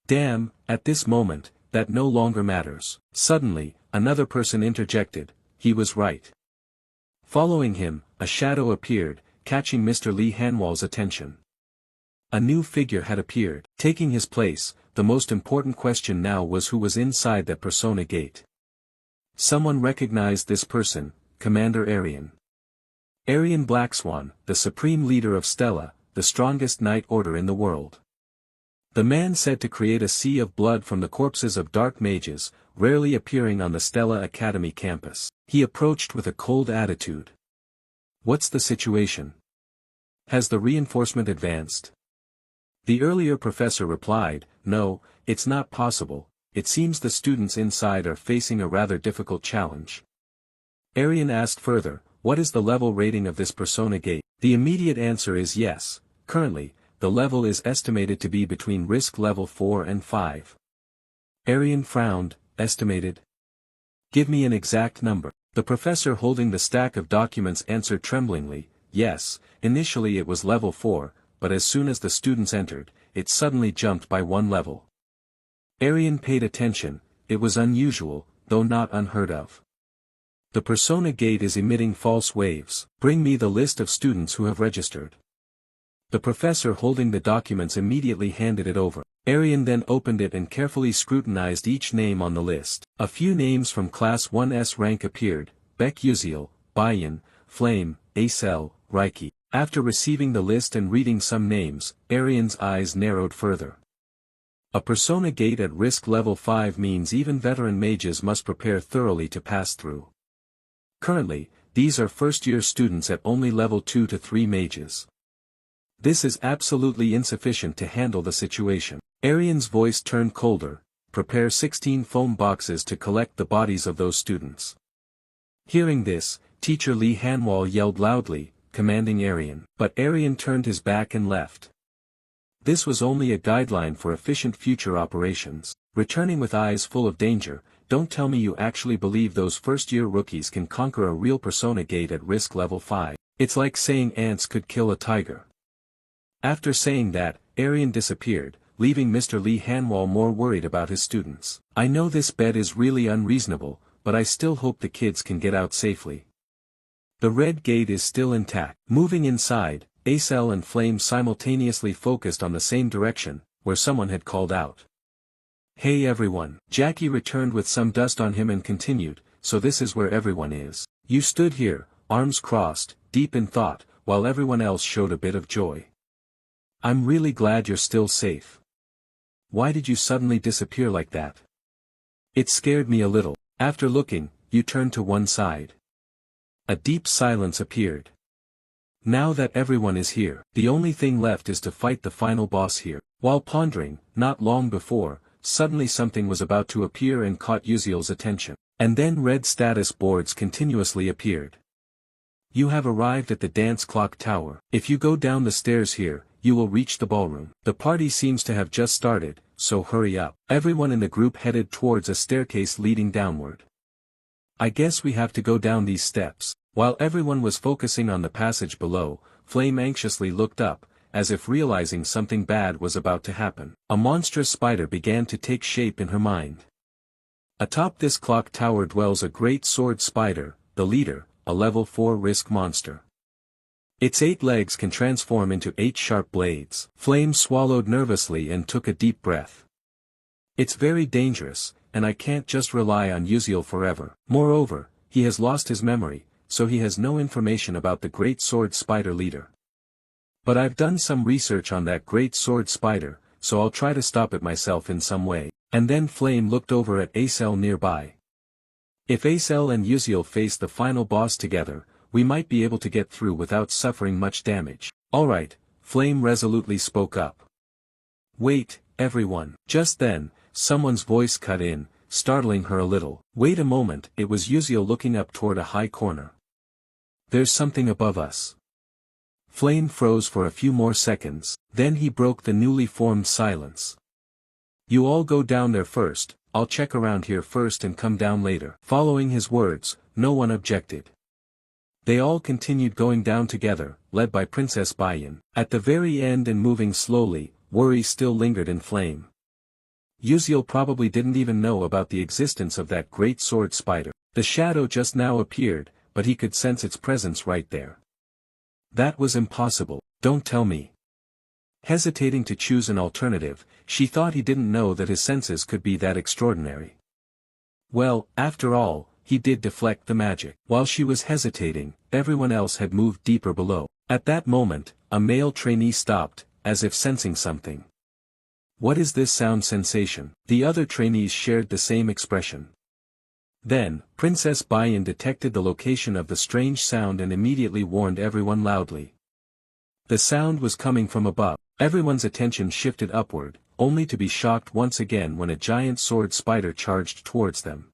A: Damn, at this moment, that no longer matters. Suddenly, another person interjected, he was right. Following him, a shadow appeared, catching Mr. Lee Hanwal's attention. A new figure had appeared. Taking his place, the most important question now was who was inside that persona gate. Someone recognized this person, Commander Aryan. Aryan Blackswan, the supreme leader of Stella, the strongest knight order in the world. The man said to create a sea of blood from the corpses of dark mages, rarely appearing on the Stella Academy campus. He approached with a cold attitude. What's the situation? Has the reinforcement advanced? The earlier professor replied, no, it's not possible, it seems the students inside are facing a rather difficult challenge. Aryan asked further, what is the level rating of this persona gate? The immediate answer is yes, currently, the level is estimated to be between risk level 4 and 5. Aryan frowned, estimated? Give me an exact number. The professor holding the stack of documents answered tremblingly, yes, initially it was level 4, but as soon as the students entered, it suddenly jumped by 1 level. Aryan paid attention, it was unusual, though not unheard of. The persona gate is emitting false waves. Bring me the list of students who have registered. The professor holding the documents immediately handed it over. Aryan then opened it and carefully scrutinized each name on the list. A few names from Class 1's rank appeared, Beck Uziel, Bayan, Flame, Acel, Reiki. After receiving the list and reading some names, Aryan's eyes narrowed further. A persona gate at risk level 5 means even veteran mages must prepare thoroughly to pass through. Currently, these are first-year students at only level 2 to 3 mages. This is absolutely insufficient to handle the situation. Aryan's voice turned colder, prepare 16 foam boxes to collect the bodies of those students. Hearing this, teacher Lee Hanwal yelled loudly, commanding Aryan. But Aryan turned his back and left. This was only a guideline for efficient future operations. Returning with eyes full of danger, don't tell me you actually believe those first-year rookies can conquer a real persona gate at risk level 5. It's like saying ants could kill a tiger. After saying that, Aryan disappeared, leaving Mr. Lee Hanwal more worried about his students. I know this bet is really unreasonable, but I still hope the kids can get out safely. The red gate is still intact. Moving inside, Acel and Flame simultaneously focused on the same direction, where someone had called out. "Hey everyone." Jackie returned with some dust on him and continued, "So this is where everyone is." You stood here, arms crossed, deep in thought, while everyone else showed a bit of joy. "I'm really glad you're still safe. Why did you suddenly disappear like that?" "It scared me a little." After looking, you turned to one side. A deep silence appeared. "Now that everyone is here, the only thing left is to fight the final boss here." While pondering, not long before, suddenly something was about to appear and caught Uziel's attention. And then red status boards continuously appeared. "You have arrived at the dance clock tower. If you go down the stairs here, you will reach the ballroom. The party seems to have just started, so hurry up." Everyone in the group headed towards a staircase leading downward. "I guess we have to go down these steps." While everyone was focusing on the passage below, Flame anxiously looked up, as if realizing something bad was about to happen. A monstrous spider began to take shape in her mind. Atop this clock tower dwells a great sword spider, the leader, a level 4 risk monster. Its 8 legs can transform into 8 sharp blades. Flame swallowed nervously and took a deep breath. "It's very dangerous, and I can't just rely on Uziel forever. Moreover, he has lost his memory, so he has no information about the great sword spider leader. But I've done some research on that great sword spider, so I'll try to stop it myself in some way." And then Flame looked over at Acel nearby. "If Acel and Uziel face the final boss together, we might be able to get through without suffering much damage." "Alright," Flame resolutely spoke up. "Wait, everyone." Just then, someone's voice cut in, startling her a little. "Wait a moment." It was Uziel looking up toward a high corner. "There's something above us." Flame froze for a few more seconds, then he broke the newly formed silence. "You all go down there first, I'll check around here first and come down later." Following his words, no one objected. They all continued going down together, led by Princess Bayan. At the very end and moving slowly, worry still lingered in Flame. Uziel probably didn't even know about the existence of that great sword spider. The shadow just now appeared, but he could sense its presence right there. That was impossible. "Don't tell me." Hesitating to choose an alternative, she thought he didn't know that his senses could be that extraordinary. Well, after all, he did deflect the magic. While she was hesitating, everyone else had moved deeper below. At that moment, a male trainee stopped, as if sensing something. "What is this sound sensation?" The other trainees shared the same expression. Then, Princess Bayan detected the location of the strange sound and immediately warned everyone loudly. The sound was coming from above. Everyone's attention shifted upward, only to be shocked once again when a giant sword spider charged towards them.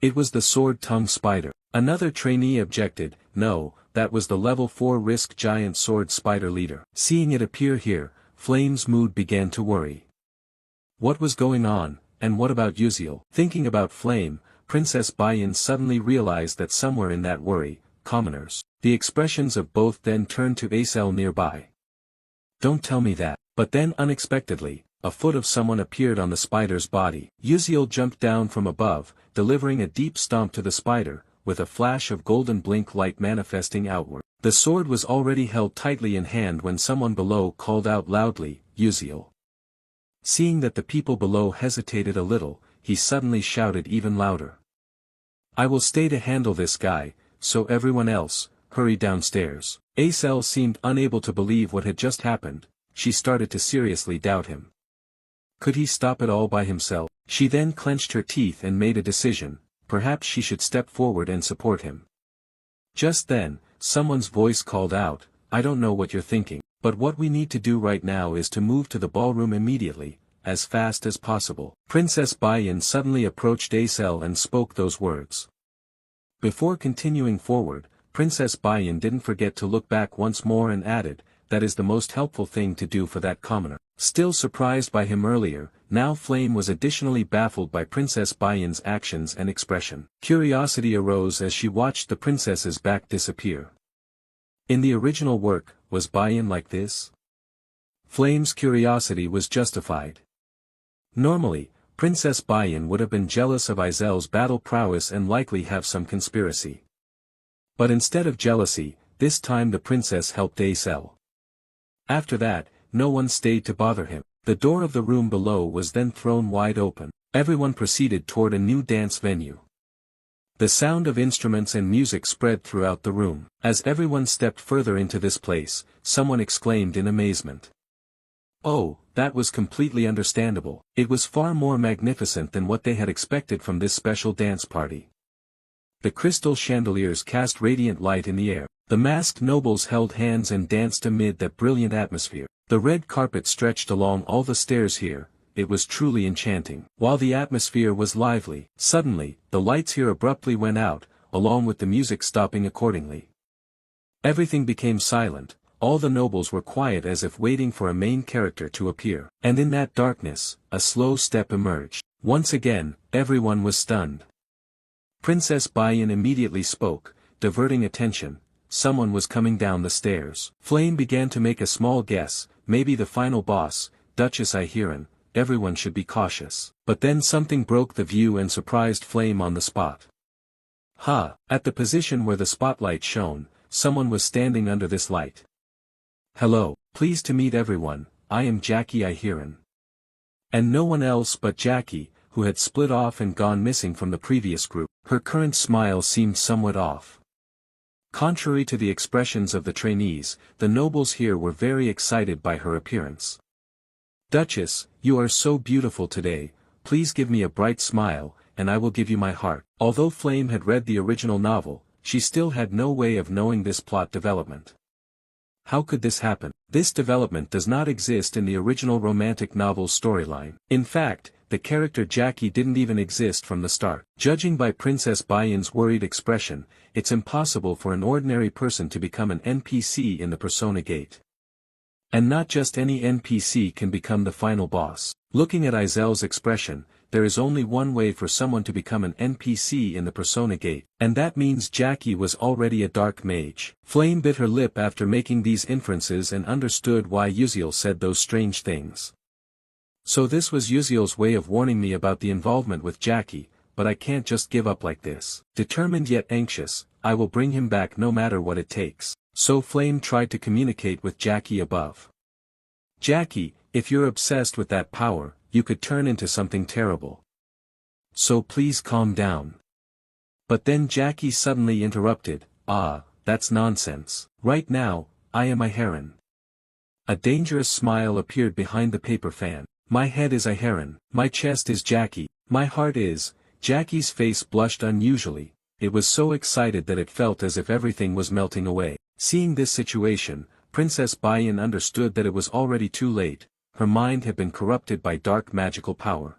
A: It was the sword-tongue spider. Another trainee objected, "No, that was the level 4 risk giant sword spider leader." Seeing it appear here, Flame's mood began to worry. What was going on, and what about Uziel? Thinking about Flame, Princess Bayan suddenly realized that somewhere in that worry, commoners. The expressions of both then turned to Acel nearby. "Don't tell me that." But then unexpectedly, a foot of someone appeared on the spider's body. Uziel jumped down from above, delivering a deep stomp to the spider, with a flash of golden blink light manifesting outward. The sword was already held tightly in hand when someone below called out loudly, "Uziel." Seeing that the people below hesitated a little, he suddenly shouted even louder. "I will stay to handle this guy, so everyone else, hurry downstairs." Acel seemed unable to believe what had just happened. She started to seriously doubt him. Could he stop it all by himself? She then clenched her teeth and made a decision. Perhaps she should step forward and support him. Just then, someone's voice called out, "I don't know what you're thinking, but what we need to do right now is to move to the ballroom immediately, as fast as possible." Princess Bayan suddenly approached Acel and spoke those words. Before continuing forward, Princess Bayan didn't forget to look back once more and added, "That is the most helpful thing to do for that commoner." Still surprised by him earlier, now Flame was additionally baffled by Princess Bayan's actions and expression. Curiosity arose as she watched the princess's back disappear. In the original work, was Bayan like this? Flame's curiosity was justified. Normally, Princess Bayan would have been jealous of Izel's battle prowess and likely have some conspiracy. But instead of jealousy, this time the princess helped Acel. After that, no one stayed to bother him. The door of the room below was then thrown wide open. Everyone proceeded toward a new dance venue. The sound of instruments and music spread throughout the room. As everyone stepped further into this place, someone exclaimed in amazement. Oh, that was completely understandable. It was far more magnificent than what they had expected from this special dance party. The crystal chandeliers cast radiant light in the air. The masked nobles held hands and danced amid that brilliant atmosphere. The red carpet stretched along all the stairs here. It was truly enchanting. While the atmosphere was lively, suddenly, the lights here abruptly went out, along with the music stopping accordingly. Everything became silent. All the nobles were quiet as if waiting for a main character to appear. And in that darkness, a slow step emerged. Once again, everyone was stunned. Princess Bayan immediately spoke, diverting attention. Someone was coming down the stairs. Flame began to make a small guess, maybe the final boss, Duchess Iheran. Everyone should be cautious. But then something broke the view and surprised Flame on the spot. At the position where the spotlight shone, someone was standing under this light. Hello, pleased to meet everyone, I am Jackie Iheran. And no one else but Jackie, who had split off and gone missing from the previous group. Her current smile seemed somewhat off. Contrary to the expressions of the trainees, the nobles here were very excited by her appearance. Duchess, you are so beautiful today, please give me a bright smile, and I will give you my heart. Although Flame had read the original novel, she still had no way of knowing this plot development. How could this happen? This development does not exist in the original romantic novel's storyline. In fact, the character Jackie didn't even exist from the start. Judging by Princess Bayan's worried expression, it's impossible for an ordinary person to become an NPC in the Persona Gate. And not just any NPC can become the final boss. Looking at Izel's expression, there is only one way for someone to become an NPC in the Persona Gate, and that means Jackie was already a dark mage. Flame bit her lip after making these inferences and understood why Uziel said those strange things. So this was Uziel's way of warning me about the involvement with Jackie, but I can't just give up like this. Determined yet anxious, I will bring him back no matter what it takes. So Flame tried to communicate with Jackie above. Jackie, if you're obsessed with that power, you could turn into something terrible. So please calm down. But then Jackie suddenly interrupted, that's nonsense. Right now, I am Iheran. A dangerous smile appeared behind the paper fan. My head is Iheran, my chest is Jackie, my heart is. Jackie's face blushed unusually. It was so excited that it felt as if everything was melting away. Seeing this situation, Princess Bayan understood that it was already too late. Her mind had been corrupted by dark magical power.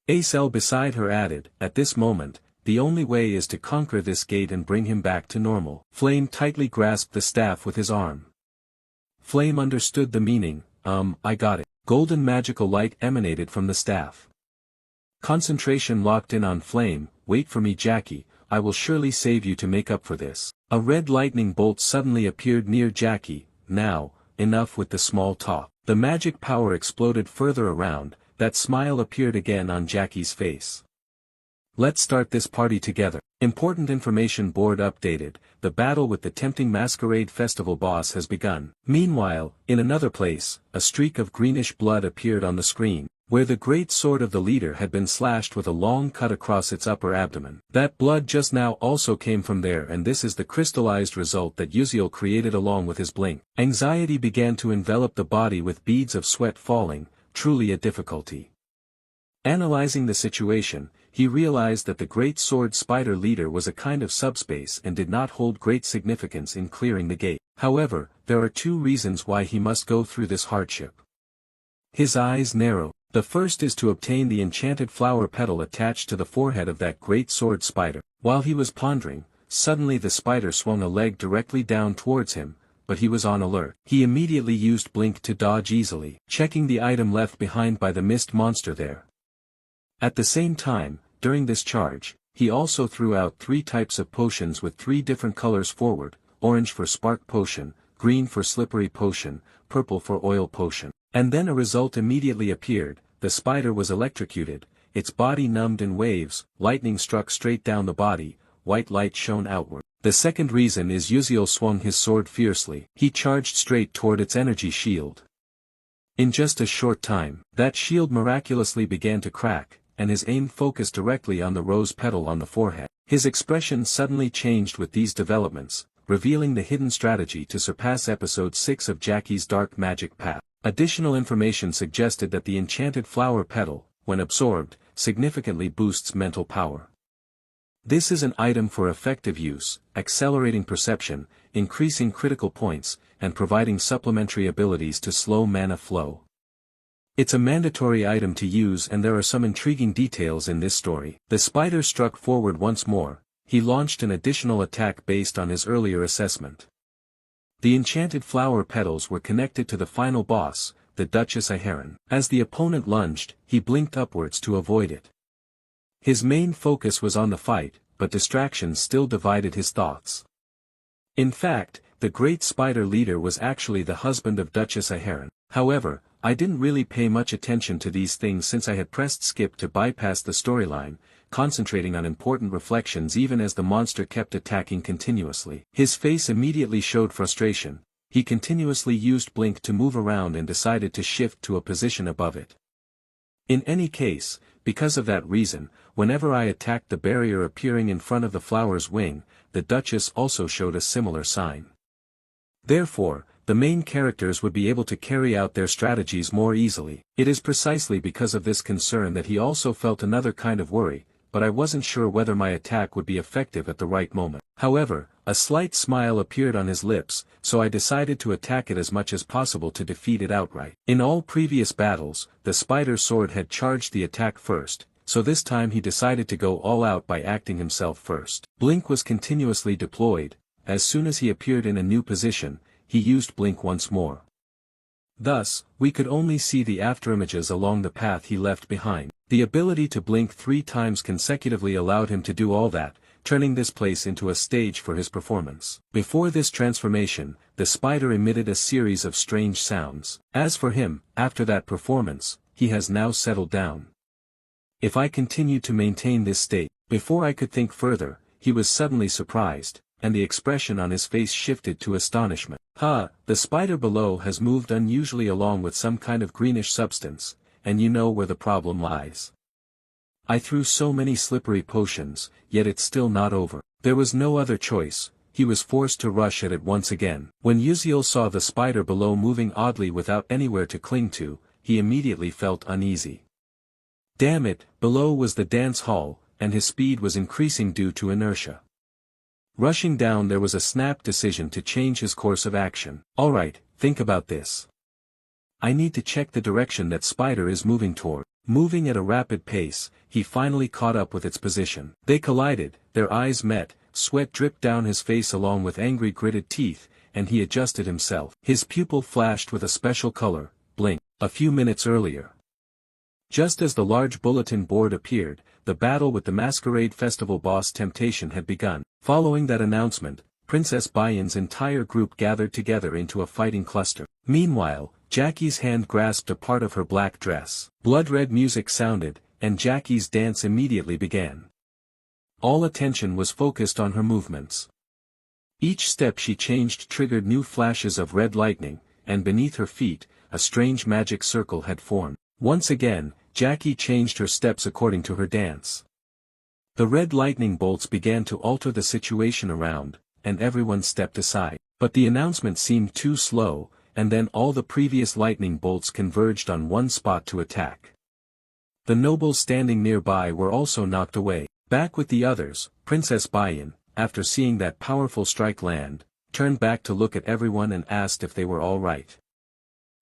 A: Acel beside her added, at this moment, the only way is to conquer this gate and bring him back to normal. Flame tightly grasped the staff with his arm. Flame understood the meaning, I got it. Golden magical light emanated from the staff. Concentration locked in on Flame. Wait for me, Jackie, I will surely save you to make up for this. A red lightning bolt suddenly appeared near Jackie. Now, enough with the small talk. The magic power exploded further around. That smile appeared again on Jackie's face. Let's start this party together. Important information board updated. The battle with the tempting masquerade festival boss has begun. Meanwhile, in another place, a streak of greenish blood appeared on the screen, where the great sword of the leader had been slashed with a long cut across its upper abdomen. That blood just now also came from there, and this is the crystallized result that Uziel created along with his blink. Anxiety began to envelop the body with beads of sweat falling, truly a difficulty. Analyzing the situation, he realized that the great sword spider leader was a kind of subspace and did not hold great significance in clearing the gate. However, there are two reasons why he must go through this hardship. His eyes narrowed. The first is to obtain the enchanted flower petal attached to the forehead of that great sword spider. While he was pondering, suddenly the spider swung a leg directly down towards him, but he was on alert. He immediately used blink to dodge easily, checking the item left behind by the mist monster there. At the same time, during this charge, he also threw out 3 types of potions with 3 different colors forward: orange for spark potion, green for slippery potion, purple for oil potion. And then a result immediately appeared. The spider was electrocuted, its body numbed in waves, lightning struck straight down the body, white light shone outward. The second reason is Uziel swung his sword fiercely. He charged straight toward its energy shield. In just a short time, that shield miraculously began to crack, and his aim focused directly on the rose petal on the forehead. His expression suddenly changed with these developments, revealing the hidden strategy to surpass episode 6 of Jackie's dark magic path. Additional information suggested that the enchanted flower petal, when absorbed, significantly boosts mental power. This is an item for effective use, accelerating perception, increasing critical points, and providing supplementary abilities to slow mana flow. It's a mandatory item to use, and there are some intriguing details in this story. The spider struck forward once more. He launched an additional attack based on his earlier assessment. The enchanted flower petals were connected to the final boss, the Duchess Aheron. As the opponent lunged, he blinked upwards to avoid it. His main focus was on the fight, but distractions still divided his thoughts. In fact, the great spider leader was actually the husband of Duchess Aheron. However, I didn't really pay much attention to these things since I had pressed skip to bypass the storyline, concentrating on important reflections even as the monster kept attacking continuously. His face immediately showed frustration. He continuously used blink to move around and decided to shift to a position above it. In any case, because of that reason, whenever I attacked the barrier appearing in front of the flower's wing, the Duchess also showed a similar sign. Therefore, the main characters would be able to carry out their strategies more easily. It is precisely because of this concern that he also felt another kind of worry, but I wasn't sure whether my attack would be effective at the right moment. However, a slight smile appeared on his lips, so I decided to attack it as much as possible to defeat it outright. In all previous battles, the spider sword had charged the attack first, so this time he decided to go all out by acting himself first. Blink was continuously deployed. As soon as he appeared in a new position, he used blink once more. Thus, we could only see the afterimages along the path he left behind. The ability to blink 3 times consecutively allowed him to do all that, turning this place into a stage for his performance. Before this transformation, the spider emitted a series of strange sounds. As for him, after that performance, he has now settled down. If I continued to maintain this state, before I could think further, he was suddenly surprised, and the expression on his face shifted to astonishment. The spider below has moved unusually along with some kind of greenish substance, and you know where the problem lies. I threw so many slippery potions, yet it's still not over. There was no other choice, he was forced to rush at it once again. When Uziel saw the spider below moving oddly without anywhere to cling to, he immediately felt uneasy. Damn it, below was the dance hall, and his speed was increasing due to inertia. Rushing down, there was a snap decision to change his course of action. Alright, think about this. I need to check the direction that spider is moving toward. Moving at a rapid pace, he finally caught up with its position. They collided, their eyes met, sweat dripped down his face along with angry gritted teeth, and he adjusted himself. His pupil flashed with a special color, blink. A few minutes earlier. Just as the large bulletin board appeared, the battle with the Masquerade Festival boss Temptation had begun. Following that announcement, Princess Bayan's entire group gathered together into a fighting cluster. Meanwhile, Jackie's hand grasped a part of her black dress. Blood-red music sounded, and Jackie's dance immediately began. All attention was focused on her movements. Each step she changed triggered new flashes of red lightning, and beneath her feet, a strange magic circle had formed. Once again, Jackie changed her steps according to her dance. The red lightning bolts began to alter the situation around, and everyone stepped aside. But the announcement seemed too slow, and then all the previous lightning bolts converged on one spot to attack. The nobles standing nearby were also knocked away. Back with the others, Princess Bayan, after seeing that powerful strike land, turned back to look at everyone and asked if they were all right.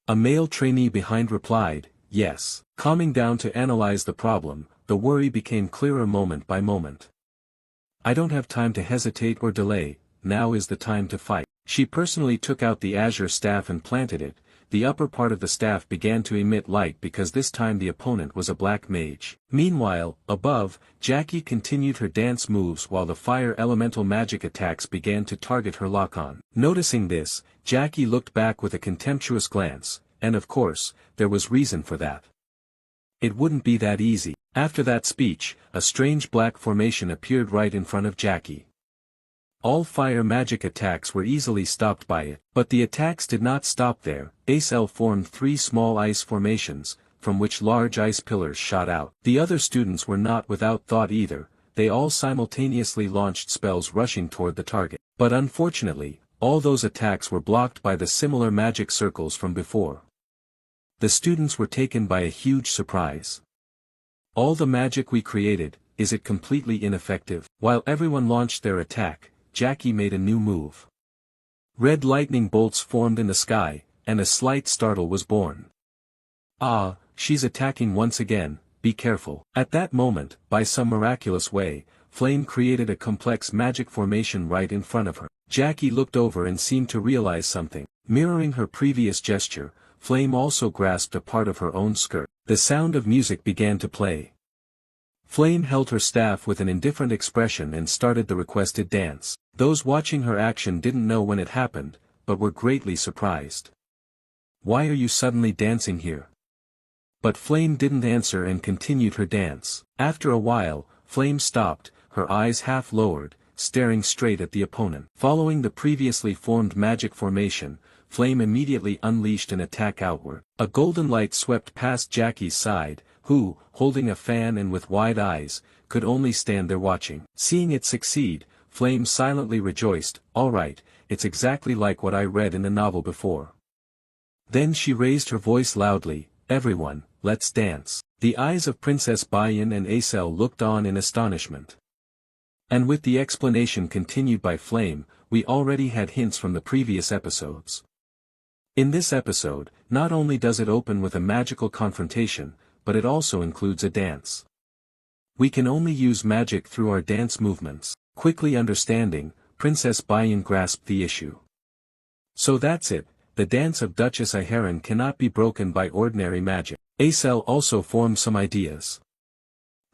A: A male trainee behind replied, yes. Calming down to analyze the problem, the worry became clearer moment by moment. I don't have time to hesitate or delay, now is the time to fight. She personally took out the azure staff and planted it. The upper part of the staff began to emit light because this time the opponent was a black mage. Meanwhile, above, Jackie continued her dance moves while the fire elemental magic attacks began to target her lock-on. Noticing this, Jackie looked back with a contemptuous glance, and of course, there was reason for that. It wouldn't be that easy. After that speech, a strange black formation appeared right in front of Jackie. All fire magic attacks were easily stopped by it. But the attacks did not stop there. Acel formed 3 small ice formations, from which large ice pillars shot out. The other students were not without thought either. They all simultaneously launched spells rushing toward the target. But unfortunately, all those attacks were blocked by the similar magic circles from before. The students were taken by a huge surprise. All the magic we created, is it completely ineffective? While everyone launched their attack, Jackie made a new move. Red lightning bolts formed in the sky, and a slight startle was born. Ah, she's attacking once again, be careful. At that moment, by some miraculous way, Flame created a complex magic formation right in front of her. Jackie looked over and seemed to realize something. Mirroring her previous gesture, Flame also grasped a part of her own skirt. The sound of music began to play. Flame held her staff with an indifferent expression and started the requested dance. Those watching her action didn't know when it happened, but were greatly surprised. "Why are you suddenly dancing here?" But Flame didn't answer and continued her dance. After a while, Flame stopped, her eyes half lowered, staring straight at the opponent. Following the previously formed magic formation, Flame immediately unleashed an attack outward. A golden light swept past Jackie's side, who, holding a fan and with wide eyes, could only stand there watching. Seeing it succeed, Flame silently rejoiced. "All right, it's exactly like what I read in the novel before." Then she raised her voice loudly, "Everyone, let's dance." The eyes of Princess Bayan and Acel looked on in astonishment. And with the explanation continued by Flame, we already had hints from the previous episodes. In this episode, not only does it open with a magical confrontation, but it also includes a dance. We can only use magic through our dance movements. Quickly understanding, Princess Bayan grasped the issue. So that's it, the dance of Duchess Iheron cannot be broken by ordinary magic. Acel also formed some ideas.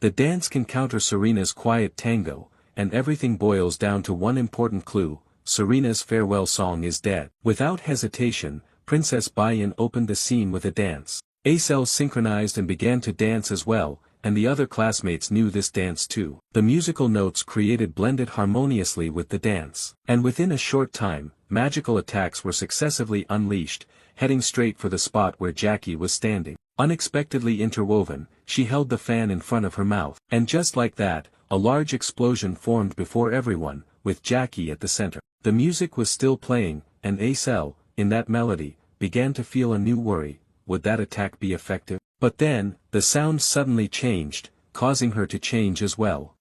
A: The dance can counter Serena's quiet tango, and everything boils down to one important clue: Serena's farewell song is dead. Without hesitation, Princess Bayan opened the scene with a dance. Acel synchronized and began to dance as well, and the other classmates knew this dance too. The musical notes created blended harmoniously with the dance. And within a short time, magical attacks were successively unleashed, heading straight for the spot where Jackie was standing. Unexpectedly interwoven, she held the fan in front of her mouth. And just like that, a large explosion formed before everyone, with Jackie at the center. The music was still playing, and Acel, in that melody, began to feel a new worry: would that attack be effective? But then, the sound suddenly changed, causing her to change as well.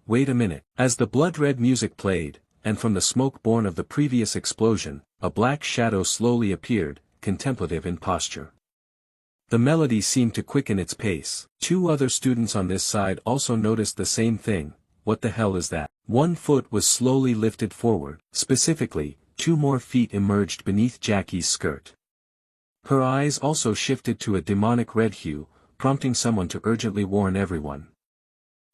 A: Wait a minute. As the blood-red music played, and from the smoke born of the previous explosion, a black shadow slowly appeared, contemplative in posture. The melody seemed to quicken its pace. 2 other students on this side also noticed the same thing. What the hell is that? One foot was slowly lifted forward. Specifically, 2 more feet emerged beneath Jackie's skirt. Her eyes also shifted to a demonic red hue, prompting someone to urgently warn everyone.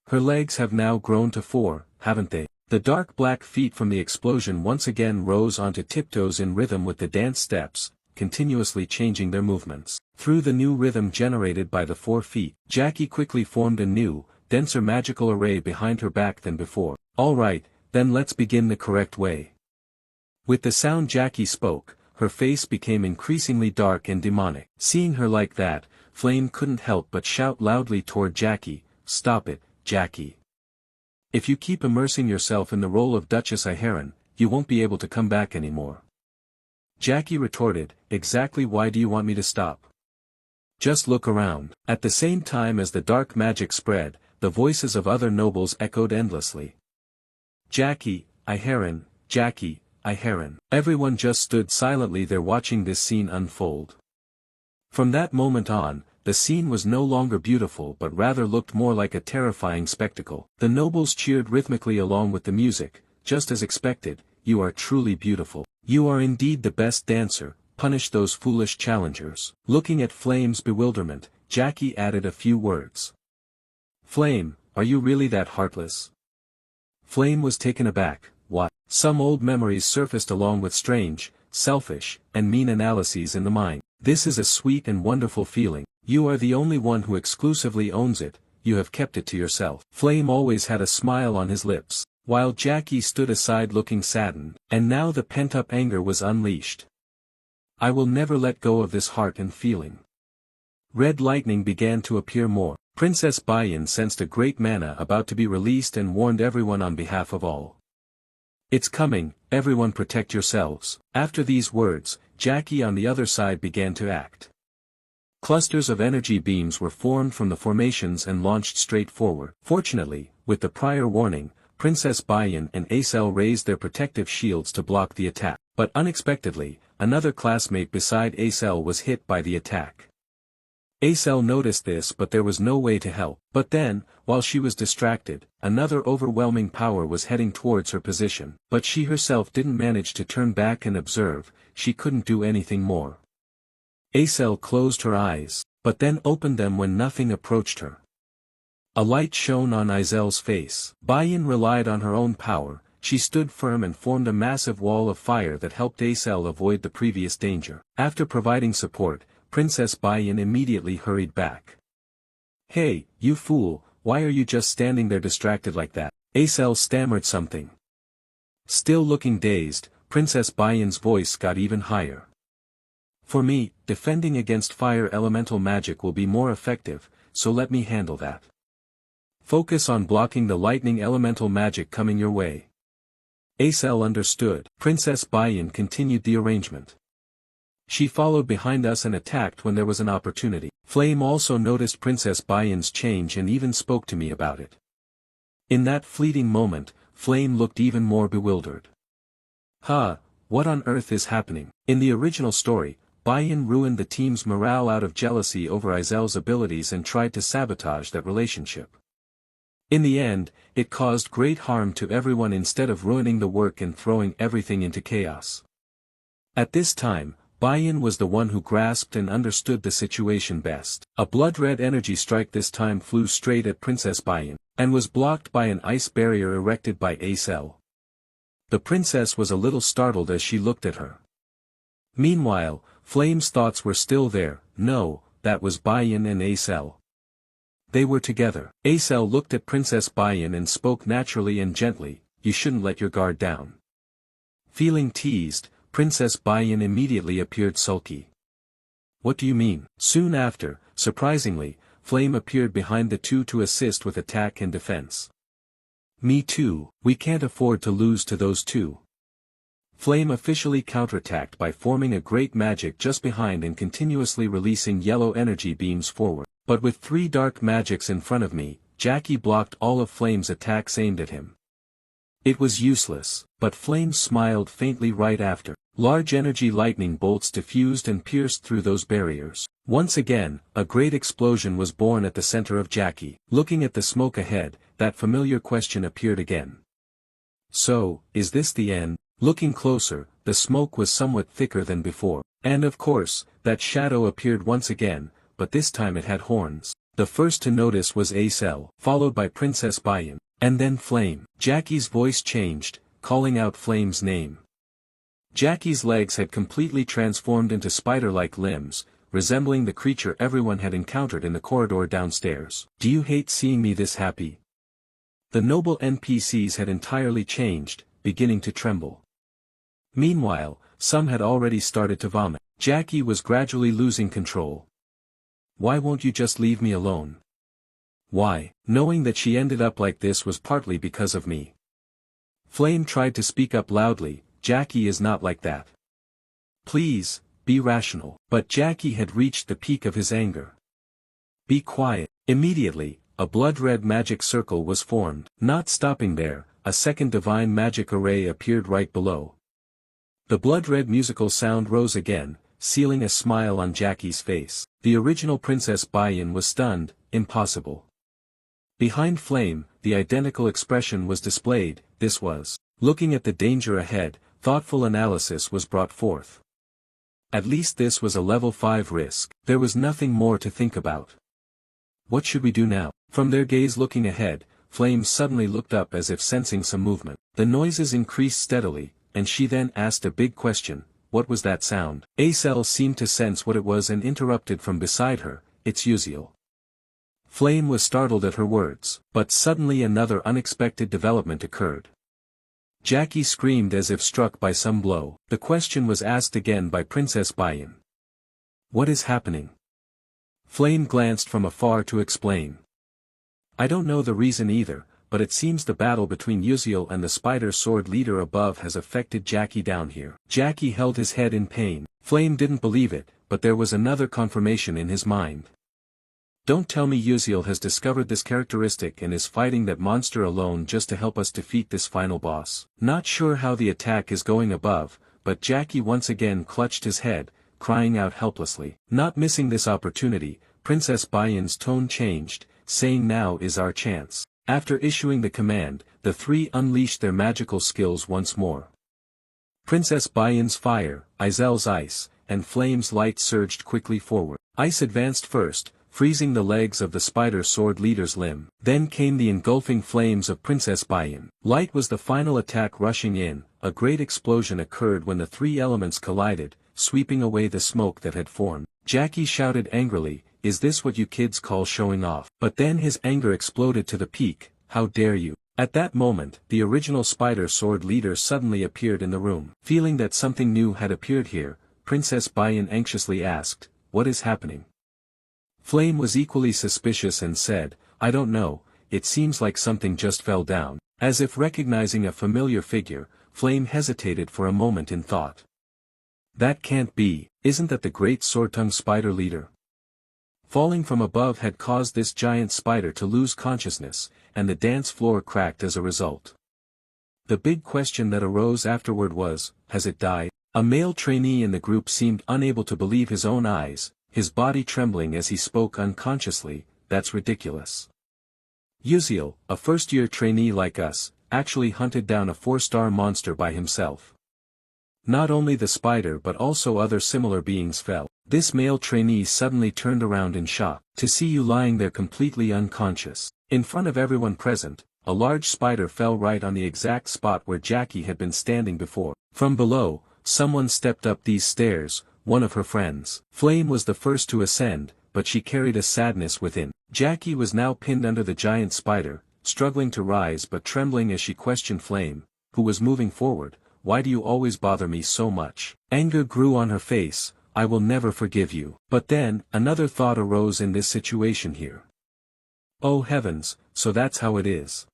A: Her legs have now grown to 4, haven't they? The dark black feet from the explosion once again rose onto tiptoes in rhythm with the dance steps, continuously changing their movements. Through the new rhythm generated by the 4 feet, Jackie quickly formed a new, denser magical array behind her back than before. "All right, then let's begin the correct way." With the sound Jackie spoke, her face became increasingly dark and demonic. Seeing her like that, Flame couldn't help but shout loudly toward Jackie, "Stop it, Jackie. If you keep immersing yourself in the role of Duchess Iheron, you won't be able to come back anymore." Jackie retorted, "Exactly why do you want me to stop? Just look around." At the same time as the dark magic spread, the voices of other nobles echoed endlessly. "Jackie, Iheron, Jackie, Iheron." Everyone just stood silently there watching this scene unfold. From that moment on, the scene was no longer beautiful but rather looked more like a terrifying spectacle. The nobles cheered rhythmically along with the music, just as expected. "You are truly beautiful. You are indeed the best dancer, punish those foolish challengers." Looking at Flame's bewilderment, Jackie added a few words. "Flame, are you really that heartless?" Flame was taken aback. What? Some old memories surfaced along with strange, selfish, and mean analyses in the mind. This is a sweet and wonderful feeling. You are the only one who exclusively owns it, you have kept it to yourself. Flame always had a smile on his lips. while Jackie stood aside looking saddened, and now the pent-up anger was unleashed. I will never let go of this heart and feeling. Red lightning began to appear more. Princess Bayan sensed a great mana about to be released and warned everyone on behalf of all. It's coming, everyone protect yourselves. After these words, Jackie on the other side began to act. Clusters of energy beams were formed from the formations and launched straight forward. Fortunately, with the prior warning, Princess Bayan and Acel raised their protective shields to block the attack. But unexpectedly, another classmate beside Acel was hit by the attack. Acel noticed this but there was no way to help. But then, while she was distracted, another overwhelming power was heading towards her position. But she herself didn't manage to turn back and observe, she couldn't do anything more. Acel closed her eyes, but then opened them when nothing approached her. A light shone on Izel's face. Bayan relied on her own power, she stood firm and formed a massive wall of fire that helped Acel avoid the previous danger. After providing support, Princess Bayan immediately hurried back. Hey, you fool, why are you just standing there distracted like that? Acel stammered something. Still looking dazed, Princess Bayan's voice got even higher. For me, defending against fire elemental magic will be more effective, so let me handle that. Focus on blocking the lightning elemental magic coming your way. Acel understood. Princess Bayan continued the arrangement. She followed behind us and attacked when there was an opportunity. Flame also noticed Princess Bayan's change and even spoke to me about it. In that fleeting moment, Flame looked even more bewildered. What on earth is happening? In the original story, Bayan ruined the team's morale out of jealousy over Izel's abilities and tried to sabotage that relationship. In the end, it caused great harm to everyone instead of ruining the work and throwing everything into chaos. At this time, Bayan was the one who grasped and understood the situation best. A blood-red energy strike this time flew straight at Princess Bayan, and was blocked by an ice barrier erected by Acel. The princess was a little startled as she looked at her. Meanwhile, Flame's thoughts were still there. No, that was Bayan and Acel. They were together. Acel looked at Princess Bayan and spoke naturally and gently, you shouldn't let your guard down. Feeling teased, Princess Bayan immediately appeared sulky. What do you mean? Soon after, surprisingly, Flame appeared behind the two to assist with attack and defense. Me too, we can't afford to lose to those two. Flame officially counterattacked by forming a great magic just behind and continuously releasing yellow energy beams forward. But with 3 dark magics in front of me, Jackie blocked all of Flame's attacks aimed at him. It was useless, but Flame smiled faintly right after. Large energy lightning bolts diffused and pierced through those barriers. Once again, a great explosion was born at the center of Jackie. Looking at the smoke ahead, that familiar question appeared again. So, is this the end? Looking closer, the smoke was somewhat thicker than before. And of course, that shadow appeared once again, but this time it had horns. The first to notice was Acel, followed by Princess Bayan, and then Flame. Jackie's voice changed, calling out Flame's name. Jackie's legs had completely transformed into spider-like limbs, resembling the creature everyone had encountered in the corridor downstairs. Do you hate seeing me this happy? The noble NPCs had entirely changed, beginning to tremble. Meanwhile, some had already started to vomit. Jackie was gradually losing control. Why won't you just leave me alone? Why, knowing that she ended up like this was partly because of me. Flame tried to speak up loudly, Jackie is not like that. Please, be rational. But Jackie had reached the peak of his anger. Be quiet. Immediately, a blood-red magic circle was formed. Not stopping there, a second divine magic array appeared right below. The blood-red musical sound rose again, sealing a smile on Jackie's face. The original Princess Bayan was stunned. Impossible. Behind Flame, the identical expression was displayed. This was. Looking at the danger ahead, thoughtful analysis was brought forth. At least this was a level 5 risk. There was nothing more to think about. What should we do now? From their gaze looking ahead, Flame suddenly looked up as if sensing some movement. The noises increased steadily, and she then asked a big question. What was that sound? Acel seemed to sense what it was and interrupted from beside her. It's Uziel. Flame was startled at her words, but suddenly another unexpected development occurred. Jackie screamed as if struck by some blow. The question was asked again by Princess Bayan. What is happening? Flame glanced from afar to explain. I don't know the reason either, but it seems the battle between Uziel and the spider sword leader above has affected Jackie down here. Jackie held his head in pain. Flame didn't believe it, but there was another confirmation in his mind. Don't tell me Uziel has discovered this characteristic and is fighting that monster alone just to help us defeat this final boss. Not sure how the attack is going above, but Jackie once again clutched his head, crying out helplessly. Not missing this opportunity, Princess Bayan's tone changed, saying now is our chance. After issuing the command, the three unleashed their magical skills once more. Princess Bayan's fire, Izel's ice, and Flame's light surged quickly forward. Ice advanced first, freezing the legs of the spider sword leader's limb. Then came the engulfing flames of Princess Bayan. Light was the final attack rushing in. A great explosion occurred when the three elements collided, sweeping away the smoke that had formed. Jackie shouted angrily, "Is this what you kids call showing off?" But then his anger exploded to the peak. How dare you? At that moment, the original spider sword leader suddenly appeared in the room. Feeling that something new had appeared here, Princess Bayan anxiously asked, "What is happening?" Flame was equally suspicious and said, "I don't know, it seems like something just fell down." As if recognizing a familiar figure, Flame hesitated for a moment in thought. That can't be, isn't that the great sword-tongued spider leader? Falling from above had caused this giant spider to lose consciousness, and the dance floor cracked as a result. The big question that arose afterward was, has it died? A male trainee in the group seemed unable to believe his own eyes, his body trembling as he spoke unconsciously. That's ridiculous. Uziel, a first-year trainee like us, actually hunted down a 4-star monster by himself. Not only the spider but also other similar beings fell. This male trainee suddenly turned around in shock. To see you lying there completely unconscious. In front of everyone present, a large spider fell right on the exact spot where Jackie had been standing before. From below, someone stepped up these stairs, one of her friends. Flame was the first to ascend, but she carried a sadness within. Jackie was now pinned under the giant spider, struggling to rise but trembling as she questioned Flame, who was moving forward. Why do you always bother me so much? Anger grew on her face. I will never forgive you. But then, another thought arose in this situation here. Oh heavens, so that's how it is.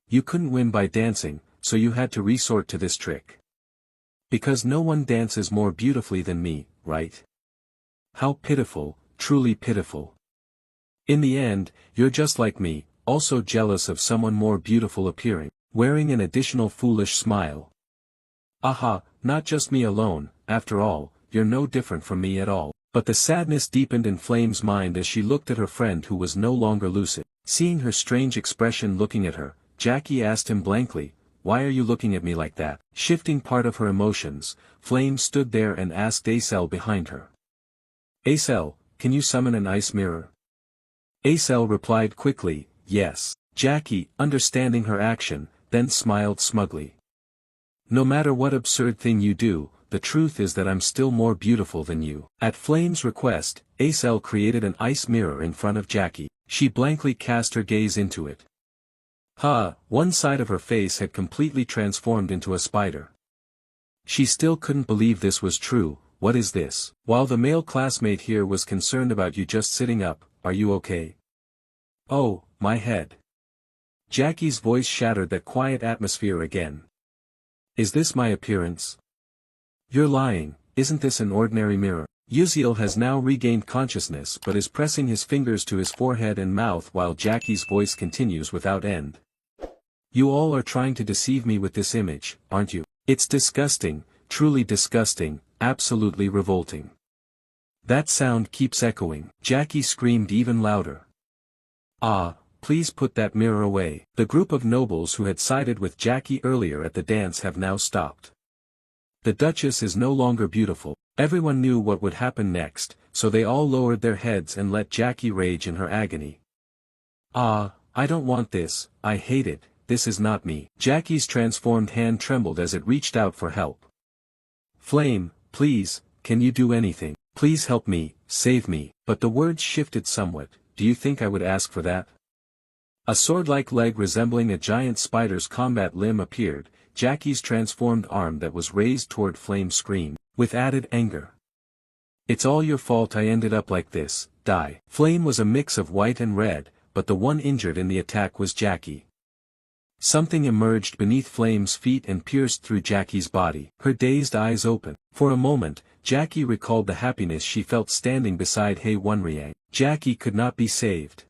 A: You couldn't win by dancing, so you had to resort to this trick. Because no one dances more beautifully than me, right? How pitiful, truly pitiful. In the end, you're just like me, also jealous of someone more beautiful appearing, wearing an additional foolish smile. Aha, not just me alone, after all, you're no different from me at all. But the sadness deepened in Flame's mind as she looked at her friend who was no longer lucid. Seeing her strange expression looking at her, Jackie asked him blankly, "Why are you looking at me like that?" Shifting part of her emotions, Flame stood there and asked Acel behind her. "Acel, can you summon an ice mirror?" Acel replied quickly, "Yes." Jackie, understanding her action, then smiled smugly. "No matter what absurd thing you do, the truth is that I'm still more beautiful than you." At Flame's request, Acel created an ice mirror in front of Jackie. She blankly cast her gaze into it. One side of her face had completely transformed into a spider. She still couldn't believe this was true. "What is this?" While the male classmate here was concerned about you just sitting up, "Are you okay?" "Oh, my head." Jackie's voice shattered that quiet atmosphere again. "Is this my appearance?" "You're lying, isn't this an ordinary mirror?" Uziel has now regained consciousness but is pressing his fingers to his forehead and mouth while Jackie's voice continues without end. "You all are trying to deceive me with this image, aren't you? It's disgusting, truly disgusting, absolutely revolting." That sound keeps echoing. Jackie screamed even louder. "Ah, please put that mirror away." The group of nobles who had sided with Jackie earlier at the dance have now stopped. The Duchess is no longer beautiful. Everyone knew what would happen next, so they all lowered their heads and let Jackie rage in her agony. "Ah, I don't want this, I hate it, this is not me." Jackie's transformed hand trembled as it reached out for help. "Flame, please, can you do anything? Please help me, save me." But the words shifted somewhat. do you think I would ask for that? A sword-like leg resembling a giant spider's combat limb appeared. Jackie's transformed arm that was raised toward Flame screamed, with added anger. It's all your fault I ended up like this, die. Flame was a mix of white and red, but the one injured in the attack was Jackie. Something emerged beneath Flame's feet and pierced through Jackie's body. Her dazed eyes opened. For a moment, Jackie recalled the happiness she felt standing beside Hei Wonriang. Jackie could not be saved.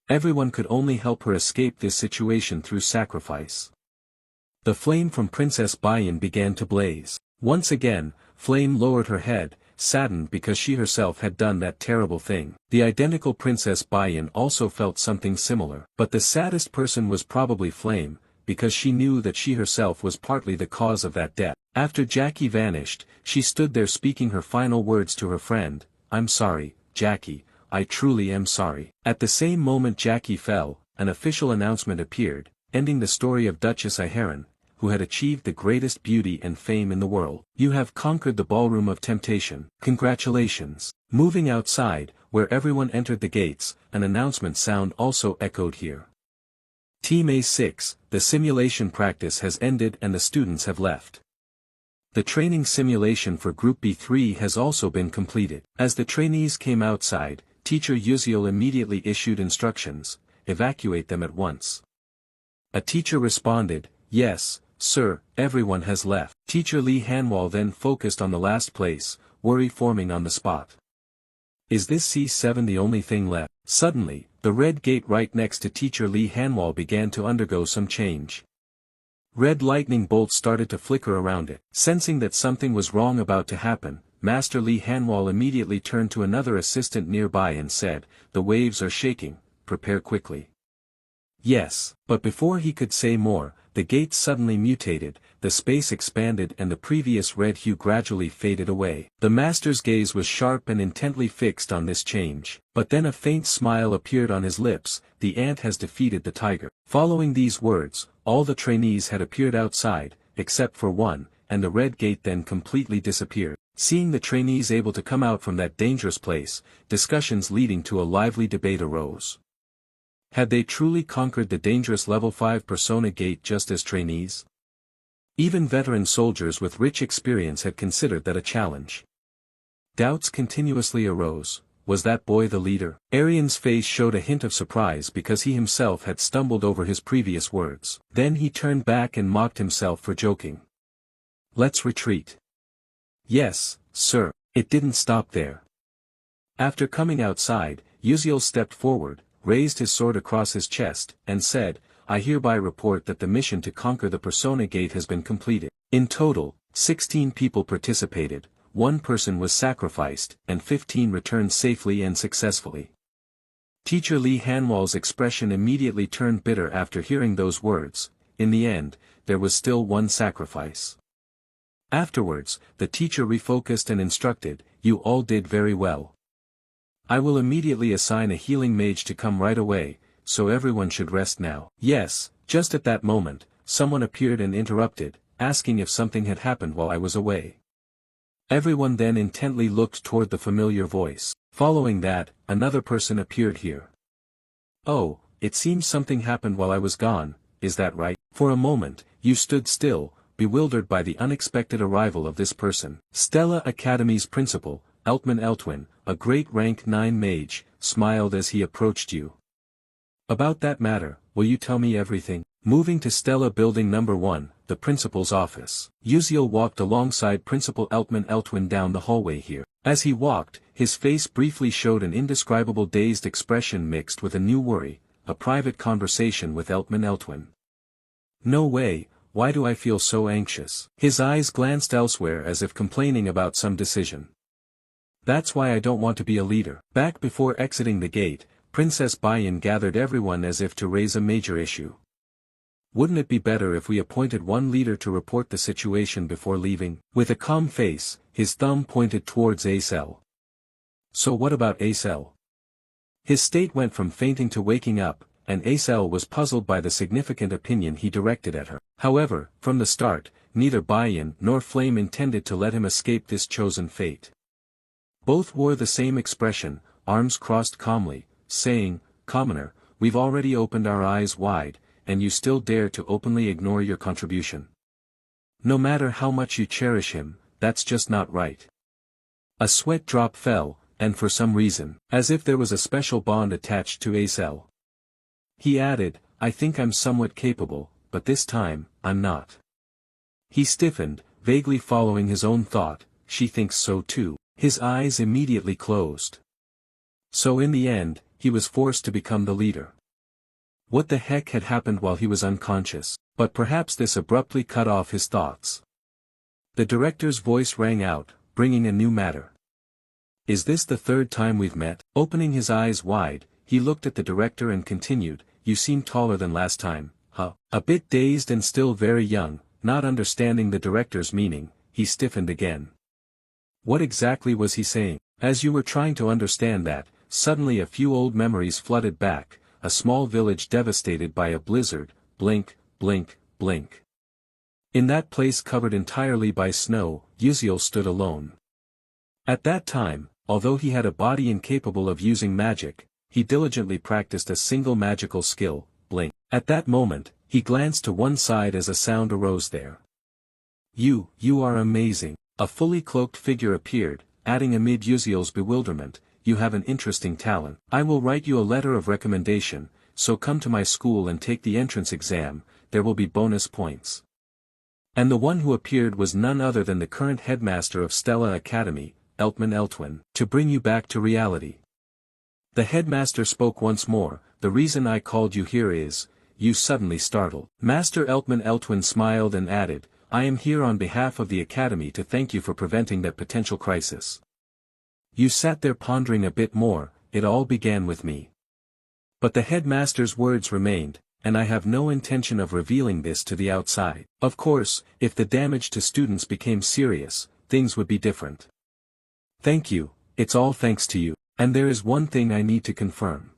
A: Everyone could only help her escape this situation through sacrifice. The flame from Princess Baiyan began to blaze. Once again, Flame lowered her head, saddened because she herself had done that terrible thing. The identical Princess Baiyan also felt something similar. But the saddest person was probably Flame, because she knew that she herself was partly the cause of that death. After Jackie vanished, she stood there speaking her final words to her friend, "I'm sorry, Jackie, I truly am sorry." At the same moment Jackie fell, an official announcement appeared, ending the story of Duchess Iheron, who had achieved the greatest beauty and fame in the world. You have conquered the ballroom of temptation. Congratulations. Moving outside, where everyone entered the gates, an announcement sound also echoed here. Team A6, the simulation practice has ended and the students have left. The training simulation for Group B3 has also been completed. As the trainees came outside, Teacher Yuziel immediately issued instructions, evacuate them at once. A teacher responded, yes, sir, everyone has left. Teacher Lee Hanwal then focused on the last place, worry forming on the spot. Is this C7 the only thing left? Suddenly, the red gate right next to Teacher Lee Hanwal began to undergo some change. Red lightning bolts started to flicker around it. Sensing that something was wrong about to happen, Master Lee Hanwal immediately turned to another assistant nearby and said, the waves are shaking, prepare quickly. Yes, but before he could say more, the gates suddenly mutated, the space expanded and the previous red hue gradually faded away. The master's gaze was sharp and intently fixed on this change. But then a faint smile appeared on his lips, the ant has defeated the tiger. Following these words, all the trainees had appeared outside, except for one, and the red gate then completely disappeared. Seeing the trainees able to come out from that dangerous place, discussions leading to a lively debate arose. Had they truly conquered the dangerous level 5 persona gate just as trainees? Even veteran soldiers with rich experience had considered that a challenge. Doubts continuously arose, was that boy the leader? Arian's face showed a hint of surprise because he himself had stumbled over his previous words. Then he turned back and mocked himself for joking. Let's retreat. Yes, sir. It didn't stop there. After coming outside, Yuziel stepped forward, raised his sword across his chest, and said, I hereby report that the mission to conquer the Persona Gate has been completed. In total, 16 people participated, 1 person was sacrificed, and 15 returned safely and successfully. Teacher Lee Hanwal's expression immediately turned bitter after hearing those words. In the end, there was still 1 sacrifice. Afterwards, the teacher refocused and instructed, you all did very well. I will immediately assign a healing mage to come right away, so everyone should rest now. Yes, just at that moment, someone appeared and interrupted, asking if something had happened while I was away. Everyone then intently looked toward the familiar voice. Following that, another person appeared here. Oh, it seems something happened while I was gone, is that right? For a moment, you stood still, bewildered by the unexpected arrival of this person. Stella Academy's principal, Eltman Eltwin, a great rank 9 mage, smiled as he approached you. About that matter, will you tell me everything? Moving to Stella Building Number 1, the principal's office. Yuziel walked alongside Principal Eltman Eltwin down the hallway here. As he walked, his face briefly showed an indescribable dazed expression mixed with a new worry, a private conversation with Eltman Eltwin. No way, why do I feel so anxious? His eyes glanced elsewhere as if complaining about some decision. That's why I don't want to be a leader. Back before exiting the gate, Princess Baiyan gathered everyone as if to raise a major issue. Wouldn't it be better if we appointed 1 leader to report the situation before leaving? With a calm face, his thumb pointed towards Acel. So what about Acel? His state went from fainting to waking up, and Acel was puzzled by the significant opinion he directed at her. However, from the start, neither Baiyan nor Flame intended to let him escape this chosen fate. Both wore the same expression, arms crossed calmly, saying, "Commoner, we've already opened our eyes wide, and you still dare to openly ignore your contribution. No matter how much you cherish him, that's just not right." A sweat drop fell, and for some reason, as if there was a special bond attached to Acel. He added, "I think I'm somewhat capable, but this time, I'm not." He stiffened, vaguely following his own thought, "She thinks so too." His eyes immediately closed. So in the end, he was forced to become the leader. What the heck had happened while he was unconscious? But perhaps this abruptly cut off his thoughts. The director's voice rang out, bringing a new matter. "Is this the third time we've met?" Opening his eyes wide, he looked at the director and continued, "You seem taller than last time, huh?" A bit dazed and still very young, not understanding the director's meaning, he stiffened again. What exactly was he saying? As you were trying to understand that, suddenly a few old memories flooded back, a small village devastated by a blizzard, blink, blink, blink. In that place covered entirely by snow, Uziel stood alone. At that time, although he had a body incapable of using magic, he diligently practiced a single magical skill, blink. At that moment, he glanced to one side as a sound arose there. You are amazing." A fully cloaked figure appeared, adding amid Uziel's bewilderment, "You have an interesting talent. I will write you a letter of recommendation, so come to my school and take the entrance exam, there will be bonus points." And the one who appeared was none other than the current headmaster of Stella Academy, Eltman Eltwin, "To bring you back to reality." The headmaster spoke once more, "The reason I called you here is," you suddenly startled. Master Eltman Eltwin smiled and added, "I am here on behalf of the Academy to thank you for preventing that potential crisis." You sat there pondering a bit more, "It all began with me." But the headmaster's words remained, "And I have no intention of revealing this to the outside. Of course, if the damage to students became serious, things would be different. Thank you, it's all thanks to you. And there is one thing I need to confirm."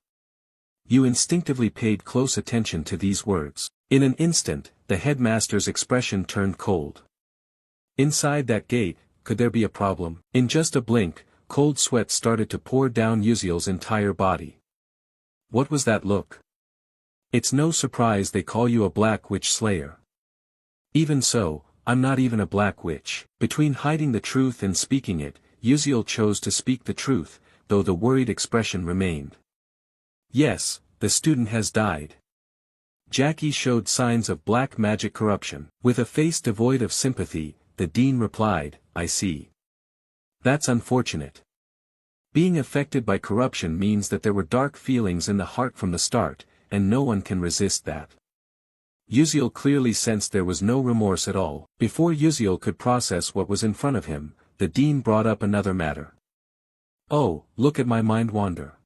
A: You instinctively paid close attention to these words. In an instant, the headmaster's expression turned cold. Inside that gate, could there be a problem? In just a blink, cold sweat started to pour down Uziel's entire body. What was that look? It's no surprise they call you a Black Witch Slayer. Even so, I'm not even a Black Witch. Between hiding the truth and speaking it, Uziel chose to speak the truth, though the worried expression remained. Yes, the student has died. Jackie showed signs of black magic corruption. With a face devoid of sympathy, the dean replied, "I see. That's unfortunate. Being affected by corruption means that there were dark feelings in the heart from the start, and no one can resist that." Uziel clearly sensed there was no remorse at all. Before Uziel could process what was in front of him, the dean brought up another matter. "Oh, look at my mind wander.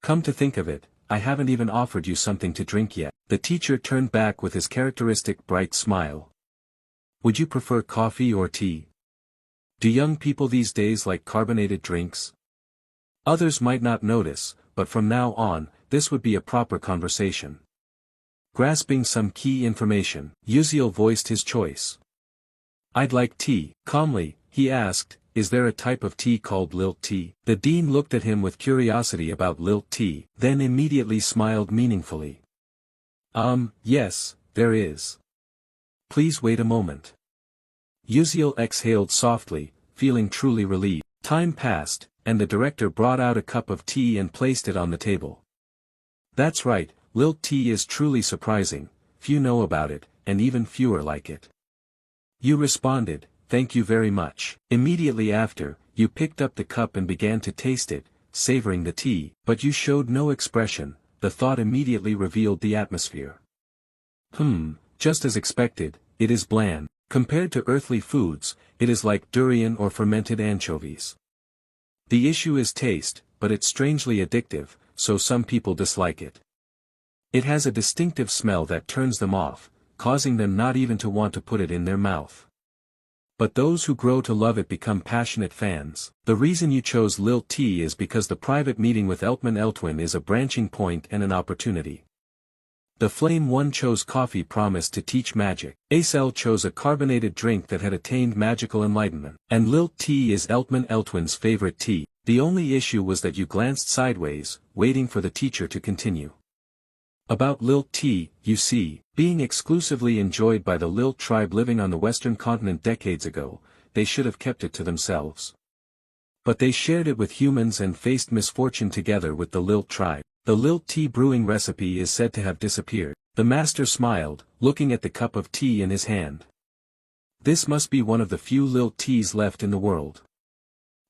A: Come to think of it, I haven't even offered you something to drink yet." The teacher turned back with his characteristic bright smile. "Would you prefer coffee or tea? Do young people these days like carbonated drinks?" Others might not notice, but from now on, this would be a proper conversation. Grasping some key information, Uziel voiced his choice. "I'd like tea." Calmly, he asked, "Is there a type of tea called lilt tea?" The dean looked at him with curiosity about lilt tea, then immediately smiled meaningfully. Yes, there is. Please wait a moment." Uziel exhaled softly, feeling truly relieved. Time passed, and the director brought out a cup of tea and placed it on the table. "That's right, lilt tea is truly surprising, few know about it, and even fewer like it." You responded, "Thank you very much." Immediately after, you picked up the cup and began to taste it, savoring the tea, but you showed no expression. The thought immediately revealed the atmosphere. Just as expected, it is bland. Compared to earthly foods, it is like durian or fermented anchovies. The issue is taste, but it's strangely addictive, so some people dislike it. It has a distinctive smell that turns them off, causing them not even to want to put it in their mouth. But those who grow to love it become passionate fans. The reason you chose lilt tea is because the private meeting with Eltman Eltwin is a branching point and an opportunity. The Flame 1 chose coffee promised to teach magic. Ace L chose a carbonated drink that had attained magical enlightenment. And Lilt tea is Eltman Eltwin's favorite tea. The only issue was that you glanced sideways, waiting for the teacher to continue. About Lilt tea, you see, being exclusively enjoyed by the Lilt tribe living on the western continent decades ago, they should have kept it to themselves. But they shared it with humans and faced misfortune together with the Lilt tribe. The Lilt tea brewing recipe is said to have disappeared. The master smiled, looking at the cup of tea in his hand. This must be one of the few Lilt teas left in the world.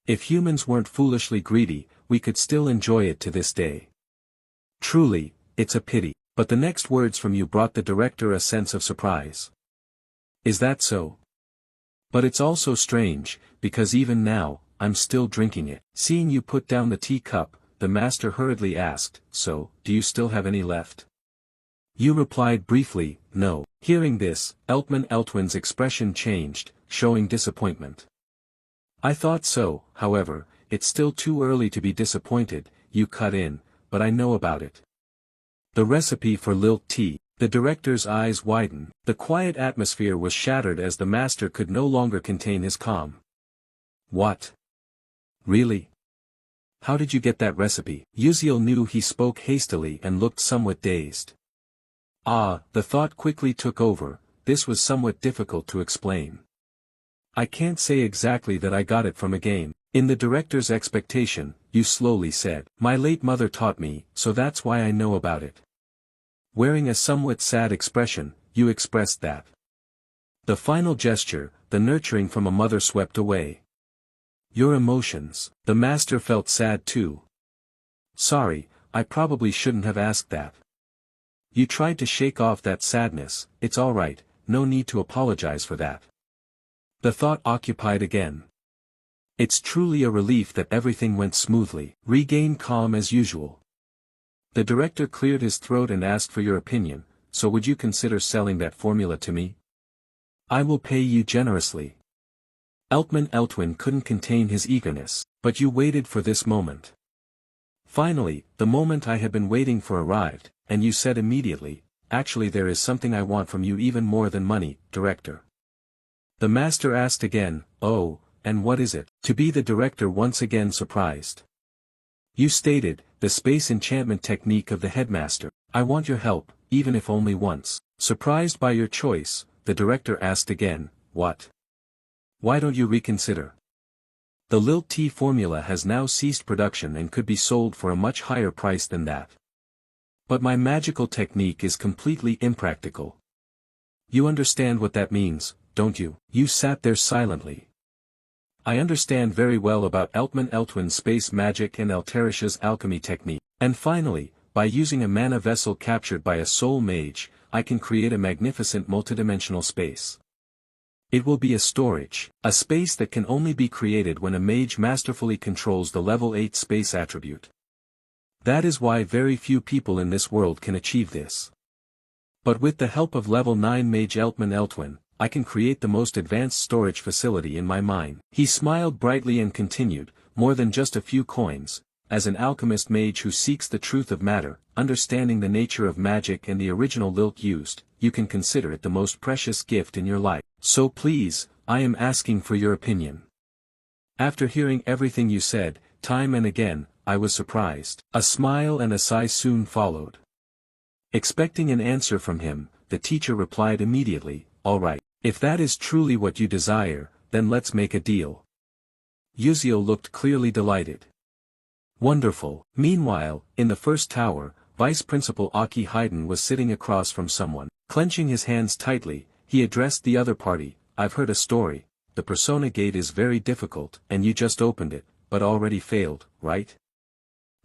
A: If humans weren't foolishly greedy, we could still enjoy it to this day. Truly, it's a pity. But the next words from you brought the director a sense of surprise. Is that so? But it's also strange, because even now, I'm still drinking it. Seeing you put down the teacup, the master hurriedly asked, so, do you still have any left? You replied briefly, no. Hearing this, Eltman Eltwin's expression changed, showing disappointment. I thought so, however, it's still too early to be disappointed, you cut in, but I know about it. The recipe for Lilt tea. The director's eyes widened. The quiet atmosphere was shattered as the master could no longer contain his calm. What? Really? How did you get that recipe? Uziel knew he spoke hastily and looked somewhat dazed. Ah, the thought quickly took over, this was somewhat difficult to explain. I can't say exactly that I got it from a game. In the director's expectation, you slowly said, my late mother taught me, so that's why I know about it. Wearing a somewhat sad expression, you expressed that. The final gesture, the nurturing from a mother swept away. Your emotions. The master felt sad too. Sorry, I probably shouldn't have asked that. You tried to shake off that sadness, it's alright, no need to apologize for that. The thought occupied again. It's truly a relief that everything went smoothly. Regain calm as usual. The director cleared his throat and asked for your opinion, so would you consider selling that formula to me? I will pay you generously. Eltman Eltwin couldn't contain his eagerness, but you waited for this moment. Finally, the moment I had been waiting for arrived, and you said immediately, actually there is something I want from you even more than money, director. The master asked again, oh, and what is it? To be the director once again surprised. You stated, the space enchantment technique of the headmaster. I want your help, even if only once. Surprised by your choice, the director asked again, what? Why don't you reconsider? The Lilt tea formula has now ceased production and could be sold for a much higher price than that. But my magical technique is completely impractical. You understand what that means, don't you? You sat there silently. I understand very well about Eltman Eltwin's space magic and Alterisha's alchemy technique. And finally, by using a mana vessel captured by a soul mage, I can create a magnificent multidimensional space. It will be a space that can only be created when a mage masterfully controls the level 8 space attribute. That is why very few people in this world can achieve this. But with the help of level 9 mage Eltman Eltwin, I can create the most advanced storage facility in my mind. He smiled brightly and continued, more than just a few coins, as an alchemist mage who seeks the truth of matter, understanding the nature of magic and the original Lilt used, you can consider it the most precious gift in your life. So please, I am asking for your opinion. After hearing everything you said, time and again, I was surprised. A smile and a sigh soon followed. Expecting an answer from him, the teacher replied immediately, all right. If that is truly what you desire, then let's make a deal. Uziel looked clearly delighted. Wonderful. Meanwhile, in the first tower, Vice Principal Aki Haydn was sitting across from someone. Clenching his hands tightly, he addressed the other party, I've heard a story, the Persona Gate is very difficult, and you just opened it, but already failed, right?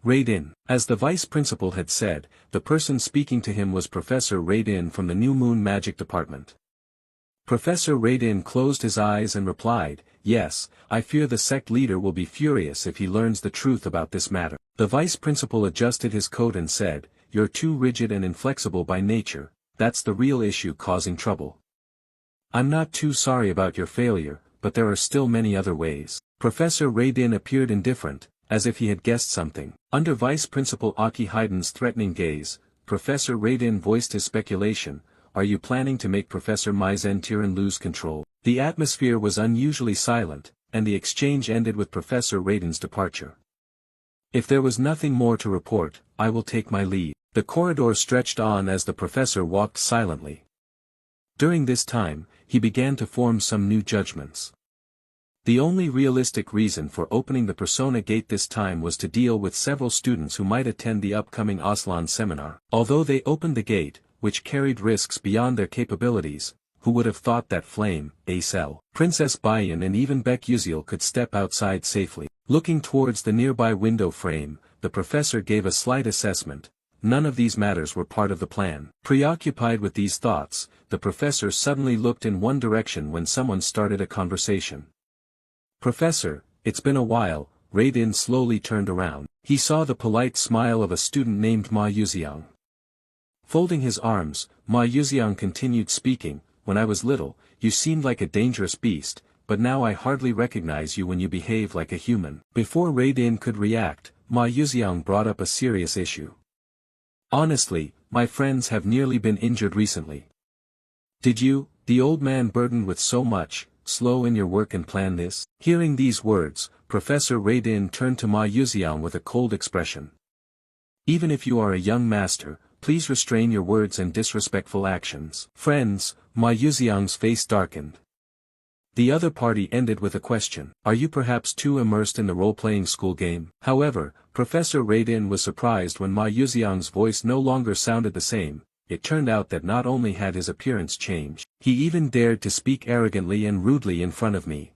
A: Raiden. As the Vice Principal had said, the person speaking to him was Professor Raiden from the New Moon Magic Department. Professor Raiden closed his eyes and replied, yes, I fear the sect leader will be furious if he learns the truth about this matter. The Vice Principal adjusted his coat and said, you're too rigid and inflexible by nature, that's the real issue causing trouble. I'm not too sorry about your failure, but there are still many other ways. Professor Raiden appeared indifferent, as if he had guessed something. Under Vice Principal Aki Haydn's threatening gaze, Professor Raydin voiced his speculation, "Are you planning to make Professor Mizentiran lose control?" The atmosphere was unusually silent, and the exchange ended with Professor Raydin's departure. "If there was nothing more to report, I will take my leave." The corridor stretched on as the professor walked silently. During this time, he began to form some new judgments. The only realistic reason for opening the Persona Gate this time was to deal with several students who might attend the upcoming Aslan seminar. Although they opened the gate, which carried risks beyond their capabilities, who would have thought that Flame, Acel, Princess Bayan and even Beck Uziel could step outside safely? Looking towards the nearby window frame, the professor gave a slight assessment. None of these matters were part of the plan. Preoccupied with these thoughts, the professor suddenly looked in one direction when someone started a conversation. "Professor, it's been a while." Raydin slowly turned around. He saw the polite smile of a student named Ma Yuxiang. Folding his arms, Ma Yuxiang continued speaking, "When I was little, you seemed like a dangerous beast, but now I hardly recognize you when you behave like a human." Before Raydin could react, Ma Yuxiang brought up a serious issue. "Honestly, my friends have nearly been injured recently. Did you, the old man burdened with so much, slow in your work and plan this?" Hearing these words, Professor Raydin turned to Ma Yuxiang with a cold expression. "Even if you are a young master, please restrain your words and disrespectful actions." "Friends," Ma Yuxiang's face darkened. The other party ended with a question. "Are you perhaps too immersed in the role-playing school game?" However, Professor Raydin was surprised when Ma Yuxiang's voice no longer sounded the same. It turned out that not only had his appearance changed, he even dared to speak arrogantly and rudely in front of me.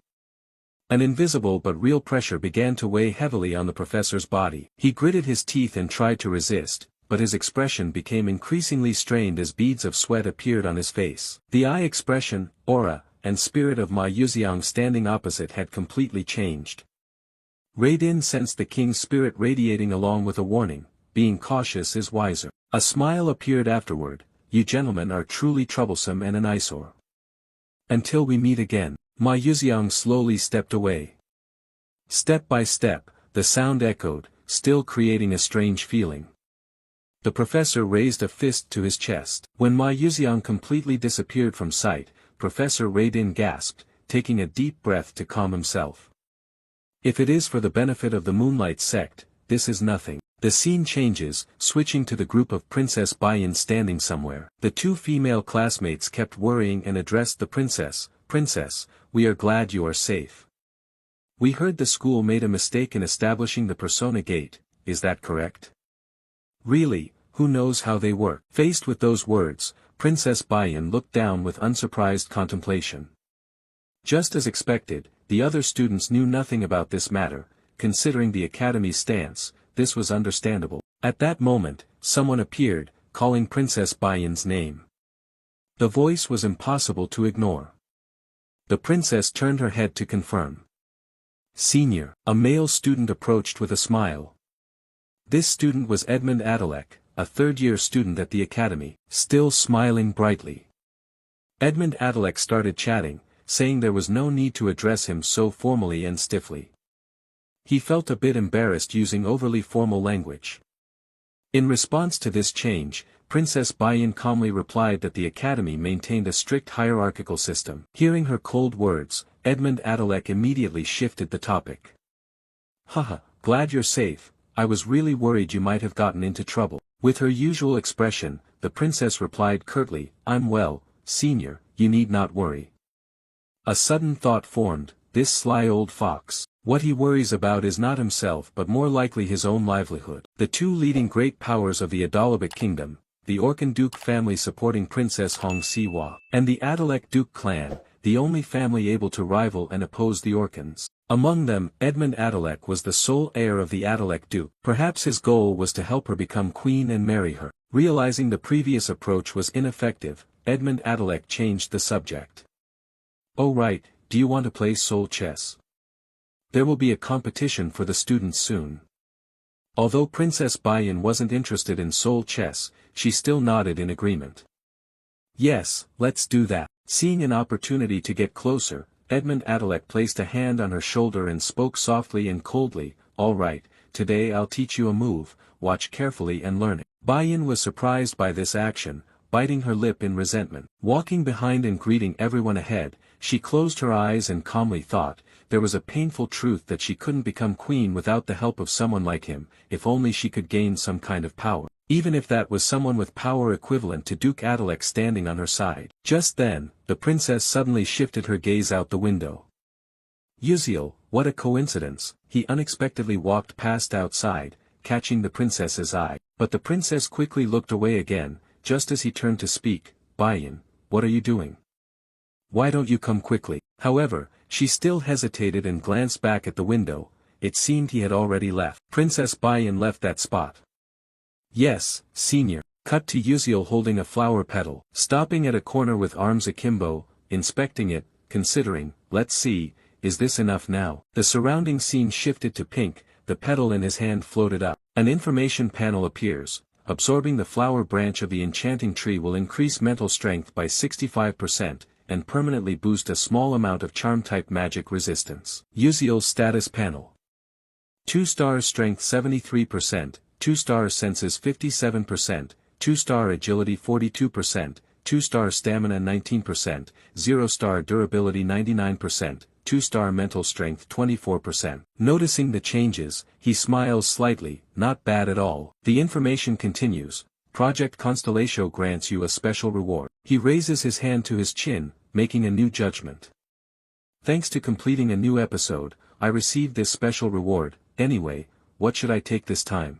A: An invisible but real pressure began to weigh heavily on the professor's body. He gritted his teeth and tried to resist, but his expression became increasingly strained as beads of sweat appeared on his face. The eye expression, aura, and spirit of Ma Yuxiang standing opposite had completely changed. Raydin sensed the king's spirit radiating along with a warning, "Being cautious is wiser." A smile appeared afterward, "You gentlemen are truly troublesome and an eyesore. Until we meet again." Ma Yuxiang slowly stepped away. Step by step, the sound echoed, still creating a strange feeling. The professor raised a fist to his chest. When Ma Yuxiang completely disappeared from sight, Professor Raydin gasped, taking a deep breath to calm himself. "If it is for the benefit of the Moonlight sect, this is nothing." The scene changes, switching to the group of Princess Bayan standing somewhere. The two female classmates kept worrying and addressed the princess. "Princess, we are glad you are safe. We heard the school made a mistake in establishing the Persona Gate, is that correct?" "Really, who knows how they work?" Faced with those words, Princess Bayan looked down with unsurprised contemplation. Just as expected, the other students knew nothing about this matter. Considering the academy's stance, this was understandable. At that moment, someone appeared, calling Princess Bayan's name. The voice was impossible to ignore. The princess turned her head to confirm. "Senior." A male student approached with a smile. This student was Edmund Adalek, a third-year student at the academy, still smiling brightly. Edmund Adalek started chatting, saying there was no need to address him so formally and stiffly. He felt a bit embarrassed using overly formal language. In response to this change, Princess Bayan calmly replied that the academy maintained a strict hierarchical system. Hearing her cold words, Edmund Adalek immediately shifted the topic. "Haha, glad you're safe, I was really worried you might have gotten into trouble." With her usual expression, the princess replied curtly, "I'm well, senior, you need not worry." A sudden thought formed, this sly old fox. What he worries about is not himself but more likely his own livelihood. The two leading great powers of the Adalabic kingdom, the Orkan Duke family supporting Princess Hong Siwa, and the Adalek Duke clan, the only family able to rival and oppose the Orkans. Among them, Edmund Adalek was the sole heir of the Adalek Duke. Perhaps his goal was to help her become queen and marry her. Realizing the previous approach was ineffective, Edmund Adalek changed the subject. "Oh right, do you want to play soul chess? There will be a competition for the students soon." Although Princess Bayan wasn't interested in soul chess, she still nodded in agreement. "Yes, let's do that." Seeing an opportunity to get closer, Edmund Adalek placed a hand on her shoulder and spoke softly and coldly, "All right, today I'll teach you a move, watch carefully and learn it. Bayan was surprised by this action, biting her lip in resentment. Walking behind and greeting everyone ahead, she closed her eyes and calmly thought, there was a painful truth that she couldn't become queen without the help of someone like him, if only she could gain some kind of power. Even if that was someone with power equivalent to Duke Adalek standing on her side. Just then, the princess suddenly shifted her gaze out the window. Uziel, what a coincidence, he unexpectedly walked past outside, catching the princess's eye. But the princess quickly looked away again, just as he turned to speak. Bayan, what are you doing? Why don't you come quickly? However, she still hesitated and glanced back at the window. It seemed he had already left. Princess Bayan left that spot. Yes, senior. Cut to Uziel holding a flower petal, stopping at a corner with arms akimbo, inspecting it, considering, let's see, is this enough now? The surrounding scene shifted to pink, the petal in his hand floated up. An information panel appears. Absorbing the flower branch of the enchanting tree will increase mental strength by 65%, and permanently boost a small amount of charm-type magic resistance. Uziel's status panel. 2 stars strength 73%, 2 stars senses 57%, 2 star agility 42%, 2 star stamina 19%, 0 star durability 99%, 2 star mental strength 24%. Noticing the changes, he smiles slightly, not bad at all. The information continues. Project Constellatio grants you a special reward. He raises his hand to his chin, making a new judgment. Thanks to completing a new episode, I received this special reward. Anyway, what should I take this time?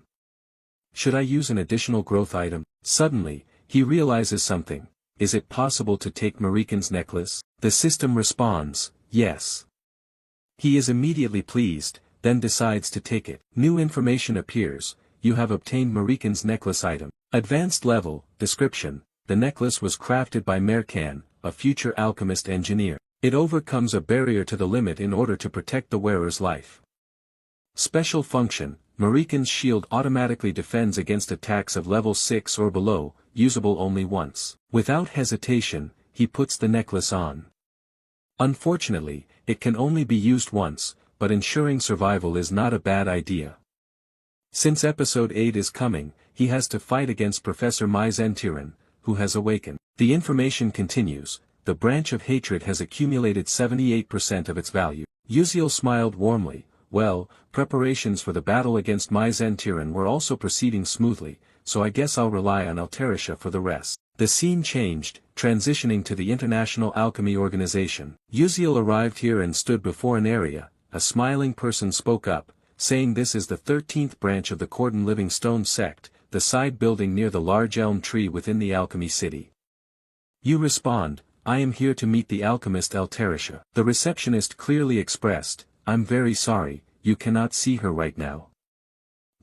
A: Should I use an additional growth item? Suddenly, he realizes something. Is it possible to take Mariken's necklace? The system responds, yes. He is immediately pleased, then decides to take it. New information appears. You have obtained Mariken's necklace item. Advanced level, description. The necklace was crafted by Merkan, a future alchemist engineer. It overcomes a barrier to the limit in order to protect the wearer's life. Special function. Mariken's shield automatically defends against attacks of level 6 or below, usable only once. Without hesitation, he puts the necklace on. Unfortunately, it can only be used once, but ensuring survival is not a bad idea. Since episode 8 is coming, he has to fight against Professor Mage, who has awakened. The information continues. The branch of hatred has accumulated 78% of its value. Uziel smiled warmly. Well, preparations for the battle against Mage were also proceeding smoothly, so I guess I'll rely on Alterisha for the rest. The scene changed, transitioning to the International Alchemy Organization. Uziel arrived here and stood before an area. A smiling person spoke up, saying this is the 13th branch of the Cordon Living Stone sect, the side building near the large elm tree within the alchemy city. You respond, I am here to meet the alchemist Alterisha. The receptionist clearly expressed, I'm very sorry, you cannot see her right now.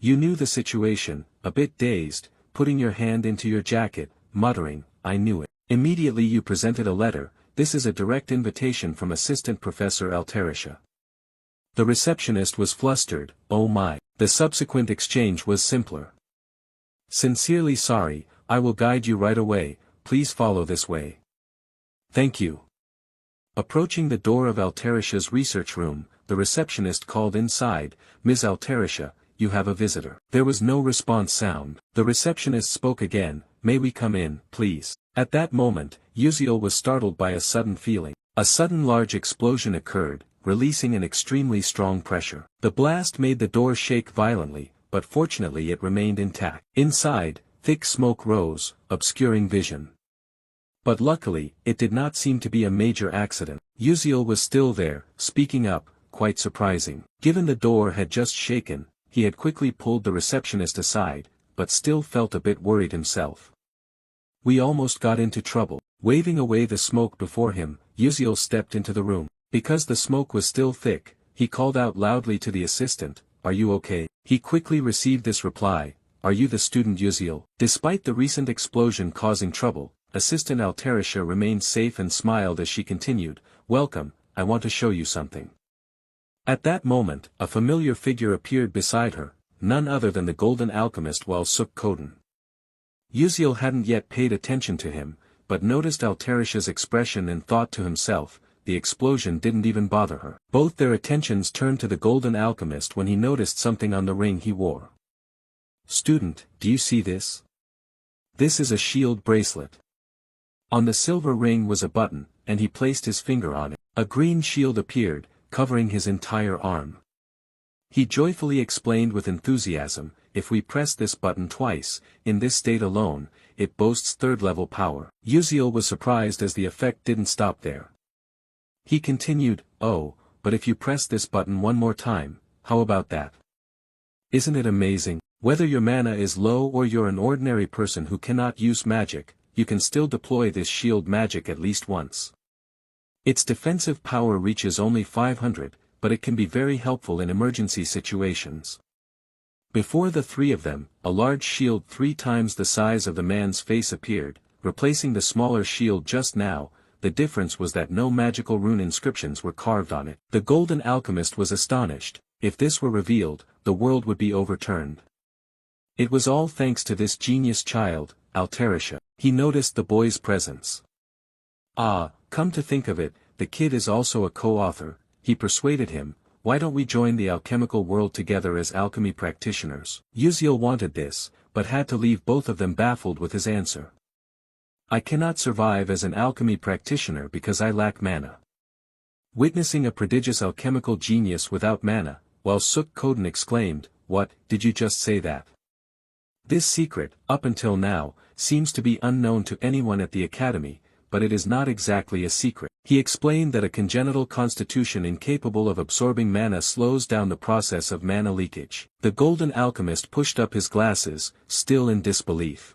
A: You knew the situation, a bit dazed, putting your hand into your jacket, muttering, I knew it. Immediately you presented a letter. This is a direct invitation from Assistant Professor Alterisha. The receptionist was flustered. Oh my. The subsequent exchange was simpler. Sincerely sorry, I will guide you right away, please follow this way. Thank you. Approaching the door of Alterisha's research room, the receptionist called inside, Ms. Alterisha, you have a visitor. There was no response sound. The receptionist spoke again, may we come in, please? At that moment, Uziel was startled by a sudden feeling. A sudden large explosion occurred, releasing an extremely strong pressure. The blast made the door shake violently, but fortunately it remained intact. Inside, thick smoke rose, obscuring vision. But luckily, it did not seem to be a major accident. Uziel was still there, speaking up, quite surprising. Given the door had just shaken, he had quickly pulled the receptionist aside, but still felt a bit worried himself. We almost got into trouble. Waving away the smoke before him, Uziel stepped into the room. Because the smoke was still thick, he called out loudly to the assistant, are you okay? He quickly received this reply, are you the student Uziel? Despite the recent explosion causing trouble, Assistant Alterisha remained safe and smiled as she continued, welcome, I want to show you something. At that moment, a familiar figure appeared beside her, none other than the Golden Alchemist Walsuk Koden. Uziel hadn't yet paid attention to him, but noticed Alterisha's expression and thought to himself, the explosion didn't even bother her. Both their attentions turned to the golden alchemist when he noticed something on the ring he wore. "Student, do you see this? This is a shield bracelet." On the silver ring was a button, and he placed his finger on it. A green shield appeared, covering his entire arm. He joyfully explained with enthusiasm, "If we press this button twice, in this state alone, it boasts third-level power." Uziel was surprised as the effect didn't stop there. He continued, "Oh, but if you press this button one more time, how about that? Isn't it amazing? Whether your mana is low or you're an ordinary person who cannot use magic, you can still deploy this shield magic at least once. Its defensive power reaches only 500, but it can be very helpful in emergency situations." Before the three of them, a large shield 3 times the size of the man's face appeared, replacing the smaller shield just now. The difference was that no magical rune inscriptions were carved on it. The golden alchemist was astonished. If this were revealed, the world would be overturned. It was all thanks to this genius child, Altarisha. He noticed the boy's presence. "Ah, come to think of it, the kid is also a co-author," he persuaded him. "Why don't we join the alchemical world together as alchemy practitioners?" Uziel wanted this, but had to leave both of them baffled with his answer. "I cannot survive as an alchemy practitioner because I lack mana." Witnessing a prodigious alchemical genius without mana, while Suk Koden exclaimed, "What, did you just say that?" This secret, up until now, seems to be unknown to anyone at the academy, but it is not exactly a secret. He explained that a congenital constitution incapable of absorbing mana slows down the process of mana leakage. The golden alchemist pushed up his glasses, still in disbelief.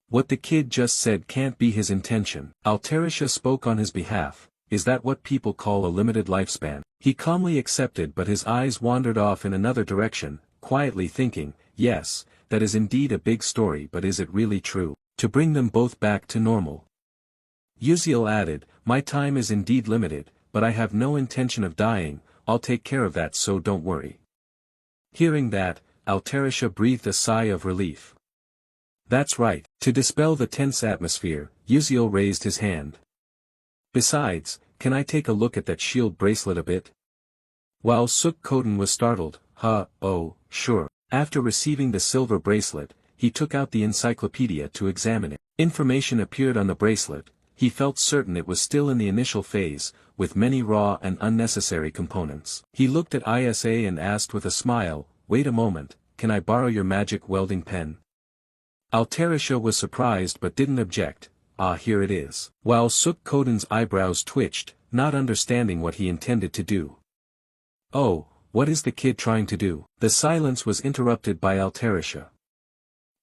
A: What the kid just said can't be his intention. Altarisha spoke on his behalf. "Is that what people call a limited lifespan?" He calmly accepted, but his eyes wandered off in another direction, quietly thinking, "Yes, that is indeed a big story, but is it really true? To bring them both back to normal." Uziel added, "My time is indeed limited, but I have no intention of dying. I'll take care of that, so don't worry." Hearing that, Altarisha breathed a sigh of relief. "That's right." To dispel the tense atmosphere, Uziel raised his hand. "Besides, can I take a look at that shield bracelet a bit?" While Suk Koden was startled, "Oh, sure." After receiving the silver bracelet, he took out the encyclopedia to examine it. Information appeared on the bracelet. He felt certain it was still in the initial phase, with many raw and unnecessary components. He looked at ISA and asked with a smile, "Wait a moment, can I borrow your magic welding pen?" Altarisha was surprised but didn't object. "Ah, here it is." While Suk Koden's eyebrows twitched, not understanding what he intended to do. "Oh, what is the kid trying to do?" The silence was interrupted by Altarisha.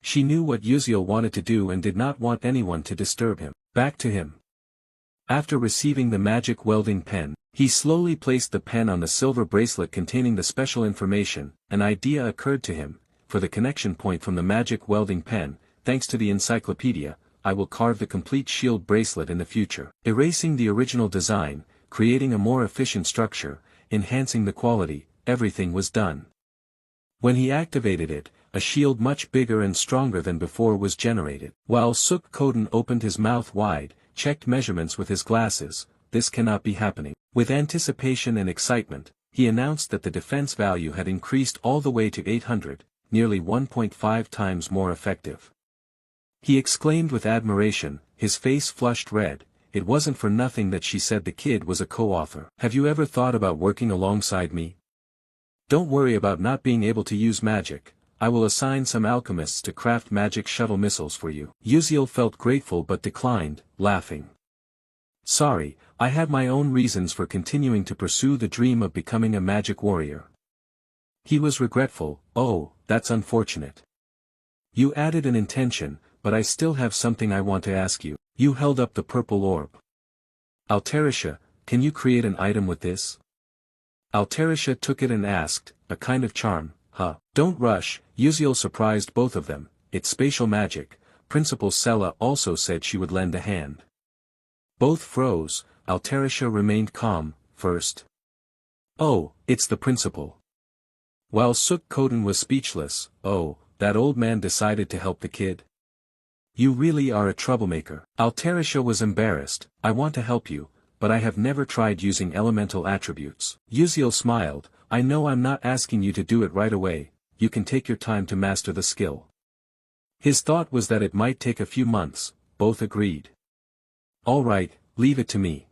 A: She knew what Uziel wanted to do and did not want anyone to disturb him. Back to him. After receiving the magic welding pen, he slowly placed the pen on the silver bracelet containing the special information. An idea occurred to him. For the connection point from the magic welding pen, thanks to the encyclopedia, I will carve the complete shield bracelet in the future. Erasing the original design, creating a more efficient structure, enhancing the quality, everything was done. When he activated it, a shield much bigger and stronger than before was generated. While Suk Koden opened his mouth wide, checked measurements with his glasses, "This cannot be happening." With anticipation and excitement, he announced that the defense value had increased all the way to 800, nearly 1.5 times more effective. He exclaimed with admiration, his face flushed red. It wasn't for nothing that she said the kid was a co-author. "Have you ever thought about working alongside me? Don't worry about not being able to use magic. I will assign some alchemists to craft magic shuttle missiles for you." Uziel felt grateful but declined, laughing. "Sorry, I have my own reasons for continuing to pursue the dream of becoming a magic warrior." He was regretful. "Oh, that's unfortunate. You added an intention, but I still have something I want to ask you." You held up the purple orb. "Altarisha, can you create an item with this?" Altarisha took it and asked, "A kind of charm, huh?" "Don't rush." Uziel surprised both of them. "It's spatial magic." Principal Sella also said she would lend a hand. Both froze. Altarisha remained calm. "First." "Oh, it's the principal." While Suk Koden was speechless, "Oh, that old man decided to help the kid? You really are a troublemaker." Altarisha was embarrassed. "I want to help you, but I have never tried using elemental attributes. Uziel smiled, I know I'm not asking you to do it right away, you can take your time to master the skill. His thought was that it might take a few months, both agreed. Alright, leave it to me.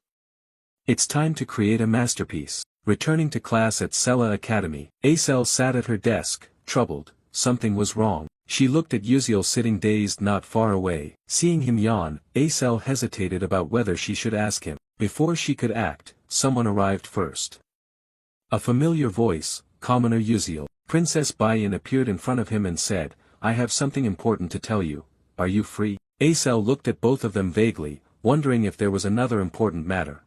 A: It's time to create a masterpiece. Returning to class at Sela Academy, Acel sat at her desk, troubled, something was wrong. She looked at Uziel sitting dazed not far away. Seeing him yawn, Acel hesitated about whether she should ask him. Before she could act, someone arrived first. A familiar voice, Commoner Uziel. Princess Bayan appeared in front of him and said, I have something important to tell you, are you free? Acel looked at both of them vaguely, wondering if there was another important matter.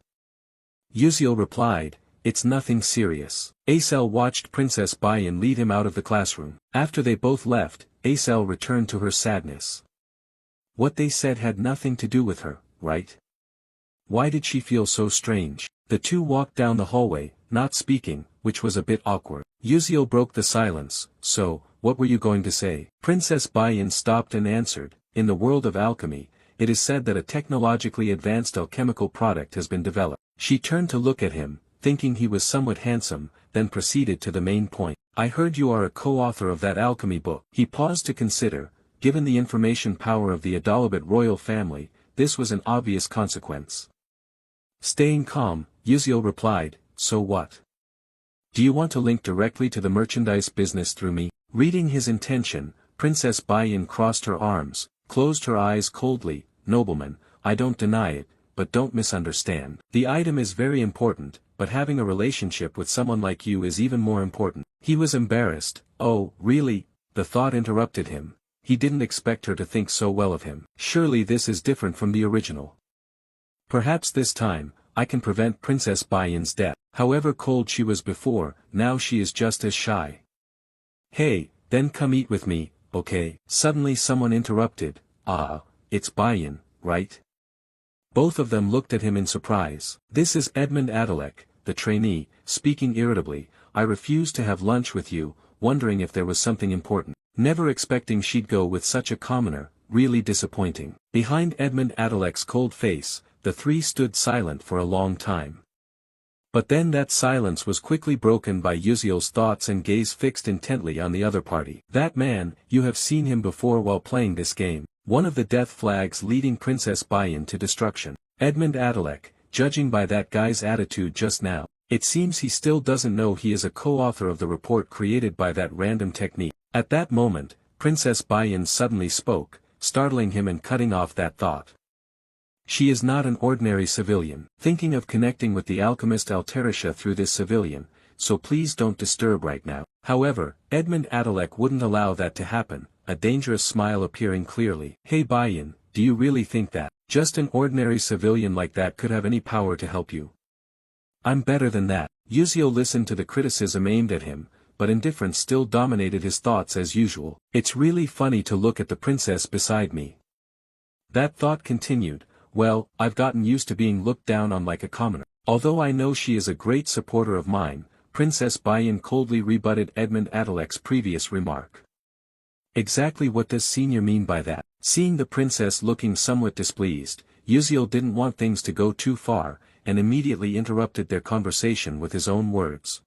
A: Uziel replied, it's nothing serious. Acel watched Princess Bayan lead him out of the classroom. After they both left, Acel returned to her sadness. What they said had nothing to do with her, right? Why did she feel so strange? The two walked down the hallway, not speaking, which was a bit awkward. Uziel broke the silence, so, what were you going to say? Princess Bayan stopped and answered, in the world of alchemy, it is said that a technologically advanced alchemical product has been developed. She turned to look at him, thinking he was somewhat handsome, then proceeded to the main point. I heard you are a co-author of that alchemy book. He paused to consider, given the information power of the Adalabit royal family, this was an obvious consequence. Staying calm, Uziel replied, so what? Do you want to link directly to the merchandise business through me? Reading his intention, Princess Bayan crossed her arms, closed her eyes coldly, nobleman, I don't deny it, but don't misunderstand. The item is very important, but having a relationship with someone like you is even more important. He was embarrassed. Oh, really? The thought interrupted him. He didn't expect her to think so well of him. Surely this is different from the original. Perhaps this time, I can prevent Princess Bayan's death. However cold she was before, now she is just as shy. Hey, then come eat with me, okay? Suddenly someone interrupted, it's Bayan, right? Both of them looked at him in surprise. This is Edmund Adalek, the trainee, speaking irritably, I refused to have lunch with you, wondering if there was something important. Never expecting she'd go with such a commoner, really disappointing. Behind Edmund Adalek's cold face, the three stood silent for a long time. But then that silence was quickly broken by Uziel's thoughts and gaze fixed intently on the other party. That man, you have seen him before while playing this game. One of the death flags leading Princess Bayan to destruction. Edmund Adalek, judging by that guy's attitude just now, it seems he still doesn't know he is a co-author of the report created by that random technique. At that moment, Princess Bayan suddenly spoke, startling him and cutting off that thought. She is not an ordinary civilian, thinking of connecting with the alchemist Alterisha through this civilian, so please don't disturb right now. However, Edmund Adalek wouldn't allow that to happen, a dangerous smile appearing clearly. Hey Bayan, do you really think that just an ordinary civilian like that could have any power to help you? I'm better than that. Uziel listened to the criticism aimed at him, but indifference still dominated his thoughts as usual. It's really funny to look at the princess beside me. That thought continued, well, I've gotten used to being looked down on like a commoner. Although I know she is a great supporter of mine, Princess Bayan coldly rebutted Edmund Adalek's previous remark. Exactly what does Senior mean by that? Seeing the princess looking somewhat displeased, Uziel didn't want things to go too far, and immediately interrupted their conversation with his own words.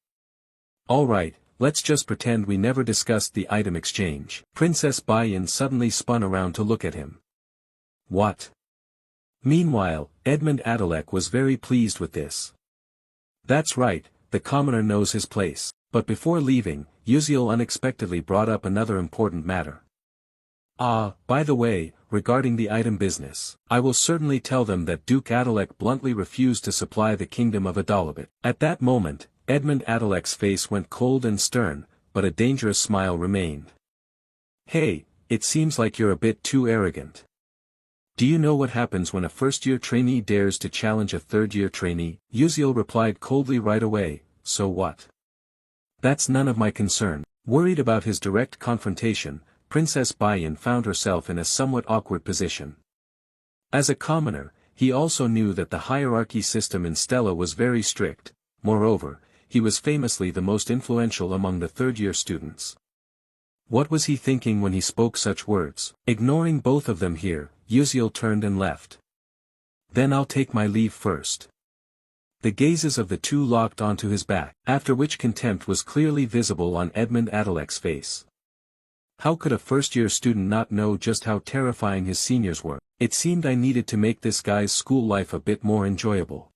A: Alright, let's just pretend we never discussed the item exchange. Princess Bayan suddenly spun around to look at him. What? Meanwhile, Edmund Adalek was very pleased with this. That's right, the commoner knows his place. But before leaving, Uziel unexpectedly brought up another important matter. By the way, regarding the item business, I will certainly tell them that Duke Adalek bluntly refused to supply the kingdom of Adalabit. At that moment, Edmund Adalek's face went cold and stern, but a dangerous smile remained. Hey, it seems like you're a bit too arrogant. Do you know what happens when a first-year trainee dares to challenge a third-year trainee? Uziel replied coldly right away, so what? That's none of my concern. Worried about his direct confrontation, Princess Bayan found herself in a somewhat awkward position. As a commoner, he also knew that the hierarchy system in Stella was very strict, moreover, he was famously the most influential among the third-year students. What was he thinking when he spoke such words? Ignoring both of them here, Uziel turned and left. Then I'll take my leave first. The gazes of the two locked onto his back, after which contempt was clearly visible on Edmund Adalek's face. How could a first-year student not know just how terrifying his seniors were? It seemed I needed to make this guy's school life a bit more enjoyable.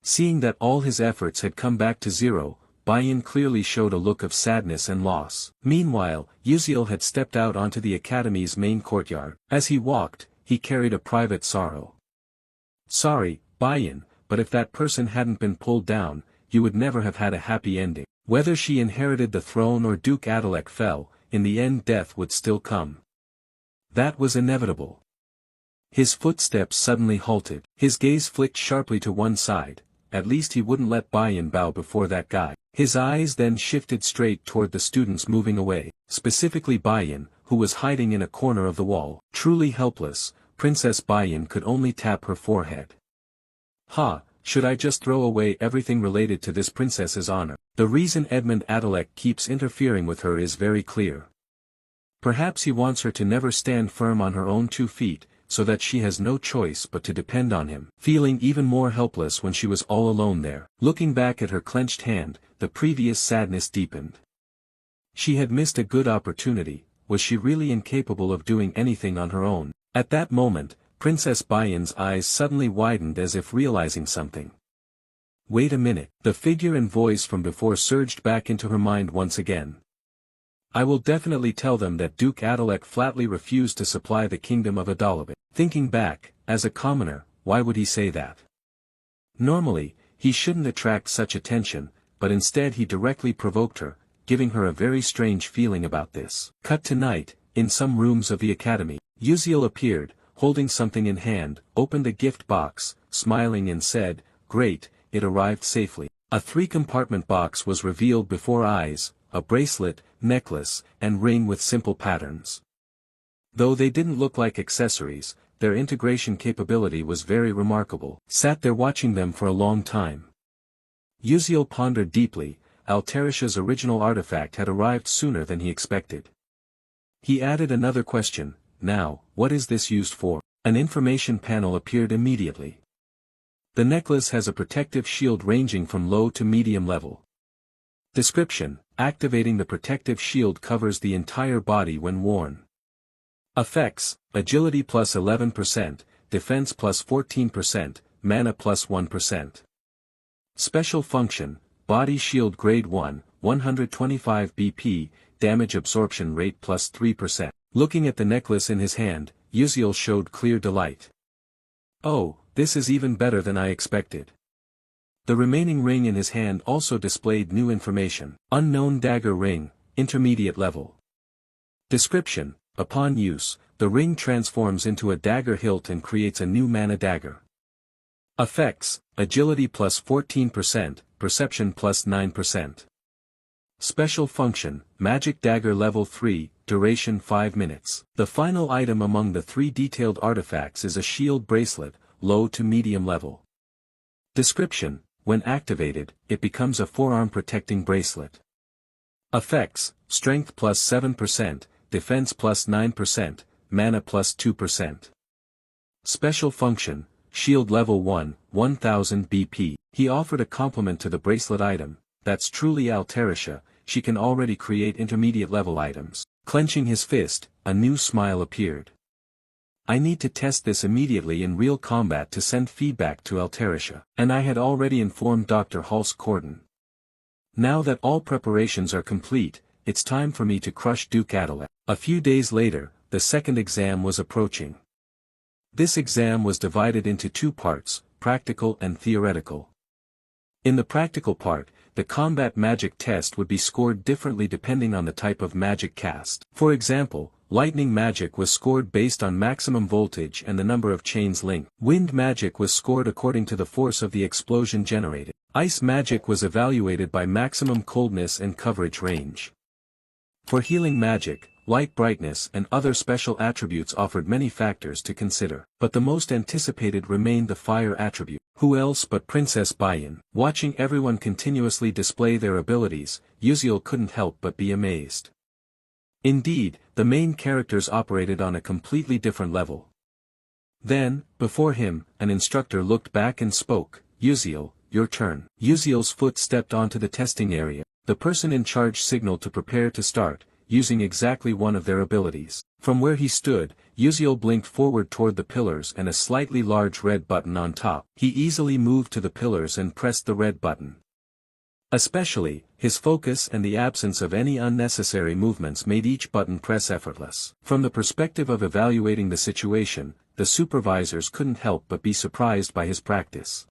A: Seeing that all his efforts had come back to zero, Bayan clearly showed a look of sadness and loss. Meanwhile, Uziel had stepped out onto the academy's main courtyard. As he walked, he carried a private sorrow. Sorry, Bayan, but if that person hadn't been pulled down, you would never have had a happy ending. Whether she inherited the throne or Duke Adalek fell, in the end death would still come. That was inevitable. His footsteps suddenly halted. His gaze flicked sharply to one side. At least he wouldn't let Bayan bow before that guy. His eyes then shifted straight toward the students moving away, specifically Bayan, who was hiding in a corner of the wall. Truly helpless, Princess Bayan could only tap her forehead. Should I just throw away everything related to this princess's honor? The reason Edmund Adalek keeps interfering with her is very clear. Perhaps he wants her to never stand firm on her own 2 feet, so that she has no choice but to depend on him. Feeling even more helpless when she was all alone there, looking back at her clenched hand, the previous sadness deepened. She had missed a good opportunity. Was she really incapable of doing anything on her own? At that moment, Princess Bayan's eyes suddenly widened as if realizing something. Wait a minute. The figure and voice from before surged back into her mind once again. I will definitely tell them that Duke Adalek flatly refused to supply the kingdom of Adalabit. Thinking back, as a commoner, why would he say that? Normally, he shouldn't attract such attention, but instead he directly provoked her, giving her a very strange feeling about this. Cut to night, in some rooms of the academy. Uziel appeared, holding something in hand, opened a gift box, smiling and said, "Great, it arrived safely." A 3-compartment box was revealed before eyes, a bracelet, necklace, and ring with simple patterns. Though they didn't look like accessories, their integration capability was very remarkable. Sat there watching them for a long time. Uziel pondered deeply. Altarisha's original artifact had arrived sooner than he expected. He added another question. Now, what is this used for? An information panel appeared immediately. The necklace has a protective shield ranging from low to medium level. Description: activating the protective shield covers the entire body when worn. Effects: agility plus 11%, defense plus 14%, mana plus 1%. Special function: body shield grade 1, 125 BP, damage absorption rate plus 3%. Looking at the necklace in his hand, Uziel showed clear delight. Oh, this is even better than I expected. The remaining ring in his hand also displayed new information. Unknown dagger ring, intermediate level. Description: upon use, the ring transforms into a dagger hilt and creates a new mana dagger. Effects: agility plus 14%, perception plus 9%. Special function: magic dagger level 3, duration 5 minutes. The final item among the 3 detailed artifacts is a shield bracelet, low to medium level. Description: when activated, it becomes a forearm protecting bracelet. Effects: strength plus 7%, defense plus 9%, mana plus 2%. Special function: shield level 1, 1000 BP. He offered a compliment to the bracelet item. That's truly Altarisha, she can already create intermediate level items. Clenching his fist, a new smile appeared. I need to test this immediately in real combat to send feedback to Altarisha. And I had already informed Dr. Hulse-Corden. Now that all preparations are complete, it's time for me to crush Duke Adalek. A few days later, the second exam was approaching. This exam was divided into 2 parts, practical and theoretical. In the practical part, the combat magic test would be scored differently depending on the type of magic cast. For example, lightning magic was scored based on maximum voltage and the number of chains linked. Wind magic was scored according to the force of the explosion generated. Ice magic was evaluated by maximum coldness and coverage range. For healing magic, light brightness and other special attributes offered many factors to consider, but the most anticipated remained the fire attribute. Who else but Princess Bayan? Watching everyone continuously display their abilities, Uziel couldn't help but be amazed. Indeed, the main characters operated on a completely different level. Then, before him, an instructor looked back and spoke. Uziel, your turn. Uziel's foot stepped onto the testing area. The person in charge signaled to prepare to start, using exactly one of their abilities. From where he stood, Uziel blinked forward toward the pillars and a slightly large red button on top. He easily moved to the pillars and pressed the red button. Especially, his focus and the absence of any unnecessary movements made each button press effortless. From the perspective of evaluating the situation, the supervisors couldn't help but be surprised by his practice.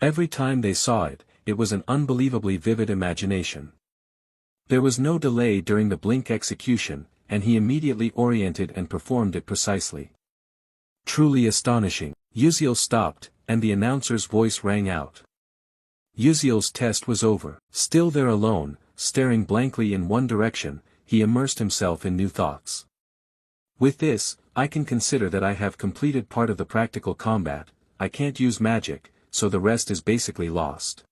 A: Every time they saw it, it was an unbelievably vivid imagination. There was no delay during the blink execution, and he immediately oriented and performed it precisely. Truly astonishing. Uziel stopped, and the announcer's voice rang out. Uziel's test was over. Still there alone, staring blankly in one direction, he immersed himself in new thoughts. With this, I can consider that I have completed part of the practical combat. I can't use magic, so the rest is basically lost.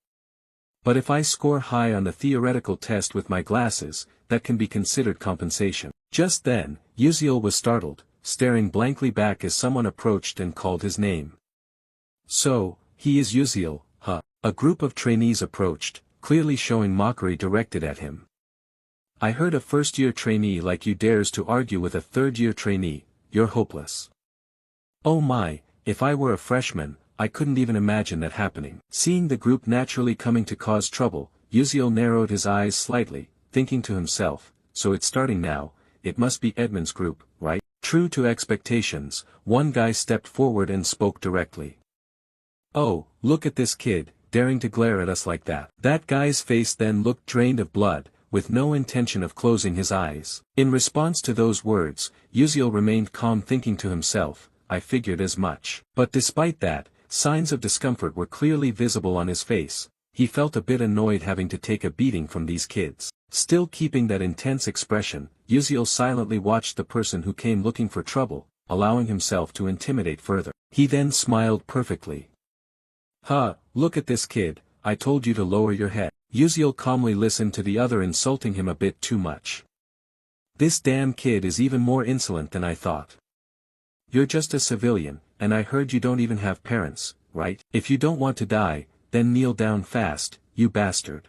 A: But if I score high on the theoretical test with my glasses, that can be considered compensation. Just then, Uziel was startled, staring blankly back as someone approached and called his name. So, he is Uziel, huh? A group of trainees approached, clearly showing mockery directed at him. I heard a first-year trainee like you dares to argue with a third-year trainee. You're hopeless. Oh my, if I were a freshman, I couldn't even imagine that happening. Seeing the group naturally coming to cause trouble, Uziel narrowed his eyes slightly, thinking to himself, so it's starting now, it must be Edmund's group, right? True to expectations, one guy stepped forward and spoke directly. Oh, look at this kid, daring to glare at us like that. That guy's face then looked drained of blood, with no intention of closing his eyes. In response to those words, Uziel remained calm, thinking to himself, I figured as much. But despite that, signs of discomfort were clearly visible on his face. He felt a bit annoyed having to take a beating from these kids. Still keeping that intense expression, Uziel silently watched the person who came looking for trouble, allowing himself to intimidate further. He then smiled perfectly. Huh, look at this kid, I told you to lower your head. Uziel calmly listened to the other insulting him a bit too much. This damn kid is even more insolent than I thought. You're just a civilian, and I heard you don't even have parents, right? If you don't want to die, then kneel down fast, you bastard.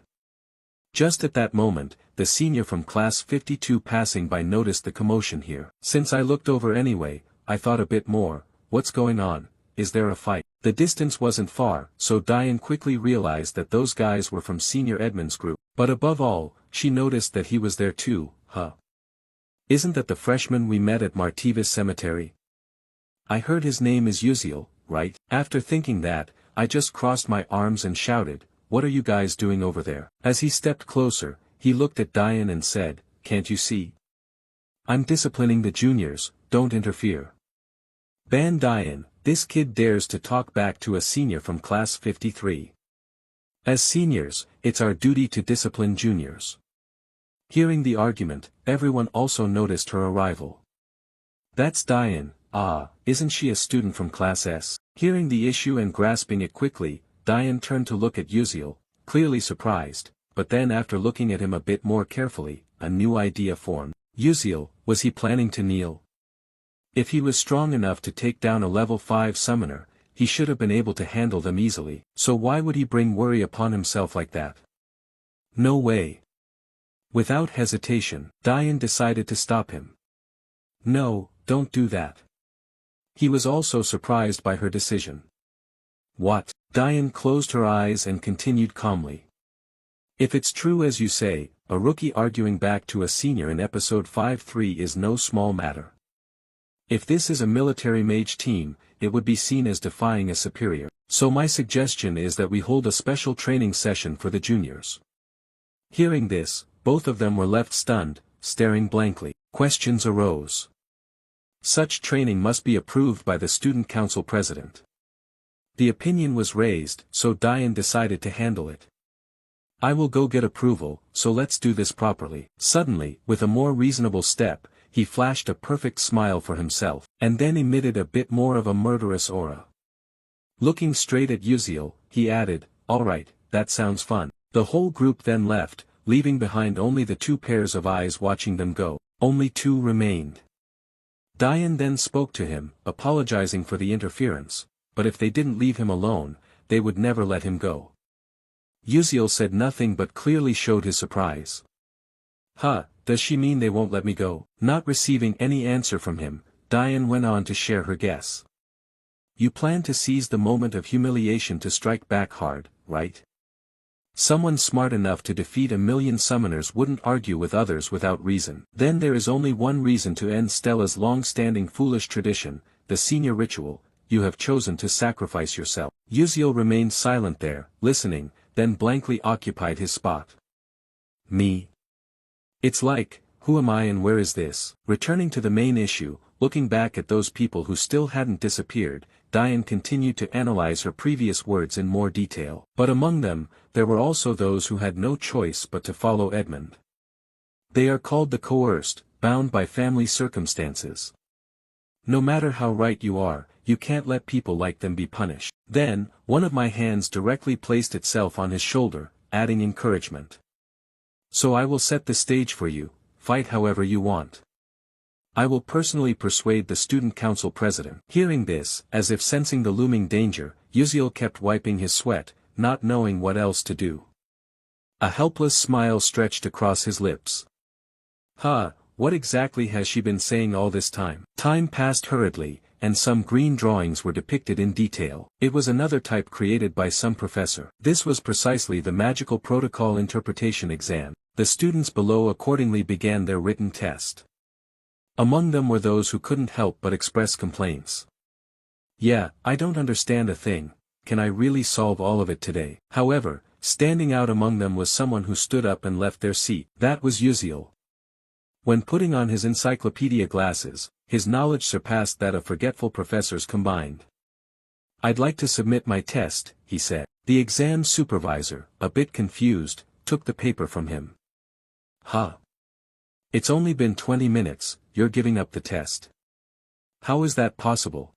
A: Just at that moment, the senior from class 52 passing by noticed the commotion here. Since I looked over anyway, I thought a bit more, what's going on, is there a fight? The distance wasn't far, so Diane quickly realized that those guys were from Senior Edmund's group. But above all, she noticed that he was there too, huh? Isn't that the freshman we met at Martivis Cemetery? I heard his name is Uziel, right? After thinking that, I just crossed my arms and shouted, what are you guys doing over there? As he stepped closer, he looked at Diane and said, can't you see? I'm disciplining the juniors, don't interfere. Ban Diane, this kid dares to talk back to a senior from class 53. As seniors, it's our duty to discipline juniors. Hearing the argument, everyone also noticed her arrival. That's Diane, isn't she a student from class S? Hearing the issue and grasping it quickly, Diane turned to look at Uziel, clearly surprised, but then after looking at him a bit more carefully, a new idea formed. Uziel, was he planning to kneel? If he was strong enough to take down a level 5 summoner, he should have been able to handle them easily. So why would he bring worry upon himself like that? No way. Without hesitation, Diane decided to stop him. No, don't do that. He was also surprised by her decision. What? Diane closed her eyes and continued calmly. If it's true as you say, a rookie arguing back to a senior in episode 5-3 is no small matter. If this is a military mage team, it would be seen as defying a superior. So my suggestion is that we hold a special training session for the juniors. Hearing this, both of them were left stunned, staring blankly. Questions arose. Such training must be approved by the student council president. The opinion was raised, so Diane decided to handle it. I will go get approval, so let's do this properly. Suddenly, with a more reasonable step, he flashed a perfect smile for himself, and then emitted a bit more of a murderous aura. Looking straight at Uziel, he added, alright, that sounds fun. The whole group then left, leaving behind only the 2 pairs of eyes watching them go. Only 2 remained. Diane then spoke to him, apologizing for the interference, but if they didn't leave him alone, they would never let him go. Uziel said nothing but clearly showed his surprise. Huh, does she mean they won't let me go? Not receiving any answer from him, Diane went on to share her guess. You plan to seize the moment of humiliation to strike back hard, right? Someone smart enough to defeat 1,000,000 summoners wouldn't argue with others without reason. Then there is only one reason to end Stella's long-standing foolish tradition, the senior ritual. You have chosen to sacrifice yourself. Uziel remained silent there, listening, then blankly occupied his spot. Me? It's like, who am I and where is this? Returning to the main issue, looking back at those people who still hadn't disappeared, Diane continued to analyze her previous words in more detail. But among them, there were also those who had no choice but to follow Edmund. They are called the coerced, bound by family circumstances. No matter how right you are, you can't let people like them be punished. Then, one of my hands directly placed itself on his shoulder, adding encouragement. So I will set the stage for you, fight however you want. I will personally persuade the student council president. Hearing this, as if sensing the looming danger, Uziel kept wiping his sweat, not knowing what else to do. A helpless smile stretched across his lips. What exactly has she been saying all this time? Time passed hurriedly, and some green drawings were depicted in detail. It was another type created by some professor. This was precisely the magical protocol interpretation exam. The students below accordingly began their written test. Among them were those who couldn't help but express complaints. Yeah, I don't understand a thing, can I really solve all of it today? However, standing out among them was someone who stood up and left their seat. That was Uziel. When putting on his encyclopedia glasses, his knowledge surpassed that of forgetful professors combined. I'd like to submit my test, he said. The exam supervisor, a bit confused, took the paper from him. It's only been 20 minutes, you're giving up the test. How is that possible?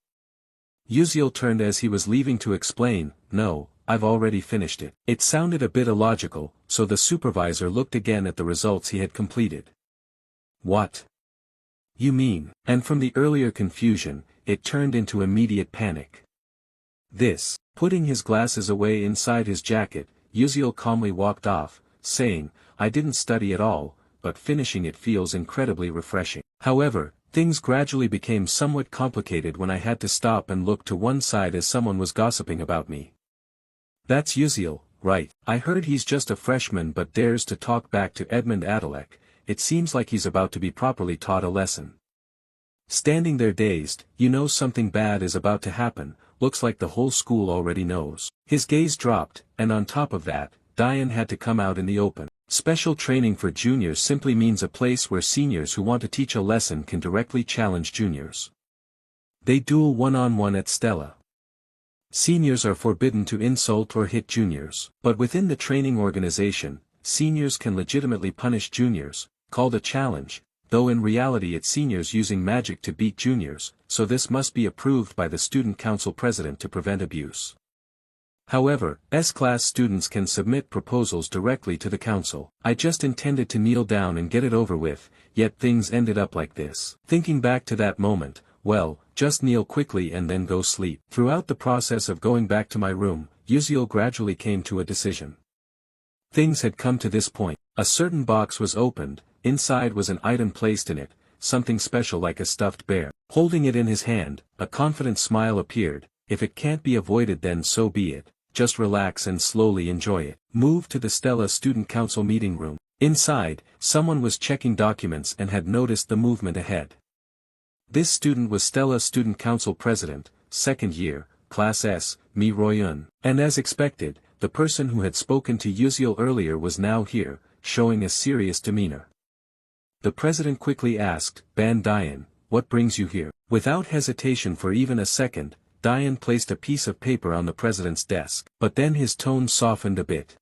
A: Uziel turned as he was leaving to explain, no, I've already finished it. It sounded a bit illogical, so the supervisor looked again at the results he had completed. What? You mean? And from the earlier confusion, it turned into immediate panic. Putting his glasses away inside his jacket, Uziel calmly walked off, saying, I didn't study at all, but finishing it feels incredibly refreshing. However, things gradually became somewhat complicated when I had to stop and look to one side as someone was gossiping about me. That's Uziel, right? I heard he's just a freshman but dares to talk back to Edmund Adalek. It seems like he's about to be properly taught a lesson. Standing there dazed, you know something bad is about to happen, looks like the whole school already knows. His gaze dropped, and on top of that, Diane had to come out in the open. Special training for juniors simply means a place where seniors who want to teach a lesson can directly challenge juniors. They duel one-on-one at Stella. Seniors are forbidden to insult or hit juniors. But within the training organization, seniors can legitimately punish juniors, called a challenge, though in reality it's seniors using magic to beat juniors, so this must be approved by the student council president to prevent abuse. However, S-class students can submit proposals directly to the council. I just intended to kneel down and get it over with, yet things ended up like this. Thinking back to that moment, well, just kneel quickly and then go sleep. Throughout the process of going back to my room, Uziel gradually came to a decision. Things had come to this point. A certain box was opened, inside was an item placed in it, something special like a stuffed bear. Holding it in his hand, a confident smile appeared. If it can't be avoided then so be it. Just relax and slowly enjoy it. Move to the Stella Student Council meeting room. Inside, someone was checking documents and had noticed the movement ahead. This student was Stella Student Council President, second year, Class S, Mi Royun. And as expected, the person who had spoken to Uziel earlier was now here, showing a serious demeanor. The president quickly asked, Ban Diane, what brings you here? Without hesitation for even a second, Diane placed a piece of paper on the president's desk. But then his tone softened a bit.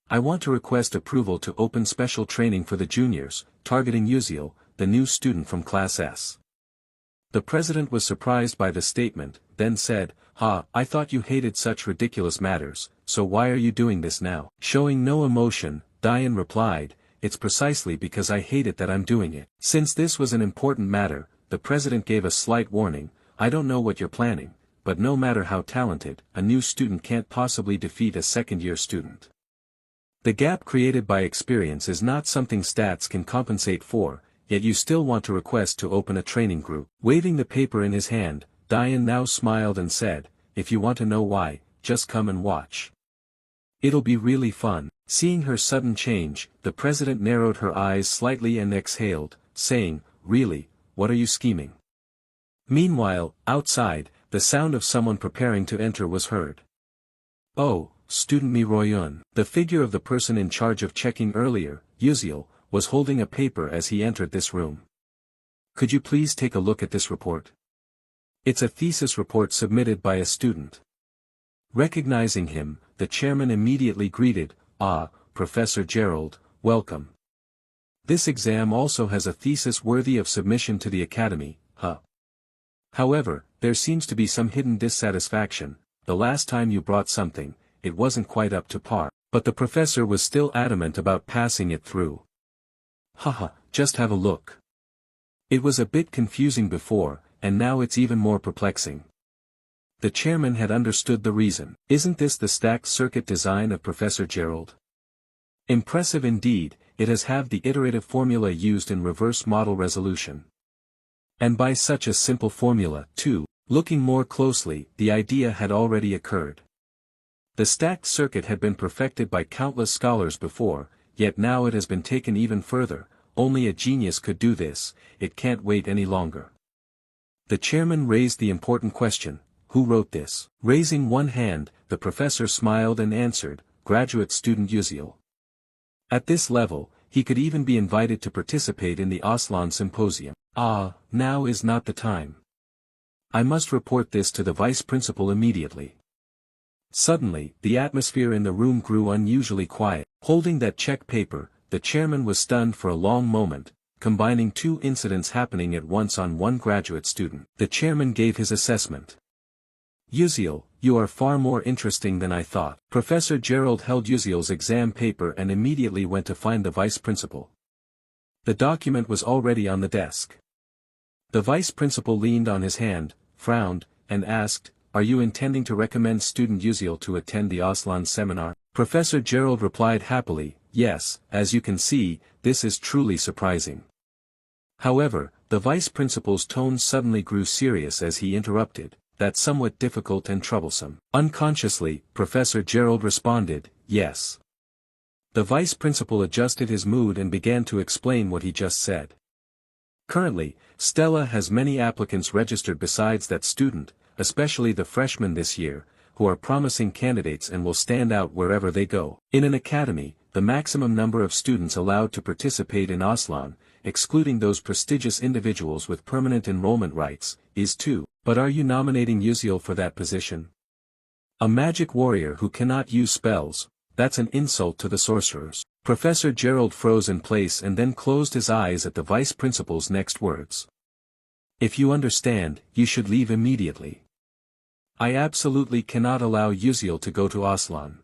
A: I want to request approval to open special training for the juniors, targeting Uziel, the new student from Class S. The president was surprised by the statement, then said, I thought you hated such ridiculous matters, so why are you doing this now? Showing no emotion, Diane replied, it's precisely because I hate it that I'm doing it. Since this was an important matter, the president gave a slight warning, I don't know what you're planning, but no matter how talented, a new student can't possibly defeat a second-year student. The gap created by experience is not something stats can compensate for, yet you still want to request to open a training group. Waving the paper in his hand, Diane now smiled and said, "If you want to know why, just come and watch. It'll be really fun." Seeing her sudden change, the president narrowed her eyes slightly and exhaled, saying, "Really, what are you scheming?" Meanwhile, outside, the sound of someone preparing to enter was heard. "Oh, student Mi Royun." The figure of the person in charge of checking earlier, Uziel, was holding a paper as he entered this room. "Could you please take a look at this report? It's a thesis report submitted by a student." Recognizing him, the chairman immediately greeted, "Ah, Professor Gerald, welcome. This exam also has a thesis worthy of submission to the academy, huh? However, there seems to be some hidden dissatisfaction. The last time you brought something, it wasn't quite up to par." But the professor was still adamant about passing it through. "Haha, just have a look. It was a bit confusing before, and now it's even more perplexing." The chairman had understood the reason. "Isn't this the stacked circuit design of Professor Gerald? Impressive indeed, it has halved the iterative formula used in reverse model resolution. And by such a simple formula, too." Looking more closely, the idea had already occurred. The stacked circuit had been perfected by countless scholars before, yet now it has been taken even further. Only a genius could do this, it can't wait any longer. The chairman raised the important question, "Who wrote this?" Raising one hand, the professor smiled and answered, "Graduate student Uziel. At this level, he could even be invited to participate in the Aslan Symposium." "Ah, now is not the time. I must report this to the vice principal immediately." Suddenly, the atmosphere in the room grew unusually quiet. Holding that check paper, the chairman was stunned for a long moment, combining two incidents happening at once on one graduate student. The chairman gave his assessment. "Uziel, you are far more interesting than I thought." Professor Gerald held Uziel's exam paper and immediately went to find the vice principal. The document was already on the desk. The vice principal leaned on his hand, frowned, and asked, "Are you intending to recommend student Uziel to attend the Aslan seminar?" Professor Gerald replied happily, "Yes, as you can see, this is truly surprising." However, the vice principal's tone suddenly grew serious as he interrupted, "That's somewhat difficult and troublesome." Unconsciously, Professor Gerald responded, "Yes." The vice principal adjusted his mood and began to explain what he just said. "Currently, Stella has many applicants registered besides that student, especially the freshmen this year, who are promising candidates and will stand out wherever they go. In an academy, the maximum number of students allowed to participate in Aslan, excluding those prestigious individuals with permanent enrollment rights, is 2. But are you nominating Uziel for that position? A magic warrior who cannot use spells, that's an insult to the sorcerers." Professor Gerald froze in place and then closed his eyes at the vice principal's next words. "If you understand, you should leave immediately. I absolutely cannot allow Uziel to go to Aslan."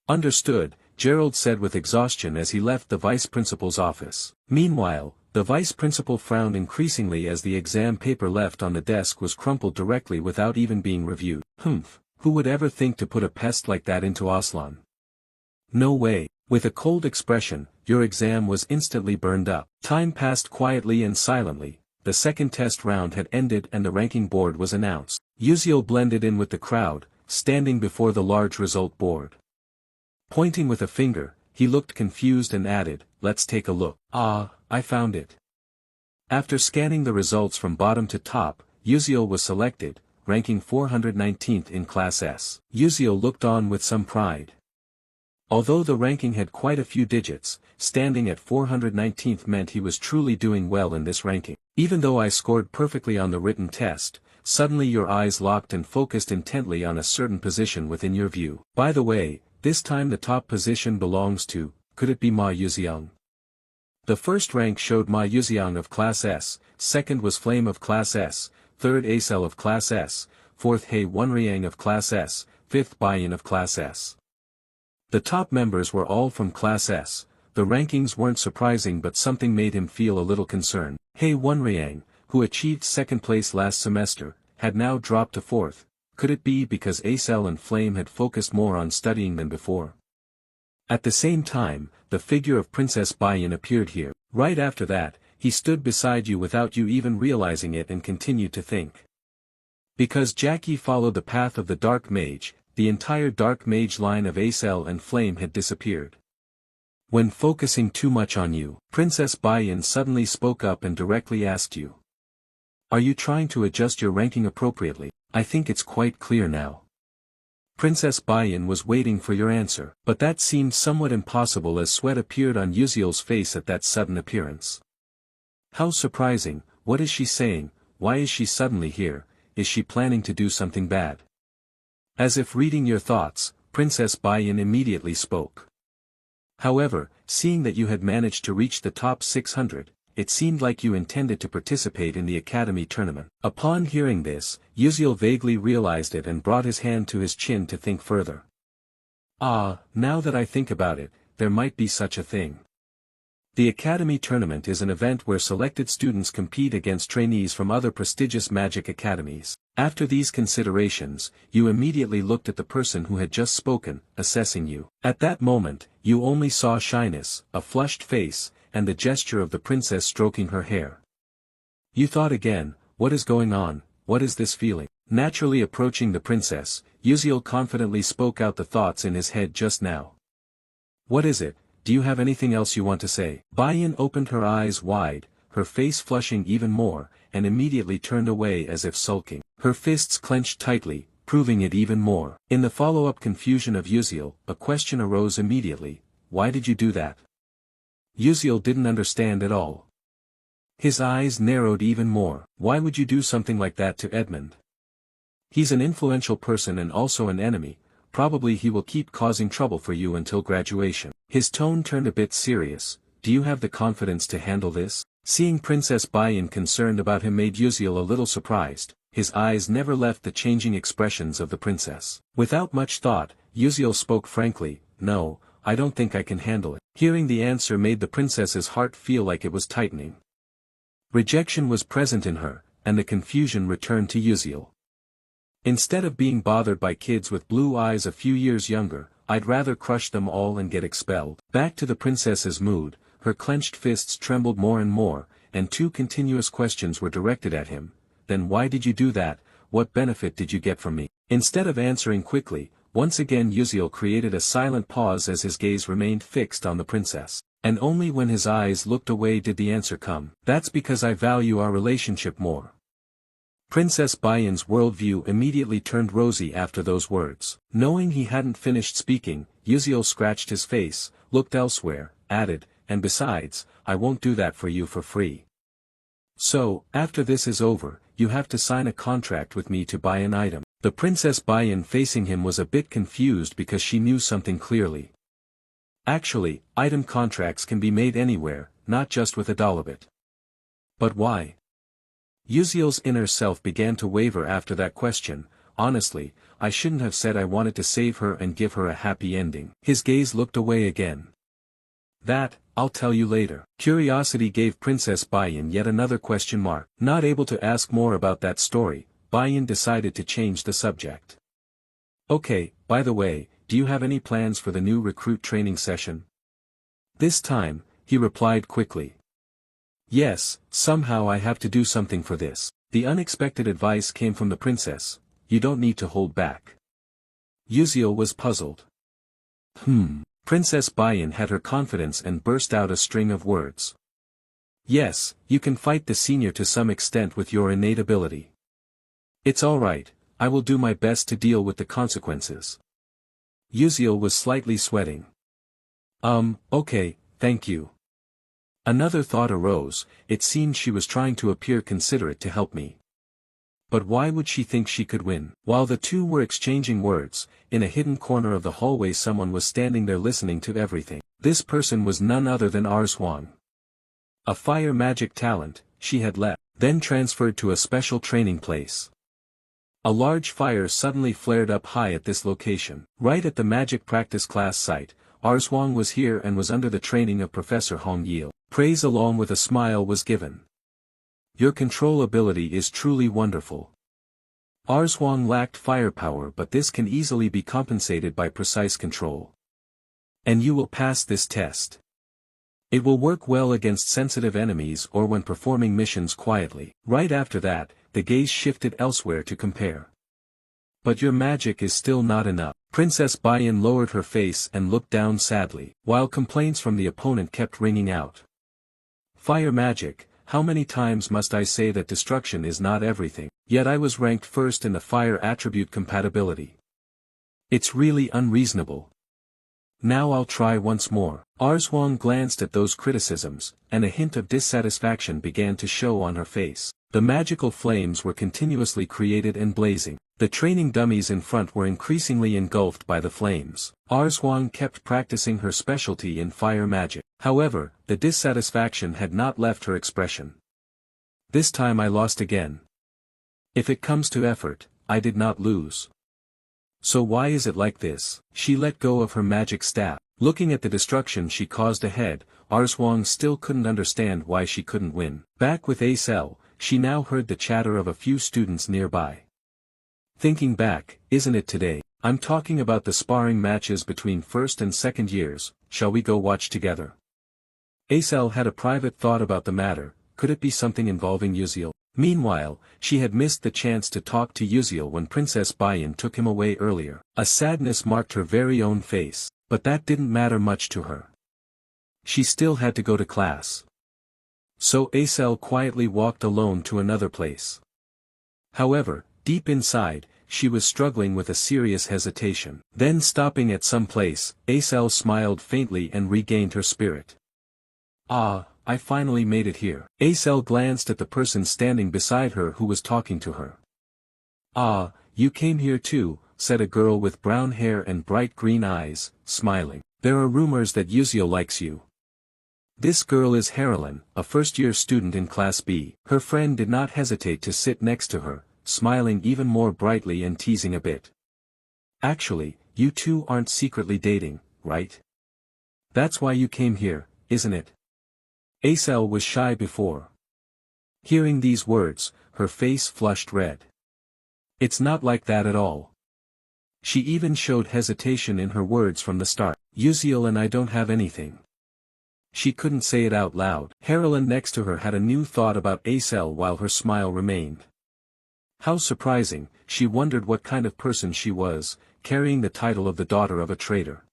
A: "Understood," Gerald said with exhaustion as he left the vice principal's office. Meanwhile, the vice principal frowned increasingly as the exam paper left on the desk was crumpled directly without even being reviewed. Who would ever think to put a pest like that into Aslan? No way." With a cold expression, your exam was instantly burned up. Time passed quietly and silently. The second test round had ended and the ranking board was announced. Uziel blended in with the crowd, standing before the large result board. Pointing with a finger, he looked confused and added, "Let's take a look." "Ah, I found it." After scanning the results from bottom to top, Uziel was selected, ranking 419th in Class S. Uziel looked on with some pride. Although the ranking had quite a few digits, standing at 419th meant he was truly doing well in this ranking. "Even though I scored perfectly on the written test, suddenly your eyes locked and focused intently on a certain position within your view. By the way, this time the top position belongs to, could it be Ma Yuziang?" The first rank showed Ma Yuziang of Class S, second was Flame of Class S, third Acel of Class S, fourth He Wunriang of Class S, fifth Baiyan of Class S. The top members were all from Class S. The rankings weren't surprising, but something made him feel a little concerned. He Wunriang, who achieved second place last semester, had now dropped to fourth, Could it be because Acel and Flame had focused more on studying than before? At the same time, the figure of Princess Bayan appeared here. Right after that, he stood beside you without you even realizing it and continued to think. Because Jackie followed the path of the Dark Mage, the entire Dark Mage line of Acel and Flame had disappeared. When focusing too much on you, Princess Bayan suddenly spoke up and directly asked you. Are you trying to adjust your ranking appropriately? I think it's quite clear now. Princess Bayan was waiting for your answer, but that seemed somewhat impossible as sweat appeared on Yuziel's face at that sudden appearance. How surprising, what is she saying, why is she suddenly here, is she planning to do something bad? As if reading your thoughts, Princess Bayan immediately spoke. However, seeing that you had managed to reach the top 600, it seemed like you intended to participate in the academy tournament. Upon hearing this, Yuziel vaguely realized it and brought his hand to his chin to think further. Ah, now that I think about it, there might be such a thing. The academy tournament is an event where selected students compete against trainees from other prestigious magic academies. After these considerations, you immediately looked at the person who had just spoken, assessing you. At that moment, you only saw shyness, a flushed face, and the gesture of the princess stroking her hair. You thought again, what is going on, what is this feeling? Naturally approaching the princess, Yuziel confidently spoke out the thoughts in his head just now. What is it? Do you have anything else you want to say? Bayan opened her eyes wide, her face flushing even more, and immediately turned away as if sulking. Her fists clenched tightly, proving it even more. In the follow-up confusion of Yuziel, a question arose immediately. Why did you do that? Yuziel didn't understand at all. His eyes narrowed even more. Why would you do something like that to Edmund? He's an influential person and also an enemy. Probably he will keep causing trouble for you until graduation. His tone turned a bit serious. Do you have the confidence to handle this? Seeing Princess Bayan concerned about him made Yuziel a little surprised. His eyes never left the changing expressions of the princess. Without much thought, Yuziel spoke frankly, no, I don't think I can handle it. Hearing the answer made the princess's heart feel like it was tightening. Rejection was present in her, and the confusion returned to Yuziel. Instead of being bothered by kids with blue eyes a few years younger, I'd rather crush them all and get expelled. Back to the princess's mood, her clenched fists trembled more and more, and two continuous questions were directed at him. Then why did you do that? What benefit did you get from me? Instead of answering quickly, once again Yuziel created a silent pause as his gaze remained fixed on the princess. And only when his eyes looked away did the answer come. That's because I value our relationship more. Princess Bayan's worldview immediately turned rosy after those words. Knowing he hadn't finished speaking, Yuziel scratched his face, looked elsewhere, added, and besides, I won't do that for you for free. So, after this is over, you have to sign a contract with me to buy an item. The Princess Bayan facing him was a bit confused because she knew something clearly. Actually, item contracts can be made anywhere, not just with a Dolabit. But why? Yuziel's inner self began to waver after that question. Honestly, I shouldn't have said I wanted to save her and give her a happy ending. His gaze looked away again. That, I'll tell you later. Curiosity gave Princess Bayan yet another question mark. Not able to ask more about that story, Bayan decided to change the subject. Okay, by the way, do you have any plans for the new recruit training session? This time, he replied quickly. Yes, somehow I have to do something for this. The unexpected advice came from the princess. You don't need to hold back. Yuziel was puzzled. Princess Bayan had her confidence and burst out a string of words. Yes, you can fight the senior to some extent with your innate ability. It's alright, I will do my best to deal with the consequences. Yuziel was slightly sweating. Okay, thank you. Another thought arose, it seemed she was trying to appear considerate to help me. But why would she think she could win? While the two were exchanging words, in a hidden corner of the hallway someone was standing there listening to everything. This person was none other than Arzhuang. A fire magic talent, she had left, then transferred to a special training place. A large fire suddenly flared up high at this location. Right at the magic practice class site, Arzhuang was here and was under the training of Professor Hong Yil. Praise along with a smile was given. Your control ability is truly wonderful. Arzhuang lacked firepower, but this can easily be compensated by precise control. And you will pass this test. It will work well against sensitive enemies or when performing missions quietly. Right after that, the gaze shifted elsewhere to compare. But your magic is still not enough. Princess Baiyan lowered her face and looked down sadly, while complaints from the opponent kept ringing out. Fire magic, how many times must I say that destruction is not everything, yet I was ranked first in the fire attribute compatibility. It's really unreasonable. Now I'll try once more. Arzhuang glanced at those criticisms, and a hint of dissatisfaction began to show on her face. The magical flames were continuously created and blazing. The training dummies in front were increasingly engulfed by the flames. Arzhuang kept practicing her specialty in fire magic. However, the dissatisfaction had not left her expression. This time I lost again. If it comes to effort, I did not lose. So why is it like this? She let go of her magic staff. Looking at the destruction she caused ahead, Arzhuang still couldn't understand why she couldn't win. Back with Acel, she now heard the chatter of a few students nearby. Thinking back, isn't it today? I'm talking about the sparring matches between first and second years, shall we go watch together? Acel had a private thought about the matter, could it be something involving Yuziel? Meanwhile, she had missed the chance to talk to Yuziel when Princess Baiyan took him away earlier. A sadness marked her very own face, but that didn't matter much to her. She still had to go to class. So Acel quietly walked alone to another place. However, deep inside, she was struggling with a serious hesitation. Then stopping at some place, Acel smiled faintly and regained her spirit. Ah, I finally made it here. Acel glanced at the person standing beside her who was talking to her. Ah, you came here too, said a girl with brown hair and bright green eyes, smiling. There are rumors that Yuziel likes you. This girl is Haralyn, a first-year student in Class B. Her friend did not hesitate to sit next to her, smiling even more brightly and teasing a bit. Actually, you two aren't secretly dating, right? That's why you came here, isn't it? Acel was shy before. Hearing these words, her face flushed red. It's not like that at all. She even showed hesitation in her words from the start. Yuziel and I don't have anything. She couldn't say it out loud. Haralyn next to her had a new thought about Acel while her smile remained. How surprising, she wondered what kind of person she was, carrying the title of the daughter of a trader.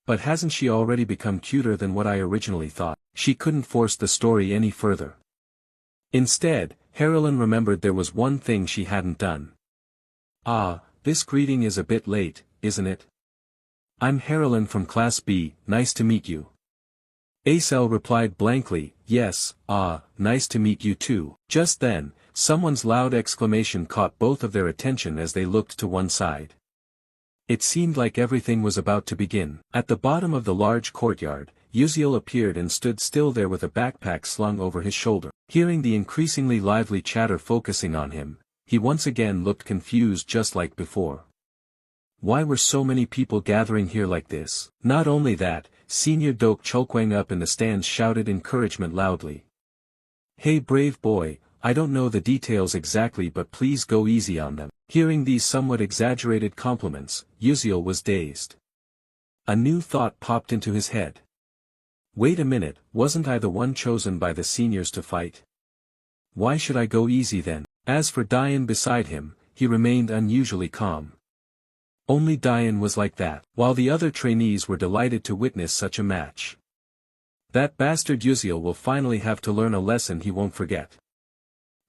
A: But hasn't she already become cuter than what I originally thought? She couldn't force the story any further. Instead, Haralyn remembered there was one thing she hadn't done. Ah, this greeting is a bit late, isn't it? I'm Haralyn from Class B, nice to meet you. Acel replied blankly, yes, nice to meet you too. Just then, someone's loud exclamation caught both of their attention as they looked to one side. It seemed like everything was about to begin. At the bottom of the large courtyard, Yuziel appeared and stood still there with a backpack slung over his shoulder. Hearing the increasingly lively chatter focusing on him, he once again looked confused just like before. Why were so many people gathering here like this? Not only that, Senior Dok Chulkwang up in the stands shouted encouragement loudly. Hey brave boy, I don't know the details exactly but please go easy on them. Hearing these somewhat exaggerated compliments, Yuziel was dazed. A new thought popped into his head. Wait a minute, wasn't I the one chosen by the seniors to fight? Why should I go easy then? As for Dian beside him, he remained unusually calm. Only Dian was like that, while the other trainees were delighted to witness such a match. That bastard Yuziel will finally have to learn a lesson he won't forget.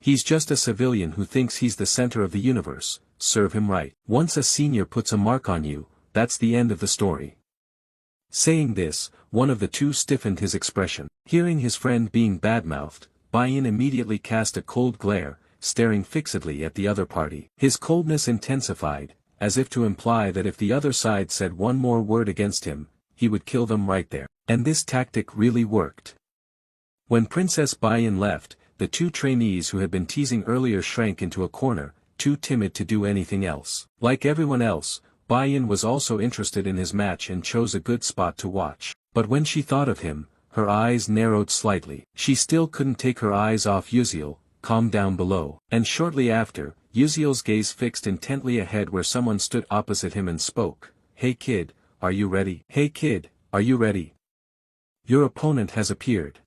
A: He's just a civilian who thinks he's the center of the universe, serve him right. Once a senior puts a mark on you, that's the end of the story. Saying this, one of the two stiffened his expression. Hearing his friend being badmouthed, Baiyan immediately cast a cold glare, staring fixedly at the other party. His coldness intensified, as if to imply that if the other side said one more word against him, he would kill them right there. And this tactic really worked. When Princess Baiyan left, the two trainees who had been teasing earlier shrank into a corner, too timid to do anything else. Like everyone else, Baiyan was also interested in his match and chose a good spot to watch. But when she thought of him, her eyes narrowed slightly. She still couldn't take her eyes off Yuziel, calm down below. And shortly after, Uziel's gaze fixed intently ahead where someone stood opposite him and spoke. "Hey kid, are you ready? Hey kid, are you ready? Your opponent has appeared."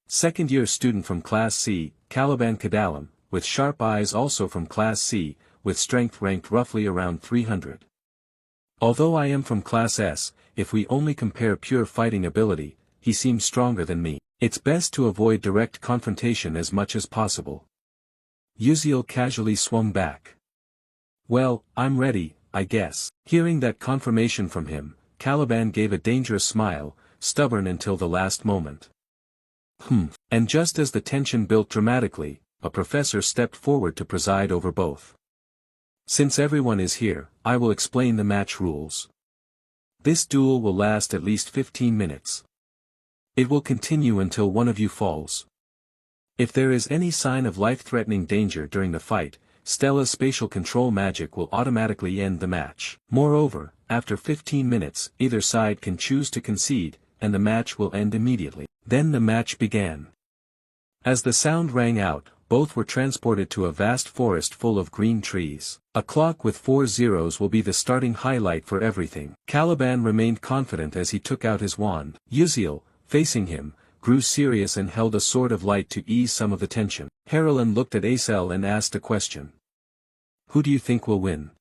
A: Second-year student from Class C, Caliban Kadalam, with sharp eyes, also from Class C, with strength ranked roughly around 300. "Although I am from Class S, if we only compare pure fighting ability, he seems stronger than me. It's best to avoid direct confrontation as much as possible." Uziel casually swung back. "Well, I'm ready, I guess." Hearing that confirmation from him, Caliban gave a dangerous smile, stubborn until the last moment. And just as the tension built dramatically, a professor stepped forward to preside over both. "Since everyone is here, I will explain the match rules. This duel will last at least 15 minutes. It will continue until one of you falls. If there is any sign of life-threatening danger during the fight, Stella's spatial control magic will automatically end the match. Moreover, after 15 minutes, either side can choose to concede, and the match will end immediately." Then the match began. As the sound rang out, both were transported to a vast forest full of green trees. A clock with 4 zeros will be the starting highlight for everything. Caliban remained confident as he took out his wand. Uziel, facing him, grew serious and held a sword of light to ease some of the tension. Harlan looked at Acel and asked a question. "Who do you think will win?"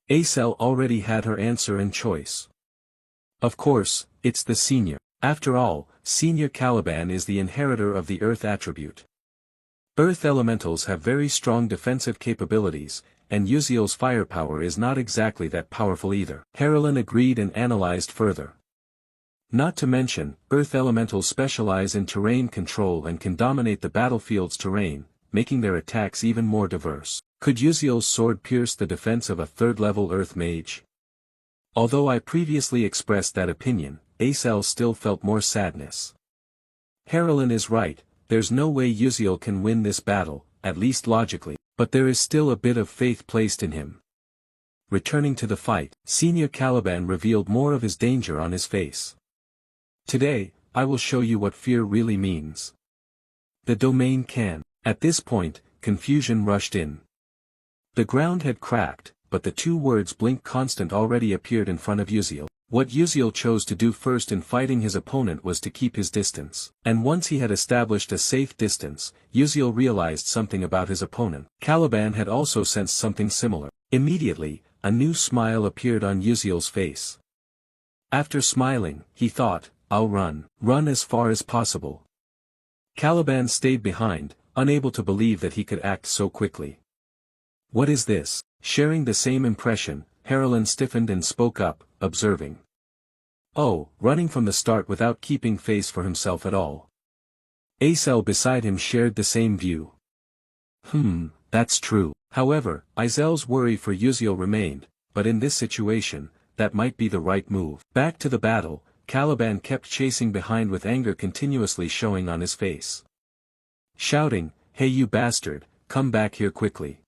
A: Acel already had her answer and choice. "Of course, it's the senior. After all, Senior Caliban is the inheritor of the Earth attribute. Earth elementals have very strong defensive capabilities, and Uziel's firepower is not exactly that powerful either." Harlan agreed and analyzed further. "Not to mention, Earth elementals specialize in terrain control and can dominate the battlefield's terrain, making their attacks even more diverse. Could Uziel's sword pierce the defense of a third-level Earth mage?" Although I previously expressed that opinion, Acel still felt more sadness. Harlan is right, there's no way Uziel can win this battle, at least logically, but there is still a bit of faith placed in him. Returning to the fight, Senior Caliban revealed more of his danger on his face. "Today, I will show you what fear really means. The domain can." At this point, confusion rushed in. The ground had cracked, but the two words "blink constant" already appeared in front of Uziel. What Uziel chose to do first in fighting his opponent was to keep his distance. And once he had established a safe distance, Uziel realized something about his opponent. Caliban had also sensed something similar. Immediately, a new smile appeared on Uziel's face. After smiling, he thought, "I'll run as far as possible." Caliban stayed behind, unable to believe that he could act so quickly. "What is this?" Sharing the same impression, Harlan stiffened and spoke up, observing. "Oh, running from the start without keeping face for himself at all." Acel beside him shared the same view. That's true." However, Izel's worry for Uziel remained, but in this situation, that might be the right move. Back to the battle, Caliban kept chasing behind with anger continuously showing on his face. Shouting, "Hey you bastard, come back here quickly."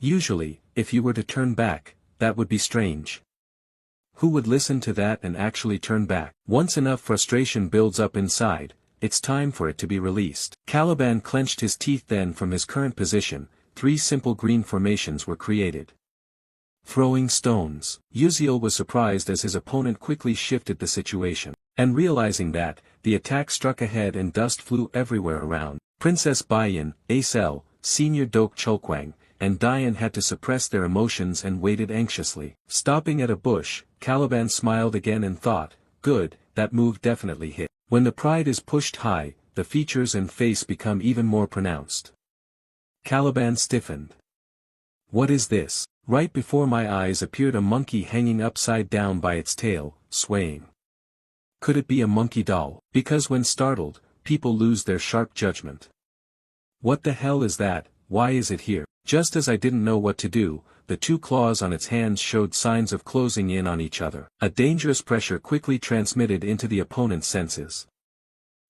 A: Usually, if you were to turn back, that would be strange. Who would listen to that and actually turn back? Once enough frustration builds up inside, it's time for it to be released. Caliban clenched his teeth. Then from his current position, 3 simple green formations were created. Throwing stones. Uziel was surprised as his opponent quickly shifted the situation. And realizing that, the attack struck ahead and dust flew everywhere around. Princess Bayan, Acel, Senior Dok Chulkwang, and Diane had to suppress their emotions and waited anxiously. Stopping at a bush, Caliban smiled again and thought, "Good, that move definitely hit." When the pride is pushed high, the features and face become even more pronounced. Caliban stiffened. "What is this?" Right before my eyes appeared a monkey hanging upside down by its tail, swaying. Could it be a monkey doll? Because when startled, people lose their sharp judgment. What the hell is that? Why is it here? Just as I didn't know what to do, the 2 claws on its hands showed signs of closing in on each other. A dangerous pressure quickly transmitted into the opponent's senses.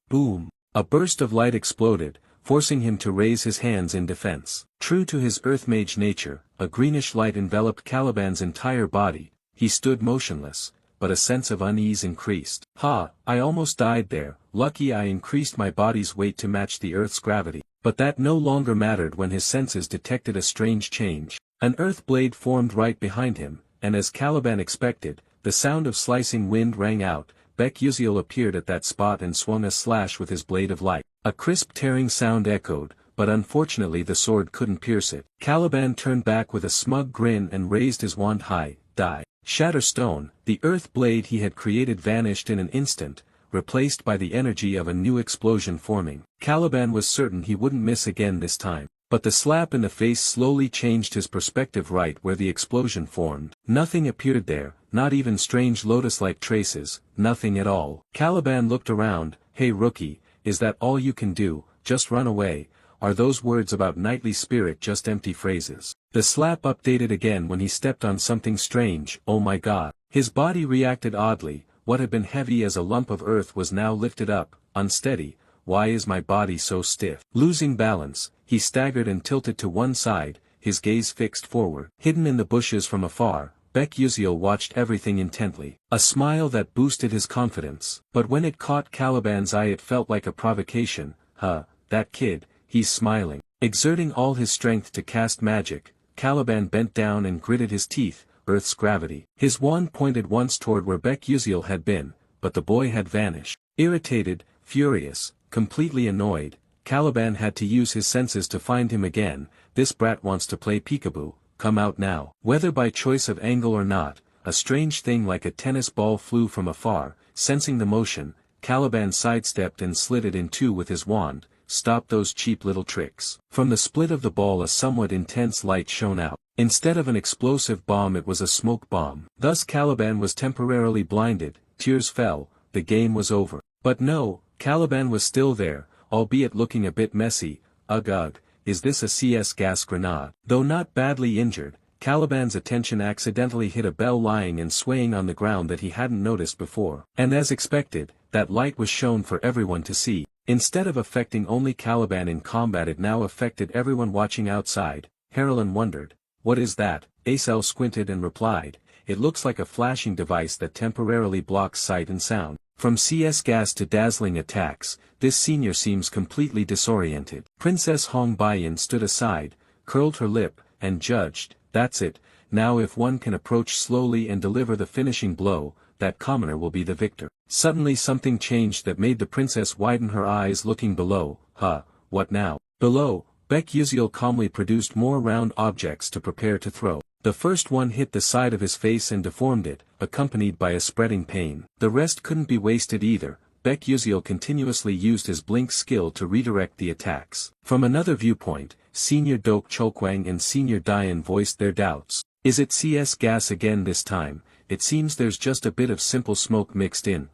A: Boom! A burst of light exploded, forcing him to raise his hands in defense. True to his Earth Mage nature, a greenish light enveloped Caliban's entire body. He stood motionless, but a sense of unease increased. I almost died there. Lucky I increased my body's weight to match the Earth's gravity. But that no longer mattered when his senses detected a strange change. An earth blade formed right behind him, and as Caliban expected, the sound of slicing wind rang out. Bec-Uziel appeared at that spot and swung a slash with his blade of light. A crisp tearing sound echoed, but unfortunately the sword couldn't pierce it. Caliban turned back with a smug grin and raised his wand high. Die. Shatterstone, the earth blade he had created vanished in an instant, replaced by the energy of a new explosion forming. Caliban was certain he wouldn't miss again this time. But the slap in the face slowly changed his perspective. Right where the explosion formed, nothing appeared there, not even strange lotus-like traces, nothing at all. Caliban looked around. Hey rookie, is that all you can do, just run away? Are those words about knightly spirit just empty phrases? The slap updated again when he stepped on something strange. Oh my god. His body reacted oddly. What had been heavy as a lump of earth was now lifted up, unsteady. Why is my body so stiff? Losing balance, he staggered and tilted to one side, his gaze fixed forward. Hidden in the bushes from afar, Bec-Uziel watched everything intently. A smile that boosted his confidence. But when it caught Caliban's eye it felt like a provocation. That kid, he's smiling. Exerting all his strength to cast magic, Caliban bent down and gritted his teeth. Earth's gravity. His wand pointed once toward where Bec-Uziel had been, but the boy had vanished. Irritated, furious, completely annoyed, Caliban had to use his senses to find him again. This brat wants to play peekaboo, come out now. Whether by choice of angle or not, a strange thing like a tennis ball flew from afar. Sensing the motion, Caliban sidestepped and slid it in two with his wand. Stop those cheap little tricks. From the split of the ball a somewhat intense light shone out. Instead of an explosive bomb it was a smoke bomb. Thus Caliban was temporarily blinded, tears fell, the game was over. But no, Caliban was still there, albeit looking a bit messy. Ugh, is this a CS gas grenade? Though not badly injured, Caliban's attention accidentally hit a bell lying and swaying on the ground that he hadn't noticed before. And as expected, that light was shown for everyone to see. Instead of affecting only Caliban in combat it now affected everyone watching outside. Harlan wondered. What is that? Acel squinted and replied, it looks like a flashing device that temporarily blocks sight and sound. From CS gas to dazzling attacks, this senior seems completely disoriented. Princess Hong Baiyan stood aside, curled her lip, and judged, that's it, now if one can approach slowly and deliver the finishing blow, that commoner will be the victor. Suddenly something changed that made the princess widen her eyes looking below. What now? Below, Bec-Uziel calmly produced more round objects to prepare to throw. The first one hit the side of his face and deformed it, accompanied by a spreading pain. The rest couldn't be wasted either. Bec-Uziel continuously used his blink skill to redirect the attacks. From another viewpoint, Senior Dok Chokwang and Senior Dian voiced their doubts. Is it CS gas again this time? It seems there's just a bit of simple smoke mixed in.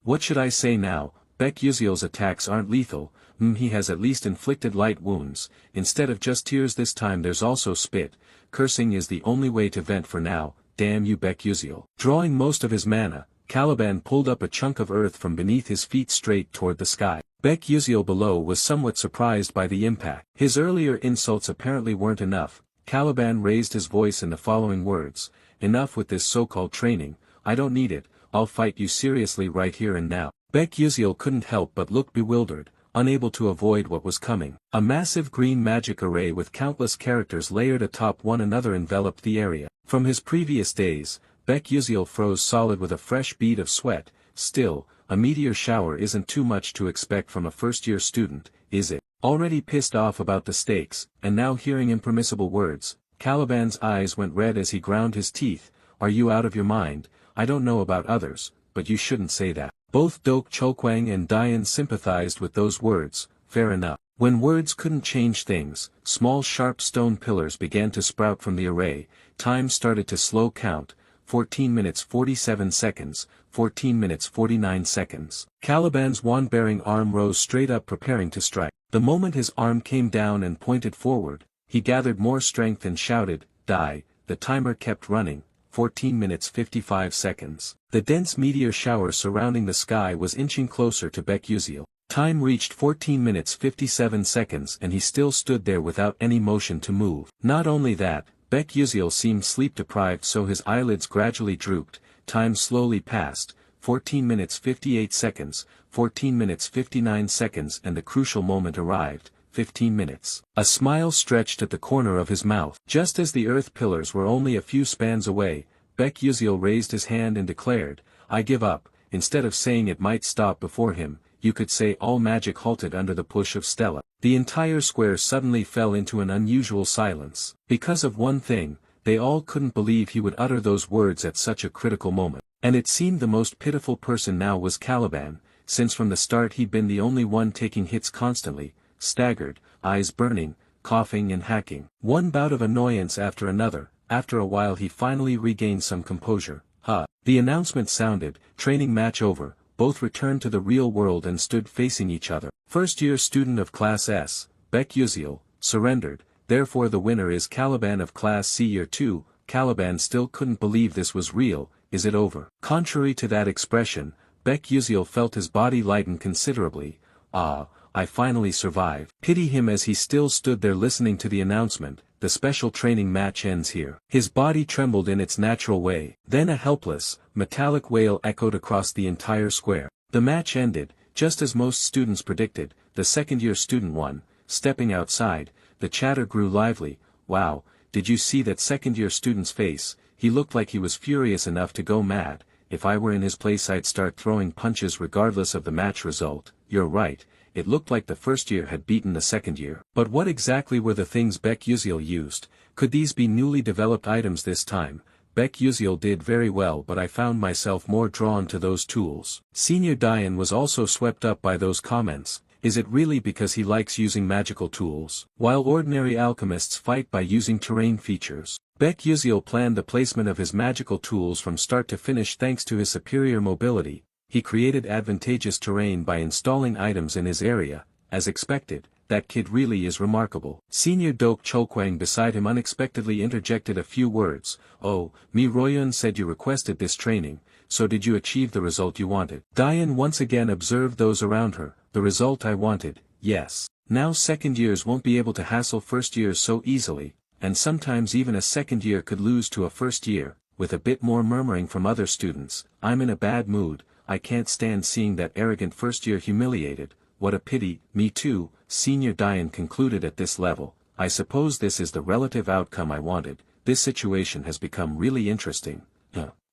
A: What should I say now? Bec-Uziel's attacks aren't lethal. He has at least inflicted light wounds. Instead of just tears this time there's also spit. Cursing is the only way to vent for now. Damn you Bec-Uziel. Drawing most of his mana, Caliban pulled up a chunk of earth from beneath his feet straight toward the sky. Bec-Uziel below was somewhat surprised by the impact. His earlier insults apparently weren't enough. Caliban raised his voice in the following words. Enough with this so-called training. I don't need it. I'll fight you seriously right here and now. Bec-Uziel couldn't help but look bewildered, unable to avoid what was coming. A massive green magic array with countless characters layered atop one another enveloped the area. From his previous days, Bec-Uziel froze solid with a fresh bead of sweat. Still, a meteor shower isn't too much to expect from a first-year student, is it? Already pissed off about the stakes, and now hearing impermissible words, Caliban's eyes went red as he ground his teeth. Are you out of your mind? I don't know about others, but you shouldn't say that. Both Dok Chokwang and Dian sympathized with those words. Fair enough. When words couldn't change things, small sharp stone pillars began to sprout from the array. Time started to slow count. 14 minutes 47 seconds, 14 minutes 49 seconds. Caliban's wand-bearing arm rose straight up preparing to strike. The moment his arm came down and pointed forward, he gathered more strength and shouted, Die. The timer kept running. 14 minutes 55 seconds. The dense meteor shower surrounding the sky was inching closer to Bec-Uziel. Time reached 14 minutes 57 seconds and he still stood there without any motion to move. Not only that, Bec-Uziel seemed sleep-deprived so his eyelids gradually drooped. Time slowly passed. 14 minutes 58 seconds, 14 minutes 59 seconds and the crucial moment arrived. 15 minutes. A smile stretched at the corner of his mouth. Just as the earth pillars were only a few spans away, Baek Yuziel raised his hand and declared, "I give up." Instead of saying it might stop before him, you could say all magic halted under the push of Stella. The entire square suddenly fell into an unusual silence. Because of one thing, they all couldn't believe he would utter those words at such a critical moment. And it seemed the most pitiful person now was Caliban, since from the start he'd been the only one taking hits constantly, staggered, eyes burning, coughing and hacking. One bout of annoyance after another, after a while he finally regained some composure. The announcement sounded, training match over, both returned to the real world and stood facing each other. First-year student of Class S, Baek Yuziel, surrendered, therefore the winner is Caliban of Class C Year 2, Caliban still couldn't believe this was real. Is it over? Contrary to that expression, Baek Yuziel felt his body lighten considerably. I finally survived. Pity him as he still stood there listening to the announcement, the special training match ends here. His body trembled in its natural way. Then a helpless, metallic wail echoed across the entire square. The match ended, just as most students predicted, the second-year student won. Stepping outside, the chatter grew lively. Wow, did you see that second-year student's face? He looked like he was furious enough to go mad. If I were in his place I'd start throwing punches regardless of the match result. You're right. It looked like the first year had beaten the second year. But what exactly were the things Baek Yuziel used? Could these be newly developed items this time? Baek Yuziel did very well, but I found myself more drawn to those tools. Senior Dian was also swept up by those comments. Is it really because he likes using magical tools? While ordinary alchemists fight by using terrain features, Baek Yuziel planned the placement of his magical tools from start to finish thanks to his superior mobility. He created advantageous terrain by installing items in his area. As expected, that kid really is remarkable. Senior Dok Chokwang beside him unexpectedly interjected a few words. Oh, Mi Royun said you requested this training, so did you achieve the result you wanted? Dian once again observed those around her. The result I wanted, yes. Now second years won't be able to hassle first years so easily, and sometimes even a second year could lose to a first year. With a bit more murmuring from other students, I'm in a bad mood. I can't stand seeing that arrogant first year humiliated. What a pity. Me too, Senior Dian concluded at this level. I suppose this is the relative outcome I wanted. This situation has become really interesting.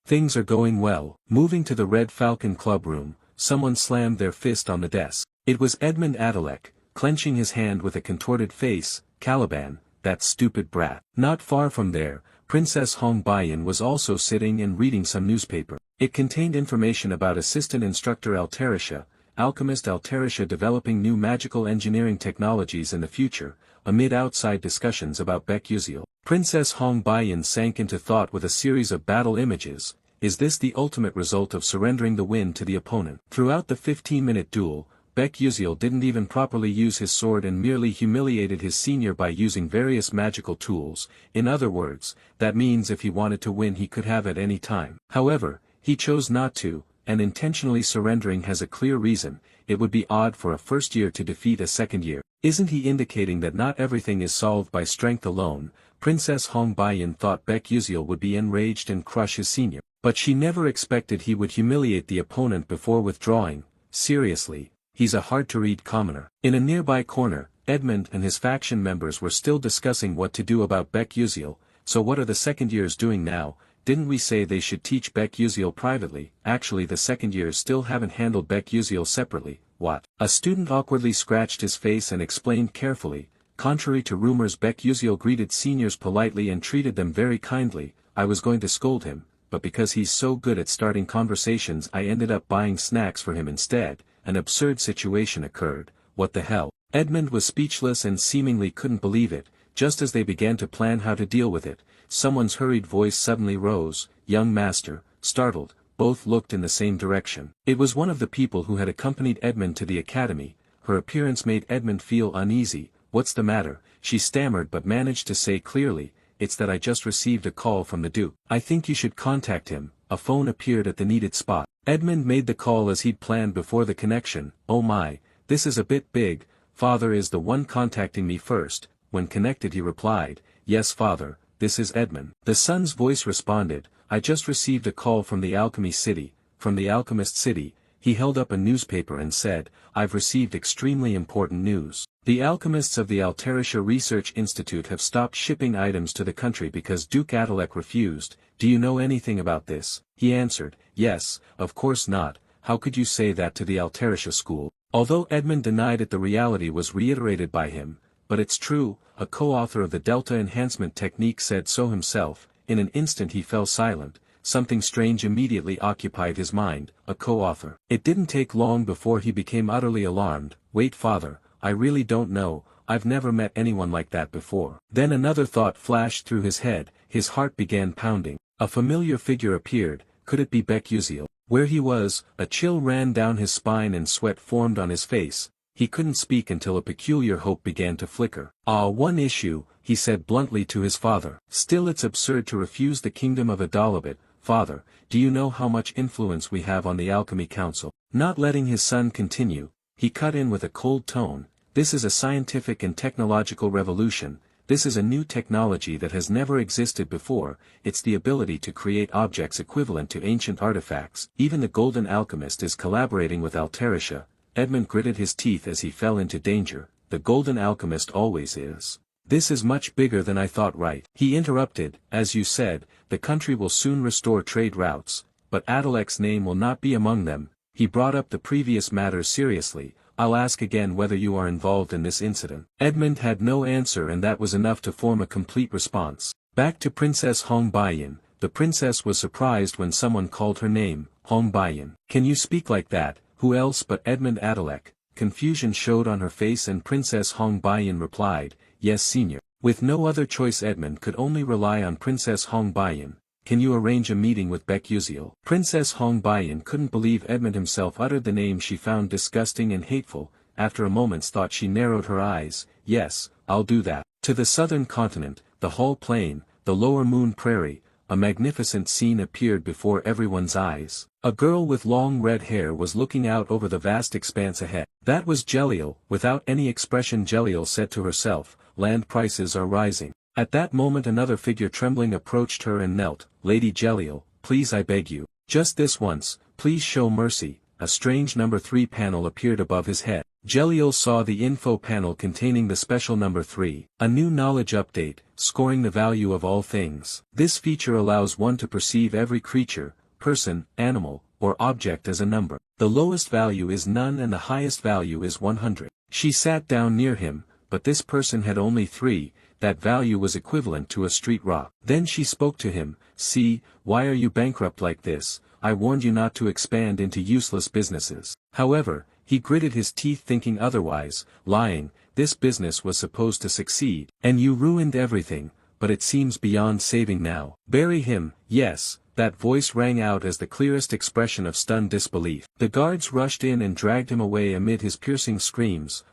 A: Things are going well. Moving to the Red Falcon Club room, someone slammed their fist on the desk. It was Edmund Adalek, clenching his hand with a contorted face. Caliban, that stupid brat. Not far from there, Princess Hong Baiyan was also sitting and reading some newspaper. It contained information about Assistant Instructor Altarisha, Alchemist Altarisha developing new magical engineering technologies in the future, amid outside discussions about Baek Yuziel. Princess Hong Baiyan sank into thought with a series of battle images. Is this the ultimate result of surrendering the win to the opponent? Throughout the 15-minute duel, Baek Yuziel didn't even properly use his sword and merely humiliated his senior by using various magical tools. In other words, that means if he wanted to win he could have at any time. However, he chose not to, and intentionally surrendering has a clear reason. It would be odd for a first year to defeat a second year. Isn't he indicating that not everything is solved by strength alone? Princess Hong Baiyan thought Baek Yuziel would be enraged and crush his senior. But she never expected he would humiliate the opponent before withdrawing. Seriously, he's a hard-to-read commoner. In a nearby corner, Edmund and his faction members were still discussing what to do about Baek Yuziel. So what are the second years doing now? Didn't we say they should teach Baek Yuziel privately? Actually the second years still haven't handled Baek Yuziel separately. What? A student awkwardly scratched his face and explained carefully. Contrary to rumors, Baek Yuziel greeted seniors politely and treated them very kindly. I was going to scold him, but because he's so good at starting conversations I ended up buying snacks for him instead. An absurd situation occurred. What the hell? Edmund was speechless and seemingly couldn't believe it. Just as they began to plan how to deal with it, someone's hurried voice suddenly rose. Young master. Startled, both looked in the same direction. It was one of the people who had accompanied Edmund to the academy. Her appearance made Edmund feel uneasy. What's the matter? She stammered but managed to say clearly, it's that I just received a call from the Duke. I think you should contact him. A phone appeared at the needed spot. Edmund made the call as he'd planned before the connection. Oh my, this is a bit big. Father is the one contacting me first. When connected he replied, yes father, this is Edmund. The son's voice responded, I just received a call from the Alchemy City, from the Alchemist City. he held up a newspaper and said, "I've received extremely important news. The alchemists of the Alterisha Research Institute have stopped shipping items to the country because Duke Adalek refused. Do you know anything about this?" He answered, "Yes, of course not. How could you say that to the Alterisha school?" Although Edmund denied it, the reality was reiterated by him. "But it's true," a co-author of the Delta Enhancement Technique said so himself. In an instant he fell silent. Something strange immediately occupied his mind, a co-author. It didn't take long before he became utterly alarmed. "Wait, father, I really don't know, I've never met anyone like that before." Then another thought flashed through his head, his heart began pounding. A familiar figure appeared. Could it be Beck-Uziel? Where he was, a chill ran down his spine and sweat formed on his face. He couldn't speak until a peculiar hope began to flicker. One issue," he said bluntly to his father. "Still, it's absurd to refuse the kingdom of Adalabit. Father, do you know how much influence we have on the Alchemy Council?" Not letting his son continue, he cut in with a cold tone. "This is a scientific and technological revolution. This is a new technology that has never existed before. It's the ability to create objects equivalent to ancient artifacts. Even the Golden Alchemist is collaborating with Alterisha." Edmund gritted his teeth as he fell into danger. "The Golden Alchemist always is. This is much bigger than I thought." Right. He interrupted, "As you said, the country will soon restore trade routes, but Adalek's name will not be among them." He brought up the previous matter seriously. "I'll ask again whether you are involved in this incident." Edmund had no answer, and that was enough to form a complete response. Back to Princess Hong Baiyan. The princess was surprised when someone called her name, Hong Baiyan. "Can you speak like that? Who else but Edmund Adalek?" Confusion showed on her face, and Princess Hong Baiyan replied, "Yes, senior." With no other choice, Edmund could only rely on Princess Hong Baiyan. "Can you arrange a meeting with Beck-Uziel?" Princess Hong Baiyan couldn't believe Edmund himself uttered the name she found disgusting and hateful. After a moment's thought she narrowed her eyes. "Yes, I'll do that." To the southern continent, the Hall Plain, the Lower Moon Prairie, a magnificent scene appeared before everyone's eyes. A girl with long red hair was looking out over the vast expanse ahead. That was Jeliel. Without any expression, Jeliel said to herself, "Land prices are rising." At that moment another figure trembling approached her and knelt. "Lady Jeliel, please, I beg you. Just this once, please show mercy." A strange number 3 panel appeared above his head. Jeliel saw the info panel containing the special number 3, a new knowledge update, scoring the value of all things. This feature allows one to perceive every creature, person, animal, or object as a number. The lowest value is none and the highest value is 100. She sat down near him, but this person had only 3, that value was equivalent to a street rock. Then she spoke to him. "See, why are you bankrupt like this? I warned you not to expand into useless businesses." However, he gritted his teeth thinking otherwise. "Lying, this business was supposed to succeed. And you ruined everything, but it seems beyond saving now." "Bury him, yes." That voice rang out as the clearest expression of stunned disbelief. The guards rushed in and dragged him away amid his piercing screams.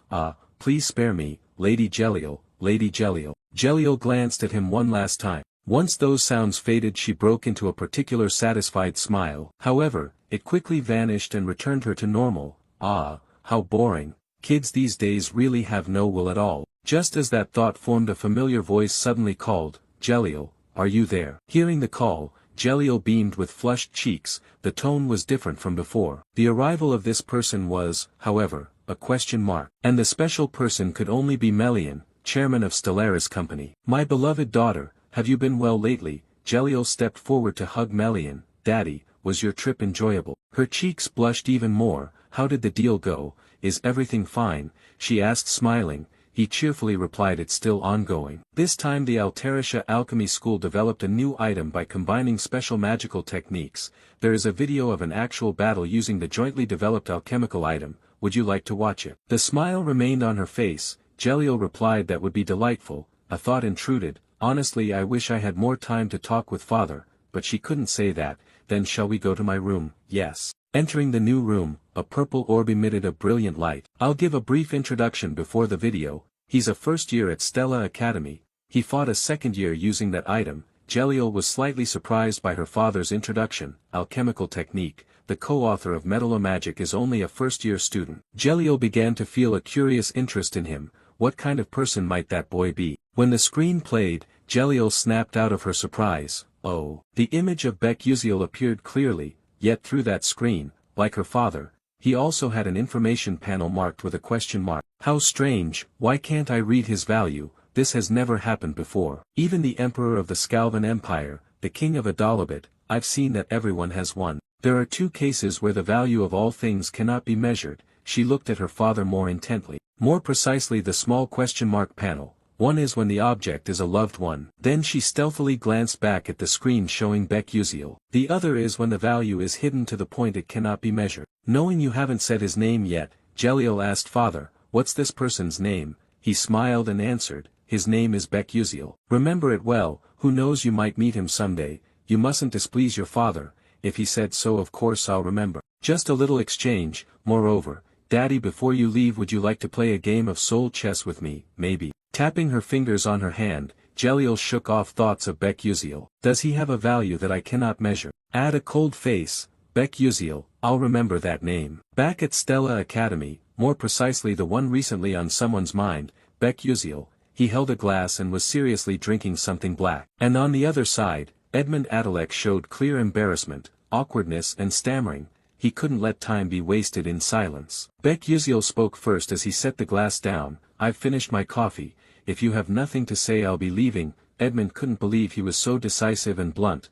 A: Please spare me, Lady Jeliel, Lady Jeliel." Jeliel glanced at him one last time. Once those sounds faded, she broke into a particular satisfied smile. However, it quickly vanished and returned her to normal. How boring. Kids these days really have no will at all. Just as that thought formed, a familiar voice suddenly called, "Jeliel, are you there?" Hearing the call, Jeliel beamed with flushed cheeks. The tone was different from before. The arrival of this person was, however, a question mark. And the special person could only be Melian, chairman of Stellaris Company. "My beloved daughter, have you been well lately?" Jeliel stepped forward to hug Melian. "Daddy, was your trip enjoyable?" Her cheeks blushed even more. "How did the deal go? Is everything fine?" she asked, smiling. He cheerfully replied, "It's still ongoing." This time the Alterisha Alchemy School developed a new item by combining special magical techniques. There is a video of an actual battle using the jointly developed alchemical item. Would you like to watch it? The smile remained on her face. Jeliel replied, "That would be delightful." A thought intruded. "Honestly, I wish I had more time to talk with father," but she couldn't say that. "Then shall we go to my room?" "Yes." Entering the new room, a purple orb emitted a brilliant light. I'll give a brief introduction before the video. He's a first year at Stella Academy. He fought a second year using that item. Jeliel was slightly surprised by her father's introduction. Alchemical technique. The co-author of Metallomagic is only a first-year student. Jeliel began to feel a curious interest in him. What kind of person might that boy be? When the screen played, Jeliel snapped out of her surprise. Oh! The image of Beck-Uziel appeared clearly, yet through that screen, like her father, He also had an information panel marked with a question mark. How strange, why can't I read his value? This has never happened before. Even the Emperor of the Scalvan Empire, the King of Adalabit, I've seen that everyone has one. There are two cases where the value of all things cannot be measured. She looked at her father more intently. More precisely the small question mark panel. One is when the object is a loved one. Then she stealthily glanced back at the screen showing Beck-Uziel. The other is when the value is hidden to the point it cannot be measured. Knowing you haven't said his name yet, Jeliel asked father, what's this person's name? He smiled and answered, his name is Beck-Uziel. Remember it well, who knows you might meet him someday. You mustn't displease your father. If he said so of course I'll remember. Just a little exchange, moreover. Daddy, before you leave, would you like to play a game of soul chess with me, maybe? Tapping her fingers on her hand, Jeliel shook off thoughts of Beck-Uziel. Does he have a value that I cannot measure? Add a cold face, Beck-Uziel, I'll remember that name. Back at Stella Academy, more precisely the one recently on someone's mind, Beck-Uziel, he held a glass and was seriously drinking something black. And on the other side, Edmund Adalek showed clear embarrassment, awkwardness and stammering. He couldn't let time be wasted in silence. Beck-Uziel spoke first as he set the glass down. I've finished my coffee. If you have nothing to say I'll be leaving. Edmund couldn't believe he was so decisive and blunt.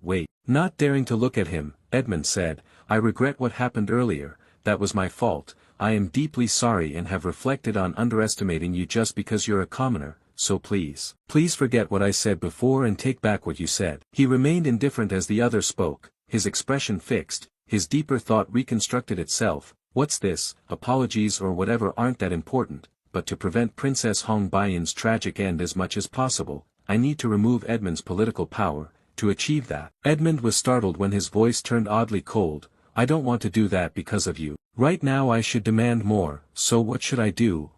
A: Wait. Not daring to look at him, Edmund said, I regret what happened earlier. That was my fault. I am deeply sorry and have reflected on underestimating you just because you're a commoner, so please forget what I said before and take back what you said. He remained indifferent as the other spoke, his expression fixed, his deeper thought reconstructed itself. What's this? Apologies or whatever aren't that important, but to prevent Princess Hong Baiyin's tragic end as much as possible, I need to remove Edmund's political power. To achieve that, Edmund was startled when his voice turned oddly cold. I don't want to do that because of you. Right now I should demand more, so what should I do?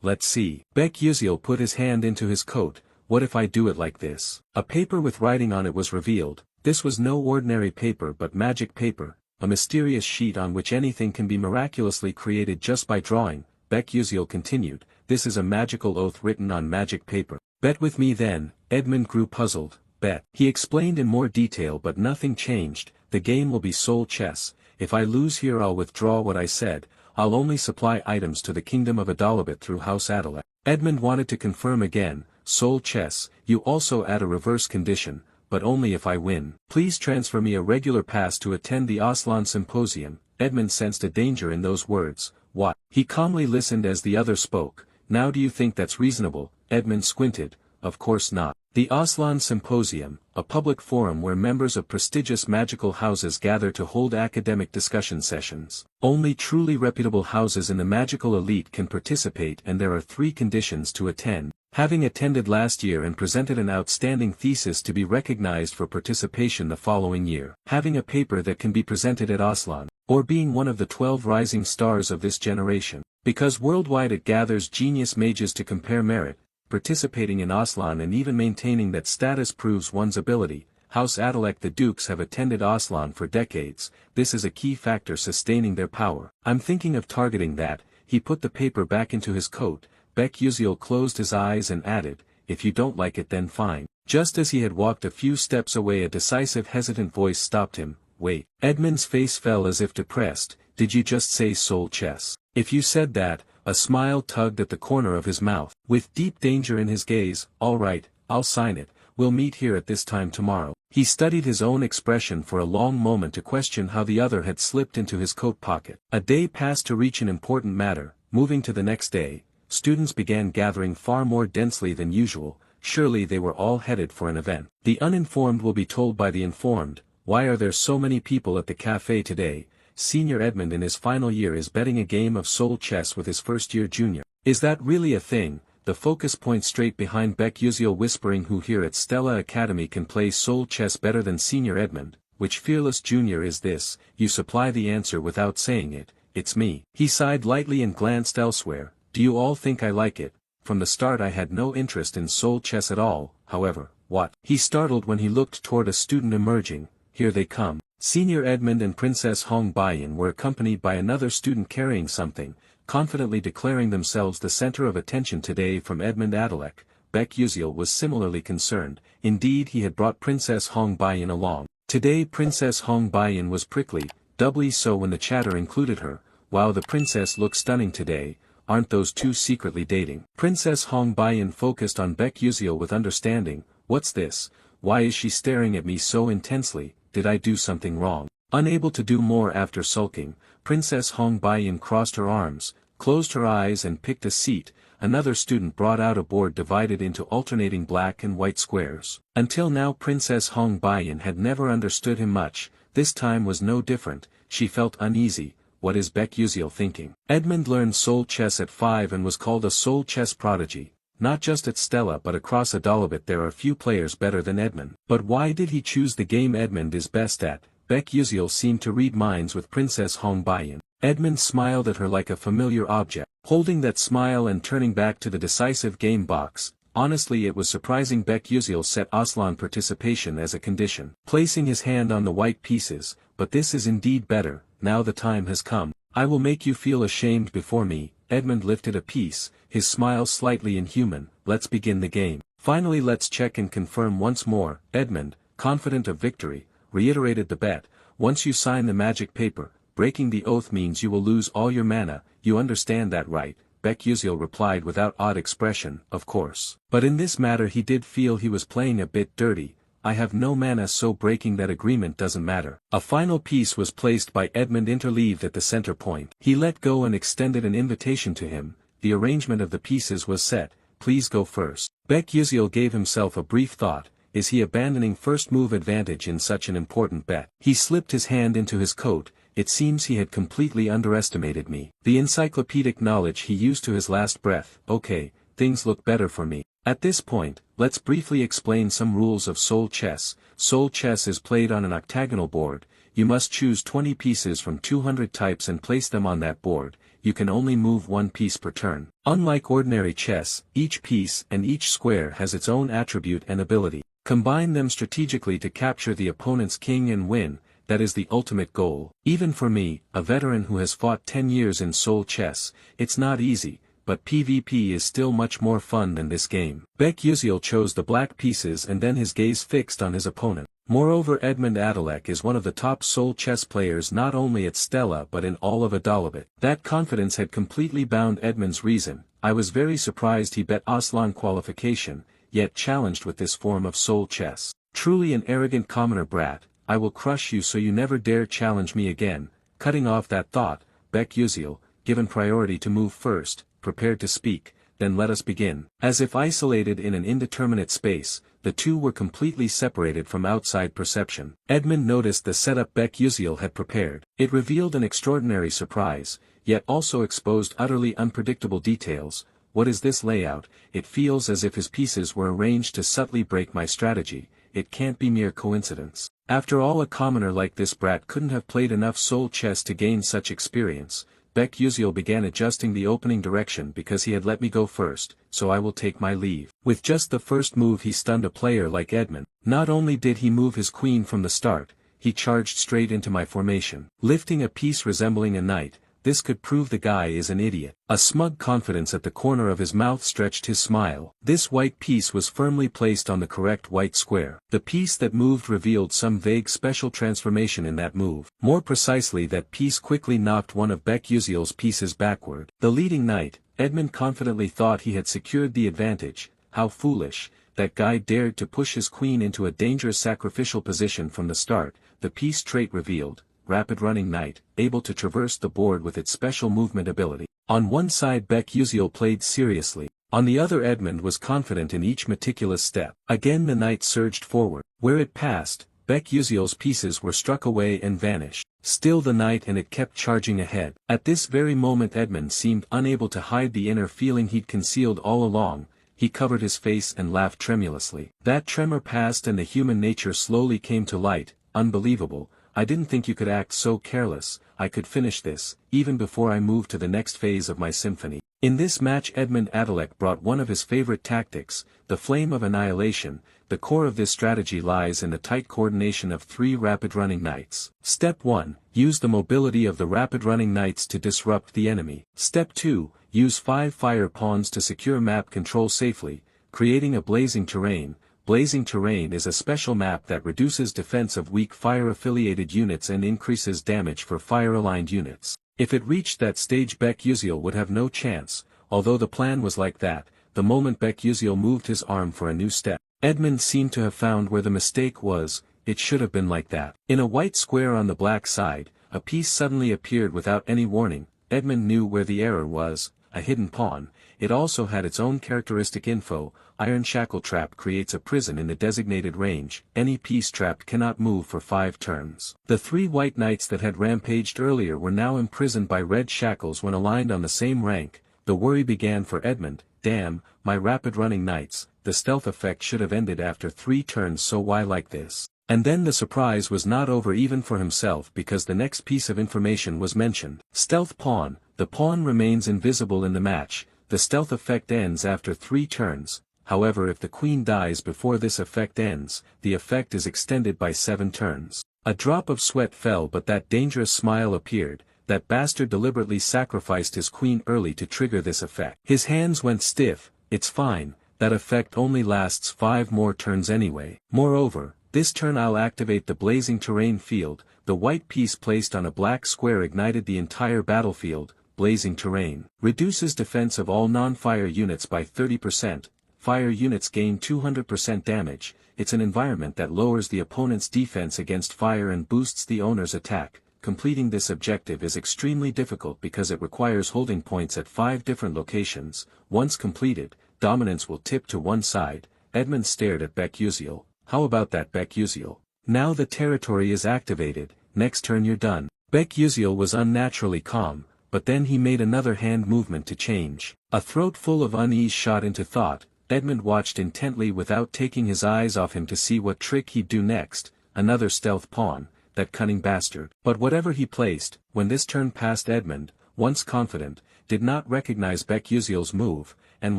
A: Let's see. Beck-Uziel put his hand into his coat. What if I do it like this? A paper with writing on it was revealed. This was no ordinary paper but magic paper, a mysterious sheet on which anything can be miraculously created just by drawing. Beck-Uziel continued, this is a magical oath written on magic paper. Bet with me then. Edmund grew puzzled. Bet. He explained in more detail but nothing changed. The game will be soul chess. If I lose here I'll withdraw what I said. I'll only supply items to the kingdom of Adalabit through House Adalek. Edmund wanted to confirm again, soul chess, you also add a reverse condition, but only if I win. Please transfer me a regular pass to attend the Aslan Symposium. Edmund sensed a danger in those words. What? He calmly listened as the other spoke. Now do you think that's reasonable? Edmund squinted. Of course not. The Aslan Symposium, a public forum where members of prestigious magical houses gather to hold academic discussion sessions. Only truly reputable houses in the magical elite can participate, and there are 3 conditions to attend. Having attended last year and presented an outstanding thesis to be recognized for participation the following year. Having a paper that can be presented at Aslan, or being one of the 12 rising stars of this generation. Because worldwide it gathers genius mages to compare merit. Participating in Aslan and even maintaining that status proves one's ability. House Adalek, the Dukes have attended Aslan for decades. This is a key factor sustaining their power. I'm thinking of targeting that. He put the paper back into his coat. Beck-Uziel closed his eyes and added, if you don't like it then fine. Just as he had walked a few steps away, a decisive hesitant voice stopped him. Wait. Edmund's face fell as if depressed. Did you just say soul chess? If you said that, a smile tugged at the corner of his mouth. With deep danger in his gaze, all right, I'll sign it. We'll meet here at this time tomorrow. He studied his own expression for a long moment to question how the other had slipped into his coat pocket. A day passed to reach an important matter. Moving to the next day, students began gathering far more densely than usual. Surely they were all headed for an event. The uninformed will be told by the informed. Why are there so many people at the cafe today? Senior Edmund in his final year is betting a game of soul chess with his first-year junior. Is that really a thing? The focus point straight behind Beck-Uziel whispering, who here at Stella Academy can play soul chess better than Senior Edmund? Which fearless junior is this? You supply the answer without saying it. It's me. He sighed lightly and glanced elsewhere. Do you all think I like it? From the start I had no interest in soul chess at all, however. What? He startled when he looked toward a student emerging. Here they come. Senior Edmund and Princess Hong Baiying were accompanied by another student carrying something, confidently declaring themselves the center of attention today from Edmund Adalek. Beck-Uziel was similarly concerned. Indeed, he had brought Princess Hong Baiying along. Today Princess Hong Baiying was prickly, doubly so when the chatter included her. Wow, the princess looks stunning today, aren't those two secretly dating? Princess Hong Baiyan focused on Baek Yuziel with understanding. What's this? Why is she staring at me so intensely? Did I do something wrong? Unable to do more after sulking, Princess Hong Baiyan crossed her arms, closed her eyes and picked a seat. Another student brought out a board divided into alternating black and white squares. Until now Princess Hong Baiyan had never understood him much. This time was no different. She felt uneasy. What is Baek Yuziel thinking? Edmund learned Soul Chess at 5 and was called a Soul Chess prodigy. Not just at Stella but across Adalabit there are few players better than Edmund. But why did he choose the game Edmund is best at? Baek Yuziel seemed to read minds with Princess Hong Baiyan. Edmund smiled at her like a familiar object. Holding that smile and turning back to the decisive game box, honestly it was surprising Baek Yuziel set Aslan participation as a condition. Placing his hand on the white pieces, but this is indeed better, now the time has come. I will make you feel ashamed before me. Edmund lifted a piece, his smile slightly inhuman. Let's begin the game. Finally let's check and confirm once more. Edmund, confident of victory, reiterated the bet. Once you sign the magic paper, breaking the oath means you will lose all your mana. You understand that, right? Baek Yuziel replied without odd expression. Of course. But in this matter he did feel he was playing a bit dirty. I have no mana, so breaking that agreement doesn't matter. A final piece was placed by Edmund interleaved at the center point. He let go and extended an invitation to him. The arrangement of the pieces was set. Please go first. Baek Yuziel gave himself a brief thought. Is he abandoning first move advantage in such an important bet? He slipped his hand into his coat. It seems he had completely underestimated me. The encyclopedic knowledge he used to his last breath. Okay, things look better for me. At this point, let's briefly explain some rules of Soul Chess. Soul Chess is played on an octagonal board. You must choose 20 pieces from 200 types and place them on that board. You can only move one piece per turn. Unlike ordinary chess, each piece and each square has its own attribute and ability. Combine them strategically to capture the opponent's king and win. That is the ultimate goal. Even for me, a veteran who has fought 10 years in Soul Chess, it's not easy, but PvP is still much more fun than this game. Baek Yuziel chose the black pieces and then his gaze fixed on his opponent. Moreover, Edmund Adalek is one of the top Soul Chess players not only at Stella but in all of Adalabit. That confidence had completely bound Edmund's reason. I was very surprised he bet Aslan qualification, yet challenged with this form of Soul Chess. Truly an arrogant commoner brat. I will crush you so you never dare challenge me again. Cutting off that thought, Baek Yuziel, given priority to move first, prepared to speak. Then let us begin. As if isolated in an indeterminate space, the two were completely separated from outside perception. Edmund noticed the setup Baek Yuziel had prepared. It revealed an extraordinary surprise, yet also exposed utterly unpredictable details. What is this layout? It feels as if his pieces were arranged to subtly break my strategy. It can't be mere coincidence. After all, a commoner like this brat couldn't have played enough Soul Chess to gain such experience. Baek Yuziel began adjusting the opening direction because he had let me go first, so I will take my leave. With just the first move he stunned a player like Edmund. Not only did he move his queen from the start, he charged straight into my formation. Lifting a piece resembling a knight, this could prove the guy is an idiot. A smug confidence at the corner of his mouth stretched his smile. This white piece was firmly placed on the correct white square. The piece that moved revealed some vague special transformation in that move. More precisely, that piece quickly knocked one of Baek Yuziel's pieces backward. The leading knight, Edmund confidently thought he had secured the advantage. How foolish. That guy dared to push his queen into a dangerous sacrificial position from the start. The piece trait revealed. Rapid running knight, able to traverse the board with its special movement ability. On one side Baek Yuziel played seriously, on the other Edmund was confident in each meticulous step. Again the knight surged forward. Where it passed, Baek Yuziel's pieces were struck away and vanished. Still the knight and it kept charging ahead. At this very moment Edmund seemed unable to hide the inner feeling he'd concealed all along. He covered his face and laughed tremulously. That tremor passed and the human nature slowly came to light. Unbelievable. I didn't think you could act so careless. I could finish this, even before I moved to the next phase of my symphony. In this match Edmund Adalek brought one of his favorite tactics, the flame of annihilation. The core of this strategy lies in the tight coordination of 3 rapid-running knights. Step 1. Use the mobility of the rapid-running knights to disrupt the enemy. Step 2. Use 5 fire pawns to secure map control safely, creating a blazing terrain. Blazing Terrain is a special map that reduces defense of weak fire-affiliated units and increases damage for fire-aligned units. If it reached that stage, Baek would have no chance, although the plan was like that. The moment Baek moved his arm for a new step, Edmund seemed to have found where the mistake was. It should have been like that. In a white square on the black side, a piece suddenly appeared without any warning. Edmund knew where the error was, a hidden pawn. It also had its own characteristic info. Iron Shackle Trap creates a prison in the designated range. Any piece trapped cannot move for 5 turns. The 3 white knights that had rampaged earlier were now imprisoned by red shackles when aligned on the same rank. The worry began for Edmund. Damn, my rapid running knights, the stealth effect should have ended after 3 turns, so why like this? And then the surprise was not over even for himself, because the next piece of information was mentioned. Stealth pawn. The pawn remains invisible in the match. The stealth effect ends after 3 turns. However, if the queen dies before this effect ends, the effect is extended by 7 turns. A drop of sweat fell, but that dangerous smile appeared. That bastard deliberately sacrificed his queen early to trigger this effect. His hands went stiff. It's fine, that effect only lasts 5 more turns anyway. Moreover, this turn I'll activate the Blazing Terrain field. The white piece placed on a black square ignited the entire battlefield. Blazing Terrain reduces defense of all non-fire units by 30%. Fire units gain 200% damage. It's an environment that lowers the opponent's defense against fire and boosts the owner's attack. Completing this objective is extremely difficult because it requires holding points at 5 different locations. Once completed, dominance will tip to one side. Edmund stared at Baek. How about that, Baek? Now the territory is activated. Next turn you're done. Baek was unnaturally calm, but then he made another hand movement to change. A throat full of unease shot into thought. Edmund watched intently without taking his eyes off him to see what trick he'd do next. Another stealth pawn. That cunning bastard. But whatever he placed, when this turn passed, Edmund, once confident, did not recognize Baek move, and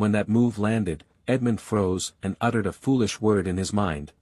A: when that move landed, Edmund froze and uttered a foolish word in his mind.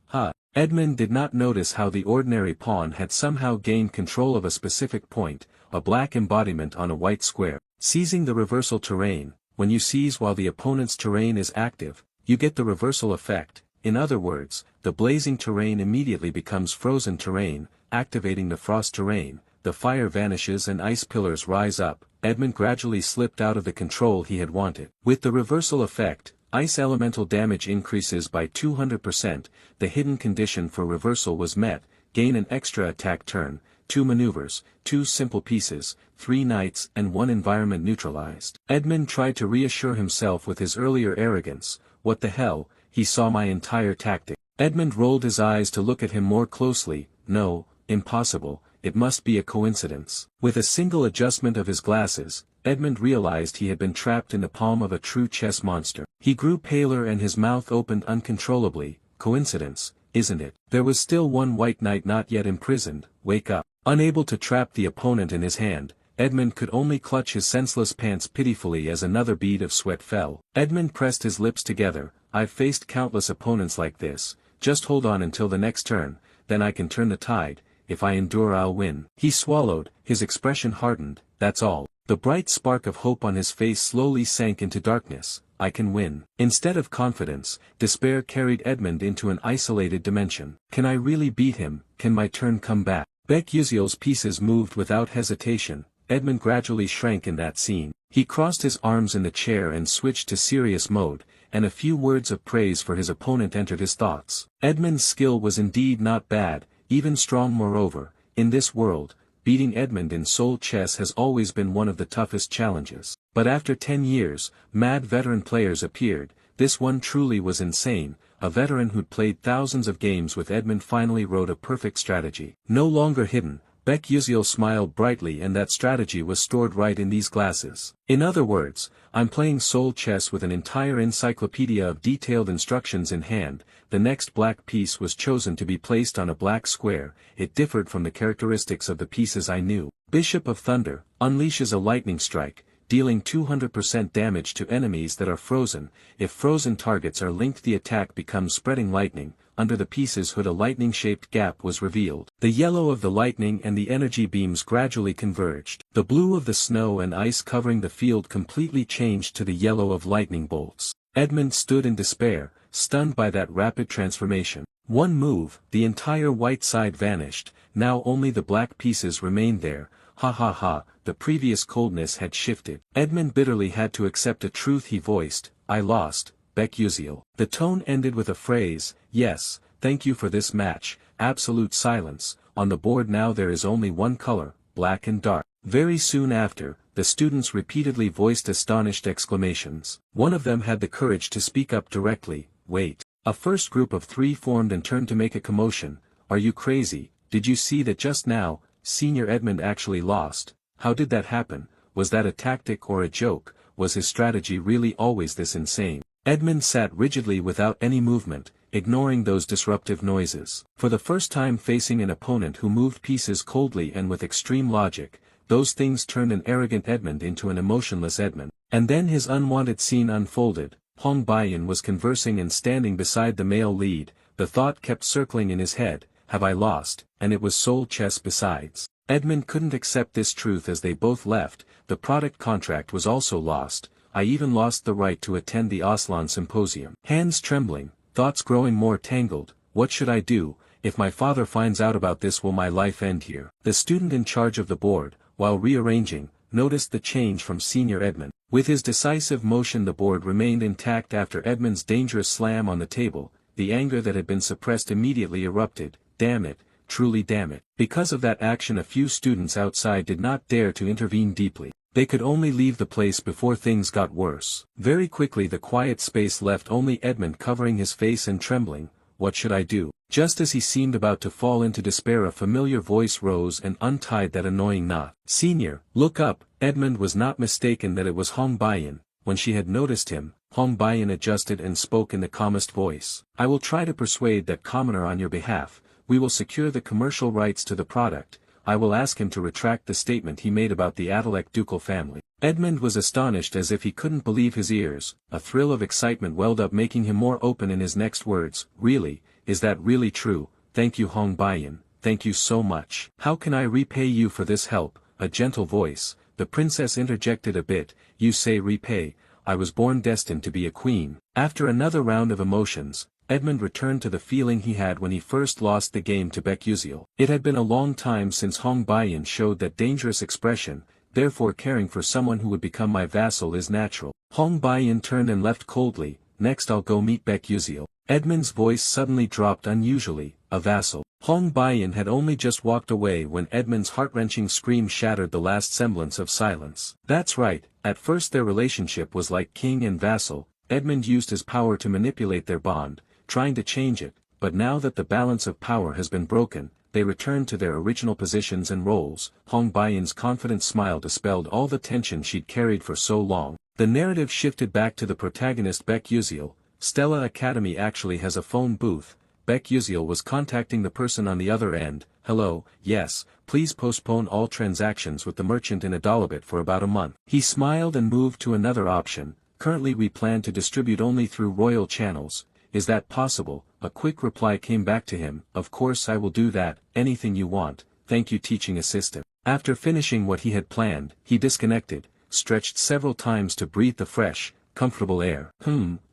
A: Edmund did not notice how the ordinary pawn had somehow gained control of a specific point, a black embodiment on a white square. Seizing the reversal terrain. When you seize while the opponent's terrain is active, you get the reversal effect. In other words, the blazing terrain immediately becomes frozen terrain. Activating the frost terrain, the fire vanishes and ice pillars rise up. Edmund gradually slipped out of the control he had wanted. With the reversal effect, ice elemental damage increases by 200%. The hidden condition for reversal was met. Gain an extra attack turn, 2 maneuvers, 2 simple pieces, 3 knights and 1 environment neutralized. Edmund tried to reassure himself with his earlier arrogance. What the hell, he saw my entire tactic. Edmund rolled his eyes to look at him more closely. No. Impossible, it must be a coincidence. With a single adjustment of his glasses, Edmund realized he had been trapped in the palm of a true chess monster. He grew paler and his mouth opened uncontrollably. Coincidence, isn't it? There was still one white knight not yet imprisoned. Wake up. Unable to trap the opponent in his hand, Edmund could only clutch his senseless pants pitifully as another bead of sweat fell. Edmund pressed his lips together. I've faced countless opponents like this. Just hold on until the next turn, then I can turn the tide. If I endure, I'll win. He swallowed, his expression hardened. That's all. The bright spark of hope on his face slowly sank into darkness. I can win. Instead of confidence, despair carried Edmund into an isolated dimension. Can I really beat him? Can my turn come back? Baek pieces moved without hesitation. Edmund gradually shrank in that scene. He crossed his arms in the chair and switched to serious mode, and a few words of praise for his opponent entered his thoughts. Edmund's skill was indeed not bad. Even strong. Moreover, in this world, beating Edmund in soul chess has always been one of the toughest challenges. But after 10 years, mad veteran players appeared. This one truly was insane. A veteran who'd played thousands of games with Edmund finally wrote a perfect strategy. No longer hidden, Baek smiled brightly, and that strategy was stored right in these glasses. In other words, I'm playing soul chess with an entire encyclopedia of detailed instructions in hand. The next black piece was chosen to be placed on a black square. It differed from the characteristics of the pieces I knew. Bishop of Thunder unleashes a lightning strike, dealing 200% damage to enemies that are frozen. If frozen targets are linked, the attack becomes spreading lightning. Under the piece's hood a lightning-shaped gap was revealed. The yellow of the lightning and the energy beams gradually converged. The blue of the snow and ice covering the field completely changed to the yellow of lightning bolts. Edmund stood in despair. stunned by that rapid transformation. One move, the entire white side vanished, now only the black pieces remained there. Ha ha ha, the previous coldness had shifted. Edmund bitterly had to accept a truth he voiced, I lost, Becuzio. The tone ended with a phrase, yes, thank you for this match, absolute silence, on the board now there is only one color, black and dark. Very soon after, the students repeatedly voiced astonished exclamations. One of them had the courage to speak up directly, wait. A first group of 3 formed and turned to make a commotion. Are you crazy? Did you see that just now, Senior Edmund actually lost? How did that happen? Was that a tactic or a joke? Was his strategy really always this insane? Edmund sat rigidly without any movement, ignoring those disruptive noises. For the first time facing an opponent who moved pieces coldly and with extreme logic, those things turned an arrogant Edmund into an emotionless Edmund. And then his unwanted scene unfolded. Hong Baiyan was conversing and standing beside the male lead. The thought kept circling in his head, have I lost? And it was soul chess besides. Edmund couldn't accept this truth as they both left. The product contract was also lost. I even lost the right to attend the Aslan Symposium. Hands trembling, thoughts growing more tangled. What should I do? If my father finds out about this, will my life end here? The student in charge of the board, while rearranging, noticed the change from Senior Edmund. With his decisive motion the board remained intact after Edmund's dangerous slam on the table. The anger that had been suppressed immediately erupted. Damn it, truly damn it. Because of that action a few students outside did not dare to intervene deeply. They could only leave the place before things got worse. Very quickly the quiet space left only Edmund covering his face and trembling. What should I do? Just as he seemed about to fall into despair a familiar voice rose and untied that annoying knot. Senior, look up. Edmund was not mistaken that it was Hong Baiyan. When she had noticed him, Hong Baiyan adjusted and spoke in the calmest voice. I will try to persuade that commoner on your behalf. We will secure the commercial rights to the product. I will ask him to retract the statement he made about the Adalec ducal family. Edmund was astonished as if he couldn't believe his ears. A thrill of excitement welled up making him more open in his next words. Really? Is that really true? Thank you Hong Baiyan, thank you so much. How can I repay you for this help? A gentle voice. The princess interjected a bit. You say repay. I was born destined to be a queen. After another round of emotions, Edmund returned to the feeling he had when he first lost the game to Becuzio. It had been a long time since Hong Baiyan showed that dangerous expression, therefore caring for someone who would become my vassal is natural. Hong Baiyan turned and left coldly. Next I'll go meet Becuzio. Edmund's voice suddenly dropped unusually. A vassal. Hong Baiyan had only just walked away when Edmund's heart-wrenching scream shattered the last semblance of silence. That's right, at first their relationship was like king and vassal. Edmund used his power to manipulate their bond, trying to change it, but now that the balance of power has been broken, they returned to their original positions and roles. Hong Baiyan's confident smile dispelled all the tension she'd carried for so long. The narrative shifted back to the protagonist Becuzio. Stella Academy actually has a phone booth. Becuzio was contacting the person on the other end. Hello, yes, please postpone all transactions with the merchant in Adalabit for about a month. He smiled and moved to another option. Currently we plan to distribute only through royal channels. Is that possible? A quick reply came back to him. Of course I will do that, anything you want, thank you teaching assistant. After finishing what he had planned, he disconnected, stretched several times to breathe the fresh, comfortable air.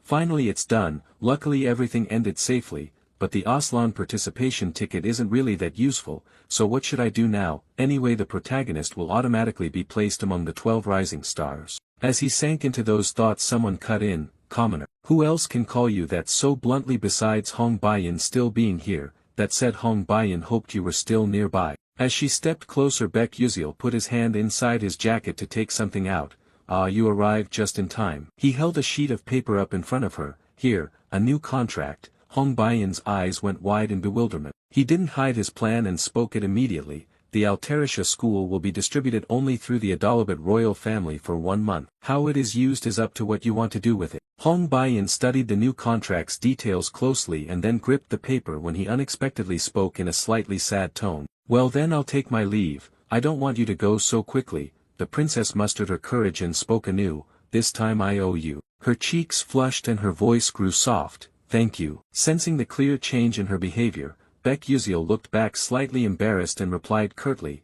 A: Finally it's done. Luckily everything ended safely, but the Aslan participation ticket isn't really that useful, so what should I do now? Anyway the protagonist will automatically be placed among the 12 rising stars. As he sank into those thoughts someone cut in. Commoner. Who else can call you that so bluntly besides Hong Baiyan still being here? That said Hong Baiyan hoped you were still nearby. As she stepped closer Becuzio put his hand inside his jacket to take something out. Ah, you arrived just in time. He held a sheet of paper up in front of her. Here, a new contract. Hong Baiyan's eyes went wide in bewilderment. He didn't hide his plan and spoke it immediately. The Alterisha school will be distributed only through the Adalabit royal family for 1 month. How it is used is up to what you want to do with it. Hong Baiyan studied the new contract's details closely and then gripped the paper when he unexpectedly spoke in a slightly sad tone. Well then I'll take my leave. I don't want you to go so quickly. The princess mustered her courage and spoke anew. This time I owe you. Her cheeks flushed and her voice grew soft. Thank you. Sensing the clear change in her behavior, Becuzio looked back slightly embarrassed and replied curtly,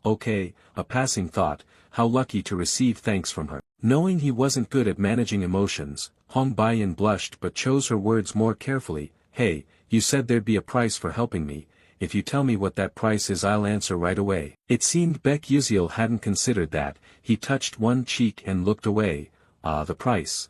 A: okay, a passing thought, how lucky to receive thanks from her. Knowing he wasn't good at managing emotions, Hong Baiyan blushed but chose her words more carefully. Hey, you said there'd be a price for helping me. If you tell me what that price is, I'll answer right away. It seemed Baek Yuziel hadn't considered that. He touched one cheek and looked away. The price.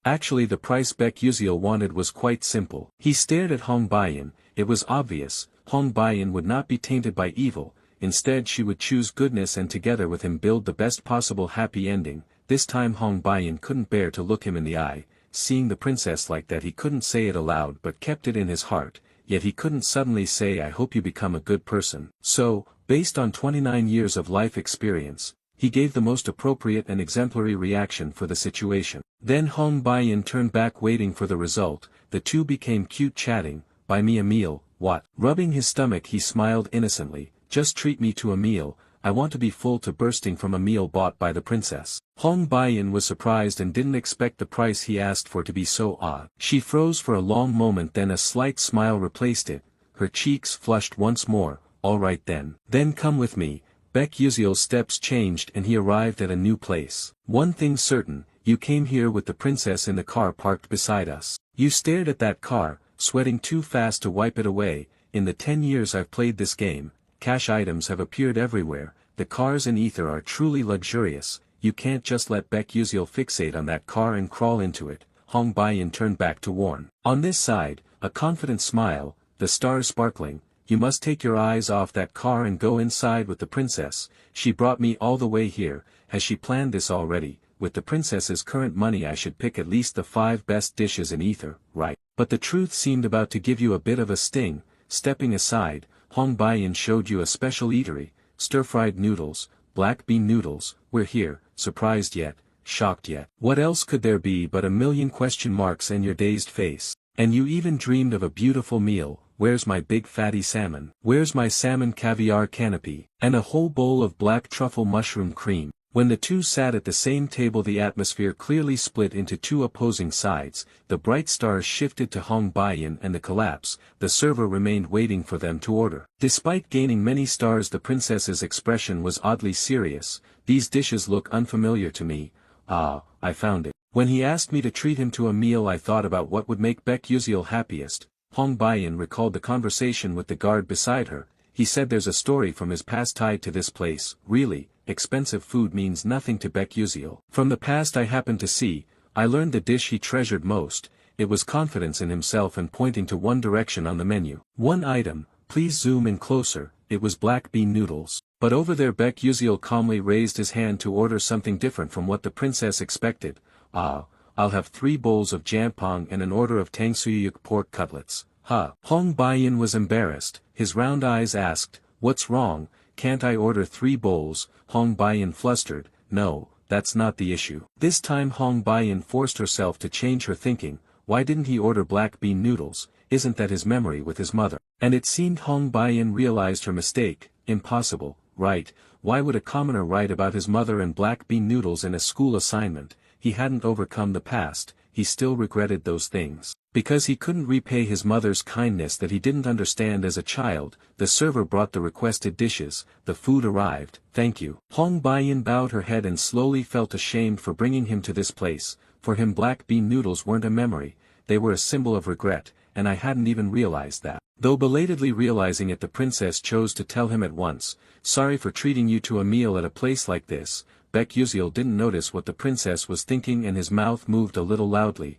A: Actually the price Baek Yuziel wanted was quite simple. He stared at Hong Baiyan. It was obvious, Hong Baiyan would not be tainted by evil. Instead she would choose goodness and together with him build the best possible happy ending. This time Hong Baiyan couldn't bear to look him in the eye. Seeing the princess like that, he couldn't say it aloud but kept it in his heart. Yet he couldn't suddenly say, I hope you become a good person. So, based on 29 years of life experience, he gave the most appropriate and exemplary reaction for the situation. Then Hong Baiyan turned back waiting for the result. The two became cute chatting. Buy me a meal, what? Rubbing his stomach he smiled innocently. Just treat me to a meal. I want to be full to bursting from a meal bought by the princess. Hong Baiyan was surprised and didn't expect the price he asked for to be so odd. She froze for a long moment, then a slight smile replaced it. Her cheeks flushed once more. All right then. Then come with me. Baek Yuziel's steps changed and he arrived at a new place. One thing's certain, you came here with the princess in the car parked beside us. You stared at that car, sweating too fast to wipe it away. In the 10 years I've played this game, cash items have appeared everywhere. The cars in Ether are truly luxurious. You can't just let Baek Yuziel fixate on that car and crawl into it. Hong Baiyan turned back to warn. On this side, a confident smile, the stars sparkling. You must take your eyes off that car and go inside with the princess. She brought me all the way here. Has she planned this already? With the princess's current money I should pick at least the 5 best dishes in Ether, right? But the truth seemed about to give you a bit of a sting. Stepping aside, Hong Baiyan showed you a special eatery. Stir-fried noodles, black bean noodles. We're here, surprised yet, shocked yet. What else could there be but a million question marks and your dazed face? And you even dreamed of a beautiful meal. Where's my big fatty salmon? Where's my salmon caviar canopy? And a whole bowl of black truffle mushroom cream. When the two sat at the same table the atmosphere clearly split into two opposing sides. The bright stars shifted to Hong Baiyan and the collapse. The server remained waiting for them to order. Despite gaining many stars, the princess's expression was oddly serious. These dishes look unfamiliar to me. Ah, I found it. When he asked me to treat him to a meal I thought about what would make Baek Yuziel happiest. Hong Baiyan recalled the conversation with the guard beside her. He said there's a story from his past tied to this place. Really, expensive food means nothing to Baek Yuziel. From the past I happened to see, I learned the dish he treasured most. It was confidence in himself and pointing to one direction on the menu. One item, please zoom in closer. It was black bean noodles. But over there Baek Yuziel calmly raised his hand to order something different from what the princess expected. I'll have 3 bowls of jampong and an order of tangsuyuk pork cutlets. Hong Baiyan was embarrassed. His round eyes asked, what's wrong? Can't I order 3 bowls? Hong Baiyan flustered. No, that's not the issue. This time Hong Baiyan forced herself to change her thinking. Why didn't he order black bean noodles? Isn't that his memory with his mother? And it seemed Hong Baiyan realized her mistake. Impossible, right? Why would a commoner write about his mother and black bean noodles in a school assignment? He hadn't overcome the past, he still regretted those things. Because he couldn't repay his mother's kindness that he didn't understand as a child. The server brought the requested dishes. The food arrived. Thank you. Hong Baiyan bowed her head and slowly felt ashamed for bringing him to this place. For him black bean noodles weren't a memory, they were a symbol of regret, and I hadn't even realized that. Though belatedly realizing it, the princess chose to tell him at once, sorry for treating you to a meal at a place like this. Baek Yuziel didn't notice what the princess was thinking and his mouth moved a little loudly.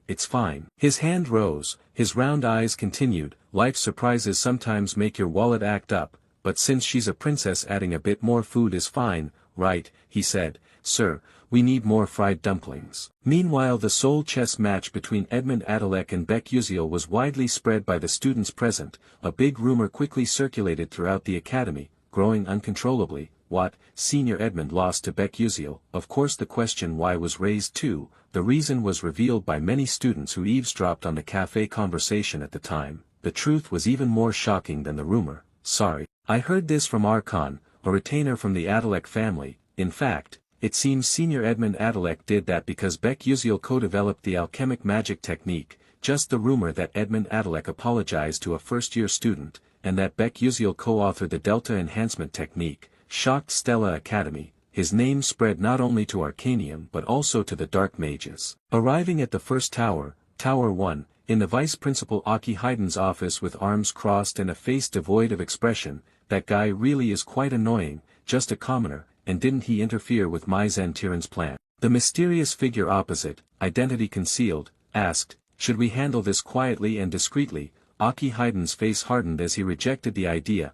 A: It's fine. His hand rose, his round eyes continued, life's surprises sometimes make your wallet act up, but since she's a princess adding a bit more food is fine, right? He said, sir, we need more fried dumplings. Meanwhile the soul chess match between Edmund Adalek and Baek Yuziel was widely spread by the students present. A big rumor quickly circulated throughout the academy, growing uncontrollably. What? Senior Edmund lost to Baek Yuziel. Of course the question why was raised too. The reason was revealed by many students who eavesdropped on the cafe conversation at the time. The truth was even more shocking than the rumor. Sorry. I heard this from Archon, a retainer from the Adalek family. In fact, it seems Senior Edmund Adalek did that because Baek Yuziel co-developed the alchemic magic technique. Just the rumor that Edmund Adalek apologized to a first-year student, and that Baek Yuziel co-authored the Delta enhancement technique, shocked Stella Academy. his name spread not only to Arcanium but also to the Dark Mages. Arriving at the first tower, Tower 1, in the Vice Principal Aki Hyden's office with arms crossed and a face devoid of expression, that guy really is quite annoying, just a commoner, and didn't he interfere with Mai Zentiran's plan? The mysterious figure opposite, identity concealed, asked, should we handle this quietly and discreetly? Aki Hyden's face hardened as he rejected the idea.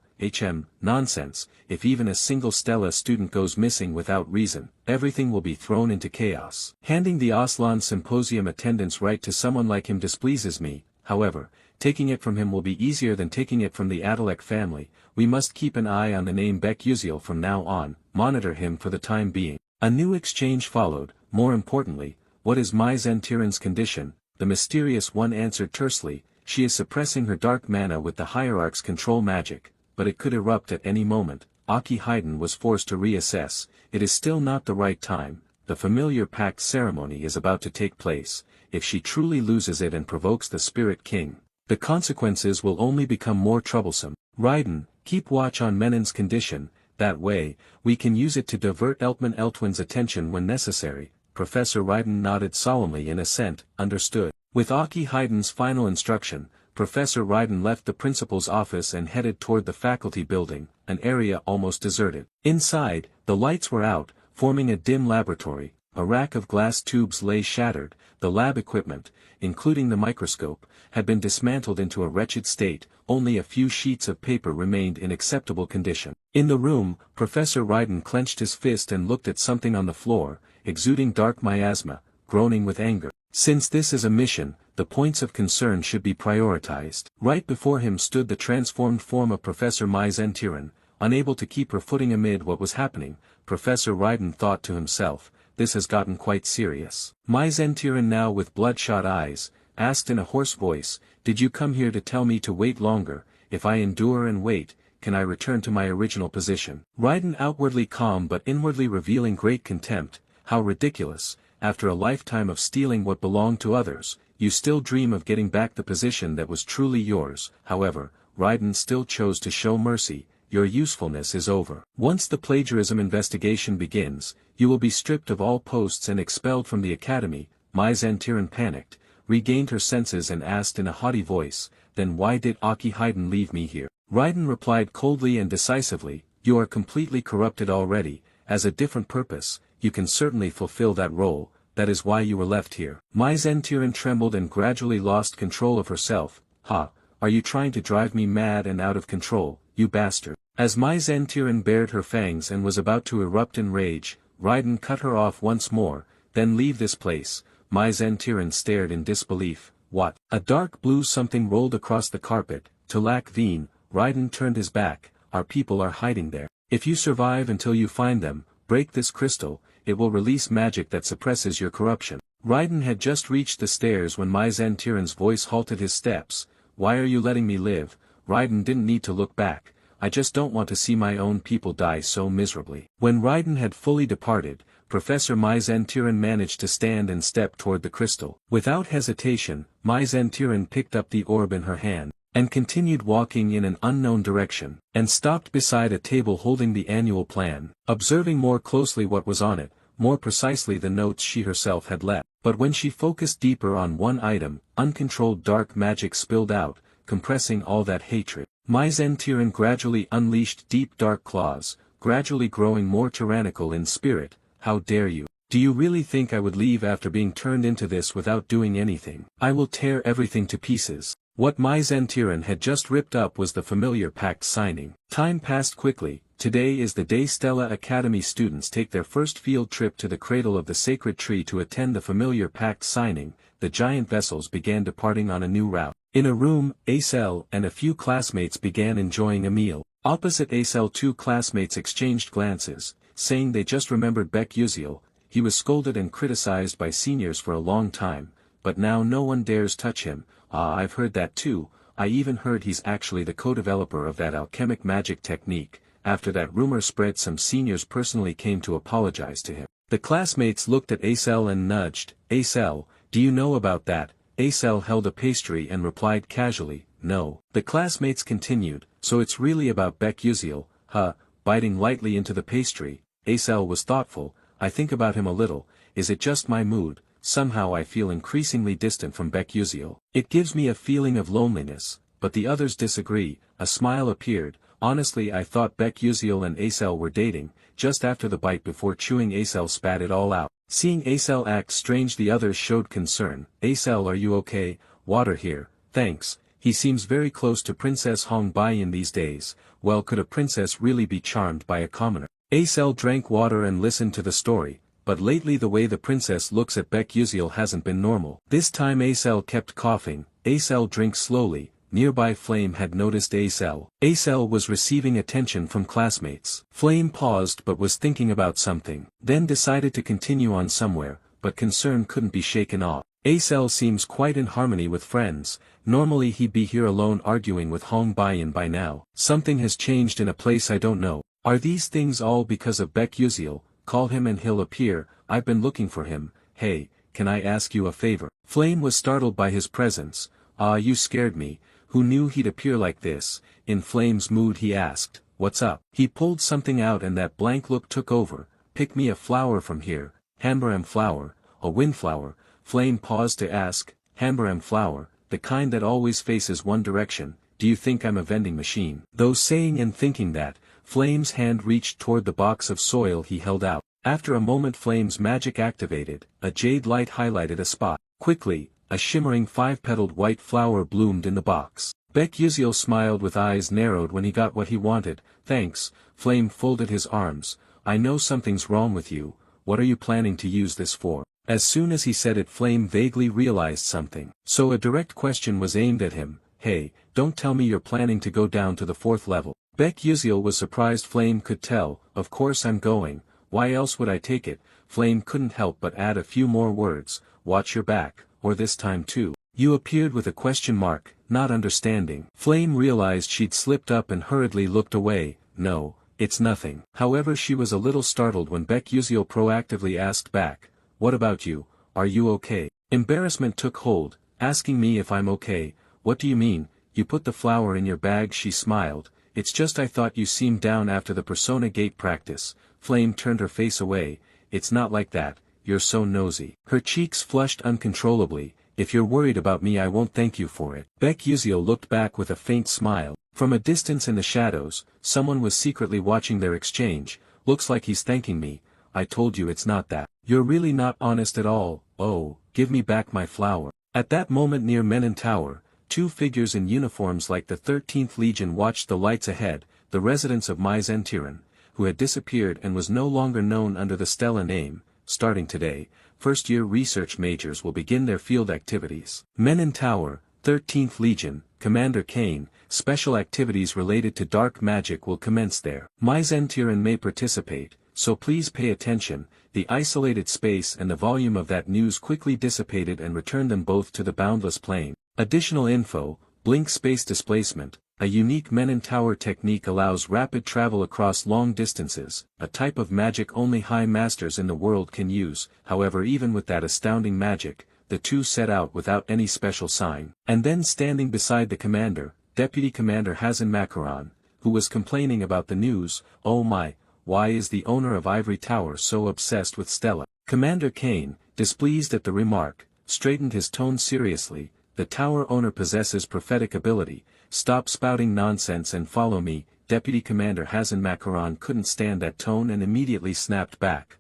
A: Nonsense, if even a single Stella student goes missing without reason, everything will be thrown into chaos. Handing the Aslan Symposium attendance right to someone like him displeases me, however, taking it from him will be easier than taking it from the Adalek family. We must keep an eye on the name Bek Uziel from now on, monitor him for the time being. A new exchange followed. More importantly, what is Mai Zentiran's condition? The mysterious one answered tersely, she is suppressing her dark mana with the hierarch's control magic, but it could erupt at any moment. Aki Hyden was forced to reassess. It is still not the right time. The familiar pact ceremony is about to take place. If she truly loses it and provokes the Spirit King, the consequences will only become more troublesome. Ryden, keep watch on Menon's condition, that way, we can use it to divert Eltman Eltwin's attention when necessary. Professor Ryden nodded solemnly in assent. Understood. With Aki Hyden's final instruction, Professor Ryden left the principal's office and headed toward the faculty building, an area almost deserted. Inside, the lights were out, forming a dim laboratory. A rack of glass tubes lay shattered. The lab equipment, including the microscope, had been dismantled into a wretched state. Only a few sheets of paper remained in acceptable condition. In the room, Professor Ryden clenched his fist and looked at something on the floor, exuding dark miasma, groaning with anger. Since this is a mission, the points of concern should be prioritized. Right before him stood the transformed form of Professor Mai Zentiran. Unable to keep her footing amid what was happening, Professor Ryden thought to himself, this has gotten quite serious. Mai Zentiran, now with bloodshot eyes, asked in a hoarse voice, did you come here to tell me to wait longer? If I endure and wait, can I return to my original position? Ryden, outwardly calm but inwardly revealing great contempt. How ridiculous, after a lifetime of stealing what belonged to others, you still dream of getting back the position that was truly yours. However, Ryden still chose to show mercy. Your usefulness is over. Once the plagiarism investigation begins, you will be stripped of all posts and expelled from the academy. Mai Zentiran panicked, regained her senses and asked in a haughty voice, then why did Aki Hyden leave me here? Ryden replied coldly and decisively, you are completely corrupted already. As a different purpose, you can certainly fulfill that role, that is why you were left here. Mai Zentiran trembled and gradually lost control of herself. Ha, are you trying to drive me mad and out of control, you bastard? As Mai Zentiran bared her fangs and was about to erupt in rage, Ryden cut her off once more, then leave this place. Mai Zentiran stared in disbelief. What? A dark blue something rolled across the carpet. To lack Veen, Ryden turned his back. Our people are hiding there. If you survive until you find them, break this crystal, it will release magic that suppresses your corruption. Ryden had just reached the stairs when Mai Zentiran's voice halted his steps. Why are you letting me live? Ryden didn't need to look back. I just don't want to see my own people die so miserably. When Ryden had fully departed, Professor Mai Zentiran managed to stand and step toward the crystal. Without hesitation, Mai Zentiran picked up the orb in her hand, and continued walking in an unknown direction, and stopped beside a table holding the annual plan, observing more closely what was on it, more precisely the notes she herself had left. But when she focused deeper on one item, uncontrolled dark magic spilled out, compressing all that hatred. Mai Zentiran gradually unleashed deep dark claws, gradually growing more tyrannical in spirit. How dare you? Do you really think I would leave after being turned into this without doing anything? I will tear everything to pieces. What Mai Zentiran had just ripped up was the familiar pact signing. Time passed quickly. Today is the day Stella Academy students take their first field trip to the cradle of the sacred tree to attend the familiar pact signing. The giant vessels began departing on a new route. In a room, Acel and a few classmates began enjoying a meal. Opposite Acel, two classmates exchanged glances, saying they just remembered Bek Uziel. He was scolded and criticized by seniors for a long time, but now no one dares touch him. Ah, I've heard that too. I even heard he's actually the co-developer of that alchemic magic technique. After that rumor spread, some seniors personally came to apologize to him. The classmates looked at Acel and nudged. Acel, do you know about that? Acel held a pastry and replied casually, no. The classmates continued, so it's really about Bek Uziel, huh? Biting lightly into the pastry, Acel was thoughtful. I think about him a little. Is it just my mood? Somehow I feel increasingly distant from Baekhyuseol. It gives me a feeling of loneliness, but the others disagree. A smile appeared. Honestly, I thought Baekhyuseol and Acel were dating. Just after the bite before chewing, Acel spat it all out. Seeing Acel act strange, the others showed concern. Acel, are you okay? Water here, thanks. He seems very close to Princess Hong Baiyan these days. Well, could a princess really be charmed by a commoner? Acel drank water and listened to the story, but lately the way the princess looks at Baekhyuseol hasn't been normal. This time Acel kept coughing. Acel drinks slowly. Nearby Flame had noticed Acel. Acel was receiving attention from classmates. Flame paused but was thinking about something, then decided to continue on somewhere, but concern couldn't be shaken off. Acel seems quite in harmony with friends. Normally he'd be here alone arguing with Hong Baiyan by now. Something has changed in a place I don't know. Are these things all because of Baekhyuseol? Call him and he'll appear. I've been looking for him. Hey, can I ask you a favor? Flame was startled by his presence. You scared me. Who knew he'd appear like this? In Flame's mood he asked, what's up? He pulled something out and that blank look took over. Pick me a flower from here. Hambaram flower, a windflower. Flame paused to ask, Hambaram flower, the kind that always faces one direction. Do you think I'm a vending machine? Though saying and thinking that, Flame's hand reached toward the box of soil he held out. After a moment Flame's magic activated. A jade light highlighted a spot. Quickly, a shimmering 5-petaled white flower bloomed in the box. Baekhyuseol smiled with eyes narrowed when he got what he wanted. Thanks. Flame folded his arms. I know something's wrong with you. What are you planning to use this for? As soon as he said it, Flame vaguely realized something. So a direct question was aimed at him. Hey, don't tell me you're planning to go down to the 4th level. Baekhyuseol was surprised Flame could tell. Of course I'm going. Why else would I take it? Flame couldn't help but add a few more words. Watch your back. Or this time too. You appeared with a question mark, not understanding. Flame realized she'd slipped up and hurriedly looked away. No, it's nothing. However, she was a little startled when Baekhyuseol proactively asked back, what about you? Are you okay? Embarrassment took hold, asking me if I'm okay. What do you mean? You put the flower in your bag? She smiled. It's just I thought you seemed down after the Persona Gate practice. Flame turned her face away. It's not like that. You're so nosy. Her cheeks flushed uncontrollably. If you're worried about me, I won't thank you for it. Baekhyuseol looked back with a faint smile. From a distance in the shadows, someone was secretly watching their exchange. Looks like he's thanking me. I told you it's not that. You're really not honest at all. Oh, give me back my flower. At that moment near Menon Tower, 2 figures in uniforms like the 13th Legion watched the lights ahead, the residents of Mage, who had disappeared and was no longer known under the Stella name. Starting today, first-year research majors will begin their field activities. Menon Tower, 13th Legion, Commander Kane, special activities related to dark magic will commence there. Mage may participate, so please pay attention. The isolated space and the volume of that news quickly dissipated and returned them both to the boundless plane. Additional info, blink space displacement. A unique Menon Tower technique allows rapid travel across long distances, a type of magic only high masters in the world can use. However, even with that astounding magic, the two set out without any special sign. And then standing beside the commander, Deputy Commander Hazen Macaron, who was complaining about the news. Oh my, why is the owner of Ivory Tower so obsessed with Stella? Commander Kane, displeased at the remark, straightened his tone seriously. The tower owner possesses prophetic ability. Stop spouting nonsense and follow me. Deputy Commander Hazen Macaron couldn't stand that tone and immediately snapped back.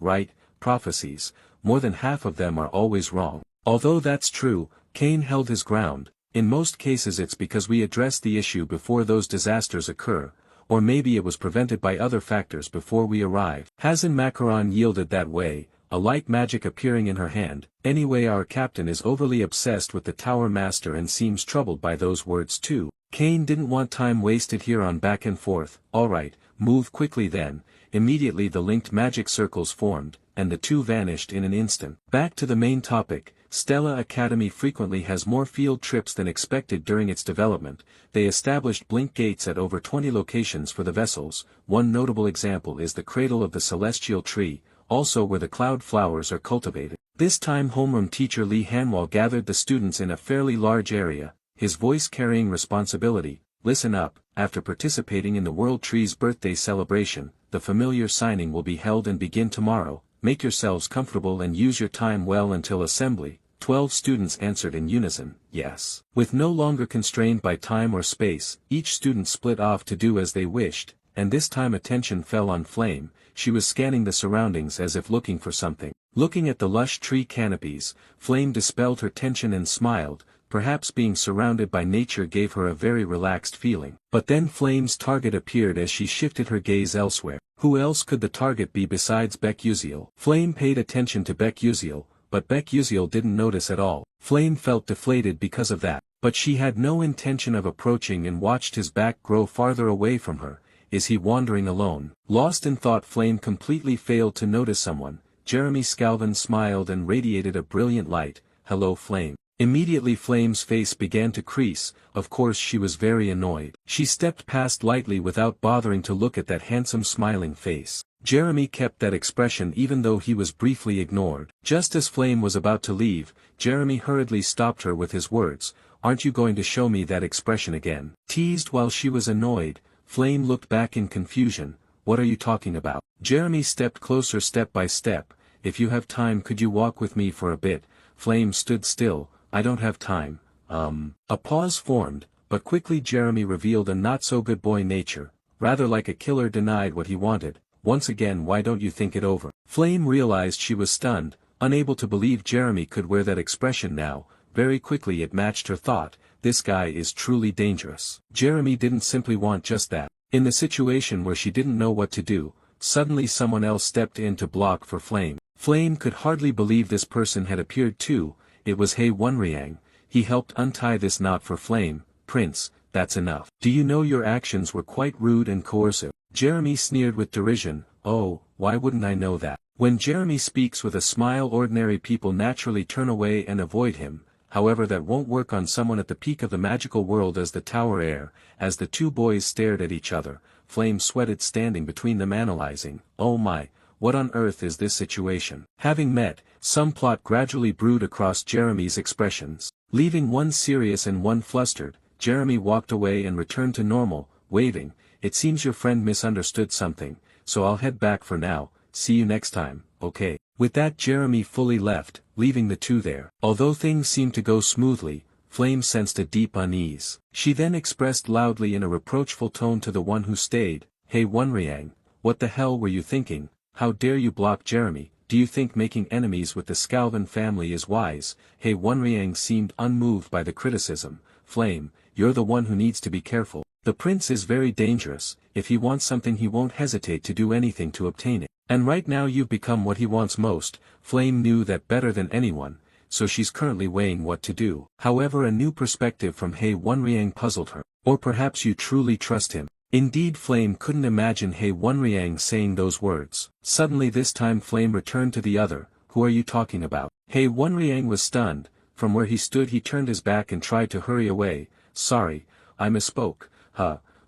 A: Right, prophecies, more than half of them are always wrong. Although that's true, Kane held his ground. In most cases it's because we address the issue before those disasters occur, or maybe it was prevented by other factors before we arrive. Hazen Macaron yielded that way, a light magic appearing in her hand. Anyway, our captain is overly obsessed with the Tower Master and seems troubled by those words too. Kane didn't want time wasted here on back and forth. Alright, move quickly then. Immediately the linked magic circles formed, and the two vanished in an instant. Back to the main topic. Stella Academy frequently has more field trips than expected during its development. They established blink gates at over 20 locations for the vessels. One notable example is the cradle of the celestial tree, also where the cloud flowers are cultivated. This time homeroom teacher Lee Hanwha gathered the students in a fairly large area, his voice carrying responsibility. Listen up, after participating in the World Tree's birthday celebration, the familiar signing will be held and begin tomorrow. Make yourselves comfortable and use your time well until assembly. 12 students answered in unison, yes. With no longer constrained by time or space, each student split off to do as they wished, and this time attention fell on Flame. She was scanning the surroundings as if looking for something. Looking at the lush tree canopies, Flame dispelled her tension and smiled. Perhaps being surrounded by nature gave her a very relaxed feeling. But then Flame's target appeared as she shifted her gaze elsewhere. Who else could the target be besides Becjusiel? Flame paid attention to Becjusiel, but Becjusiel didn't notice at all. Flame felt deflated because of that. But she had no intention of approaching and watched his back grow farther away from her. Is he wandering alone? Lost in thought, Flame completely failed to notice someone. Jeremy Scalvin smiled and radiated a brilliant light. Hello, Flame. Immediately Flame's face began to crease. Of course she was very annoyed. She stepped past lightly without bothering to look at that handsome smiling face. Jeremy kept that expression even though he was briefly ignored. Just as Flame was about to leave, Jeremy hurriedly stopped her with his words, "Aren't you going to show me that expression again?" Teased while she was annoyed, Flame looked back in confusion. What are you talking about? Jeremy stepped closer step by step. If you have time, could you walk with me for a bit? Flame stood still. I don't have time. A pause formed, but quickly Jeremy revealed a not-so-good boy nature, rather like a killer denied what he wanted. Once again, why don't you think it over? Flame realized she was stunned, unable to believe Jeremy could wear that expression now. Very quickly it matched her thought, this guy is truly dangerous. Jeremy didn't simply want just that. In the situation where she didn't know what to do, suddenly someone else stepped in to block for Flame. Flame could hardly believe this person had appeared too. It was Hei Wonriang. He helped untie this knot for Flame. Prince, that's enough. Do you know your actions were quite rude and coercive? Jeremy sneered with derision. Oh, why wouldn't I know that? When Jeremy speaks with a smile, ordinary people naturally turn away and avoid him. However, that won't work on someone at the peak of the magical world as the Tower Heir. As the two boys stared at each other, Flame sweated standing between them, analyzing. Oh my, what on earth is this situation? Having met, some plot gradually brewed across Jeremy's expressions. Leaving one serious and one flustered, Jeremy walked away and returned to normal, waving. It seems your friend misunderstood something, so I'll head back for now. See you next time, okay? With that, Jeremy fully left, leaving the two there. Although things seemed to go smoothly, Flame sensed a deep unease. She then expressed loudly in a reproachful tone to the one who stayed, Hei Wonriang, what the hell were you thinking? How dare you block Jeremy? Do you think making enemies with the Scalvin family is wise? Hei Wonriang seemed unmoved by the criticism. Flame, you're the one who needs to be careful. The prince is very dangerous. If he wants something, he won't hesitate to do anything to obtain it. And right now you've become what he wants most. Flame knew that better than anyone, so she's currently weighing what to do. However, a new perspective from Hei Wonriang puzzled her. Or perhaps you truly trust him. Indeed, Flame couldn't imagine Hei Wonriang saying those words. Suddenly this time Flame returned to the other. Who are you talking about? Hei Wonriang was stunned. From where he stood he turned his back and tried to hurry away. Sorry, I misspoke.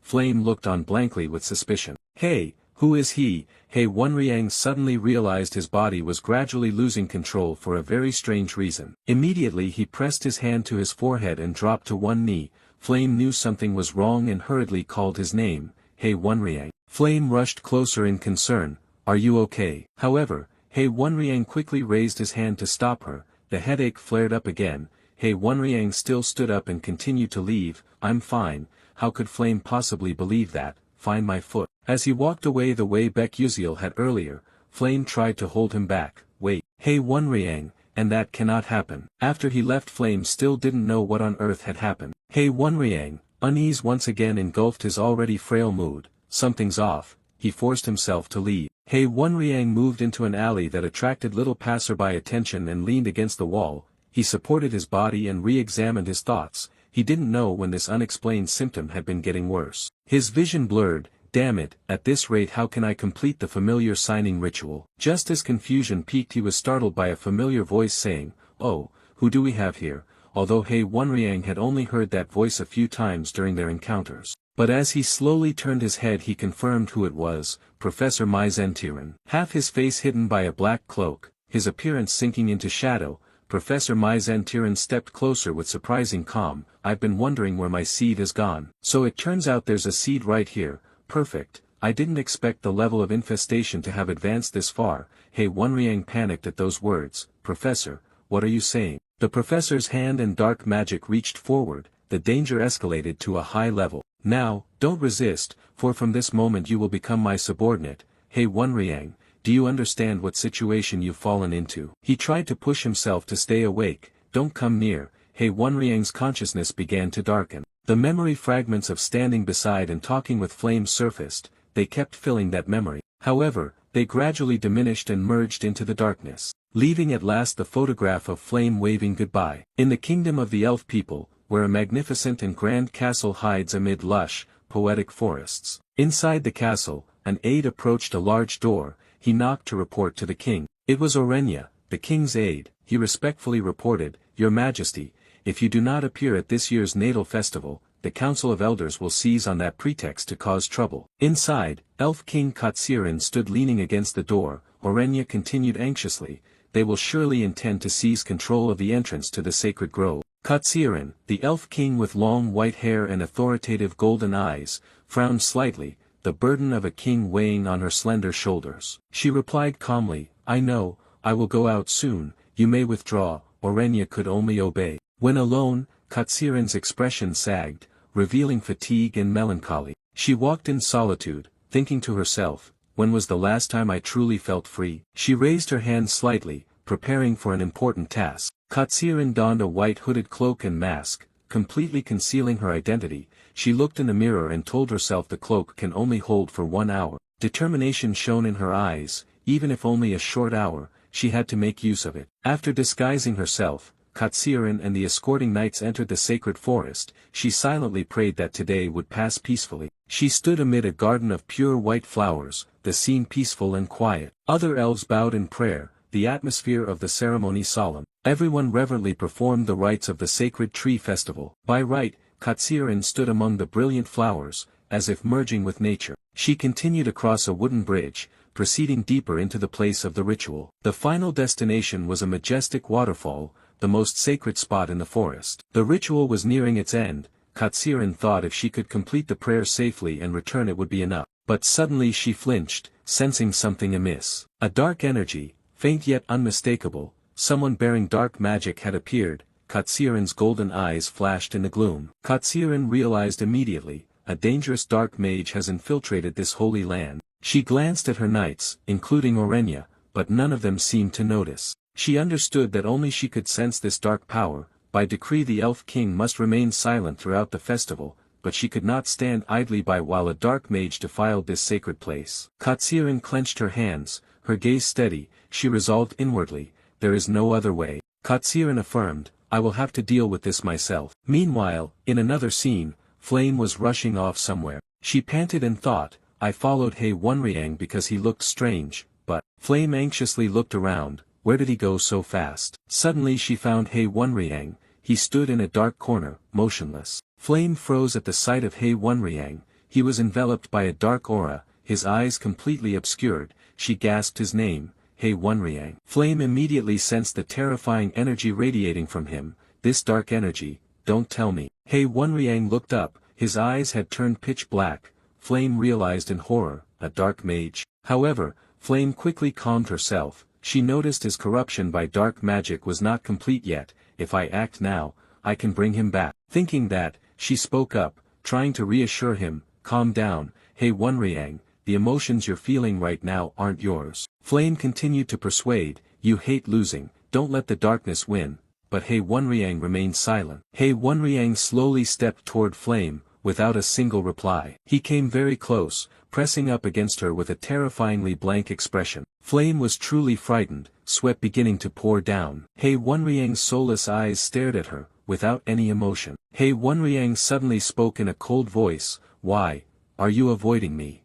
A: Flame looked on blankly with suspicion. Hey, who is he? Hei Wonriang suddenly realized his body was gradually losing control for a very strange reason. Immediately he pressed his hand to his forehead and dropped to one knee. Flame knew something was wrong and hurriedly called his name, Hei Wonriang. Flame rushed closer in concern. Are you okay? However, Hei Wonriang quickly raised his hand to stop her. The headache flared up again. Hei Wonriang still stood up and continued to leave. I'm fine. How could Flame possibly believe that? Find my foot. As he walked away the way Becjusiel had earlier, Flame tried to hold him back. Wait, Hei Wonriang, and that cannot happen. After he left, Flame still didn't know what on earth had happened. Hei Wonriang, unease once again engulfed his already frail mood. Something's off. He forced himself to leave. Hei Wonriang moved into an alley that attracted little passerby attention and leaned against the wall. He supported his body and re-examined his thoughts. He didn't know when this unexplained symptom had been getting worse. His vision blurred. Damn it, at this rate how can I complete the familiar signing ritual? Just as confusion peaked, he was startled by a familiar voice saying, Oh, who do we have here? Although Hei Wonriang had only heard that voice a few times during their encounters. But as he slowly turned his head he confirmed who it was, Professor Mizentiran. Half his face hidden by a black cloak, his appearance sinking into shadow, Professor Mizentiran stepped closer with surprising calm. I've been wondering where my seed has gone. So it turns out there's a seed right here, perfect. I didn't expect the level of infestation to have advanced this far. Hey Wonriang panicked at those words. Professor, what are you saying? The professor's hand and dark magic reached forward, the danger escalated to a high level. Now, don't resist, for from this moment you will become my subordinate. Hey Wonriang, do you understand what situation you've fallen into? He tried to push himself to stay awake. Don't come near. Hey Wonriang's consciousness began to darken. The memory fragments of standing beside and talking with Flame surfaced. They kept filling that memory. However, they gradually diminished and merged into the darkness, leaving at last the photograph of Flame waving goodbye. In the kingdom of the elf people, where a magnificent and grand castle hides amid lush, poetic forests. Inside the castle, an aide approached a large door. He knocked to report to the king. It was Orenya, the king's aide. He respectfully reported, Your Majesty, if you do not appear at this year's natal festival, the Council of Elders will seize on that pretext to cause trouble. Inside, Elf King Katsirin stood leaning against the door. Orenya continued anxiously, They will surely intend to seize control of the entrance to the sacred grove. Katsirin, the Elf King with long white hair and authoritative golden eyes, frowned slightly, the burden of a king weighing on her slender shoulders. She replied calmly, I know, I will go out soon, you may withdraw. Orenya could only obey. When alone, Katsirin's expression sagged, revealing fatigue and melancholy. She walked in solitude, thinking to herself, when was the last time I truly felt free? She raised her hand slightly, preparing for an important task. Katsirin donned a white hooded cloak and mask, completely concealing her identity. She looked in the mirror and told herself the cloak can only hold for 1 hour. Determination shone in her eyes, even if only a short hour, she had to make use of it. After disguising herself, Katsirin and the escorting knights entered the sacred forest. She silently prayed that today would pass peacefully. She stood amid a garden of pure white flowers, the scene peaceful and quiet. Other elves bowed in prayer, the atmosphere of the ceremony solemn. Everyone reverently performed the rites of the sacred tree festival. By right, Katsirin stood among the brilliant flowers, as if merging with nature. She continued across a wooden bridge, proceeding deeper into the place of the ritual. The final destination was a majestic waterfall, the most sacred spot in the forest. The ritual was nearing its end. Katsirin thought if she could complete the prayer safely and return it would be enough. But suddenly she flinched, sensing something amiss. A dark energy, faint yet unmistakable, someone bearing dark magic had appeared. Katsirin's golden eyes flashed in the gloom. Katsirin realized immediately, a dangerous dark mage has infiltrated this holy land. She glanced at her knights, including Orenya, but none of them seemed to notice. She understood that only she could sense this dark power. By decree the Elf King must remain silent throughout the festival, but she could not stand idly by while a dark mage defiled this sacred place. Katsirin clenched her hands, her gaze steady. She resolved inwardly, there is no other way. Katsirin affirmed, I will have to deal with this myself. Meanwhile, in another scene, Flame was rushing off somewhere. She panted and thought, I followed He Wonriang because he looked strange, but Flame anxiously looked around. Where did he go so fast? Suddenly she found He Wonriang. He stood in a dark corner, motionless. Flame froze at the sight of He Wonriang. He was enveloped by a dark aura, his eyes completely obscured. She gasped his name, He Wonriang. Flame immediately sensed the terrifying energy radiating from him. This dark energy, don't tell me. He Wonriang looked up, his eyes had turned pitch black. Flame realized in horror, a dark mage. However, Flame quickly calmed herself. She noticed his corruption by dark magic was not complete yet. If I act now, I can bring him back. Thinking that, she spoke up, trying to reassure him, calm down, He Wonriang, the emotions you're feeling right now aren't yours. Flame continued to persuade, you hate losing, don't let the darkness win, but He Wonriang remained silent. He Wonriang slowly stepped toward Flame, without a single reply. He came very close, pressing up against her with a terrifyingly blank expression. Flame was truly frightened, sweat beginning to pour down. He Wonriang's soulless eyes stared at her, without any emotion. He Wonriang suddenly spoke in a cold voice, why, are you avoiding me?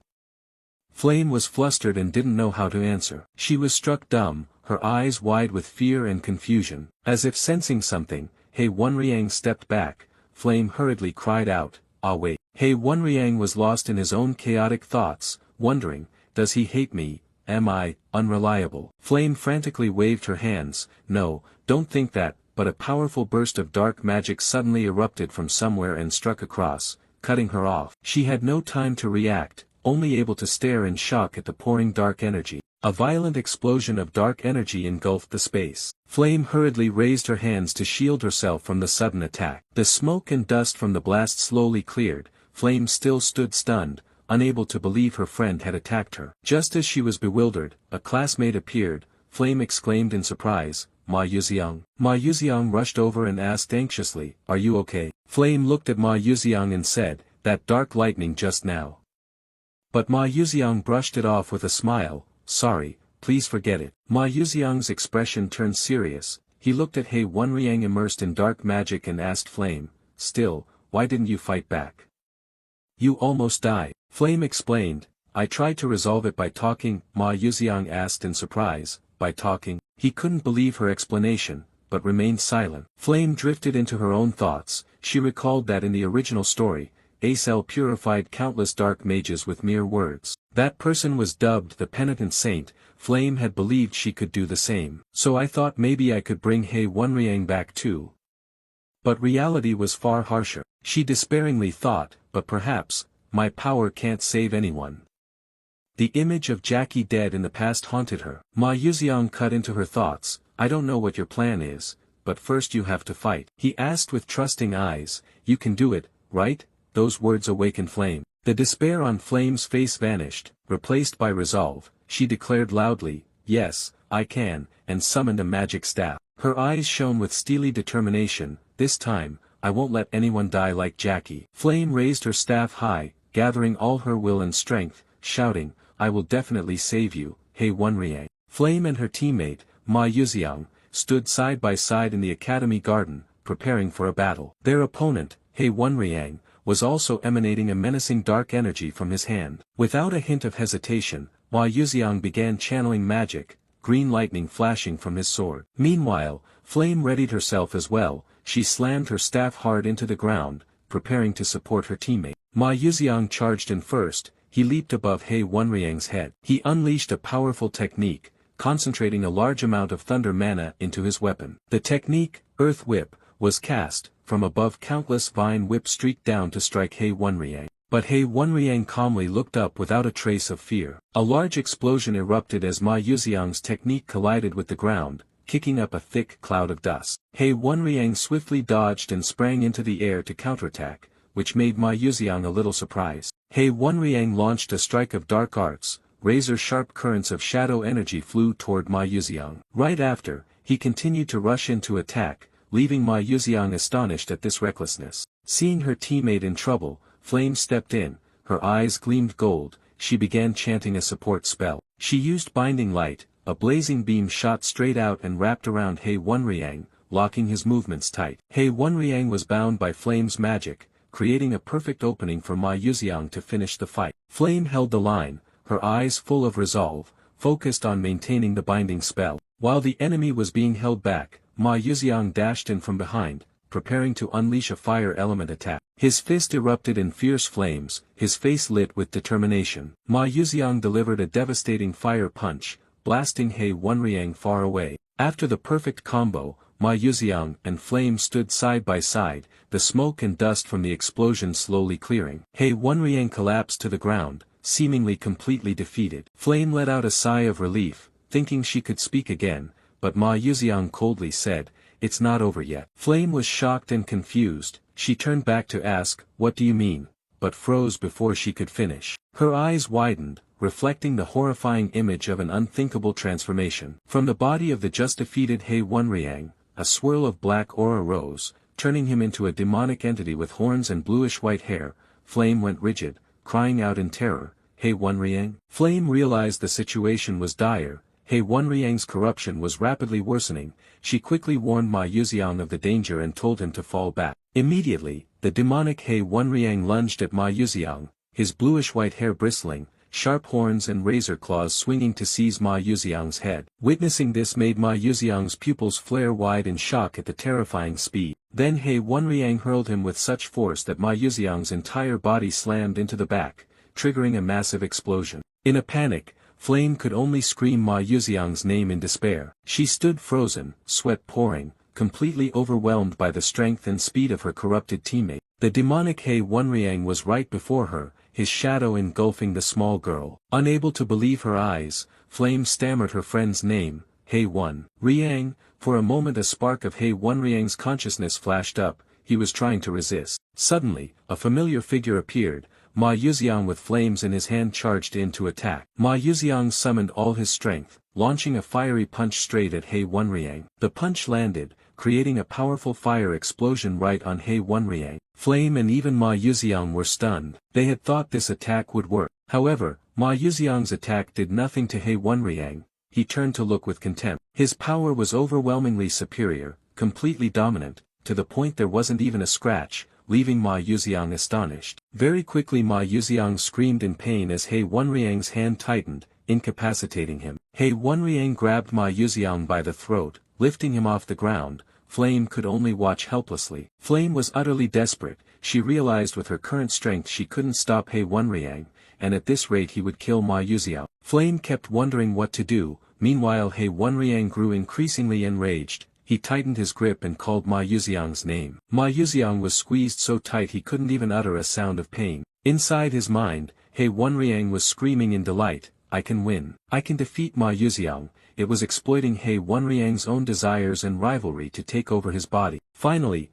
A: Flame was flustered and didn't know how to answer. She was struck dumb, her eyes wide with fear and confusion. As if sensing something, He Wonriang stepped back. Flame hurriedly cried out, ah wait. He Wonriang was lost in his own chaotic thoughts, wondering, does he hate me? Am I unreliable? Flame frantically waved her hands. No, don't think that, but a powerful burst of dark magic suddenly erupted from somewhere and struck across, cutting her off. She had no time to react, only able to stare in shock at the pouring dark energy. A violent explosion of dark energy engulfed the space. Flame hurriedly raised her hands to shield herself from the sudden attack. The smoke and dust from the blast slowly cleared. Flame still stood stunned, unable to believe her friend had attacked her. Just as she was bewildered, a classmate appeared. Flame exclaimed in surprise, "Ma Yuxiang." Ma Yuxiang rushed over and asked anxiously, "Are you okay?" Flame looked at Ma Yuxiang and said, "That dark lightning just now." But Ma Yuxiang brushed it off with a smile, "Sorry, please forget it." Ma Yuxiang's expression turned serious. He looked at He Wenriang immersed in dark magic and asked Flame, "Still, why didn't you fight back? You almost died." Flame explained, "I tried to resolve it by talking." Ma Yuxiang asked in surprise, "By talking?" He couldn't believe her explanation, but remained silent. Flame drifted into her own thoughts. She recalled that in the original story, Acel purified countless dark mages with mere words. That person was dubbed the Penitent Saint. Flame had believed she could do the same. "So I thought maybe I could bring He Wenriang back too." But reality was far harsher. She despairingly thought, "But perhaps, my power can't save anyone." The image of Jackie dead in the past haunted her. Ma Yuxiang cut into her thoughts, "I don't know what your plan is, but first you have to fight." He asked with trusting eyes, "You can do it, right?" Those words awakened Flame. The despair on Flame's face vanished, replaced by resolve. She declared loudly, "Yes, I can," and summoned a magic staff. Her eyes shone with steely determination. "This time, I won't let anyone die like Jackie." Flame raised her staff high, gathering all her will and strength, shouting, "I will definitely save you, He Wenriang." Flame and her teammate, Ma Yuxiang, stood side by side in the academy garden, preparing for a battle. Their opponent, He Wenriang, was also emanating a menacing dark energy from his hand. Without a hint of hesitation, Ma Yuxiang began channeling magic, green lightning flashing from his sword. Meanwhile, Flame readied herself as well. She slammed her staff hard into the ground, preparing to support her teammate. Ma Yuxiang charged in first. He leaped above He Wenriang's head. He unleashed a powerful technique, concentrating a large amount of thunder mana into his weapon. The technique, Earth Whip, was cast. From above countless vine whips streaked down to strike He Wenriang. But He Wenriang calmly looked up without a trace of fear. A large explosion erupted as Ma Yuxiang's technique collided with the ground, kicking up a thick cloud of dust. He Wenriang swiftly dodged and sprang into the air to counterattack, which made Ma Yuxiang a little surprised. He Wenriang launched a strike of dark arts. Razor-sharp currents of shadow energy flew toward Ma Yuxiang. Right after, he continued to rush in to attack, leaving Ma Yuxiang astonished at this recklessness. Seeing her teammate in trouble, Flame stepped in. Her eyes gleamed gold. She began chanting a support spell. She used Binding Light. A blazing beam shot straight out and wrapped around He Wenriang, locking his movements tight. He Wenriang was bound by Flame's magic, creating a perfect opening for Ma Yuxiang to finish the fight. Flame held the line, her eyes full of resolve, focused on maintaining the binding spell. While the enemy was being held back, Ma Yuxiang dashed in from behind, preparing to unleash a fire element attack. His fist erupted in fierce flames, his face lit with determination. Ma Yuxiang delivered a devastating fire punch, blasting He Wenriang far away. After the perfect combo, Ma Yuxiang and Flame stood side by side, the smoke and dust from the explosion slowly clearing. He Wenriang collapsed to the ground, seemingly completely defeated. Flame let out a sigh of relief, thinking she could speak again, but Ma Yuxiang coldly said, "It's not over yet." Flame was shocked and confused. She turned back to ask, "What do you mean?" but froze before she could finish. Her eyes widened, reflecting the horrifying image of an unthinkable transformation. From the body of the just-defeated He Wenriang, a swirl of black aura rose, turning him into a demonic entity with horns and bluish-white hair. Flame went rigid, crying out in terror, "He Wenriang?" Flame realized the situation was dire. He Wenriang's corruption was rapidly worsening. She quickly warned Ma Yuxiang of the danger and told him to fall back. Immediately, the demonic He Wenriang lunged at Ma Yuxiang, his bluish-white hair bristling, sharp horns and razor claws swinging to seize Ma Yuxiang's head. Witnessing this made Ma Yuxiang's pupils flare wide in shock at the terrifying speed. Then He Wenriang hurled him with such force that Ma Yuxiang's entire body slammed into the back, triggering a massive explosion. In a panic, Flame could only scream Ma Yuxiang's name in despair. She stood frozen, sweat pouring, completely overwhelmed by the strength and speed of her corrupted teammate. The demonic Hei Wonriang was right before her, his shadow engulfing the small girl. Unable to believe her eyes, Flame stammered her friend's name, Hei Wonriang. For a moment a spark of Hei Wonriang's consciousness flashed up. He was trying to resist. Suddenly, a familiar figure appeared. Ma Yuxiang with flames in his hand charged in to attack. Ma Yuxiang summoned all his strength, launching a fiery punch straight at Hei Wonriang. The punch landed, creating a powerful fire explosion right on Hei Wonriang. Flame and even Ma Yuxiang were stunned. They had thought this attack would work. However, Ma Yuxiang's attack did nothing to Hei Wonriang. He turned to look with contempt. His power was overwhelmingly superior, completely dominant, to the point there wasn't even a scratch, leaving Ma Yuxiang astonished. Very quickly Ma Yuxiang screamed in pain as Hei Wonriang's hand tightened, incapacitating him. Hei Wonriang grabbed Ma Yuxiang by the throat, lifting him off the ground. Flame could only watch helplessly. Flame was utterly desperate. She realized with her current strength she couldn't stop Hei Wonriang, and at this rate he would kill Ma Yuxiang. Flame kept wondering what to do. Meanwhile Hei Wonriang grew increasingly enraged. He tightened his grip and called Ma Yuxiang's name. Ma Yuxiang was squeezed so tight he couldn't even utter a sound of pain. Inside his mind, Hei Wonriang was screaming in delight, I can win. I can defeat Ma Yuxiang. It was exploiting Hei Wonriang's own desires and rivalry to take over his body. Finally,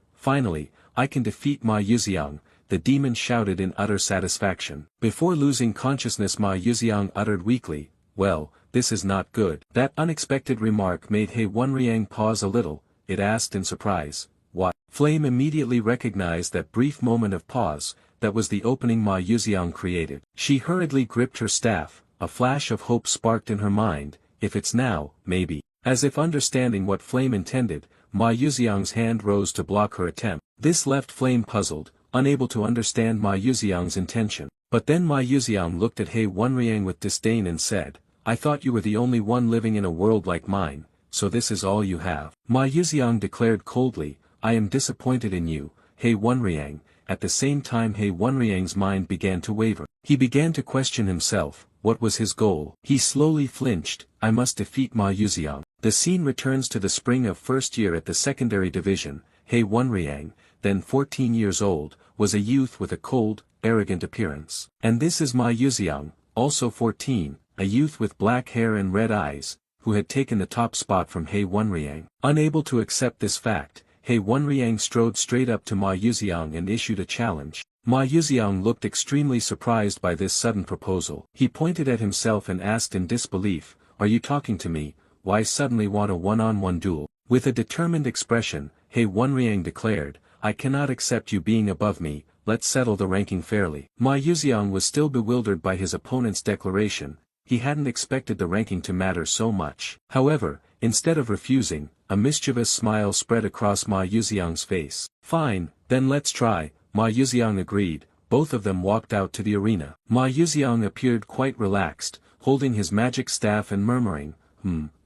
A: I can defeat Ma Yuxiang, the demon shouted in utter satisfaction. Before losing consciousness Ma Yuxiang uttered weakly, well, this is not good. That unexpected remark made Hei Wonriang pause a little. It asked in surprise, what? Flame immediately recognized that brief moment of pause. That was the opening Ma Yuxiang created. She hurriedly gripped her staff. A flash of hope sparked in her mind. If it's now, maybe. As if understanding what Flame intended, Ma Yuxiang's hand rose to block her attempt. This left Flame puzzled, unable to understand Ma Yuxiang's intention. But then Ma Yuxiang looked at Hei Wonriang with disdain and said, I thought you were the only one living in a world like mine, so this is all you have. Ma Yuxiang declared coldly, I am disappointed in you, Hei Wonriang. At the same time Hei Wonriang's mind began to waver. He began to question himself. What was his goal? He slowly flinched. I must defeat Ma Yuxiang. The scene returns to the spring of first year at the secondary division. Hei Wonriang, then 14 years old, was a youth with a cold, arrogant appearance. And this is Ma Yuxiang, also 14, a youth with black hair and red eyes, who had taken the top spot from Hei Wonriang. Unable to accept this fact, Hei Wonriang strode straight up to Ma Yuxiang and issued a challenge. Ma Yuxiang looked extremely surprised by this sudden proposal. He pointed at himself and asked in disbelief, Are you talking to me? Why suddenly want a one-on-one duel? With a determined expression, Hei Wonriang declared, I cannot accept you being above me, let's settle the ranking fairly. Ma Yuxiang was still bewildered by his opponent's declaration. He hadn't expected the ranking to matter so much. However, instead of refusing, a mischievous smile spread across Ma Yuxiang's face. Fine, then let's try. Ma Yuxiang agreed. Both of them walked out to the arena. Ma Yuxiang appeared quite relaxed, holding his magic staff and murmuring,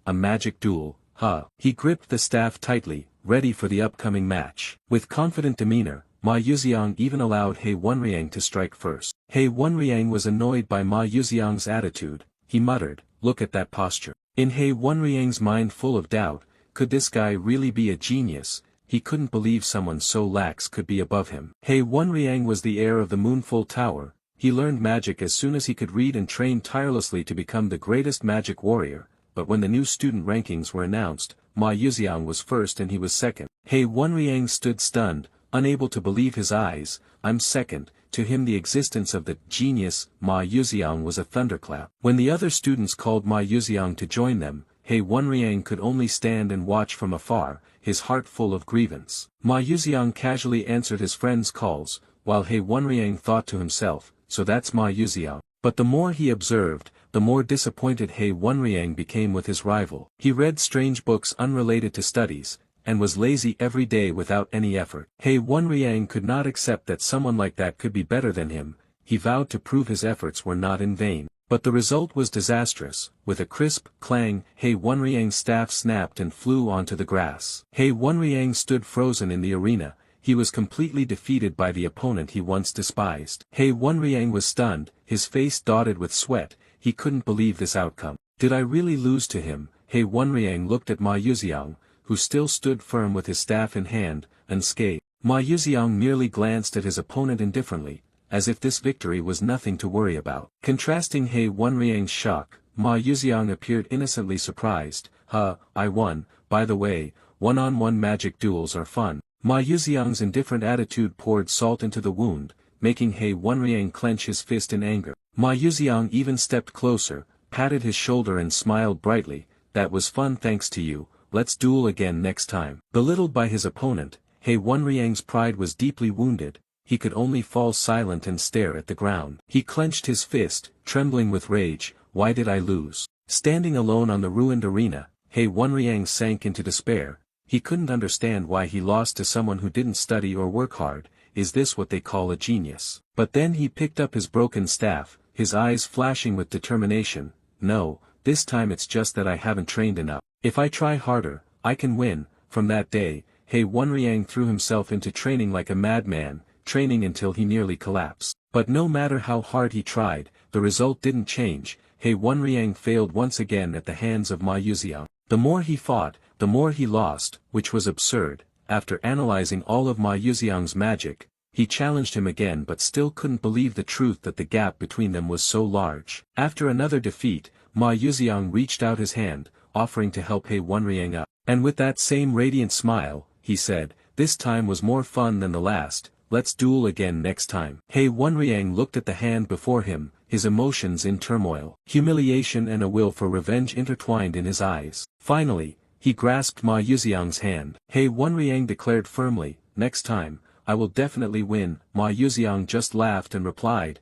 A: a magic duel, huh. He gripped the staff tightly, ready for the upcoming match. With confident demeanor, Ma Yuxiang even allowed Hei Wonriang to strike first. Hei Wonriang was annoyed by Ma Yuxiang's attitude. He muttered, look at that posture. In Hei Wonriang's mind full of doubt, could this guy really be a genius? He couldn't believe someone so lax could be above him. Hei Wonriang was the heir of the Moonful Tower. He learned magic as soon as he could read and trained tirelessly to become the greatest magic warrior, but when the new student rankings were announced, Ma Yuxiang was first and he was second. Hei Wonriang stood stunned, unable to believe his eyes. I'm second. To him the existence of the genius Ma Yuxiang was a thunderclap. When the other students called Ma Yuxiang to join them, Hei Wonriang could only stand and watch from afar, his heart full of grievance. Ma Yuxiang casually answered his friends' calls, while Hei Wonriang thought to himself, so that's Ma Yuxiang. But the more he observed, the more disappointed Hei Wonriang became with his rival. He read strange books unrelated to studies, and was lazy every day without any effort. Hei Wonriang could not accept that someone like that could be better than him. He vowed to prove his efforts were not in vain. But the result was disastrous. With a crisp clang, Hei Wonriang's staff snapped and flew onto the grass. Hei Wonriang stood frozen in the arena. He was completely defeated by the opponent he once despised. Hei Wonriang was stunned, his face dotted with sweat. He couldn't believe this outcome. Did I really lose to him? Hei Wonriang looked at Ma Yuxiang, who still stood firm with his staff in hand, unscathed. Ma Yuxiang merely glanced at his opponent indifferently, as if this victory was nothing to worry about. Contrasting He Wenriang's shock, Ma Yuxiang appeared innocently surprised. I won. By the way, one-on-one magic duels are fun. Ma Yuxiang's indifferent attitude poured salt into the wound, making He Wenriang clench his fist in anger. Ma Yuxiang even stepped closer, patted his shoulder and smiled brightly. That was fun thanks to you, let's duel again next time. Belittled by his opponent, He Wenriang's pride was deeply wounded. He could only fall silent and stare at the ground. He clenched his fist, trembling with rage. Why did I lose? Standing alone on the ruined arena, He Wenriang sank into despair. He couldn't understand why he lost to someone who didn't study or work hard. Is this what they call a genius? But then he picked up his broken staff, his eyes flashing with determination. No, this time it's just that I haven't trained enough. If I try harder, I can win. From that day, He Wenriang threw himself into training like a madman, training until he nearly collapsed. But no matter how hard he tried, the result didn't change. He Wenriang failed once again at the hands of Ma Yuxiang. The more he fought, the more he lost, which was absurd. After analyzing all of Ma Yuxiang's magic, he challenged him again but still couldn't believe the truth that the gap between them was so large. After another defeat, Ma Yuxiang reached out his hand, offering to help He Wenriang up. And with that same radiant smile, he said, this time was more fun than the last, let's duel again next time. He Wenriang looked at the hand before him, his emotions in turmoil. Humiliation and a will for revenge intertwined in his eyes. Finally, he grasped Ma Yuxiang's hand. He Wenriang declared firmly, next time, I will definitely win. Ma Yuxiang just laughed and replied,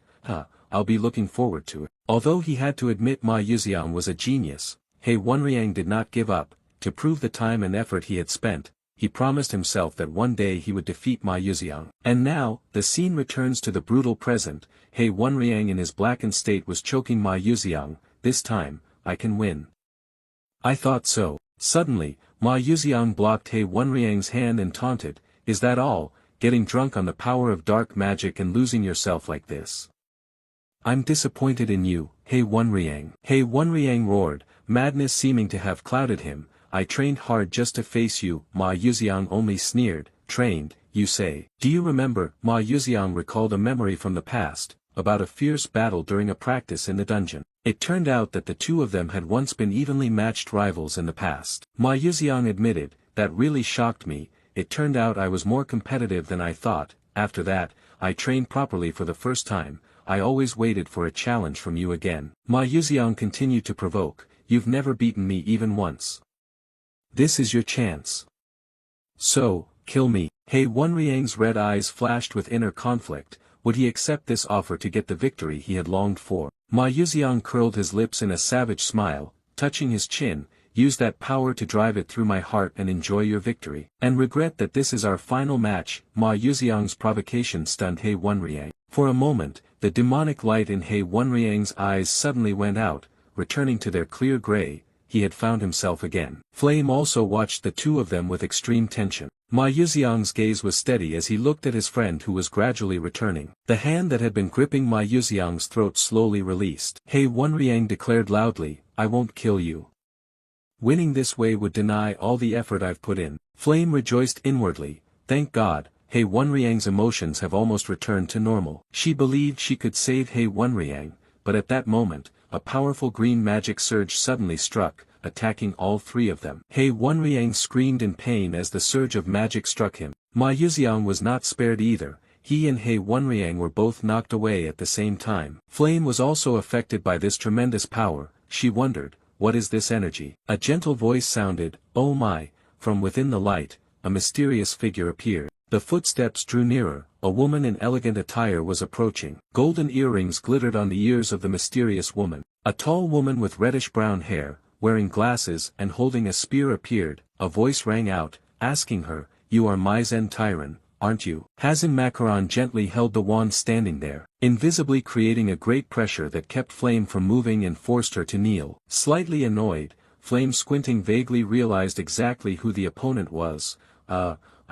A: I'll be looking forward to it. Although he had to admit Ma Yuxiang was a genius, He Wenriang did not give up. To prove the time and effort he had spent, he promised himself that one day he would defeat Ma Yuxiang. And now, the scene returns to the brutal present. He Wenriang in his blackened state was choking Ma Yuxiang. This time, I can win. I thought so. Suddenly, Ma Yuxiang blocked He Wenriang's hand and taunted, is that all, getting drunk on the power of dark magic and losing yourself like this? I'm disappointed in you, He Wenriang. He Wenriang roared, madness seeming to have clouded him. I trained hard just to face you. Ma Yuxiang only sneered. Trained, you say. Do you remember? Ma Yuxiang recalled a memory from the past, about a fierce battle during a practice in the dungeon. It turned out that the two of them had once been evenly matched rivals in the past. Ma Yuxiang admitted, that really shocked me. It turned out I was more competitive than I thought. After that, I trained properly for the first time. I always waited for a challenge from you again. Ma Yuxiang continued to provoke. You've never beaten me even once. This is your chance. So, kill me. He Wenriang's red eyes flashed with inner conflict. Would he accept this offer to get the victory he had longed for? Ma Yuxiang curled his lips in a savage smile, touching his chin. Use that power to drive it through my heart and enjoy your victory. And regret that this is our final match. Ma Yuxiang's provocation stunned He Wenriang. For a moment, the demonic light in He Wenriang's eyes suddenly went out, returning to their clear gray. He had found himself again. Flame also watched the two of them with extreme tension. Ma Yuxiang's gaze was steady as he looked at his friend who was gradually returning. The hand that had been gripping Ma Yuxiang's throat slowly released. He Wenriang declared loudly, I won't kill you. Winning this way would deny all the effort I've put in. Flame rejoiced inwardly, thank God, He Wenriang's emotions have almost returned to normal. She believed she could save He Wenriang, but at that moment, a powerful green magic surge suddenly struck, attacking all three of them. He Wenriang screamed in pain as the surge of magic struck him. Ma Yuxiang was not spared either. He and He Wenriang were both knocked away at the same time. Flame was also affected by this tremendous power. She wondered, what is this energy? A gentle voice sounded, oh my. From within the light, a mysterious figure appeared. The footsteps drew nearer. A woman in elegant attire was approaching. Golden earrings glittered on the ears of the mysterious woman. A tall woman with reddish-brown hair, wearing glasses and holding a spear appeared. A voice rang out, asking her, you are Maizen Tyron, aren't you? Hazin Macaron gently held the wand standing there, invisibly creating a great pressure that kept Flame from moving and forced her to kneel. Slightly annoyed, Flame squinting vaguely realized exactly who the opponent was.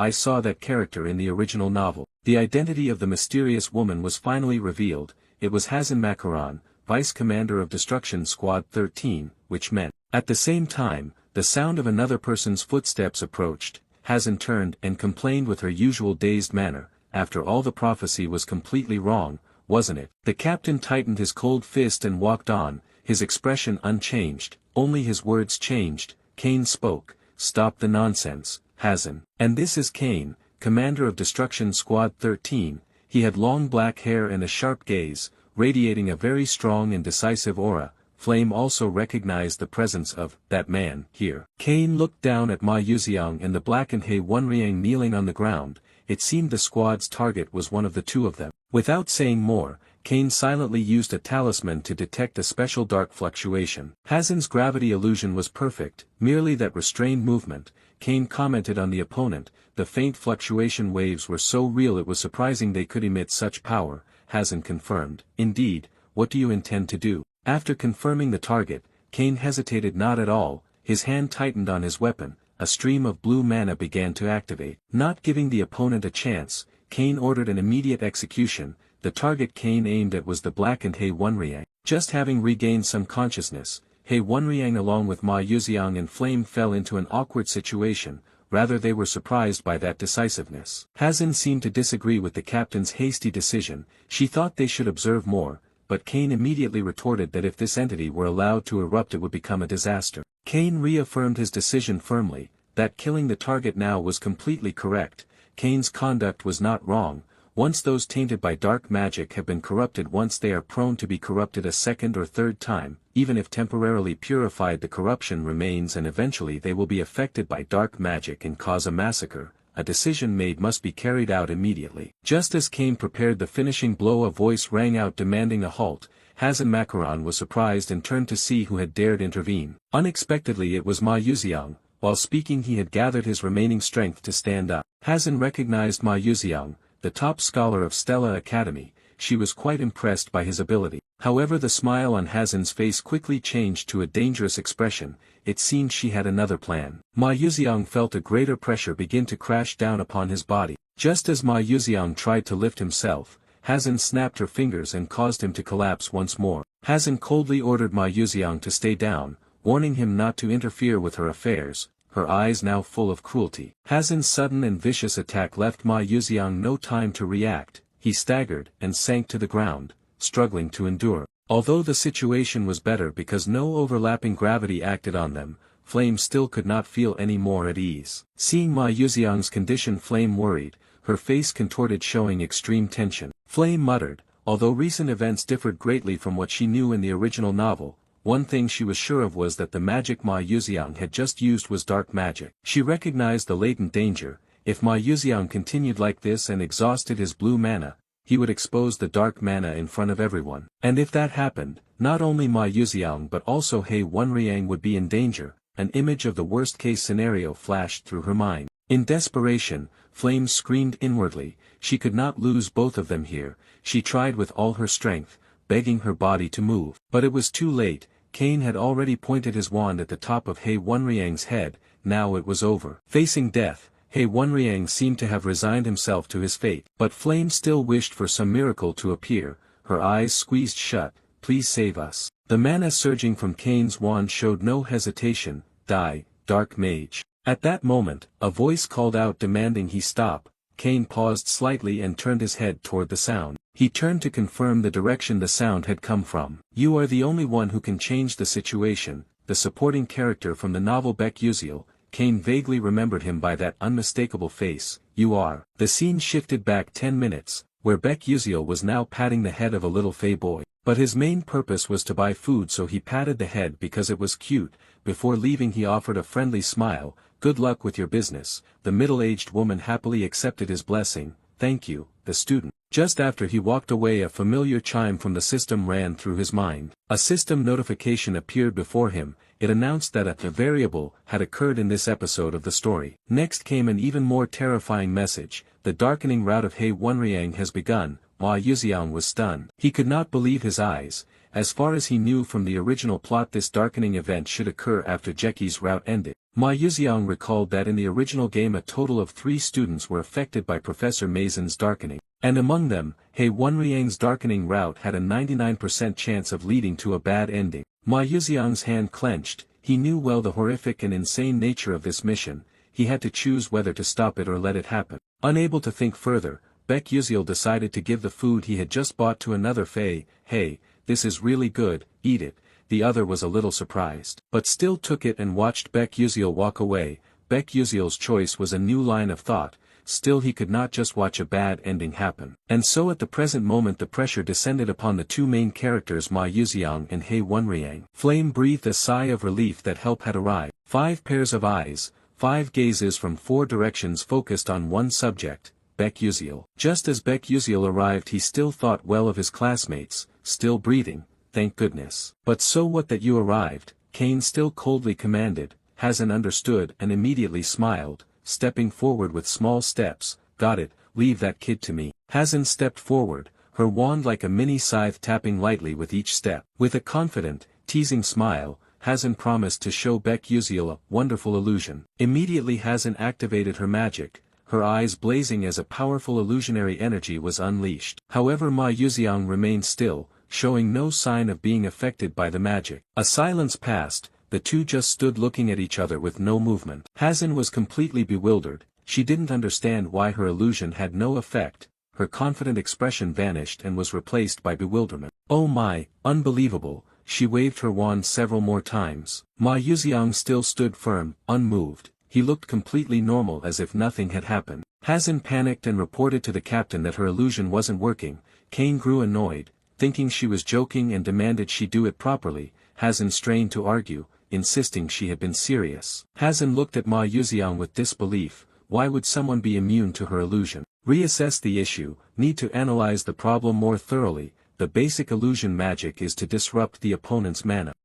A: I saw that character in the original novel. The identity of the mysterious woman was finally revealed. It was Hazin Macaron, Vice Commander of Destruction Squad 13, which meant. At the same time, the sound of another person's footsteps approached. Hazen turned and complained with her usual dazed manner, "After all, the prophecy was completely wrong, wasn't it?" The captain tightened his cold fist and walked on, his expression unchanged, only his words changed. Kane spoke, "Stop the nonsense, Hazen." "And this is Kane, commander of Destruction Squad 13, he had long black hair and a sharp gaze, radiating a very strong and decisive aura. Flame also recognized the presence of that man here. Kane looked down at Ma Yuxiang and the blackened He Wenriang kneeling on the ground. It seemed the squad's target was one of the two of them. Without saying more, Kane silently used a talisman to detect a special dark fluctuation. Hazen's gravity illusion was perfect, merely that restrained movement. Kane commented on the opponent, "The faint fluctuation waves were so real it was surprising they could emit such power." Hazen confirmed, "Indeed, what do you intend to do?" After confirming the target, Kane hesitated not at all, his hand tightened on his weapon, a stream of blue mana began to activate. Not giving the opponent a chance, Kane ordered an immediate execution. The target Kane aimed at was the blackened He Wenriang. Just having regained some consciousness, He Wenriang along with Ma Yuxiang and Flame fell into an awkward situation, rather they were surprised by that decisiveness. Hazen seemed to disagree with the captain's hasty decision, she thought they should observe more, but Kane immediately retorted that if this entity were allowed to erupt it would become a disaster. Kane reaffirmed his decision firmly, that killing the target now was completely correct. Kane's conduct was not wrong. Once those tainted by dark magic have been corrupted once they are prone to be corrupted a second or third time, even if temporarily purified the corruption remains and eventually they will be affected by dark magic and cause a massacre. A decision made must be carried out immediately. Just as Kane prepared the finishing blow a voice rang out demanding a halt. Hazen Macaron was surprised and turned to see who had dared intervene. Unexpectedly it was Ma Yuxiang. While speaking he had gathered his remaining strength to stand up. Hazen recognized Ma Yuxiang, the top scholar of Stella Academy. She was quite impressed by his ability. However, the smile on Hazen's face quickly changed to a dangerous expression. It seemed she had another plan. Ma Yuxiang felt a greater pressure begin to crash down upon his body. Just as Ma Yuxiang tried to lift himself, Hazen snapped her fingers and caused him to collapse once more. Hazen coldly ordered Ma Yuxiang to stay down, warning him not to interfere with her affairs, her eyes now full of cruelty. Hazen's sudden and vicious attack left Ma Yuxiang no time to react. He staggered and sank to the ground, struggling to endure. Although the situation was better because no overlapping gravity acted on them, Flame still could not feel any more at ease. Seeing Ma Yuxiang's condition, Flame worried, her face contorted showing extreme tension. Flame muttered, although recent events differed greatly from what she knew in the original novel, one thing she was sure of was that the magic Ma Yuxiang had just used was dark magic. She recognized the latent danger. If Ma Yuxiang continued like this and exhausted his blue mana, he would expose the dark mana in front of everyone. And if that happened, not only Ma Yuxiang but also He Wenriang would be in danger. An image of the worst-case scenario flashed through her mind. In desperation, Flame screamed inwardly, she could not lose both of them here. She tried with all her strength, begging her body to move. But it was too late. Kane had already pointed his wand at the top of He Wenriang's head. Now it was over. Facing death, He Wenriang seemed to have resigned himself to his fate. But Flame still wished for some miracle to appear, her eyes squeezed shut. "Please save us." The mana surging from Kane's wand showed no hesitation. "Die, Dark Mage." At that moment, a voice called out demanding he stop. Kane paused slightly and turned his head toward the sound. He turned to confirm the direction the sound had come from. "You are the only one who can change the situation," the supporting character from the novel Beck Uziel. Kane vaguely remembered him by that unmistakable face. "You are." The scene shifted back 10 minutes, where Beck Uziel was now patting the head of a little fey boy. But his main purpose was to buy food, so he patted the head because it was cute. Before leaving he offered a friendly smile. "Good luck with your business." The middle-aged woman happily accepted his blessing. "Thank you, the student." Just after he walked away, a familiar chime from the system ran through his mind. A system notification appeared before him. It announced that a variable had occurred in this episode of the story. Next came an even more terrifying message. "The darkening route of He Wenriang has begun." Ma Yuxiang was stunned. He could not believe his eyes. As far as he knew from the original plot, this darkening event should occur after Jeki's route ended. Ma Yuxiang recalled that in the original game a total of 3 students were affected by Professor Mason's darkening. And among them, He Wenriang's darkening route had a 99% chance of leading to a bad ending. Ma Yuxiang's hand clenched. He knew well the horrific and insane nature of this mission, he had to choose whether to stop it or let it happen. Unable to think further, Baek Yuziel decided to give the food he had just bought to another Fae. Hey, this is really good, eat it. The other was a little surprised, but still took it and watched Baek Yuziel walk away. Baek Yuziel's choice was a new line of thought, still he could not just watch a bad ending happen. And so at the present moment the pressure descended upon the two main characters Ma Yuziang and Hei Wonriang. Flame breathed a sigh of relief that help had arrived. 5 pairs of eyes, 5 gazes from 4 directions focused on one subject, Baek Yuziel. Just as Baek Yuziel arrived he still thought well of his classmates, still breathing, thank goodness. But so what that you arrived, Kane still coldly commanded. Hazen understood and immediately smiled, stepping forward with small steps. Got it, leave that kid to me. Hazen stepped forward, her wand like a mini scythe tapping lightly with each step. With a confident, teasing smile, Hazen promised to show Baek Yuziel a wonderful illusion. Immediately Hazen activated her magic, her eyes blazing as a powerful illusionary energy was unleashed. However Ma Yuziang remained still, showing no sign of being affected by the magic. A silence passed, the two just stood looking at each other with no movement. Hazen was completely bewildered, she didn't understand why her illusion had no effect, her confident expression vanished and was replaced by bewilderment. Oh my, unbelievable, she waved her wand several more times. Ma Yuziang still stood firm, unmoved, he looked completely normal as if nothing had happened. Hazen panicked and reported to the captain that her illusion wasn't working. Kane grew annoyed, thinking she was joking and demanded she do it properly. Hazen strained to argue, insisting she had been serious. Hazen looked at Ma Yuziang with disbelief, why would someone be immune to her illusion? Reassess the issue, need to analyze the problem more thoroughly. The basic illusion magic is to disrupt the opponent's mana.